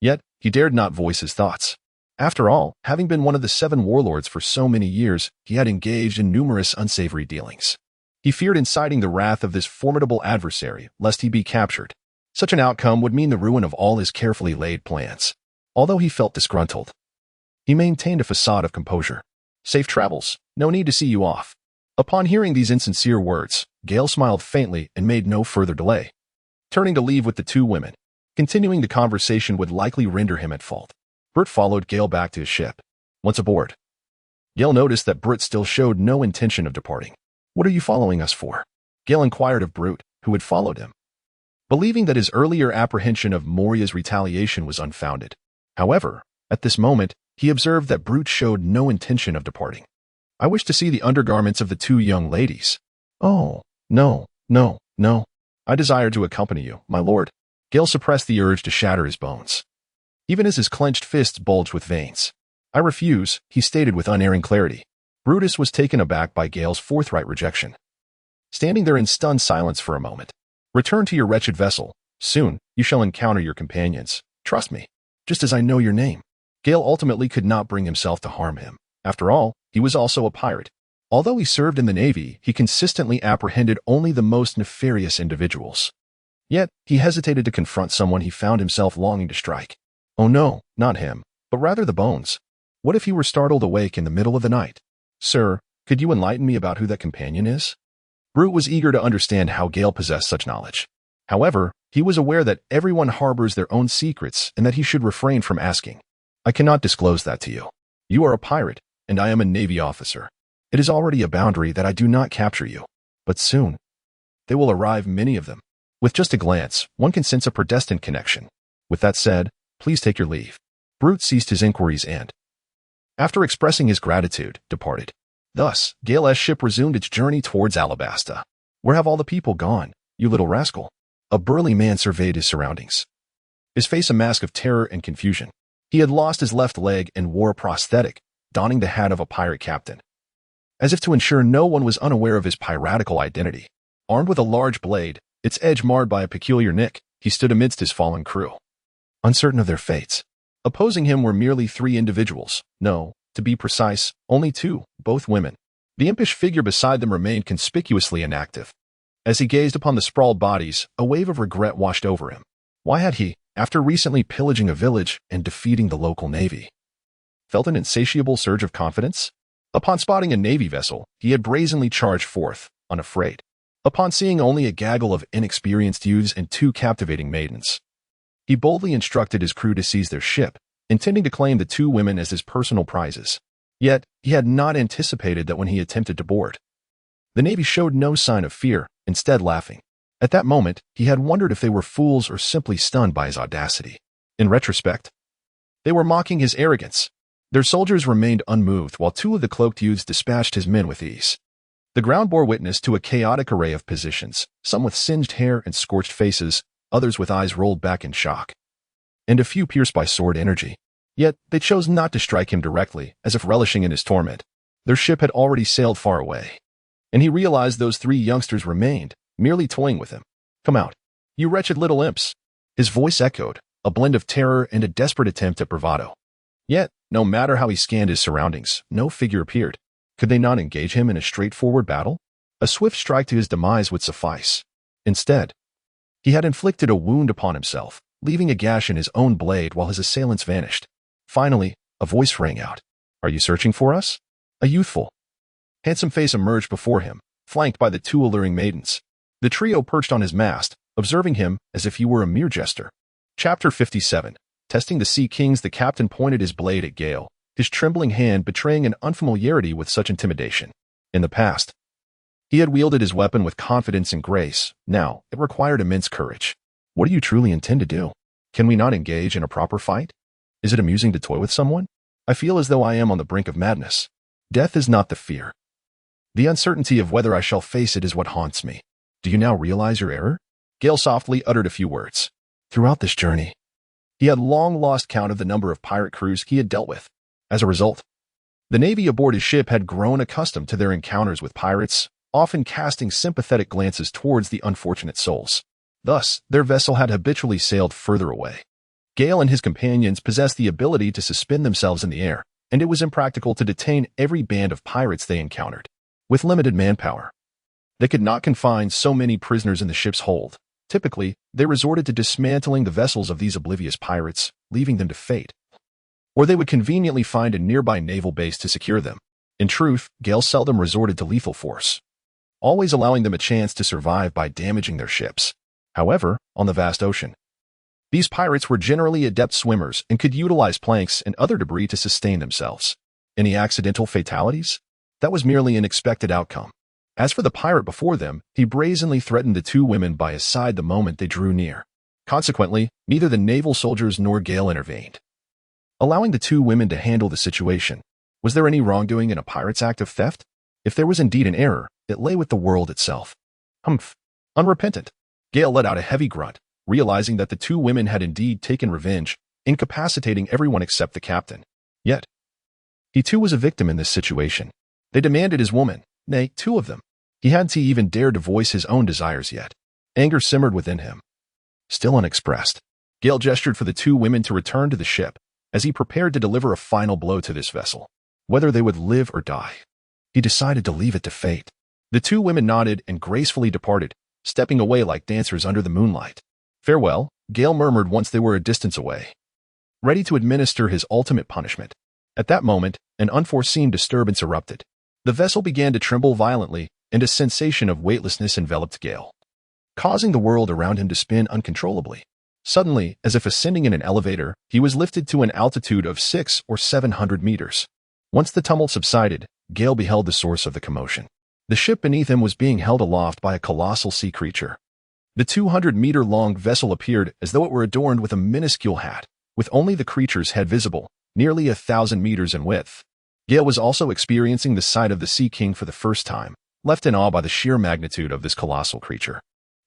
Yet, he dared not voice his thoughts. After all, having been one of the 7 warlords for so many years, he had engaged in numerous unsavory dealings. He feared inciting the wrath of this formidable adversary, lest he be captured. Such an outcome would mean the ruin of all his carefully laid plans. Although he felt disgruntled, he maintained a facade of composure. "Safe travels. No need to see you off." Upon hearing these insincere words, Gale smiled faintly and made no further delay. Turning to leave with the 2 women, continuing the conversation would likely render him at fault. Brute followed Gale back to his ship. Once aboard, Gale noticed that Brute still showed no intention of departing. "What are you following us for?" Gale inquired of Brute, who had followed him, believing that his earlier apprehension of Moria's retaliation was unfounded. However, at this moment, he observed that Brute showed no intention of departing. "I wish to see the undergarments of the 2 young ladies." "Oh, no. I desire to accompany you, my lord." Gale suppressed the urge to shatter his bones, even as his clenched fists bulged with veins. "I refuse," he stated with unerring clarity. Brutus was taken aback by Gale's forthright rejection. Standing there in stunned silence for a moment. "Return to your wretched vessel. Soon, you shall encounter your companions. Trust me, just as I know your name." Gale ultimately could not bring himself to harm him. After all, he was also a pirate. Although he served in the Navy, he consistently apprehended only the most nefarious individuals. Yet, he hesitated to confront someone he found himself longing to strike. Oh no, not him, but rather the bones. What if he were startled awake in the middle of the night? "Sir, could you enlighten me about who that companion is?" Brute was eager to understand how Gale possessed such knowledge. However, he was aware that everyone harbors their own secrets and that he should refrain from asking. "I cannot disclose that to you. You are a pirate, and I am a Navy officer. It is already a boundary that I do not capture you. But soon, they will arrive, many of them. With just a glance, one can sense a predestined connection. With that said, please take your leave. Brute ceased his inquiries and, after expressing his gratitude, departed. Thus, Gale's ship resumed its journey towards Alabasta. Where have all the people gone, you little rascal? A burly man surveyed his surroundings, his face a mask of terror and confusion. He had lost his left leg and wore a prosthetic, donning the hat of a pirate captain. As if to ensure no one was unaware of his piratical identity, armed with a large blade, its edge marred by a peculiar nick, he stood amidst his fallen crew, uncertain of their fates. Opposing him were merely 3 individuals. No, to be precise, only 2, both women. The impish figure beside them remained conspicuously inactive. As he gazed upon the sprawled bodies, a wave of regret washed over him. Why had he, after recently pillaging a village and defeating the local navy, felt an insatiable surge of confidence? Upon spotting a navy vessel, he had brazenly charged forth, unafraid. Upon seeing only a gaggle of inexperienced youths and 2 captivating maidens, he boldly instructed his crew to seize their ship, intending to claim the 2 women as his personal prizes. Yet, he had not anticipated that when he attempted to board, the navy showed no sign of fear, instead laughing. At that moment, he had wondered if they were fools or simply stunned by his audacity. In retrospect, they were mocking his arrogance. Their soldiers remained unmoved while 2 of the cloaked youths dispatched his men with ease. The ground bore witness to a chaotic array of positions, some with singed hair and scorched faces, others with eyes rolled back in shock, and a few pierced by sword energy. Yet, they chose not to strike him directly, as if relishing in his torment. Their ship had already sailed far away, and he realized those 3 youngsters remained, merely toying with him. Come out, you wretched little imps. His voice echoed, a blend of terror and a desperate attempt at bravado. Yet, no matter how he scanned his surroundings, no figure appeared. Could they not engage him in a straightforward battle? A swift strike to his demise would suffice. Instead, he had inflicted a wound upon himself, leaving a gash in his own blade while his assailants vanished. Finally, a voice rang out. Are you searching for us? A youthful, handsome face emerged before him, flanked by the 2 alluring maidens. The trio perched on his mast, observing him as if he were a mere jester. Chapter 57. Testing the Sea Kings. The captain pointed his blade at Gale, his trembling hand betraying an unfamiliarity with such intimidation. In the past, he had wielded his weapon with confidence and grace. Now, it required immense courage. What do you truly intend to do? Can we not engage in a proper fight? Is it amusing to toy with someone? I feel as though I am on the brink of madness. Death is not the fear. The uncertainty of whether I shall face it is what haunts me. Do you now realize your error? Gale softly uttered a few words. Throughout this journey, he had long lost count of the number of pirate crews he had dealt with. As a result, the navy aboard his ship had grown accustomed to their encounters with pirates, often casting sympathetic glances towards the unfortunate souls. Thus, their vessel had habitually sailed further away. Gale and his companions possessed the ability to suspend themselves in the air, and it was impractical to detain every band of pirates they encountered. With limited manpower, they could not confine so many prisoners in the ship's hold. Typically, they resorted to dismantling the vessels of these oblivious pirates, leaving them to fate. Or they would conveniently find a nearby naval base to secure them. In truth, Gale seldom resorted to lethal force, always allowing them a chance to survive by damaging their ships. However, on the vast ocean, these pirates were generally adept swimmers and could utilize planks and other debris to sustain themselves. Any accidental fatalities? That was merely an expected outcome. As for the pirate before them, he brazenly threatened the 2 women by his side the moment they drew near. Consequently, neither the naval soldiers nor Gale intervened, allowing the 2 women to handle the situation. Was there any wrongdoing in a pirate's act of theft? If there was indeed an error, it lay with the world itself. Humph. Unrepentant. Gale let out a heavy grunt, realizing that the 2 women had indeed taken revenge, incapacitating everyone except the captain. Yet, he too was a victim in this situation. They demanded his woman, nay, 2 of them. He hadn't even dared to voice his own desires yet. Anger simmered within him. Still unexpressed, Gale gestured for the 2 women to return to the ship, as he prepared to deliver a final blow to this vessel. Whether they would live or die, he decided to leave it to fate. The 2 women nodded and gracefully departed, stepping away like dancers under the moonlight. Farewell, Gale murmured once they were a distance away, ready to administer his ultimate punishment. At that moment, an unforeseen disturbance erupted. The vessel began to tremble violently, and a sensation of weightlessness enveloped Gale, causing the world around him to spin uncontrollably. Suddenly, as if ascending in an elevator, he was lifted to an altitude of 600 or 700 meters. Once the tumult subsided, Gale beheld the source of the commotion. The ship beneath him was being held aloft by a colossal sea creature. The 200-meter-long vessel appeared as though it were adorned with a minuscule hat, with only the creature's head visible, nearly 1,000 meters in width. Gale was also experiencing the sight of the Sea King for the first time, left in awe by the sheer magnitude of this colossal creature.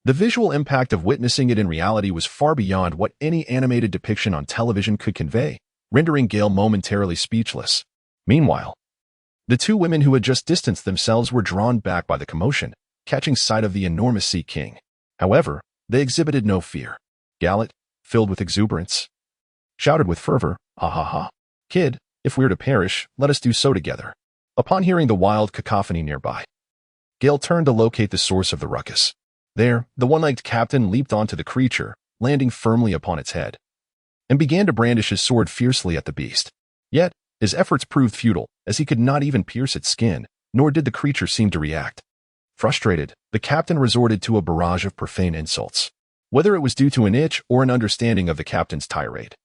The visual impact of witnessing it in reality was far beyond what any animated depiction on television could convey, rendering Gale momentarily speechless. Meanwhile, the two women who had just distanced themselves were drawn back by the commotion, catching sight of the enormous Sea King. However, they exhibited no fear. Gallet, filled with exuberance, shouted with fervor, "Ha ha ha! Kid, if we're to perish, let us do so together." Upon hearing the wild cacophony nearby, Gale turned to locate the source of the ruckus. There, the one-legged captain leaped onto the creature, landing firmly upon its head, and began to brandish his sword fiercely at the beast. Yet, his efforts proved futile, as he could not even pierce its skin, nor did the creature seem to react. Frustrated, the captain resorted to a barrage of profane insults, whether it was due to an itch or an understanding of the captain's tirade.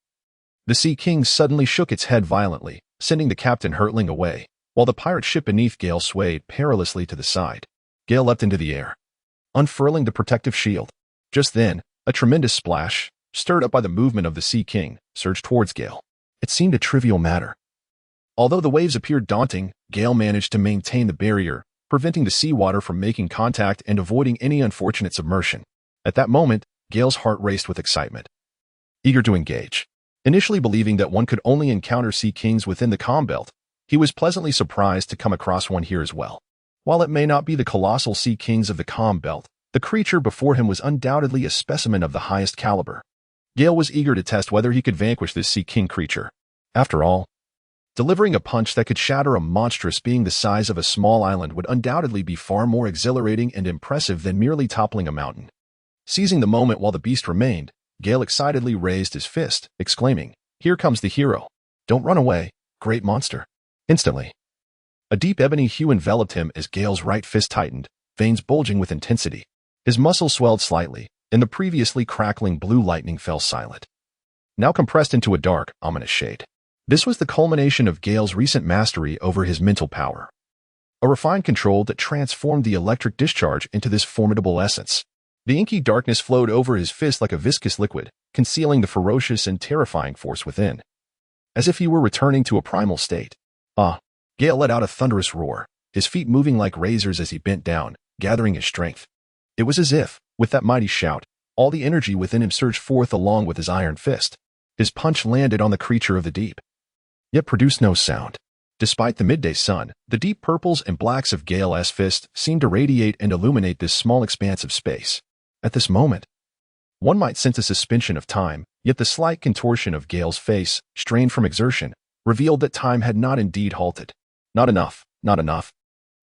The Sea King suddenly shook its head violently, sending the captain hurtling away, while the pirate ship beneath Gale swayed perilously to the side. Gale leapt into the air, unfurling the protective shield. Just then, a tremendous splash, stirred up by the movement of the Sea King, surged towards Gale. It seemed a trivial matter. Although the waves appeared daunting, Gale managed to maintain the barrier, preventing the seawater from making contact and avoiding any unfortunate submersion. At that moment, Gale's heart raced with excitement, eager to engage. Initially believing that one could only encounter Sea Kings within the calm belt, he was pleasantly surprised to come across one here as well. While it may not be the colossal Sea Kings of the calm belt, the creature before him was undoubtedly a specimen of the highest caliber. Gale was eager to test whether he could vanquish this Sea King creature. After all, delivering a punch that could shatter a monstrous being the size of a small island would undoubtedly be far more exhilarating and impressive than merely toppling a mountain. Seizing the moment while the beast remained, Gale excitedly raised his fist, exclaiming, "Here comes the hero. Don't run away, great monster." Instantly, a deep ebony hue enveloped him as Gale's right fist tightened, veins bulging with intensity. His muscles swelled slightly, and the previously crackling blue lightning fell silent, now compressed into a dark, ominous shade. This was the culmination of Gale's recent mastery over his mental power, a refined control that transformed the electric discharge into this formidable essence. The inky darkness flowed over his fist like a viscous liquid, concealing the ferocious and terrifying force within, as if he were returning to a primal state. Gale let out a thunderous roar, his feet moving like razors as he bent down, gathering his strength. It was as if, with that mighty shout, all the energy within him surged forth along with his iron fist. His punch landed on the creature of the deep, yet produced no sound. Despite the midday sun, the deep purples and blacks of Gale's fist seemed to radiate and illuminate this small expanse of space. At this moment, one might sense a suspension of time, yet the slight contortion of Gale's face, strained from exertion, revealed that time had not indeed halted. Not enough, not enough.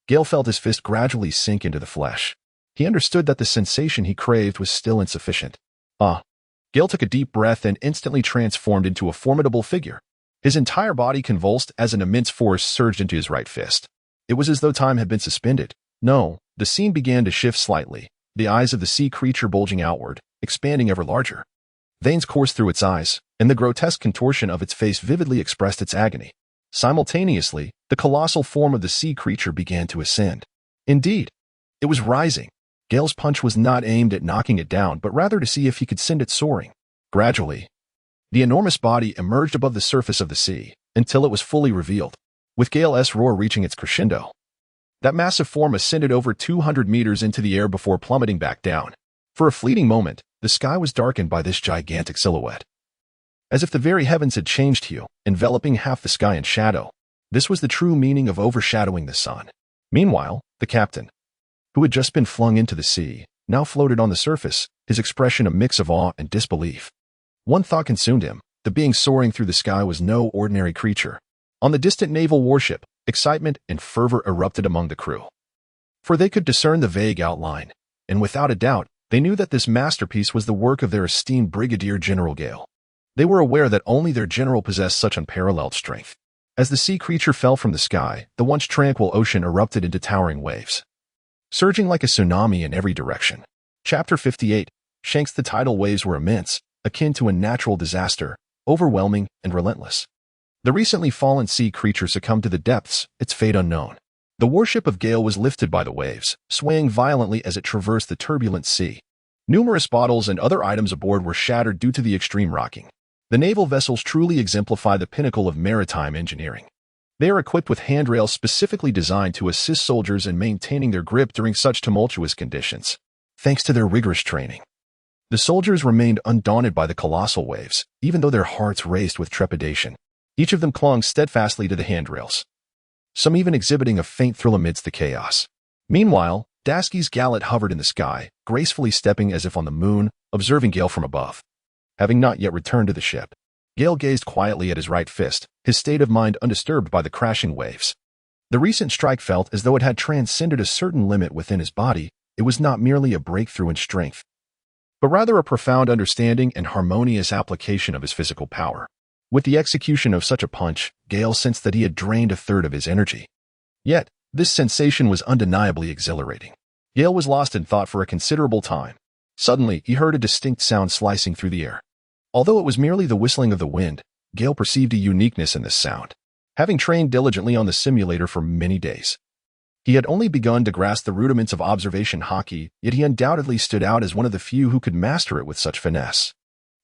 Gale felt his fist gradually sink into the flesh. He understood that the sensation he craved was still insufficient. Gale took a deep breath and instantly transformed into a formidable figure. His entire body convulsed as an immense force surged into his right fist. It was as though time had been suspended. No, the scene began to shift slightly, the eyes of the sea creature bulging outward, expanding ever larger. Veins coursed through its eyes, and the grotesque contortion of its face vividly expressed its agony. Simultaneously, the colossal form of the sea creature began to ascend. Indeed, it was rising. Gale's punch was not aimed at knocking it down, but rather to see if he could send it soaring. Gradually, the enormous body emerged above the surface of the sea, until it was fully revealed, with Gale's roar reaching its crescendo. That massive form ascended over 200 meters into the air before plummeting back down. For a fleeting moment, the sky was darkened by this gigantic silhouette, as if the very heavens had changed hue, enveloping half the sky in shadow. This was the true meaning of overshadowing the sun. Meanwhile, the captain, who had just been flung into the sea, now floated on the surface, his expression a mix of awe and disbelief. One thought consumed him: the being soaring through the sky was no ordinary creature. On the distant naval warship, excitement and fervor erupted among the crew, for they could discern the vague outline, and without a doubt, they knew that this masterpiece was the work of their esteemed Brigadier General Gale. They were aware that only their general possessed such unparalleled strength. As the sea creature fell from the sky, the once tranquil ocean erupted into towering waves, surging like a tsunami in every direction. Chapter 58. Shanks. The tidal waves were immense, akin to a natural disaster, overwhelming and relentless. The recently fallen sea creature succumbed to the depths, its fate unknown. The warship of Gale was lifted by the waves, swaying violently as it traversed the turbulent sea. Numerous bottles and other items aboard were shattered due to the extreme rocking. The naval vessels truly exemplify the pinnacle of maritime engineering. They are equipped with handrails specifically designed to assist soldiers in maintaining their grip during such tumultuous conditions. Thanks to their rigorous training, the soldiers remained undaunted by the colossal waves, even though their hearts raced with trepidation. Each of them clung steadfastly to the handrails, some even exhibiting a faint thrill amidst the chaos. Meanwhile, Dasky's gallant hovered in the sky, gracefully stepping as if on the moon, observing Gale from above. Having not yet returned to the ship, Gale gazed quietly at his right fist, his state of mind undisturbed by the crashing waves. The recent strike felt as though it had transcended a certain limit within his body. It was not merely a breakthrough in strength, but rather a profound understanding and harmonious application of his physical power. With the execution of such a punch, Gale sensed that he had drained a third of his energy. Yet, this sensation was undeniably exhilarating. Gale was lost in thought for a considerable time. Suddenly, he heard a distinct sound slicing through the air. Although it was merely the whistling of the wind, Gale perceived a uniqueness in this sound. Having trained diligently on the simulator for many days, he had only begun to grasp the rudiments of observation hockey, yet he undoubtedly stood out as one of the few who could master it with such finesse.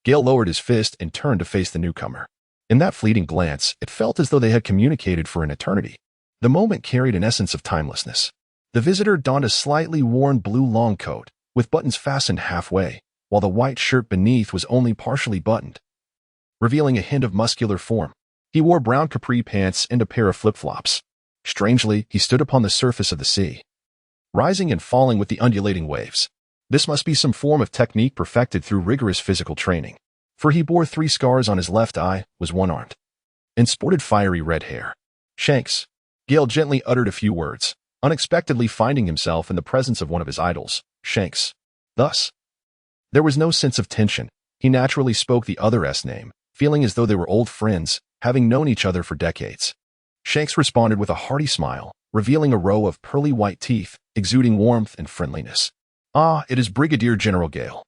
Gale lowered his fist and turned to face the newcomer. In that fleeting glance, it felt as though they had communicated for an eternity. The moment carried an essence of timelessness. The visitor donned a slightly worn blue long coat, with buttons fastened halfway, while the white shirt beneath was only partially buttoned, revealing a hint of muscular form. He wore brown capri pants and a pair of flip-flops. Strangely, he stood upon the surface of the sea, rising and falling with the undulating waves. This must be some form of technique perfected through rigorous physical training, for he bore 3 scars on his left eye, was one-armed, and sported fiery red hair. Shanks. Gale gently uttered a few words, unexpectedly finding himself in the presence of one of his idols, Shanks. Thus, there was no sense of tension. He naturally spoke the other's name, feeling as though they were old friends, having known each other for decades. Shanks responded with a hearty smile, revealing a row of pearly white teeth, exuding warmth and friendliness. Ah, it is Brigadier General Gale.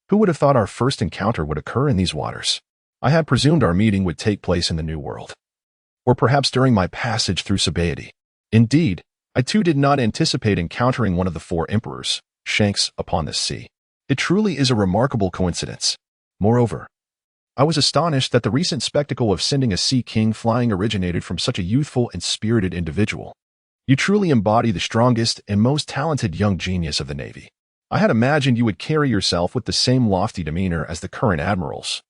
Who would have thought our first encounter would occur in these waters? I had presumed our meeting would take place in the New World, or perhaps during my passage through Sabaody. Indeed, I too did not anticipate encountering one of the 4 emperors, Shanks, upon this sea. It truly is a remarkable coincidence. Moreover, I was astonished that the recent spectacle of sending a sea king flying originated from such a youthful and spirited individual. You truly embody the strongest and most talented young genius of the Navy. I had imagined you would carry yourself with the same lofty demeanor as the current admirals.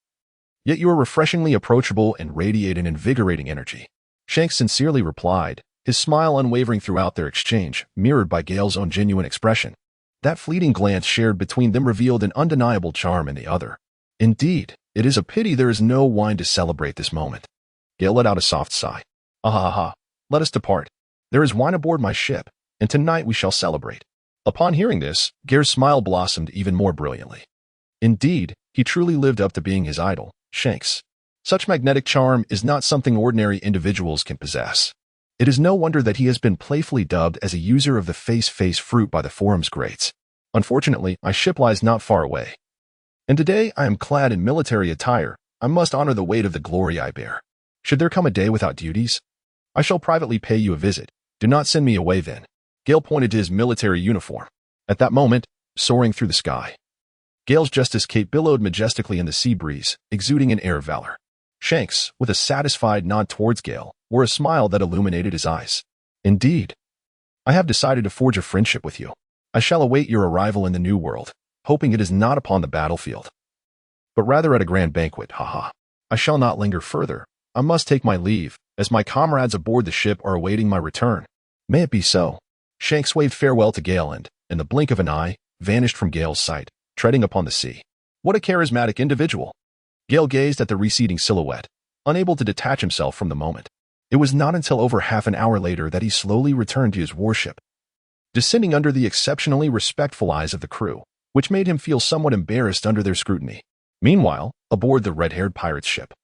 Yet you are refreshingly approachable and radiate an invigorating energy. Shanks sincerely replied, his smile unwavering throughout their exchange, mirrored by Gale's own genuine expression. That fleeting glance shared between them revealed an undeniable charm in the other. Indeed, it is a pity there is no wine to celebrate this moment. Gale let out a soft sigh. Ah, let us depart. There is wine aboard my ship, and tonight we shall celebrate. Upon hearing this, Gare's smile blossomed even more brilliantly. Indeed, he truly lived up to being his idol, Shanks. Such magnetic charm is not something ordinary individuals can possess. It is no wonder that he has been playfully dubbed as a user of the face fruit by the forum's greats. Unfortunately, my ship lies not far away, and today I am clad in military attire. I must honor the weight of the glory I bear. Should there come a day without duties, I shall privately pay you a visit. Do not send me away then. Gale pointed to his military uniform. At that moment, soaring through the sky, Gale's Justice Cape billowed majestically in the sea breeze, exuding an air of valor. Shanks, with a satisfied nod towards Gale, wore a smile that illuminated his eyes. Indeed, I have decided to forge a friendship with you. I shall await your arrival in the New World, hoping it is not upon the battlefield, but rather at a grand banquet, haha. I shall not linger further. I must take my leave, as my comrades aboard the ship are awaiting my return. May it be so. Shanks waved farewell to Gale and, in the blink of an eye, vanished from Gale's sight, treading upon the sea. What a charismatic individual! Gale gazed at the receding silhouette, unable to detach himself from the moment. It was not until over half an hour later that he slowly returned to his warship, descending under the exceptionally respectful eyes of the crew, which made him feel somewhat embarrassed under their scrutiny. Meanwhile, aboard the red-haired pirate's ship,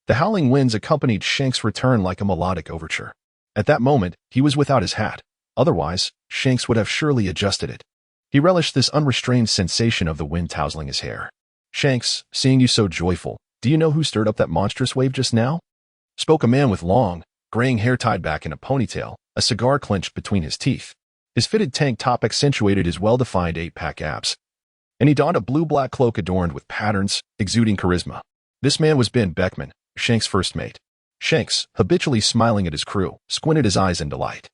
the howling winds accompanied Shanks' return like a melodic overture. At that moment, he was without his hat. Otherwise, Shanks would have surely adjusted it. He relished this unrestrained sensation of the wind tousling his hair. Shanks, seeing you so joyful, do you know who stirred up that monstrous wave just now? Spoke a man with long, graying hair tied back in a ponytail, a cigar clenched between his teeth. His fitted tank top accentuated his well-defined 8-pack abs. and he donned a blue-black cloak adorned with patterns, exuding charisma. This man was Ben Beckman, Shank's first mate. Shanks, habitually smiling at his crew, squinted his eyes in delight.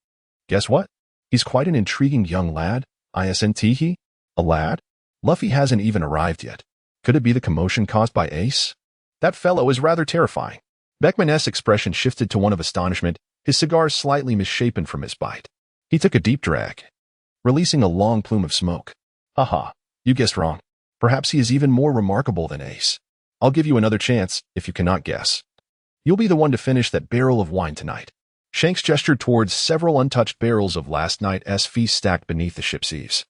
Guess what? He's quite an intriguing young lad. Isn't he? A lad? Luffy hasn't even arrived yet. Could it be the commotion caused by Ace? That fellow is rather terrifying. Beckman's expression shifted to one of astonishment, his cigar slightly misshapen from his bite. He took a deep drag, releasing a long plume of smoke. Haha, you guessed wrong. Perhaps he is even more remarkable than Ace. I'll give you another chance, if you cannot guess. You'll be the one to finish that barrel of wine tonight. Shanks gestured towards several untouched barrels of last night's feast stacked beneath the ship's eaves.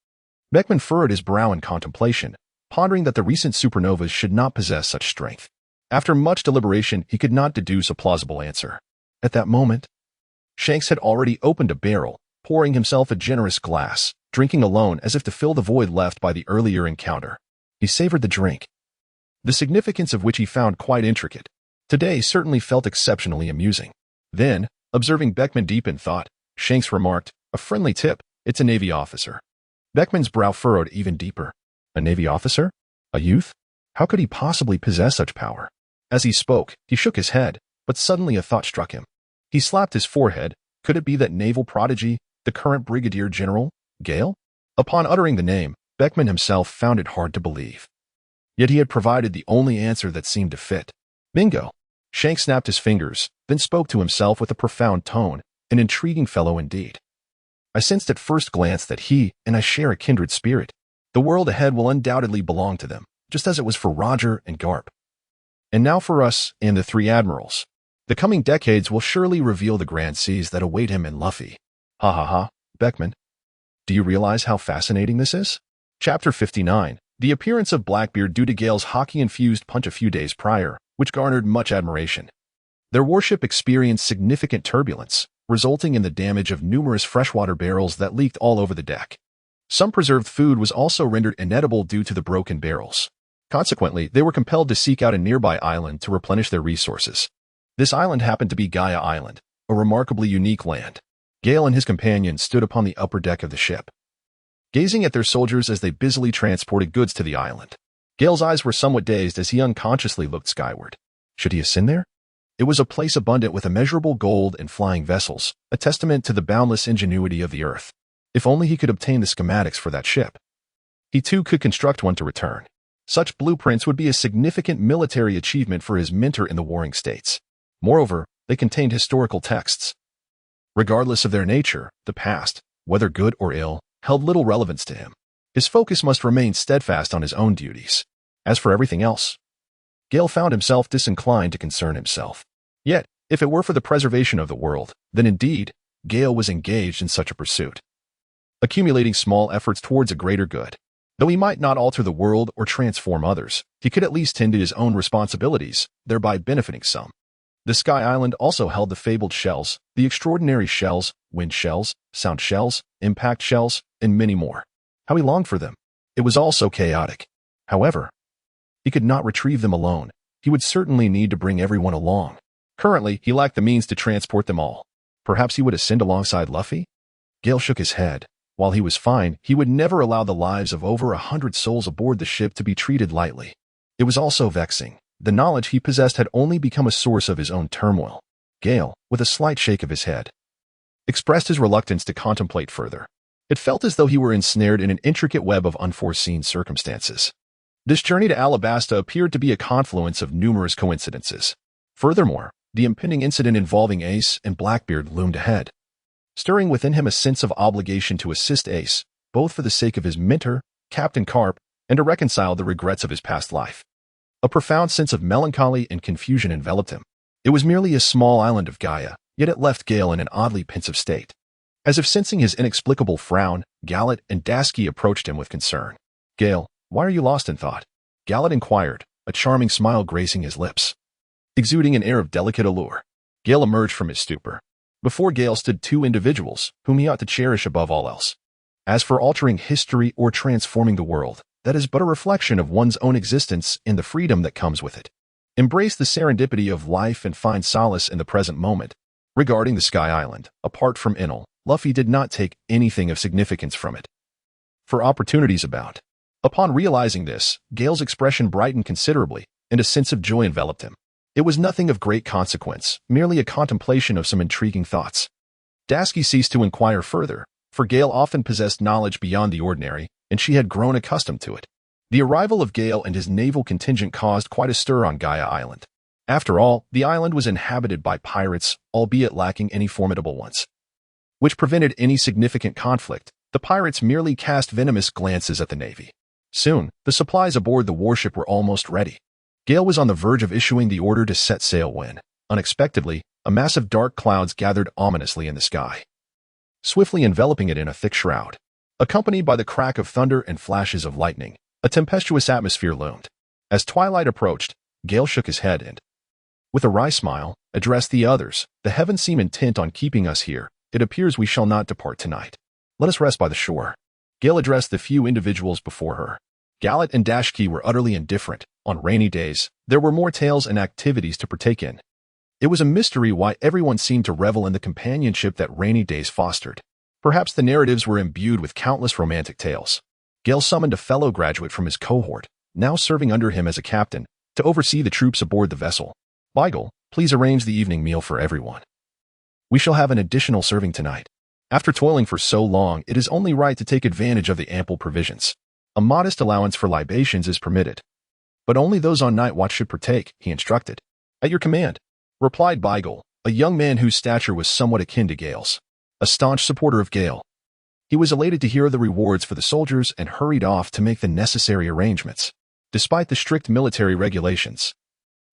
Beckman furrowed his brow in contemplation, pondering that the recent supernovas should not possess such strength. After much deliberation, he could not deduce a plausible answer. At that moment, Shanks had already opened a barrel, pouring himself a generous glass, drinking alone as if to fill the void left by the earlier encounter. He savored the drink, the significance of which he found quite intricate. Today certainly felt exceptionally amusing. Then, observing Beckman deep in thought, Shanks remarked, "A friendly tip, it's a Navy officer." Beckman's brow furrowed even deeper. A Navy officer? A youth? How could he possibly possess such power? As he spoke, he shook his head, but suddenly a thought struck him. He slapped his forehead. Could it be that naval prodigy, the current Brigadier General, Gale? Upon uttering the name, Beckman himself found it hard to believe. Yet he had provided the only answer that seemed to fit. Bingo! Shanks snapped his fingers, then spoke to himself with a profound tone, an intriguing fellow indeed. I sensed at first glance that he and I share a kindred spirit. The world ahead will undoubtedly belong to them, just as it was for Roger and Garp. And now for us and the three admirals. The coming decades will surely reveal the grand seas that await him and Luffy. Ha ha ha, Beckman. Do you realize how fascinating this is? Chapter 59. The appearance of Blackbeard due to Gale's hockey-infused punch a few days prior, which garnered much admiration. Their warship experienced significant turbulence, resulting in the damage of numerous freshwater barrels that leaked all over the deck. Some preserved food was also rendered inedible due to the broken barrels. Consequently, they were compelled to seek out a nearby island to replenish their resources. This island happened to be Gaia Island, a remarkably unique land. Gale and his companions stood upon the upper deck of the ship, gazing at their soldiers as they busily transported goods to the island. Gale's eyes were somewhat dazed as he unconsciously looked skyward. Should he ascend there? It was a place abundant with immeasurable gold and flying vessels, a testament to the boundless ingenuity of the earth. If only he could obtain the schematics for that ship. He too could construct one to return. Such blueprints would be a significant military achievement for his mentor in the warring states. Moreover, they contained historical texts. Regardless of their nature, the past, whether good or ill, held little relevance to him. His focus must remain steadfast on his own duties. As for everything else, Gale found himself disinclined to concern himself. Yet, if it were for the preservation of the world, then indeed, Gale was engaged in such a pursuit, accumulating small efforts towards a greater good. Though he might not alter the world or transform others, he could at least tend to his own responsibilities, thereby benefiting some. The Sky Island also held the fabled shells, the extraordinary shells, wind shells, sound shells, impact shells, and many more. How he longed for them. It was all so chaotic. However, he could not retrieve them alone. He would certainly need to bring everyone along. Currently, he lacked the means to transport them all. Perhaps he would ascend alongside Luffy? Gale shook his head. While he was fine, he would never allow the lives of over 100 souls aboard the ship to be treated lightly. It was also vexing. The knowledge he possessed had only become a source of his own turmoil. Gale, with a slight shake of his head, expressed his reluctance to contemplate further. It felt as though he were ensnared in an intricate web of unforeseen circumstances. This journey to Alabasta appeared to be a confluence of numerous coincidences. Furthermore, the impending incident involving Ace and Blackbeard loomed ahead, stirring within him a sense of obligation to assist Ace, both for the sake of his mentor, Captain Carp, and to reconcile the regrets of his past life. A profound sense of melancholy and confusion enveloped him. It was merely a small island of Gaia, yet it left Gale in an oddly pensive state. As if sensing his inexplicable frown, Gallet and Dasky approached him with concern. "Gale, why are you lost in thought?" Gallet inquired, a charming smile gracing his lips, exuding an air of delicate allure. Gale emerged from his stupor. Before Gale stood two individuals, whom he ought to cherish above all else. As for altering history or transforming the world, that is but a reflection of one's own existence and the freedom that comes with it. Embrace the serendipity of life and find solace in the present moment. Regarding the Sky Island, apart from Enel, Luffy did not take anything of significance from it. For opportunities abound. Upon realizing this, Gale's expression brightened considerably, and a sense of joy enveloped him. It was nothing of great consequence, merely a contemplation of some intriguing thoughts. Dasky ceased to inquire further, for Gale often possessed knowledge beyond the ordinary, and she had grown accustomed to it. The arrival of Gale and his naval contingent caused quite a stir on Gaia Island. After all, the island was inhabited by pirates, albeit lacking any formidable ones, which prevented any significant conflict. The pirates merely cast venomous glances at the Navy. Soon, the supplies aboard the warship were almost ready. Gale was on the verge of issuing the order to set sail when, unexpectedly, a mass of dark clouds gathered ominously in the sky, swiftly enveloping it in a thick shroud. Accompanied by the crack of thunder and flashes of lightning, a tempestuous atmosphere loomed. As twilight approached, Gale shook his head and, with a wry smile, addressed the others. The heavens seem intent on keeping us here. It appears we shall not depart tonight. Let us rest by the shore. Gale addressed the few individuals before her. Gallet and Dashki were utterly indifferent. On rainy days, there were more tales and activities to partake in. It was a mystery why everyone seemed to revel in the companionship that rainy days fostered. Perhaps the narratives were imbued with countless romantic tales. Gale summoned a fellow graduate from his cohort, now serving under him as a captain, to oversee the troops aboard the vessel. Beigel, please arrange the evening meal for everyone. We shall have an additional serving tonight. After toiling for so long, it is only right to take advantage of the ample provisions. A modest allowance for libations is permitted, but only those on night watch should partake, he instructed. At your command, replied Beigel, a young man whose stature was somewhat akin to Gale's. A staunch supporter of Gale, he was elated to hear the rewards for the soldiers and hurried off to make the necessary arrangements. Despite the strict military regulations,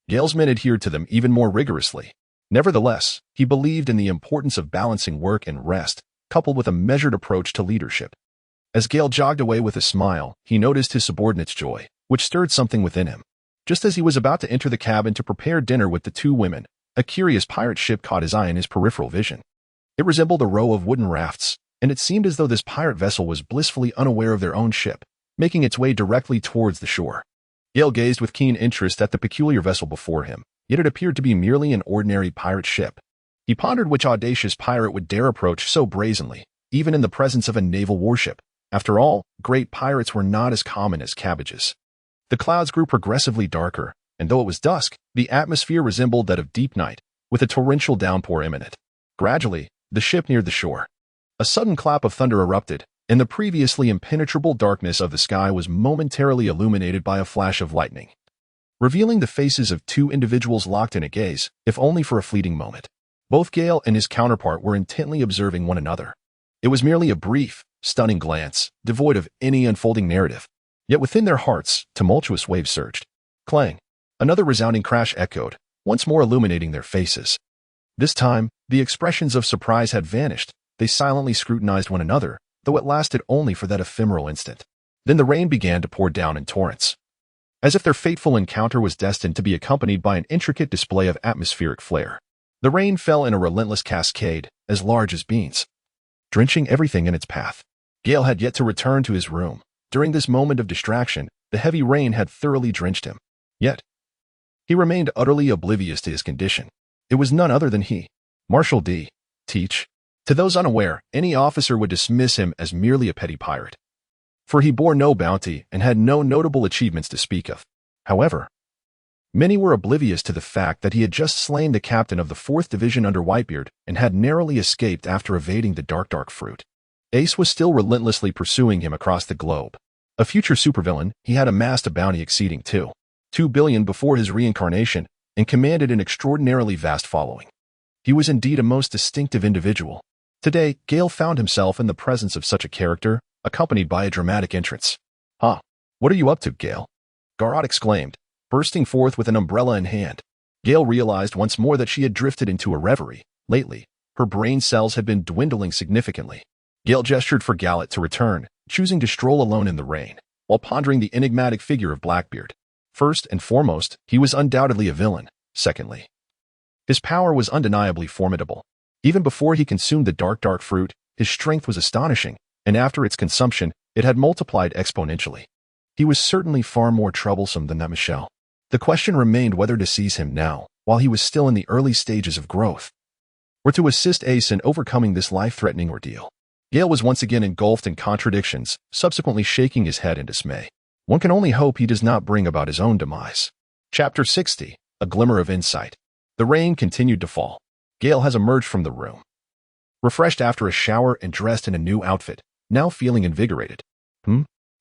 Gale's men adhered to them even more rigorously. Nevertheless, he believed in the importance of balancing work and rest, coupled with a measured approach to leadership. As Gale jogged away with a smile, he noticed his subordinate's joy, which stirred something within him. Just as he was about to enter the cabin to prepare dinner with the two women, a curious pirate ship caught his eye in his peripheral vision. It resembled a row of wooden rafts, and it seemed as though this pirate vessel was blissfully unaware of their own ship, making its way directly towards the shore. Gale gazed with keen interest at the peculiar vessel before him, yet it appeared to be merely an ordinary pirate ship. He pondered which audacious pirate would dare approach so brazenly, even in the presence of a naval warship. After all, great pirates were not as common as cabbages. The clouds grew progressively darker, and though it was dusk, the atmosphere resembled that of deep night, with a torrential downpour imminent. Gradually, the ship neared the shore. A sudden clap of thunder erupted, and the previously impenetrable darkness of the sky was momentarily illuminated by a flash of lightning, revealing the faces of two individuals locked in a gaze, if only for a fleeting moment. Both Gale and his counterpart were intently observing one another. It was merely a brief, stunning glance, devoid of any unfolding narrative. Yet within their hearts, tumultuous waves surged. Clang! Another resounding crash echoed, once more illuminating their faces. This time, the expressions of surprise had vanished. They silently scrutinized one another, though it lasted only for that ephemeral instant. Then the rain began to pour down in torrents, as if their fateful encounter was destined to be accompanied by an intricate display of atmospheric flare. The rain fell in a relentless cascade, as large as beans, drenching everything in its path. Gale had yet to return to his room. During this moment of distraction, the heavy rain had thoroughly drenched him. Yet, he remained utterly oblivious to his condition. It was none other than he, Marshal D. Teach. To those unaware, any officer would dismiss him as merely a petty pirate, for he bore no bounty and had no notable achievements to speak of. However, many were oblivious to the fact that he had just slain the captain of the 4th Division under Whitebeard and had narrowly escaped after evading the dark fruit. Ace was still relentlessly pursuing him across the globe. A future supervillain, he had amassed a bounty exceeding $2 billion before his reincarnation and commanded an extraordinarily vast following. He was indeed a most distinctive individual. Today, Gale found himself in the presence of such a character, accompanied by a dramatic entrance. Huh? What are you up to, Gale? Garrot exclaimed, bursting forth with an umbrella in hand. Gale realized once more that she had drifted into a reverie. Lately, her brain cells had been dwindling significantly. Gale gestured for Gallet to return, choosing to stroll alone in the rain, while pondering the enigmatic figure of Blackbeard. First and foremost, he was undoubtedly a villain. Secondly, his power was undeniably formidable. Even before he consumed the dark fruit, his strength was astonishing, and after its consumption, it had multiplied exponentially. He was certainly far more troublesome than that Michelle. The question remained whether to seize him now, while he was still in the early stages of growth, or to assist Ace in overcoming this life-threatening ordeal. Gale was once again engulfed in contradictions, subsequently shaking his head in dismay. One can only hope he does not bring about his own demise. Chapter 60. A Glimmer of Insight. The rain continued to fall. Gale has emerged from the room, refreshed after a shower and dressed in a new outfit, now feeling invigorated.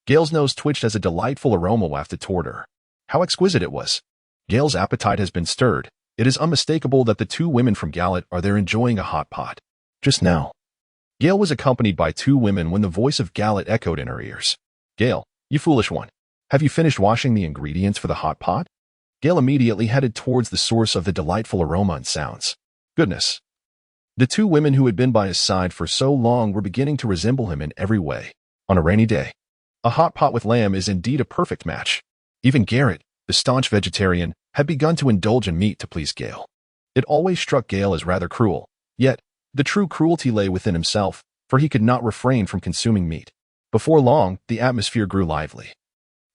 Gale's nose twitched as a delightful aroma wafted toward her. How exquisite it was. Gale's appetite has been stirred. It is unmistakable that the two women from Gallet are there enjoying a hot pot. Just now, Gale was accompanied by two women when the voice of Gallet echoed in her ears. "Gale, you foolish one. Have you finished washing the ingredients for the hot pot?" Gale immediately headed towards the source of the delightful aroma and sounds. Goodness. The two women who had been by his side for so long were beginning to resemble him in every way. On a rainy day, a hot pot with lamb is indeed a perfect match. Even Garrett, the staunch vegetarian, had begun to indulge in meat to please Gale. It always struck Gale as rather cruel, yet the true cruelty lay within himself, for he could not refrain from consuming meat. Before long, the atmosphere grew lively,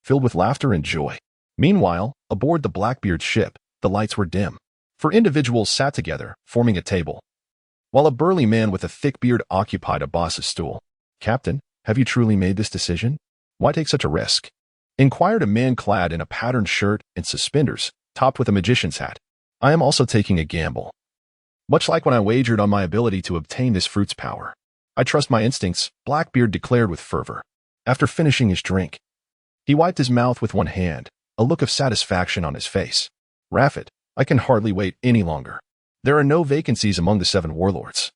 filled with laughter and joy. Meanwhile, aboard the Blackbeard's ship, the lights were dim, for individuals sat together, forming a table, while a burly man with a thick beard occupied a boss's stool. "Captain, have you truly made this decision? Why take such a risk?" inquired a man clad in a patterned shirt and suspenders, topped with a magician's hat. "I am also taking a gamble. Much like when I wagered on my ability to obtain this fruit's power. I trust my instincts," Blackbeard declared with fervor. After finishing his drink, he wiped his mouth with one hand, a look of satisfaction on his face. "Raffet, I can hardly wait any longer. There are no vacancies among the 7 warlords,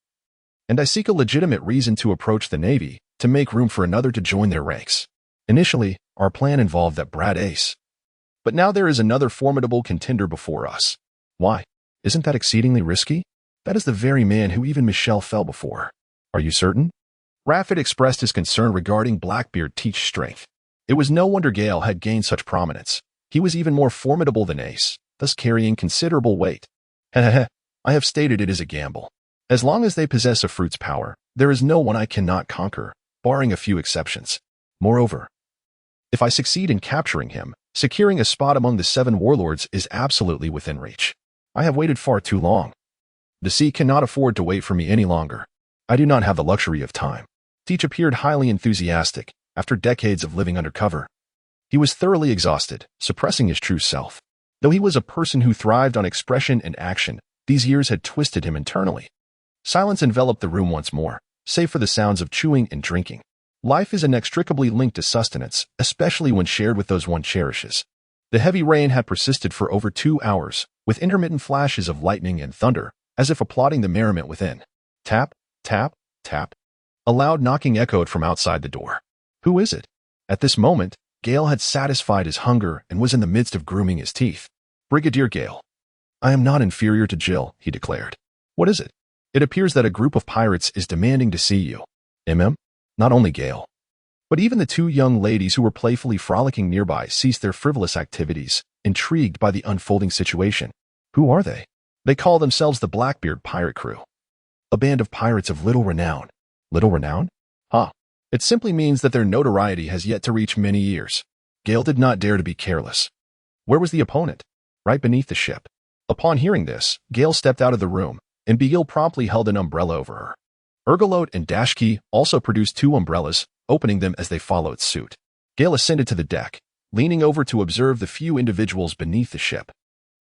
and I seek a legitimate reason to approach the Navy to make room for another to join their ranks. Initially, our plan involved that Brad Ace, but now there is another formidable contender before us. Why? Isn't that exceedingly risky? That is the very man who even Michelle fell before." "Are you certain?" Raffet expressed his concern regarding Blackbeard Teach's strength. It was no wonder Gale had gained such prominence. He was even more formidable than Ace, thus carrying considerable weight. "Heh, I have stated it is a gamble. As long as they possess a fruit's power, there is no one I cannot conquer, barring a few exceptions. Moreover, if I succeed in capturing him, securing a spot among the 7 warlords is absolutely within reach. I have waited far too long. The sea cannot afford to wait for me any longer. I do not have the luxury of time." Teach appeared highly enthusiastic after decades of living undercover. He was thoroughly exhausted, suppressing his true self. Though he was a person who thrived on expression and action, these years had twisted him internally. Silence enveloped the room once more, save for the sounds of chewing and drinking. Life is inextricably linked to sustenance, especially when shared with those one cherishes. The heavy rain had persisted for over 2 hours, with intermittent flashes of lightning and thunder, as if applauding the merriment within. Tap, tap, tap. A loud knocking echoed from outside the door. Who is it? At this moment, Gale had satisfied his hunger and was in the midst of grooming his teeth. "Brigadier Gale." "I am not inferior to Jill," he declared. "What is it?" "It appears that a group of pirates is demanding to see you." Not only Gale, but even the 2 young ladies who were playfully frolicking nearby ceased their frivolous activities, intrigued by the unfolding situation. "Who are they?" "They call themselves the Blackbeard Pirate Crew. A band of pirates of little renown." "Little renown?" It simply means that their notoriety has yet to reach many ears." Gale did not dare to be careless. Where was the opponent? Right beneath the ship. Upon hearing this, Gale stepped out of the room, and Beale promptly held an umbrella over her. Ergolote and Dashkey also produced 2 umbrellas, opening them as they followed suit. Gale ascended to the deck, leaning over to observe the few individuals beneath the ship.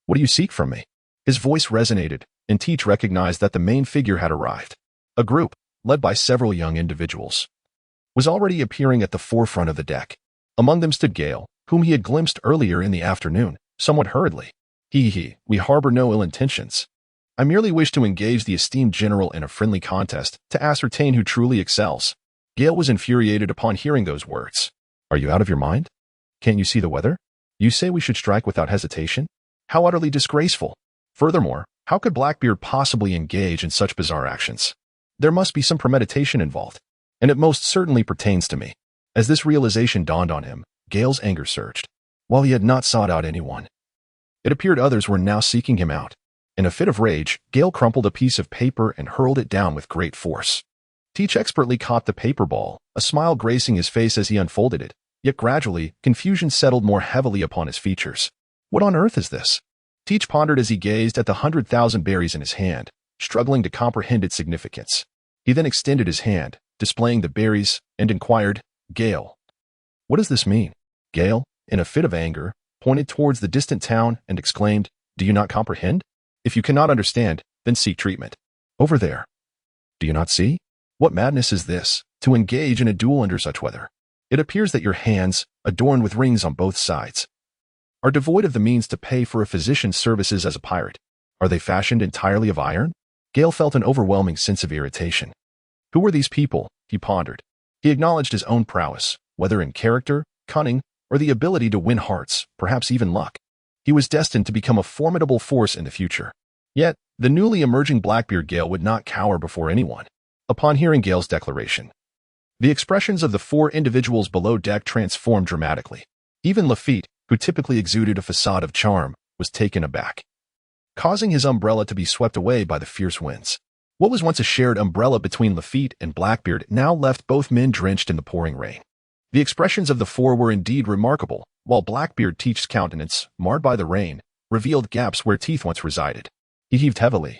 "What do you seek from me?" His voice resonated, and Teach recognized that the main figure had arrived. A group, led by several young individuals, was already appearing at the forefront of the deck. Among them stood Gale, whom he had glimpsed earlier in the afternoon, somewhat hurriedly. We harbor no ill intentions. I merely wish to engage the esteemed general in a friendly contest to ascertain who truly excels." Gale was infuriated upon hearing those words. "Are you out of your mind? Can't you see the weather? You say we should strike without hesitation? How utterly disgraceful. Furthermore, how could Blackbeard possibly engage in such bizarre actions? There must be some premeditation involved, and it most certainly pertains to me." As this realization dawned on him, Gale's anger surged. While he had not sought out anyone, it appeared others were now seeking him out. In a fit of rage, Gale crumpled a piece of paper and hurled it down with great force. Teach expertly caught the paper ball, a smile gracing his face as he unfolded it, yet gradually, confusion settled more heavily upon his features. What on earth is this? Teach pondered as he gazed at the 100,000 berries in his hand, struggling to comprehend its significance. He then extended his hand, displaying the berries, and inquired, "Gale, what does this mean?" Gale, in a fit of anger, pointed towards the distant town and exclaimed, "Do you not comprehend? If you cannot understand, then seek treatment. Over there. Do you not see? What madness is this, to engage in a duel under such weather? It appears that your hands, adorned with rings on both sides, are devoid of the means to pay for a physician's services as a pirate. Are they fashioned entirely of iron?" Gale felt an overwhelming sense of irritation. Who were these people? He pondered. He acknowledged his own prowess, whether in character, cunning, or the ability to win hearts, perhaps even luck. He was destined to become a formidable force in the future. Yet, the newly emerging Blackbeard Gale would not cower before anyone. Upon hearing Gale's declaration, the expressions of the four individuals below deck transformed dramatically. Even Lafitte, who typically exuded a facade of charm, was taken aback, causing his umbrella to be swept away by the fierce winds. What was once a shared umbrella between Lafitte and Blackbeard now left both men drenched in the pouring rain. The expressions of the four were indeed remarkable, while Blackbeard Teach's countenance, marred by the rain, revealed gaps where teeth once resided. He heaved heavily,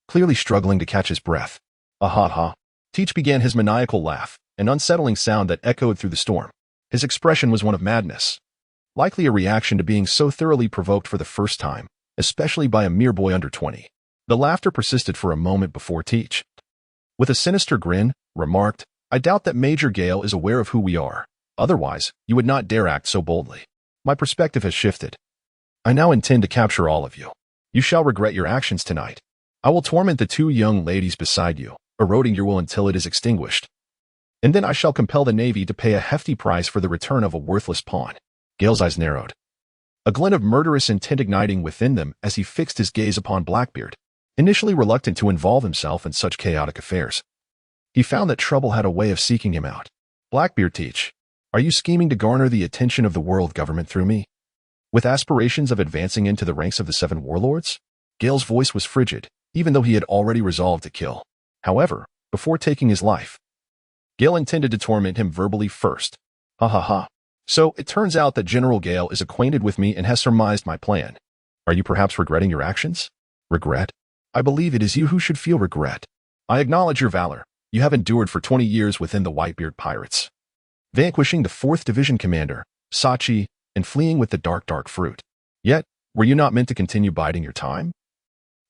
clearly struggling to catch his breath. "Ah-ha-ha." Teach began his maniacal laugh, an unsettling sound that echoed through the storm. His expression was one of madness, likely a reaction to being so thoroughly provoked for the first time, especially by a mere boy under 20. The laughter persisted for a moment before Teach, with a sinister grin, remarked, "I doubt that Major Gale is aware of who we are. Otherwise, you would not dare act so boldly. My perspective has shifted. I now intend to capture all of you. You shall regret your actions tonight. I will torment the two young ladies beside you, eroding your will until it is extinguished. And then I shall compel the Navy to pay a hefty price for the return of a worthless pawn." Gale's eyes narrowed, a glint of murderous intent igniting within them as he fixed his gaze upon Blackbeard, initially reluctant to involve himself in such chaotic affairs. He found that trouble had a way of seeking him out. "Blackbeard Teach, are you scheming to garner the attention of the world government through me, with aspirations of advancing into the ranks of the 7 warlords?" Gale's voice was frigid, even though he had already resolved to kill. However, before taking his life, Gale intended to torment him verbally first. "Ha-ha-ha. So it turns out that General Gale is acquainted with me and has surmised my plan. Are you perhaps regretting your actions?" "Regret? I believe it is you who should feel regret. I acknowledge your valor. You have endured for 20 years within the Whitebeard Pirates, vanquishing the 4th Division Commander, Sachi, and fleeing with the dark fruit. Yet, were you not meant to continue biding your time,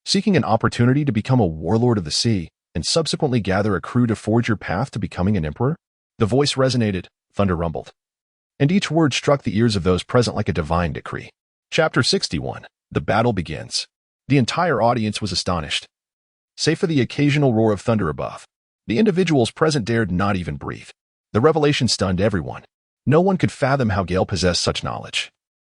seeking an opportunity to become a warlord of the sea, and subsequently gather a crew to forge your path to becoming an emperor?" The voice resonated, thunder rumbled, and each word struck the ears of those present like a divine decree. Chapter 61. The Battle Begins. The entire audience was astonished. Save for the occasional roar of thunder above, the individuals present dared not even breathe. The revelation stunned everyone. No one could fathom how Gale possessed such knowledge.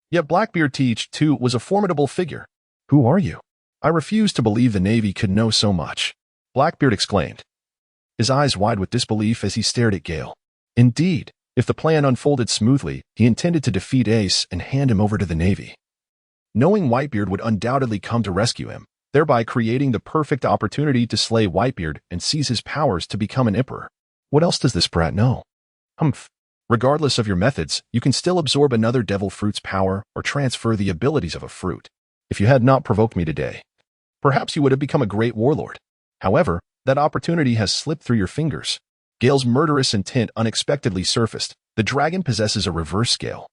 Yet Blackbeard Teach, too, was a formidable figure. "Who are you? I refuse to believe the Navy could know so much," Blackbeard exclaimed, his eyes wide with disbelief as he stared at Gale. Indeed, if the plan unfolded smoothly, he intended to defeat Ace and hand him over to the Navy, knowing Whitebeard would undoubtedly come to rescue him, thereby creating the perfect opportunity to slay Whitebeard and seize his powers to become an emperor. What else does this brat know? Humph. Regardless of your methods, you can still absorb another devil fruit's power or transfer the abilities of a fruit. If you had not provoked me today, perhaps you would have become a great warlord. However, that opportunity has slipped through your fingers. Gale's murderous intent unexpectedly surfaced. The dragon possesses a reverse scale,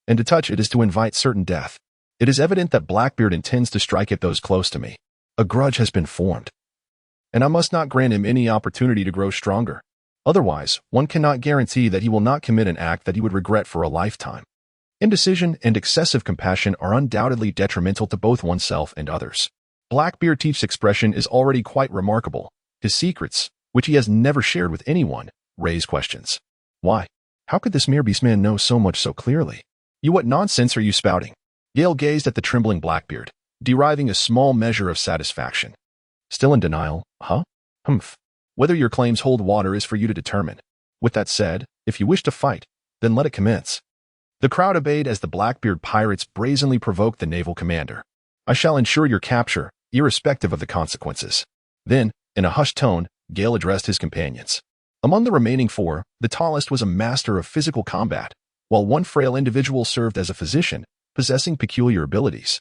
and to touch it is to invite certain death. It is evident that Blackbeard intends to strike at those close to me. A grudge has been formed, and I must not grant him any opportunity to grow stronger. Otherwise, one cannot guarantee that he will not commit an act that he would regret for a lifetime. Indecision and excessive compassion are undoubtedly detrimental to both oneself and others. Blackbeard Teach's expression is already quite remarkable. His secrets, which he has never shared with anyone, raise questions. Why? How could this mere beastman know so much so clearly? You, what nonsense are you spouting? Gale gazed at the trembling Blackbeard, deriving a small measure of satisfaction. Still in denial, huh? Humph. Whether your claims hold water is for you to determine. With that said, if you wish to fight, then let it commence. The crowd obeyed as the Blackbeard pirates brazenly provoked the naval commander. I shall ensure your capture, irrespective of the consequences. Then, in a hushed tone, Gale addressed his companions. Among the remaining 4, the tallest was a master of physical combat, while one frail individual served as a physician, possessing peculiar abilities.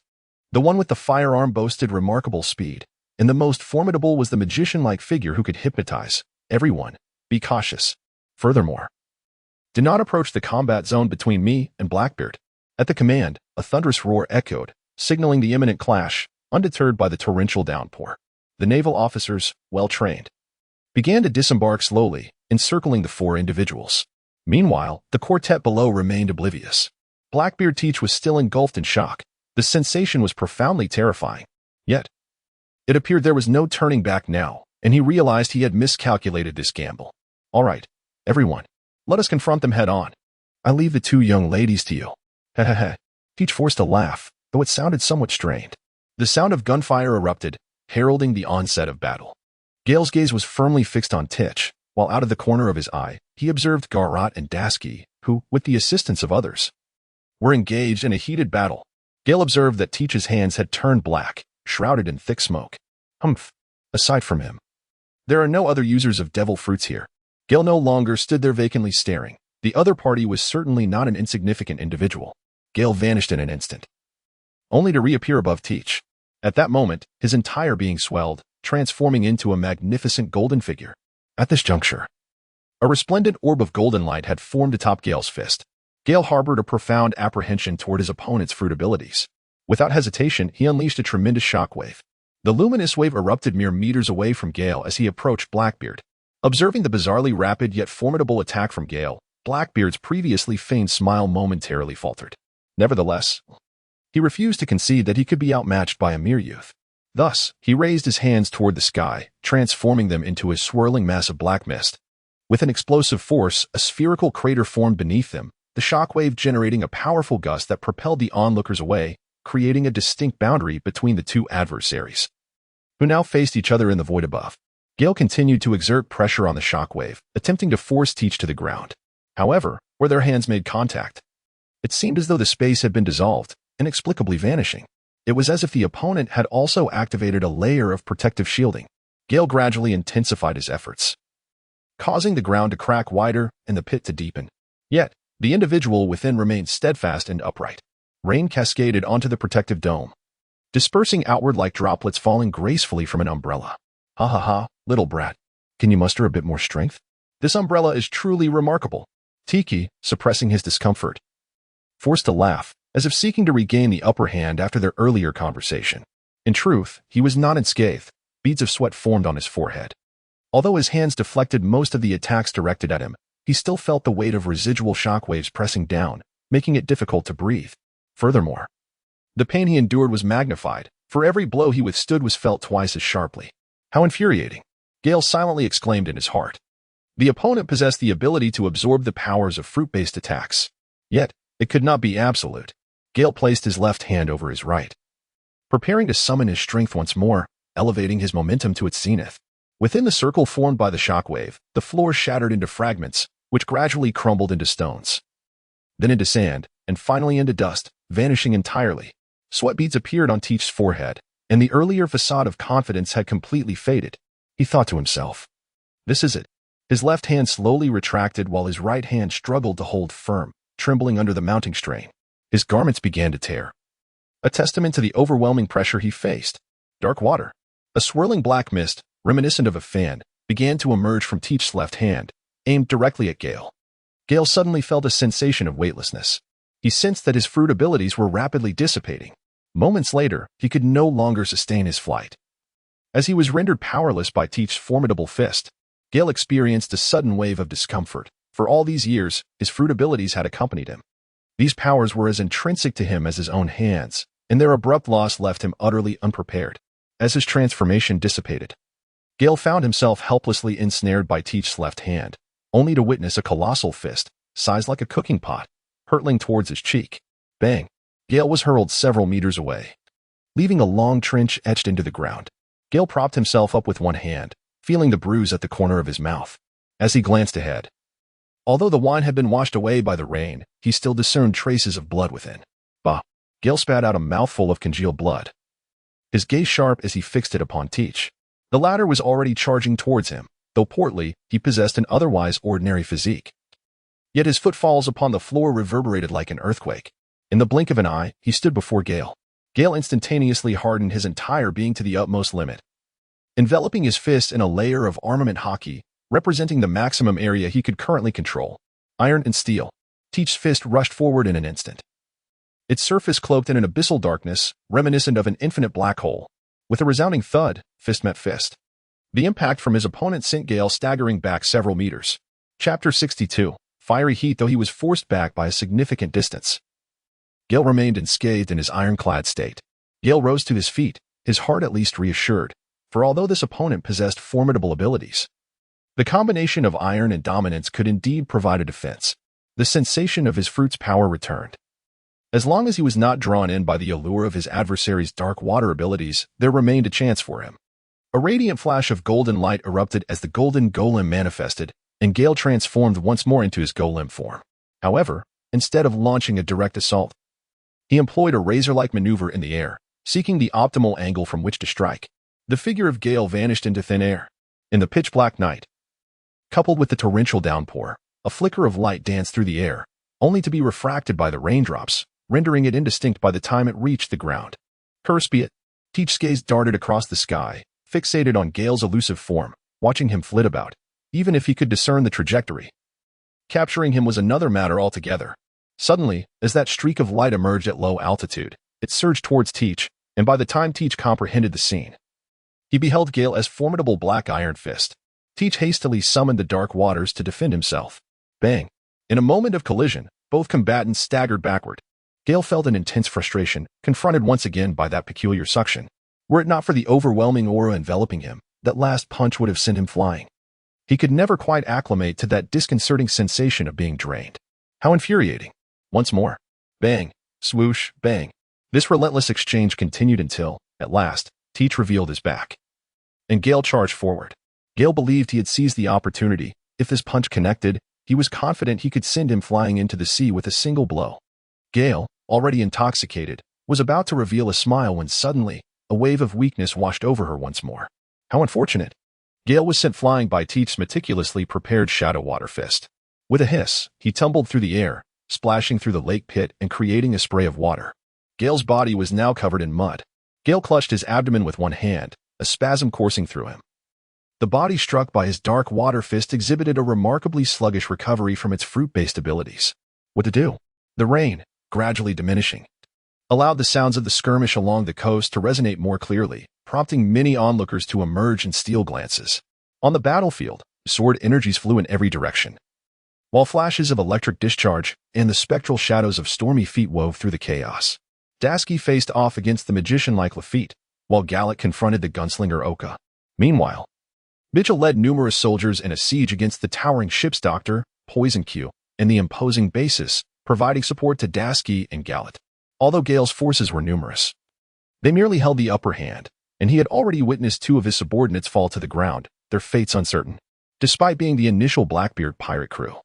The one with the firearm boasted remarkable speed, and the most formidable was the magician-like figure who could hypnotize everyone. Be cautious. Furthermore, "Do not approach the combat zone between me and Blackbeard." At the command, a thunderous roar echoed, signaling the imminent clash, undeterred by the torrential downpour. The naval officers, well-trained, began to disembark slowly, encircling the four individuals. Meanwhile, the quartet below remained oblivious. Blackbeard Teach was still engulfed in shock. The sensation was profoundly terrifying. Yet, it appeared there was no turning back now, and he realized he had miscalculated this gamble. "All right, everyone, let us confront them head-on. I leave the two young ladies to you." Heh. Teach forced a laugh, though it sounded somewhat strained. The sound of gunfire erupted, heralding the onset of battle. Gale's gaze was firmly fixed on Teach, while out of the corner of his eye, he observed Garat and Dasky, who, with the assistance of others, were engaged in a heated battle. Gale observed that Teach's hands had turned black, shrouded in thick smoke. Humph. Aside from him, there are no other users of devil fruits here. Gale no longer stood there vacantly staring. The other party was certainly not an insignificant individual. Gale vanished in an instant, only to reappear above Teach. At that moment, his entire being swelled, transforming into a magnificent golden figure. At this juncture, a resplendent orb of golden light had formed atop Gale's fist. Gale harbored a profound apprehension toward his opponent's fruit abilities. Without hesitation, he unleashed a tremendous shockwave. The luminous wave erupted mere meters away from Gale as he approached Blackbeard. Observing the bizarrely rapid yet formidable attack from Gale, Blackbeard's previously feigned smile momentarily faltered. Nevertheless, he refused to concede that he could be outmatched by a mere youth. Thus, he raised his hands toward the sky, transforming them into a swirling mass of black mist. With an explosive force, a spherical crater formed beneath them, the shockwave generating a powerful gust that propelled the onlookers away, creating a distinct boundary between the two adversaries, who now faced each other in the void above. Gale continued to exert pressure on the shockwave, attempting to force Teach to the ground. However, where their hands made contact, it seemed as though the space had been dissolved, inexplicably vanishing. It was as if the opponent had also activated a layer of protective shielding. Gale gradually intensified his efforts, causing the ground to crack wider and the pit to deepen. Yet, the individual within remained steadfast and upright. Rain cascaded onto the protective dome, dispersing outward like droplets falling gracefully from an umbrella. Ha, little brat. Can you muster a bit more strength? This umbrella is truly remarkable. Tiki, suppressing his discomfort, forced a laugh, as if seeking to regain the upper hand after their earlier conversation. In truth, he was not unscathed. Beads of sweat formed on his forehead. Although his hands deflected most of the attacks directed at him, he still felt the weight of residual shockwaves pressing down, making it difficult to breathe. Furthermore, the pain he endured was magnified, for every blow he withstood was felt twice as sharply. How infuriating! Gale silently exclaimed in his heart. The opponent possessed the ability to absorb the powers of fruit-based attacks. Yet, it could not be absolute. Gale placed his left hand over his right, preparing to summon his strength once more, elevating his momentum to its zenith. Within the circle formed by the shockwave, the floor shattered into fragments, which gradually crumbled into stones, then into sand, and finally into dust, vanishing entirely. Sweat beads appeared on Teach's forehead, and the earlier facade of confidence had completely faded. He thought to himself, "This is it." His left hand slowly retracted while his right hand struggled to hold firm, trembling under the mounting strain. His garments began to tear, a testament to the overwhelming pressure he faced. Dark water, a swirling black mist, reminiscent of a fan, began to emerge from Teach's left hand, aimed directly at Gale. Gale suddenly felt a sensation of weightlessness. He sensed that his fruit abilities were rapidly dissipating. Moments later, he could no longer sustain his flight. As he was rendered powerless by Teach's formidable fist, Gale experienced a sudden wave of discomfort. For all these years, his fruit abilities had accompanied him. These powers were as intrinsic to him as his own hands, and their abrupt loss left him utterly unprepared. As his transformation dissipated, Gale found himself helplessly ensnared by Teach's left hand, only to witness a colossal fist, sized like a cooking pot, hurtling towards his cheek. Bang! Gale was hurled several meters away, leaving a long trench etched into the ground. Gale propped himself up with one hand, feeling the bruise at the corner of his mouth. As he glanced ahead, although the wine had been washed away by the rain, he still discerned traces of blood within. Bah! Gale spat out a mouthful of congealed blood, his gaze sharp as he fixed it upon Teach. The latter was already charging towards him. Though portly, he possessed an otherwise ordinary physique. Yet his footfalls upon the floor reverberated like an earthquake. In the blink of an eye, he stood before Gale. Gale instantaneously hardened his entire being to the utmost limit, enveloping his fist in a layer of armament hockey, representing the maximum area he could currently control. Iron and steel. Teach's fist rushed forward in an instant. Its surface cloaked in an abyssal darkness, reminiscent of an infinite black hole. With a resounding thud, fist met fist. The impact from his opponent sent Gale staggering back several meters. Chapter 62. Fiery heat, though he was forced back by a significant distance. Gale remained unscathed in his ironclad state. Gale rose to his feet, his heart at least reassured, for although this opponent possessed formidable abilities, the combination of iron and dominance could indeed provide a defense. The sensation of his fruit's power returned. As long as he was not drawn in by the allure of his adversary's dark water abilities, there remained a chance for him. A radiant flash of golden light erupted as the golden golem manifested, and Gale transformed once more into his golem form. However, instead of launching a direct assault, he employed a razor-like maneuver in the air, seeking the optimal angle from which to strike. The figure of Gale vanished into thin air. In the pitch-black night, coupled with the torrential downpour, a flicker of light danced through the air, only to be refracted by the raindrops, rendering it indistinct by the time it reached the ground. Cursed be it! Teach's gaze darted across the sky, fixated on Gale's elusive form, watching him flit about, even if he could discern the trajectory. Capturing him was another matter altogether. Suddenly, as that streak of light emerged at low altitude, it surged towards Teach, and by the time Teach comprehended the scene, he beheld Gale as formidable black iron fist. Teach hastily summoned the dark waters to defend himself. Bang! In a moment of collision, both combatants staggered backward. Gale felt an intense frustration, confronted once again by that peculiar suction. Were it not for the overwhelming aura enveloping him, that last punch would have sent him flying. He could never quite acclimate to that disconcerting sensation of being drained. How infuriating. Once more. Bang, swoosh, bang. This relentless exchange continued until, at last, Teach revealed his back. And Gale charged forward. Gale believed he had seized the opportunity. If this punch connected, he was confident he could send him flying into the sea with a single blow. Gale, already intoxicated, was about to reveal a smile when suddenly, a wave of weakness washed over her once more. How unfortunate. Gale was sent flying by Teach's meticulously prepared shadow water fist. With a hiss, he tumbled through the air, splashing through the lake pit and creating a spray of water. Gale's body was now covered in mud. Gale clutched his abdomen with one hand, a spasm coursing through him. The body struck by his dark water fist exhibited a remarkably sluggish recovery from its fruit-based abilities. What to do? The rain, gradually diminishing, allowed the sounds of the skirmish along the coast to resonate more clearly, prompting many onlookers to emerge and steal glances. On the battlefield, sword energies flew in every direction, while flashes of electric discharge and the spectral shadows of stormy feet wove through the chaos. Dasky faced off against the magician-like Lafitte, while Gallic confronted the gunslinger Oka. Meanwhile, Vigil led numerous soldiers in a siege against the towering ship's doctor, Poison Q, and the imposing basis, providing support to Dasky and Gallet. Although Gale's forces were numerous, they merely held the upper hand, and he had already witnessed two of his subordinates fall to the ground, their fates uncertain. Despite being the initial Blackbeard pirate crew,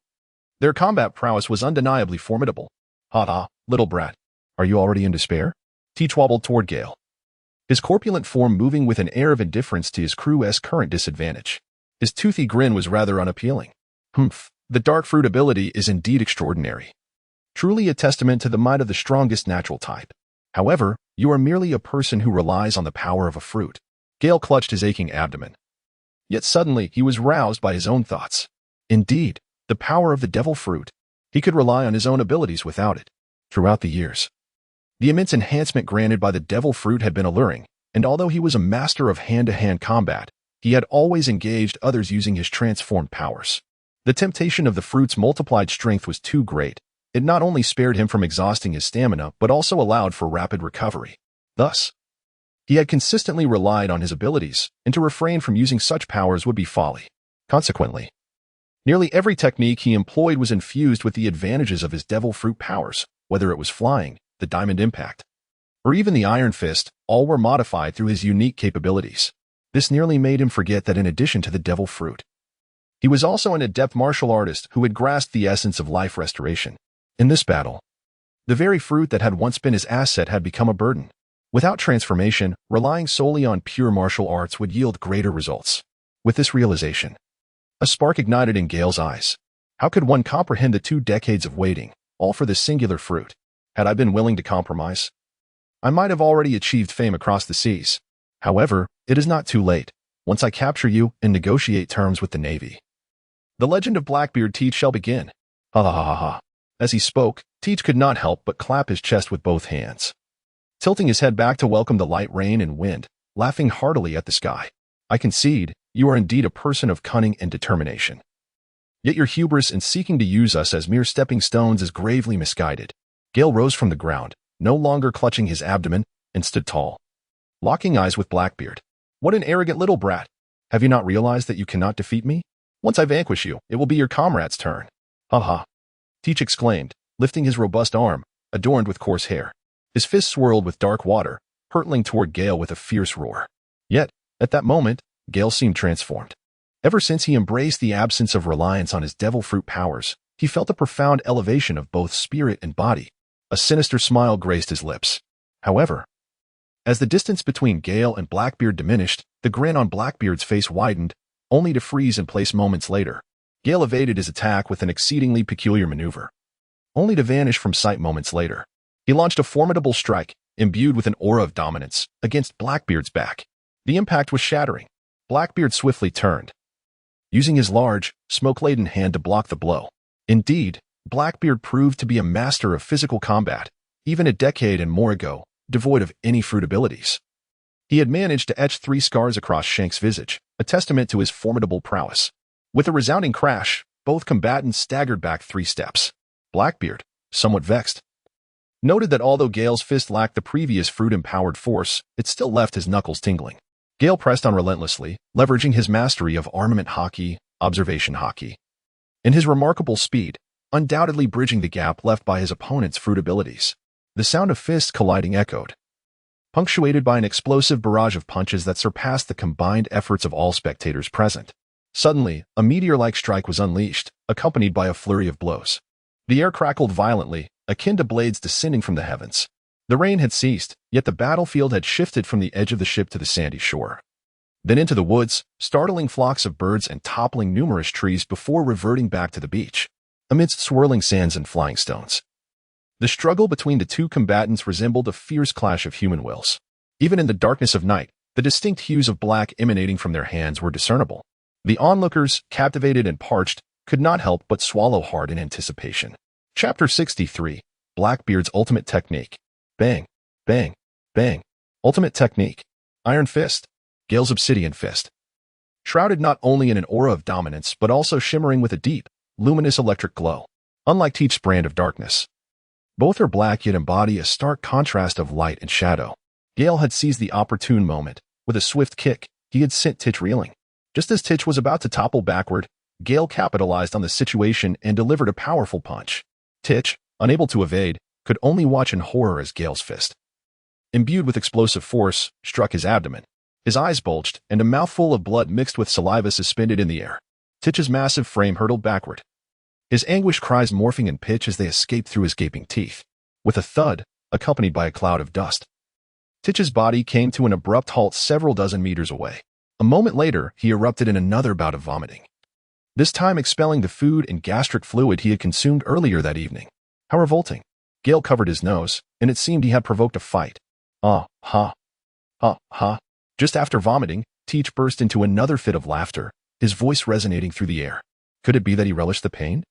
their combat prowess was undeniably formidable. Ha, little brat. Are you already in despair? Teach wobbled toward Gale, his corpulent form moving with an air of indifference to his crew's current disadvantage. His toothy grin was rather unappealing. Humph, the dark fruit ability is indeed extraordinary. Truly a testament to the might of the strongest natural type. However, you are merely a person who relies on the power of a fruit. Gale clutched his aching abdomen. Yet suddenly he was roused by his own thoughts. Indeed, the power of the devil fruit. He could rely on his own abilities without it. Throughout the years, the immense enhancement granted by the devil fruit had been alluring, and although he was a master of hand-to-hand combat, he had always engaged others using his transformed powers. The temptation of the fruit's multiplied strength was too great. It not only spared him from exhausting his stamina, but also allowed for rapid recovery. Thus, he had consistently relied on his abilities, and to refrain from using such powers would be folly. Consequently, nearly every technique he employed was infused with the advantages of his devil fruit powers, whether it was flying, the diamond impact, or even the iron fist, all were modified through his unique capabilities. This nearly made him forget that in addition to the devil fruit, he was also an adept martial artist who had grasped the essence of life restoration. In this battle, the very fruit that had once been his asset had become a burden. Without transformation, relying solely on pure martial arts would yield greater results. With this realization, a spark ignited in Gale's eyes. How could one comprehend the 2 decades of waiting, all for this singular fruit? Had I been willing to compromise, I might have already achieved fame across the seas. However, it is not too late, once I capture you and negotiate terms with the Navy. The legend of Blackbeard Teach shall begin. Ha ha ha ha. As he spoke, Teach could not help but clap his chest with both hands, tilting his head back to welcome the light rain and wind, laughing heartily at the sky. I concede, you are indeed a person of cunning and determination. Yet your hubris in seeking to use us as mere stepping stones is gravely misguided. Gale rose from the ground, no longer clutching his abdomen, and stood tall, locking eyes with Blackbeard. What an arrogant little brat! Have you not realized that you cannot defeat me? Once I vanquish you, it will be your comrade's turn. Ha ha! Teach exclaimed, lifting his robust arm, adorned with coarse hair. His fist swirled with dark water, hurtling toward Gale with a fierce roar. Yet, at that moment, Gale seemed transformed. Ever since he embraced the absence of reliance on his devil fruit powers, he felt a profound elevation of both spirit and body. A sinister smile graced his lips. However, as the distance between Gale and Blackbeard diminished, the grin on Blackbeard's face widened, only to freeze in place moments later. Gale evaded his attack with an exceedingly peculiar maneuver, only to vanish from sight moments later. He launched a formidable strike, imbued with an aura of dominance, against Blackbeard's back. The impact was shattering. Blackbeard swiftly turned, using his large, smoke-laden hand to block the blow. Indeed, Blackbeard proved to be a master of physical combat, even a decade and more ago, devoid of any fruit abilities. He had managed to etch 3 scars across Shank's visage, a testament to his formidable prowess. With a resounding crash, both combatants staggered back 3 steps. Blackbeard, somewhat vexed, noted that although Gale's fist lacked the previous fruit-empowered force, it still left his knuckles tingling. Gale pressed on relentlessly, leveraging his mastery of armament hockey, observation hockey, and his remarkable speed, undoubtedly bridging the gap left by his opponent's fruit abilities. The sound of fists colliding echoed, punctuated by an explosive barrage of punches that surpassed the combined efforts of all spectators present. Suddenly, a meteor-like strike was unleashed, accompanied by a flurry of blows. The air crackled violently, akin to blades descending from the heavens. The rain had ceased, yet the battlefield had shifted from the edge of the ship to the sandy shore, then into the woods, startling flocks of birds and toppling numerous trees before reverting back to the beach, amidst swirling sands and flying stones. The struggle between the 2 combatants resembled a fierce clash of human wills. Even in the darkness of night, the distinct hues of black emanating from their hands were discernible. The onlookers, captivated and parched, could not help but swallow hard in anticipation. Chapter 63, Blackbeard's Ultimate Technique. Bang, bang, bang. Ultimate Technique. Iron Fist. Gale's Obsidian Fist. Shrouded not only in an aura of dominance but also shimmering with a deep, luminous electric glow. Unlike Teach's brand of darkness, both are black yet embody a stark contrast of light and shadow. Gale had seized the opportune moment. With a swift kick, he had sent Titch reeling. Just as Titch was about to topple backward, Gale capitalized on the situation and delivered a powerful punch. Titch, unable to evade, could only watch in horror as Gale's fist, imbued with explosive force, struck his abdomen. His eyes bulged, and a mouthful of blood mixed with saliva suspended in the air. Titch's massive frame hurtled backward, his anguished cries morphing in pitch as they escaped through his gaping teeth. With a thud, accompanied by a cloud of dust, Titch's body came to an abrupt halt several dozen meters away. A moment later, he erupted in another bout of vomiting, this time expelling the food and gastric fluid he had consumed earlier that evening. How revolting. Gale covered his nose, and it seemed he had provoked a fight. Ha. Just after vomiting, Teach burst into another fit of laughter, his voice resonating through the air. Could it be that he relished the pain?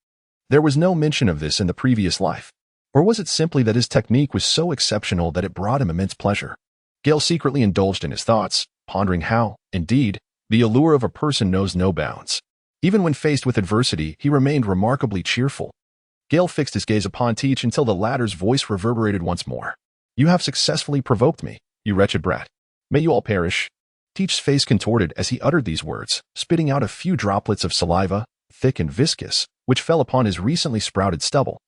There was no mention of this in the previous life. Or was it simply that his technique was so exceptional that it brought him immense pleasure? Gale secretly indulged in his thoughts, pondering how, indeed, the allure of a person knows no bounds. Even when faced with adversity, he remained remarkably cheerful. Gale fixed his gaze upon Teach until the latter's voice reverberated once more. You have successfully provoked me, you wretched brat. May you all perish. Teach's face contorted as he uttered these words, spitting out a few droplets of saliva, thick and viscous, which fell upon his recently sprouted stubble.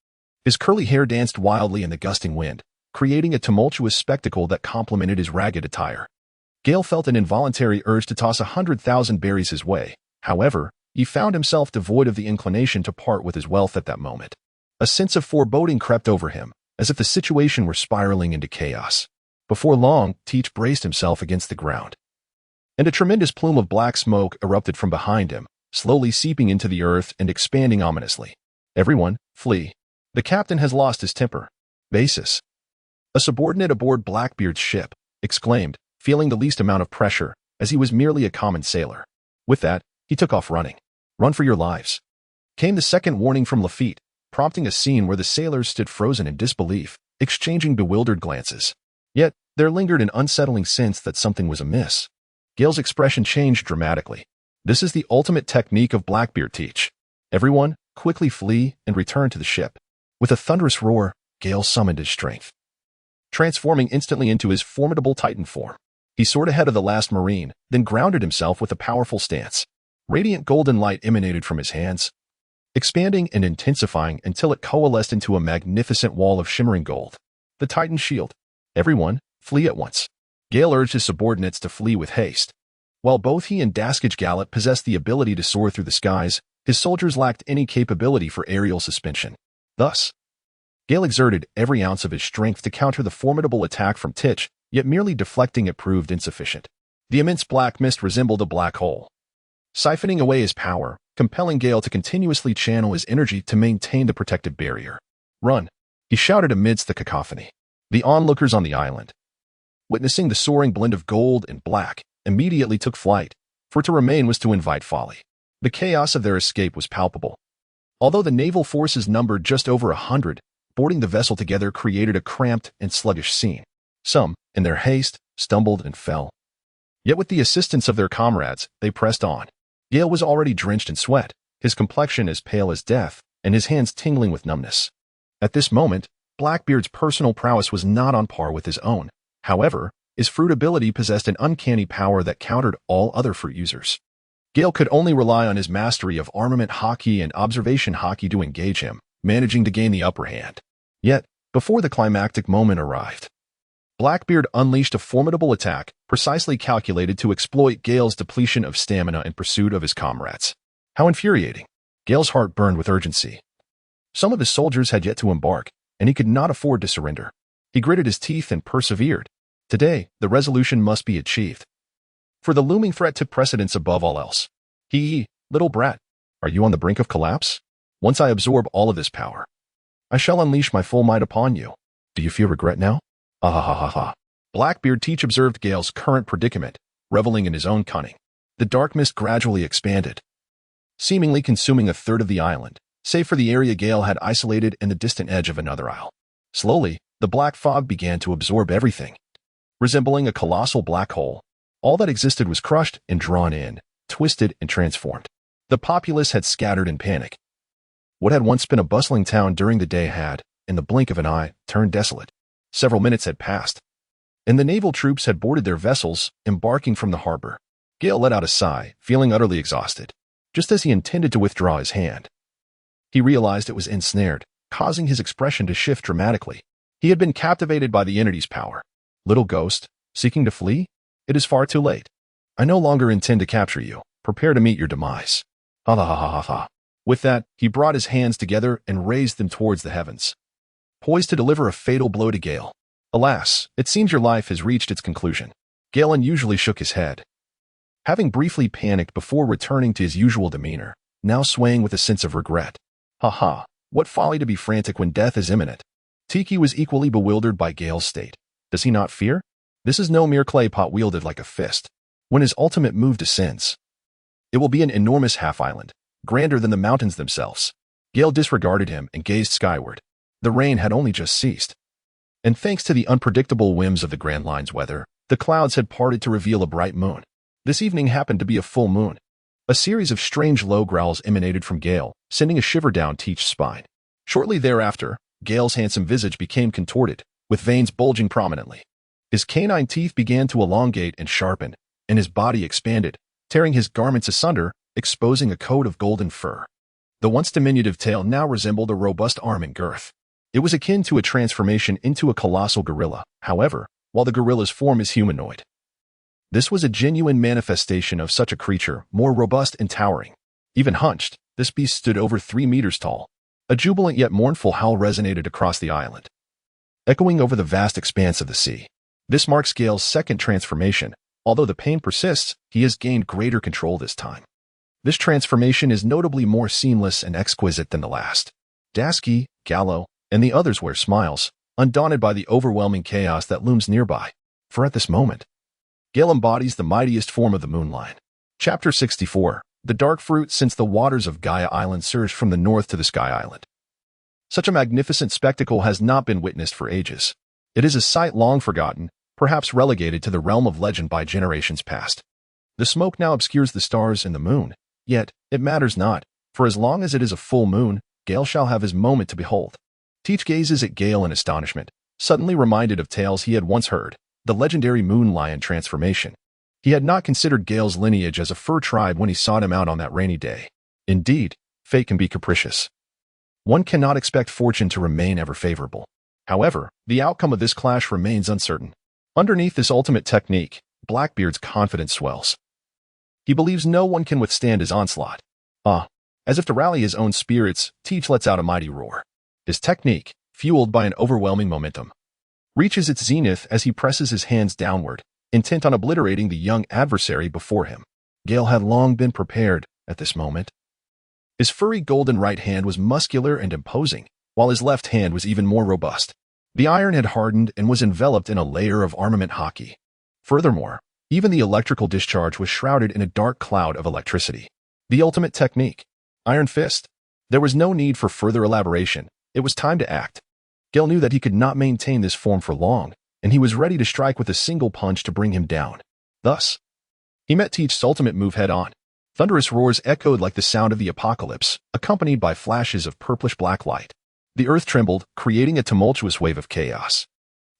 His curly hair danced wildly in the gusting wind, creating a tumultuous spectacle that complemented his ragged attire. Gale felt an involuntary urge to toss 100,000 berries his way. However, he found himself devoid of the inclination to part with his wealth at that moment. A sense of foreboding crept over him, as if the situation were spiraling into chaos. Before long, Teach braced himself against the ground, and a tremendous plume of black smoke erupted from behind him, slowly seeping into the earth and expanding ominously. Everyone, flee. The captain has lost his temper. Basis. A subordinate aboard Blackbeard's ship exclaimed, feeling the least amount of pressure, as he was merely a common sailor. With that, he took off running. Run for your lives. Came the second warning from Lafitte, prompting a scene where the sailors stood frozen in disbelief, exchanging bewildered glances. Yet, there lingered an unsettling sense that something was amiss. Gale's expression changed dramatically. This is the ultimate technique of Blackbeard teach. Everyone, quickly flee and return to the ship. With a thunderous roar, Gale summoned his strength, transforming instantly into his formidable Titan form. He soared ahead of the last Marine, then grounded himself with a powerful stance. Radiant golden light emanated from his hands, expanding and intensifying until it coalesced into a magnificent wall of shimmering gold. The Titan shield. Everyone, flee at once. Gale urged his subordinates to flee with haste. While both he and Daskage Gallat possessed the ability to soar through the skies, his soldiers lacked any capability for aerial suspension. Thus, Gale exerted every ounce of his strength to counter the formidable attack from Titch, yet merely deflecting it proved insufficient. The immense black mist resembled a black hole, siphoning away his power, compelling Gale to continuously channel his energy to maintain the protective barrier. "Run!" he shouted amidst the cacophony. The onlookers on the island, witnessing the soaring blend of gold and black, immediately took flight, for to remain was to invite folly. The chaos of their escape was palpable. Although the naval forces numbered just over 100, boarding the vessel together created a cramped and sluggish scene. Some, in their haste, stumbled and fell. Yet with the assistance of their comrades, they pressed on. Gale was already drenched in sweat, his complexion as pale as death, and his hands tingling with numbness. At this moment, Blackbeard's personal prowess was not on par with his own. However, his fruit ability possessed an uncanny power that countered all other fruit users. Gale could only rely on his mastery of armament hockey and observation hockey to engage him, managing to gain the upper hand. Yet, before the climactic moment arrived, Blackbeard unleashed a formidable attack, precisely calculated to exploit Gale's depletion of stamina in pursuit of his comrades. How infuriating! Gale's heart burned with urgency. Some of his soldiers had yet to embark, and he could not afford to surrender. He gritted his teeth and persevered. Today, the resolution must be achieved. For the looming threat took precedence above all else. Little brat, are you on the brink of collapse? Once I absorb all of this power, I shall unleash my full might upon you. Do you feel regret now? Ah ha ha ha ha. Blackbeard Teach observed Gale's current predicament, reveling in his own cunning. The dark mist gradually expanded, seemingly consuming a third of the island, save for the area Gale had isolated in the distant edge of another isle. Slowly, the black fog began to absorb everything. Resembling a colossal black hole, all that existed was crushed and drawn in, twisted and transformed. The populace had scattered in panic. What had once been a bustling town during the day had, in the blink of an eye, turned desolate. Several minutes had passed, and the naval troops had boarded their vessels, embarking from the harbor. Gale let out a sigh, feeling utterly exhausted. Just as he intended to withdraw his hand, he realized it was ensnared, causing his expression to shift dramatically. He had been captivated by the entity's power. Little ghost, seeking to flee? It is far too late. I no longer intend to capture you. Prepare to meet your demise. Ha ha ha ha ha. With that, he brought his hands together and raised them towards the heavens, poised to deliver a fatal blow to Gale. Alas, it seems your life has reached its conclusion. Gale unusually shook his head, having briefly panicked before returning to his usual demeanor, now swaying with a sense of regret. Ha ha, what folly to be frantic when death is imminent. Tiki was equally bewildered by Gale's state. Does he not fear? This is no mere clay pot wielded like a fist. When his ultimate move descends, it will be an enormous half-island, grander than the mountains themselves. Gale disregarded him and gazed skyward. The rain had only just ceased, and thanks to the unpredictable whims of the Grand Line's weather, the clouds had parted to reveal a bright moon. This evening happened to be a full moon. A series of strange low growls emanated from Gale, sending a shiver down Teach's spine. Shortly thereafter, Gale's handsome visage became contorted, with veins bulging prominently. His canine teeth began to elongate and sharpen, and his body expanded, tearing his garments asunder, exposing a coat of golden fur. The once diminutive tail now resembled a robust arm in girth. It was akin to a transformation into a colossal gorilla, however, while the gorilla's form is humanoid. This was a genuine manifestation of such a creature, more robust and towering. Even hunched, this beast stood over 3 meters tall. A jubilant yet mournful howl resonated across the island, echoing over the vast expanse of the sea. This marks Gale's second transformation. Although the pain persists, he has gained greater control this time. This transformation is notably more seamless and exquisite than the last. Dasky, Gallo, and the others wear smiles, undaunted by the overwhelming chaos that looms nearby. For at this moment, Gale embodies the mightiest form of the Moonline. Chapter 64. The Dark Fruit. Since the waters of Gaia Island surged from the north to the Sky Island, Such a magnificent spectacle has not been witnessed for ages. It is a sight long forgotten, perhaps relegated to the realm of legend by generations past. The smoke now obscures the stars and the moon, yet it matters not, for as long as it is a full moon, Gale shall have his moment to behold. Teach gazes at Gale in astonishment, suddenly reminded of tales he had once heard, the legendary moon lion transformation. He had not considered Gale's lineage as a fur tribe when he sought him out on that rainy day. Indeed, fate can be capricious. One cannot expect fortune to remain ever favorable. However, the outcome of this clash remains uncertain. Underneath this ultimate technique, Blackbeard's confidence swells. He believes no one can withstand his onslaught. As if to rally his own spirits, Teach lets out a mighty roar. His technique, fueled by an overwhelming momentum, reaches its zenith as he presses his hands downward, intent on obliterating the young adversary before him. Gale had long been prepared at this moment. His furry golden right hand was muscular and imposing, while his left hand was even more robust. The iron had hardened and was enveloped in a layer of armament hockey. Furthermore, even the electrical discharge was shrouded in a dark cloud of electricity. The ultimate technique, Iron Fist. There was no need for further elaboration. It was time to act. Gale knew that he could not maintain this form for long, and he was ready to strike with a single punch to bring him down. Thus, he met Teach's ultimate move head-on. Thunderous roars echoed like the sound of the apocalypse, accompanied by flashes of purplish-black light. The earth trembled, creating a tumultuous wave of chaos.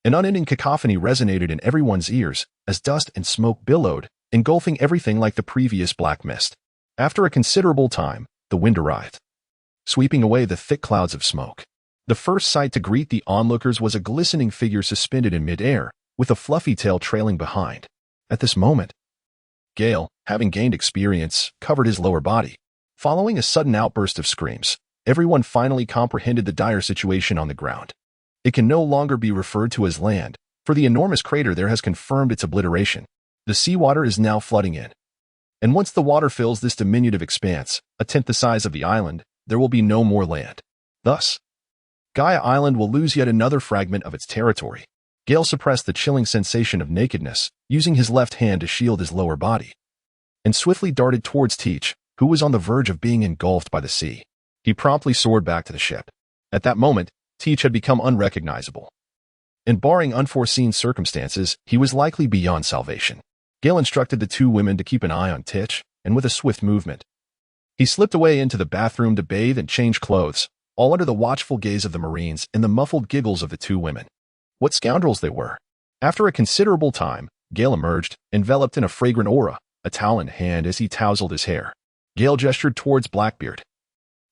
An unending cacophony resonated in everyone's ears as dust and smoke billowed, engulfing everything like the previous black mist. After a considerable time, the wind arrived, sweeping away the thick clouds of smoke. The first sight to greet the onlookers was a glistening figure suspended in midair, with a fluffy tail trailing behind. At this moment, Gale, having gained experience, covered his lower body. Following a sudden outburst of screams, everyone finally comprehended the dire situation on the ground. It can no longer be referred to as land, for the enormous crater there has confirmed its obliteration. The seawater is now flooding in. And once the water fills this diminutive expanse, a tenth the size of the island, there will be no more land. Thus, Gaia Island will lose yet another fragment of its territory. Gale suppressed the chilling sensation of nakedness, using his left hand to shield his lower body, and swiftly darted towards Teach, who was on the verge of being engulfed by the sea. He promptly soared back to the ship. At that moment, Teach had become unrecognizable. And barring unforeseen circumstances, he was likely beyond salvation. Gale instructed the two women to keep an eye on Teach, and with a swift movement, he slipped away into the bathroom to bathe and change clothes, all under the watchful gaze of the Marines and the muffled giggles of the two women. What scoundrels they were! After a considerable time, Gale emerged, enveloped in a fragrant aura, a towel in hand as he tousled his hair. Gale gestured towards Blackbeard,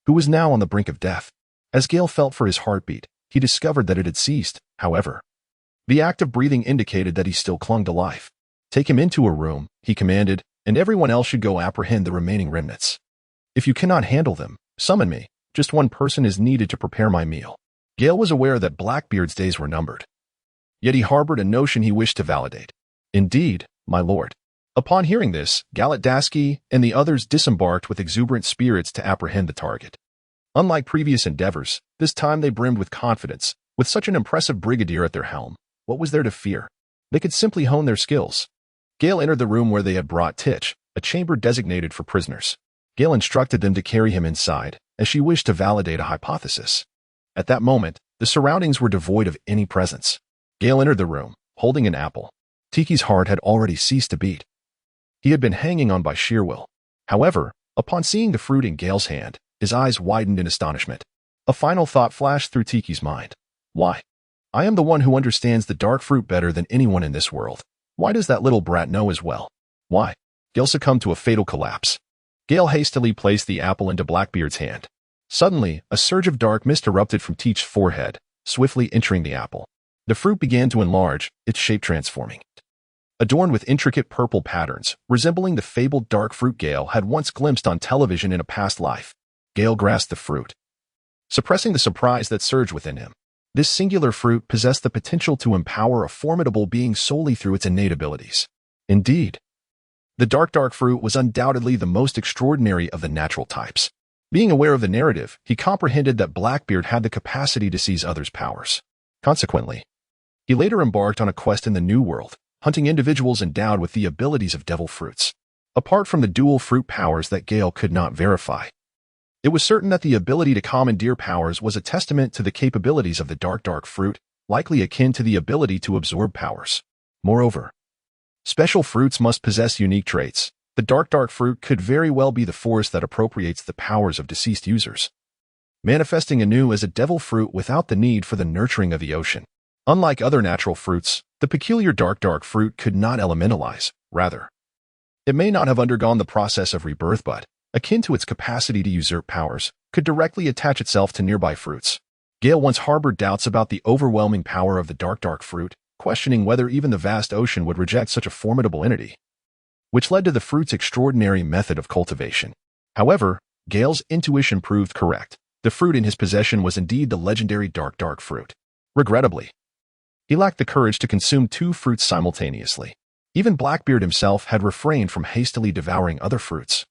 who was now on the brink of death. As Gale felt for his heartbeat, he discovered that it had ceased, however. The act of breathing indicated that he still clung to life. Take him into a room, he commanded, and everyone else should go apprehend the remaining remnants. If you cannot handle them, summon me. Just one person is needed to prepare my meal. Gale was aware that Blackbeard's days were numbered. Yet he harbored a notion he wished to validate. Indeed, my lord. Upon hearing this, Galataski and the others disembarked with exuberant spirits to apprehend the target. Unlike previous endeavors, this time they brimmed with confidence. With such an impressive brigadier at their helm, what was there to fear? They could simply hone their skills. Gale entered the room where they had brought Teach, a chamber designated for prisoners. Gale instructed them to carry him inside, as she wished to validate a hypothesis. At that moment, the surroundings were devoid of any presence. Gale entered the room, holding an apple. Tiki's heart had already ceased to beat. He had been hanging on by sheer will. However, upon seeing the fruit in Gale's hand, his eyes widened in astonishment. A final thought flashed through Tiki's mind. Why? I am the one who understands the dark fruit better than anyone in this world. Why does that little brat know as well? Why? Gale succumbed to a fatal collapse. Gale hastily placed the apple into Blackbeard's hand. Suddenly, a surge of dark mist erupted from Teach's forehead, swiftly entering the apple. The fruit began to enlarge, its shape transforming. Adorned with intricate purple patterns, resembling the fabled dark fruit Gale had once glimpsed on television in a past life. Gale grasped the fruit, suppressing the surprise that surged within him. This singular fruit possessed the potential to empower a formidable being solely through its innate abilities. Indeed, the dark fruit was undoubtedly the most extraordinary of the natural types. Being aware of the narrative, he comprehended that Blackbeard had the capacity to seize others' powers. Consequently, he later embarked on a quest in the New World, hunting individuals endowed with the abilities of devil fruits. Apart from the dual fruit powers that Gale could not verify, It was certain that the ability to commandeer powers was a testament to the capabilities of the dark fruit, likely akin to the ability to absorb powers. Moreover, special fruits must possess unique traits. The dark fruit could very well be the force that appropriates the powers of deceased users, manifesting anew as a devil fruit without the need for the nurturing of the ocean. Unlike other natural fruits, the peculiar dark fruit could not elementalize. Rather, it may not have undergone the process of rebirth, but, akin to its capacity to usurp powers, could directly attach itself to nearby fruits. Gale once harbored doubts about the overwhelming power of the dark fruit, questioning whether even the vast ocean would reject such a formidable entity, which led to the fruit's extraordinary method of cultivation. However, Gale's intuition proved correct. The fruit in his possession was indeed the legendary dark fruit. Regrettably, he lacked the courage to consume two fruits simultaneously. Even Blackbeard himself had refrained from hastily devouring other fruits,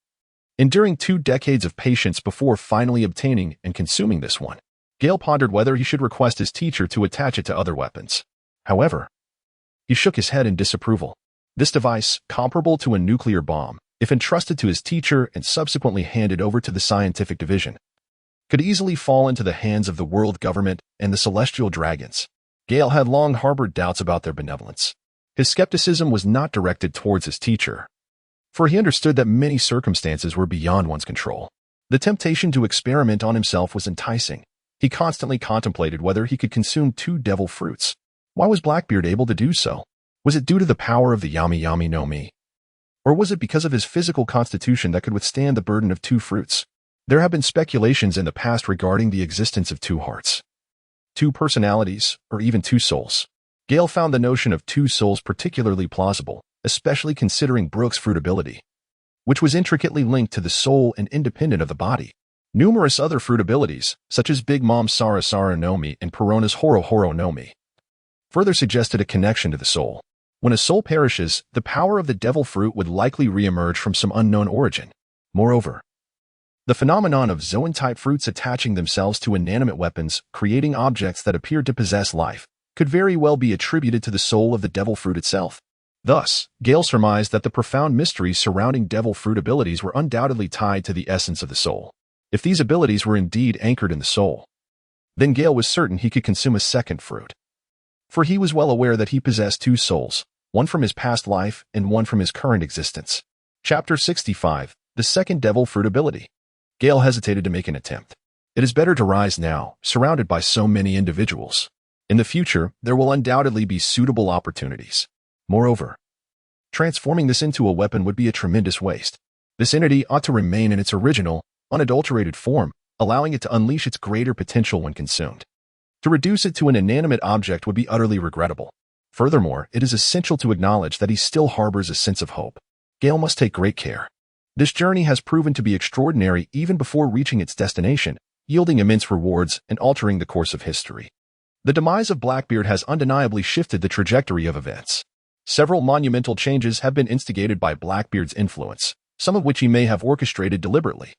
enduring 2 decades of patience before finally obtaining and consuming this one. Gale pondered whether he should request his teacher to attach it to other weapons. However, he shook his head in disapproval. This device, comparable to a nuclear bomb, if entrusted to his teacher and subsequently handed over to the scientific division, could easily fall into the hands of the world government and the celestial dragons. Gale had long harbored doubts about their benevolence. His skepticism was not directed towards his teacher, for he understood that many circumstances were beyond one's control. The temptation to experiment on himself was enticing. He constantly contemplated whether he could consume 2 devil fruits. Why was Blackbeard able to do so? Was it due to the power of the Yami no Mi? Or was it because of his physical constitution that could withstand the burden of 2 fruits? There have been speculations in the past regarding the existence of 2 hearts, 2 personalities, or even 2 souls. Gale found the notion of 2 souls particularly plausible, especially considering Brooke's fruit ability, which was intricately linked to the soul and independent of the body. Numerous other fruit abilities, such as Big Mom's Sara no Mi and Perona's Horo no Mi, further suggested a connection to the soul. When a soul perishes, the power of the devil fruit would likely re-emerge from some unknown origin. Moreover, the phenomenon of Zoan-type fruits attaching themselves to inanimate weapons, creating objects that appeared to possess life, could very well be attributed to the soul of the devil fruit itself. Thus, Gale surmised that the profound mysteries surrounding devil fruit abilities were undoubtedly tied to the essence of the soul. If these abilities were indeed anchored in the soul, then Gale was certain he could consume a second fruit. For he was well aware that he possessed 2 souls, one from his past life and one from his current existence. Chapter 65, The Second Devil Fruit Ability. Gale hesitated to make an attempt. It is better to rise now, surrounded by so many individuals. In the future, there will undoubtedly be suitable opportunities. Moreover, transforming this into a weapon would be a tremendous waste. This entity ought to remain in its original, unadulterated form, allowing it to unleash its greater potential when consumed. To reduce it to an inanimate object would be utterly regrettable. Furthermore, it is essential to acknowledge that he still harbors a sense of hope. Gale must take great care. This journey has proven to be extraordinary even before reaching its destination, yielding immense rewards and altering the course of history. The demise of Blackbeard has undeniably shifted the trajectory of events. Several monumental changes have been instigated by Blackbeard's influence, some of which he may have orchestrated deliberately.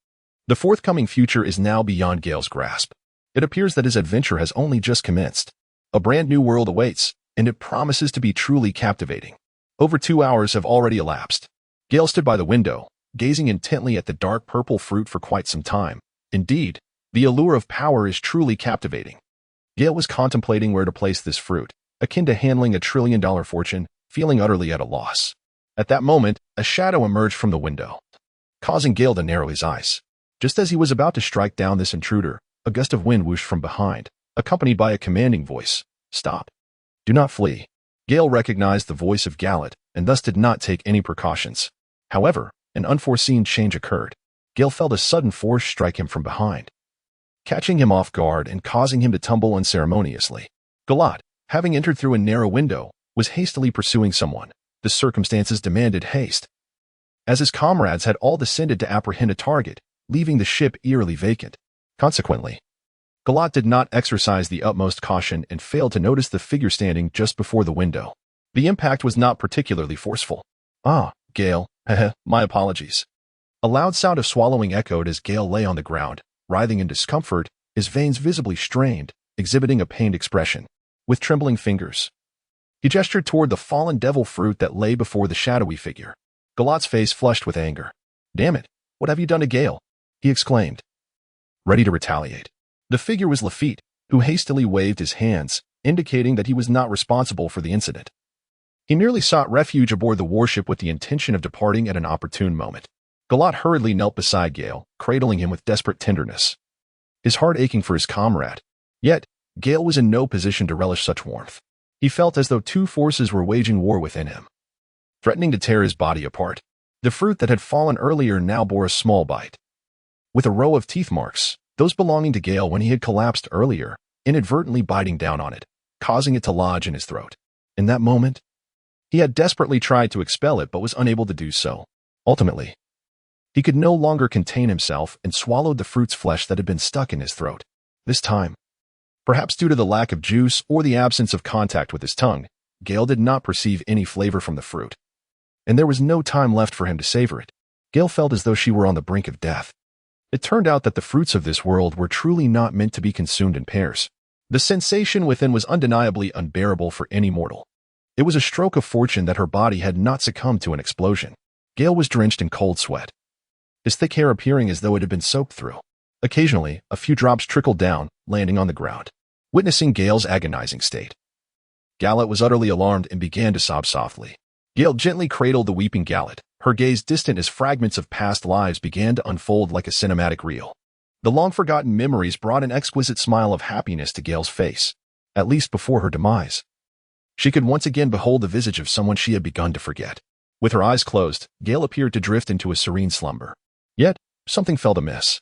The forthcoming future is now beyond Gale's grasp. It appears that his adventure has only just commenced. A brand new world awaits, and it promises to be truly captivating. Over 2 hours have already elapsed. Gale stood by the window, gazing intently at the dark purple fruit for quite some time. Indeed, the allure of power is truly captivating. Gale was contemplating where to place this fruit, akin to handling $1 trillion fortune, feeling utterly at a loss. At that moment, a shadow emerged from the window, causing Gale to narrow his eyes. Just as he was about to strike down this intruder, a gust of wind whooshed from behind, accompanied by a commanding voice. "Stop. Do not flee." Gale recognized the voice of Gallet, and thus did not take any precautions. However, an unforeseen change occurred. Gale felt a sudden force strike him from behind, catching him off guard and causing him to tumble unceremoniously. Gallat, having entered through a narrow window, was hastily pursuing someone. The circumstances demanded haste, as his comrades had all descended to apprehend a target, leaving the ship eerily vacant. Consequently, Gallat did not exercise the utmost caution and failed to notice the figure standing just before the window. The impact was not particularly forceful. "Ah, Gale, my apologies." A loud sound of swallowing echoed as Gale lay on the ground, writhing in discomfort, his veins visibly strained, exhibiting a pained expression. With trembling fingers, he gestured toward the fallen devil fruit that lay before the shadowy figure. Gallat's face flushed with anger. "Damn it, what have you done to Gale?" he exclaimed. ready to retaliate. The figure was Lafitte, who hastily waved his hands, indicating that he was not responsible for the incident. He nearly sought refuge aboard the warship with the intention of departing at an opportune moment. Galat hurriedly knelt beside Gale, cradling him with desperate tenderness, his heart aching for his comrade. Yet, Gale was in no position to relish such warmth. He felt as though two forces were waging war within him, threatening to tear his body apart. The fruit that had fallen earlier now bore a small bite, with a row of teeth marks, those belonging to Gale when he had collapsed earlier, inadvertently biting down on it, causing it to lodge in his throat. In that moment, he had desperately tried to expel it but was unable to do so. Ultimately, he could no longer contain himself and swallowed the fruit's flesh that had been stuck in his throat. This time, perhaps due to the lack of juice or the absence of contact with his tongue, Gale did not perceive any flavor from the fruit, and there was no time left for him to savor it. Gale felt as though she were on the brink of death. It turned out that the fruits of this world were truly not meant to be consumed in pairs. The sensation within was undeniably unbearable for any mortal. It was a stroke of fortune that her body had not succumbed to an explosion. Gale was drenched in cold sweat, his thick hair appearing as though it had been soaked through. Occasionally, a few drops trickled down, landing on the ground. Witnessing Gale's agonizing state, Gallet was utterly alarmed and began to sob softly. Gale gently cradled the weeping Gallet, her gaze distant as fragments of past lives began to unfold like a cinematic reel. The long-forgotten memories brought an exquisite smile of happiness to Gale's face, at least before her demise. She could once again behold the visage of someone she had begun to forget. With her eyes closed, Gale appeared to drift into a serene slumber. Yet, something felt amiss.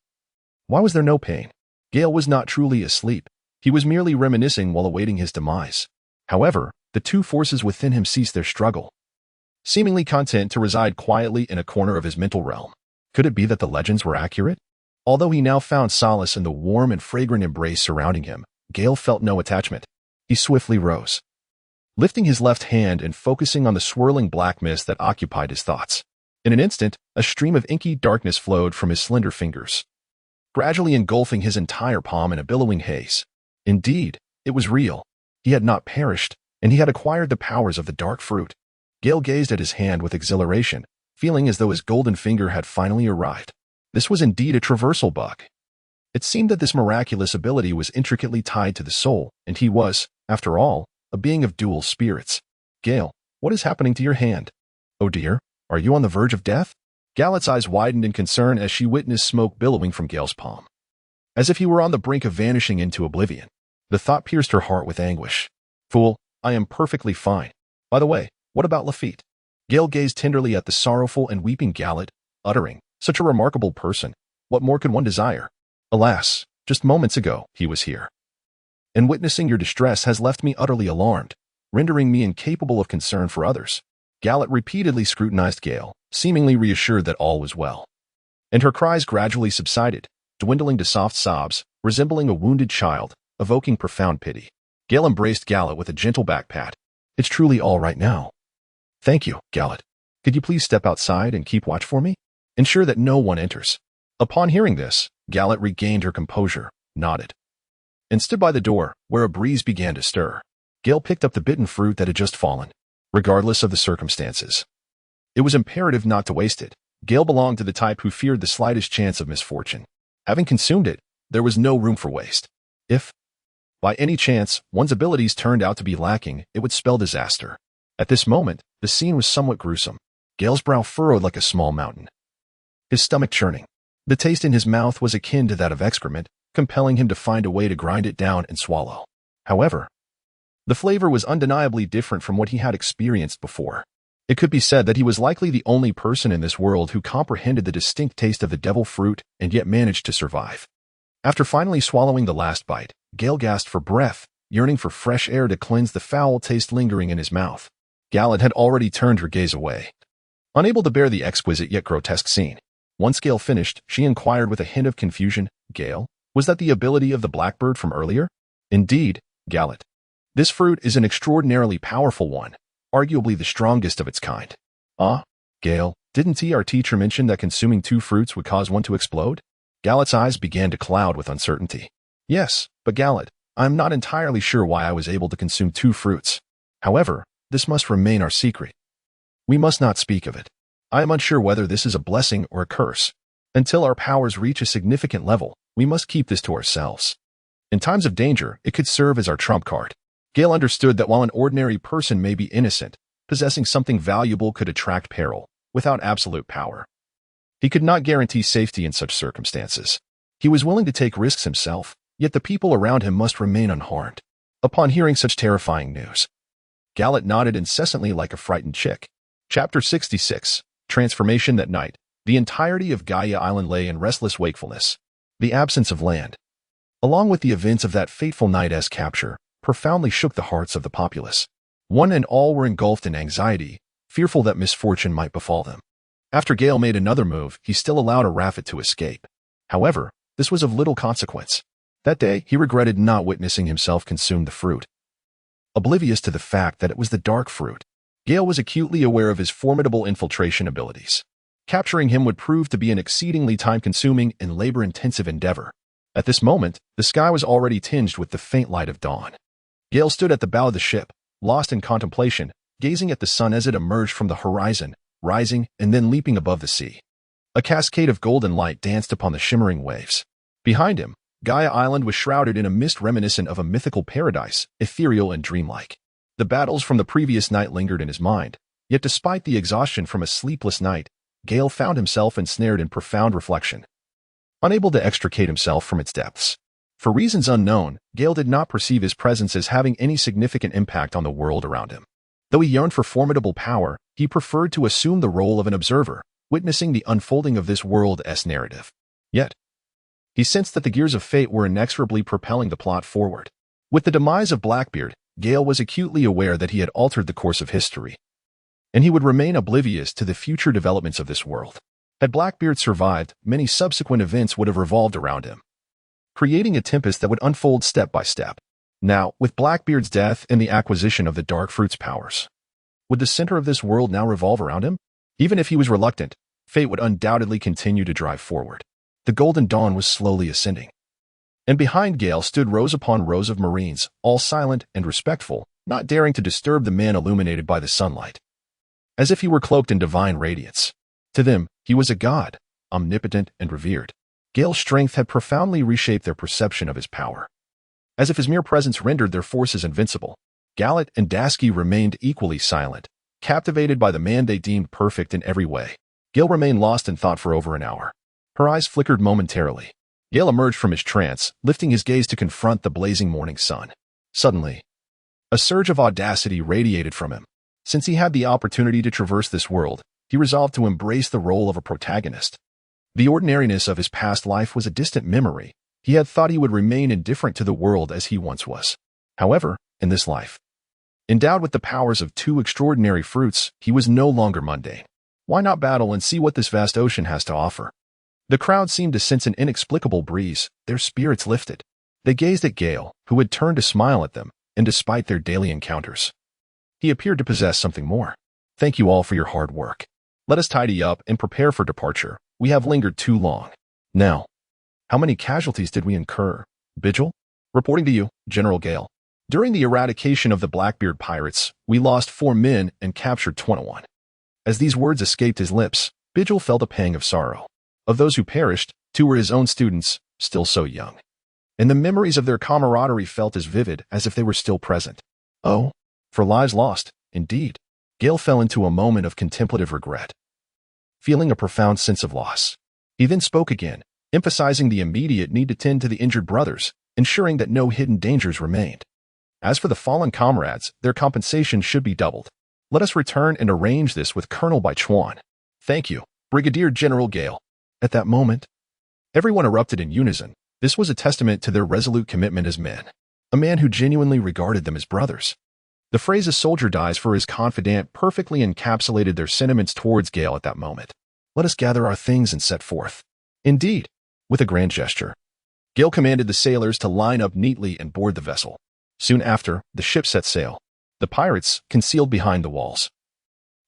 Why was there no pain? Gale was not truly asleep. He was merely reminiscing while awaiting his demise. However, the two forces within him ceased their struggle, seemingly content to reside quietly in a corner of his mental realm. Could it be that the legends were accurate? Although he now found solace in the warm and fragrant embrace surrounding him, Gale felt no attachment. He swiftly rose, lifting his left hand and focusing on the swirling black mist that occupied his thoughts. In an instant, a stream of inky darkness flowed from his slender fingers, gradually engulfing his entire palm in a billowing haze. Indeed, it was real. He had not perished, and he had acquired the powers of the dark fruit. Gale gazed at his hand with exhilaration, feeling as though his golden finger had finally arrived. This was indeed a traversal bug. It seemed that this miraculous ability was intricately tied to the soul, and he was, after all, a being of dual spirits. Gale, what is happening to your hand? Oh dear, are you on the verge of death? Gallet's eyes widened in concern as she witnessed smoke billowing from Gale's palm, as if he were on the brink of vanishing into oblivion. The thought pierced her heart with anguish. Fool, I am perfectly fine. By the way, what about Lafitte? Gale gazed tenderly at the sorrowful and weeping Gallet, uttering, such a remarkable person. What more could one desire? Alas, just moments ago, he was here, and witnessing your distress has left me utterly alarmed, rendering me incapable of concern for others. Gallet repeatedly scrutinized Gale, seemingly reassured that all was well. And her cries gradually subsided, dwindling to soft sobs, resembling a wounded child, evoking profound pity. Gale embraced Gallet with a gentle back pat. It's truly all right now. Thank you, Gallet. Could you please step outside and keep watch for me? Ensure that no one enters. Upon hearing this, Gallet regained her composure, nodded, and stood by the door, where a breeze began to stir. Gale picked up the bitten fruit that had just fallen, regardless of the circumstances. It was imperative not to waste it. Gale belonged to the type who feared the slightest chance of misfortune. Having consumed it, there was no room for waste. If, by any chance, one's abilities turned out to be lacking, it would spell disaster. At this moment, the scene was somewhat gruesome. Gale's brow furrowed like a small mountain, his stomach churning. The taste in his mouth was akin to that of excrement, compelling him to find a way to grind it down and swallow. However, the flavor was undeniably different from what he had experienced before. It could be said that he was likely the only person in this world who comprehended the distinct taste of the devil fruit and yet managed to survive. After finally swallowing the last bite, Gale gasped for breath, yearning for fresh air to cleanse the foul taste lingering in his mouth. Gallet had already turned her gaze away, unable to bear the exquisite yet grotesque scene. Once Gale finished, she inquired with a hint of confusion, Gale, was that the ability of the blackbird from earlier? Indeed, Gallet. This fruit is an extraordinarily powerful one, arguably the strongest of its kind. Ah, Gale, didn't our teacher mention that consuming two fruits would cause one to explode? Gallet's eyes began to cloud with uncertainty. Yes, but Gallet, I'm not entirely sure why I was able to consume two fruits. However, this must remain our secret. We must not speak of it. I am unsure whether this is a blessing or a curse. Until our powers reach a significant level, we must keep this to ourselves. In times of danger, it could serve as our trump card. Gale understood that while an ordinary person may be innocent, possessing something valuable could attract peril, without absolute power. He could not guarantee safety in such circumstances. He was willing to take risks himself, yet the people around him must remain unharmed. Upon hearing such terrifying news, Gallet nodded incessantly like a frightened chick. Chapter 66. Transformation. That night, the entirety of Gaia Island lay in restless wakefulness. The absence of land, along with the events of that fateful night's capture, profoundly shook the hearts of the populace. One and all were engulfed in anxiety, fearful that misfortune might befall them. After Gale made another move, he still allowed a Raffet to escape. However, this was of little consequence. That day, he regretted not witnessing himself consume the fruit. Oblivious to the fact that it was the dark fruit, Gale was acutely aware of his formidable infiltration abilities. Capturing him would prove to be an exceedingly time-consuming and labor-intensive endeavor. At this moment, the sky was already tinged with the faint light of dawn. Gale stood at the bow of the ship, lost in contemplation, gazing at the sun as it emerged from the horizon, rising and then leaping above the sea. A cascade of golden light danced upon the shimmering waves. Behind him, Gaia Island was shrouded in a mist reminiscent of a mythical paradise, ethereal and dreamlike. The battles from the previous night lingered in his mind, yet despite the exhaustion from a sleepless night, Gale found himself ensnared in profound reflection, unable to extricate himself from its depths. For reasons unknown, Gale did not perceive his presence as having any significant impact on the world around him. Though he yearned for formidable power, he preferred to assume the role of an observer, witnessing the unfolding of this world's narrative. Yet, he sensed that the gears of fate were inexorably propelling the plot forward. With the demise of Blackbeard, Gale was acutely aware that he had altered the course of history, and he would remain oblivious to the future developments of this world. Had Blackbeard survived, many subsequent events would have revolved around him, creating a tempest that would unfold step by step. Now, with Blackbeard's death and the acquisition of the Dark Fruit's powers, would the center of this world now revolve around him? Even if he was reluctant, fate would undoubtedly continue to drive forward. The golden dawn was slowly ascending, and behind Gale stood rows upon rows of Marines, all silent and respectful, not daring to disturb the man illuminated by the sunlight, as if he were cloaked in divine radiance. To them, he was a god, omnipotent and revered. Gale's strength had profoundly reshaped their perception of his power. As if his mere presence rendered their forces invincible, Gallet and Dasky remained equally silent, captivated by the man they deemed perfect in every way. Gale remained lost in thought for over an hour. Her eyes flickered momentarily. Gale emerged from his trance, lifting his gaze to confront the blazing morning sun. Suddenly, a surge of audacity radiated from him. Since he had the opportunity to traverse this world, he resolved to embrace the role of a protagonist. The ordinariness of his past life was a distant memory. He had thought he would remain indifferent to the world as he once was. However, in this life, endowed with the powers of two extraordinary fruits, he was no longer mundane. Why not battle and see what this vast ocean has to offer? The crowd seemed to sense an inexplicable breeze, their spirits lifted. They gazed at Gale, who had turned to smile at them, and despite their daily encounters, he appeared to possess something more. Thank you all for your hard work. Let us tidy up and prepare for departure. We have lingered too long. Now, how many casualties did we incur? Vigil? Reporting to you, General Gale. During the eradication of the Blackbeard pirates, we lost 4 men and captured 21. As these words escaped his lips, Vigil felt a pang of sorrow. Of those who perished, 2 were his own students, still so young, and the memories of their camaraderie felt as vivid as if they were still present. Oh, for lives lost, indeed. Gale fell into a moment of contemplative regret, feeling a profound sense of loss. He then spoke again, emphasizing the immediate need to tend to the injured brothers, ensuring that no hidden dangers remained. As for the fallen comrades, their compensation should be doubled. Let us return and arrange this with Colonel Baichuan. Thank you, Brigadier General Gale. At that moment, everyone erupted in unison. This was a testament to their resolute commitment as men, a man who genuinely regarded them as brothers. The phrase "a soldier dies for his confidant" perfectly encapsulated their sentiments towards Gale at that moment. Let us gather our things and set forth. Indeed, with a grand gesture, Gale commanded the sailors to line up neatly and board the vessel. Soon after, the ship set sail. The pirates, concealed behind the walls,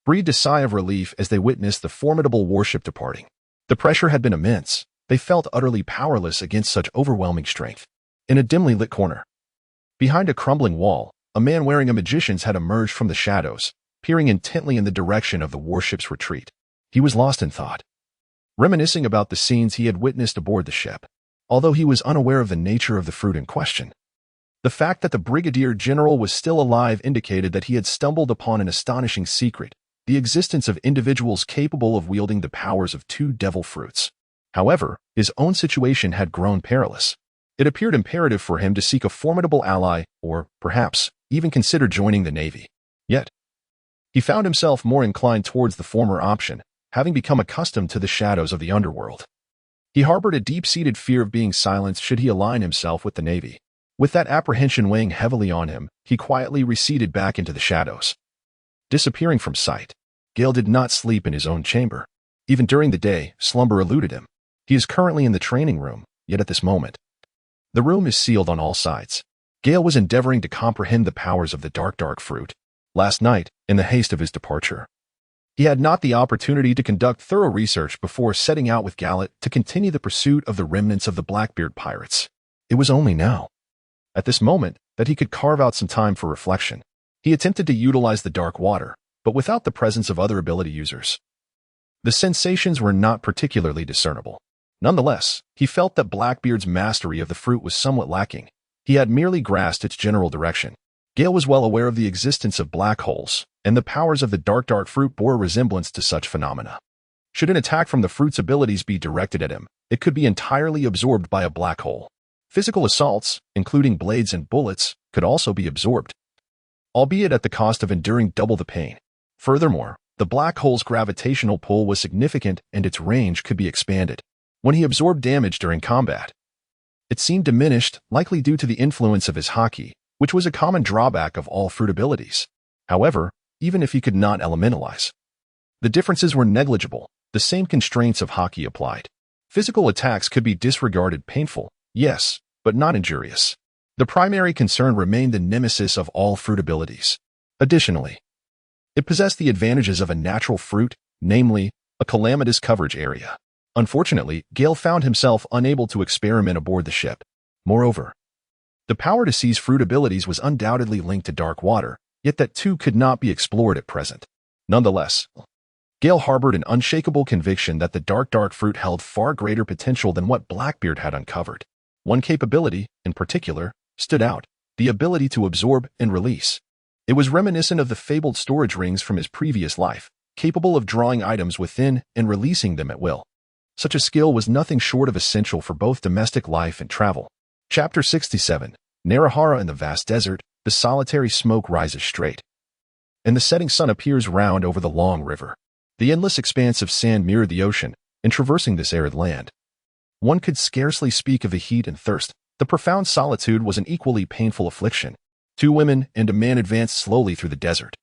breathed a sigh of relief as they witnessed the formidable warship departing. The pressure had been immense. They felt utterly powerless against such overwhelming strength. In a dimly lit corner, behind a crumbling wall, a man wearing a magician's hat emerged from the shadows, peering intently in the direction of the warship's retreat. He was lost in thought. reminiscing about the scenes he had witnessed aboard the ship, although he was unaware of the nature of the fruit in question. The fact that the brigadier general was still alive indicated that he had stumbled upon an astonishing secret, the existence of individuals capable of wielding the powers of two devil fruits. However, his own situation had grown perilous. It appeared imperative for him to seek a formidable ally, or, perhaps, even consider joining the Navy. Yet, he found himself more inclined towards the former option, having become accustomed to the shadows of the underworld. He harbored a deep-seated fear of being silenced should he align himself with the Navy. With that apprehension weighing heavily on him, he quietly receded back into the shadows. Disappearing from sight, Gale did not sleep in his own chamber. Even during the day, slumber eluded him. He is currently in the training room, yet at this moment, the room is sealed on all sides. Gale was endeavoring to comprehend the powers of the dark fruit. Last night, in the haste of his departure, he had not the opportunity to conduct thorough research before setting out with Gallet to continue the pursuit of the remnants of the Blackbeard pirates. It was only now, at this moment, that he could carve out some time for reflection. He attempted to utilize the dark water, but without the presence of other ability users. The sensations were not particularly discernible. Nonetheless, he felt that Blackbeard's mastery of the fruit was somewhat lacking. He had merely grasped its general direction. Gale was well aware of the existence of black holes, and the powers of the dark fruit bore a resemblance to such phenomena. Should an attack from the fruit's abilities be directed at him, it could be entirely absorbed by a black hole. Physical assaults, including blades and bullets, could also be absorbed, albeit at the cost of enduring double the pain. Furthermore, the black hole's gravitational pull was significant and its range could be expanded. When he absorbed damage during combat, it seemed diminished, likely due to the influence of his haki, which was a common drawback of all fruit abilities. However, even if he could not elementalize, the differences were negligible. The same constraints of haki applied. Physical attacks could be disregarded, painful, yes, but not injurious. The primary concern remained the nemesis of all fruit abilities. Additionally, it possessed the advantages of a natural fruit, namely, a calamitous coverage area. Unfortunately, Gale found himself unable to experiment aboard the ship. Moreover, the power to seize fruit abilities was undoubtedly linked to dark water, yet that too could not be explored at present. Nonetheless, Gale harbored an unshakable conviction that the dark fruit held far greater potential than what Blackbeard had uncovered. One capability, in particular, stood out: the ability to absorb and release. It was reminiscent of the fabled storage rings from his previous life, capable of drawing items within and releasing them at will. Such a skill was nothing short of essential for both domestic life and travel. Chapter 67. Narahara in the vast desert, the solitary smoke rises straight, and the setting sun appears round over the long river. The endless expanse of sand mirrored the ocean, and traversing this arid land, one could scarcely speak of the heat and thirst. The profound solitude was an equally painful affliction. Two women and a man advanced slowly through the desert,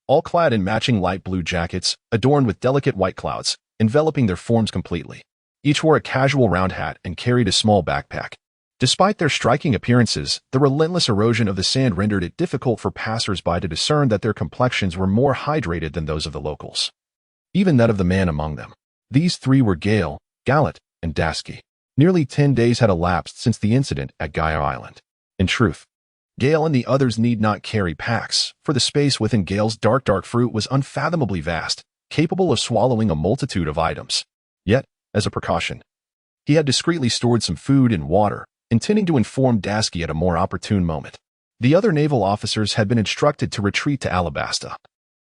all clad in matching light blue jackets, adorned with delicate white clouds, enveloping their forms completely. Each wore a casual round hat and carried a small backpack. Despite their striking appearances, the relentless erosion of the sand rendered it difficult for passers-by to discern that their complexions were more hydrated than those of the locals, even that of the man among them. These three were Gale, Gallet, and Dasky. Nearly 10 days had elapsed since the incident at Gaia Island. In truth, Gale and the others need not carry packs, for the space within Gale's dark fruit was unfathomably vast, capable of swallowing a multitude of items. Yet, as a precaution, he had discreetly stored some food and water, intending to inform Dasky at a more opportune moment. The other naval officers had been instructed to retreat to Alabasta,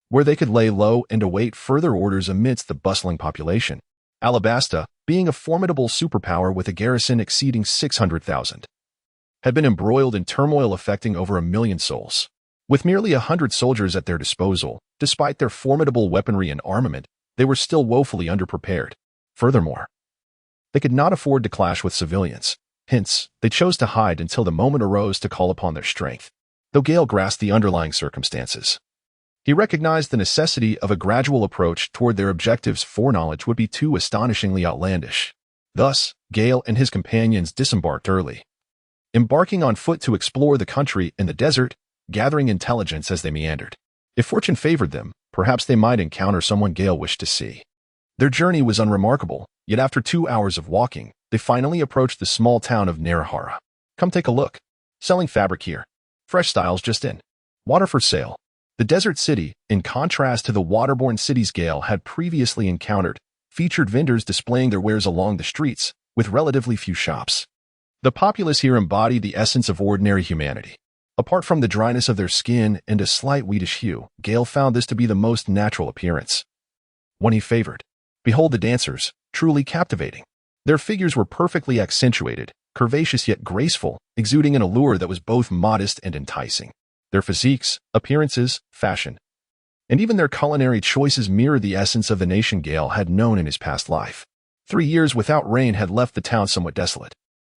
where they could lay low and await further orders amidst the bustling population. Alabasta, being a formidable superpower with a garrison exceeding 600,000, had been embroiled in turmoil affecting over 1 million souls. With merely 100 soldiers at their disposal, despite their formidable weaponry and armament, they were still woefully underprepared. Furthermore, they could not afford to clash with civilians. Hence, they chose to hide until the moment arose to call upon their strength. Though Gale grasped the underlying circumstances, he recognized the necessity of a gradual approach toward their objectives. Foreknowledge would be too astonishingly outlandish. Thus, Gale and his companions disembarked early, embarking on foot to explore the country and the desert, gathering intelligence as they meandered. If fortune favored them, perhaps they might encounter someone Gale wished to see. Their journey was unremarkable, yet after 2 hours of walking, they finally approached the small town of Narahara. Come take a look. Selling fabric here. Fresh styles just in. Water for sale. The desert city, in contrast to the waterborne cities Gale had previously encountered, featured vendors displaying their wares along the streets, with relatively few shops. The populace here embodied the essence of ordinary humanity. Apart from the dryness of their skin and a slight wheatish hue, Gale found this to be the most natural appearance. One he favored. Behold the dancers, truly captivating. Their figures were perfectly accentuated, curvaceous yet graceful, exuding an allure that was both modest and enticing. Their physiques, appearances, fashion, and even their culinary choices mirrored the essence of the nation Gale had known in his past life. 3 years without rain had left the town somewhat desolate.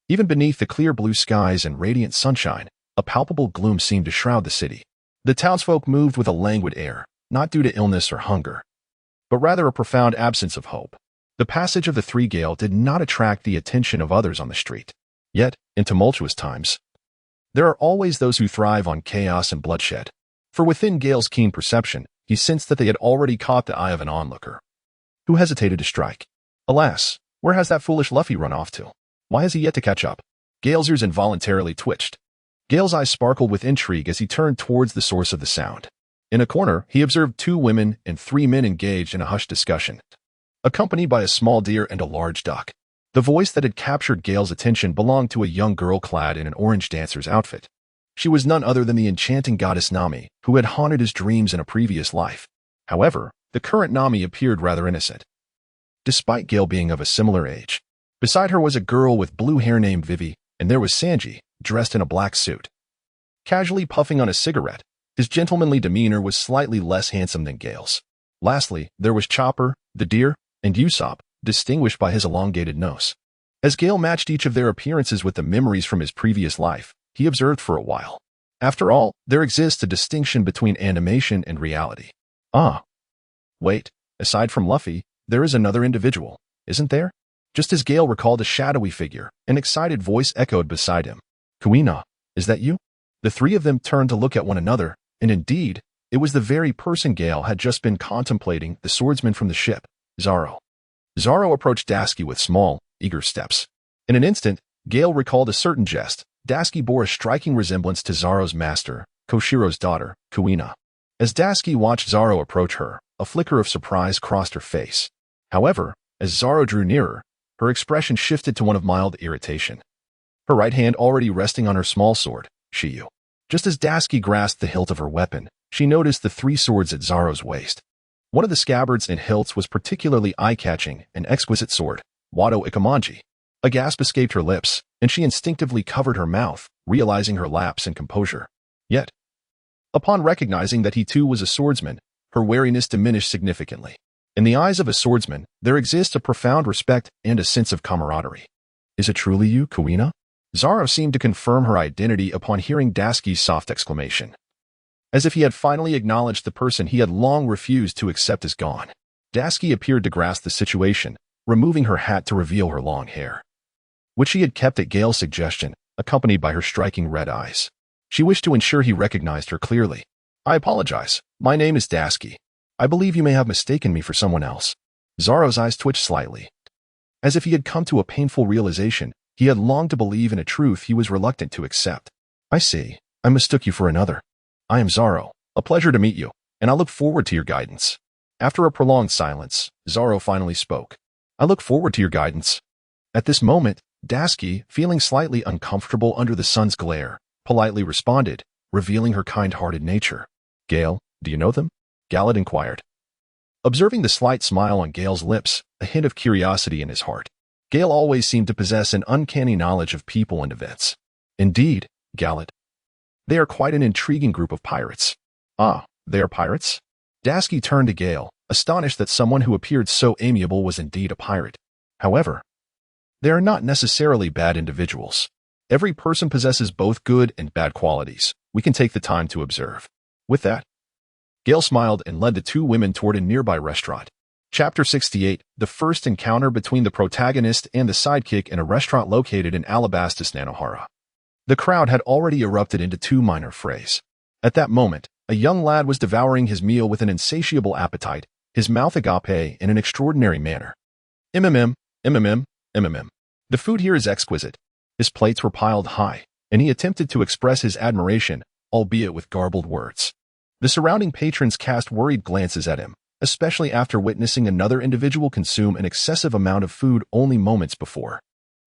Even beneath the clear blue skies and radiant sunshine, a palpable gloom seemed to shroud the city. The townsfolk moved with a languid air, not due to illness or hunger, but rather a profound absence of hope. The passage of the three Gale did not attract the attention of others on the street. Yet, in tumultuous times, there are always those who thrive on chaos and bloodshed. For within Gale's keen perception, he sensed that they had already caught the eye of an onlooker, who hesitated to strike. Alas, where has that foolish Luffy run off to? Why has he yet to catch up? Gale's ears involuntarily twitched. Gale's eyes sparkled with intrigue as he turned towards the source of the sound. In a corner, he observed 2 women and 3 men engaged in a hushed discussion, accompanied by a small deer and a large duck. The voice that had captured Gale's attention belonged to a young girl clad in an orange dancer's outfit. She was none other than the enchanting goddess Nami, who had haunted his dreams in a previous life. However, the current Nami appeared rather innocent, despite Gale being of a similar age. Beside her was a girl with blue hair named Vivi, and there was Sanji, dressed in a black suit, casually puffing on a cigarette. His gentlemanly demeanor was slightly less handsome than Gale's. Lastly, there was Chopper, the deer, and Usopp, distinguished by his elongated nose. As Gale matched each of their appearances with the memories from his previous life, he observed for a while. After all, there exists a distinction between animation and reality. Ah. Wait, aside from Luffy, there is another individual, isn't there? Just as Gale recalled a shadowy figure, an excited voice echoed beside him. Kuina, is that you? The 3 of them turned to look at one another, and indeed, it was the very person Gale had just been contemplating, the swordsman from the ship, Zoro. Zoro approached Dasky with small, eager steps. In an instant, Gale recalled a certain jest. Dasky bore a striking resemblance to Zoro's master, Koshiro's daughter, Kuina. As Dasky watched Zoro approach her, a flicker of surprise crossed her face. However, as Zoro drew nearer, her expression shifted to one of mild irritation. Her right hand already resting on her small sword, Shiyu. Just as Dasky grasped the hilt of her weapon, she noticed the 3 swords at Zoro's waist. One of the scabbards and hilts was particularly eye-catching, an exquisite sword, Wado Ikamanji. A gasp escaped her lips, and she instinctively covered her mouth, realizing her lapse in composure. Yet, upon recognizing that he too was a swordsman, her wariness diminished significantly. In the eyes of a swordsman, there exists a profound respect and a sense of camaraderie. Is it truly you, Kuina? Zoro seemed to confirm her identity upon hearing Dasky's soft exclamation, as if he had finally acknowledged the person he had long refused to accept as gone. Dasky appeared to grasp the situation, removing her hat to reveal her long hair, which she had kept at Gale's suggestion, accompanied by her striking red eyes. She wished to ensure he recognized her clearly. I apologize. My name is Dasky. I believe you may have mistaken me for someone else. Zoro's eyes twitched slightly. As if he had come to a painful realization, he had longed to believe in a truth he was reluctant to accept. I see. I mistook you for another. I am Zoro. A pleasure to meet you, and I look forward to your guidance. After a prolonged silence, Zoro finally spoke. I look forward to your guidance. At this moment, Dasky, feeling slightly uncomfortable under the sun's glare, politely responded, revealing her kind-hearted nature. Gale, do you know them? Galad inquired. Observing the slight smile on Gale's lips, a hint of curiosity in his heart. Gale always seemed to possess an uncanny knowledge of people and events. Indeed, Galad. They are quite an intriguing group of pirates. Ah, they are pirates? Dasky turned to Gale, astonished that someone who appeared so amiable was indeed a pirate. However, they are not necessarily bad individuals. Every person possesses both good and bad qualities. We can take the time to observe. With that, Gale smiled and led the 2 women toward a nearby restaurant. Chapter 68, the first encounter between the protagonist and the sidekick in a restaurant located in Alabastus, Nanohara. The crowd had already erupted into 2 minor frays. At that moment, a young lad was devouring his meal with an insatiable appetite, his mouth agape in an extraordinary manner. MMM. The food here is exquisite. His plates were piled high, and he attempted to express his admiration, albeit with garbled words. The surrounding patrons cast worried glances at him, especially after witnessing another individual consume an excessive amount of food only moments before.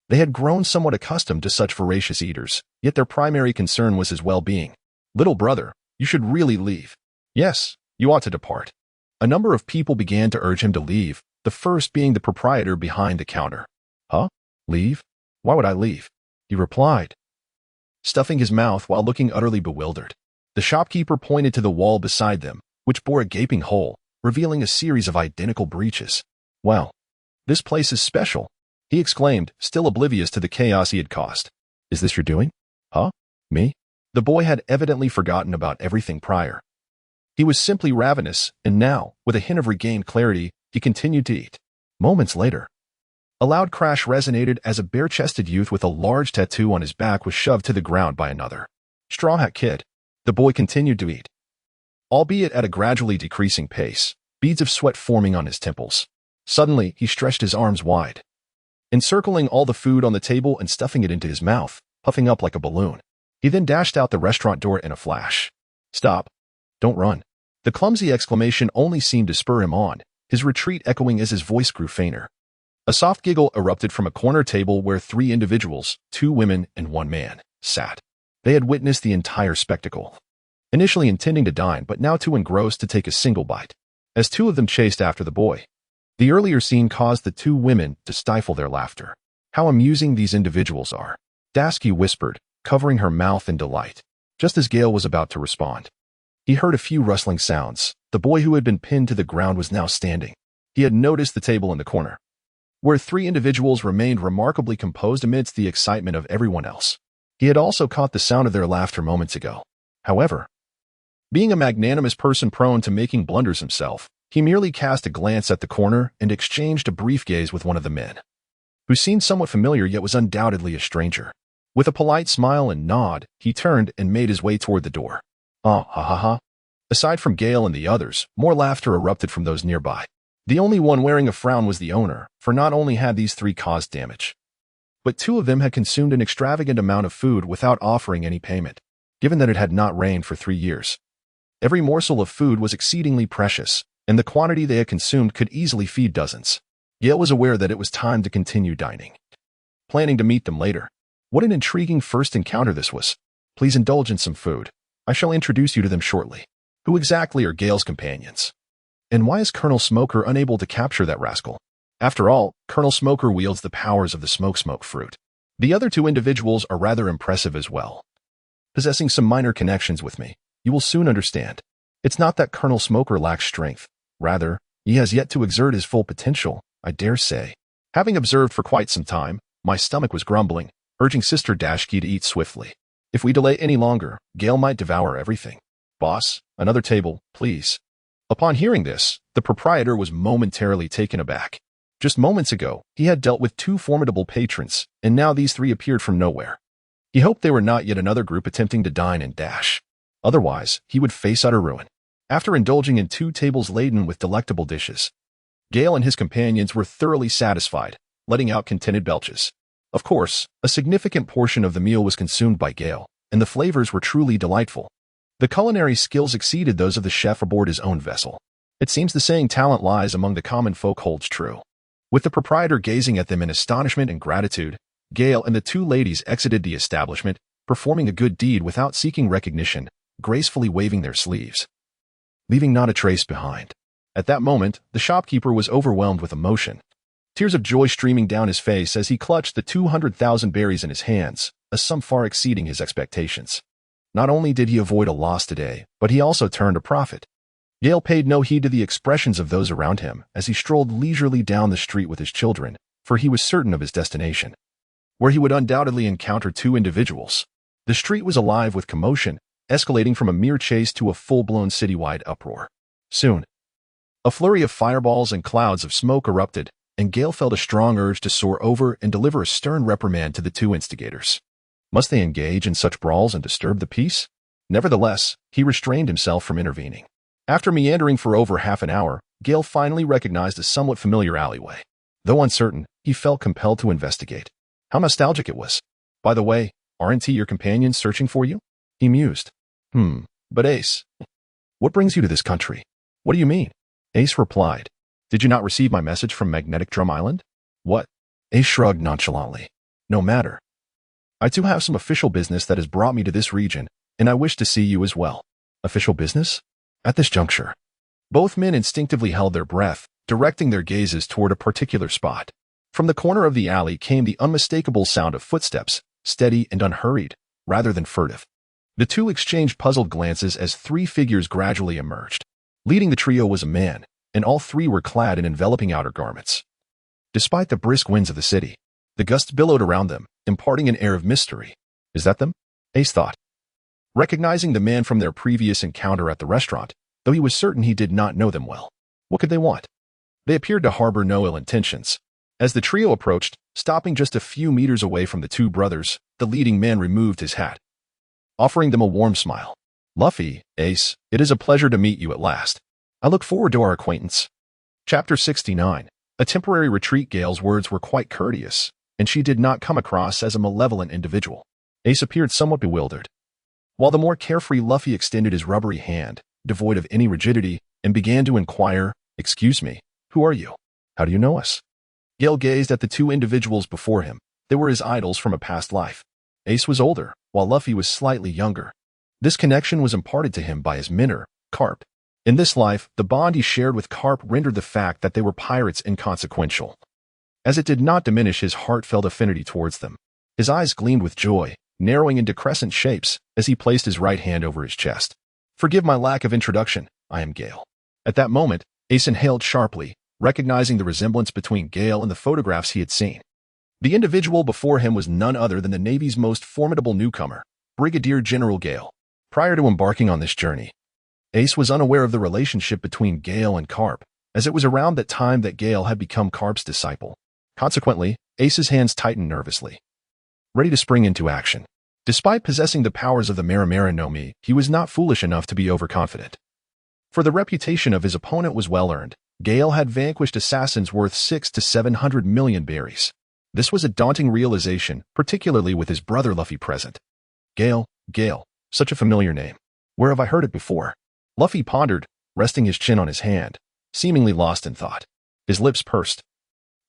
They had grown somewhat accustomed to such voracious eaters, yet their primary concern was his well-being. "Little brother, you should really leave." "Yes, you ought to depart." A number of people began to urge him to leave, the first being the proprietor behind the counter. "Huh? Leave? Why would I leave?" he replied, stuffing his mouth while looking utterly bewildered. The shopkeeper pointed to the wall beside them, which bore a gaping hole, revealing a series of identical breaches. "Well, this place is special," he exclaimed, still oblivious to the chaos he had caused. "Is this your doing?" "Huh? Me?" The boy had evidently forgotten about everything prior. He was simply ravenous, and now, with a hint of regained clarity, he continued to eat. Moments later, a loud crash resonated as a bare-chested youth with a large tattoo on his back was shoved to the ground by another. "Straw Hat Kid." The boy continued to eat, albeit at a gradually decreasing pace, beads of sweat forming on his temples. Suddenly, he stretched his arms wide, encircling all the food on the table and stuffing it into his mouth, puffing up like a balloon. He then dashed out the restaurant door in a flash. "Stop. Don't run." The clumsy exclamation only seemed to spur him on, his retreat echoing as his voice grew fainter. A soft giggle erupted from a corner table where 3 individuals, 2 women and 1 man, sat. They had witnessed the entire spectacle, initially intending to dine but now too engrossed to take a single bite, as 2 of them chased after the boy. The earlier scene caused the 2 women to stifle their laughter. "How amusing these individuals are," Dasky whispered, covering her mouth in delight. Just as Gale was about to respond, he heard a few rustling sounds. The boy who had been pinned to the ground was now standing. He had noticed the table in the corner, where 3 individuals remained remarkably composed amidst the excitement of everyone else. He had also caught the sound of their laughter moments ago. However, being a magnanimous person prone to making blunders himself, he merely cast a glance at the corner and exchanged a brief gaze with one of the men, who seemed somewhat familiar yet was undoubtedly a stranger. With a polite smile and nod, he turned and made his way toward the door. "Oh, ha ha ha." Aside from Gale and the others, more laughter erupted from those nearby. The only one wearing a frown was the owner, for not only had these 3 caused damage, but 2 of them had consumed an extravagant amount of food without offering any payment, given that it had not rained for 3 years. Every morsel of food was exceedingly precious, and the quantity they had consumed could easily feed dozens. Gale was aware that it was time to continue dining, planning to meet them later. What an intriguing first encounter this was. "Please indulge in some food. I shall introduce you to them shortly." Who exactly are Gale's companions? And why is Colonel Smoker unable to capture that rascal? After all, Colonel Smoker wields the powers of the smoke fruit. The other 2 individuals are rather impressive as well, possessing some minor connections with me. You will soon understand. It's not that Colonel Smoker lacks strength. Rather, he has yet to exert his full potential, I dare say. Having observed for quite some time, my stomach was grumbling, urging Sister Dashki to eat swiftly. If we delay any longer, Gale might devour everything. "Boss, another table, please." Upon hearing this, the proprietor was momentarily taken aback. Just moments ago, he had dealt with 2 formidable patrons, and now these 3 appeared from nowhere. He hoped they were not yet another group attempting to dine and dash. Otherwise, he would face utter ruin. After indulging in 2 tables laden with delectable dishes, Gale and his companions were thoroughly satisfied, letting out contented belches. Of course, a significant portion of the meal was consumed by Gale, and the flavors were truly delightful. The culinary skills exceeded those of the chef aboard his own vessel. It seems the saying "talent lies among the common folk" holds true. With the proprietor gazing at them in astonishment and gratitude, Gale and the 2 ladies exited the establishment, performing a good deed without seeking recognition, gracefully waving their sleeves, leaving not a trace behind. At that moment, the shopkeeper was overwhelmed with emotion, tears of joy streaming down his face as he clutched the 200,000 berries in his hands, a sum far exceeding his expectations. Not only did he avoid a loss today, but he also turned a profit. Gale paid no heed to the expressions of those around him as he strolled leisurely down the street with his children, for he was certain of his destination, where he would undoubtedly encounter 2 individuals. The street was alive with commotion, escalating from a mere chase to a full-blown citywide uproar. Soon, a flurry of fireballs and clouds of smoke erupted, and Gale felt a strong urge to soar over and deliver a stern reprimand to the 2 instigators. Must they engage in such brawls and disturb the peace? Nevertheless, he restrained himself from intervening. After meandering for over half an hour, Gale finally recognized a somewhat familiar alleyway. Though uncertain, he felt compelled to investigate. How nostalgic it was. "By the way, aren't your companions searching for you?" he mused. But Ace, what brings you to this country?" "What do you mean?" Ace replied, "Did you not receive my message from Magnetic Drum Island?" "What?" Ace shrugged nonchalantly. "No matter. I too have some official business that has brought me to this region, and I wish to see you as well." "Official business?" At this juncture, both men instinctively held their breath, directing their gazes toward a particular spot. From the corner of the alley came the unmistakable sound of footsteps, steady and unhurried, rather than furtive. The two exchanged puzzled glances as three figures gradually emerged. Leading the trio was a man, and all three were clad in enveloping outer garments. Despite the brisk winds of the city, the gusts billowed around them, imparting an air of mystery. "Is that them?" Ace thought, recognizing the man from their previous encounter at the restaurant, though he was certain he did not know them well. What could they want? They appeared to harbor no ill intentions. As the trio approached, stopping just a few meters away from the two brothers, the leading man removed his hat, offering them a warm smile. "Luffy, Ace, it is a pleasure to meet you at last. I look forward to our acquaintance." Chapter 69. A temporary retreat. Gale's words were quite courteous, and she did not come across as a malevolent individual. Ace appeared somewhat bewildered, while the more carefree Luffy extended his rubbery hand, devoid of any rigidity, and began to inquire, "Excuse me, who are you? How do you know us?" Gale gazed at the two individuals before him. They were his idols from a past life. Ace was older, while Luffy was slightly younger. This connection was imparted to him by his mentor, Carp. In this life, the bond he shared with Carp rendered the fact that they were pirates inconsequential, as it did not diminish his heartfelt affinity towards them. His eyes gleamed with joy, narrowing into crescent shapes as he placed his right hand over his chest. "Forgive my lack of introduction, I am Gale." At that moment, Ace inhaled sharply, recognizing the resemblance between Gale and the photographs he had seen. The individual before him was none other than the Navy's most formidable newcomer, Brigadier General Gale. Prior to embarking on this journey, Ace was unaware of the relationship between Gale and Carp, as it was around that time that Gale had become Carp's disciple. Consequently, Ace's hands tightened nervously, ready to spring into action. Despite possessing the powers of the Marimara no Mi, he was not foolish enough to be overconfident. For the reputation of his opponent was well-earned. Gale had vanquished assassins worth 600 to 700 million berries. This was a daunting realization, particularly with his brother Luffy present. Gale, such a familiar name. Where have I heard it before? Luffy pondered, resting his chin on his hand, seemingly lost in thought. His lips pursed.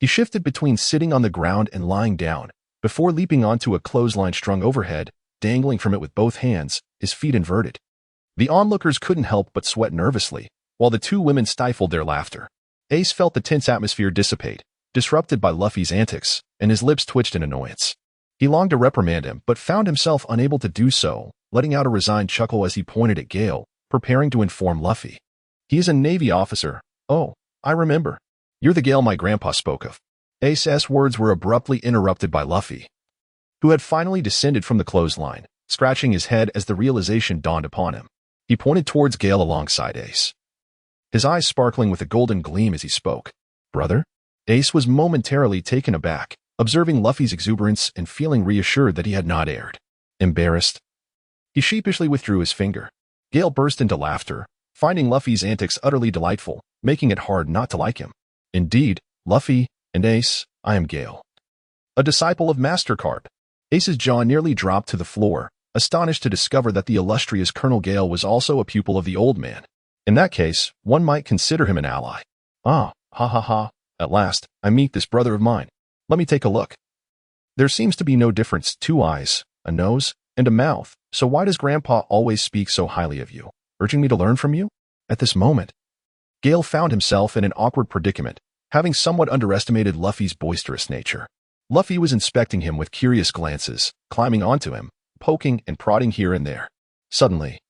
He shifted between sitting on the ground and lying down, before leaping onto a clothesline strung overhead, dangling from it with both hands, his feet inverted. The onlookers couldn't help but sweat nervously, while the two women stifled their laughter. Ace felt the tense atmosphere dissipate, disrupted by Luffy's antics, and his lips twitched in annoyance. He longed to reprimand him, but found himself unable to do so, letting out a resigned chuckle as he pointed at Gale, preparing to inform Luffy. "He is a Navy officer. Oh, I remember. You're the Gale my grandpa spoke of." Ace's words were abruptly interrupted by Luffy, who had finally descended from the clothesline, scratching his head as the realization dawned upon him. He pointed towards Gale alongside Ace, his eyes sparkling with a golden gleam as he spoke. "Brother?" Ace was momentarily taken aback, observing Luffy's exuberance and feeling reassured that he had not erred. Embarrassed, he sheepishly withdrew his finger. Gale burst into laughter, finding Luffy's antics utterly delightful, making it hard not to like him. "Indeed, Luffy and Ace, I am Gale, a disciple of Master Carp." Ace's jaw nearly dropped to the floor, astonished to discover that the illustrious Colonel Gale was also a pupil of the old man. In that case, one might consider him an ally. "Ah, ha ha ha, at last, I meet this brother of mine. Let me take a look. There seems to be no difference, 2 eyes, a nose, and a mouth, so why does Grandpa always speak so highly of you, urging me to learn from you?" At this moment, Gale found himself in an awkward predicament, having somewhat underestimated Luffy's boisterous nature. Luffy was inspecting him with curious glances, climbing onto him, poking and prodding here and there. Suddenly,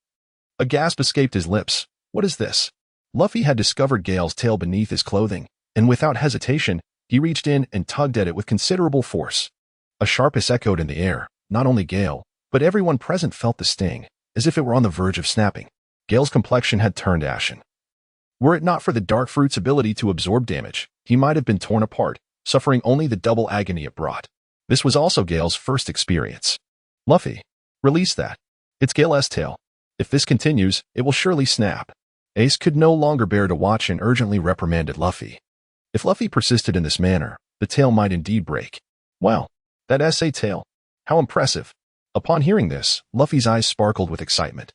a gasp escaped his lips. "What is this?" Luffy had discovered Gale's tail beneath his clothing, and without hesitation, he reached in and tugged at it with considerable force. A sharp hiss echoed in the air. Not only Gale, but everyone present felt the sting, as if it were on the verge of snapping. Gale's complexion had turned ashen. Were it not for the dark fruit's ability to absorb damage, he might have been torn apart, suffering only the double agony it brought. This was also Gale's first experience. "Luffy, release that. It's Gale's tail. If this continues, it will surely snap." Ace could no longer bear to watch and urgently reprimanded Luffy. If Luffy persisted in this manner, the tail might indeed break. Wow, that SA tail. How impressive. Upon hearing this, Luffy's eyes sparkled with excitement.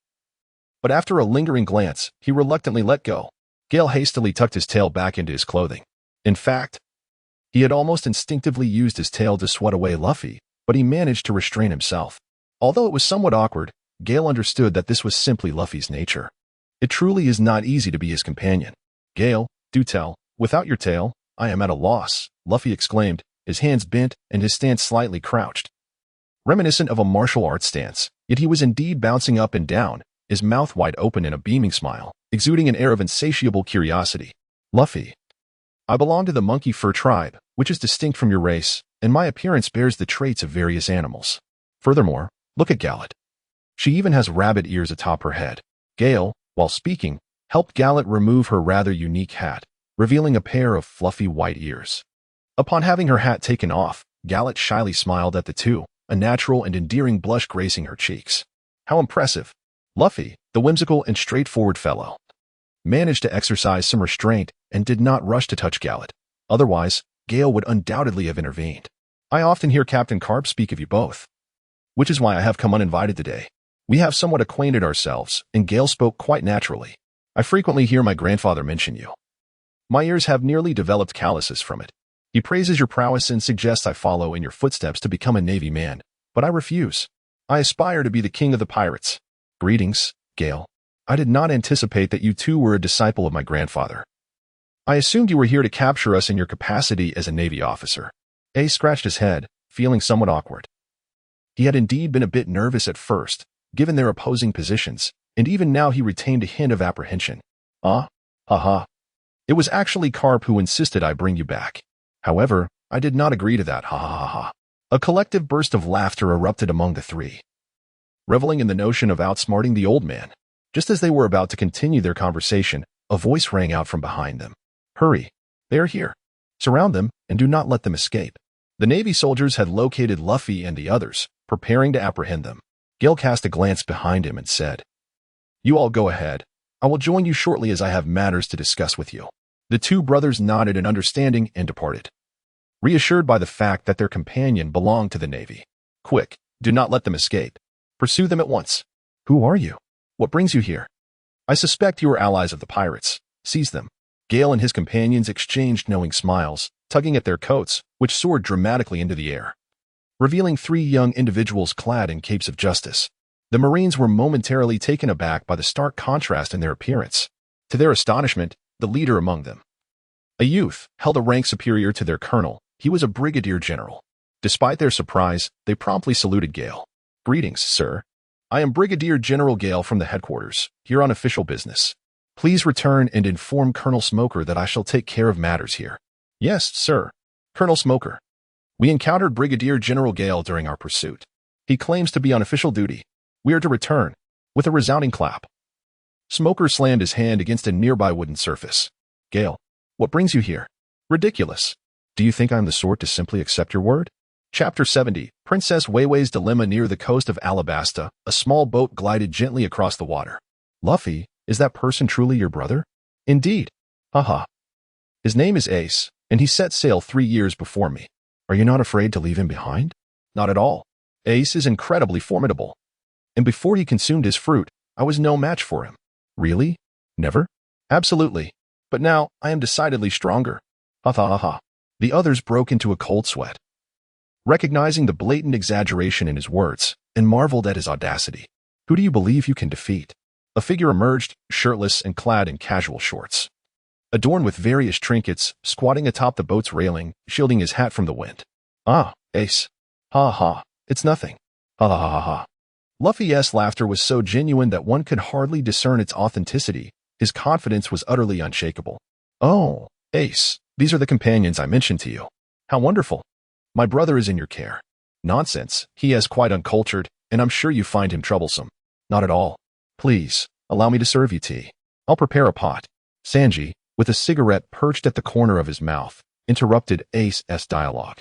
But after a lingering glance, he reluctantly let go. Gale hastily tucked his tail back into his clothing. In fact, he had almost instinctively used his tail to swat away Luffy, but he managed to restrain himself. Although it was somewhat awkward, Gale understood that this was simply Luffy's nature. It truly is not easy to be his companion. Gale, do tell, without your tail, I am at a loss, Luffy exclaimed, his hands bent and his stance slightly crouched. Reminiscent of a martial arts stance, yet he was indeed bouncing up and down, his mouth wide open in a beaming smile, exuding an air of insatiable curiosity. Luffy, I belong to the monkey fur tribe, which is distinct from your race, and my appearance bears the traits of various animals. Furthermore, look at Gallet. She even has rabbit ears atop her head. Gale, while speaking, helped Gallet remove her rather unique hat, revealing a pair of fluffy white ears. Upon having her hat taken off, Gallet shyly smiled at the two, a natural and endearing blush gracing her cheeks. How impressive! Luffy, the whimsical and straightforward fellow, managed to exercise some restraint and did not rush to touch Gallet. Otherwise, Gale would undoubtedly have intervened. I often hear Captain Carp speak of you both, which is why I have come uninvited today. We have somewhat acquainted ourselves, and Gale spoke quite naturally. I frequently hear my grandfather mention you. My ears have nearly developed calluses from it. He praises your prowess and suggests I follow in your footsteps to become a Navy man, but I refuse. I aspire to be the king of the pirates. Greetings, Gale. I did not anticipate that you too were a disciple of my grandfather. I assumed you were here to capture us in your capacity as a Navy officer. Ace scratched his head, feeling somewhat awkward. He had indeed been a bit nervous at first, given their opposing positions, and even now he retained a hint of apprehension. Ha. It was actually Carp who insisted I bring you back. However, I did not agree to that, ha. A collective burst of laughter erupted among the three, reveling in the notion of outsmarting the old man. Just as they were about to continue their conversation, a voice rang out from behind them. Hurry, they are here. Surround them and do not let them escape. The Navy soldiers had located Luffy and the others, preparing to apprehend them. Gale cast a glance behind him and said, You all go ahead. I will join you shortly as I have matters to discuss with you. The two brothers nodded in understanding and departed, reassured by the fact that their companion belonged to the Navy. Quick, do not let them escape. Pursue them at once. Who are you? What brings you here? I suspect you are allies of the pirates. Seize them. Gale and his companions exchanged knowing smiles, tugging at their coats, which soared dramatically into the air, revealing three young individuals clad in capes of justice. The Marines were momentarily taken aback by the stark contrast in their appearance. To their astonishment, the leader among them, a youth, held a rank superior to their colonel. He was a brigadier general. Despite their surprise, they promptly saluted Gale. Greetings, sir. I am Brigadier General Gale from the headquarters, here on official business. Please return and inform Colonel Smoker that I shall take care of matters here. Yes, sir. Colonel Smoker. We encountered Brigadier General Gale during our pursuit. He claims to be on official duty. We are to return. With a resounding clap, Smoker slammed his hand against a nearby wooden surface. Gale, what brings you here? Ridiculous. Do you think I'm the sort to simply accept your word? Chapter 70, Princess Weiwei's Dilemma. Near the coast of Alabasta, a small boat glided gently across the water. Luffy, is that person truly your brother? Indeed. Haha. His name is Ace, and he set sail 3 years before me. Are you not afraid to leave him behind? Not at all. Ace is incredibly formidable. And before he consumed his fruit, I was no match for him. Really? Never? Absolutely. But now, I am decidedly stronger. Ha. The others broke into a cold sweat, recognizing the blatant exaggeration in his words, and marveled at his audacity. Who do you believe you can defeat? A figure emerged, shirtless and clad in casual shorts, adorned with various trinkets, squatting atop the boat's railing, shielding his hat from the wind. Ah, Ace. Ha. It's nothing. Ha. Luffy's laughter was so genuine that one could hardly discern its authenticity. His confidence was utterly unshakable. Oh, Ace, these are the companions I mentioned to you. How wonderful. My brother is in your care. Nonsense, he is quite uncultured, and I'm sure you find him troublesome. Not at all. Please, allow me to serve you tea. I'll prepare a pot. Sanji, with a cigarette perched at the corner of his mouth, interrupted Ace's dialogue,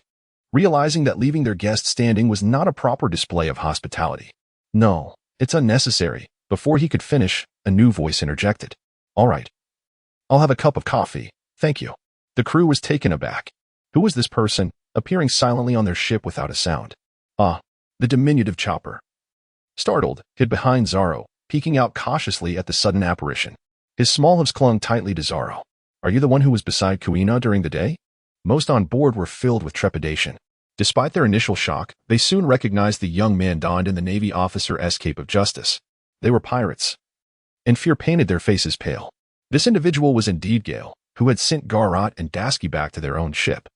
realizing that leaving their guest standing was not a proper display of hospitality. No, it's unnecessary. Before he could finish, a new voice interjected. All right. I'll have a cup of coffee, thank you. The crew was taken aback. Who was this person, appearing silently on their ship without a sound? Ah, the diminutive Chopper. Startled, hid behind Zoro, peeking out cautiously at the sudden apparition. His small lips clung tightly to Zaro. Are you the one who was beside Kuina during the day? Most on board were filled with trepidation. Despite their initial shock, they soon recognized the young man donned in the Navy officer's cape of justice. They were pirates, and fear painted their faces pale. This individual was indeed Gale, who had sent Garat and Dasky back to their own ship,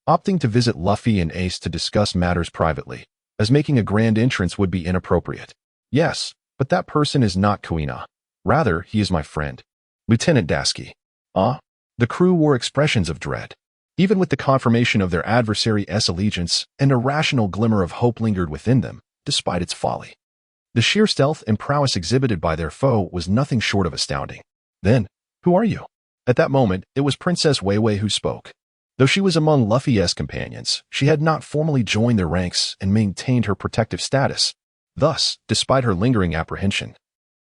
opting to visit Luffy and Ace to discuss matters privately, as making a grand entrance would be inappropriate. Yes, but that person is not Kuina. Rather, he is my friend, Lieutenant Dasky. The crew wore expressions of dread. Even with the confirmation of their adversary's allegiance, an irrational glimmer of hope lingered within them, despite its folly. The sheer stealth and prowess exhibited by their foe was nothing short of astounding. Then, who are you? At that moment, it was Princess Weiwei who spoke. Though she was among Luffy's companions, she had not formally joined their ranks and maintained her protective status. Thus, despite her lingering apprehension,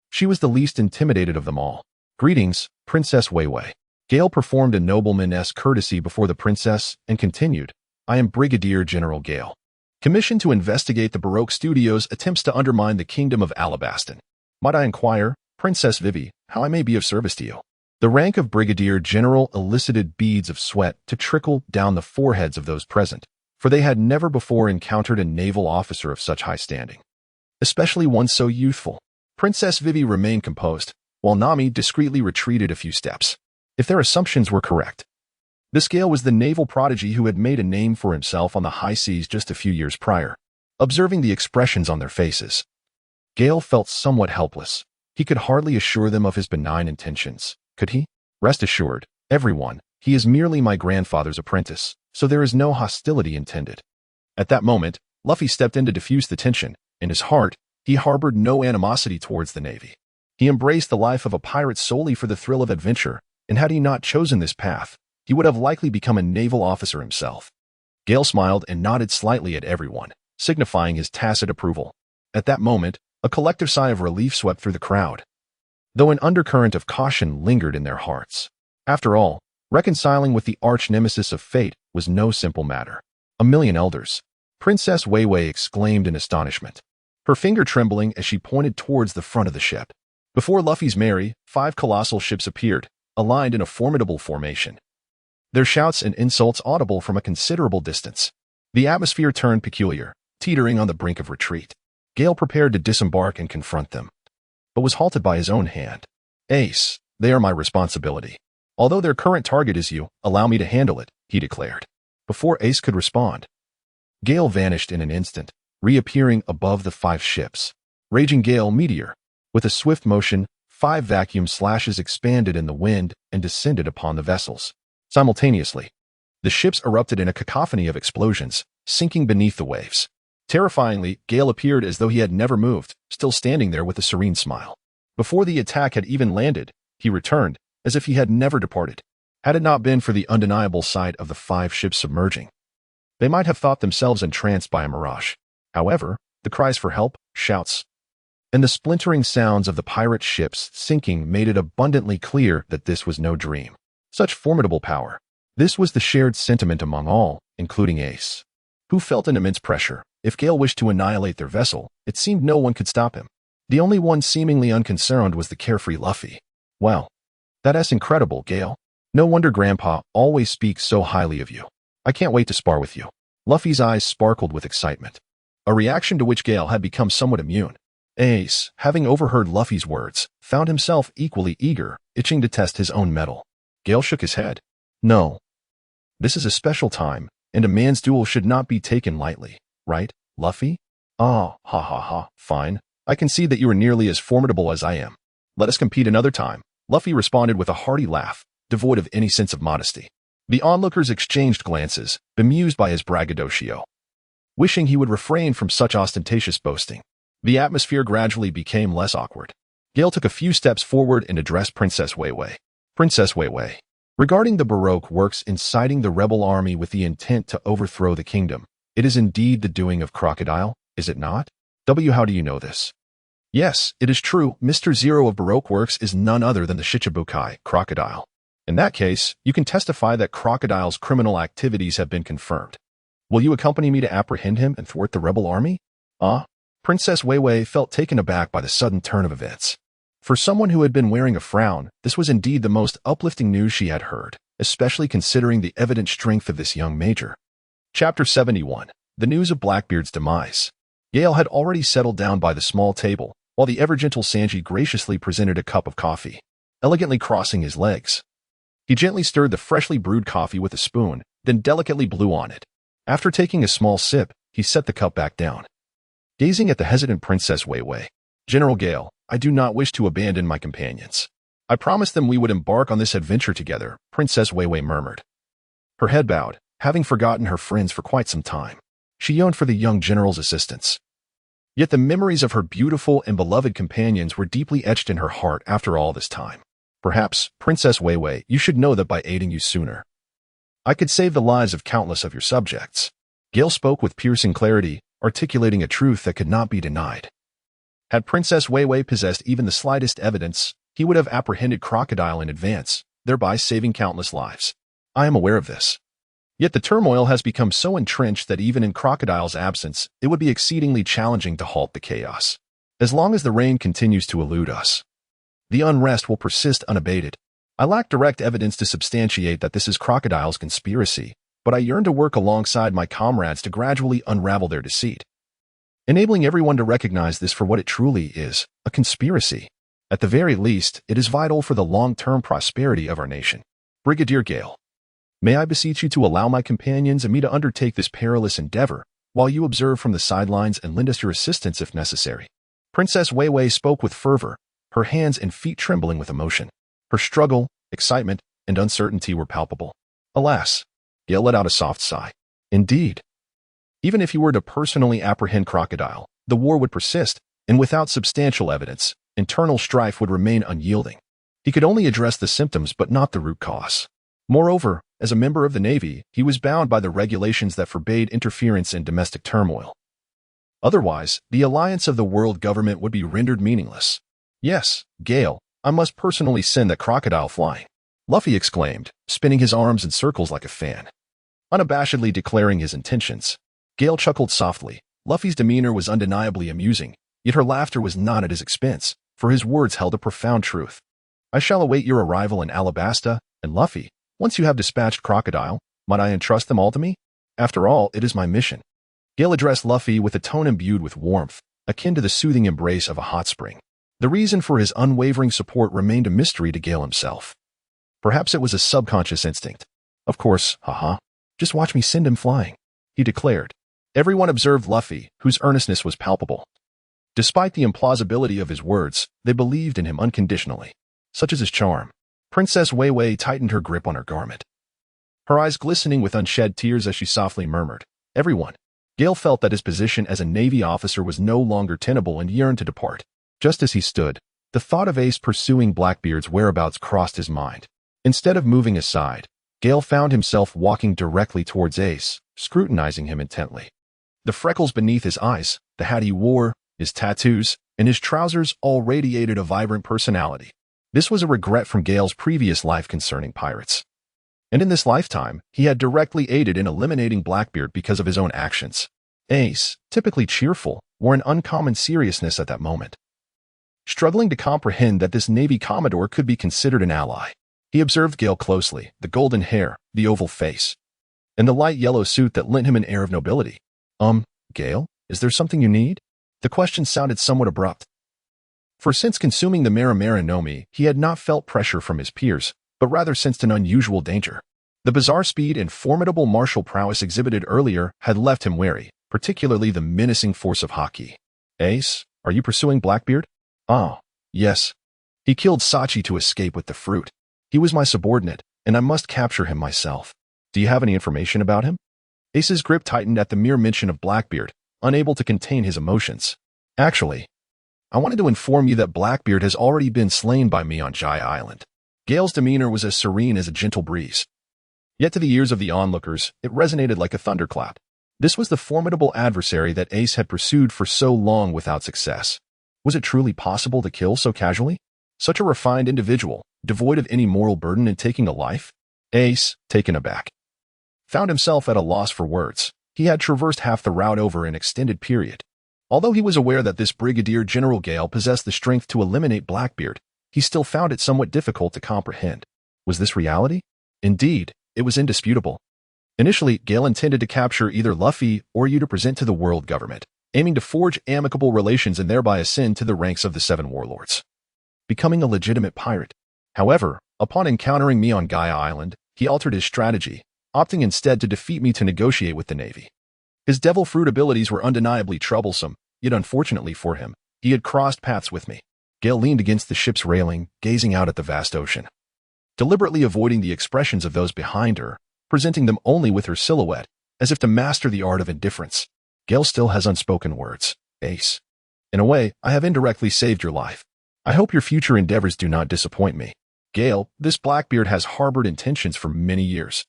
she was the least intimidated of them all. Greetings, Princess Weiwei. Gale performed a nobleman's courtesy before the princess and continued, I am Brigadier General Gale, commissioned to investigate the Baroque Studios' attempts to undermine the Kingdom of Alabaston. Might I inquire, Princess Vivi, how I may be of service to you? The rank of Brigadier General elicited beads of sweat to trickle down the foreheads of those present, for they had never before encountered a naval officer of such high standing, especially one so youthful. Princess Vivi remained composed, while Nami discreetly retreated a few steps. If their assumptions were correct, this Gale was the naval prodigy who had made a name for himself on the high seas just a few years prior. Observing the expressions on their faces, Gale felt somewhat helpless. He could hardly assure them of his benign intentions, could he? Rest assured, everyone, he is merely my grandfather's apprentice, so there is no hostility intended. At that moment, Luffy stepped in to diffuse the tension. In his heart, he harbored no animosity towards the Navy. He embraced the life of a pirate solely for the thrill of adventure, and had he not chosen this path, he would have likely become a naval officer himself. Gale smiled and nodded slightly at everyone, signifying his tacit approval. At that moment, a collective sigh of relief swept through the crowd, though an undercurrent of caution lingered in their hearts. After all, reconciling with the arch-nemesis of fate was no simple matter. A million elders, Princess Weiwei exclaimed in astonishment, her finger trembling as she pointed towards the front of the ship. Before Luffy's Merry, 5 colossal ships appeared, aligned in a formidable formation, their shouts and insults audible from a considerable distance. The atmosphere turned peculiar, teetering on the brink of retreat. Gale prepared to disembark and confront them, but was halted by his own hand. Ace, they are my responsibility. Although their current target is you, allow me to handle it, he declared. Before Ace could respond, Gale vanished in an instant, reappearing above the 5 ships. Raging Gale Meteor. With a swift motion, 5 vacuum slashes expanded in the wind and descended upon the vessels. Simultaneously, the ships erupted in a cacophony of explosions, sinking beneath the waves. Terrifyingly, Gale appeared as though he had never moved, still standing there with a serene smile. Before the attack had even landed, he returned, as if he had never departed. Had it not been for the undeniable sight of the 5 ships submerging, they might have thought themselves entranced by a mirage. However, the cries for help, shouts, and the splintering sounds of the pirate ships sinking made it abundantly clear that this was no dream. Such formidable power. This was the shared sentiment among all, including Ace, who felt an immense pressure. If Gale wished to annihilate their vessel, it seemed no one could stop him. The only one seemingly unconcerned was the carefree Luffy. Well, that's incredible, Gale. No wonder Grandpa always speaks so highly of you. I can't wait to spar with you. Luffy's eyes sparkled with excitement, a reaction to which Gale had become somewhat immune. Ace, having overheard Luffy's words, found himself equally eager, itching to test his own mettle. Gale shook his head. No. This is a special time, and a man's duel should not be taken lightly, right, Luffy? Ah, ha ha ha, fine. I can see that you are nearly as formidable as I am. Let us compete another time. Luffy responded with a hearty laugh, devoid of any sense of modesty. The onlookers exchanged glances, bemused by his braggadocio, wishing he would refrain from such ostentatious boasting. The atmosphere gradually became less awkward. Gale took a few steps forward and addressed Princess Weiwei. Princess Weiwei, regarding the Baroque works inciting the rebel army with the intent to overthrow the kingdom, it is indeed the doing of Crocodile, is it not? How do you know this? Yes, it is true. Mr. Zero of Baroque Works is none other than the Shichibukai, Crocodile. In that case, you can testify that Crocodile's criminal activities have been confirmed. Will you accompany me to apprehend him and thwart the rebel army? Princess Weiwei felt taken aback by the sudden turn of events. For someone who had been wearing a frown, this was indeed the most uplifting news she had heard, especially considering the evident strength of this young major. Chapter 71. The News of Blackbeard's Demise. Gale had already settled down by the small table, while the ever-gentle Sanji graciously presented a cup of coffee, elegantly crossing his legs. He gently stirred the freshly brewed coffee with a spoon, then delicately blew on it. After taking a small sip, he set the cup back down. Gazing at the hesitant Princess Weiwei, "General Gale, I do not wish to abandon my companions. I promised them we would embark on this adventure together," Princess Weiwei murmured. Her head bowed, having forgotten her friends for quite some time. She yearned for the young general's assistance. Yet the memories of her beautiful and beloved companions were deeply etched in her heart after all this time. "Perhaps, Princess Weiwei, you should know that by aiding you sooner, I could save the lives of countless of your subjects." Gale spoke with piercing clarity, articulating a truth that could not be denied. Had Princess Weiwei possessed even the slightest evidence, he would have apprehended Crocodile in advance, thereby saving countless lives. "I am aware of this. Yet the turmoil has become so entrenched that even in Crocodile's absence, it would be exceedingly challenging to halt the chaos. As long as the rain continues to elude us, the unrest will persist unabated. I lack direct evidence to substantiate that this is Crocodile's conspiracy, but I yearn to work alongside my comrades to gradually unravel their deceit, enabling everyone to recognize this for what it truly is, a conspiracy. At the very least, it is vital for the long-term prosperity of our nation. Brigadier Gale, may I beseech you to allow my companions and me to undertake this perilous endeavor, while you observe from the sidelines and lend us your assistance if necessary." Princess Weiwei spoke with fervor, her hands and feet trembling with emotion. Her struggle, excitement, and uncertainty were palpable. Alas, Gale let out a soft sigh. Indeed. Even if he were to personally apprehend Crocodile, the war would persist, and without substantial evidence, internal strife would remain unyielding. He could only address the symptoms but not the root cause. Moreover, as a member of the Navy, he was bound by the regulations that forbade interference in domestic turmoil. Otherwise, the alliance of the world government would be rendered meaningless. "Yes, Gale, I must personally send that Crocodile flying," Luffy exclaimed, spinning his arms in circles like a fan. Unabashedly declaring his intentions, Gale chuckled softly. Luffy's demeanor was undeniably amusing, yet her laughter was not at his expense, for his words held a profound truth. "I shall await your arrival in Alabasta, and Luffy, once you have dispatched Crocodile, might I entrust them all to me? After all, it is my mission." Gale addressed Luffy with a tone imbued with warmth, akin to the soothing embrace of a hot spring. The reason for his unwavering support remained a mystery to Gale himself. Perhaps it was a subconscious instinct. "Of course, haha. Just watch me send him flying," he declared. Everyone observed Luffy, whose earnestness was palpable. Despite the implausibility of his words, they believed in him unconditionally. Such is his charm. Princess Weiwei tightened her grip on her garment, her eyes glistening with unshed tears as she softly murmured, "Everyone." Gale felt that his position as a Navy officer was no longer tenable and yearned to depart. Just as he stood, the thought of Ace pursuing Blackbeard's whereabouts crossed his mind. Instead of moving aside, Gale found himself walking directly towards Ace, scrutinizing him intently. The freckles beneath his eyes, the hat he wore, his tattoos, and his trousers all radiated a vibrant personality. This was a regret from Gale's previous life concerning pirates. And in this lifetime, he had directly aided in eliminating Blackbeard because of his own actions. Ace, typically cheerful, wore an uncommon seriousness at that moment. Struggling to comprehend that this Navy Commodore could be considered an ally, he observed Gale closely, the golden hair, the oval face, and the light yellow suit that lent him an air of nobility. Gale, is there something you need?" The question sounded somewhat abrupt. For since consuming the Marimara Nomi, he had not felt pressure from his peers, but rather sensed an unusual danger. The bizarre speed and formidable martial prowess exhibited earlier had left him wary, particularly the menacing force of Haki. "Ace, are you pursuing Blackbeard?" "Ah, yes. He killed Sachi to escape with the fruit. He was my subordinate, and I must capture him myself. Do you have any information about him?" Ace's grip tightened at the mere mention of Blackbeard, unable to contain his emotions. "Actually, I wanted to inform you that Blackbeard has already been slain by me on Jai Island." Gale's demeanor was as serene as a gentle breeze. Yet to the ears of the onlookers, it resonated like a thunderclap. This was the formidable adversary that Ace had pursued for so long without success. Was it truly possible to kill so casually? Such a refined individual, devoid of any moral burden in taking a life? Ace, taken aback, found himself at a loss for words. He had traversed half the route over an extended period, Although he was aware that this Brigadier General Gale possessed the strength to eliminate Blackbeard, he still found it somewhat difficult to comprehend. Was this reality? Indeed, it was indisputable. Initially, Gale intended to capture either Luffy or you to present to the world government, aiming to forge amicable relations and thereby ascend to the ranks of the Seven Warlords, becoming a legitimate pirate. However, upon encountering me on Gaia Island, he altered his strategy, opting instead to defeat me to negotiate with the Navy. His devil fruit abilities were undeniably troublesome, yet unfortunately for him, he had crossed paths with me. Gale leaned against the ship's railing, gazing out at the vast ocean, deliberately avoiding the expressions of those behind her, presenting them only with her silhouette, as if to master the art of indifference. Gale still has unspoken words. Ace. In a way, I have indirectly saved your life. I hope your future endeavors do not disappoint me. Gale, this Blackbeard has harbored intentions for many years,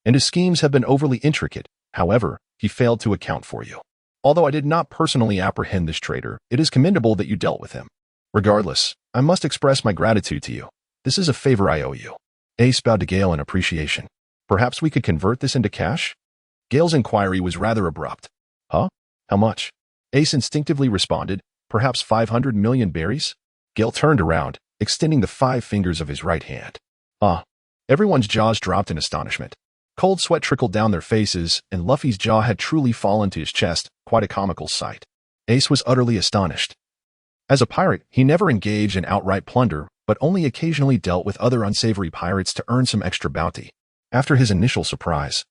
and his schemes have been overly intricate. However, he failed to account for you. Although I did not personally apprehend this traitor, it is commendable that you dealt with him. Regardless, I must express my gratitude to you. This is a favor I owe you. Ace bowed to Gale in appreciation. Perhaps we could convert this into cash? Gale's inquiry was rather abrupt. Huh? How much? Ace instinctively responded, perhaps 500 million berries? Gale turned around, extending the 5 fingers of his right hand. Everyone's jaws dropped in astonishment. Cold sweat trickled down their faces, and Luffy's jaw had truly fallen to his chest, quite a comical sight. Ace was utterly astonished. As a pirate, he never engaged in outright plunder, but only occasionally dealt with other unsavory pirates to earn some extra bounty. After his initial surprise,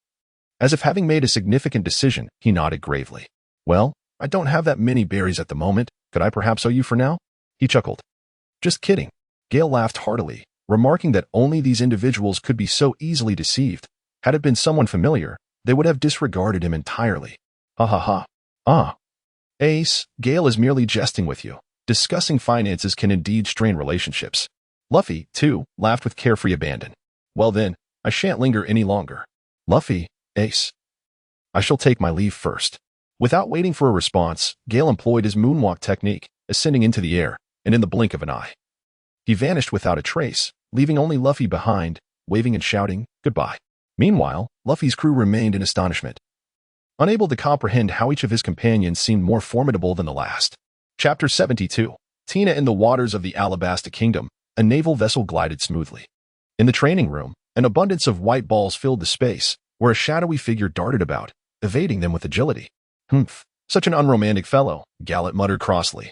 as if having made a significant decision, he nodded gravely. Well, I don't have that many berries at the moment. Could I perhaps owe you for now? He chuckled. Just kidding. Gale laughed heartily, remarking that only these individuals could be so easily deceived. Had it been someone familiar, they would have disregarded him entirely. Ha ha ha. Ace, Gale is merely jesting with you. Discussing finances can indeed strain relationships. Luffy, too, laughed with carefree abandon. Well then, I shan't linger any longer. Luffy, Ace. I shall take my leave first. Without waiting for a response, Gale employed his moonwalk technique, ascending into the air, and in the blink of an eye, he vanished without a trace, leaving only Luffy behind, waving and shouting, goodbye. Meanwhile, Luffy's crew remained in astonishment, unable to comprehend how each of his companions seemed more formidable than the last. Chapter 72. Tina in the waters of the Alabasta Kingdom, a naval vessel glided smoothly. In the training room, an abundance of white balls filled the space, where a shadowy figure darted about, evading them with agility. Humph, such an unromantic fellow, Gallet muttered crossly,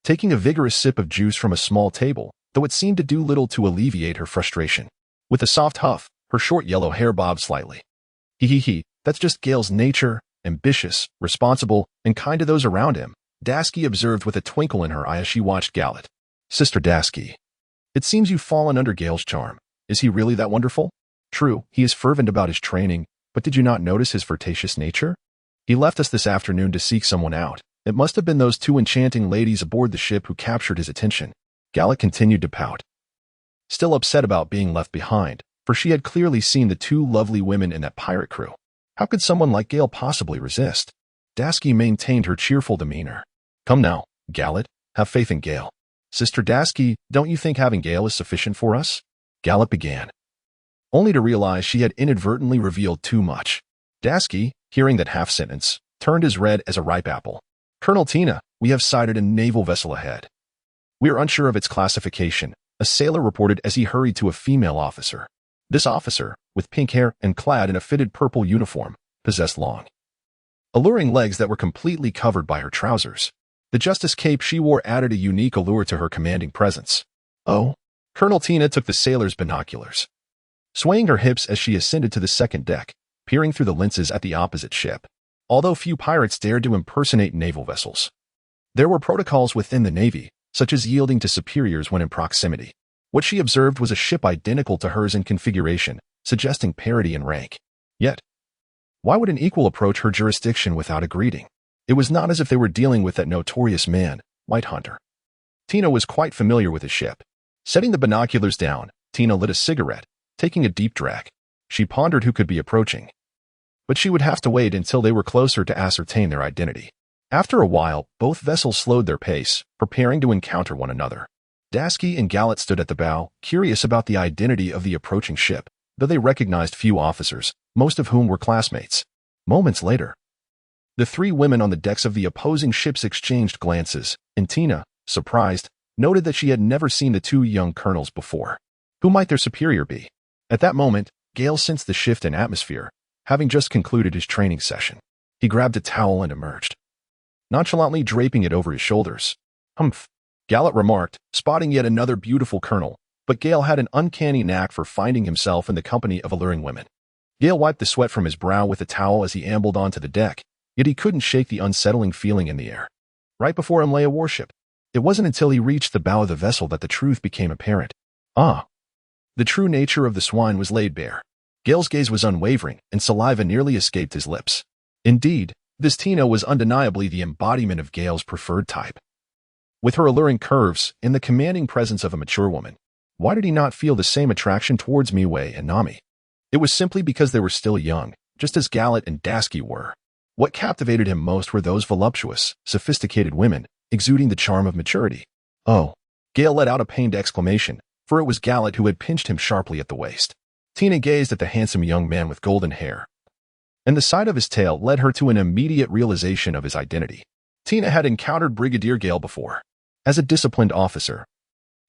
taking a vigorous sip of juice from a small table, though it seemed to do little to alleviate her frustration. With a soft huff, her short yellow hair bobbed slightly. He, that's just Gale's nature, ambitious, responsible, and kind to those around him, Dasky observed with a twinkle in her eye as she watched Gallet. Sister Dasky, it seems you've fallen under Gale's charm. Is he really that wonderful? True, he is fervent about his training, but did you not notice his flirtatious nature? He left us this afternoon to seek someone out. It must have been those 2 enchanting ladies aboard the ship who captured his attention. Gallet continued to pout, still upset about being left behind, for she had clearly seen the 2 lovely women in that pirate crew. How could someone like Gale possibly resist? Dasky maintained her cheerful demeanor. Come now, Gallet, have faith in Gale. Sister Dasky, don't you think having Gale is sufficient for us? Gallet began, only to realize she had inadvertently revealed too much. Dasky, hearing that half-sentence, turned as red as a ripe apple. Colonel Tina, we have sighted a naval vessel ahead. We are unsure of its classification, a sailor reported as he hurried to a female officer. This officer, with pink hair and clad in a fitted purple uniform, possessed long, alluring legs that were completely covered by her trousers. The justice cape she wore added a unique allure to her commanding presence. Oh, Colonel Tina took the sailor's binoculars, swaying her hips as she ascended to the second deck, peering through the lenses at the opposite ship. Although few pirates dared to impersonate naval vessels, there were protocols within the Navy, such as yielding to superiors when in proximity. What she observed was a ship identical to hers in configuration, suggesting parity in rank. Yet, why would an equal approach her jurisdiction without a greeting? It was not as if they were dealing with that notorious man, White Hunter. Tina was quite familiar with his ship. Setting the binoculars down, Tina lit a cigarette, taking a deep drag. She pondered who could be approaching, but she would have to wait until they were closer to ascertain their identity. After a while, both vessels slowed their pace, preparing to encounter one another. Dasky and Gallet stood at the bow, curious about the identity of the approaching ship, though they recognized few officers, most of whom were classmates. Moments later, The three women on the decks of the opposing ships exchanged glances, and Tina, surprised, noted that she had never seen the two young colonels before. Who might their superior be? At that moment, Gale sensed the shift in atmosphere, having just concluded his training session. He grabbed a towel and emerged, nonchalantly draping it over his shoulders. Humph, Gallet remarked, spotting yet another beautiful colonel, but Gale had an uncanny knack for finding himself in the company of alluring women. Gale wiped the sweat from his brow with a towel as he ambled onto the deck, yet he couldn't shake the unsettling feeling in the air. Right before him lay a warship. It wasn't until he reached the bow of the vessel that the truth became apparent. The true nature of the swine was laid bare. Gale's gaze was unwavering, and saliva nearly escaped his lips. Indeed, this Tina was undeniably the embodiment of Gale's preferred type. With her alluring curves and the commanding presence of a mature woman, why did he not feel the same attraction towards Miwei and Nami? It was simply because they were still young, just as Gallet and Dasky were. What captivated him most were those voluptuous, sophisticated women, exuding the charm of maturity. Oh! Gale let out a pained exclamation, for it was Gallet who had pinched him sharply at the waist. Tina gazed at the handsome young man with golden hair, and the sight of his tail led her to an immediate realization of his identity. Tina had encountered Brigadier Gale before. As a disciplined officer,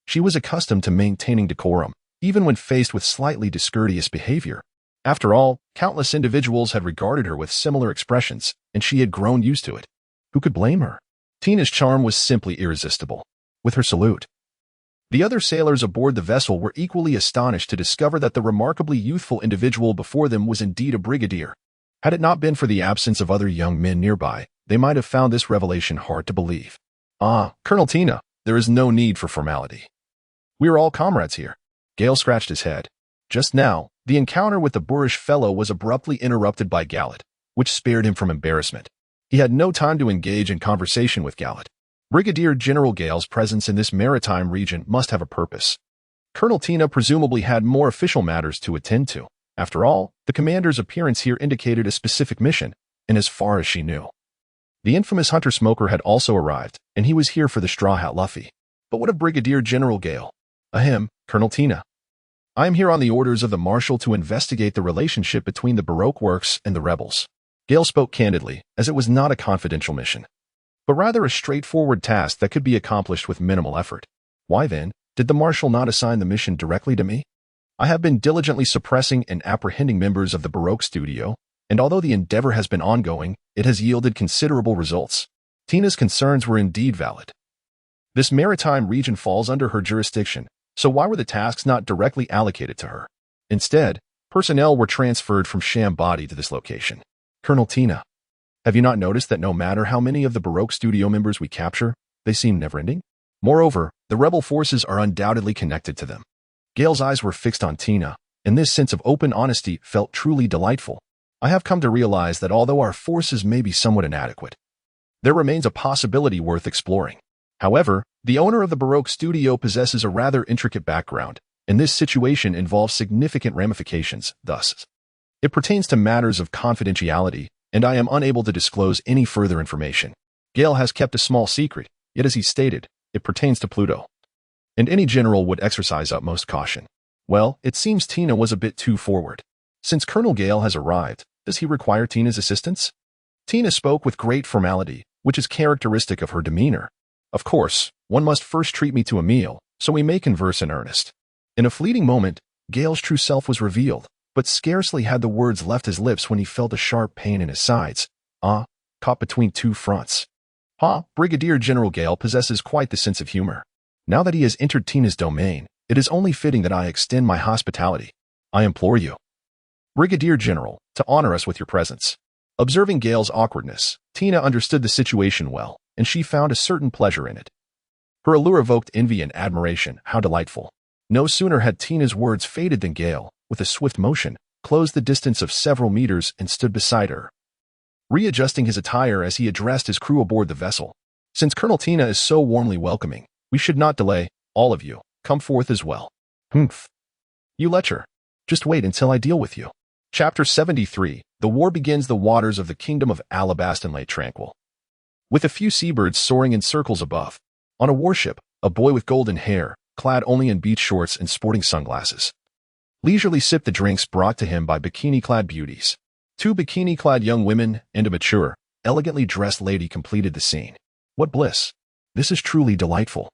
she was accustomed to maintaining decorum, even when faced with slightly discourteous behavior. After all, countless individuals had regarded her with similar expressions, and she had grown used to it. Who could blame her? Tina's charm was simply irresistible. With her salute, the other sailors aboard the vessel were equally astonished to discover that the remarkably youthful individual before them was indeed a brigadier. Had it not been for the absence of other young men nearby, they might have found this revelation hard to believe. Colonel Tina, there is no need for formality. We are all comrades here. Gale scratched his head. Just now, the encounter with the boorish fellow was abruptly interrupted by Gallet, which spared him from embarrassment. He had no time to engage in conversation with Gallet. Brigadier General Gale's presence in this maritime region must have a purpose. Colonel Tina presumably had more official matters to attend to. After all, the commander's appearance here indicated a specific mission, and as far as she knew, the infamous hunter-smoker had also arrived, and he was here for the Straw Hat Luffy. But what of Brigadier General Gale? Colonel Tina. I am here on the orders of the Marshal to investigate the relationship between the Baroque works and the rebels. Gale spoke candidly, as it was not a confidential mission, but rather a straightforward task that could be accomplished with minimal effort. Why then, did the Marshal not assign the mission directly to me? I have been diligently suppressing and apprehending members of the Baroque studio, and although the endeavor has been ongoing, it has yielded considerable results. Tina's concerns were indeed valid. This maritime region falls under her jurisdiction, so why were the tasks not directly allocated to her? Instead, personnel were transferred from Shambadi to this location. Colonel Tina, have you not noticed that no matter how many of the Baroque studio members we capture, they seem never-ending? Moreover, the rebel forces are undoubtedly connected to them. Gale's eyes were fixed on Tina, and this sense of open honesty felt truly delightful. I have come to realize that although our forces may be somewhat inadequate, there remains a possibility worth exploring. However, the owner of the Baroque studio possesses a rather intricate background, and this situation involves significant ramifications. Thus, it pertains to matters of confidentiality, and I am unable to disclose any further information. Gale has kept a small secret, yet as he stated, it pertains to Pluto, and any general would exercise utmost caution. Well, it seems Tina was a bit too forward. Since Colonel Gale has arrived, does he require Tina's assistance? Tina spoke with great formality, which is characteristic of her demeanor. Of course, one must first treat me to a meal, so we may converse in earnest. In a fleeting moment, Gale's true self was revealed, but scarcely had the words left his lips when he felt a sharp pain in his sides. Caught between two fronts. Brigadier General Gale possesses quite the sense of humor. Now that he has entered Tina's domain, it is only fitting that I extend my hospitality. I implore you, Brigadier General, to honor us with your presence. Observing Gale's awkwardness, Tina understood the situation well, and she found a certain pleasure in it. Her allure evoked envy and admiration. How delightful. No sooner had Tina's words faded than Gale, with a swift motion, closed the distance of several meters and stood beside her, readjusting his attire as he addressed his crew aboard the vessel. Since Colonel Tina is so warmly welcoming, we should not delay. All of you, come forth as well. You lecher. Just wait until I deal with you. Chapter 73, The War Begins. The waters of the Kingdom of Alabaston lay tranquil, with a few seabirds soaring in circles above. On a warship, a boy with golden hair, clad only in beach shorts and sporting sunglasses, leisurely sipped the drinks brought to him by bikini-clad beauties. Two bikini-clad young women and a mature, elegantly dressed lady completed the scene. What bliss! This is truly delightful.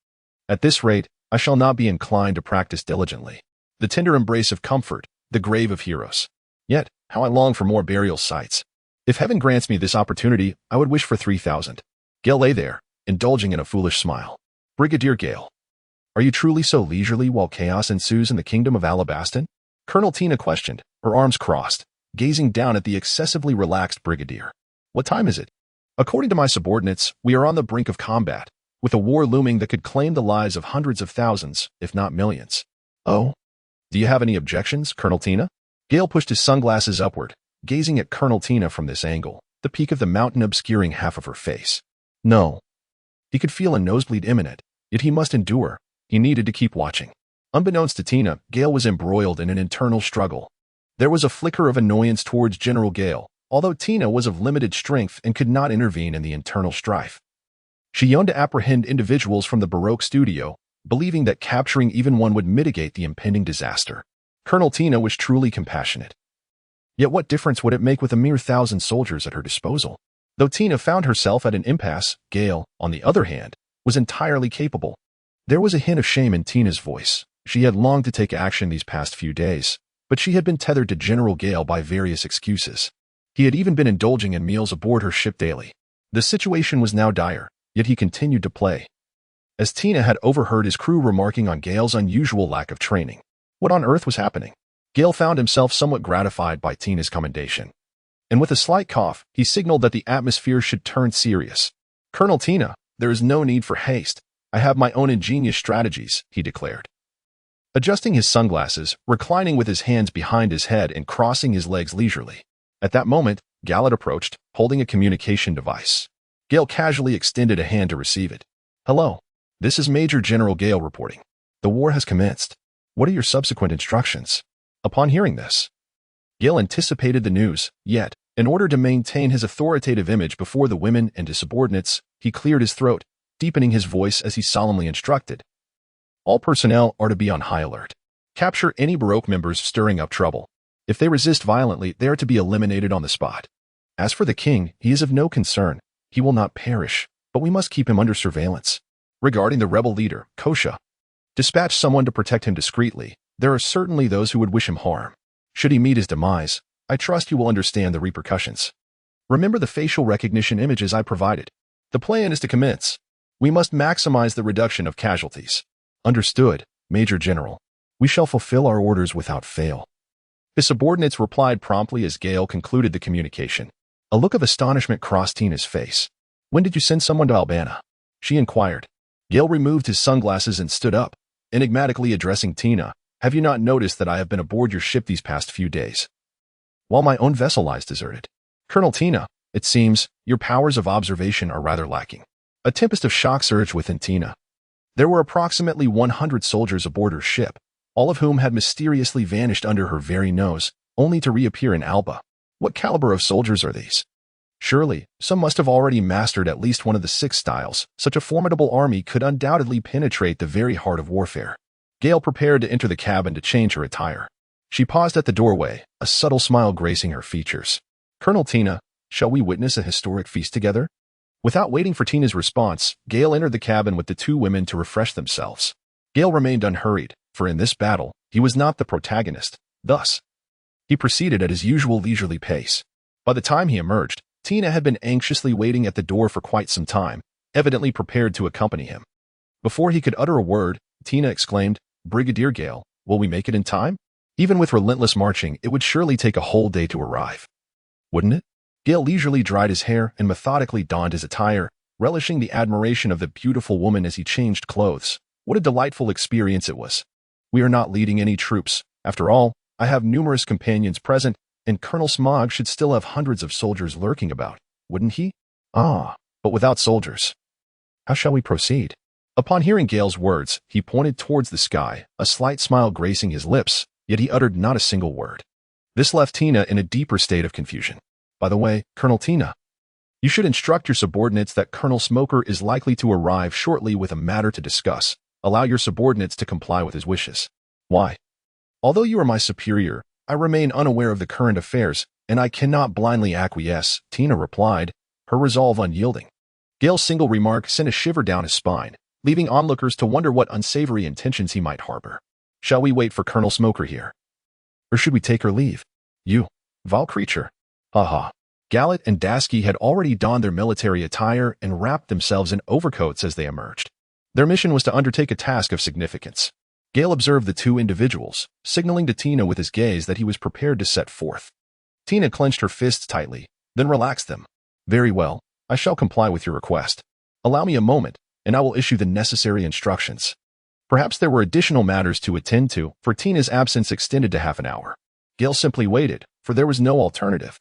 At this rate, I shall not be inclined to practice diligently. The tender embrace of comfort, the grave of heroes. Yet, how I long for more burial sites. If heaven grants me this opportunity, I would wish for 3,000. Gale lay there, indulging in a foolish smile. Brigadier Gale, are you truly so leisurely while chaos ensues in the kingdom of Alabaston? Colonel Tina questioned, her arms crossed, gazing down at the excessively relaxed brigadier. What time is it? According to my subordinates, we are on the brink of combat, with a war looming that could claim the lives of hundreds of thousands, if not millions. Oh? Do you have any objections, Colonel Tina? Gale pushed his sunglasses upward, gazing at Colonel Tina from this angle, the peak of the mountain obscuring half of her face. No. He could feel a nosebleed imminent, yet he must endure. He needed to keep watching. Unbeknownst to Tina, Gale was embroiled in an internal struggle. There was a flicker of annoyance towards General Gale, although Tina was of limited strength and could not intervene in the internal strife. She yearned to apprehend individuals from the Baroque studio, believing that capturing even one would mitigate the impending disaster. Colonel Tina was truly compassionate. Yet what difference would it make with a mere 1,000 soldiers at her disposal? Though Tina found herself at an impasse, Gale, on the other hand, was entirely capable. There was a hint of shame in Tina's voice. She had longed to take action these past few days, but she had been tethered to General Gale by various excuses. He had even been indulging in meals aboard her ship daily. The situation was now dire, yet he continued to play. As Tina had overheard his crew remarking on Gale's unusual lack of training. What on earth was happening? Gale found himself somewhat gratified by Tina's commendation. And with a slight cough, he signaled that the atmosphere should turn serious. Colonel Tina, there is no need for haste. I have my own ingenious strategies, he declared. Adjusting his sunglasses, reclining with his hands behind his head and crossing his legs leisurely. At that moment, Gallet approached, holding a communication device. Gale casually extended a hand to receive it. Hello. This is Major General Gale reporting. The war has commenced. What are your subsequent instructions? Upon hearing this, Gale anticipated the news, yet, in order to maintain his authoritative image before the women and his subordinates, he cleared his throat, deepening his voice as he solemnly instructed. All personnel are to be on high alert. Capture any Baroque members stirring up trouble. If they resist violently, they are to be eliminated on the spot. As for the king, he is of no concern. He will not perish, but we must keep him under surveillance. Regarding the rebel leader, Kosha, dispatch someone to protect him discreetly. There are certainly those who would wish him harm. Should he meet his demise, I trust you will understand the repercussions. Remember the facial recognition images I provided. The plan is to commence. We must maximize the reduction of casualties. Understood, Major General. We shall fulfill our orders without fail. His subordinates replied promptly as Gale concluded the communication. A look of astonishment crossed Tina's face. When did you send someone to Albana? She inquired. Gale removed his sunglasses and stood up, enigmatically addressing Tina. Have you not noticed that I have been aboard your ship these past few days? While my own vessel lies deserted. Colonel Tina, it seems, your powers of observation are rather lacking. A tempest of shock surged within Tina. There were approximately 100 soldiers aboard her ship, all of whom had mysteriously vanished under her very nose, only to reappear in Alba. What caliber of soldiers are these? Surely, some must have already mastered at least one of the 6 styles. Such a formidable army could undoubtedly penetrate the very heart of warfare. Gale prepared to enter the cabin to change her attire. She paused at the doorway, a subtle smile gracing her features. Colonel Tina, shall we witness a historic feast together? Without waiting for Tina's response, Gale entered the cabin with the 2 women to refresh themselves. Gale remained unhurried, for in this battle, he was not the protagonist. Thus, he proceeded at his usual leisurely pace. By the time he emerged, Tina had been anxiously waiting at the door for quite some time, evidently prepared to accompany him. Before he could utter a word, Tina exclaimed, Brigadier Gale, will we make it in time? Even with relentless marching, it would surely take a whole day to arrive. Wouldn't it? Gale leisurely dried his hair and methodically donned his attire, relishing the admiration of the beautiful woman as he changed clothes. What a delightful experience it was. We are not leading any troops. After all, I have numerous companions present, and Colonel Smog should still have hundreds of soldiers lurking about, wouldn't he? Ah, but without soldiers. How shall we proceed? Upon hearing Gale's words, he pointed towards the sky, a slight smile gracing his lips, yet he uttered not a single word. This left Tina in a deeper state of confusion. By the way, Colonel Tina, you should instruct your subordinates that Colonel Smoker is likely to arrive shortly with a matter to discuss. Allow your subordinates to comply with his wishes. Why? Although you are my superior, I remain unaware of the current affairs, and I cannot blindly acquiesce, Tina replied. her resolve unyielding. Gale's single remark sent a shiver down his spine, leaving onlookers to wonder what unsavory intentions he might harbor. Shall we wait for Colonel Smoker here? Or should we take her leave? You, vile creature. Ha. Gallet and Dasky had already donned their military attire and wrapped themselves in overcoats as they emerged. Their mission was to undertake a task of significance. Gale observed the two individuals, signaling to Tina with his gaze that he was prepared to set forth. Tina clenched her fists tightly, then relaxed them. Very well, I shall comply with your request. Allow me a moment, and I will issue the necessary instructions. Perhaps there were additional matters to attend to, for Tina's absence extended to half an hour. Gale simply waited, for there was no alternative.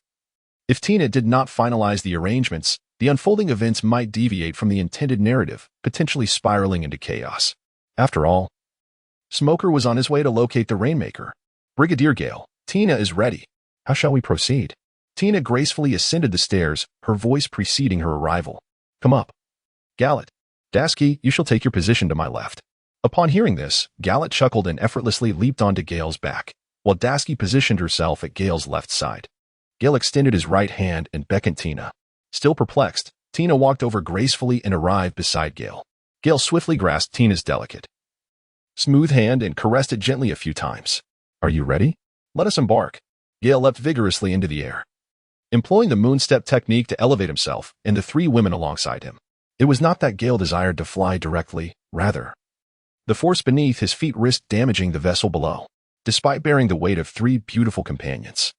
If Tina did not finalize the arrangements, the unfolding events might deviate from the intended narrative, potentially spiraling into chaos. After all, Smoker was on his way to locate the Rainmaker. Brigadier Gale, Tina is ready. How shall we proceed? Tina gracefully ascended the stairs, her voice preceding her arrival. Come up. Gallet. Dasky, you shall take your position to my left. Upon hearing this, Gallet chuckled and effortlessly leaped onto Gale's back, while Dasky positioned herself at Gale's left side. Gale extended his right hand and beckoned Tina. Still perplexed, Tina walked over gracefully and arrived beside Gale. Gale swiftly grasped Tina's delicate, smooth hand and caressed it gently a few times. Are you ready? Let us embark. Gale leapt vigorously into the air, employing the moonstep technique to elevate himself and the three women alongside him. It was not that Gale desired to fly directly, rather, the force beneath his feet risked damaging the vessel below, despite bearing the weight of three beautiful companions.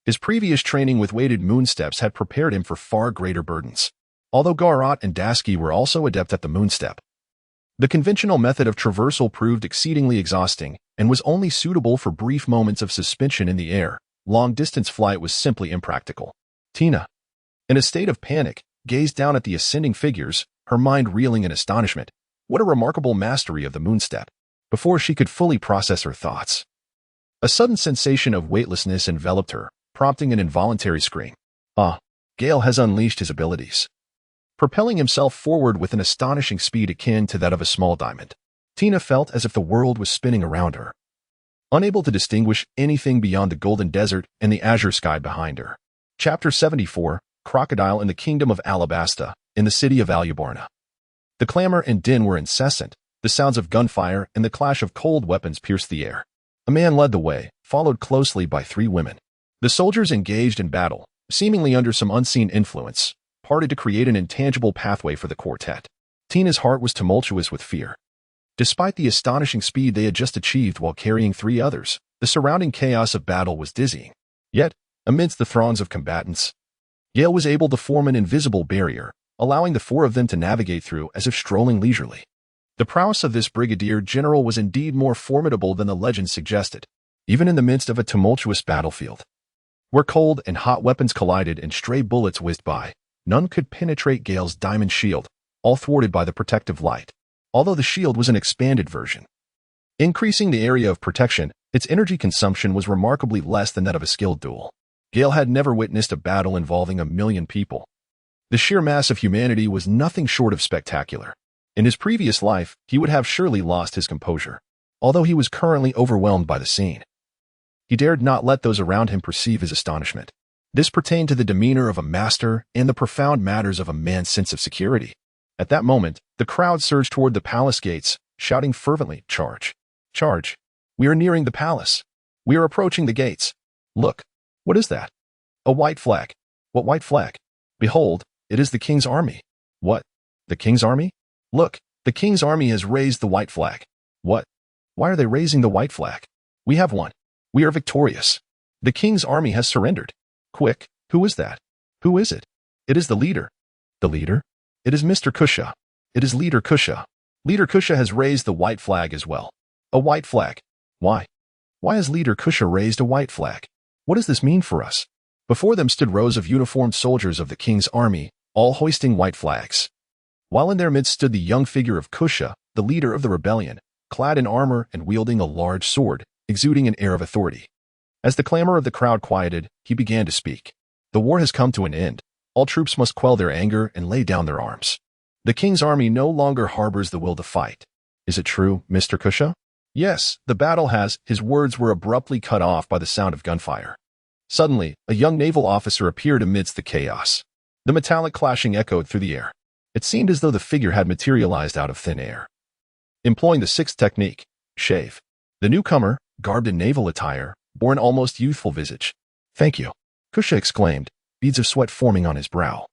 His previous training with weighted moonsteps had prepared him for far greater burdens. Although Garrot and Dasky were also adept at the moonstep, the conventional method of traversal proved exceedingly exhausting and was only suitable for brief moments of suspension in the air. Long-distance flight was simply impractical. Tina, in a state of panic, gazed down at the ascending figures, her mind reeling in astonishment. What a remarkable mastery of the moonstep! Before she could fully process her thoughts, a sudden sensation of weightlessness enveloped her, prompting an involuntary scream. Gale has unleashed his abilities, propelling himself forward with an astonishing speed akin to that of a small diamond. Tina felt as if the world was spinning around her, unable to distinguish anything beyond the golden desert and the azure sky behind her. Chapter 74, Crocodile in the Kingdom of Alabasta, in the city of Alubarna. The clamor and din were incessant. The sounds of gunfire and the clash of cold weapons pierced the air. A man led the way, followed closely by three women. The soldiers engaged in battle, seemingly under some unseen influence, parted to create an intangible pathway for the quartet. Tina's heart was tumultuous with fear. Despite the astonishing speed they had just achieved while carrying three others, the surrounding chaos of battle was dizzying. Yet, amidst the throngs of combatants, Gale was able to form an invisible barrier, allowing the four of them to navigate through as if strolling leisurely. The prowess of this brigadier general was indeed more formidable than the legend suggested, even in the midst of a tumultuous battlefield, where cold and hot weapons collided and stray bullets whizzed by. None could penetrate Gale's diamond shield, all thwarted by the protective light. Although the shield was an expanded version, increasing the area of protection, its energy consumption was remarkably less than that of a skilled duel. Gale had never witnessed a battle involving 1,000,000 people. The sheer mass of humanity was nothing short of spectacular. In his previous life, he would have surely lost his composure. Although he was currently overwhelmed by the scene, he dared not let those around him perceive his astonishment. This pertained to the demeanor of a master and the profound matters of a man's sense of security. At that moment, the crowd surged toward the palace gates, shouting fervently, "Charge! Charge! We are nearing the palace. We are approaching the gates. Look! What is that? A white flag. What white flag? Behold, it is the king's army." "What? The king's army? Look, the king's army has raised the white flag." "What? Why are they raising the white flag? We have won. We are victorious. The king's army has surrendered. Quick, who is that? Who is it? It is the leader." "The leader? It is Mr. Kusha. It is Leader Kusha. Leader Kusha has raised the white flag as well." "A white flag? Why? Why has Leader Kusha raised a white flag? What does this mean for us?" Before them stood rows of uniformed soldiers of the king's army, all hoisting white flags, while in their midst stood the young figure of Kusha, the leader of the rebellion, clad in armor and wielding a large sword, exuding an air of authority. As the clamor of the crowd quieted, he began to speak. "The war has come to an end. All troops must quell their anger and lay down their arms. The king's army no longer harbors the will to fight. Is it true, Mr. Kusha?" "Yes, the battle has—" His words were abruptly cut off by the sound of gunfire. Suddenly, a young naval officer appeared amidst the chaos. The metallic clashing echoed through the air. It seemed as though the figure had materialized out of thin air. Employing the sixth technique, shave. The newcomer, garbed in naval attire, bore an almost youthful visage. "Thank you," Kusha exclaimed, beads of sweat forming on his brow.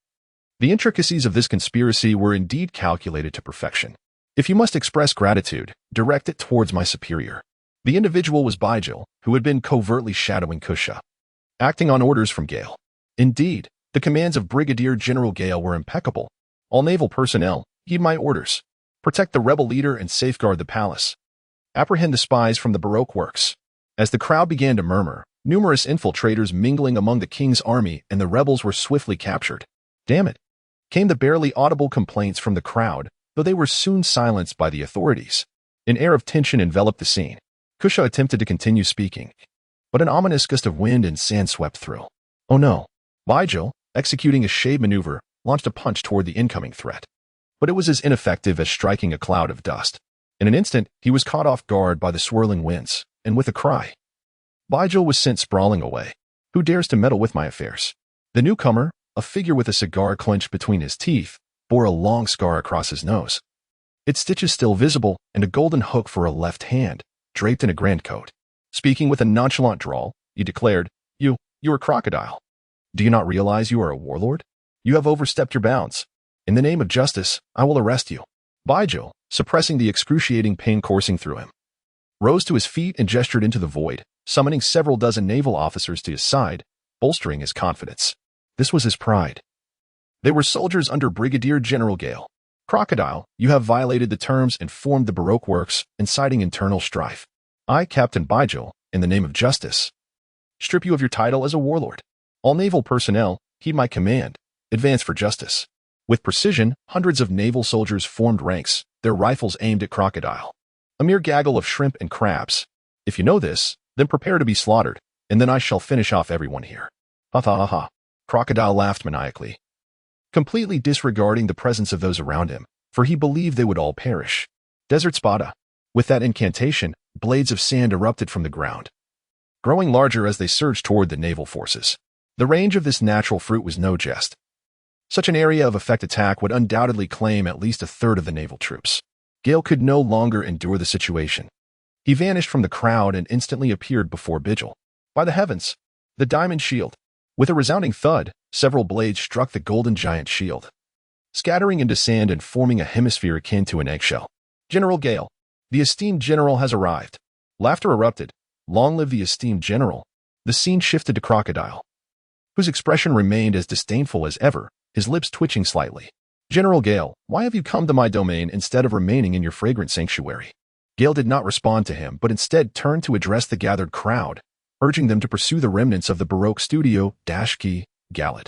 The intricacies of this conspiracy were indeed calculated to perfection. If you must express gratitude, direct it towards my superior. The individual was Bygil, who had been covertly shadowing Kusha, acting on orders from Gale. Indeed, the commands of Brigadier General Gale were impeccable. All naval personnel, heed my orders. Protect the rebel leader and safeguard the palace. Apprehend the spies from the Baroque works. As the crowd began to murmur, numerous infiltrators mingling among the king's army and the rebels were swiftly captured. "Damn it," came the barely audible complaints from the crowd, though they were soon silenced by the authorities. An air of tension enveloped the scene. Kusha attempted to continue speaking, but an ominous gust of wind and sand swept through. Oh no. Bygil, executing a shade maneuver, launched a punch toward the incoming threat. But it was as ineffective as striking a cloud of dust. In an instant, he was caught off guard by the swirling winds, and with a cry, Bygil was sent sprawling away. Who dares to meddle with my affairs? The newcomer, a figure with a cigar clenched between his teeth, bore a long scar across his nose. Its stitches still visible, and a golden hook for a left hand, draped in a grand coat. Speaking with a nonchalant drawl, he declared, You're a crocodile. Do you not realize you are a warlord? You have overstepped your bounds. In the name of justice, I will arrest you." Bygil, suppressing the excruciating pain coursing through him, rose to his feet and gestured into the void, summoning several dozen naval officers to his side, bolstering his confidence. This was his pride. They were soldiers under Brigadier General Gale. "Crocodile, you have violated the terms and formed the Baroque works, inciting internal strife. I, Captain Bygil, in the name of justice, strip you of your title as a warlord. All naval personnel, heed my command, advance for justice." With precision, hundreds of naval soldiers formed ranks, their rifles aimed at Crocodile. A mere gaggle of shrimp and crabs. If you know this, then prepare to be slaughtered, and then I shall finish off everyone here. Ha ha ha ha. Crocodile laughed maniacally, completely disregarding the presence of those around him, for he believed they would all perish. Desert Spada. With that incantation, blades of sand erupted from the ground, growing larger as they surged toward the naval forces. The range of this natural fruit was no jest. Such an area of effect attack would undoubtedly claim at least a third of the naval troops. Gale could no longer endure the situation. He vanished from the crowd and instantly appeared before Bygil. By the heavens, the diamond shield. With a resounding thud, several blades struck the golden giant shield, scattering into sand and forming a hemisphere akin to an eggshell. "General Gale, the esteemed general has arrived." Laughter erupted. Long live the esteemed general. The scene shifted to Crocodile, whose expression remained as disdainful as ever, his lips twitching slightly. "General Gale, why have you come to my domain instead of remaining in your fragrant sanctuary?" Gale did not respond to him, but instead turned to address the gathered crowd, urging them to pursue the remnants of the Baroque studio, Dashki, Galat,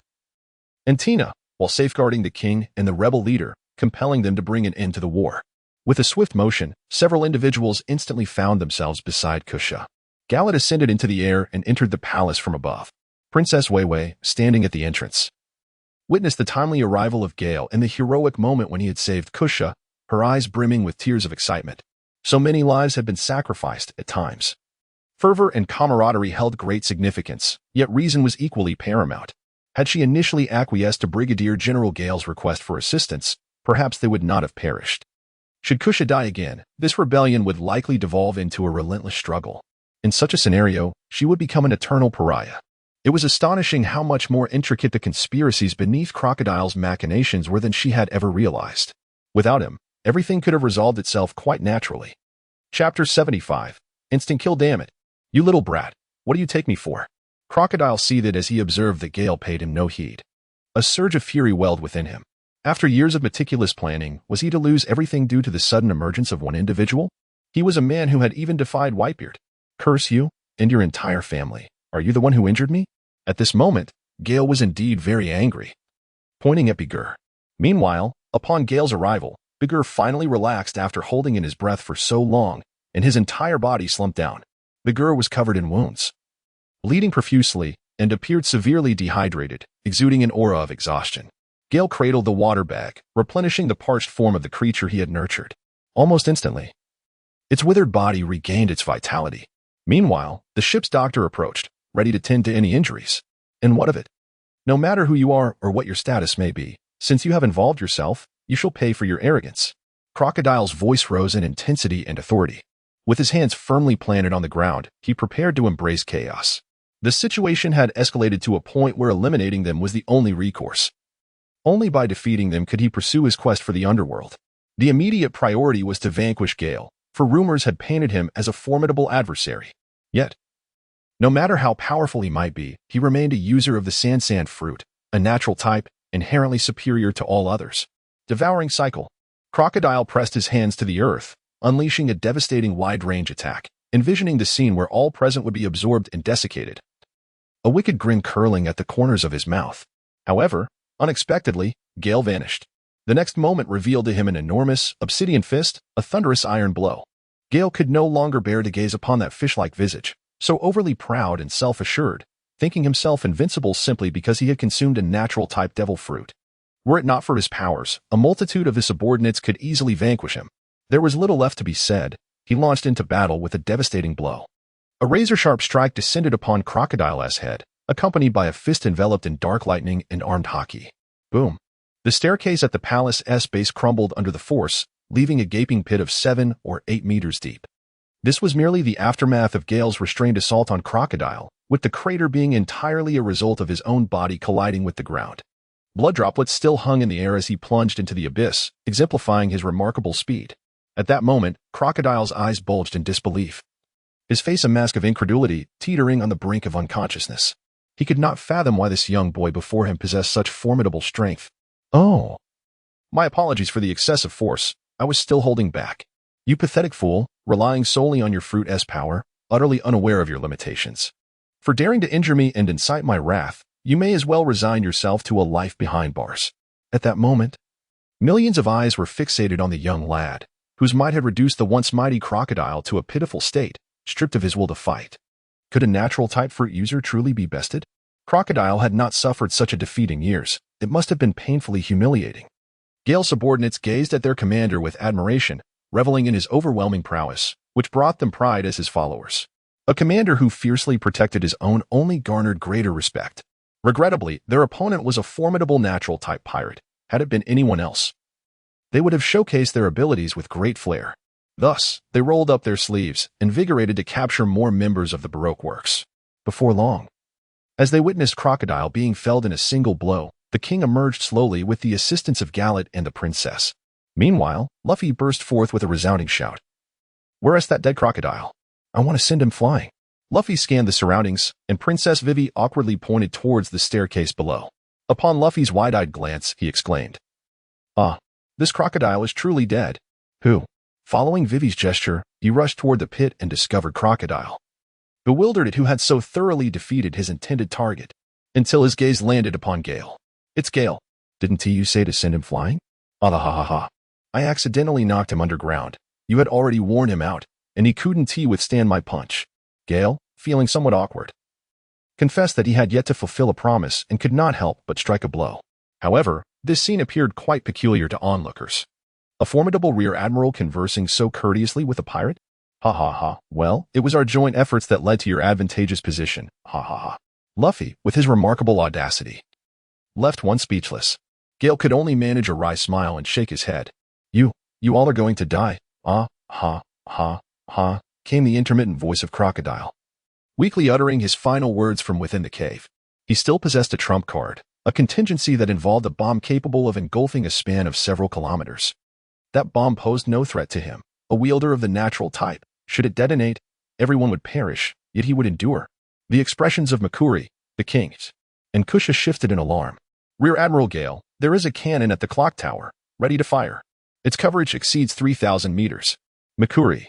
and Tina, while safeguarding the king and the rebel leader, compelling them to bring an end to the war. With a swift motion, several individuals instantly found themselves beside Kusha. Galat ascended into the air and entered the palace from above. Princess Weiwei, standing at the entrance, witnessed the timely arrival of Gale and the heroic moment when he had saved Kusha, her eyes brimming with tears of excitement. So many lives had been sacrificed at times. Fervor and camaraderie held great significance, yet reason was equally paramount. Had she initially acquiesced to Brigadier General Gale's request for assistance, perhaps they would not have perished. Should Kusha die again, this rebellion would likely devolve into a relentless struggle. In such a scenario, she would become an eternal pariah. It was astonishing how much more intricate the conspiracies beneath Crocodile's machinations were than she had ever realized. Without him, everything could have resolved itself quite naturally. Chapter 75. Instant kill, damn it. "You little brat, what do you take me for?" Crocodile seethed as he observed that Gale paid him no heed. A surge of fury welled within him. After years of meticulous planning, was he to lose everything due to the sudden emergence of one individual? He was a man who had even defied Whitebeard. "Curse you, and your entire family. Are you the one who injured me?" At this moment, Gale was indeed very angry, pointing at Bigur. Meanwhile, upon Gale's arrival, Bigur finally relaxed after holding in his breath for so long, and his entire body slumped down. Bigur was covered in wounds, bleeding profusely, and appeared severely dehydrated, exuding an aura of exhaustion. Gale cradled the water bag, replenishing the parched form of the creature he had nurtured. Almost instantly, its withered body regained its vitality. Meanwhile, the ship's doctor approached, ready to tend to any injuries. And what of it? No matter who you are or what your status may be, since you have involved yourself, you shall pay for your arrogance. Crocodile's voice rose in intensity and authority. With his hands firmly planted on the ground, he prepared to embrace chaos. The situation had escalated to a point where eliminating them was the only recourse. Only by defeating them could he pursue his quest for the underworld. The immediate priority was to vanquish Gale, for rumors had painted him as a formidable adversary. Yet, no matter how powerful he might be, he remained a user of the sand fruit, a natural type, inherently superior to all others. Devouring cycle. Crocodile pressed his hands to the earth, unleashing a devastating wide-range attack, envisioning the scene where all present would be absorbed and desiccated. A wicked grin curling at the corners of his mouth. However, unexpectedly, Gale vanished. The next moment revealed to him an enormous, obsidian fist, a thunderous iron blow. Gale could no longer bear to gaze upon that fish-like visage, so overly proud and self-assured, thinking himself invincible simply because he had consumed a natural-type devil fruit. Were it not for his powers, a multitude of his subordinates could easily vanquish him. There was little left to be said. He launched into battle with a devastating blow. A razor-sharp strike descended upon Crocodile's head, accompanied by a fist enveloped in dark lightning and armed hockey. Boom. The staircase at the palace's base crumbled under the force, leaving a gaping pit of 7 or 8 meters deep. This was merely the aftermath of Gale's restrained assault on Crocodile, with the crater being entirely a result of his own body colliding with the ground. Blood droplets still hung in the air as he plunged into the abyss, exemplifying his remarkable speed. At that moment, Crocodile's eyes bulged in disbelief. His face a mask of incredulity, teetering on the brink of unconsciousness. He could not fathom why this young boy before him possessed such formidable strength. Oh. My apologies for the excessive force. I was still holding back. You pathetic fool, relying solely on your fruit's power, utterly unaware of your limitations. For daring to injure me and incite my wrath, you may as well resign yourself to a life behind bars. At that moment, millions of eyes were fixated on the young lad, whose might had reduced the once mighty Crocodile to a pitiful state, stripped of his will to fight. Could a natural-type fruit user truly be bested? Crocodile had not suffered such a defeat in years. It must have been painfully humiliating. Gale's subordinates gazed at their commander with admiration, reveling in his overwhelming prowess, which brought them pride as his followers. A commander who fiercely protected his own only garnered greater respect. Regrettably, their opponent was a formidable natural-type pirate. Had it been anyone else, they would have showcased their abilities with great flair. Thus, they rolled up their sleeves, invigorated to capture more members of the Baroque works. Before long, as they witnessed Crocodile being felled in a single blow, the king emerged slowly with the assistance of Gallet and the princess. Meanwhile, Luffy burst forth with a resounding shout. "Where's that dead Crocodile? I want to send him flying." Luffy scanned the surroundings, and Princess Vivi awkwardly pointed towards the staircase below. Upon Luffy's wide-eyed glance, he exclaimed, "Ah, this Crocodile is truly dead." Who? Following Vivi's gesture, he rushed toward the pit and discovered Crocodile, bewildered at who had so thoroughly defeated his intended target, until his gaze landed upon Gale. "It's Gale. Didn't you say to send him flying?" "Ah ha ha ha. I accidentally knocked him underground. You had already worn him out, and he couldn't withstand my punch." Gale, feeling somewhat awkward, confessed that he had yet to fulfill a promise and could not help but strike a blow. However, this scene appeared quite peculiar to onlookers. A formidable rear admiral conversing so courteously with a pirate? Ha ha ha. Well, it was our joint efforts that led to your advantageous position. Ha ha ha. Luffy, with his remarkable audacity, left one speechless. Gale could only manage a wry smile and shake his head. You all are going to die. Ah, ha, ha, ha, came the intermittent voice of Crocodile, weakly uttering his final words from within the cave. He still possessed a trump card, a contingency that involved a bomb capable of engulfing a span of several kilometers. That bomb posed no threat to him, a wielder of the natural type. Should it detonate, everyone would perish, yet he would endure. The expressions of Makuri, the kings, and Kusha shifted in alarm. "Rear Admiral Gale, there is a cannon at the clock tower, ready to fire. Its coverage exceeds 3,000 meters. Makuri,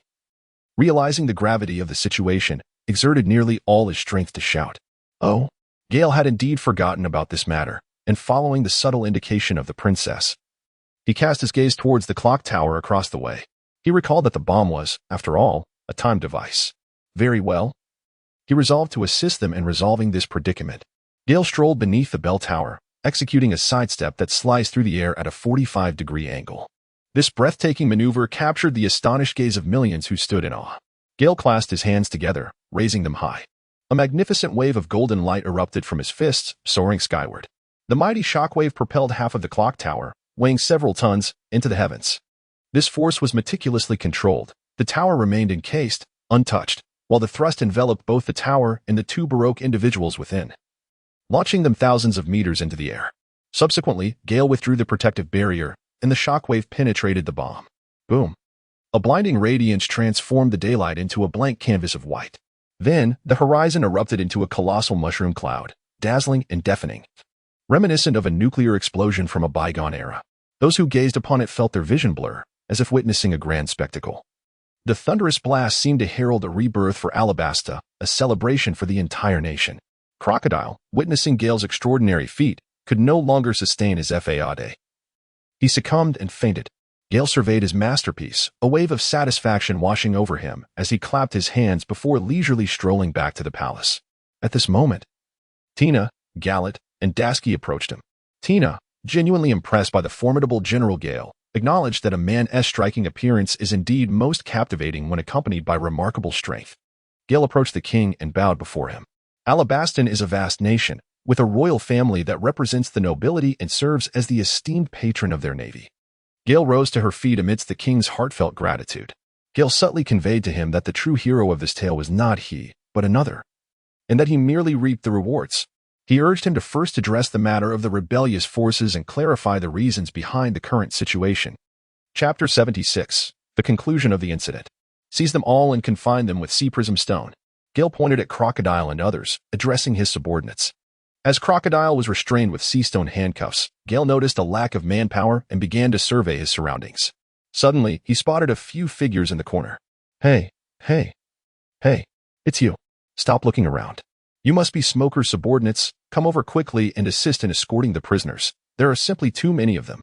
realizing the gravity of the situation, exerted nearly all his strength to shout. Oh, Gale had indeed forgotten about this matter, and following the subtle indication of the princess, he cast his gaze towards the clock tower across the way. He recalled that the bomb was, after all, a time device. Very well. He resolved to assist them in resolving this predicament. Gale strolled beneath the bell tower, executing a sidestep that sliced through the air at a 45-degree angle. This breathtaking maneuver captured the astonished gaze of millions who stood in awe. Gale clasped his hands together, raising them high. A magnificent wave of golden light erupted from his fists, soaring skyward. The mighty shockwave propelled half of the clock tower, weighing several tons, into the heavens. This force was meticulously controlled. The tower remained encased, untouched, while the thrust enveloped both the tower and the two Baroque individuals within, launching them thousands of meters into the air. Subsequently, Gale withdrew the protective barrier, and the shockwave penetrated the bomb. Boom! A blinding radiance transformed the daylight into a blank canvas of white. Then, the horizon erupted into a colossal mushroom cloud, dazzling and deafening, reminiscent of a nuclear explosion from a bygone era. Those who gazed upon it felt their vision blur, as if witnessing a grand spectacle. The thunderous blast seemed to herald a rebirth for Alabasta, a celebration for the entire nation. Crocodile, witnessing Gale's extraordinary feat, could no longer sustain his fade. He succumbed and fainted. Gale surveyed his masterpiece, a wave of satisfaction washing over him as he clapped his hands before leisurely strolling back to the palace. At this moment, Tina, Gallet, and Dasky approached him. Tina, genuinely impressed by the formidable General Gale, acknowledged that a man's striking appearance is indeed most captivating when accompanied by remarkable strength. Gale approached the king and bowed before him. Alabastan is a vast nation, with a royal family that represents the nobility and serves as the esteemed patron of their navy. Gale rose to her feet amidst the king's heartfelt gratitude. Gale subtly conveyed to him that the true hero of this tale was not he, but another, and that he merely reaped the rewards. He urged him to first address the matter of the rebellious forces and clarify the reasons behind the current situation. Chapter 76. The conclusion of the incident. Seize them all and confine them with sea prism stone. Gale pointed at Crocodile and others, addressing his subordinates. As Crocodile was restrained with sea stone handcuffs, Gale noticed a lack of manpower and began to survey his surroundings. Suddenly, he spotted a few figures in the corner. Hey, it's you. Stop looking around. You must be Smoker's subordinates. Come over quickly and assist in escorting the prisoners. There are simply too many of them.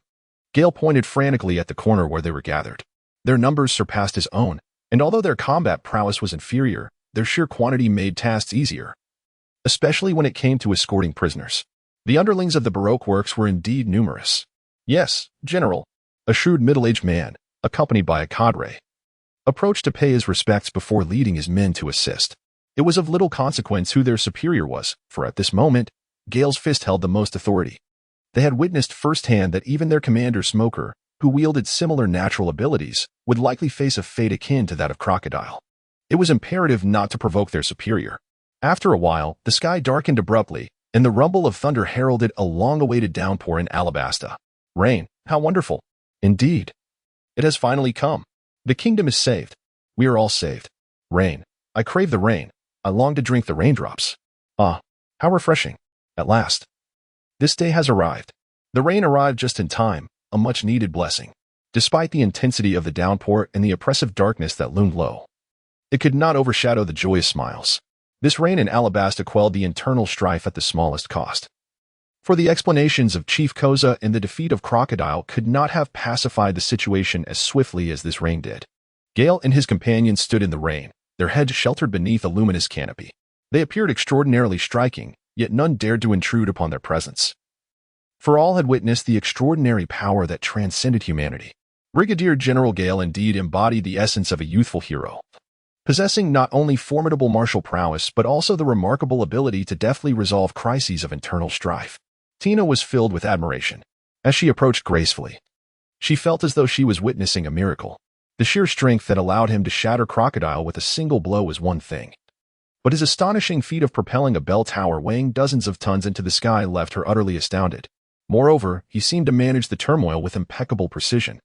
Gale pointed frantically at the corner where they were gathered. Their numbers surpassed his own, and although their combat prowess was inferior, their sheer quantity made tasks easier, especially when it came to escorting prisoners. The underlings of the Baroque works were indeed numerous. Yes, General, a shrewd middle-aged man, accompanied by a cadre, approached to pay his respects before leading his men to assist. It was of little consequence who their superior was, for at this moment, Gale's fist held the most authority. They had witnessed firsthand that even their commander Smoker, who wielded similar natural abilities, would likely face a fate akin to that of Crocodile. It was imperative not to provoke their superior. After a while, the sky darkened abruptly, and the rumble of thunder heralded a long-awaited downpour in Alabasta. Rain, how wonderful! Indeed. It has finally come. The kingdom is saved. We are all saved. Rain. I crave the rain. I long to drink the raindrops. Ah, how refreshing. At last. This day has arrived. The rain arrived just in time, a much-needed blessing. Despite the intensity of the downpour and the oppressive darkness that loomed low, it could not overshadow the joyous smiles. This rain in Alabasta quelled the internal strife at the smallest cost. For the explanations of Chief Koza and the defeat of Crocodile could not have pacified the situation as swiftly as this rain did. Gale and his companions stood in the rain, their heads sheltered beneath a luminous canopy. They appeared extraordinarily striking, yet none dared to intrude upon their presence, for all had witnessed the extraordinary power that transcended humanity. Brigadier General Gale indeed embodied the essence of a youthful hero, possessing not only formidable martial prowess but also the remarkable ability to deftly resolve crises of internal strife. Tina was filled with admiration. As she approached gracefully, she felt as though she was witnessing a miracle. The sheer strength that allowed him to shatter Crocodile with a single blow was one thing, but his astonishing feat of propelling a bell tower weighing dozens of tons into the sky left her utterly astounded. Moreover, he seemed to manage the turmoil with impeccable precision.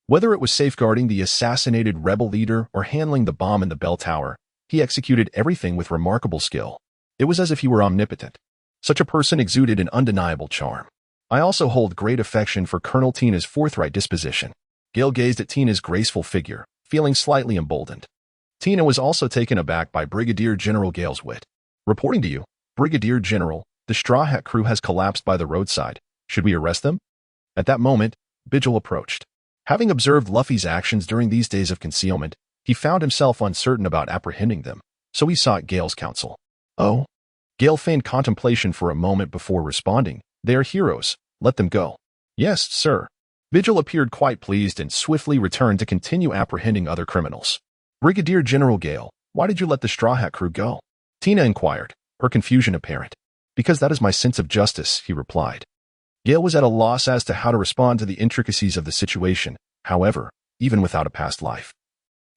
Whether it was safeguarding the assassinated rebel leader or handling the bomb in the bell tower, he executed everything with remarkable skill. It was as if he were omnipotent. Such a person exuded an undeniable charm. I also hold great affection for Colonel Tina's forthright disposition. Gale gazed at Tina's graceful figure, feeling slightly emboldened. Tina was also taken aback by Brigadier General Gale's wit. Reporting to you, Brigadier General, the Straw Hat crew has collapsed by the roadside. Should we arrest them? At that moment, Vigil approached. Having observed Luffy's actions during these days of concealment, he found himself uncertain about apprehending them, so he sought Gale's counsel. Oh? Gale feigned contemplation for a moment before responding. They are heroes. Let them go. Yes, sir. Vigil appeared quite pleased and swiftly returned to continue apprehending other criminals. Brigadier General Gale, why did you let the Straw Hat crew go? Tina inquired, her confusion apparent. Because that is my sense of justice, he replied. Gale was at a loss as to how to respond to the intricacies of the situation, however, even without a past life.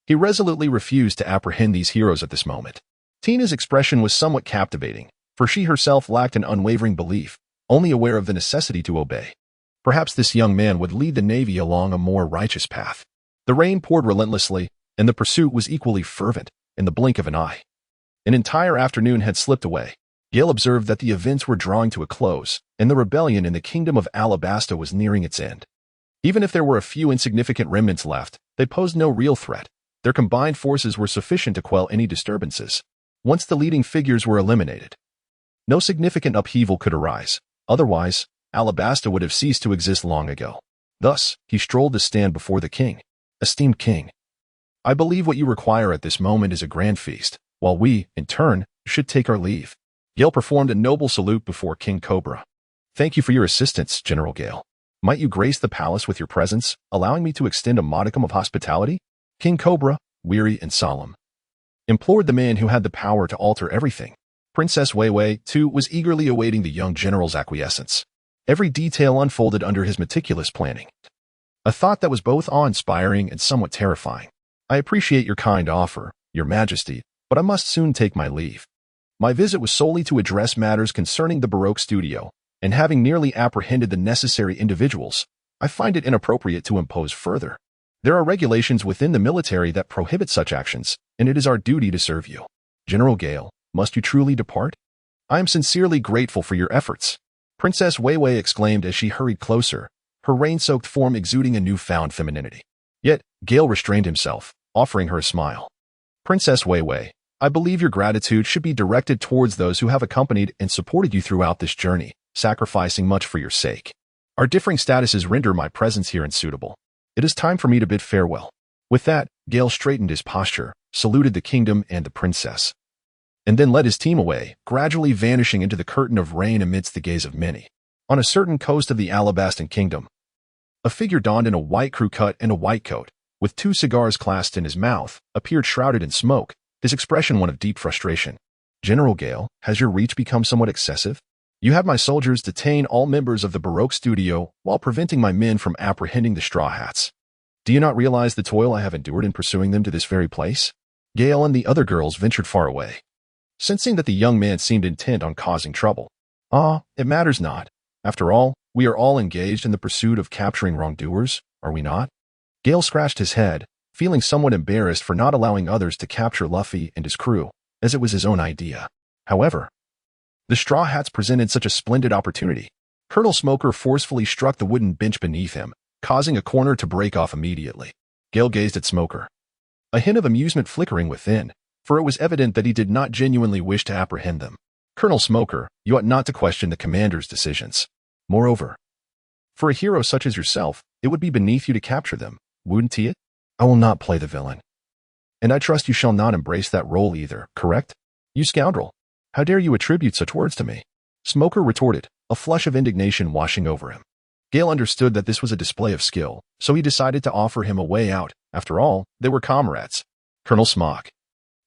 He resolutely refused to apprehend these heroes at this moment. Tina's expression was somewhat captivating, for she herself lacked an unwavering belief, only aware of the necessity to obey. Perhaps this young man would lead the Navy along a more righteous path. The rain poured relentlessly, and the pursuit was equally fervent, in the blink of an eye. An entire afternoon had slipped away. Gale observed that the events were drawing to a close, and the rebellion in the kingdom of Alabasta was nearing its end. Even if there were a few insignificant remnants left, they posed no real threat. Their combined forces were sufficient to quell any disturbances. Once the leading figures were eliminated, no significant upheaval could arise. Otherwise, Alabasta would have ceased to exist long ago. Thus, he strolled to stand before the king. Esteemed king, I believe what you require at this moment is a grand feast, while we, in turn, should take our leave. Gale performed a noble salute before King Cobra. Thank you for your assistance, General Gale. Might you grace the palace with your presence, allowing me to extend a modicum of hospitality? King Cobra, weary and solemn, implored the man who had the power to alter everything. Princess Weiwei, too, was eagerly awaiting the young general's acquiescence. Every detail unfolded under his meticulous planning. A thought that was both awe-inspiring and somewhat terrifying. I appreciate your kind offer, Your Majesty, but I must soon take my leave. My visit was solely to address matters concerning the Baroque studio, and having nearly apprehended the necessary individuals, I find it inappropriate to impose further. There are regulations within the military that prohibit such actions, and it is our duty to serve you. General Gale, must you truly depart? I am sincerely grateful for your efforts. Princess Weiwei exclaimed as she hurried closer, her rain-soaked form exuding a newfound femininity. Yet, Gale restrained himself, offering her a smile. Princess Weiwei, I believe your gratitude should be directed towards those who have accompanied and supported you throughout this journey, sacrificing much for your sake. Our differing statuses render my presence here unsuitable. It is time for me to bid farewell. With that, Gale straightened his posture, saluted the kingdom and the princess, and then led his team away, gradually vanishing into the curtain of rain amidst the gaze of many. On a certain coast of the Alabastan kingdom, a figure donned in a white crew cut and a white coat, with 2 cigars clasped in his mouth, appeared shrouded in smoke, his expression one of deep frustration. General Gale, has your reach become somewhat excessive? You have my soldiers detain all members of the Baroque studio while preventing my men from apprehending the Straw Hats. Do you not realize the toil I have endured in pursuing them to this very place? Gale and the other girls ventured far away, sensing that the young man seemed intent on causing trouble. It matters not. After all, we are all engaged in the pursuit of capturing wrongdoers, are we not? Gale scratched his head, feeling somewhat embarrassed for not allowing others to capture Luffy and his crew, as it was his own idea. However, the Straw Hats presented such a splendid opportunity. Colonel Smoker forcefully struck the wooden bench beneath him, causing a corner to break off immediately. Gale gazed at Smoker, a hint of amusement flickering within, for it was evident that he did not genuinely wish to apprehend them. Colonel Smoker, you ought not to question the commander's decisions. Moreover, for a hero such as yourself, it would be beneath you to capture them, wouldn't it? I will not play the villain. And I trust you shall not embrace that role either, correct? You scoundrel! How dare you attribute such words to me? Smoker retorted, a flush of indignation washing over him. Gale understood that this was a display of skill, so he decided to offer him a way out. After all, they were comrades. Colonel Smock,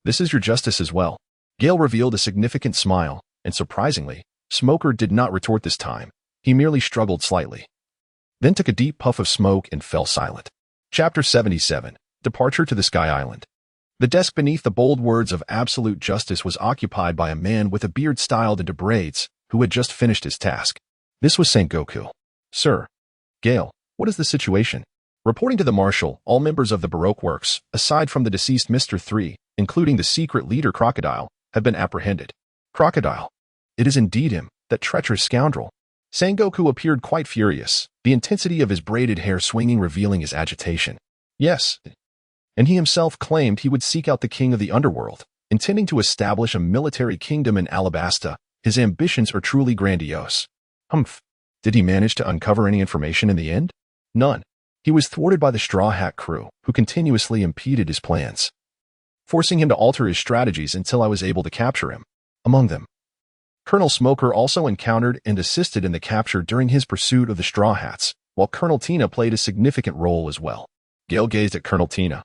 this is your justice as well. Gale revealed a significant smile, and surprisingly, Smoker did not retort this time. He merely struggled slightly, then took a deep puff of smoke and fell silent. Chapter 77. Departure to the Sky Island. The desk beneath the bold words of absolute justice was occupied by a man with a beard styled into braids, who had just finished his task. This was Sengoku. Sir. Gale, what is the situation? Reporting to the Marshal, all members of the Baroque Works, aside from the deceased Mr. 3, including the secret leader Crocodile, have been apprehended. Crocodile. It is indeed him, that treacherous scoundrel. Sengoku appeared quite furious, the intensity of his braided hair swinging revealing his agitation. Yes, and he himself claimed he would seek out the king of the underworld, intending to establish a military kingdom in Alabasta. His ambitions are truly grandiose. Humph. Did he manage to uncover any information in the end? None. He was thwarted by the Straw Hat crew, who continuously impeded his plans, forcing him to alter his strategies until I was able to capture him. Among them, Colonel Smoker also encountered and assisted in the capture during his pursuit of the Straw Hats, while Colonel Tina played a significant role as well. Gale gazed at Colonel Tina,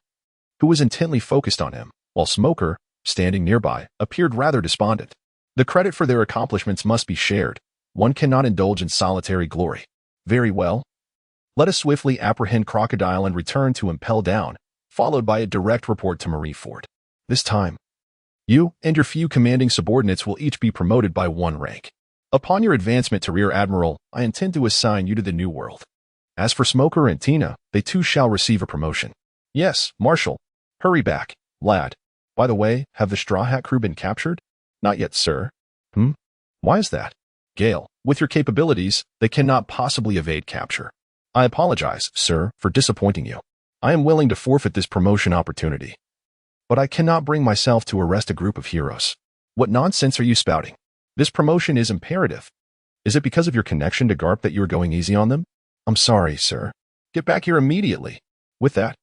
who was intently focused on him, while Smoker, standing nearby, appeared rather despondent. The credit for their accomplishments must be shared. One cannot indulge in solitary glory. Very well. Let us swiftly apprehend Crocodile and return to Impel Down, followed by a direct report to Marineford. This time, you and your few commanding subordinates will each be promoted by 1 rank. Upon your advancement to Rear Admiral, I intend to assign you to the New World. As for Smoker and Tina, they too shall receive a promotion. Yes, Marshal. Hurry back, lad. By the way, have the Straw Hat crew been captured? Not yet, sir. Why is that? Gale, with your capabilities, they cannot possibly evade capture. I apologize, sir, for disappointing you. I am willing to forfeit this promotion opportunity. But I cannot bring myself to arrest a group of heroes. What nonsense are you spouting? This promotion is imperative. Is it because of your connection to Garp that you are going easy on them? I'm sorry, sir. Get back here immediately. With that,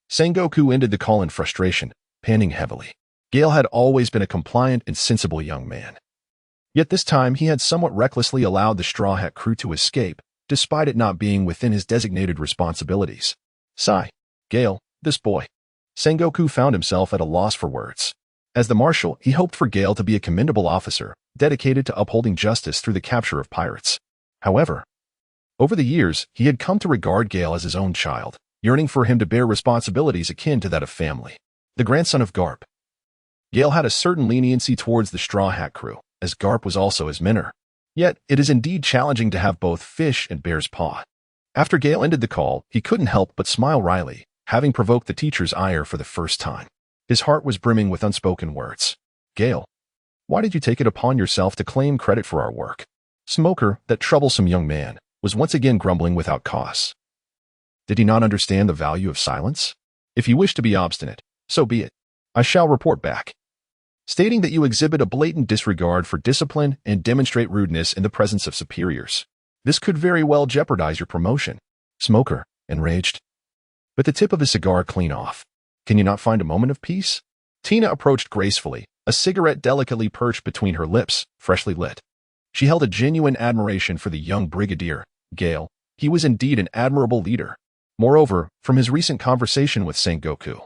Sengoku ended the call in frustration, panting heavily. Gale had always been a compliant and sensible young man. Yet this time he had somewhat recklessly allowed the Straw Hat crew to escape, despite it not being within his designated responsibilities. Sigh. Gale, this boy. Sengoku found himself at a loss for words. As the Marshal, he hoped for Gale to be a commendable officer, dedicated to upholding justice through the capture of pirates. However, over the years, he had come to regard Gale as his own child, yearning for him to bear responsibilities akin to that of family. The grandson of Garp. Gale had a certain leniency towards the Straw Hat crew, as Garp was also his mentor. Yet, it is indeed challenging to have both fish and bear's paw. After Gale ended the call, he couldn't help but smile wryly, having provoked the teacher's ire for the first time. His heart was brimming with unspoken words. Gale, why did you take it upon yourself to claim credit for our work? Smoker, that troublesome young man, was once again grumbling without cause. Did he not understand the value of silence? If you wish to be obstinate, so be it. I shall report back, stating that you exhibit a blatant disregard for discipline and demonstrate rudeness in the presence of superiors. This could very well jeopardize your promotion. Smoker, enraged, but the tip of his cigar clean off. Can you not find a moment of peace? Tina approached gracefully, a cigarette delicately perched between her lips, freshly lit. She held a genuine admiration for the young brigadier, Gale. He was indeed an admirable leader. Moreover, from his recent conversation with Sengoku,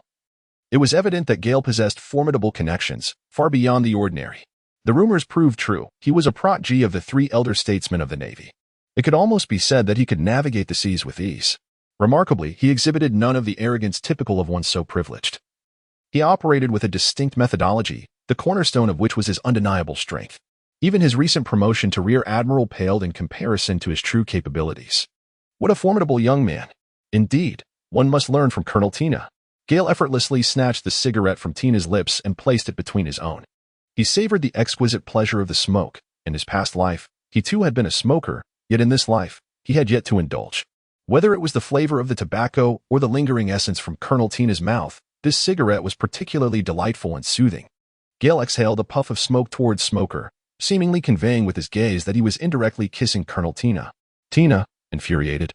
it was evident that Gale possessed formidable connections, far beyond the ordinary. The rumors proved true. He was a protege of the 3 elder statesmen of the Navy. It could almost be said that he could navigate the seas with ease. Remarkably, he exhibited none of the arrogance typical of one so privileged. He operated with a distinct methodology, the cornerstone of which was his undeniable strength. Even his recent promotion to Rear Admiral paled in comparison to his true capabilities. What a formidable young man. Indeed, one must learn from Colonel Tina. Gale effortlessly snatched the cigarette from Tina's lips and placed it between his own. He savored the exquisite pleasure of the smoke. In his past life, he too had been a smoker, yet in this life, he had yet to indulge. Whether it was the flavor of the tobacco or the lingering essence from Colonel Tina's mouth, this cigarette was particularly delightful and soothing. Gale exhaled a puff of smoke towards Smoker, seemingly conveying with his gaze that he was indirectly kissing Colonel Tina. Tina, infuriated,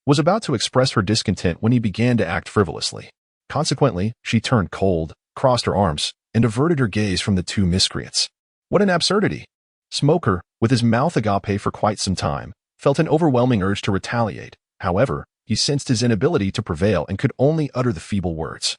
was about to express her discontent when he began to act frivolously. Consequently, she turned cold, crossed her arms, and averted her gaze from the 2 miscreants. What an absurdity! Smoker, with his mouth agape for quite some time, felt an overwhelming urge to retaliate. However, he sensed his inability to prevail and could only utter the feeble words.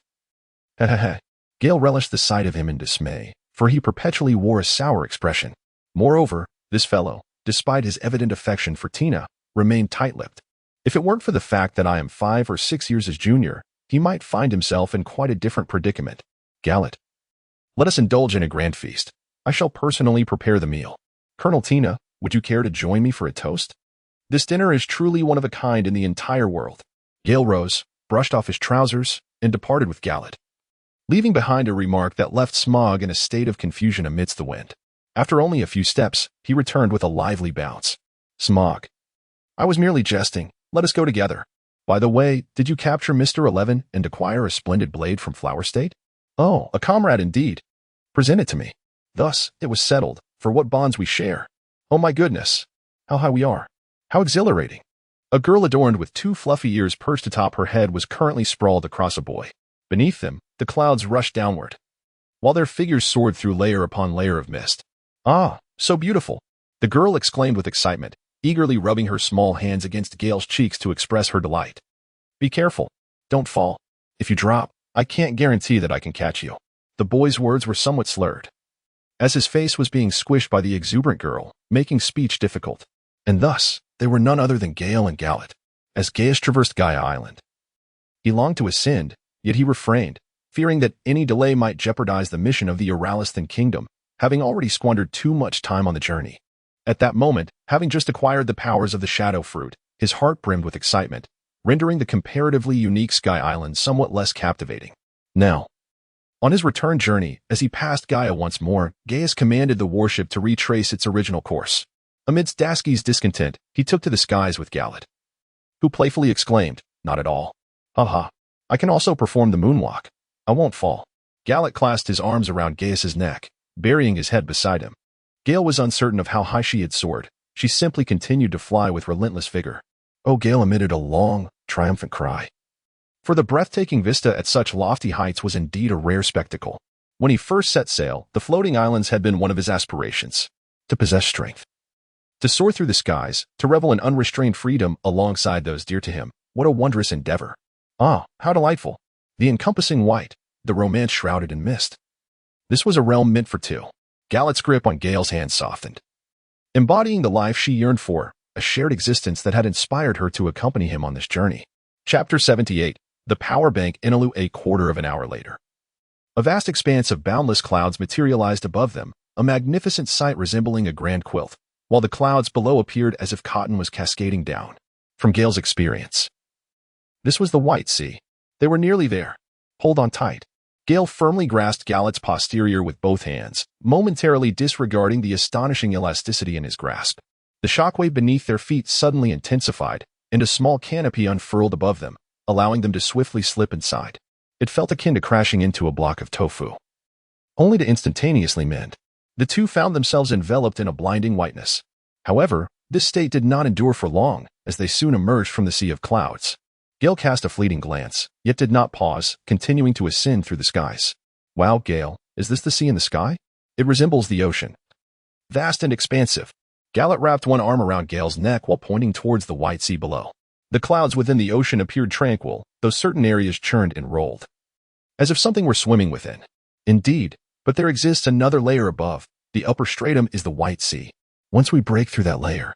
Gale relished the sight of him in dismay, for he perpetually wore a sour expression. Moreover, this fellow, despite his evident affection for Tina, remained tight-lipped. If it weren't for the fact that I am 5 or 6 years his junior, he might find himself in quite a different predicament. Gallant, let us indulge in a grand feast. I shall personally prepare the meal. Colonel Tina, would you care to join me for a toast? This dinner is truly one of a kind in the entire world. Gale rose, brushed off his trousers, and departed with Gallant, leaving behind a remark that left Smog in a state of confusion amidst the wind. After only a few steps, he returned with a lively bounce. Smog, I was merely jesting. Let us go together. By the way, did you capture Mr. 11 and acquire a splendid blade from Flower State? Oh, a comrade indeed. Present it to me. Thus, it was settled, for what bonds we share. Oh my goodness, how high we are. How exhilarating. A girl adorned with 2 fluffy ears perched atop her head was currently sprawled across a boy. Beneath them, the clouds rushed downward, while their figures soared through layer upon layer of mist. Ah, so beautiful. The girl exclaimed with excitement, eagerly rubbing her small hands against Gale's cheeks to express her delight. Be careful. Don't fall. If you drop, I can't guarantee that I can catch you. The boy's words were somewhat slurred, as his face was being squished by the exuberant girl, making speech difficult. And thus, they were none other than Gale and Gallet, as Gaius traversed Gaia Island. He longed to ascend, yet he refrained, fearing that any delay might jeopardize the mission of the Uralisthan kingdom, having already squandered too much time on the journey. At that moment, having just acquired the powers of the Shadow Fruit, his heart brimmed with excitement, rendering the comparatively unique Sky Island somewhat less captivating. Now, on his return journey, as he passed Gaia once more, Gaius commanded the warship to retrace its original course. Amidst Daski's discontent, he took to the skies with Gallet, who playfully exclaimed, "Not at all. Haha, I can also perform the moonwalk. I won't fall." Gallet clasped his arms around Gaius's neck, burying his head beside him. Gale was uncertain of how high she had soared. She simply continued to fly with relentless vigor. Oh, Gale emitted a long, triumphant cry. For the breathtaking vista at such lofty heights was indeed a rare spectacle. When he first set sail, the floating islands had been one of his aspirations. To possess strength, to soar through the skies, to revel in unrestrained freedom alongside those dear to him. What a wondrous endeavor. Ah, how delightful. The encompassing white, the romance shrouded in mist. This was a realm meant for two. Gallet's grip on Gale's hand softened, embodying the life she yearned for, a shared existence that had inspired her to accompany him on this journey. Chapter 78. The Power Bank. Inalu. A quarter of an hour later, a vast expanse of boundless clouds materialized above them, a magnificent sight resembling a grand quilt, while the clouds below appeared as if cotton was cascading down. From Gale's experience, this was the White Sea. They were nearly there. Hold on tight. Gale firmly grasped Gallet's posterior with both hands, momentarily disregarding the astonishing elasticity in his grasp. The shockwave beneath their feet suddenly intensified, and a small canopy unfurled above them, allowing them to swiftly slip inside. It felt akin to crashing into a block of tofu, only to instantaneously mend. The two found themselves enveloped in a blinding whiteness. However, this state did not endure for long, as they soon emerged from the sea of clouds. Gale cast a fleeting glance, yet did not pause, continuing to ascend through the skies. Wow, Gale, is this the sea in the sky? It resembles the ocean. Vast and expansive. Gallet wrapped one arm around Gale's neck while pointing towards the White Sea below. The clouds within the ocean appeared tranquil, though certain areas churned and rolled, as if something were swimming within. Indeed, but there exists another layer above. The upper stratum is the White Sea. Once we break through that layer,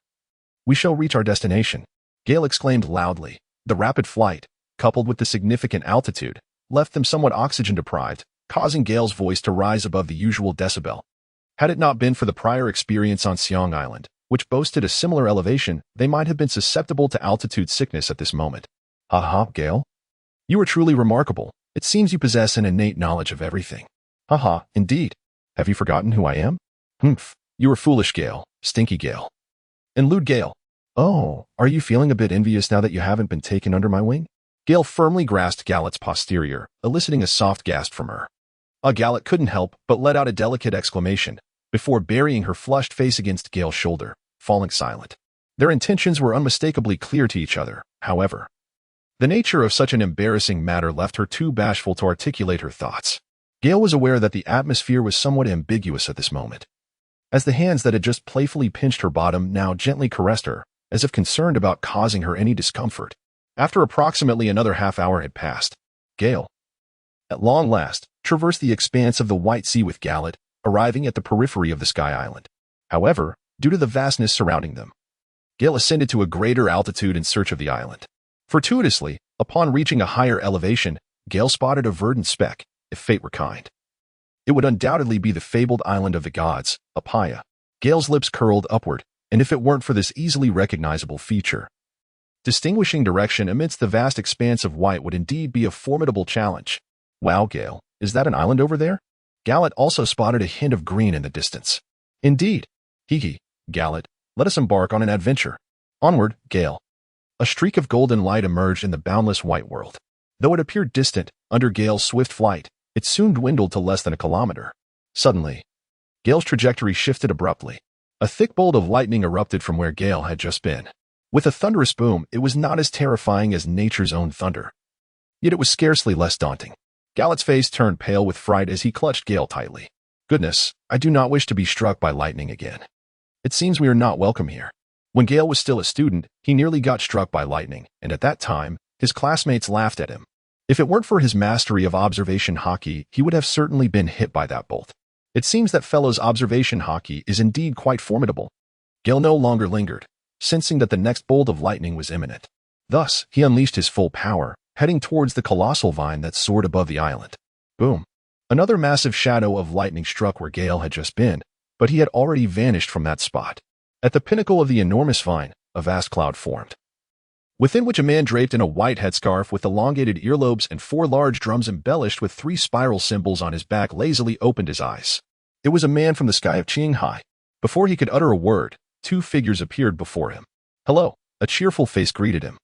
we shall reach our destination. Gale exclaimed loudly. The rapid flight, coupled with the significant altitude, left them somewhat oxygen-deprived, causing Gale's voice to rise above the usual decibel. Had it not been for the prior experience on Siong Island, which boasted a similar elevation, they might have been susceptible to altitude sickness at this moment. Ha, Gale. You are truly remarkable. It seems you possess an innate knowledge of everything. Ha, indeed. Have you forgotten who I am? Humph. You are foolish, Gale. Stinky Gale. And lewd Gale. Oh, are you feeling a bit envious now that you haven't been taken under my wing? Gale firmly grasped Gallet's posterior, eliciting a soft gasp from her. Gallet couldn't help but let out a delicate exclamation, before burying her flushed face against Gale's shoulder, falling silent. Their intentions were unmistakably clear to each other, however. The nature of such an embarrassing matter left her too bashful to articulate her thoughts. Gale was aware that the atmosphere was somewhat ambiguous at this moment, as the hands that had just playfully pinched her bottom now gently caressed her, as if concerned about causing her any discomfort. After approximately another half-hour had passed, Gale, at long last, traversed the expanse of the White Sea with Gallet, arriving at the periphery of the Sky Island. However, due to the vastness surrounding them, Gale ascended to a greater altitude in search of the island. Fortuitously, upon reaching a higher elevation, Gale spotted a verdant speck, if fate were kind. It would undoubtedly be the fabled island of the gods, Apaya. Gale's lips curled upward, and if it weren't for this easily recognizable feature, distinguishing direction amidst the vast expanse of white would indeed be a formidable challenge. Wow, Gale, is that an island over there? Gallet also spotted a hint of green in the distance. Indeed. Hee, Gallet, let us embark on an adventure. Onward, Gale. A streak of golden light emerged in the boundless white world. Though it appeared distant, under Gale's swift flight, it soon dwindled to less than a kilometer. Suddenly, Gale's trajectory shifted abruptly. A thick bolt of lightning erupted from where Gale had just been. With a thunderous boom, it was not as terrifying as nature's own thunder. Yet it was scarcely less daunting. Gallet's face turned pale with fright as he clutched Gale tightly. Goodness, I do not wish to be struck by lightning again. It seems we are not welcome here. When Gale was still a student, he nearly got struck by lightning, and at that time, his classmates laughed at him. If it weren't for his mastery of observation hockey, he would have certainly been hit by that bolt. It seems that fellow's observation hockey is indeed quite formidable. Gale no longer lingered, sensing that the next bolt of lightning was imminent. Thus, he unleashed his full power, heading towards the colossal vine that soared above the island. Boom! Another massive shadow of lightning struck where Gale had just been, but he had already vanished from that spot. At the pinnacle of the enormous vine, a vast cloud formed, within which a man draped in a white headscarf with elongated earlobes and 4 large drums embellished with 3 spiral symbols on his back lazily opened his eyes. It was a man from the sky of Qinghai. Before he could utter a word, 2 figures appeared before him. Hello, a cheerful face greeted him,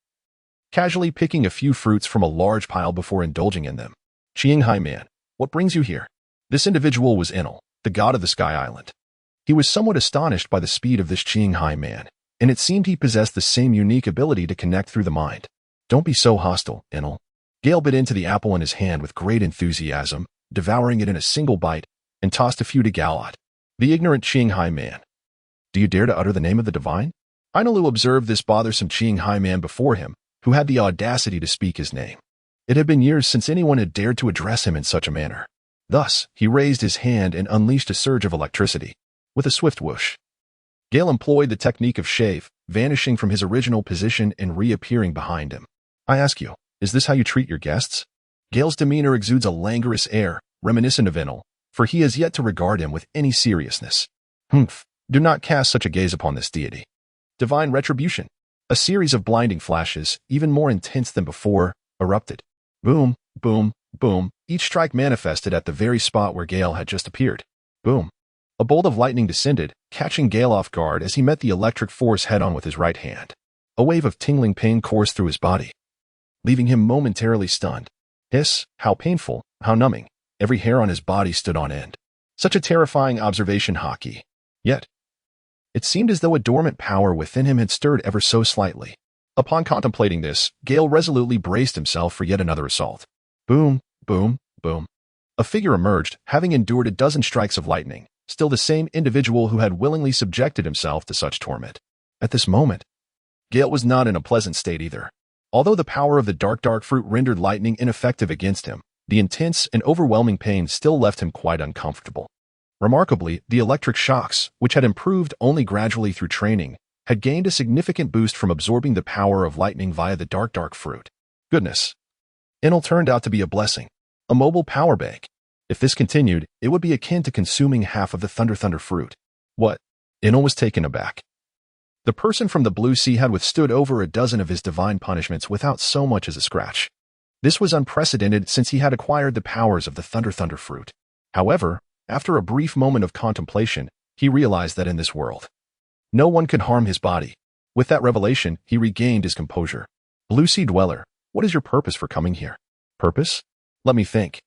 casually picking a few fruits from a large pile before indulging in them. Qinghai man, what brings you here? This individual was Inal, the god of the Sky Island. He was somewhat astonished by the speed of this Qinghai man, and it seemed he possessed the same unique ability to connect through the mind. Don't be so hostile, Inal. Gale bit into the apple in his hand with great enthusiasm, devouring it in a single bite, and tossed a few to Galat, the ignorant Qinghai man. Do you dare to utter the name of the divine? Inalu observed this bothersome Qinghai man before him, who had the audacity to speak his name. It had been years since anyone had dared to address him in such a manner. Thus, he raised his hand and unleashed a surge of electricity. With a swift whoosh, Gale employed the technique of shave, vanishing from his original position and reappearing behind him. I ask you, is this how you treat your guests? Gale's demeanor exudes a languorous air, reminiscent of Inal, for he has yet to regard him with any seriousness. Humph, do not cast such a gaze upon this deity. Divine retribution. A series of blinding flashes, even more intense than before, erupted. Boom, boom, boom, each strike manifested at the very spot where Gale had just appeared. Boom. A bolt of lightning descended, catching Gale off guard as he met the electric force head-on with his right hand. A wave of tingling pain coursed through his body, leaving him momentarily stunned. Hiss, how painful, how numbing. Every hair on his body stood on end. Such a terrifying observation hockey. Yet, it seemed as though a dormant power within him had stirred ever so slightly. Upon contemplating this, Gale resolutely braced himself for yet another assault. Boom, boom, boom. A figure emerged, having endured a dozen strikes of lightning, still the same individual who had willingly subjected himself to such torment. At this moment, Gale was not in a pleasant state either. Although the power of the dark fruit rendered lightning ineffective against him, the intense and overwhelming pain still left him quite uncomfortable. Remarkably, the electric shocks, which had improved only gradually through training, had gained a significant boost from absorbing the power of lightning via the dark fruit. Goodness. Inal turned out to be a blessing. A mobile power bank. If this continued, it would be akin to consuming half of the thunder fruit. What? Inal was taken aback. The person from the Blue Sea had withstood over a dozen of his divine punishments without so much as a scratch. This was unprecedented since he had acquired the powers of the thunder fruit. However, after a brief moment of contemplation, he realized that in this world, no one could harm his body. With that revelation, he regained his composure. Blue Sea Dweller, what is your purpose for coming here? Purpose? Let me think.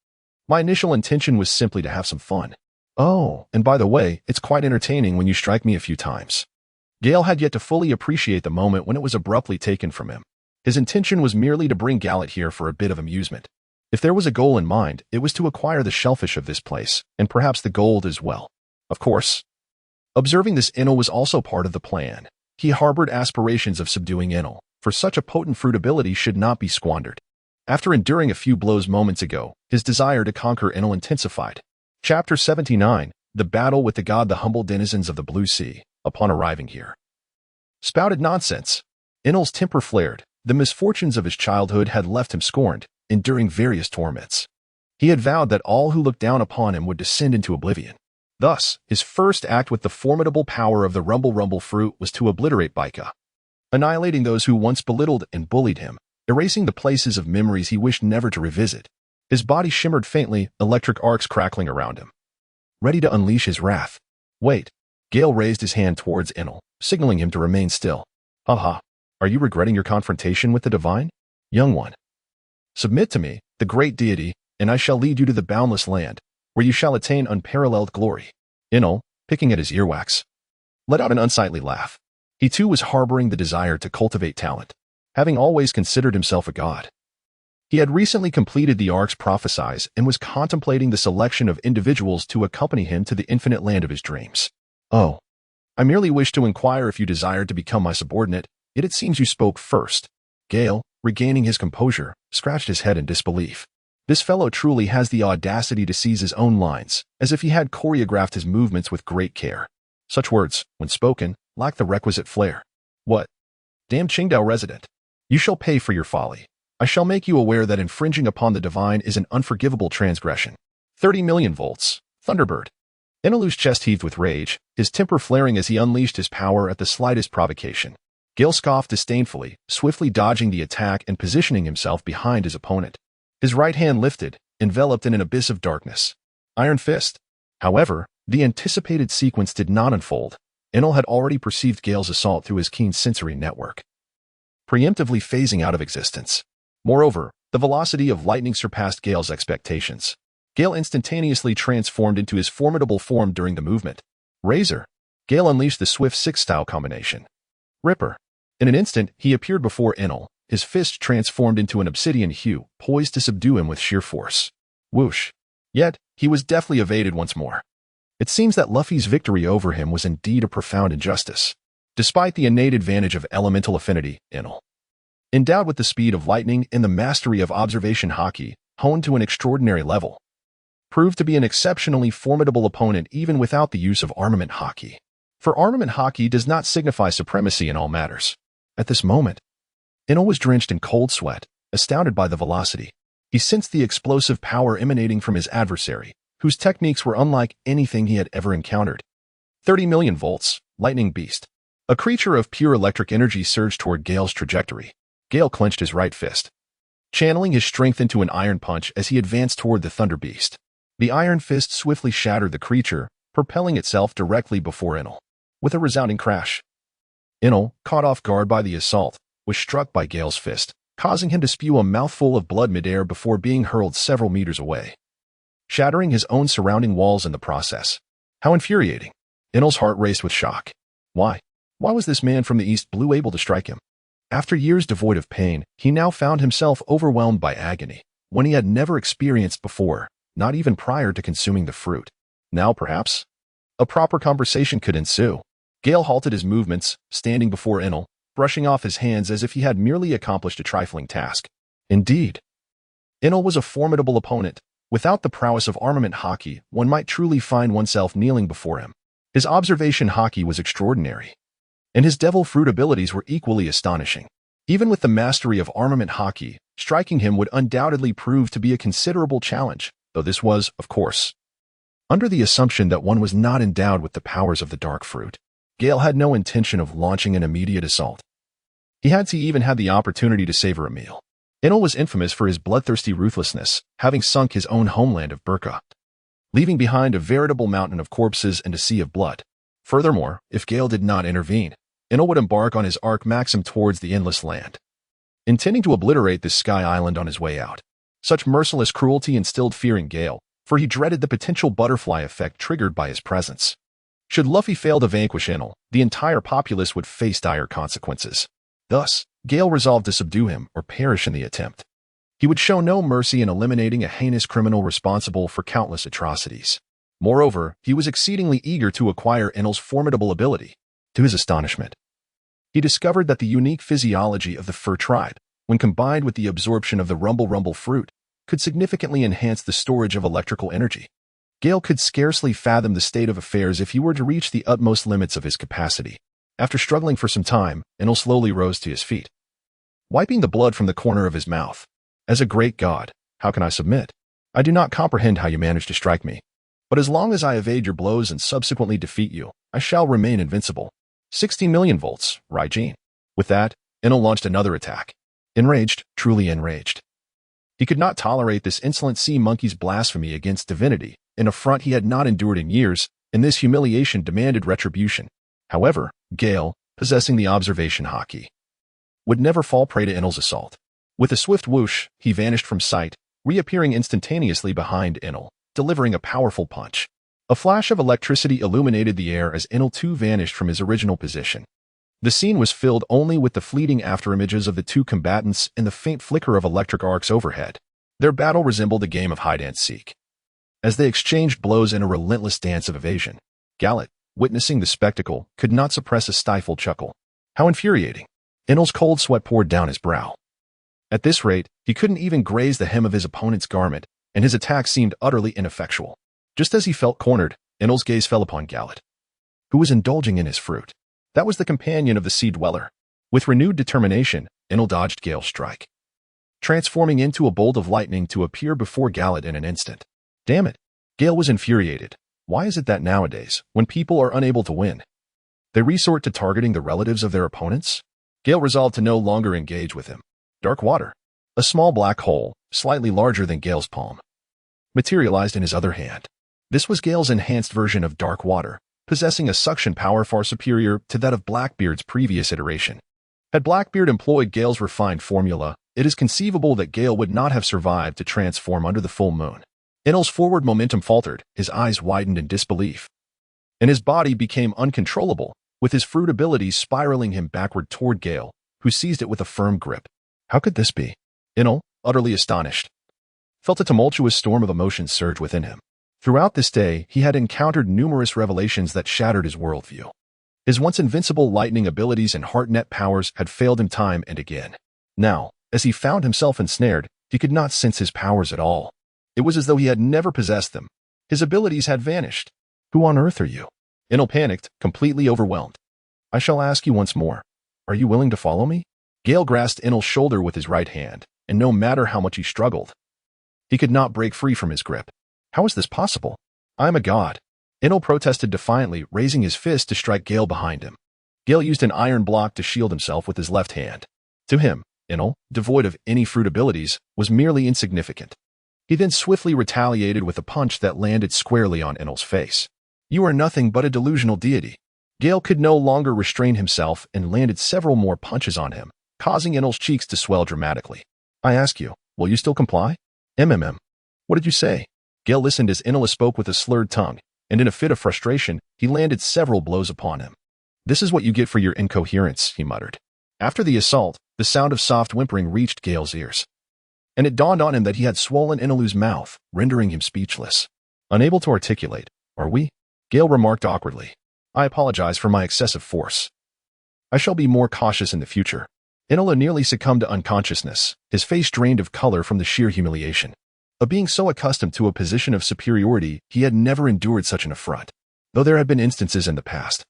My initial intention was simply to have some fun. Oh, and by the way, it's quite entertaining when you strike me a few times. Gale had yet to fully appreciate the moment when it was abruptly taken from him. His intention was merely to bring Galat here for a bit of amusement. If there was a goal in mind, it was to acquire the shellfish of this place, and perhaps the gold as well. Of course. Observing this, Inal was also part of the plan. He harbored aspirations of subduing Inal, for such a potent fruit ability should not be squandered. After enduring a few blows moments ago, his desire to conquer Inal intensified. Chapter 79, The Battle with the God. The humble denizens of the Blue Sea, upon arriving here, spouted nonsense. Inal's temper flared. The misfortunes of his childhood had left him scorned, enduring various torments. He had vowed that all who looked down upon him would descend into oblivion. Thus, his first act with the formidable power of the rumble fruit was to obliterate Baika, annihilating those who once belittled and bullied him, erasing the places of memories he wished never to revisit. His body shimmered faintly, electric arcs crackling around him, ready to unleash his wrath. Wait. Gale raised his hand towards Inal, signaling him to remain still. Haha. Are you regretting your confrontation with the divine? Young one. Submit to me, the great deity, and I shall lead you to the boundless land, where you shall attain unparalleled glory. Inal, picking at his earwax, let out an unsightly laugh. He too was harboring the desire to cultivate talent, having always considered himself a god. He had recently completed the arcs prophesies and was contemplating the selection of individuals to accompany him to the infinite land of his dreams. Oh, I merely wish to inquire if you desired to become my subordinate, yet it seems you spoke first. Gale, regaining his composure, scratched his head in disbelief. This fellow truly has the audacity to seize his own lines, as if he had choreographed his movements with great care. Such words, when spoken, lack the requisite flair. What? Damn Qingdao resident! You shall pay for your folly. I shall make you aware that infringing upon the divine is an unforgivable transgression. 30 million volts. Thunderbird. Inalu's chest heaved with rage, his temper flaring as he unleashed his power at the slightest provocation. Gale scoffed disdainfully, swiftly dodging the attack and positioning himself behind his opponent. His right hand lifted, enveloped in an abyss of darkness. Iron Fist. However, the anticipated sequence did not unfold. Inal had already perceived Gale's assault through his keen sensory network, preemptively phasing out of existence. Moreover, the velocity of lightning surpassed Gale's expectations. Gale instantaneously transformed into his formidable form during the movement. Razor. Gale unleashed the swift six-style combination. Ripper. In an instant, he appeared before Inal, his fist transformed into an obsidian hue, poised to subdue him with sheer force. Whoosh. Yet, he was deftly evaded once more. It seems that Luffy's victory over him was indeed a profound injustice. Despite the innate advantage of elemental affinity, Inal, endowed with the speed of lightning and the mastery of observation haki, honed to an extraordinary level, proved to be an exceptionally formidable opponent even without the use of armament haki. For armament haki does not signify supremacy in all matters. At this moment, Inal was drenched in cold sweat, astounded by the velocity. He sensed the explosive power emanating from his adversary, whose techniques were unlike anything he had ever encountered. 30 million volts, lightning beast. A creature of pure electric energy surged toward Gale's trajectory. Gale clenched his right fist, channeling his strength into an iron punch as he advanced toward the Thunder Beast. The iron fist swiftly shattered the creature, propelling itself directly before Inal. With a resounding crash, Inal, caught off guard by the assault, was struck by Gale's fist, causing him to spew a mouthful of blood midair before being hurled several meters away, shattering his own surrounding walls in the process. How infuriating! Inal's heart raced with shock. Why? Why was this man from the East Blue able to strike him? After years devoid of pain, he now found himself overwhelmed by agony, one he had never experienced before, not even prior to consuming the fruit. Now, perhaps, a proper conversation could ensue. Gale halted his movements, standing before Inal, brushing off his hands as if he had merely accomplished a trifling task. Indeed, Inal was a formidable opponent. Without the prowess of armament haki, one might truly find oneself kneeling before him. His observation haki was extraordinary, and his devil fruit abilities were equally astonishing. Even with the mastery of armament haki, striking him would undoubtedly prove to be a considerable challenge, though this was, of course, under the assumption that one was not endowed with the powers of the dark fruit. Gale had no intention of launching an immediate assault. He even had the opportunity to savor a meal. Inal was infamous for his bloodthirsty ruthlessness, having sunk his own homeland of Burka, leaving behind a veritable mountain of corpses and a sea of blood. Furthermore, if Gale did not intervene, Inal would embark on his arc maxim towards the Endless Land, intending to obliterate this sky island on his way out. Such merciless cruelty instilled fear in Gale, for he dreaded the potential butterfly effect triggered by his presence. Should Luffy fail to vanquish Inal, the entire populace would face dire consequences. Thus, Gale resolved to subdue him or perish in the attempt. He would show no mercy in eliminating a heinous criminal responsible for countless atrocities. Moreover, he was exceedingly eager to acquire Inal's formidable ability. To his astonishment, he discovered that the unique physiology of the fur tribe, when combined with the absorption of the rumble fruit, could significantly enhance the storage of electrical energy. Gale could scarcely fathom the state of affairs if he were to reach the utmost limits of his capacity. After struggling for some time, Inal slowly rose to his feet, wiping the blood from the corner of his mouth. As a great god, how can I submit? I do not comprehend how you managed to strike me. But as long as I evade your blows and subsequently defeat you, I shall remain invincible. 16 million volts, Raijin. With that, Inal launched another attack. Enraged, truly enraged. He could not tolerate this insolent sea monkey's blasphemy against divinity, an affront he had not endured in years, and this humiliation demanded retribution. However, Gale, possessing the observation haki, would never fall prey to Inal's assault. With a swift whoosh, he vanished from sight, reappearing instantaneously behind Inal, delivering a powerful punch. A flash of electricity illuminated the air as Inal too vanished from his original position. The scene was filled only with the fleeting afterimages of the two combatants and the faint flicker of electric arcs overhead. Their battle resembled a game of hide-and-seek, as they exchanged blows in a relentless dance of evasion. Gallet, witnessing the spectacle, could not suppress a stifled chuckle. How infuriating! Inal's cold sweat poured down his brow. At this rate, he couldn't even graze the hem of his opponent's garment, and his attack seemed utterly ineffectual. Just as he felt cornered, Inal's gaze fell upon Gallet, who was indulging in his fruit. That was the companion of the Sea Dweller. With renewed determination, Inal dodged Gale's strike, transforming into a bolt of lightning to appear before Gallet in an instant. Damn it! Gale was infuriated. Why is it that nowadays, when people are unable to win, they resort to targeting the relatives of their opponents? Gale resolved to no longer engage with him. Dark water, a small black hole, slightly larger than Gale's palm, materialized in his other hand. This was Gale's enhanced version of dark water, possessing a suction power far superior to that of Blackbeard's previous iteration. Had Blackbeard employed Gale's refined formula, it is conceivable that Gale would not have survived to transform under the full moon. Inal's forward momentum faltered, his eyes widened in disbelief, and his body became uncontrollable, with his fruit abilities spiraling him backward toward Gale, who seized it with a firm grip. How could this be? Inal, utterly astonished, felt a tumultuous storm of emotions surge within him. Throughout this day, he had encountered numerous revelations that shattered his worldview. His once invincible lightning abilities and heart-net powers had failed him time and again. Now, as he found himself ensnared, he could not sense his powers at all. It was as though he had never possessed them. His abilities had vanished. Who on earth are you? Inal panicked, completely overwhelmed. I shall ask you once more. Are you willing to follow me? Gale grasped Inal's shoulder with his right hand, and no matter how much he struggled, he could not break free from his grip. How is this possible? I am a god. Inal protested defiantly, raising his fist to strike Gale behind him. Gale used an iron block to shield himself with his left hand. To him, Inal, devoid of any fruit abilities, was merely insignificant. He then swiftly retaliated with a punch that landed squarely on Inal's face. You are nothing but a delusional deity. Gale could no longer restrain himself and landed several more punches on him, causing Inal's cheeks to swell dramatically. I ask you, will you still comply? What did you say? Gale listened as Inal spoke with a slurred tongue, and in a fit of frustration, he landed several blows upon him. This is what you get for your incoherence, he muttered. After the assault, the sound of soft whimpering reached Gale's ears, and it dawned on him that he had swollen Inalu's mouth, rendering him speechless. Unable to articulate, are we? Gale remarked awkwardly. I apologize for my excessive force. I shall be more cautious in the future. Inalu nearly succumbed to unconsciousness, his face drained of color from the sheer humiliation. Of being so accustomed to a position of superiority, he had never endured such an affront, though there had been instances in the past.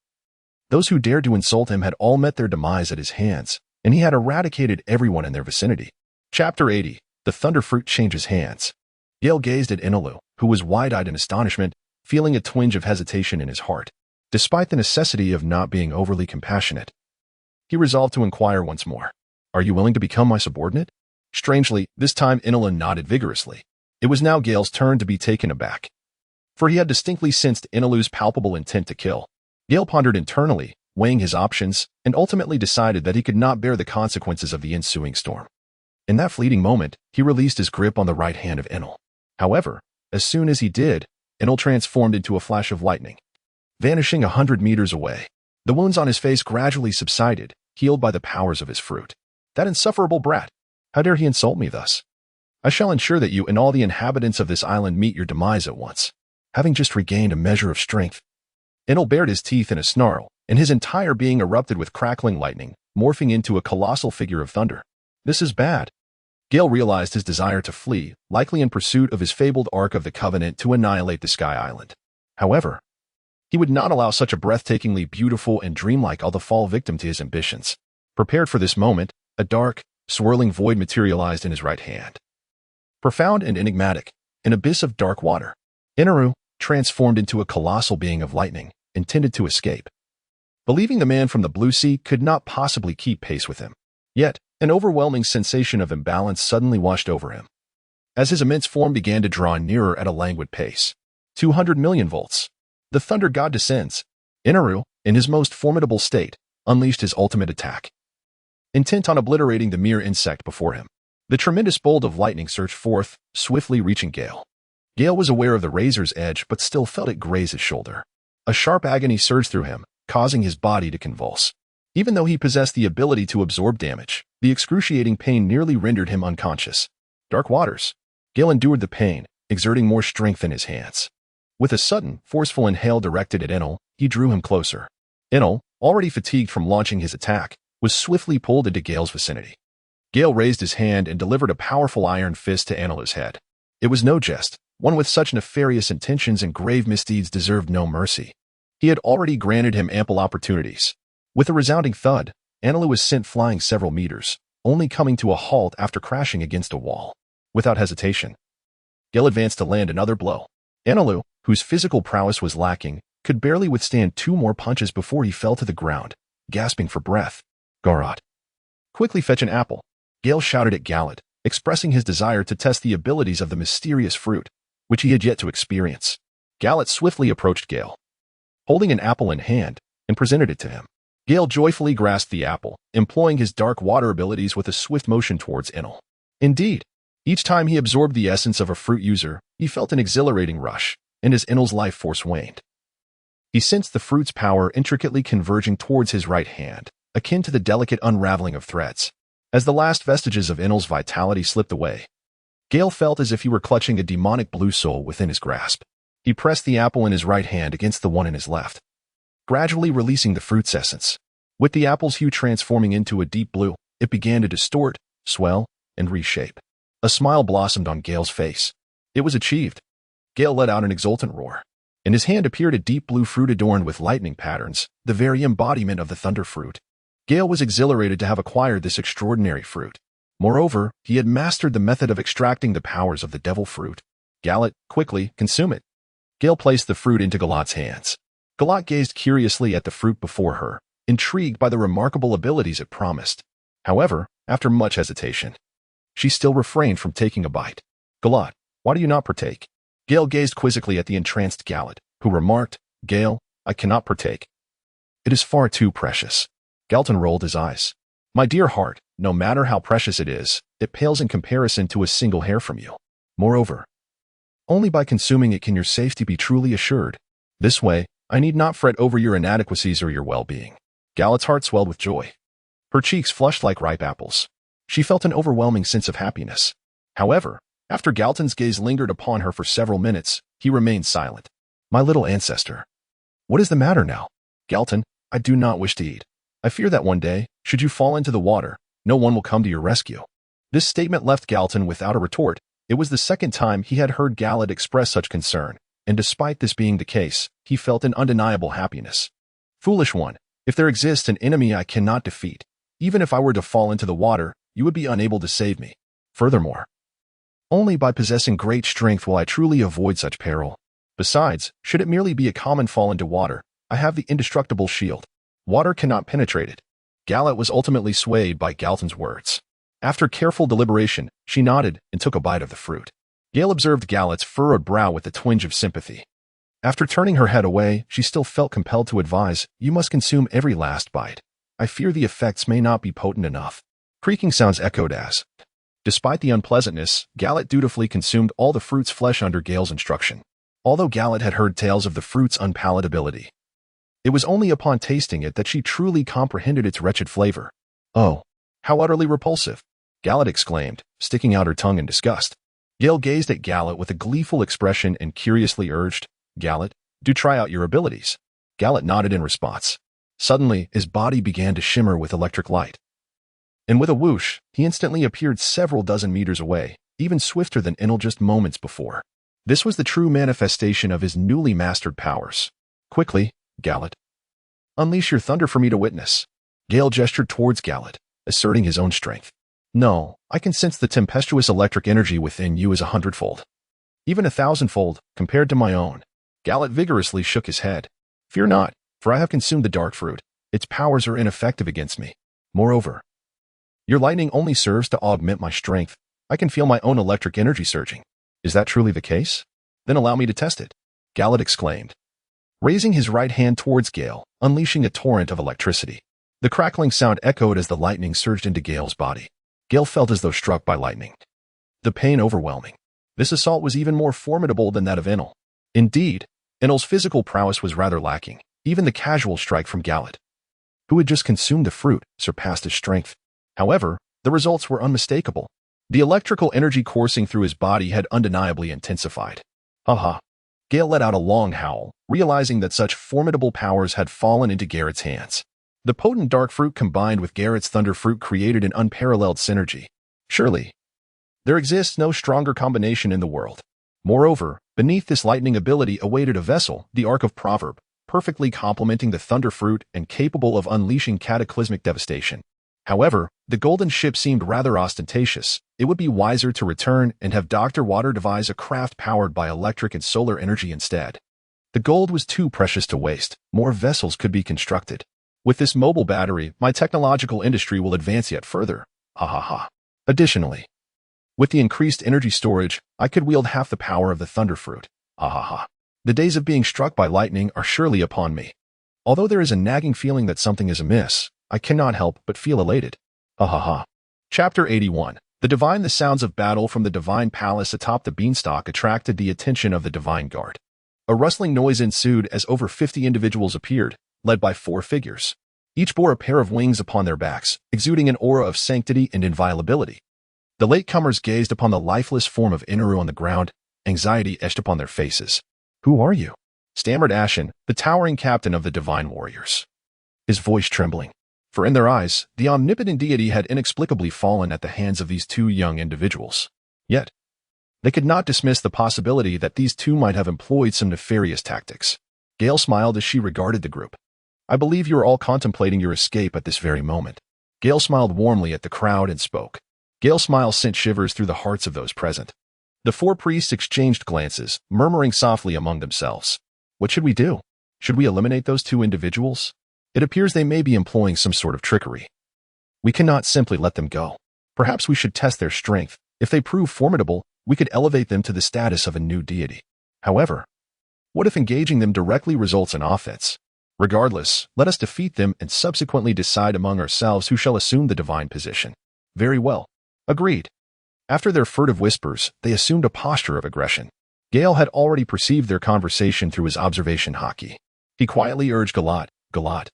Those who dared to insult him had all met their demise at his hands, and he had eradicated everyone in their vicinity. Chapter 80. The Thunderfruit Changes Hands. Gale gazed at Inalu, who was wide-eyed in astonishment, feeling a twinge of hesitation in his heart. Despite the necessity of not being overly compassionate, he resolved to inquire once more. Are you willing to become my subordinate? Strangely, this time Inalu nodded vigorously. It was now Gale's turn to be taken aback, for he had distinctly sensed Inalu's palpable intent to kill. Gale pondered internally, weighing his options, and ultimately decided that he could not bear the consequences of the ensuing storm. In that fleeting moment, he released his grip on the right hand of Inal. However, as soon as he did, Inal transformed into a flash of lightning, vanishing 100 meters away. The wounds on his face gradually subsided, healed by the powers of his fruit. That insufferable brat! How dare he insult me thus? I shall ensure that you and all the inhabitants of this island meet your demise at once. Having just regained a measure of strength, Inal bared his teeth in a snarl, and his entire being erupted with crackling lightning, morphing into a colossal figure of thunder. This is bad. Gale realized his desire to flee, likely in pursuit of his fabled Ark of the Covenant to annihilate the Sky Island. However, he would not allow such a breathtakingly beautiful and dreamlike all to fall victim to his ambitions. Prepared for this moment, a dark, swirling void materialized in his right hand. Profound and enigmatic, an abyss of dark water. Inaru, transformed into a colossal being of lightning, intended to escape. Believing the man from the blue sea could not possibly keep pace with him. Yet, an overwhelming sensation of imbalance suddenly washed over him, as his immense form began to draw nearer at a languid pace. 200 million volts. The thunder god descends. Inaru, in his most formidable state, unleashed his ultimate attack, intent on obliterating the mere insect before him. The tremendous bolt of lightning surged forth, swiftly reaching Gale. Gale was aware of the razor's edge but still felt it graze his shoulder. A sharp agony surged through him, causing his body to convulse. Even though he possessed the ability to absorb damage, the excruciating pain nearly rendered him unconscious. Dark waters. Gale endured the pain, exerting more strength in his hands. With a sudden, forceful inhale directed at Inal, he drew him closer. Inal, already fatigued from launching his attack, was swiftly pulled into Gale's vicinity. Gale raised his hand and delivered a powerful iron fist to Anilu's head. It was no jest. One with such nefarious intentions and grave misdeeds deserved no mercy. He had already granted him ample opportunities. With a resounding thud, Anilu was sent flying several meters, only coming to a halt after crashing against a wall. Without hesitation, Gale advanced to land another blow. Anilu, whose physical prowess was lacking, could barely withstand 2 more punches before he fell to the ground, gasping for breath. "Garrot, quickly fetch an apple," Gale shouted at Gallet, expressing his desire to test the abilities of the mysterious fruit, which he had yet to experience. Gallet swiftly approached Gale, holding an apple in hand, and presented it to him. Gale joyfully grasped the apple, employing his dark water abilities with a swift motion towards Enel. Indeed, each time he absorbed the essence of a fruit user, he felt an exhilarating rush, and his Enel's life force waned. He sensed the fruit's power intricately converging towards his right hand, akin to the delicate unraveling of threads. As the last vestiges of Enel's vitality slipped away, Gale felt as if he were clutching a demonic blue soul within his grasp. He pressed the apple in his right hand against the one in his left, gradually releasing the fruit's essence. With the apple's hue transforming into a deep blue, it began to distort, swell, and reshape. A smile blossomed on Gale's face. It was achieved. Gale let out an exultant roar. In his hand appeared a deep blue fruit adorned with lightning patterns, the very embodiment of the thunder fruit. Gale was exhilarated to have acquired this extraordinary fruit. Moreover, he had mastered the method of extracting the powers of the devil fruit. Gallet, quickly, consume it. Gale placed the fruit into Galat's hands. Galat gazed curiously at the fruit before her, intrigued by the remarkable abilities it promised. However, after much hesitation, she still refrained from taking a bite. "Galat, why do you not partake?" Gale gazed quizzically at the entranced Gallet, who remarked, "Gale, I cannot partake. It is far too precious." Galton rolled his eyes. "My dear heart, no matter how precious it is, it pales in comparison to a single hair from you. Moreover, only by consuming it can your safety be truly assured. This way, I need not fret over your inadequacies or your well-being." Gallet's heart swelled with joy. Her cheeks flushed like ripe apples. She felt an overwhelming sense of happiness. However, after Galton's gaze lingered upon her for several minutes, he remained silent. "My little ancestor, what is the matter now?" "Galton, I do not wish to eat. I fear that one day, should you fall into the water, no one will come to your rescue." This statement left Galton without a retort. It was the second time he had heard Gallet express such concern, and despite this being the case, he felt an undeniable happiness. "Foolish one, if there exists an enemy I cannot defeat, even if I were to fall into the water, you would be unable to save me. Furthermore, only by possessing great strength will I truly avoid such peril. Besides, should it merely be a common fall into water, I have the indestructible shield. Water cannot penetrate it." Gallet was ultimately swayed by Galton's words. After careful deliberation, she nodded and took a bite of the fruit. Gale observed Gallet's furrowed brow with a twinge of sympathy. After turning her head away, she still felt compelled to advise, "You must consume every last bite. I fear the effects may not be potent enough." Creaking sounds echoed as. Despite the unpleasantness, Gallet dutifully consumed all the fruit's flesh under Gale's instruction. Although Gallet had heard tales of the fruit's unpalatability, it was only upon tasting it that she truly comprehended its wretched flavor. "Oh, how utterly repulsive!" Gallet exclaimed, sticking out her tongue in disgust. Gale gazed at Gallet with a gleeful expression and curiously urged, "Gallet, do try out your abilities." Gallet nodded in response. Suddenly, his body began to shimmer with electric light. And with a whoosh, he instantly appeared several dozen meters away, even swifter than Enel just moments before. This was the true manifestation of his newly mastered powers. "Quickly, Gallet, unleash your thunder for me to witness." Gale gestured towards Gallet, asserting his own strength. "No, I can sense the tempestuous electric energy within you as 100-fold. Even 1,000-fold, compared to my own." Gallet vigorously shook his head. "Fear not, for I have consumed the dark fruit. Its powers are ineffective against me. Moreover, your lightning only serves to augment my strength. I can feel my own electric energy surging." "Is that truly the case? Then allow me to test it," Gallet exclaimed, raising his right hand towards Gale, unleashing a torrent of electricity. The crackling sound echoed as the lightning surged into Gale's body. Gale felt as though struck by lightning. The pain overwhelming. This assault was even more formidable than that of Enel. Indeed, Enel's physical prowess was rather lacking. Even the casual strike from Gallet, who had just consumed the fruit, surpassed his strength. However, the results were unmistakable. The electrical energy coursing through his body had undeniably intensified. "Ha!" Gale let out a long howl, realizing that such formidable powers had fallen into Garrett's hands. The potent dark fruit combined with Garrett's thunder fruit created an unparalleled synergy. Surely, there exists no stronger combination in the world. Moreover, beneath this lightning ability awaited a vessel, the Ark of Proverb, perfectly complementing the thunder fruit and capable of unleashing cataclysmic devastation. However, the golden ship seemed rather ostentatious. It would be wiser to return and have Dr. Water devise a craft powered by electric and solar energy instead. The gold was too precious to waste. More vessels could be constructed. With this mobile battery, my technological industry will advance yet further. Ha ha ha. Additionally, with the increased energy storage, I could wield half the power of the thunder fruit. Ha ha ha. The days of being struck by lightning are surely upon me. Although there is a nagging feeling that something is amiss, I cannot help but feel elated. Ha ha ha. Chapter 81. The sounds of battle from the divine palace atop the beanstalk attracted the attention of the divine guard. A rustling noise ensued as over 50 individuals appeared, led by 4 figures. Each bore a pair of wings upon their backs, exuding an aura of sanctity and inviolability. The latecomers gazed upon the lifeless form of Inaru on the ground, anxiety etched upon their faces. "Who are you?" stammered Ashen, the towering captain of the divine warriors, his voice trembling. For in their eyes, the omnipotent deity had inexplicably fallen at the hands of these 2 young individuals. Yet, they could not dismiss the possibility that these 2 might have employed some nefarious tactics. Gale smiled as she regarded the group. "I believe you are all contemplating your escape at this very moment." Gale smiled warmly at the crowd and spoke. Gale's smile sent shivers through the hearts of those present. The 4 priests exchanged glances, murmuring softly among themselves. "What should we do? Should we eliminate those 2 individuals? It appears they may be employing some sort of trickery. We cannot simply let them go. Perhaps we should test their strength. If they prove formidable, we could elevate them to the status of a new deity. However, what if engaging them directly results in offense? Regardless, let us defeat them and subsequently decide among ourselves who shall assume the divine position." "Very well." Agreed. After their furtive whispers, they assumed a posture of aggression. Gale had already perceived their conversation through his observation hockey. He quietly urged Galat,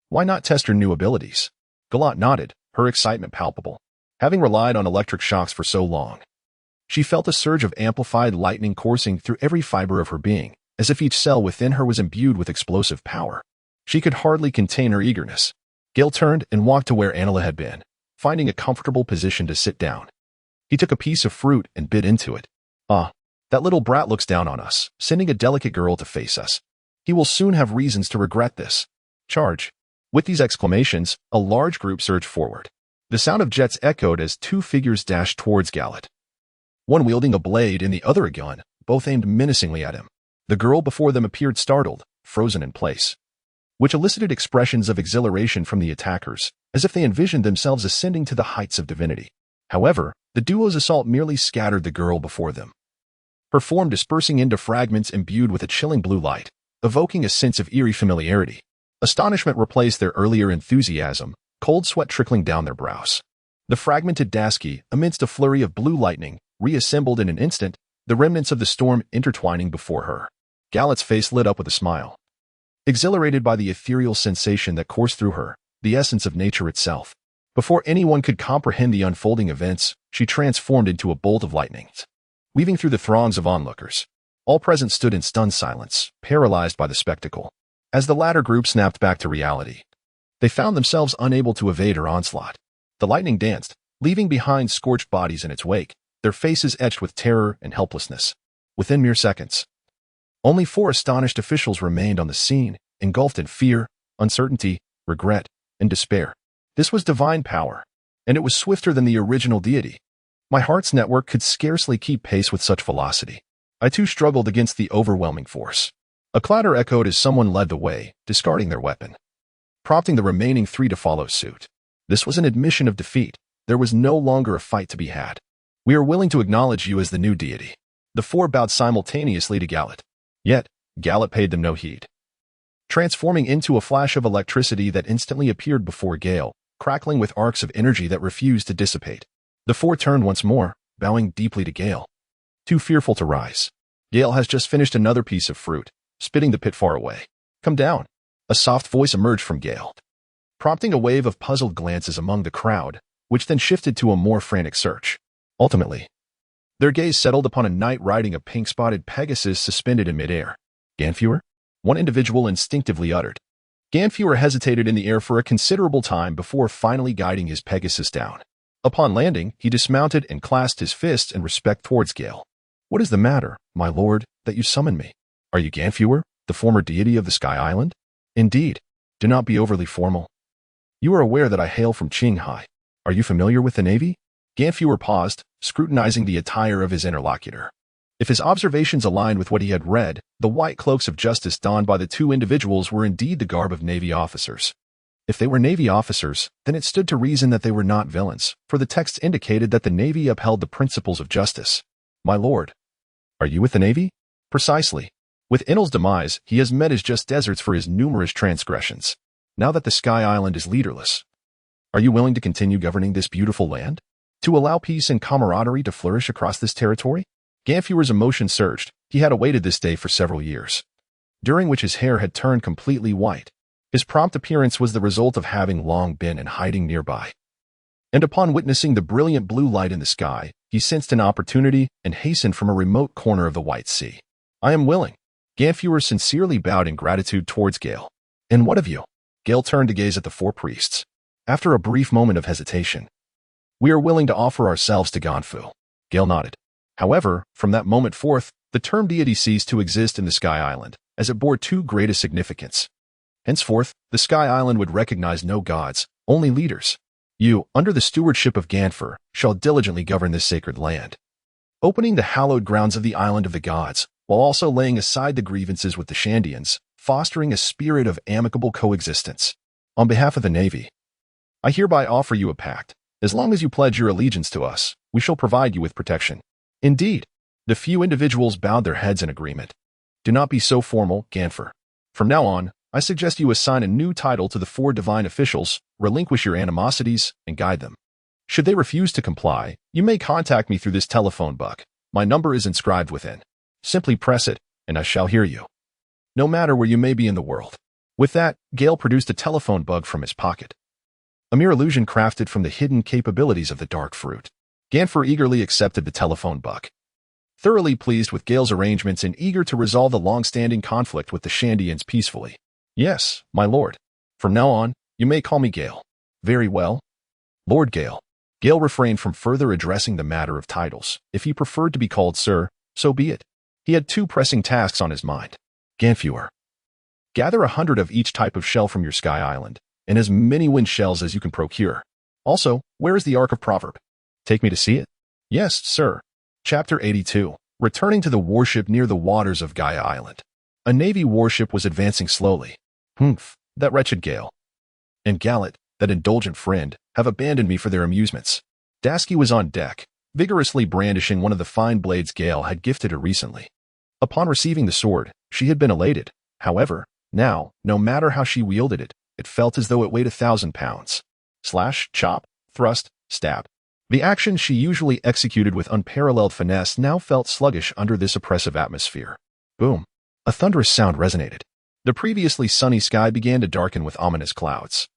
"Why not test her new abilities?" Galat nodded, her excitement palpable. Having relied on electric shocks for so long, she felt a surge of amplified lightning coursing through every fiber of her being, as if each cell within her was imbued with explosive power. She could hardly contain her eagerness. Gale turned and walked to where Anila had been, finding a comfortable position to sit down. He took a piece of fruit and bit into it. "Ah, that little brat looks down on us, sending a delicate girl to face us. He will soon have reasons to regret this. Charge." With these exclamations, a large group surged forward. The sound of jets echoed as 2 figures dashed towards Galat. One wielding a blade and the other a gun, both aimed menacingly at him. The girl before them appeared startled, frozen in place, which elicited expressions of exhilaration from the attackers, as if they envisioned themselves ascending to the heights of divinity. However, the duo's assault merely scattered the girl before them, her form dispersing into fragments imbued with a chilling blue light, evoking a sense of eerie familiarity. Astonishment replaced their earlier enthusiasm, cold sweat trickling down their brows. The fragmented Dasky, amidst a flurry of blue lightning, reassembled in an instant, the remnants of the storm intertwining before her. Galat's face lit up with a smile. Exhilarated by the ethereal sensation that coursed through her, the essence of nature itself. Before anyone could comprehend the unfolding events, she transformed into a bolt of lightning, weaving through the throngs of onlookers. All present stood in stunned silence, paralyzed by the spectacle. As the latter group snapped back to reality, they found themselves unable to evade her onslaught. The lightning danced, leaving behind scorched bodies in its wake, their faces etched with terror and helplessness. Within mere seconds, only 4 astonished officials remained on the scene, engulfed in fear, uncertainty, regret, and despair. This was divine power, and it was swifter than the original deity. My heart's network could scarcely keep pace with such velocity. I too struggled against the overwhelming force. A clatter echoed as someone led the way, discarding their weapon, prompting the remaining 3 to follow suit. This was an admission of defeat. There was no longer a fight to be had. "We are willing to acknowledge you as the new deity." The 4 bowed simultaneously to Galat. Yet, Galat paid them no heed, transforming into a flash of electricity that instantly appeared before Gale, crackling with arcs of energy that refused to dissipate. The 4 turned once more, bowing deeply to Gale, too fearful to rise. Gale has just finished another piece of fruit, spitting the pit far away. "Come down." A soft voice emerged from Gale, prompting a wave of puzzled glances among the crowd, which then shifted to a more frantic search. Ultimately, their gaze settled upon a knight riding a pink-spotted Pegasus suspended in midair. "Ganfuer?" one individual instinctively uttered. Ganfuer hesitated in the air for a considerable time before finally guiding his Pegasus down. Upon landing, he dismounted and clasped his fists in respect towards Gale. "What is the matter, my lord, that you summon me? Are you Ganfuer, the former deity of the Sky Island?" "Indeed. Do not be overly formal. You are aware that I hail from Qinghai. Are you familiar with the Navy?" Ganfuer paused, scrutinizing the attire of his interlocutor. If his observations aligned with what he had read, the white cloaks of justice donned by the two individuals were indeed the garb of Navy officers. If they were Navy officers, then it stood to reason that they were not villains, for the text indicated that the Navy upheld the principles of justice. "My lord, are you with the Navy?" "Precisely. With Inal's demise, he has met his just deserts for his numerous transgressions. Now that the Sky Island is leaderless, are you willing to continue governing this beautiful land? To allow peace and camaraderie to flourish across this territory?" Ganfuer's emotion surged. He had awaited this day for several years, during which his hair had turned completely white. His prompt appearance was the result of having long been in hiding nearby. And upon witnessing the brilliant blue light in the sky, he sensed an opportunity and hastened from a remote corner of the White Sea. "I am willing." Ganfuer sincerely bowed in gratitude towards Gale. "And what of you?" Gale turned to gaze at the four priests. After a brief moment of hesitation, "We are willing to offer ourselves to Ganfu." Gale nodded. However, from that moment forth, the term deity ceased to exist in the Sky Island, as it bore too great a significance. Henceforth, the Sky Island would recognize no gods, only leaders. "You, under the stewardship of Ganfuer, shall diligently govern this sacred land, opening the hallowed grounds of the Island of the Gods, while also laying aside the grievances with the Shandians, fostering a spirit of amicable coexistence. On behalf of the Navy, I hereby offer you a pact. As long as you pledge your allegiance to us, we shall provide you with protection." "Indeed." The few individuals bowed their heads in agreement. "Do not be so formal, Ganfuer. From now on, I suggest you assign a new title to the four divine officials, relinquish your animosities, and guide them. Should they refuse to comply, you may contact me through this telephone book. My number is inscribed within. Simply press it, and I shall hear you, no matter where you may be in the world." With that, Gale produced a telephone bug from his pocket, a mere illusion crafted from the hidden capabilities of the dark fruit. Ganfuer eagerly accepted the telephone bug. Thoroughly pleased with Gale's arrangements and eager to resolve the long-standing conflict with the Shandians peacefully. "Yes, my lord. From now on, you may call me Gale." "Very well, Lord Gale." Gale refrained from further addressing the matter of titles. If he preferred to be called Sir, so be it. He had two pressing tasks on his mind. "Ganfuer, gather 100 of each type of shell from your Sky Island, and as many wind shells as you can procure. Also, where is the Ark of Proverb? Take me to see it?" "Yes, sir." Chapter 82. Returning to the warship near the waters of Gaia Island. A Navy warship was advancing slowly. "Humph, that wretched Gale and Gallet, that indulgent friend, have abandoned me for their amusements." Dasky was on deck, vigorously brandishing one of the fine blades Gale had gifted her recently. Upon receiving the sword, she had been elated. However, now, no matter how she wielded it, it felt as though it weighed 1,000 pounds. Slash, chop, thrust, stab. The action she usually executed with unparalleled finesse now felt sluggish under this oppressive atmosphere. Boom. A thunderous sound resonated. The previously sunny sky began to darken with ominous clouds.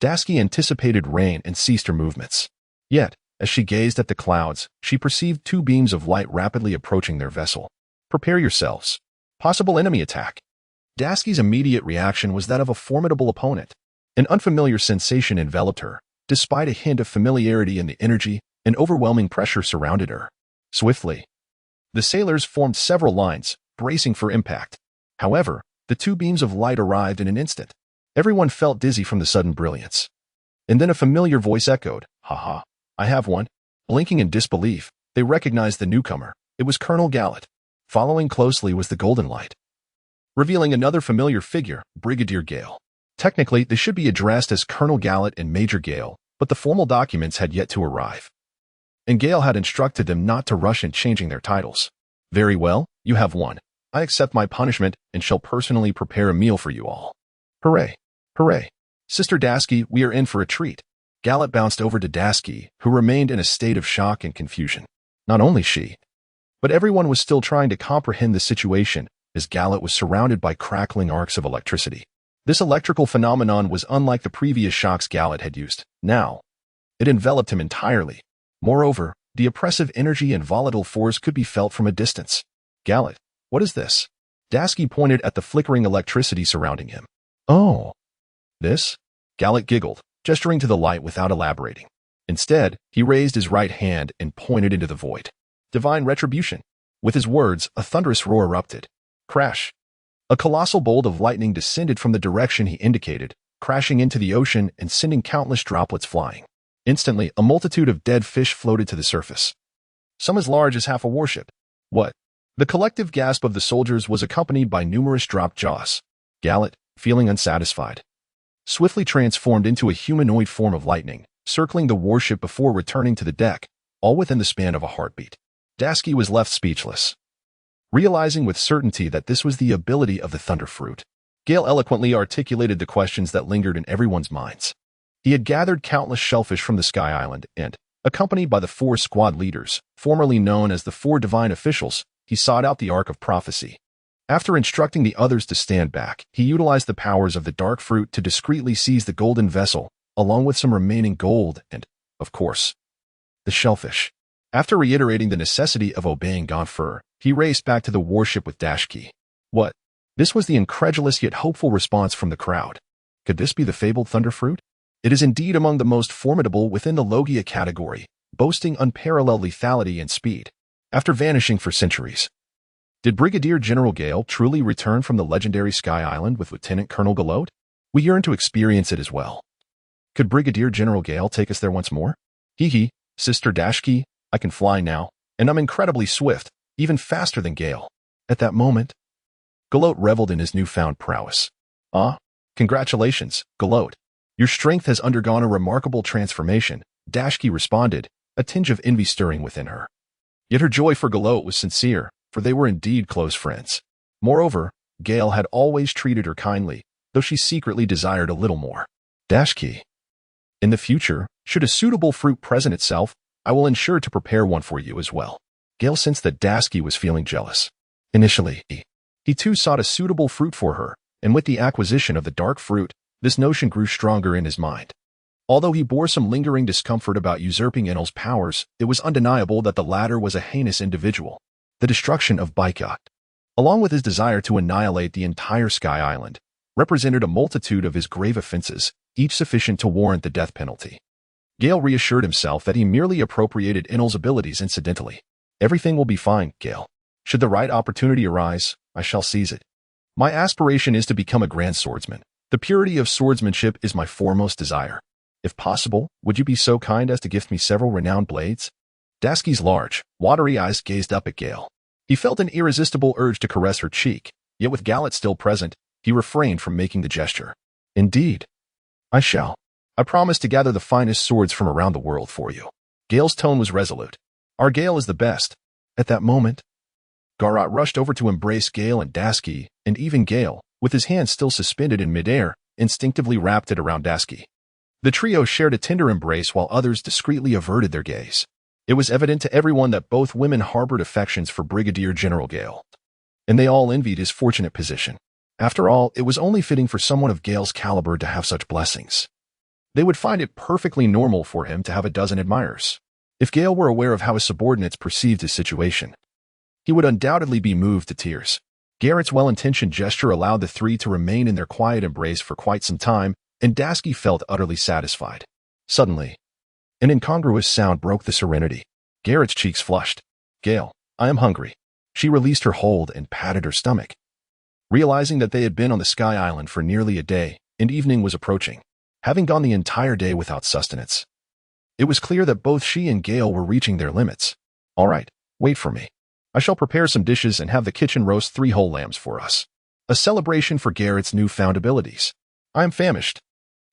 Dasky anticipated rain and ceased her movements. Yet, as she gazed at the clouds, she perceived two beams of light rapidly approaching their vessel. "Prepare yourselves. Possible enemy attack." Dasky's immediate reaction was that of a formidable opponent. An unfamiliar sensation enveloped her. Despite a hint of familiarity in the energy, an overwhelming pressure surrounded her. Swiftly, the sailors formed several lines, bracing for impact. However, the two beams of light arrived in an instant. Everyone felt dizzy from the sudden brilliance. And then a familiar voice echoed, "Ha, I have one." Blinking in disbelief, they recognized the newcomer. It was Colonel Gallet. Following closely was the golden light, revealing another familiar figure, Brigadier Gale. Technically, they should be addressed as Colonel Gallet and Major Gale, but the formal documents had yet to arrive. And Gale had instructed them not to rush in changing their titles. "Very well, you have won. I accept my punishment and shall personally prepare a meal for you all." "Hooray! Hooray! Sister Dasky, we are in for a treat." Gallet bounced over to Dasky, who remained in a state of shock and confusion. Not only she, but everyone was still trying to comprehend the situation, as Gallet was surrounded by crackling arcs of electricity. This electrical phenomenon was unlike the previous shocks Gallet had used. Now, it enveloped him entirely. Moreover, the oppressive energy and volatile force could be felt from a distance. "Gallet, what is this?" Dasky pointed at the flickering electricity surrounding him. "Oh, This? Gallet giggled, gesturing to the light without elaborating. Instead, he raised his right hand and pointed into the void. Divine retribution. With his words, a thunderous roar erupted. Crash. A colossal bolt of lightning descended from the direction he indicated, crashing into the ocean and sending countless droplets flying. Instantly, a multitude of dead fish floated to the surface. Some as large as half a warship. What? The collective gasp of the soldiers was accompanied by numerous dropped jaws. Gallet, feeling unsatisfied, swiftly transformed into a humanoid form of lightning, circling the warship before returning to the deck, all within the span of a heartbeat. Dasky was left speechless. Realizing with certainty that this was the ability of the Thunderfruit, Gale eloquently articulated the questions that lingered in everyone's minds. He had gathered countless shellfish from the Sky Island and, accompanied by the 4 squad leaders, formerly known as the 4 divine officials, he sought out the Ark of Prophecy. After instructing the others to stand back, he utilized the powers of the Dark Fruit to discreetly seize the golden vessel, along with some remaining gold and, of course, the shellfish. After reiterating the necessity of obeying Gonfur, he raced back to the warship with Dashki. What? This was the incredulous yet hopeful response from the crowd. Could this be the fabled Thunderfruit? It is indeed among the most formidable within the Logia category, boasting unparalleled lethality and speed. After vanishing for centuries, did Brigadier General Gale truly return from the legendary Sky Island with Lieutenant Colonel Galot? We yearn to experience it as well. Could Brigadier General Gale take us there once more? Hee, Sister Dashki, I can fly now, and I'm incredibly swift, even faster than Gale. At that moment, Galot reveled in his newfound prowess. Ah, congratulations, Galot. Your strength has undergone a remarkable transformation, Dashki responded, a tinge of envy stirring within her. Yet her joy for Galot was sincere, for they were indeed close friends. Moreover, Gale had always treated her kindly, though she secretly desired a little more. Dashki. In the future, should a suitable fruit present itself, I will ensure to prepare one for you as well. Gale sensed that Dashki was feeling jealous. Initially, he too sought a suitable fruit for her, and with the acquisition of the dark fruit, this notion grew stronger in his mind. Although he bore some lingering discomfort about usurping Enel's powers, it was undeniable that the latter was a heinous individual. The destruction of Baikat, along with his desire to annihilate the entire Sky Island, represented a multitude of his grave offenses, each sufficient to warrant the death penalty. Gale reassured himself that he merely appropriated Enel's abilities incidentally. Everything will be fine, Gale. Should the right opportunity arise, I shall seize it. My aspiration is to become a grand swordsman. The purity of swordsmanship is my foremost desire. If possible, would you be so kind as to gift me several renowned blades? Dashki's large, watery eyes gazed up at Gale. He felt an irresistible urge to caress her cheek, yet with Gallet still present, he refrained from making the gesture. Indeed. I shall. I promise to gather the finest swords from around the world for you. Gale's tone was resolute. Our Gale is the best. At that moment, Garat rushed over to embrace Gale and Dashki, and even Gale, with his hand still suspended in midair, instinctively wrapped it around Dashki. The trio shared a tender embrace while others discreetly averted their gaze. It was evident to everyone that both women harbored affections for Brigadier General Gale, and they all envied his fortunate position. After all, it was only fitting for someone of Gale's caliber to have such blessings. They would find it perfectly normal for him to have a dozen admirers. If Gale were aware of how his subordinates perceived his situation, he would undoubtedly be moved to tears. Garrett's well-intentioned gesture allowed the three to remain in their quiet embrace for quite some time, and Dashki felt utterly satisfied. Suddenly, an incongruous sound broke the serenity. Garrett's cheeks flushed. Gale, I am hungry. She released her hold and patted her stomach. Realizing that they had been on the Sky Island for nearly a day, and evening was approaching, having gone the entire day without sustenance, it was clear that both she and Gale were reaching their limits. All right, wait for me. I shall prepare some dishes and have the kitchen roast 3 whole lambs for us. A celebration for Garrett's newfound abilities. I am famished.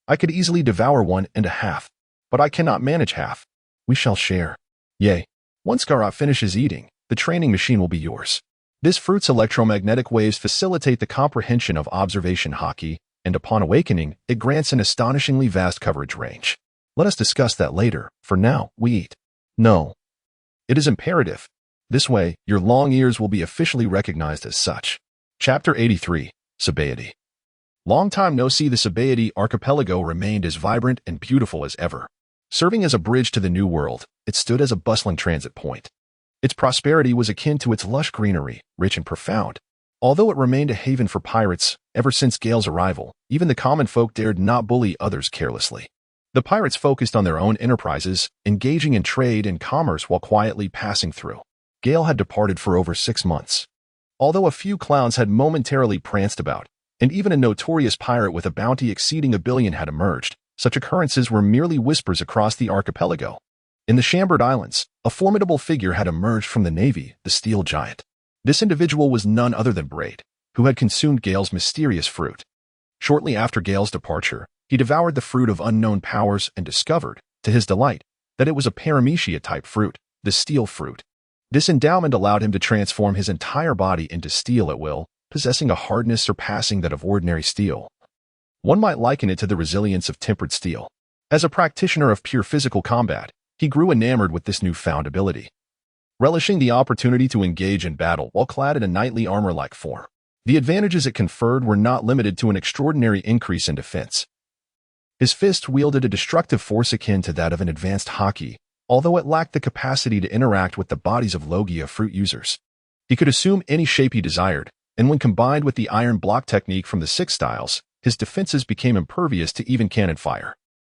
I could easily devour 1 1/2, but I cannot manage half. We shall share. Yea, once Garat finishes eating, the training machine will be yours. This fruit's electromagnetic waves facilitate the comprehension of observation hockey, and upon awakening, it grants an astonishingly vast coverage range. Let us discuss that later. For now, we eat. No. It is imperative. This way, your long ears will be officially recognized as such. Chapter 83, Sabaody. Long time no see, the Sabaody archipelago remained as vibrant and beautiful as ever. Serving as a bridge to the New World, it stood as a bustling transit point. Its prosperity was akin to its lush greenery, rich and profound. Although it remained a haven for pirates ever since Gale's arrival, even the common folk dared not bully others carelessly. The pirates focused on their own enterprises, engaging in trade and commerce while quietly passing through. Gale had departed for over 6 months. Although a few clowns had momentarily pranced about, and even a notorious pirate with a bounty exceeding $1 billion had emerged, such occurrences were merely whispers across the archipelago. In the Chambord Islands, a formidable figure had emerged from the Navy, the Steel Giant. This individual was none other than Braid, who had consumed Gale's mysterious fruit. Shortly after Gale's departure, he devoured the fruit of unknown powers and discovered, to his delight, that it was a paramecia-type fruit, the steel fruit. This endowment allowed him to transform his entire body into steel at will, possessing a hardness surpassing that of ordinary steel. One might liken it to the resilience of tempered steel. As a practitioner of pure physical combat, he grew enamored with this newfound ability, relishing the opportunity to engage in battle while clad in a knightly armor-like form. The advantages it conferred were not limited to an extraordinary increase in defense. His fist wielded a destructive force akin to that of an advanced hockey, although it lacked the capacity to interact with the bodies of Logia fruit users. He could assume any shape he desired, and when combined with the iron block technique from the Six Styles, his defenses became impervious to even cannon fire.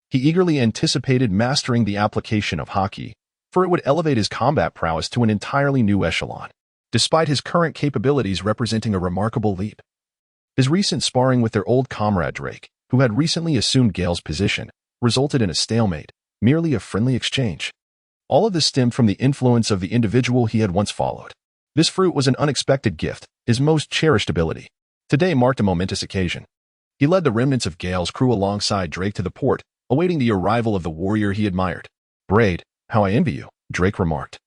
He eagerly anticipated mastering the application of hockey, for it would elevate his combat prowess to an entirely new echelon, despite his current capabilities representing a remarkable leap. His recent sparring with their old comrade Drake, who had recently assumed Gale's position, resulted in a stalemate, merely a friendly exchange. All of this stemmed from the influence of the individual he had once followed. This fruit was an unexpected gift, his most cherished ability. Today marked a momentous occasion. He led the remnants of Gale's crew alongside Drake to the port, awaiting the arrival of the warrior he admired. "Braid, how I envy you," Drake remarked.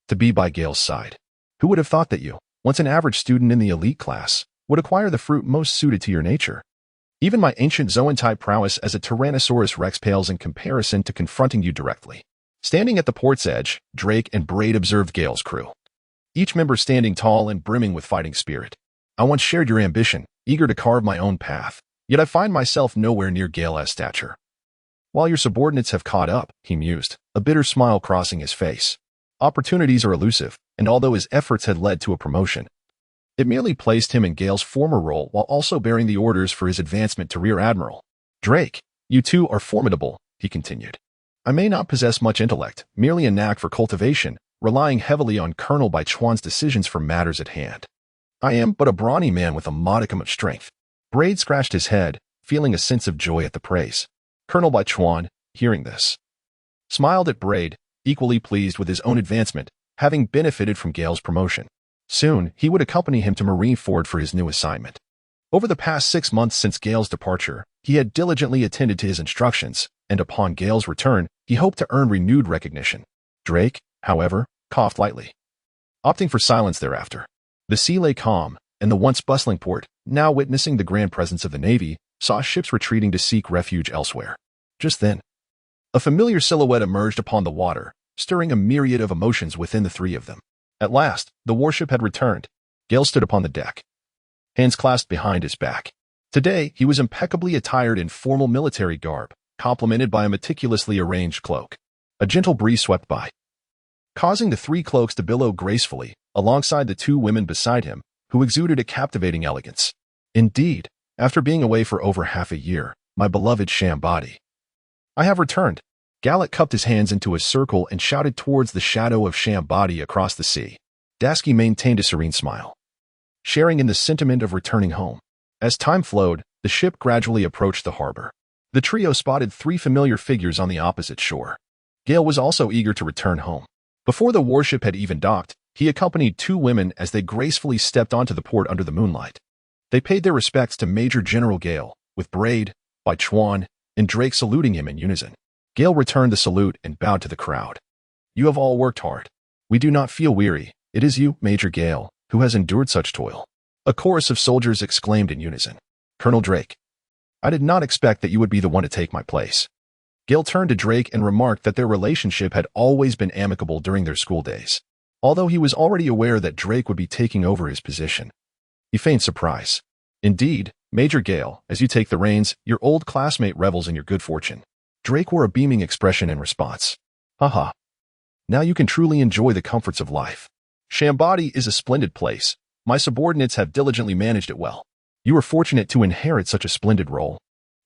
"To be by Gale's side. Who would have thought that you, once an average student in the elite class, would acquire the fruit most suited to your nature? Even my ancient Zoan-type prowess as a Tyrannosaurus Rex pales in comparison to confronting you directly." Standing at the port's edge, Drake and Braid observed Gale's crew, each member standing tall and brimming with fighting spirit. "I once shared your ambition, eager to carve my own path, yet I find myself nowhere near Gale's stature. While your subordinates have caught up," he mused, a bitter smile crossing his face. "Opportunities are elusive, and although his efforts had led to a promotion, it merely placed him in Gale's former role while also bearing the orders for his advancement to Rear Admiral. Drake, you two are formidable," he continued. "I may not possess much intellect, merely a knack for cultivation, relying heavily on Colonel Baichuan's decisions for matters at hand. I am but a brawny man with a modicum of strength." Braid scratched his head, feeling a sense of joy at the praise. Colonel Baichuan, hearing this, smiled at Braid, equally pleased with his own advancement, having benefited from Gale's promotion. Soon, he would accompany him to Marineford for his new assignment. Over the past 6 months since Gale's departure, he had diligently attended to his instructions, and upon Gale's return, he hoped to earn renewed recognition. Drake, however, coughed lightly, opting for silence thereafter. The sea lay calm, and the once bustling port, now witnessing the grand presence of the Navy, saw ships retreating to seek refuge elsewhere. Just then, a familiar silhouette emerged upon the water, stirring a myriad of emotions within the three of them. At last, the warship had returned. Gale stood upon the deck, hands clasped behind his back. Today, he was impeccably attired in formal military garb, complemented by a meticulously arranged cloak. A gentle breeze swept by, causing the 3 cloaks to billow gracefully, alongside the 2 women beside him, who exuded a captivating elegance. "Indeed, after being away for over half a year, my beloved Shambadi, I have returned." Gallet cupped his hands into a circle and shouted towards the shadow of Shambadi across the sea. Dasky maintained a serene smile, sharing in the sentiment of returning home. As time flowed, the ship gradually approached the harbor. The trio spotted 3 familiar figures on the opposite shore. Gale was also eager to return home. Before the warship had even docked, he accompanied 2 women as they gracefully stepped onto the port under the moonlight. They paid their respects to Major General Gale, with Braid, Baichuan, and Drake saluting him in unison. Gale returned the salute and bowed to the crowd. "You have all worked hard. We do not feel weary. It is you, Major Gale, who has endured such toil." A chorus of soldiers exclaimed in unison. "Colonel Drake, I did not expect that you would be the one to take my place." Gale turned to Drake and remarked that their relationship had always been amicable during their school days. Although he was already aware that Drake would be taking over his position, he feigned surprise. "Indeed, Major Gale, as you take the reins, your old classmate revels in your good fortune." Drake wore a beaming expression in response. "Haha. Now you can truly enjoy the comforts of life. Shambadi is a splendid place, My subordinates have diligently managed it well. You were fortunate to inherit such a splendid role.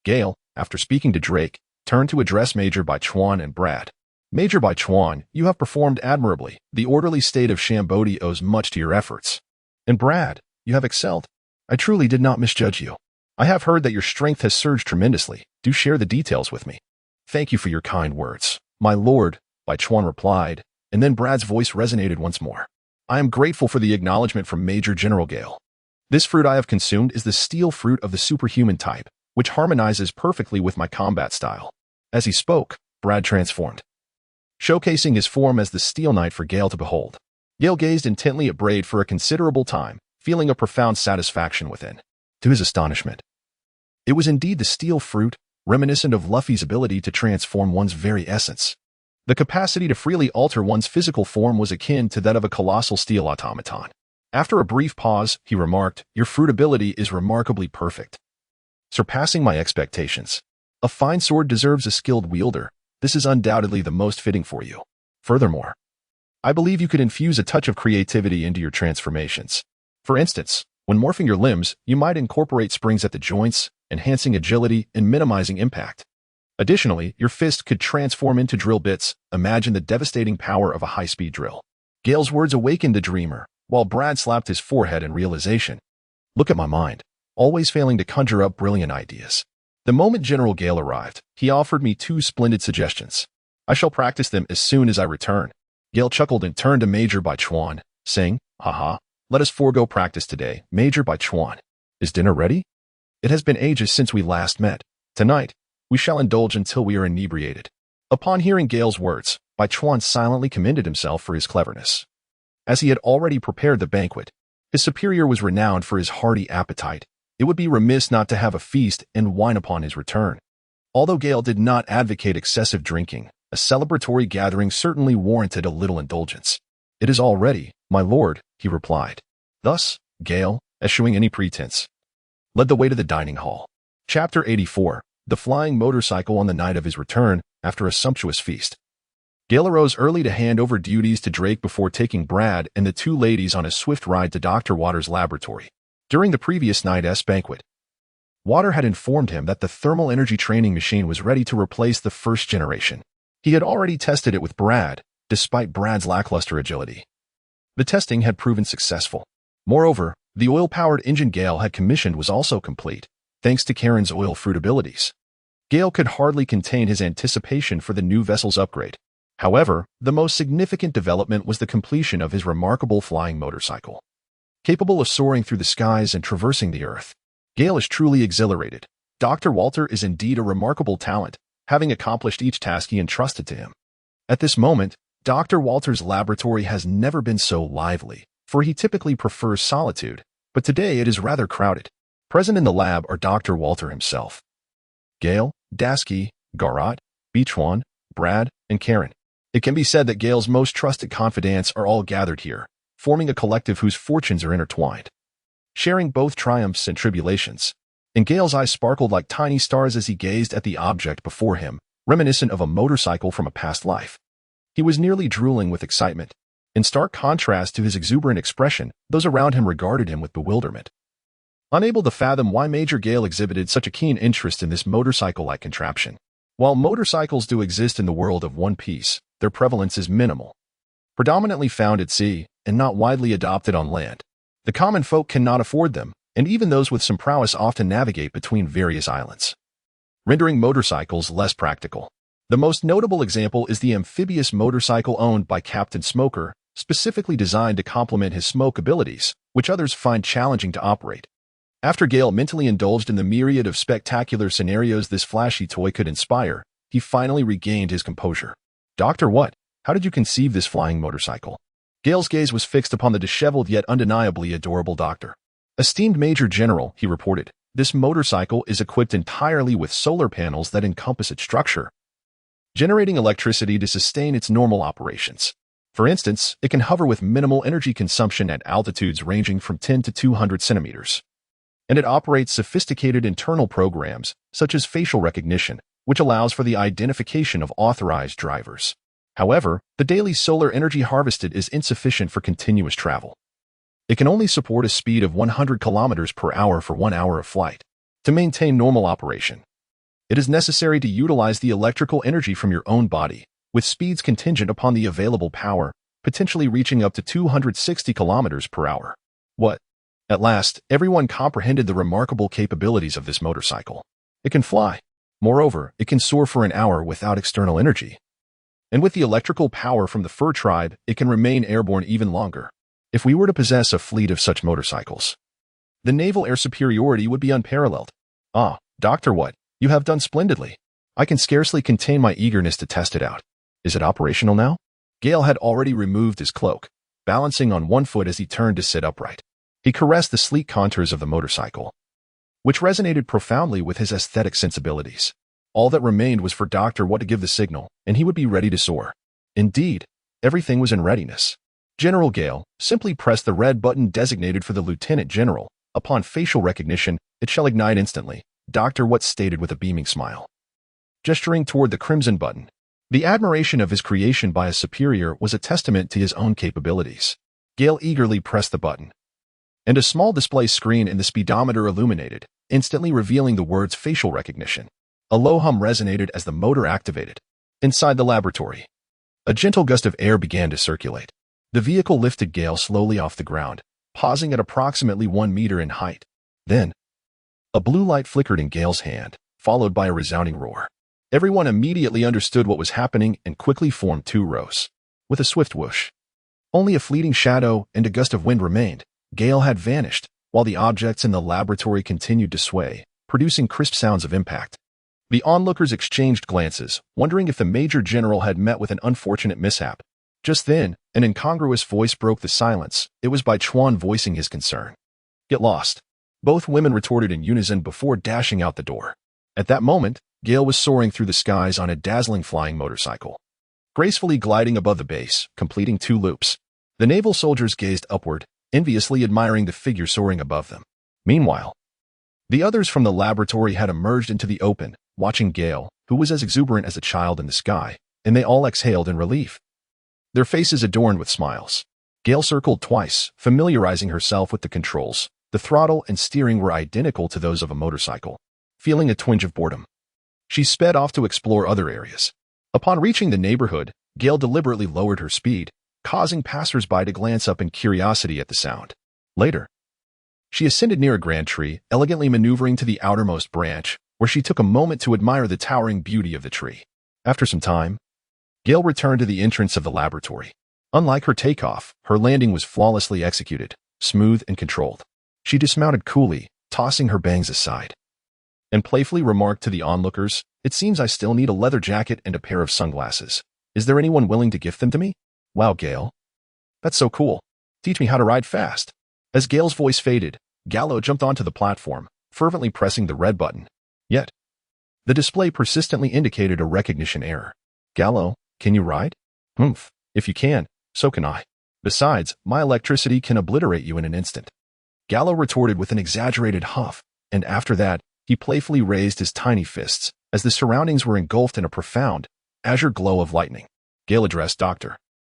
Gale, after speaking to Drake, turned to address Major Bai Chuan and Brad. Major Bai Chuan, you have performed admirably. The orderly state of Shambodi owes much to your efforts. And Brad, you have excelled. I truly did not misjudge you. I have heard that your strength has surged tremendously. Do share the details with me. Thank you for your kind words, my lord, Bai Chuan replied, and then Brad's voice resonated once more. I am grateful for the acknowledgement from Major General Gale. This fruit I have consumed is the steel fruit of the superhuman type, which harmonizes perfectly with my combat style. As he spoke, Brad transformed, showcasing his form as the Steel Knight for Gale to behold. Gale gazed intently at Brad for a considerable time, feeling a profound satisfaction within. To his astonishment, it was indeed the steel fruit, reminiscent of Luffy's ability to transform one's very essence. The capacity to freely alter one's physical form was akin to that of a colossal steel automaton. After a brief pause, he remarked, "Your fruit ability is remarkably perfect, surpassing my expectations. A fine sword deserves a skilled wielder. This is undoubtedly the most fitting for you. Furthermore, I believe you could infuse a touch of creativity into your transformations. For instance, when morphing your limbs, you might incorporate springs at the joints, enhancing agility and minimizing impact. Additionally, your fist could transform into drill bits. Imagine the devastating power of a high-speed drill." Gale's words awakened the dreamer, while Brad slapped his forehead in realization. Look at my mind, always failing to conjure up brilliant ideas. The moment General Gale arrived, he offered me 2 splendid suggestions. I shall practice them as soon as I return. Gale chuckled and turned to Major Bai Chuan, saying, "Haha, let us forego practice today. Major Bai Chuan, is dinner ready? It has been ages since we last met. Tonight, we shall indulge until we are inebriated." Upon hearing Gale's words, Bai Chuan silently commended himself for his cleverness. As he had already prepared the banquet, his superior was renowned for his hearty appetite. It would be remiss not to have a feast and wine upon his return. Although Gale did not advocate excessive drinking, a celebratory gathering certainly warranted a little indulgence. "It is all ready, my lord," he replied. Thus, Gale, eschewing any pretense, led the way to the dining hall. Chapter 84. The flying motorcycle on the night of his return, after a sumptuous feast. Gale arose early to hand over duties to Drake before taking Brad and the 2 ladies on a swift ride to Dr. Waters' laboratory. During the previous night's banquet, Water had informed him that the thermal energy training machine was ready to replace the first generation. He had already tested it with Brad, despite Brad's lackluster agility. The testing had proven successful. Moreover, the oil-powered engine Gale had commissioned was also complete, thanks to Karen's oil fruit abilities. Gale could hardly contain his anticipation for the new vessel's upgrade. However, the most significant development was the completion of his remarkable flying motorcycle. Capable of soaring through the skies and traversing the earth, Gale is truly exhilarated. Dr. Walter is indeed a remarkable talent, having accomplished each task he entrusted to him. At this moment, Dr. Walter's laboratory has never been so lively, for he typically prefers solitude, but today it is rather crowded. Present in the lab are Dr. Walter himself, Gale, Dasky, Garat, Bichuan, Brad, and Karen. It can be said that Gale's most trusted confidants are all gathered here, forming a collective whose fortunes are intertwined, sharing both triumphs and tribulations. And Gale's eyes sparkled like tiny stars as he gazed at the object before him, reminiscent of a motorcycle from a past life. He was nearly drooling with excitement. In stark contrast to his exuberant expression, those around him regarded him with bewilderment, unable to fathom why Major Gale exhibited such a keen interest in this motorcycle-like contraption. While motorcycles do exist in the world of One Piece, their prevalence is minimal, predominantly found at sea and not widely adopted on land. The common folk cannot afford them, and even those with some prowess often navigate between various islands, rendering motorcycles less practical. The most notable example is the amphibious motorcycle owned by Captain Smoker, specifically designed to complement his smoke abilities, which others find challenging to operate. After Gale mentally indulged in the myriad of spectacular scenarios this flashy toy could inspire, he finally regained his composure. "Dr. What? How did you conceive this flying motorcycle?" Gale's gaze was fixed upon the disheveled yet undeniably adorable doctor. "Esteemed Major General," he reported, "this motorcycle is equipped entirely with solar panels that encompass its structure, generating electricity to sustain its normal operations. For instance, it can hover with minimal energy consumption at altitudes ranging from 10 to 200 centimeters. And it operates sophisticated internal programs, such as facial recognition, which allows for the identification of authorized drivers. However, the daily solar energy harvested is insufficient for continuous travel. It can only support a speed of 100 kilometers per hour for 1 hour of flight. To maintain normal operation, it is necessary to utilize the electrical energy from your own body, with speeds contingent upon the available power, potentially reaching up to 260 kilometers per hour. What? At last, everyone comprehended the remarkable capabilities of this motorcycle. It can fly. Moreover, it can soar for an hour without external energy. And with the electrical power from the fur tribe, it can remain airborne even longer. If we were to possess a fleet of such motorcycles, the naval air superiority would be unparalleled. Ah, Doctor, what? You have done splendidly. I can scarcely contain my eagerness to test it out. Is it operational now? Gale had already removed his cloak, balancing on one foot as he turned to sit upright. He caressed the sleek contours of the motorcycle, which resonated profoundly with his aesthetic sensibilities. All that remained was for Dr. What to give the signal, and he would be ready to soar. Indeed, everything was in readiness. General Gale simply pressed the red button designated for the Lieutenant General. Upon facial recognition, it shall ignite instantly, Dr. What stated with a beaming smile. Gesturing toward the crimson button, the admiration of his creation by a superior was a testament to his own capabilities. Gale eagerly pressed the button, and a small display screen in the speedometer illuminated, instantly revealing the words facial recognition. A low hum resonated as the motor activated. Inside the laboratory, a gentle gust of air began to circulate. The vehicle lifted Gale slowly off the ground, pausing at approximately 1 meter in height. Then, a blue light flickered in Gale's hand, followed by a resounding roar. Everyone immediately understood what was happening and quickly formed 2 rows. With a swift whoosh, only a fleeting shadow and a gust of wind remained. Gale had vanished, while the objects in the laboratory continued to sway, producing crisp sounds of impact. The onlookers exchanged glances, wondering if the Major General had met with an unfortunate mishap. Just then, an incongruous voice broke the silence. It was Bai Chuan voicing his concern. Get lost. Both women retorted in unison before dashing out the door. At that moment, Gale was soaring through the skies on a dazzling flying motorcycle, gracefully gliding above the base, completing 2 loops. The naval soldiers gazed upward, enviously admiring the figure soaring above them. Meanwhile, the others from the laboratory had emerged into the open, watching Gale, who was as exuberant as a child in the sky, and they all exhaled in relief, their faces adorned with smiles. Gale circled twice, familiarizing herself with the controls. The throttle and steering were identical to those of a motorcycle. Feeling a twinge of boredom, she sped off to explore other areas. Upon reaching the neighborhood, Gale deliberately lowered her speed, causing passers-by to glance up in curiosity at the sound. Later, she ascended near a grand tree, elegantly maneuvering to the outermost branch, where she took a moment to admire the towering beauty of the tree. After some time, Gale returned to the entrance of the laboratory. Unlike her takeoff, her landing was flawlessly executed, smooth and controlled. She dismounted coolly, tossing her bangs aside, and playfully remarked to the onlookers, "It seems I still need a leather jacket and a pair of sunglasses. Is there anyone willing to gift them to me?" "Wow, Gale. That's so cool. Teach me how to ride fast." As Gale's voice faded, Gallo jumped onto the platform, fervently pressing the red button. Yet, the display persistently indicated a recognition error. "Gallo, can you ride?" "Humph. If you can, so can I. Besides, my electricity can obliterate you in an instant." Gallo retorted with an exaggerated huff, and after that, he playfully raised his tiny fists, as the surroundings were engulfed in a profound, azure glow of lightning. Gale addressed Dr.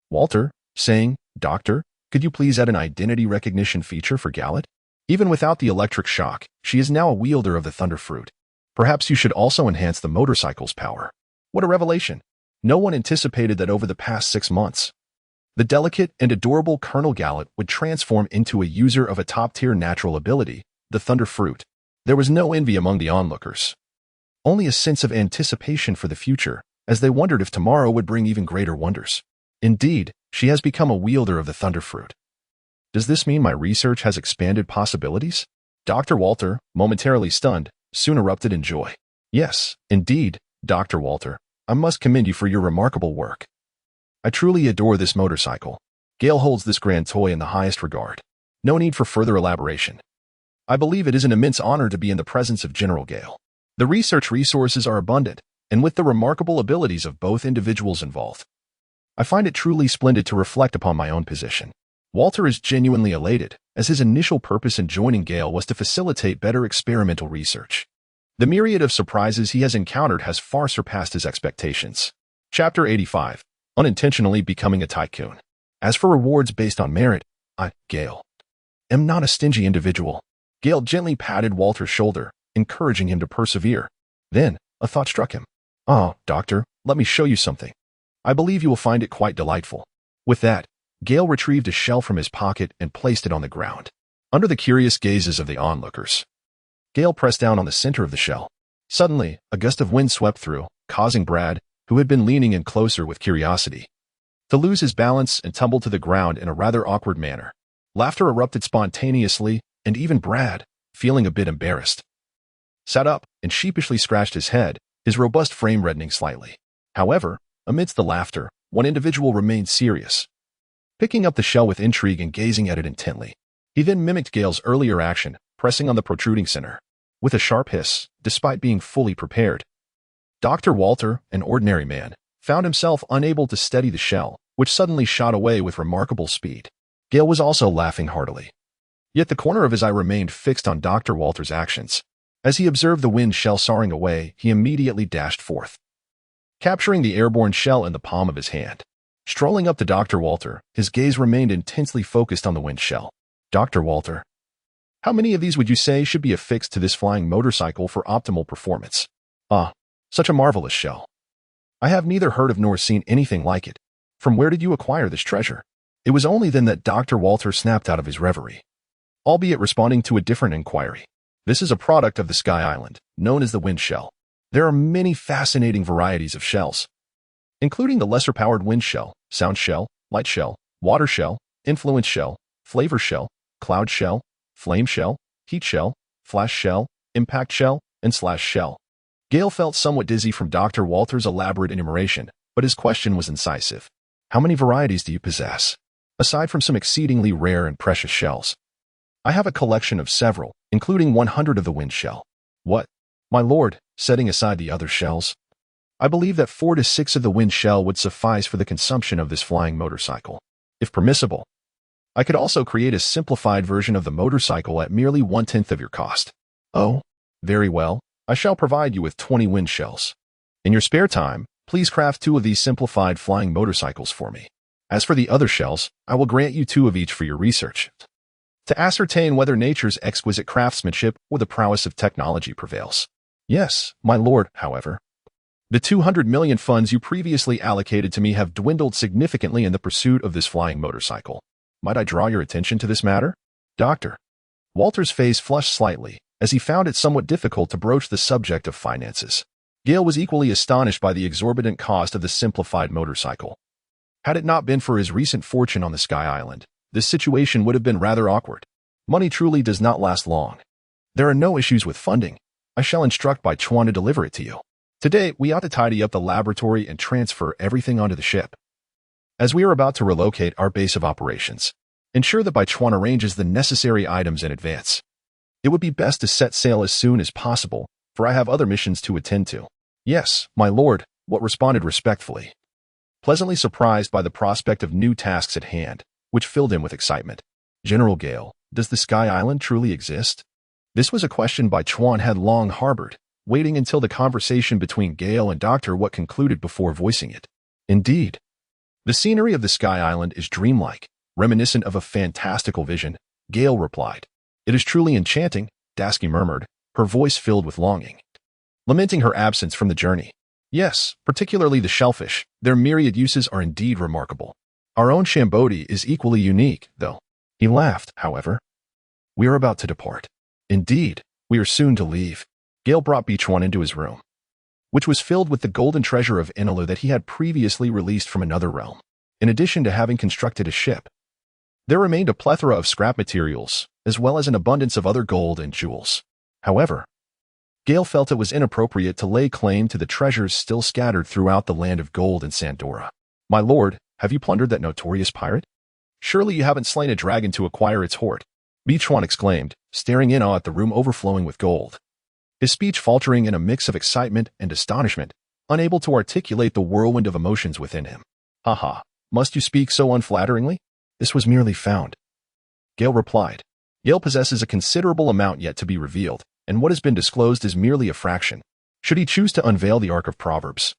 Walter, saying, "Doctor, could you please add an identity recognition feature for Gallet? Even without the electric shock, she is now a wielder of the Thunder Fruit. Perhaps you should also enhance the motorcycle's power." What a revelation! No one anticipated that over the past 6 months, the delicate and adorable Colonel Gallet would transform into a user of a top-tier natural ability, the Thunder Fruit. There was no envy among the onlookers, only a sense of anticipation for the future, as they wondered if tomorrow would bring even greater wonders. Indeed, she has become a wielder of the Thunder Fruit. Does this mean my research has expanded possibilities? Dr. Walter, momentarily stunned, soon erupted in joy. "Yes, indeed, Dr. Walter, I must commend you for your remarkable work. I truly adore this motorcycle. Gale holds this grand toy in the highest regard. No need for further elaboration. I believe it is an immense honor to be in the presence of General Gale. The research resources are abundant, and with the remarkable abilities of both individuals involved, I find it truly splendid to reflect upon my own position." Walter is genuinely elated, as his initial purpose in joining Gale was to facilitate better experimental research. The myriad of surprises he has encountered has far surpassed his expectations. Chapter 85. Unintentionally becoming a tycoon. As for rewards based on merit, Gale am not a stingy individual. Gale gently patted Walter's shoulder, encouraging him to persevere. Then, a thought struck him. "Oh, Doctor, let me show you something. I believe you will find it quite delightful." With that, Gale retrieved a shell from his pocket and placed it on the ground. Under the curious gazes of the onlookers, Gale pressed down on the center of the shell. Suddenly, a gust of wind swept through, causing Brad, who had been leaning in closer with curiosity, to lose his balance and tumble to the ground in a rather awkward manner. Laughter erupted spontaneously, and even Brad, feeling a bit embarrassed, sat up and sheepishly scratched his head, his robust frame reddening slightly. However, amidst the laughter, one individual remained serious, picking up the shell with intrigue and gazing at it intently. He then mimicked Gale's earlier action, pressing on the protruding center. With a sharp hiss, despite being fully prepared, Dr. Walter, an ordinary man, found himself unable to steady the shell, which suddenly shot away with remarkable speed. Gale was also laughing heartily. Yet the corner of his eye remained fixed on Dr. Walter's actions. As he observed the wind shell soaring away, he immediately dashed forth, capturing the airborne shell in the palm of his hand. Strolling up to Dr. Walter, his gaze remained intensely focused on the wind shell. "Dr. Walter, how many of these would you say should be affixed to this flying motorcycle for optimal performance?" "Ah, such a marvelous shell. I have neither heard of nor seen anything like it. From where did you acquire this treasure?" It was only then that Dr. Walter snapped out of his reverie, albeit responding to a different inquiry. "This is a product of the Sky Island, known as the wind shell. There are many fascinating varieties of shells, including the lesser-powered wind shell, sound shell, light shell, water shell, influence shell, flavor shell, cloud shell, flame shell, heat shell, flash shell, impact shell, and slash shell." Gale felt somewhat dizzy from Dr. Walter's elaborate enumeration, but his question was incisive. "How many varieties do you possess, aside from some exceedingly rare and precious shells?" "I have a collection of several, including 100 of the wind shell." "What? My lord, setting aside the other shells, I believe that 4 to 6 of the wind shell would suffice for the consumption of this flying motorcycle. If permissible, I could also create a simplified version of the motorcycle at merely 1/10 of your cost." "Oh, very well. I shall provide you with 20 wind shells. In your spare time, please craft 2 of these simplified flying motorcycles for me. As for the other shells, I will grant you 2 of each for your research, to ascertain whether nature's exquisite craftsmanship or the prowess of technology prevails." "Yes, my lord, however. The 200 million funds you previously allocated to me have dwindled significantly in the pursuit of this flying motorcycle. Might I draw your attention to this matter?" Dr. Walter's face flushed slightly, as he found it somewhat difficult to broach the subject of finances. Gale was equally astonished by the exorbitant cost of the simplified motorcycle. Had it not been for his recent fortune on the Sky Island, this situation would have been rather awkward. Money truly does not last long. "There are no issues with funding. I shall instruct Bai Chuan to deliver it to you. Today, we ought to tidy up the laboratory and transfer everything onto the ship. As we are about to relocate our base of operations, ensure that Bai Chuan arranges the necessary items in advance. It would be best to set sail as soon as possible, for I have other missions to attend to." "Yes, my lord," Wat responded respectfully, pleasantly surprised by the prospect of new tasks at hand, which filled him with excitement. "General Gale, does the Sky Island truly exist?" This was a question Bai Chuan had long harbored, waiting until the conversation between Gale and Dr. Wat concluded before voicing it. "Indeed. The scenery of the Sky Island is dreamlike, reminiscent of a fantastical vision," Gale replied. "It is truly enchanting," Dasky murmured, her voice filled with longing, lamenting her absence from the journey. "Yes, particularly the shellfish. Their myriad uses are indeed remarkable. Our own Shambodi is equally unique, though." He laughed, however. "We are about to depart." "Indeed, we are soon to leave." Gale brought Bichuan into his room, which was filled with the golden treasure of Inalu that he had previously released from another realm. In addition to having constructed a ship, there remained a plethora of scrap materials, as well as an abundance of other gold and jewels. However, Gale felt it was inappropriate to lay claim to the treasures still scattered throughout the land of gold in Sandora. "My lord, have you plundered that notorious pirate? Surely you haven't slain a dragon to acquire its hoard," Bichuan exclaimed, staring in awe at the room overflowing with gold, his speech faltering in a mix of excitement and astonishment, unable to articulate the whirlwind of emotions within him. "Haha, must you speak so unflatteringly? This was merely found," Gale replied. "Gale possesses a considerable amount yet to be revealed, and what has been disclosed is merely a fraction. Should he choose to unveil the Ark of Proverbs,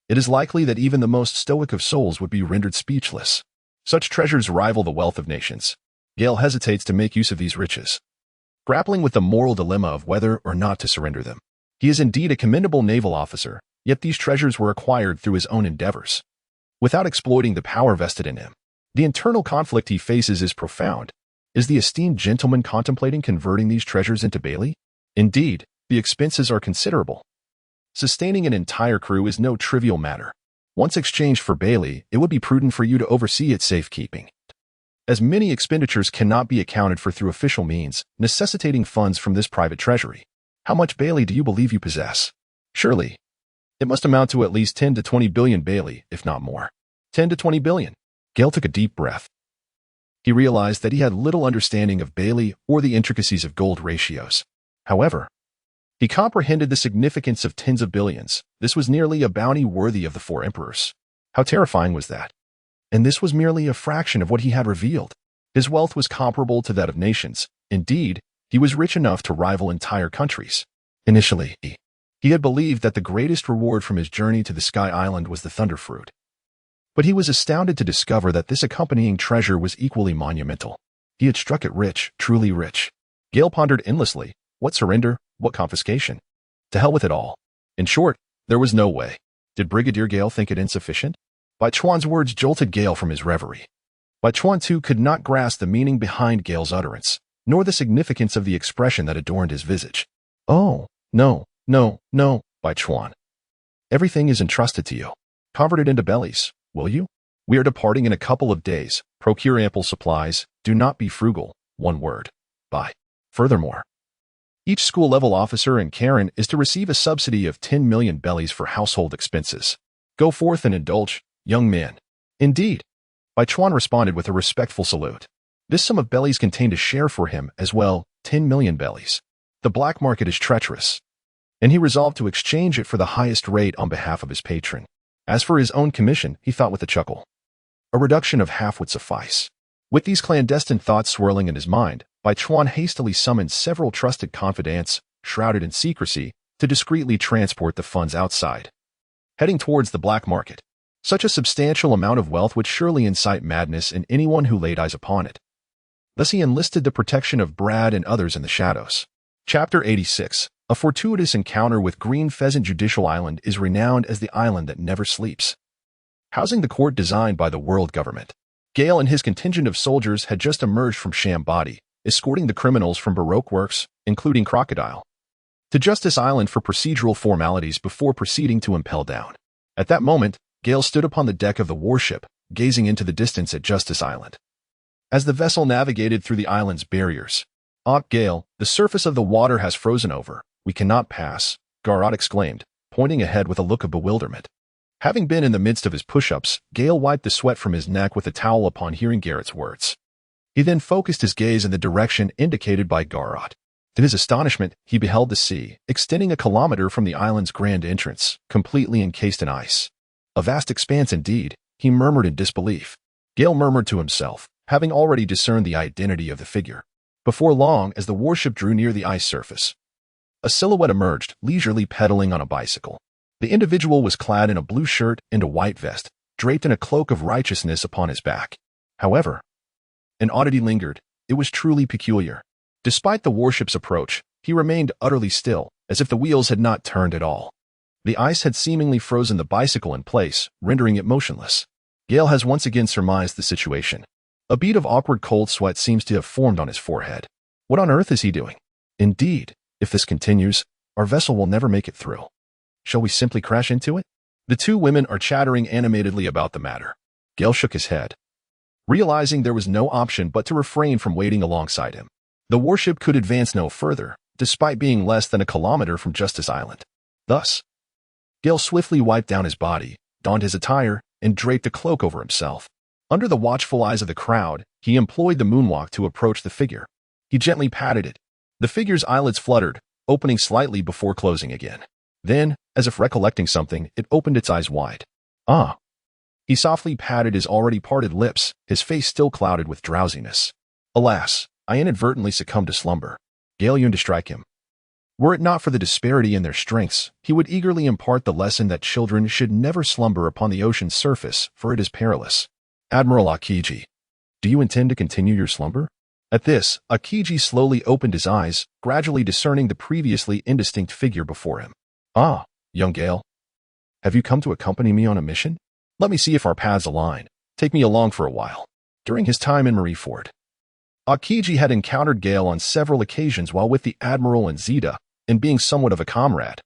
it is likely that even the most stoic of souls would be rendered speechless. Such treasures rival the wealth of nations. Gale hesitates to make use of these riches, grappling with the moral dilemma of whether or not to surrender them. He is indeed a commendable naval officer, yet these treasures were acquired through his own endeavors, without exploiting the power vested in him. The internal conflict he faces is profound. Is the esteemed gentleman contemplating converting these treasures into Bailey? Indeed, the expenses are considerable. Sustaining an entire crew is no trivial matter. Once exchanged for Bailey, it would be prudent for you to oversee its safekeeping, as many expenditures cannot be accounted for through official means, necessitating funds from this private treasury. How much Bailey do you believe you possess? Surely, it must amount to at least 10 to 20 billion Bailey, if not more. 10 to 20 billion. Gale took a deep breath. He realized that he had little understanding of Bailey or the intricacies of gold ratios. However, he comprehended the significance of tens of billions. This was nearly a bounty worthy of the four emperors. How terrifying was that? And this was merely a fraction of what he had revealed. His wealth was comparable to that of nations. Indeed, he was rich enough to rival entire countries. Initially, he had believed that the greatest reward from his journey to the Sky Island was the Thunder Fruit. But he was astounded to discover that this accompanying treasure was equally monumental. He had struck it rich, truly rich. Gale pondered endlessly. What surrender? What confiscation? To hell with it all. In short, there was no way. Did Brigadier Gale think it insufficient? Bai Chuan's words jolted Gale from his reverie. Bai Chuan too could not grasp the meaning behind Gale's utterance, nor the significance of the expression that adorned his visage. Oh, no, Bai Chuan. Everything is entrusted to you. Convert it into bellies, will you? We are departing in a couple of days. Procure ample supplies. Do not be frugal. One word. Bye. Furthermore, each school-level officer in Karen is to receive a subsidy of 10 million bellies for household expenses. Go forth and indulge, young men. Indeed. Bai Chuan responded with a respectful salute. This sum of bellies contained a share for him as well, 10 million bellies. The black market is treacherous, and he resolved to exchange it for the highest rate on behalf of his patron. As for his own commission, he thought with a chuckle, a reduction of half would suffice. With these clandestine thoughts swirling in his mind, Bai Chuan hastily summoned several trusted confidants, shrouded in secrecy, to discreetly transport the funds outside, heading towards the black market. Such a substantial amount of wealth would surely incite madness in anyone who laid eyes upon it. Thus he enlisted the protection of Brad and others in the shadows. Chapter 86. A fortuitous encounter with Green Pheasant Judicial Island is renowned as the island that never sleeps. Housing the court designed by the world government, Gale and his contingent of soldiers had just emerged from Sham Body, escorting the criminals from Baroque Works, including Crocodile, to Justice Island for procedural formalities before proceeding to impel down. At that moment, Gale stood upon the deck of the warship, gazing into the distance at Justice Island. As the vessel navigated through the island's barriers, Gale, the surface of the water has frozen over. We cannot pass, Garrot exclaimed, pointing ahead with a look of bewilderment. Having been in the midst of his push-ups, Gale wiped the sweat from his neck with a towel upon hearing Garrett's words. He then focused his gaze in the direction indicated by Garrot. To his astonishment, he beheld the sea, extending a kilometer from the island's grand entrance, completely encased in ice. A vast expanse indeed, he murmured in disbelief. Gale murmured to himself, having already discerned the identity of the figure. Before long, as the warship drew near the ice surface, a silhouette emerged, leisurely pedaling on a bicycle. The individual was clad in a blue shirt and a white vest, draped in a cloak of righteousness upon his back. However, an oddity lingered. It was truly peculiar. Despite the warship's approach, he remained utterly still, as if the wheels had not turned at all. The ice had seemingly frozen the bicycle in place, rendering it motionless. Gale has once again surmised the situation. A bead of awkward cold sweat seems to have formed on his forehead. What on earth is he doing? Indeed, if this continues, our vessel will never make it through. Shall we simply crash into it? The two women are chattering animatedly about the matter. Gale shook his head, realizing there was no option but to refrain from waiting alongside him. The warship could advance no further, despite being less than a kilometer from Justice Island. Thus, Gale swiftly wiped down his body, donned his attire, and draped a cloak over himself. Under the watchful eyes of the crowd, he employed the moonwalk to approach the figure. He gently patted it. The figure's eyelids fluttered, opening slightly before closing again. Then, as if recollecting something, it opened its eyes wide. Ah! He softly patted his already parted lips, his face still clouded with drowsiness. Alas, I inadvertently succumbed to slumber. Gale yearned to strike him. Were it not for the disparity in their strengths, he would eagerly impart the lesson that children should never slumber upon the ocean's surface, for it is perilous. Admiral Akiji, do you intend to continue your slumber? At this, Akiji slowly opened his eyes, gradually discerning the previously indistinct figure before him. Ah, young Gale. Have you come to accompany me on a mission? Let me see if our paths align. Take me along for a while. During his time in Marineford, Akiji had encountered Gale on several occasions while with the Admiral and Zeta, and being somewhat of a comrade.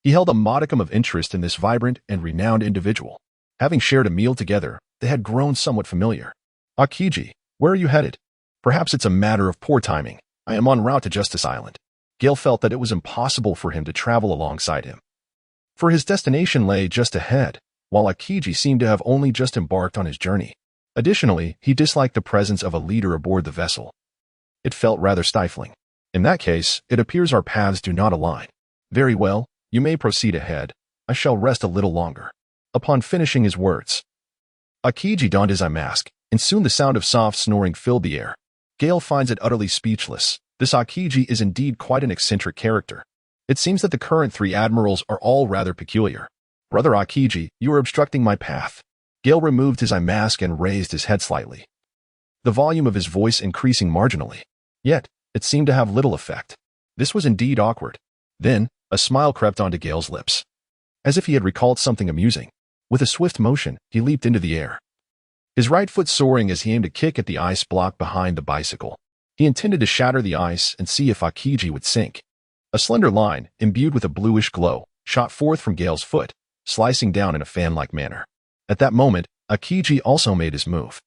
He held a modicum of interest in this vibrant and renowned individual. Having shared a meal together, they had grown somewhat familiar. Akiji, where are you headed? Perhaps it's a matter of poor timing. I am en route to Justice Island. Gale felt that it was impossible for him to travel alongside him, for his destination lay just ahead, while Akiji seemed to have only just embarked on his journey. Additionally, he disliked the presence of a leader aboard the vessel. It felt rather stifling. In that case, it appears our paths do not align. Very well, you may proceed ahead. I shall rest a little longer. Upon finishing his words, Akiji donned his eye mask, and soon the sound of soft snoring filled the air. Gale finds it utterly speechless. This Akiji is indeed quite an eccentric character. It seems that the current 3 admirals are all rather peculiar. Brother Akiji, you are obstructing my path. Gale removed his eye mask and raised his head slightly, the volume of his voice increasing marginally. Yet, it seemed to have little effect. This was indeed awkward. Then, a smile crept onto Gale's lips, as if he had recalled something amusing. With a swift motion, he leaped into the air, his right foot soaring as he aimed a kick at the ice block behind the bicycle. He intended to shatter the ice and see if Akiji would sink. A slender line, imbued with a bluish glow, shot forth from Gale's foot, slicing down in a fan-like manner. At that moment, Akiji also made his move.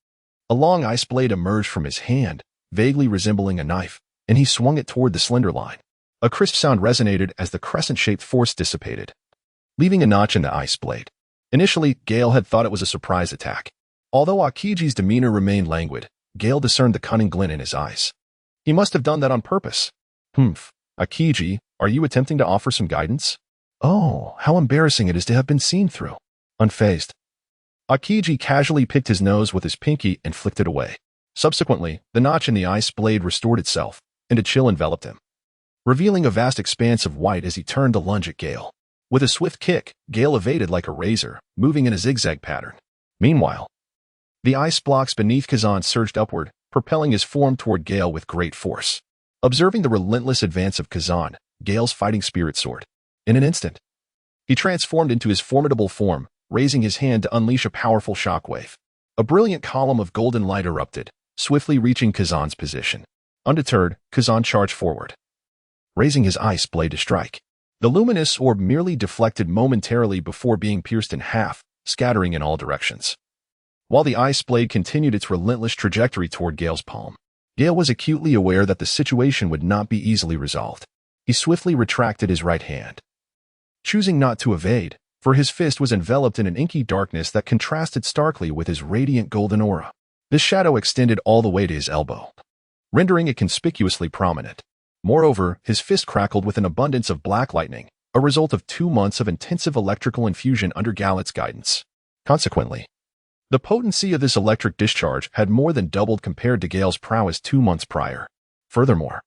A long ice blade emerged from his hand, vaguely resembling a knife, and he swung it toward the slender line. A crisp sound resonated as the crescent-shaped force dissipated, leaving a notch in the ice blade. Initially, Gale had thought it was a surprise attack. Although Akiji's demeanor remained languid, Gale discerned the cunning glint in his eyes. He must have done that on purpose. Akiji, are you attempting to offer some guidance? Oh, how embarrassing it is to have been seen through. Unfazed, Akiji casually picked his nose with his pinky and flicked it away. Subsequently, the notch in the ice blade restored itself, and a chill enveloped him, revealing a vast expanse of white as he turned to lunge at Gale. With a swift kick, Gale evaded like a razor, moving in a zigzag pattern. Meanwhile, the ice blocks beneath Kazan surged upward, propelling his form toward Gale with great force. Observing the relentless advance of Kazan, Gale's fighting spirit soared. In an instant, he transformed into his formidable form, raising his hand to unleash a powerful shockwave. A brilliant column of golden light erupted, swiftly reaching Kazan's position. Undeterred, Kazan charged forward, raising his ice blade to strike. The luminous orb merely deflected momentarily before being pierced in half, scattering in all directions. While the ice blade continued its relentless trajectory toward Gale's palm, Gale was acutely aware that the situation would not be easily resolved. He swiftly retracted his right hand, choosing not to evade, for his fist was enveloped in an inky darkness that contrasted starkly with his radiant golden aura. This shadow extended all the way to his elbow, rendering it conspicuously prominent. Moreover, his fist crackled with an abundance of black lightning, a result of 2 months of intensive electrical infusion under Galet's guidance. Consequently, the potency of this electric discharge had more than doubled compared to Gale's prowess 2 months prior. Furthermore,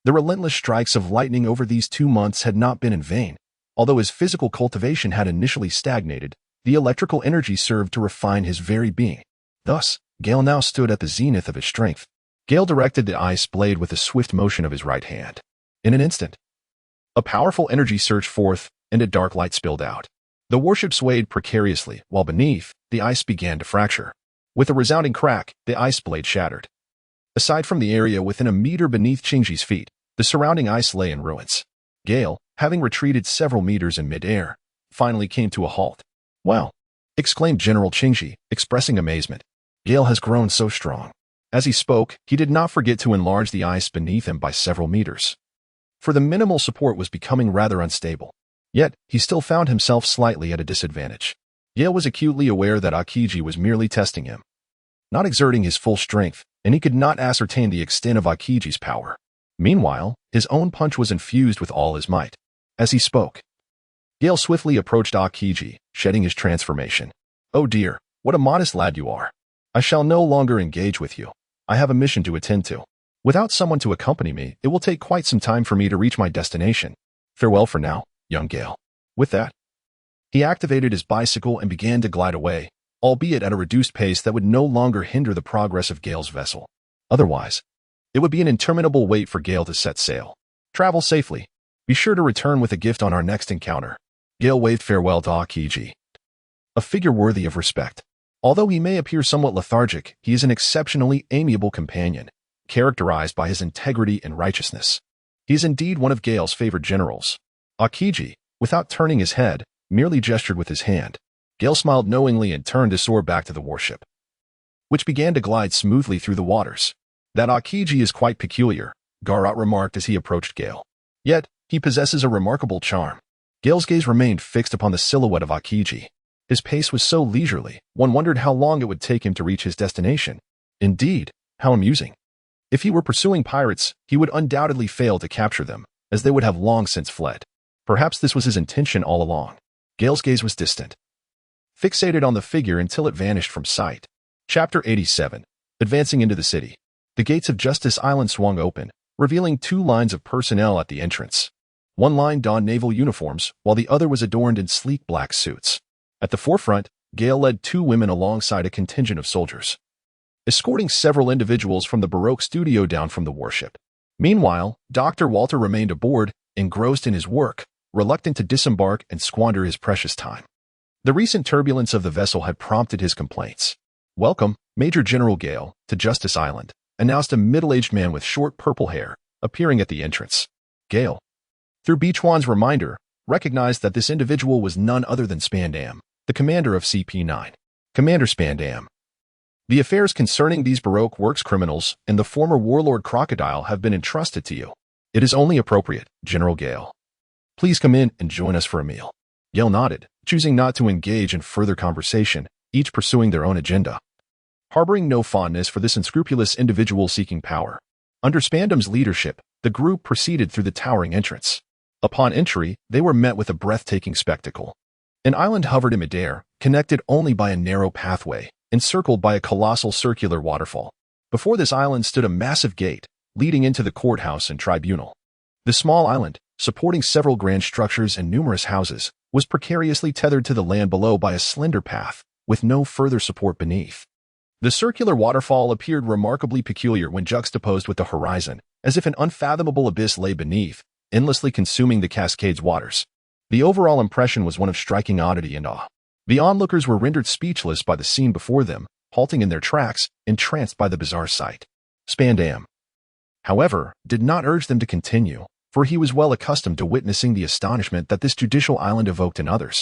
the relentless strikes of lightning over these 2 months had not been in vain. Although his physical cultivation had initially stagnated, the electrical energy served to refine his very being. Thus, Gale now stood at the zenith of his strength. Gale directed the ice blade with a swift motion of his right hand. In an instant, a powerful energy surged forth, and a dark light spilled out. The warship swayed precariously, while beneath, the ice began to fracture. With a resounding crack, the ice blade shattered. Aside from the area within a meter beneath Qingji's feet, the surrounding ice lay in ruins. Gale, having retreated several meters in mid-air, finally came to a halt. Wow! Exclaimed General Qingji, expressing amazement. Gale has grown so strong. As he spoke, he did not forget to enlarge the ice beneath him by several meters, for the minimal support was becoming rather unstable. Yet, he still found himself slightly at a disadvantage. Gale was acutely aware that Akiji was merely testing him, not exerting his full strength, and he could not ascertain the extent of Akiji's power. Meanwhile, his own punch was infused with all his might. As he spoke, Gale swiftly approached Akiji, shedding his transformation. Oh dear, what a modest lad you are. I shall no longer engage with you. I have a mission to attend to. Without someone to accompany me, it will take quite some time for me to reach my destination. Farewell for now, young Gale. With that, he activated his bicycle and began to glide away, albeit at a reduced pace that would no longer hinder the progress of Gale's vessel. Otherwise, It would be an interminable wait for Gale to set sail. Travel safely. Be sure to return with a gift on our next encounter. Gale waved farewell to Aokiji. A figure worthy of respect. Although he may appear somewhat lethargic, he is an exceptionally amiable companion, characterized by his integrity and righteousness. He is indeed one of Gale's favorite generals. Aokiji, without turning his head, merely gestured with his hand. Gale smiled knowingly and turned his sword back to the warship, which began to glide smoothly through the waters. That Aokiji is quite peculiar, Garat remarked as he approached Gale. Yet, he possesses a remarkable charm. Gale's gaze remained fixed upon the silhouette of Aokiji. His pace was so leisurely, one wondered how long it would take him to reach his destination. Indeed, how amusing. If he were pursuing pirates, he would undoubtedly fail to capture them, as they would have long since fled. Perhaps this was his intention all along. Gale's gaze was distant, fixated on the figure until it vanished from sight. Chapter 87. Advancing into the city. The gates of Justice Island swung open, revealing two lines of personnel at the entrance. One line donned naval uniforms, while the other was adorned in sleek black suits. At the forefront, Gale led two women alongside a contingent of soldiers, escorting several individuals from the Baroque studio down from the warship. Meanwhile, Dr. Walter remained aboard, engrossed in his work, reluctant to disembark and squander his precious time. The recent turbulence of the vessel had prompted his complaints. "Welcome, Major General Gale, to Justice Island," announced a middle-aged man with short purple hair, appearing at the entrance. Gale, through Beechwan's reminder, recognized that this individual was none other than Spandam, the commander of CP-9. Commander Spandam. The affairs concerning these Baroque works criminals and the former warlord Crocodile have been entrusted to you. It is only appropriate, General Gale. Please come in and join us for a meal. Gale nodded, choosing not to engage in further conversation, each pursuing their own agenda. Harboring no fondness for this unscrupulous individual seeking power, under Spandam's leadership, the group proceeded through the towering entrance. Upon entry, they were met with a breathtaking spectacle. An island hovered in midair, connected only by a narrow pathway, encircled by a colossal circular waterfall. Before this island stood a massive gate, leading into the courthouse and tribunal. The small island, supporting several grand structures and numerous houses, was precariously tethered to the land below by a slender path, with no further support beneath. The circular waterfall appeared remarkably peculiar when juxtaposed with the horizon, as if an unfathomable abyss lay beneath, endlessly consuming the cascade's waters. The overall impression was one of striking oddity and awe. The onlookers were rendered speechless by the scene before them, halting in their tracks, entranced by the bizarre sight. Spandam, however, did not urge them to continue, for he was well accustomed to witnessing the astonishment that this judicial island evoked in others.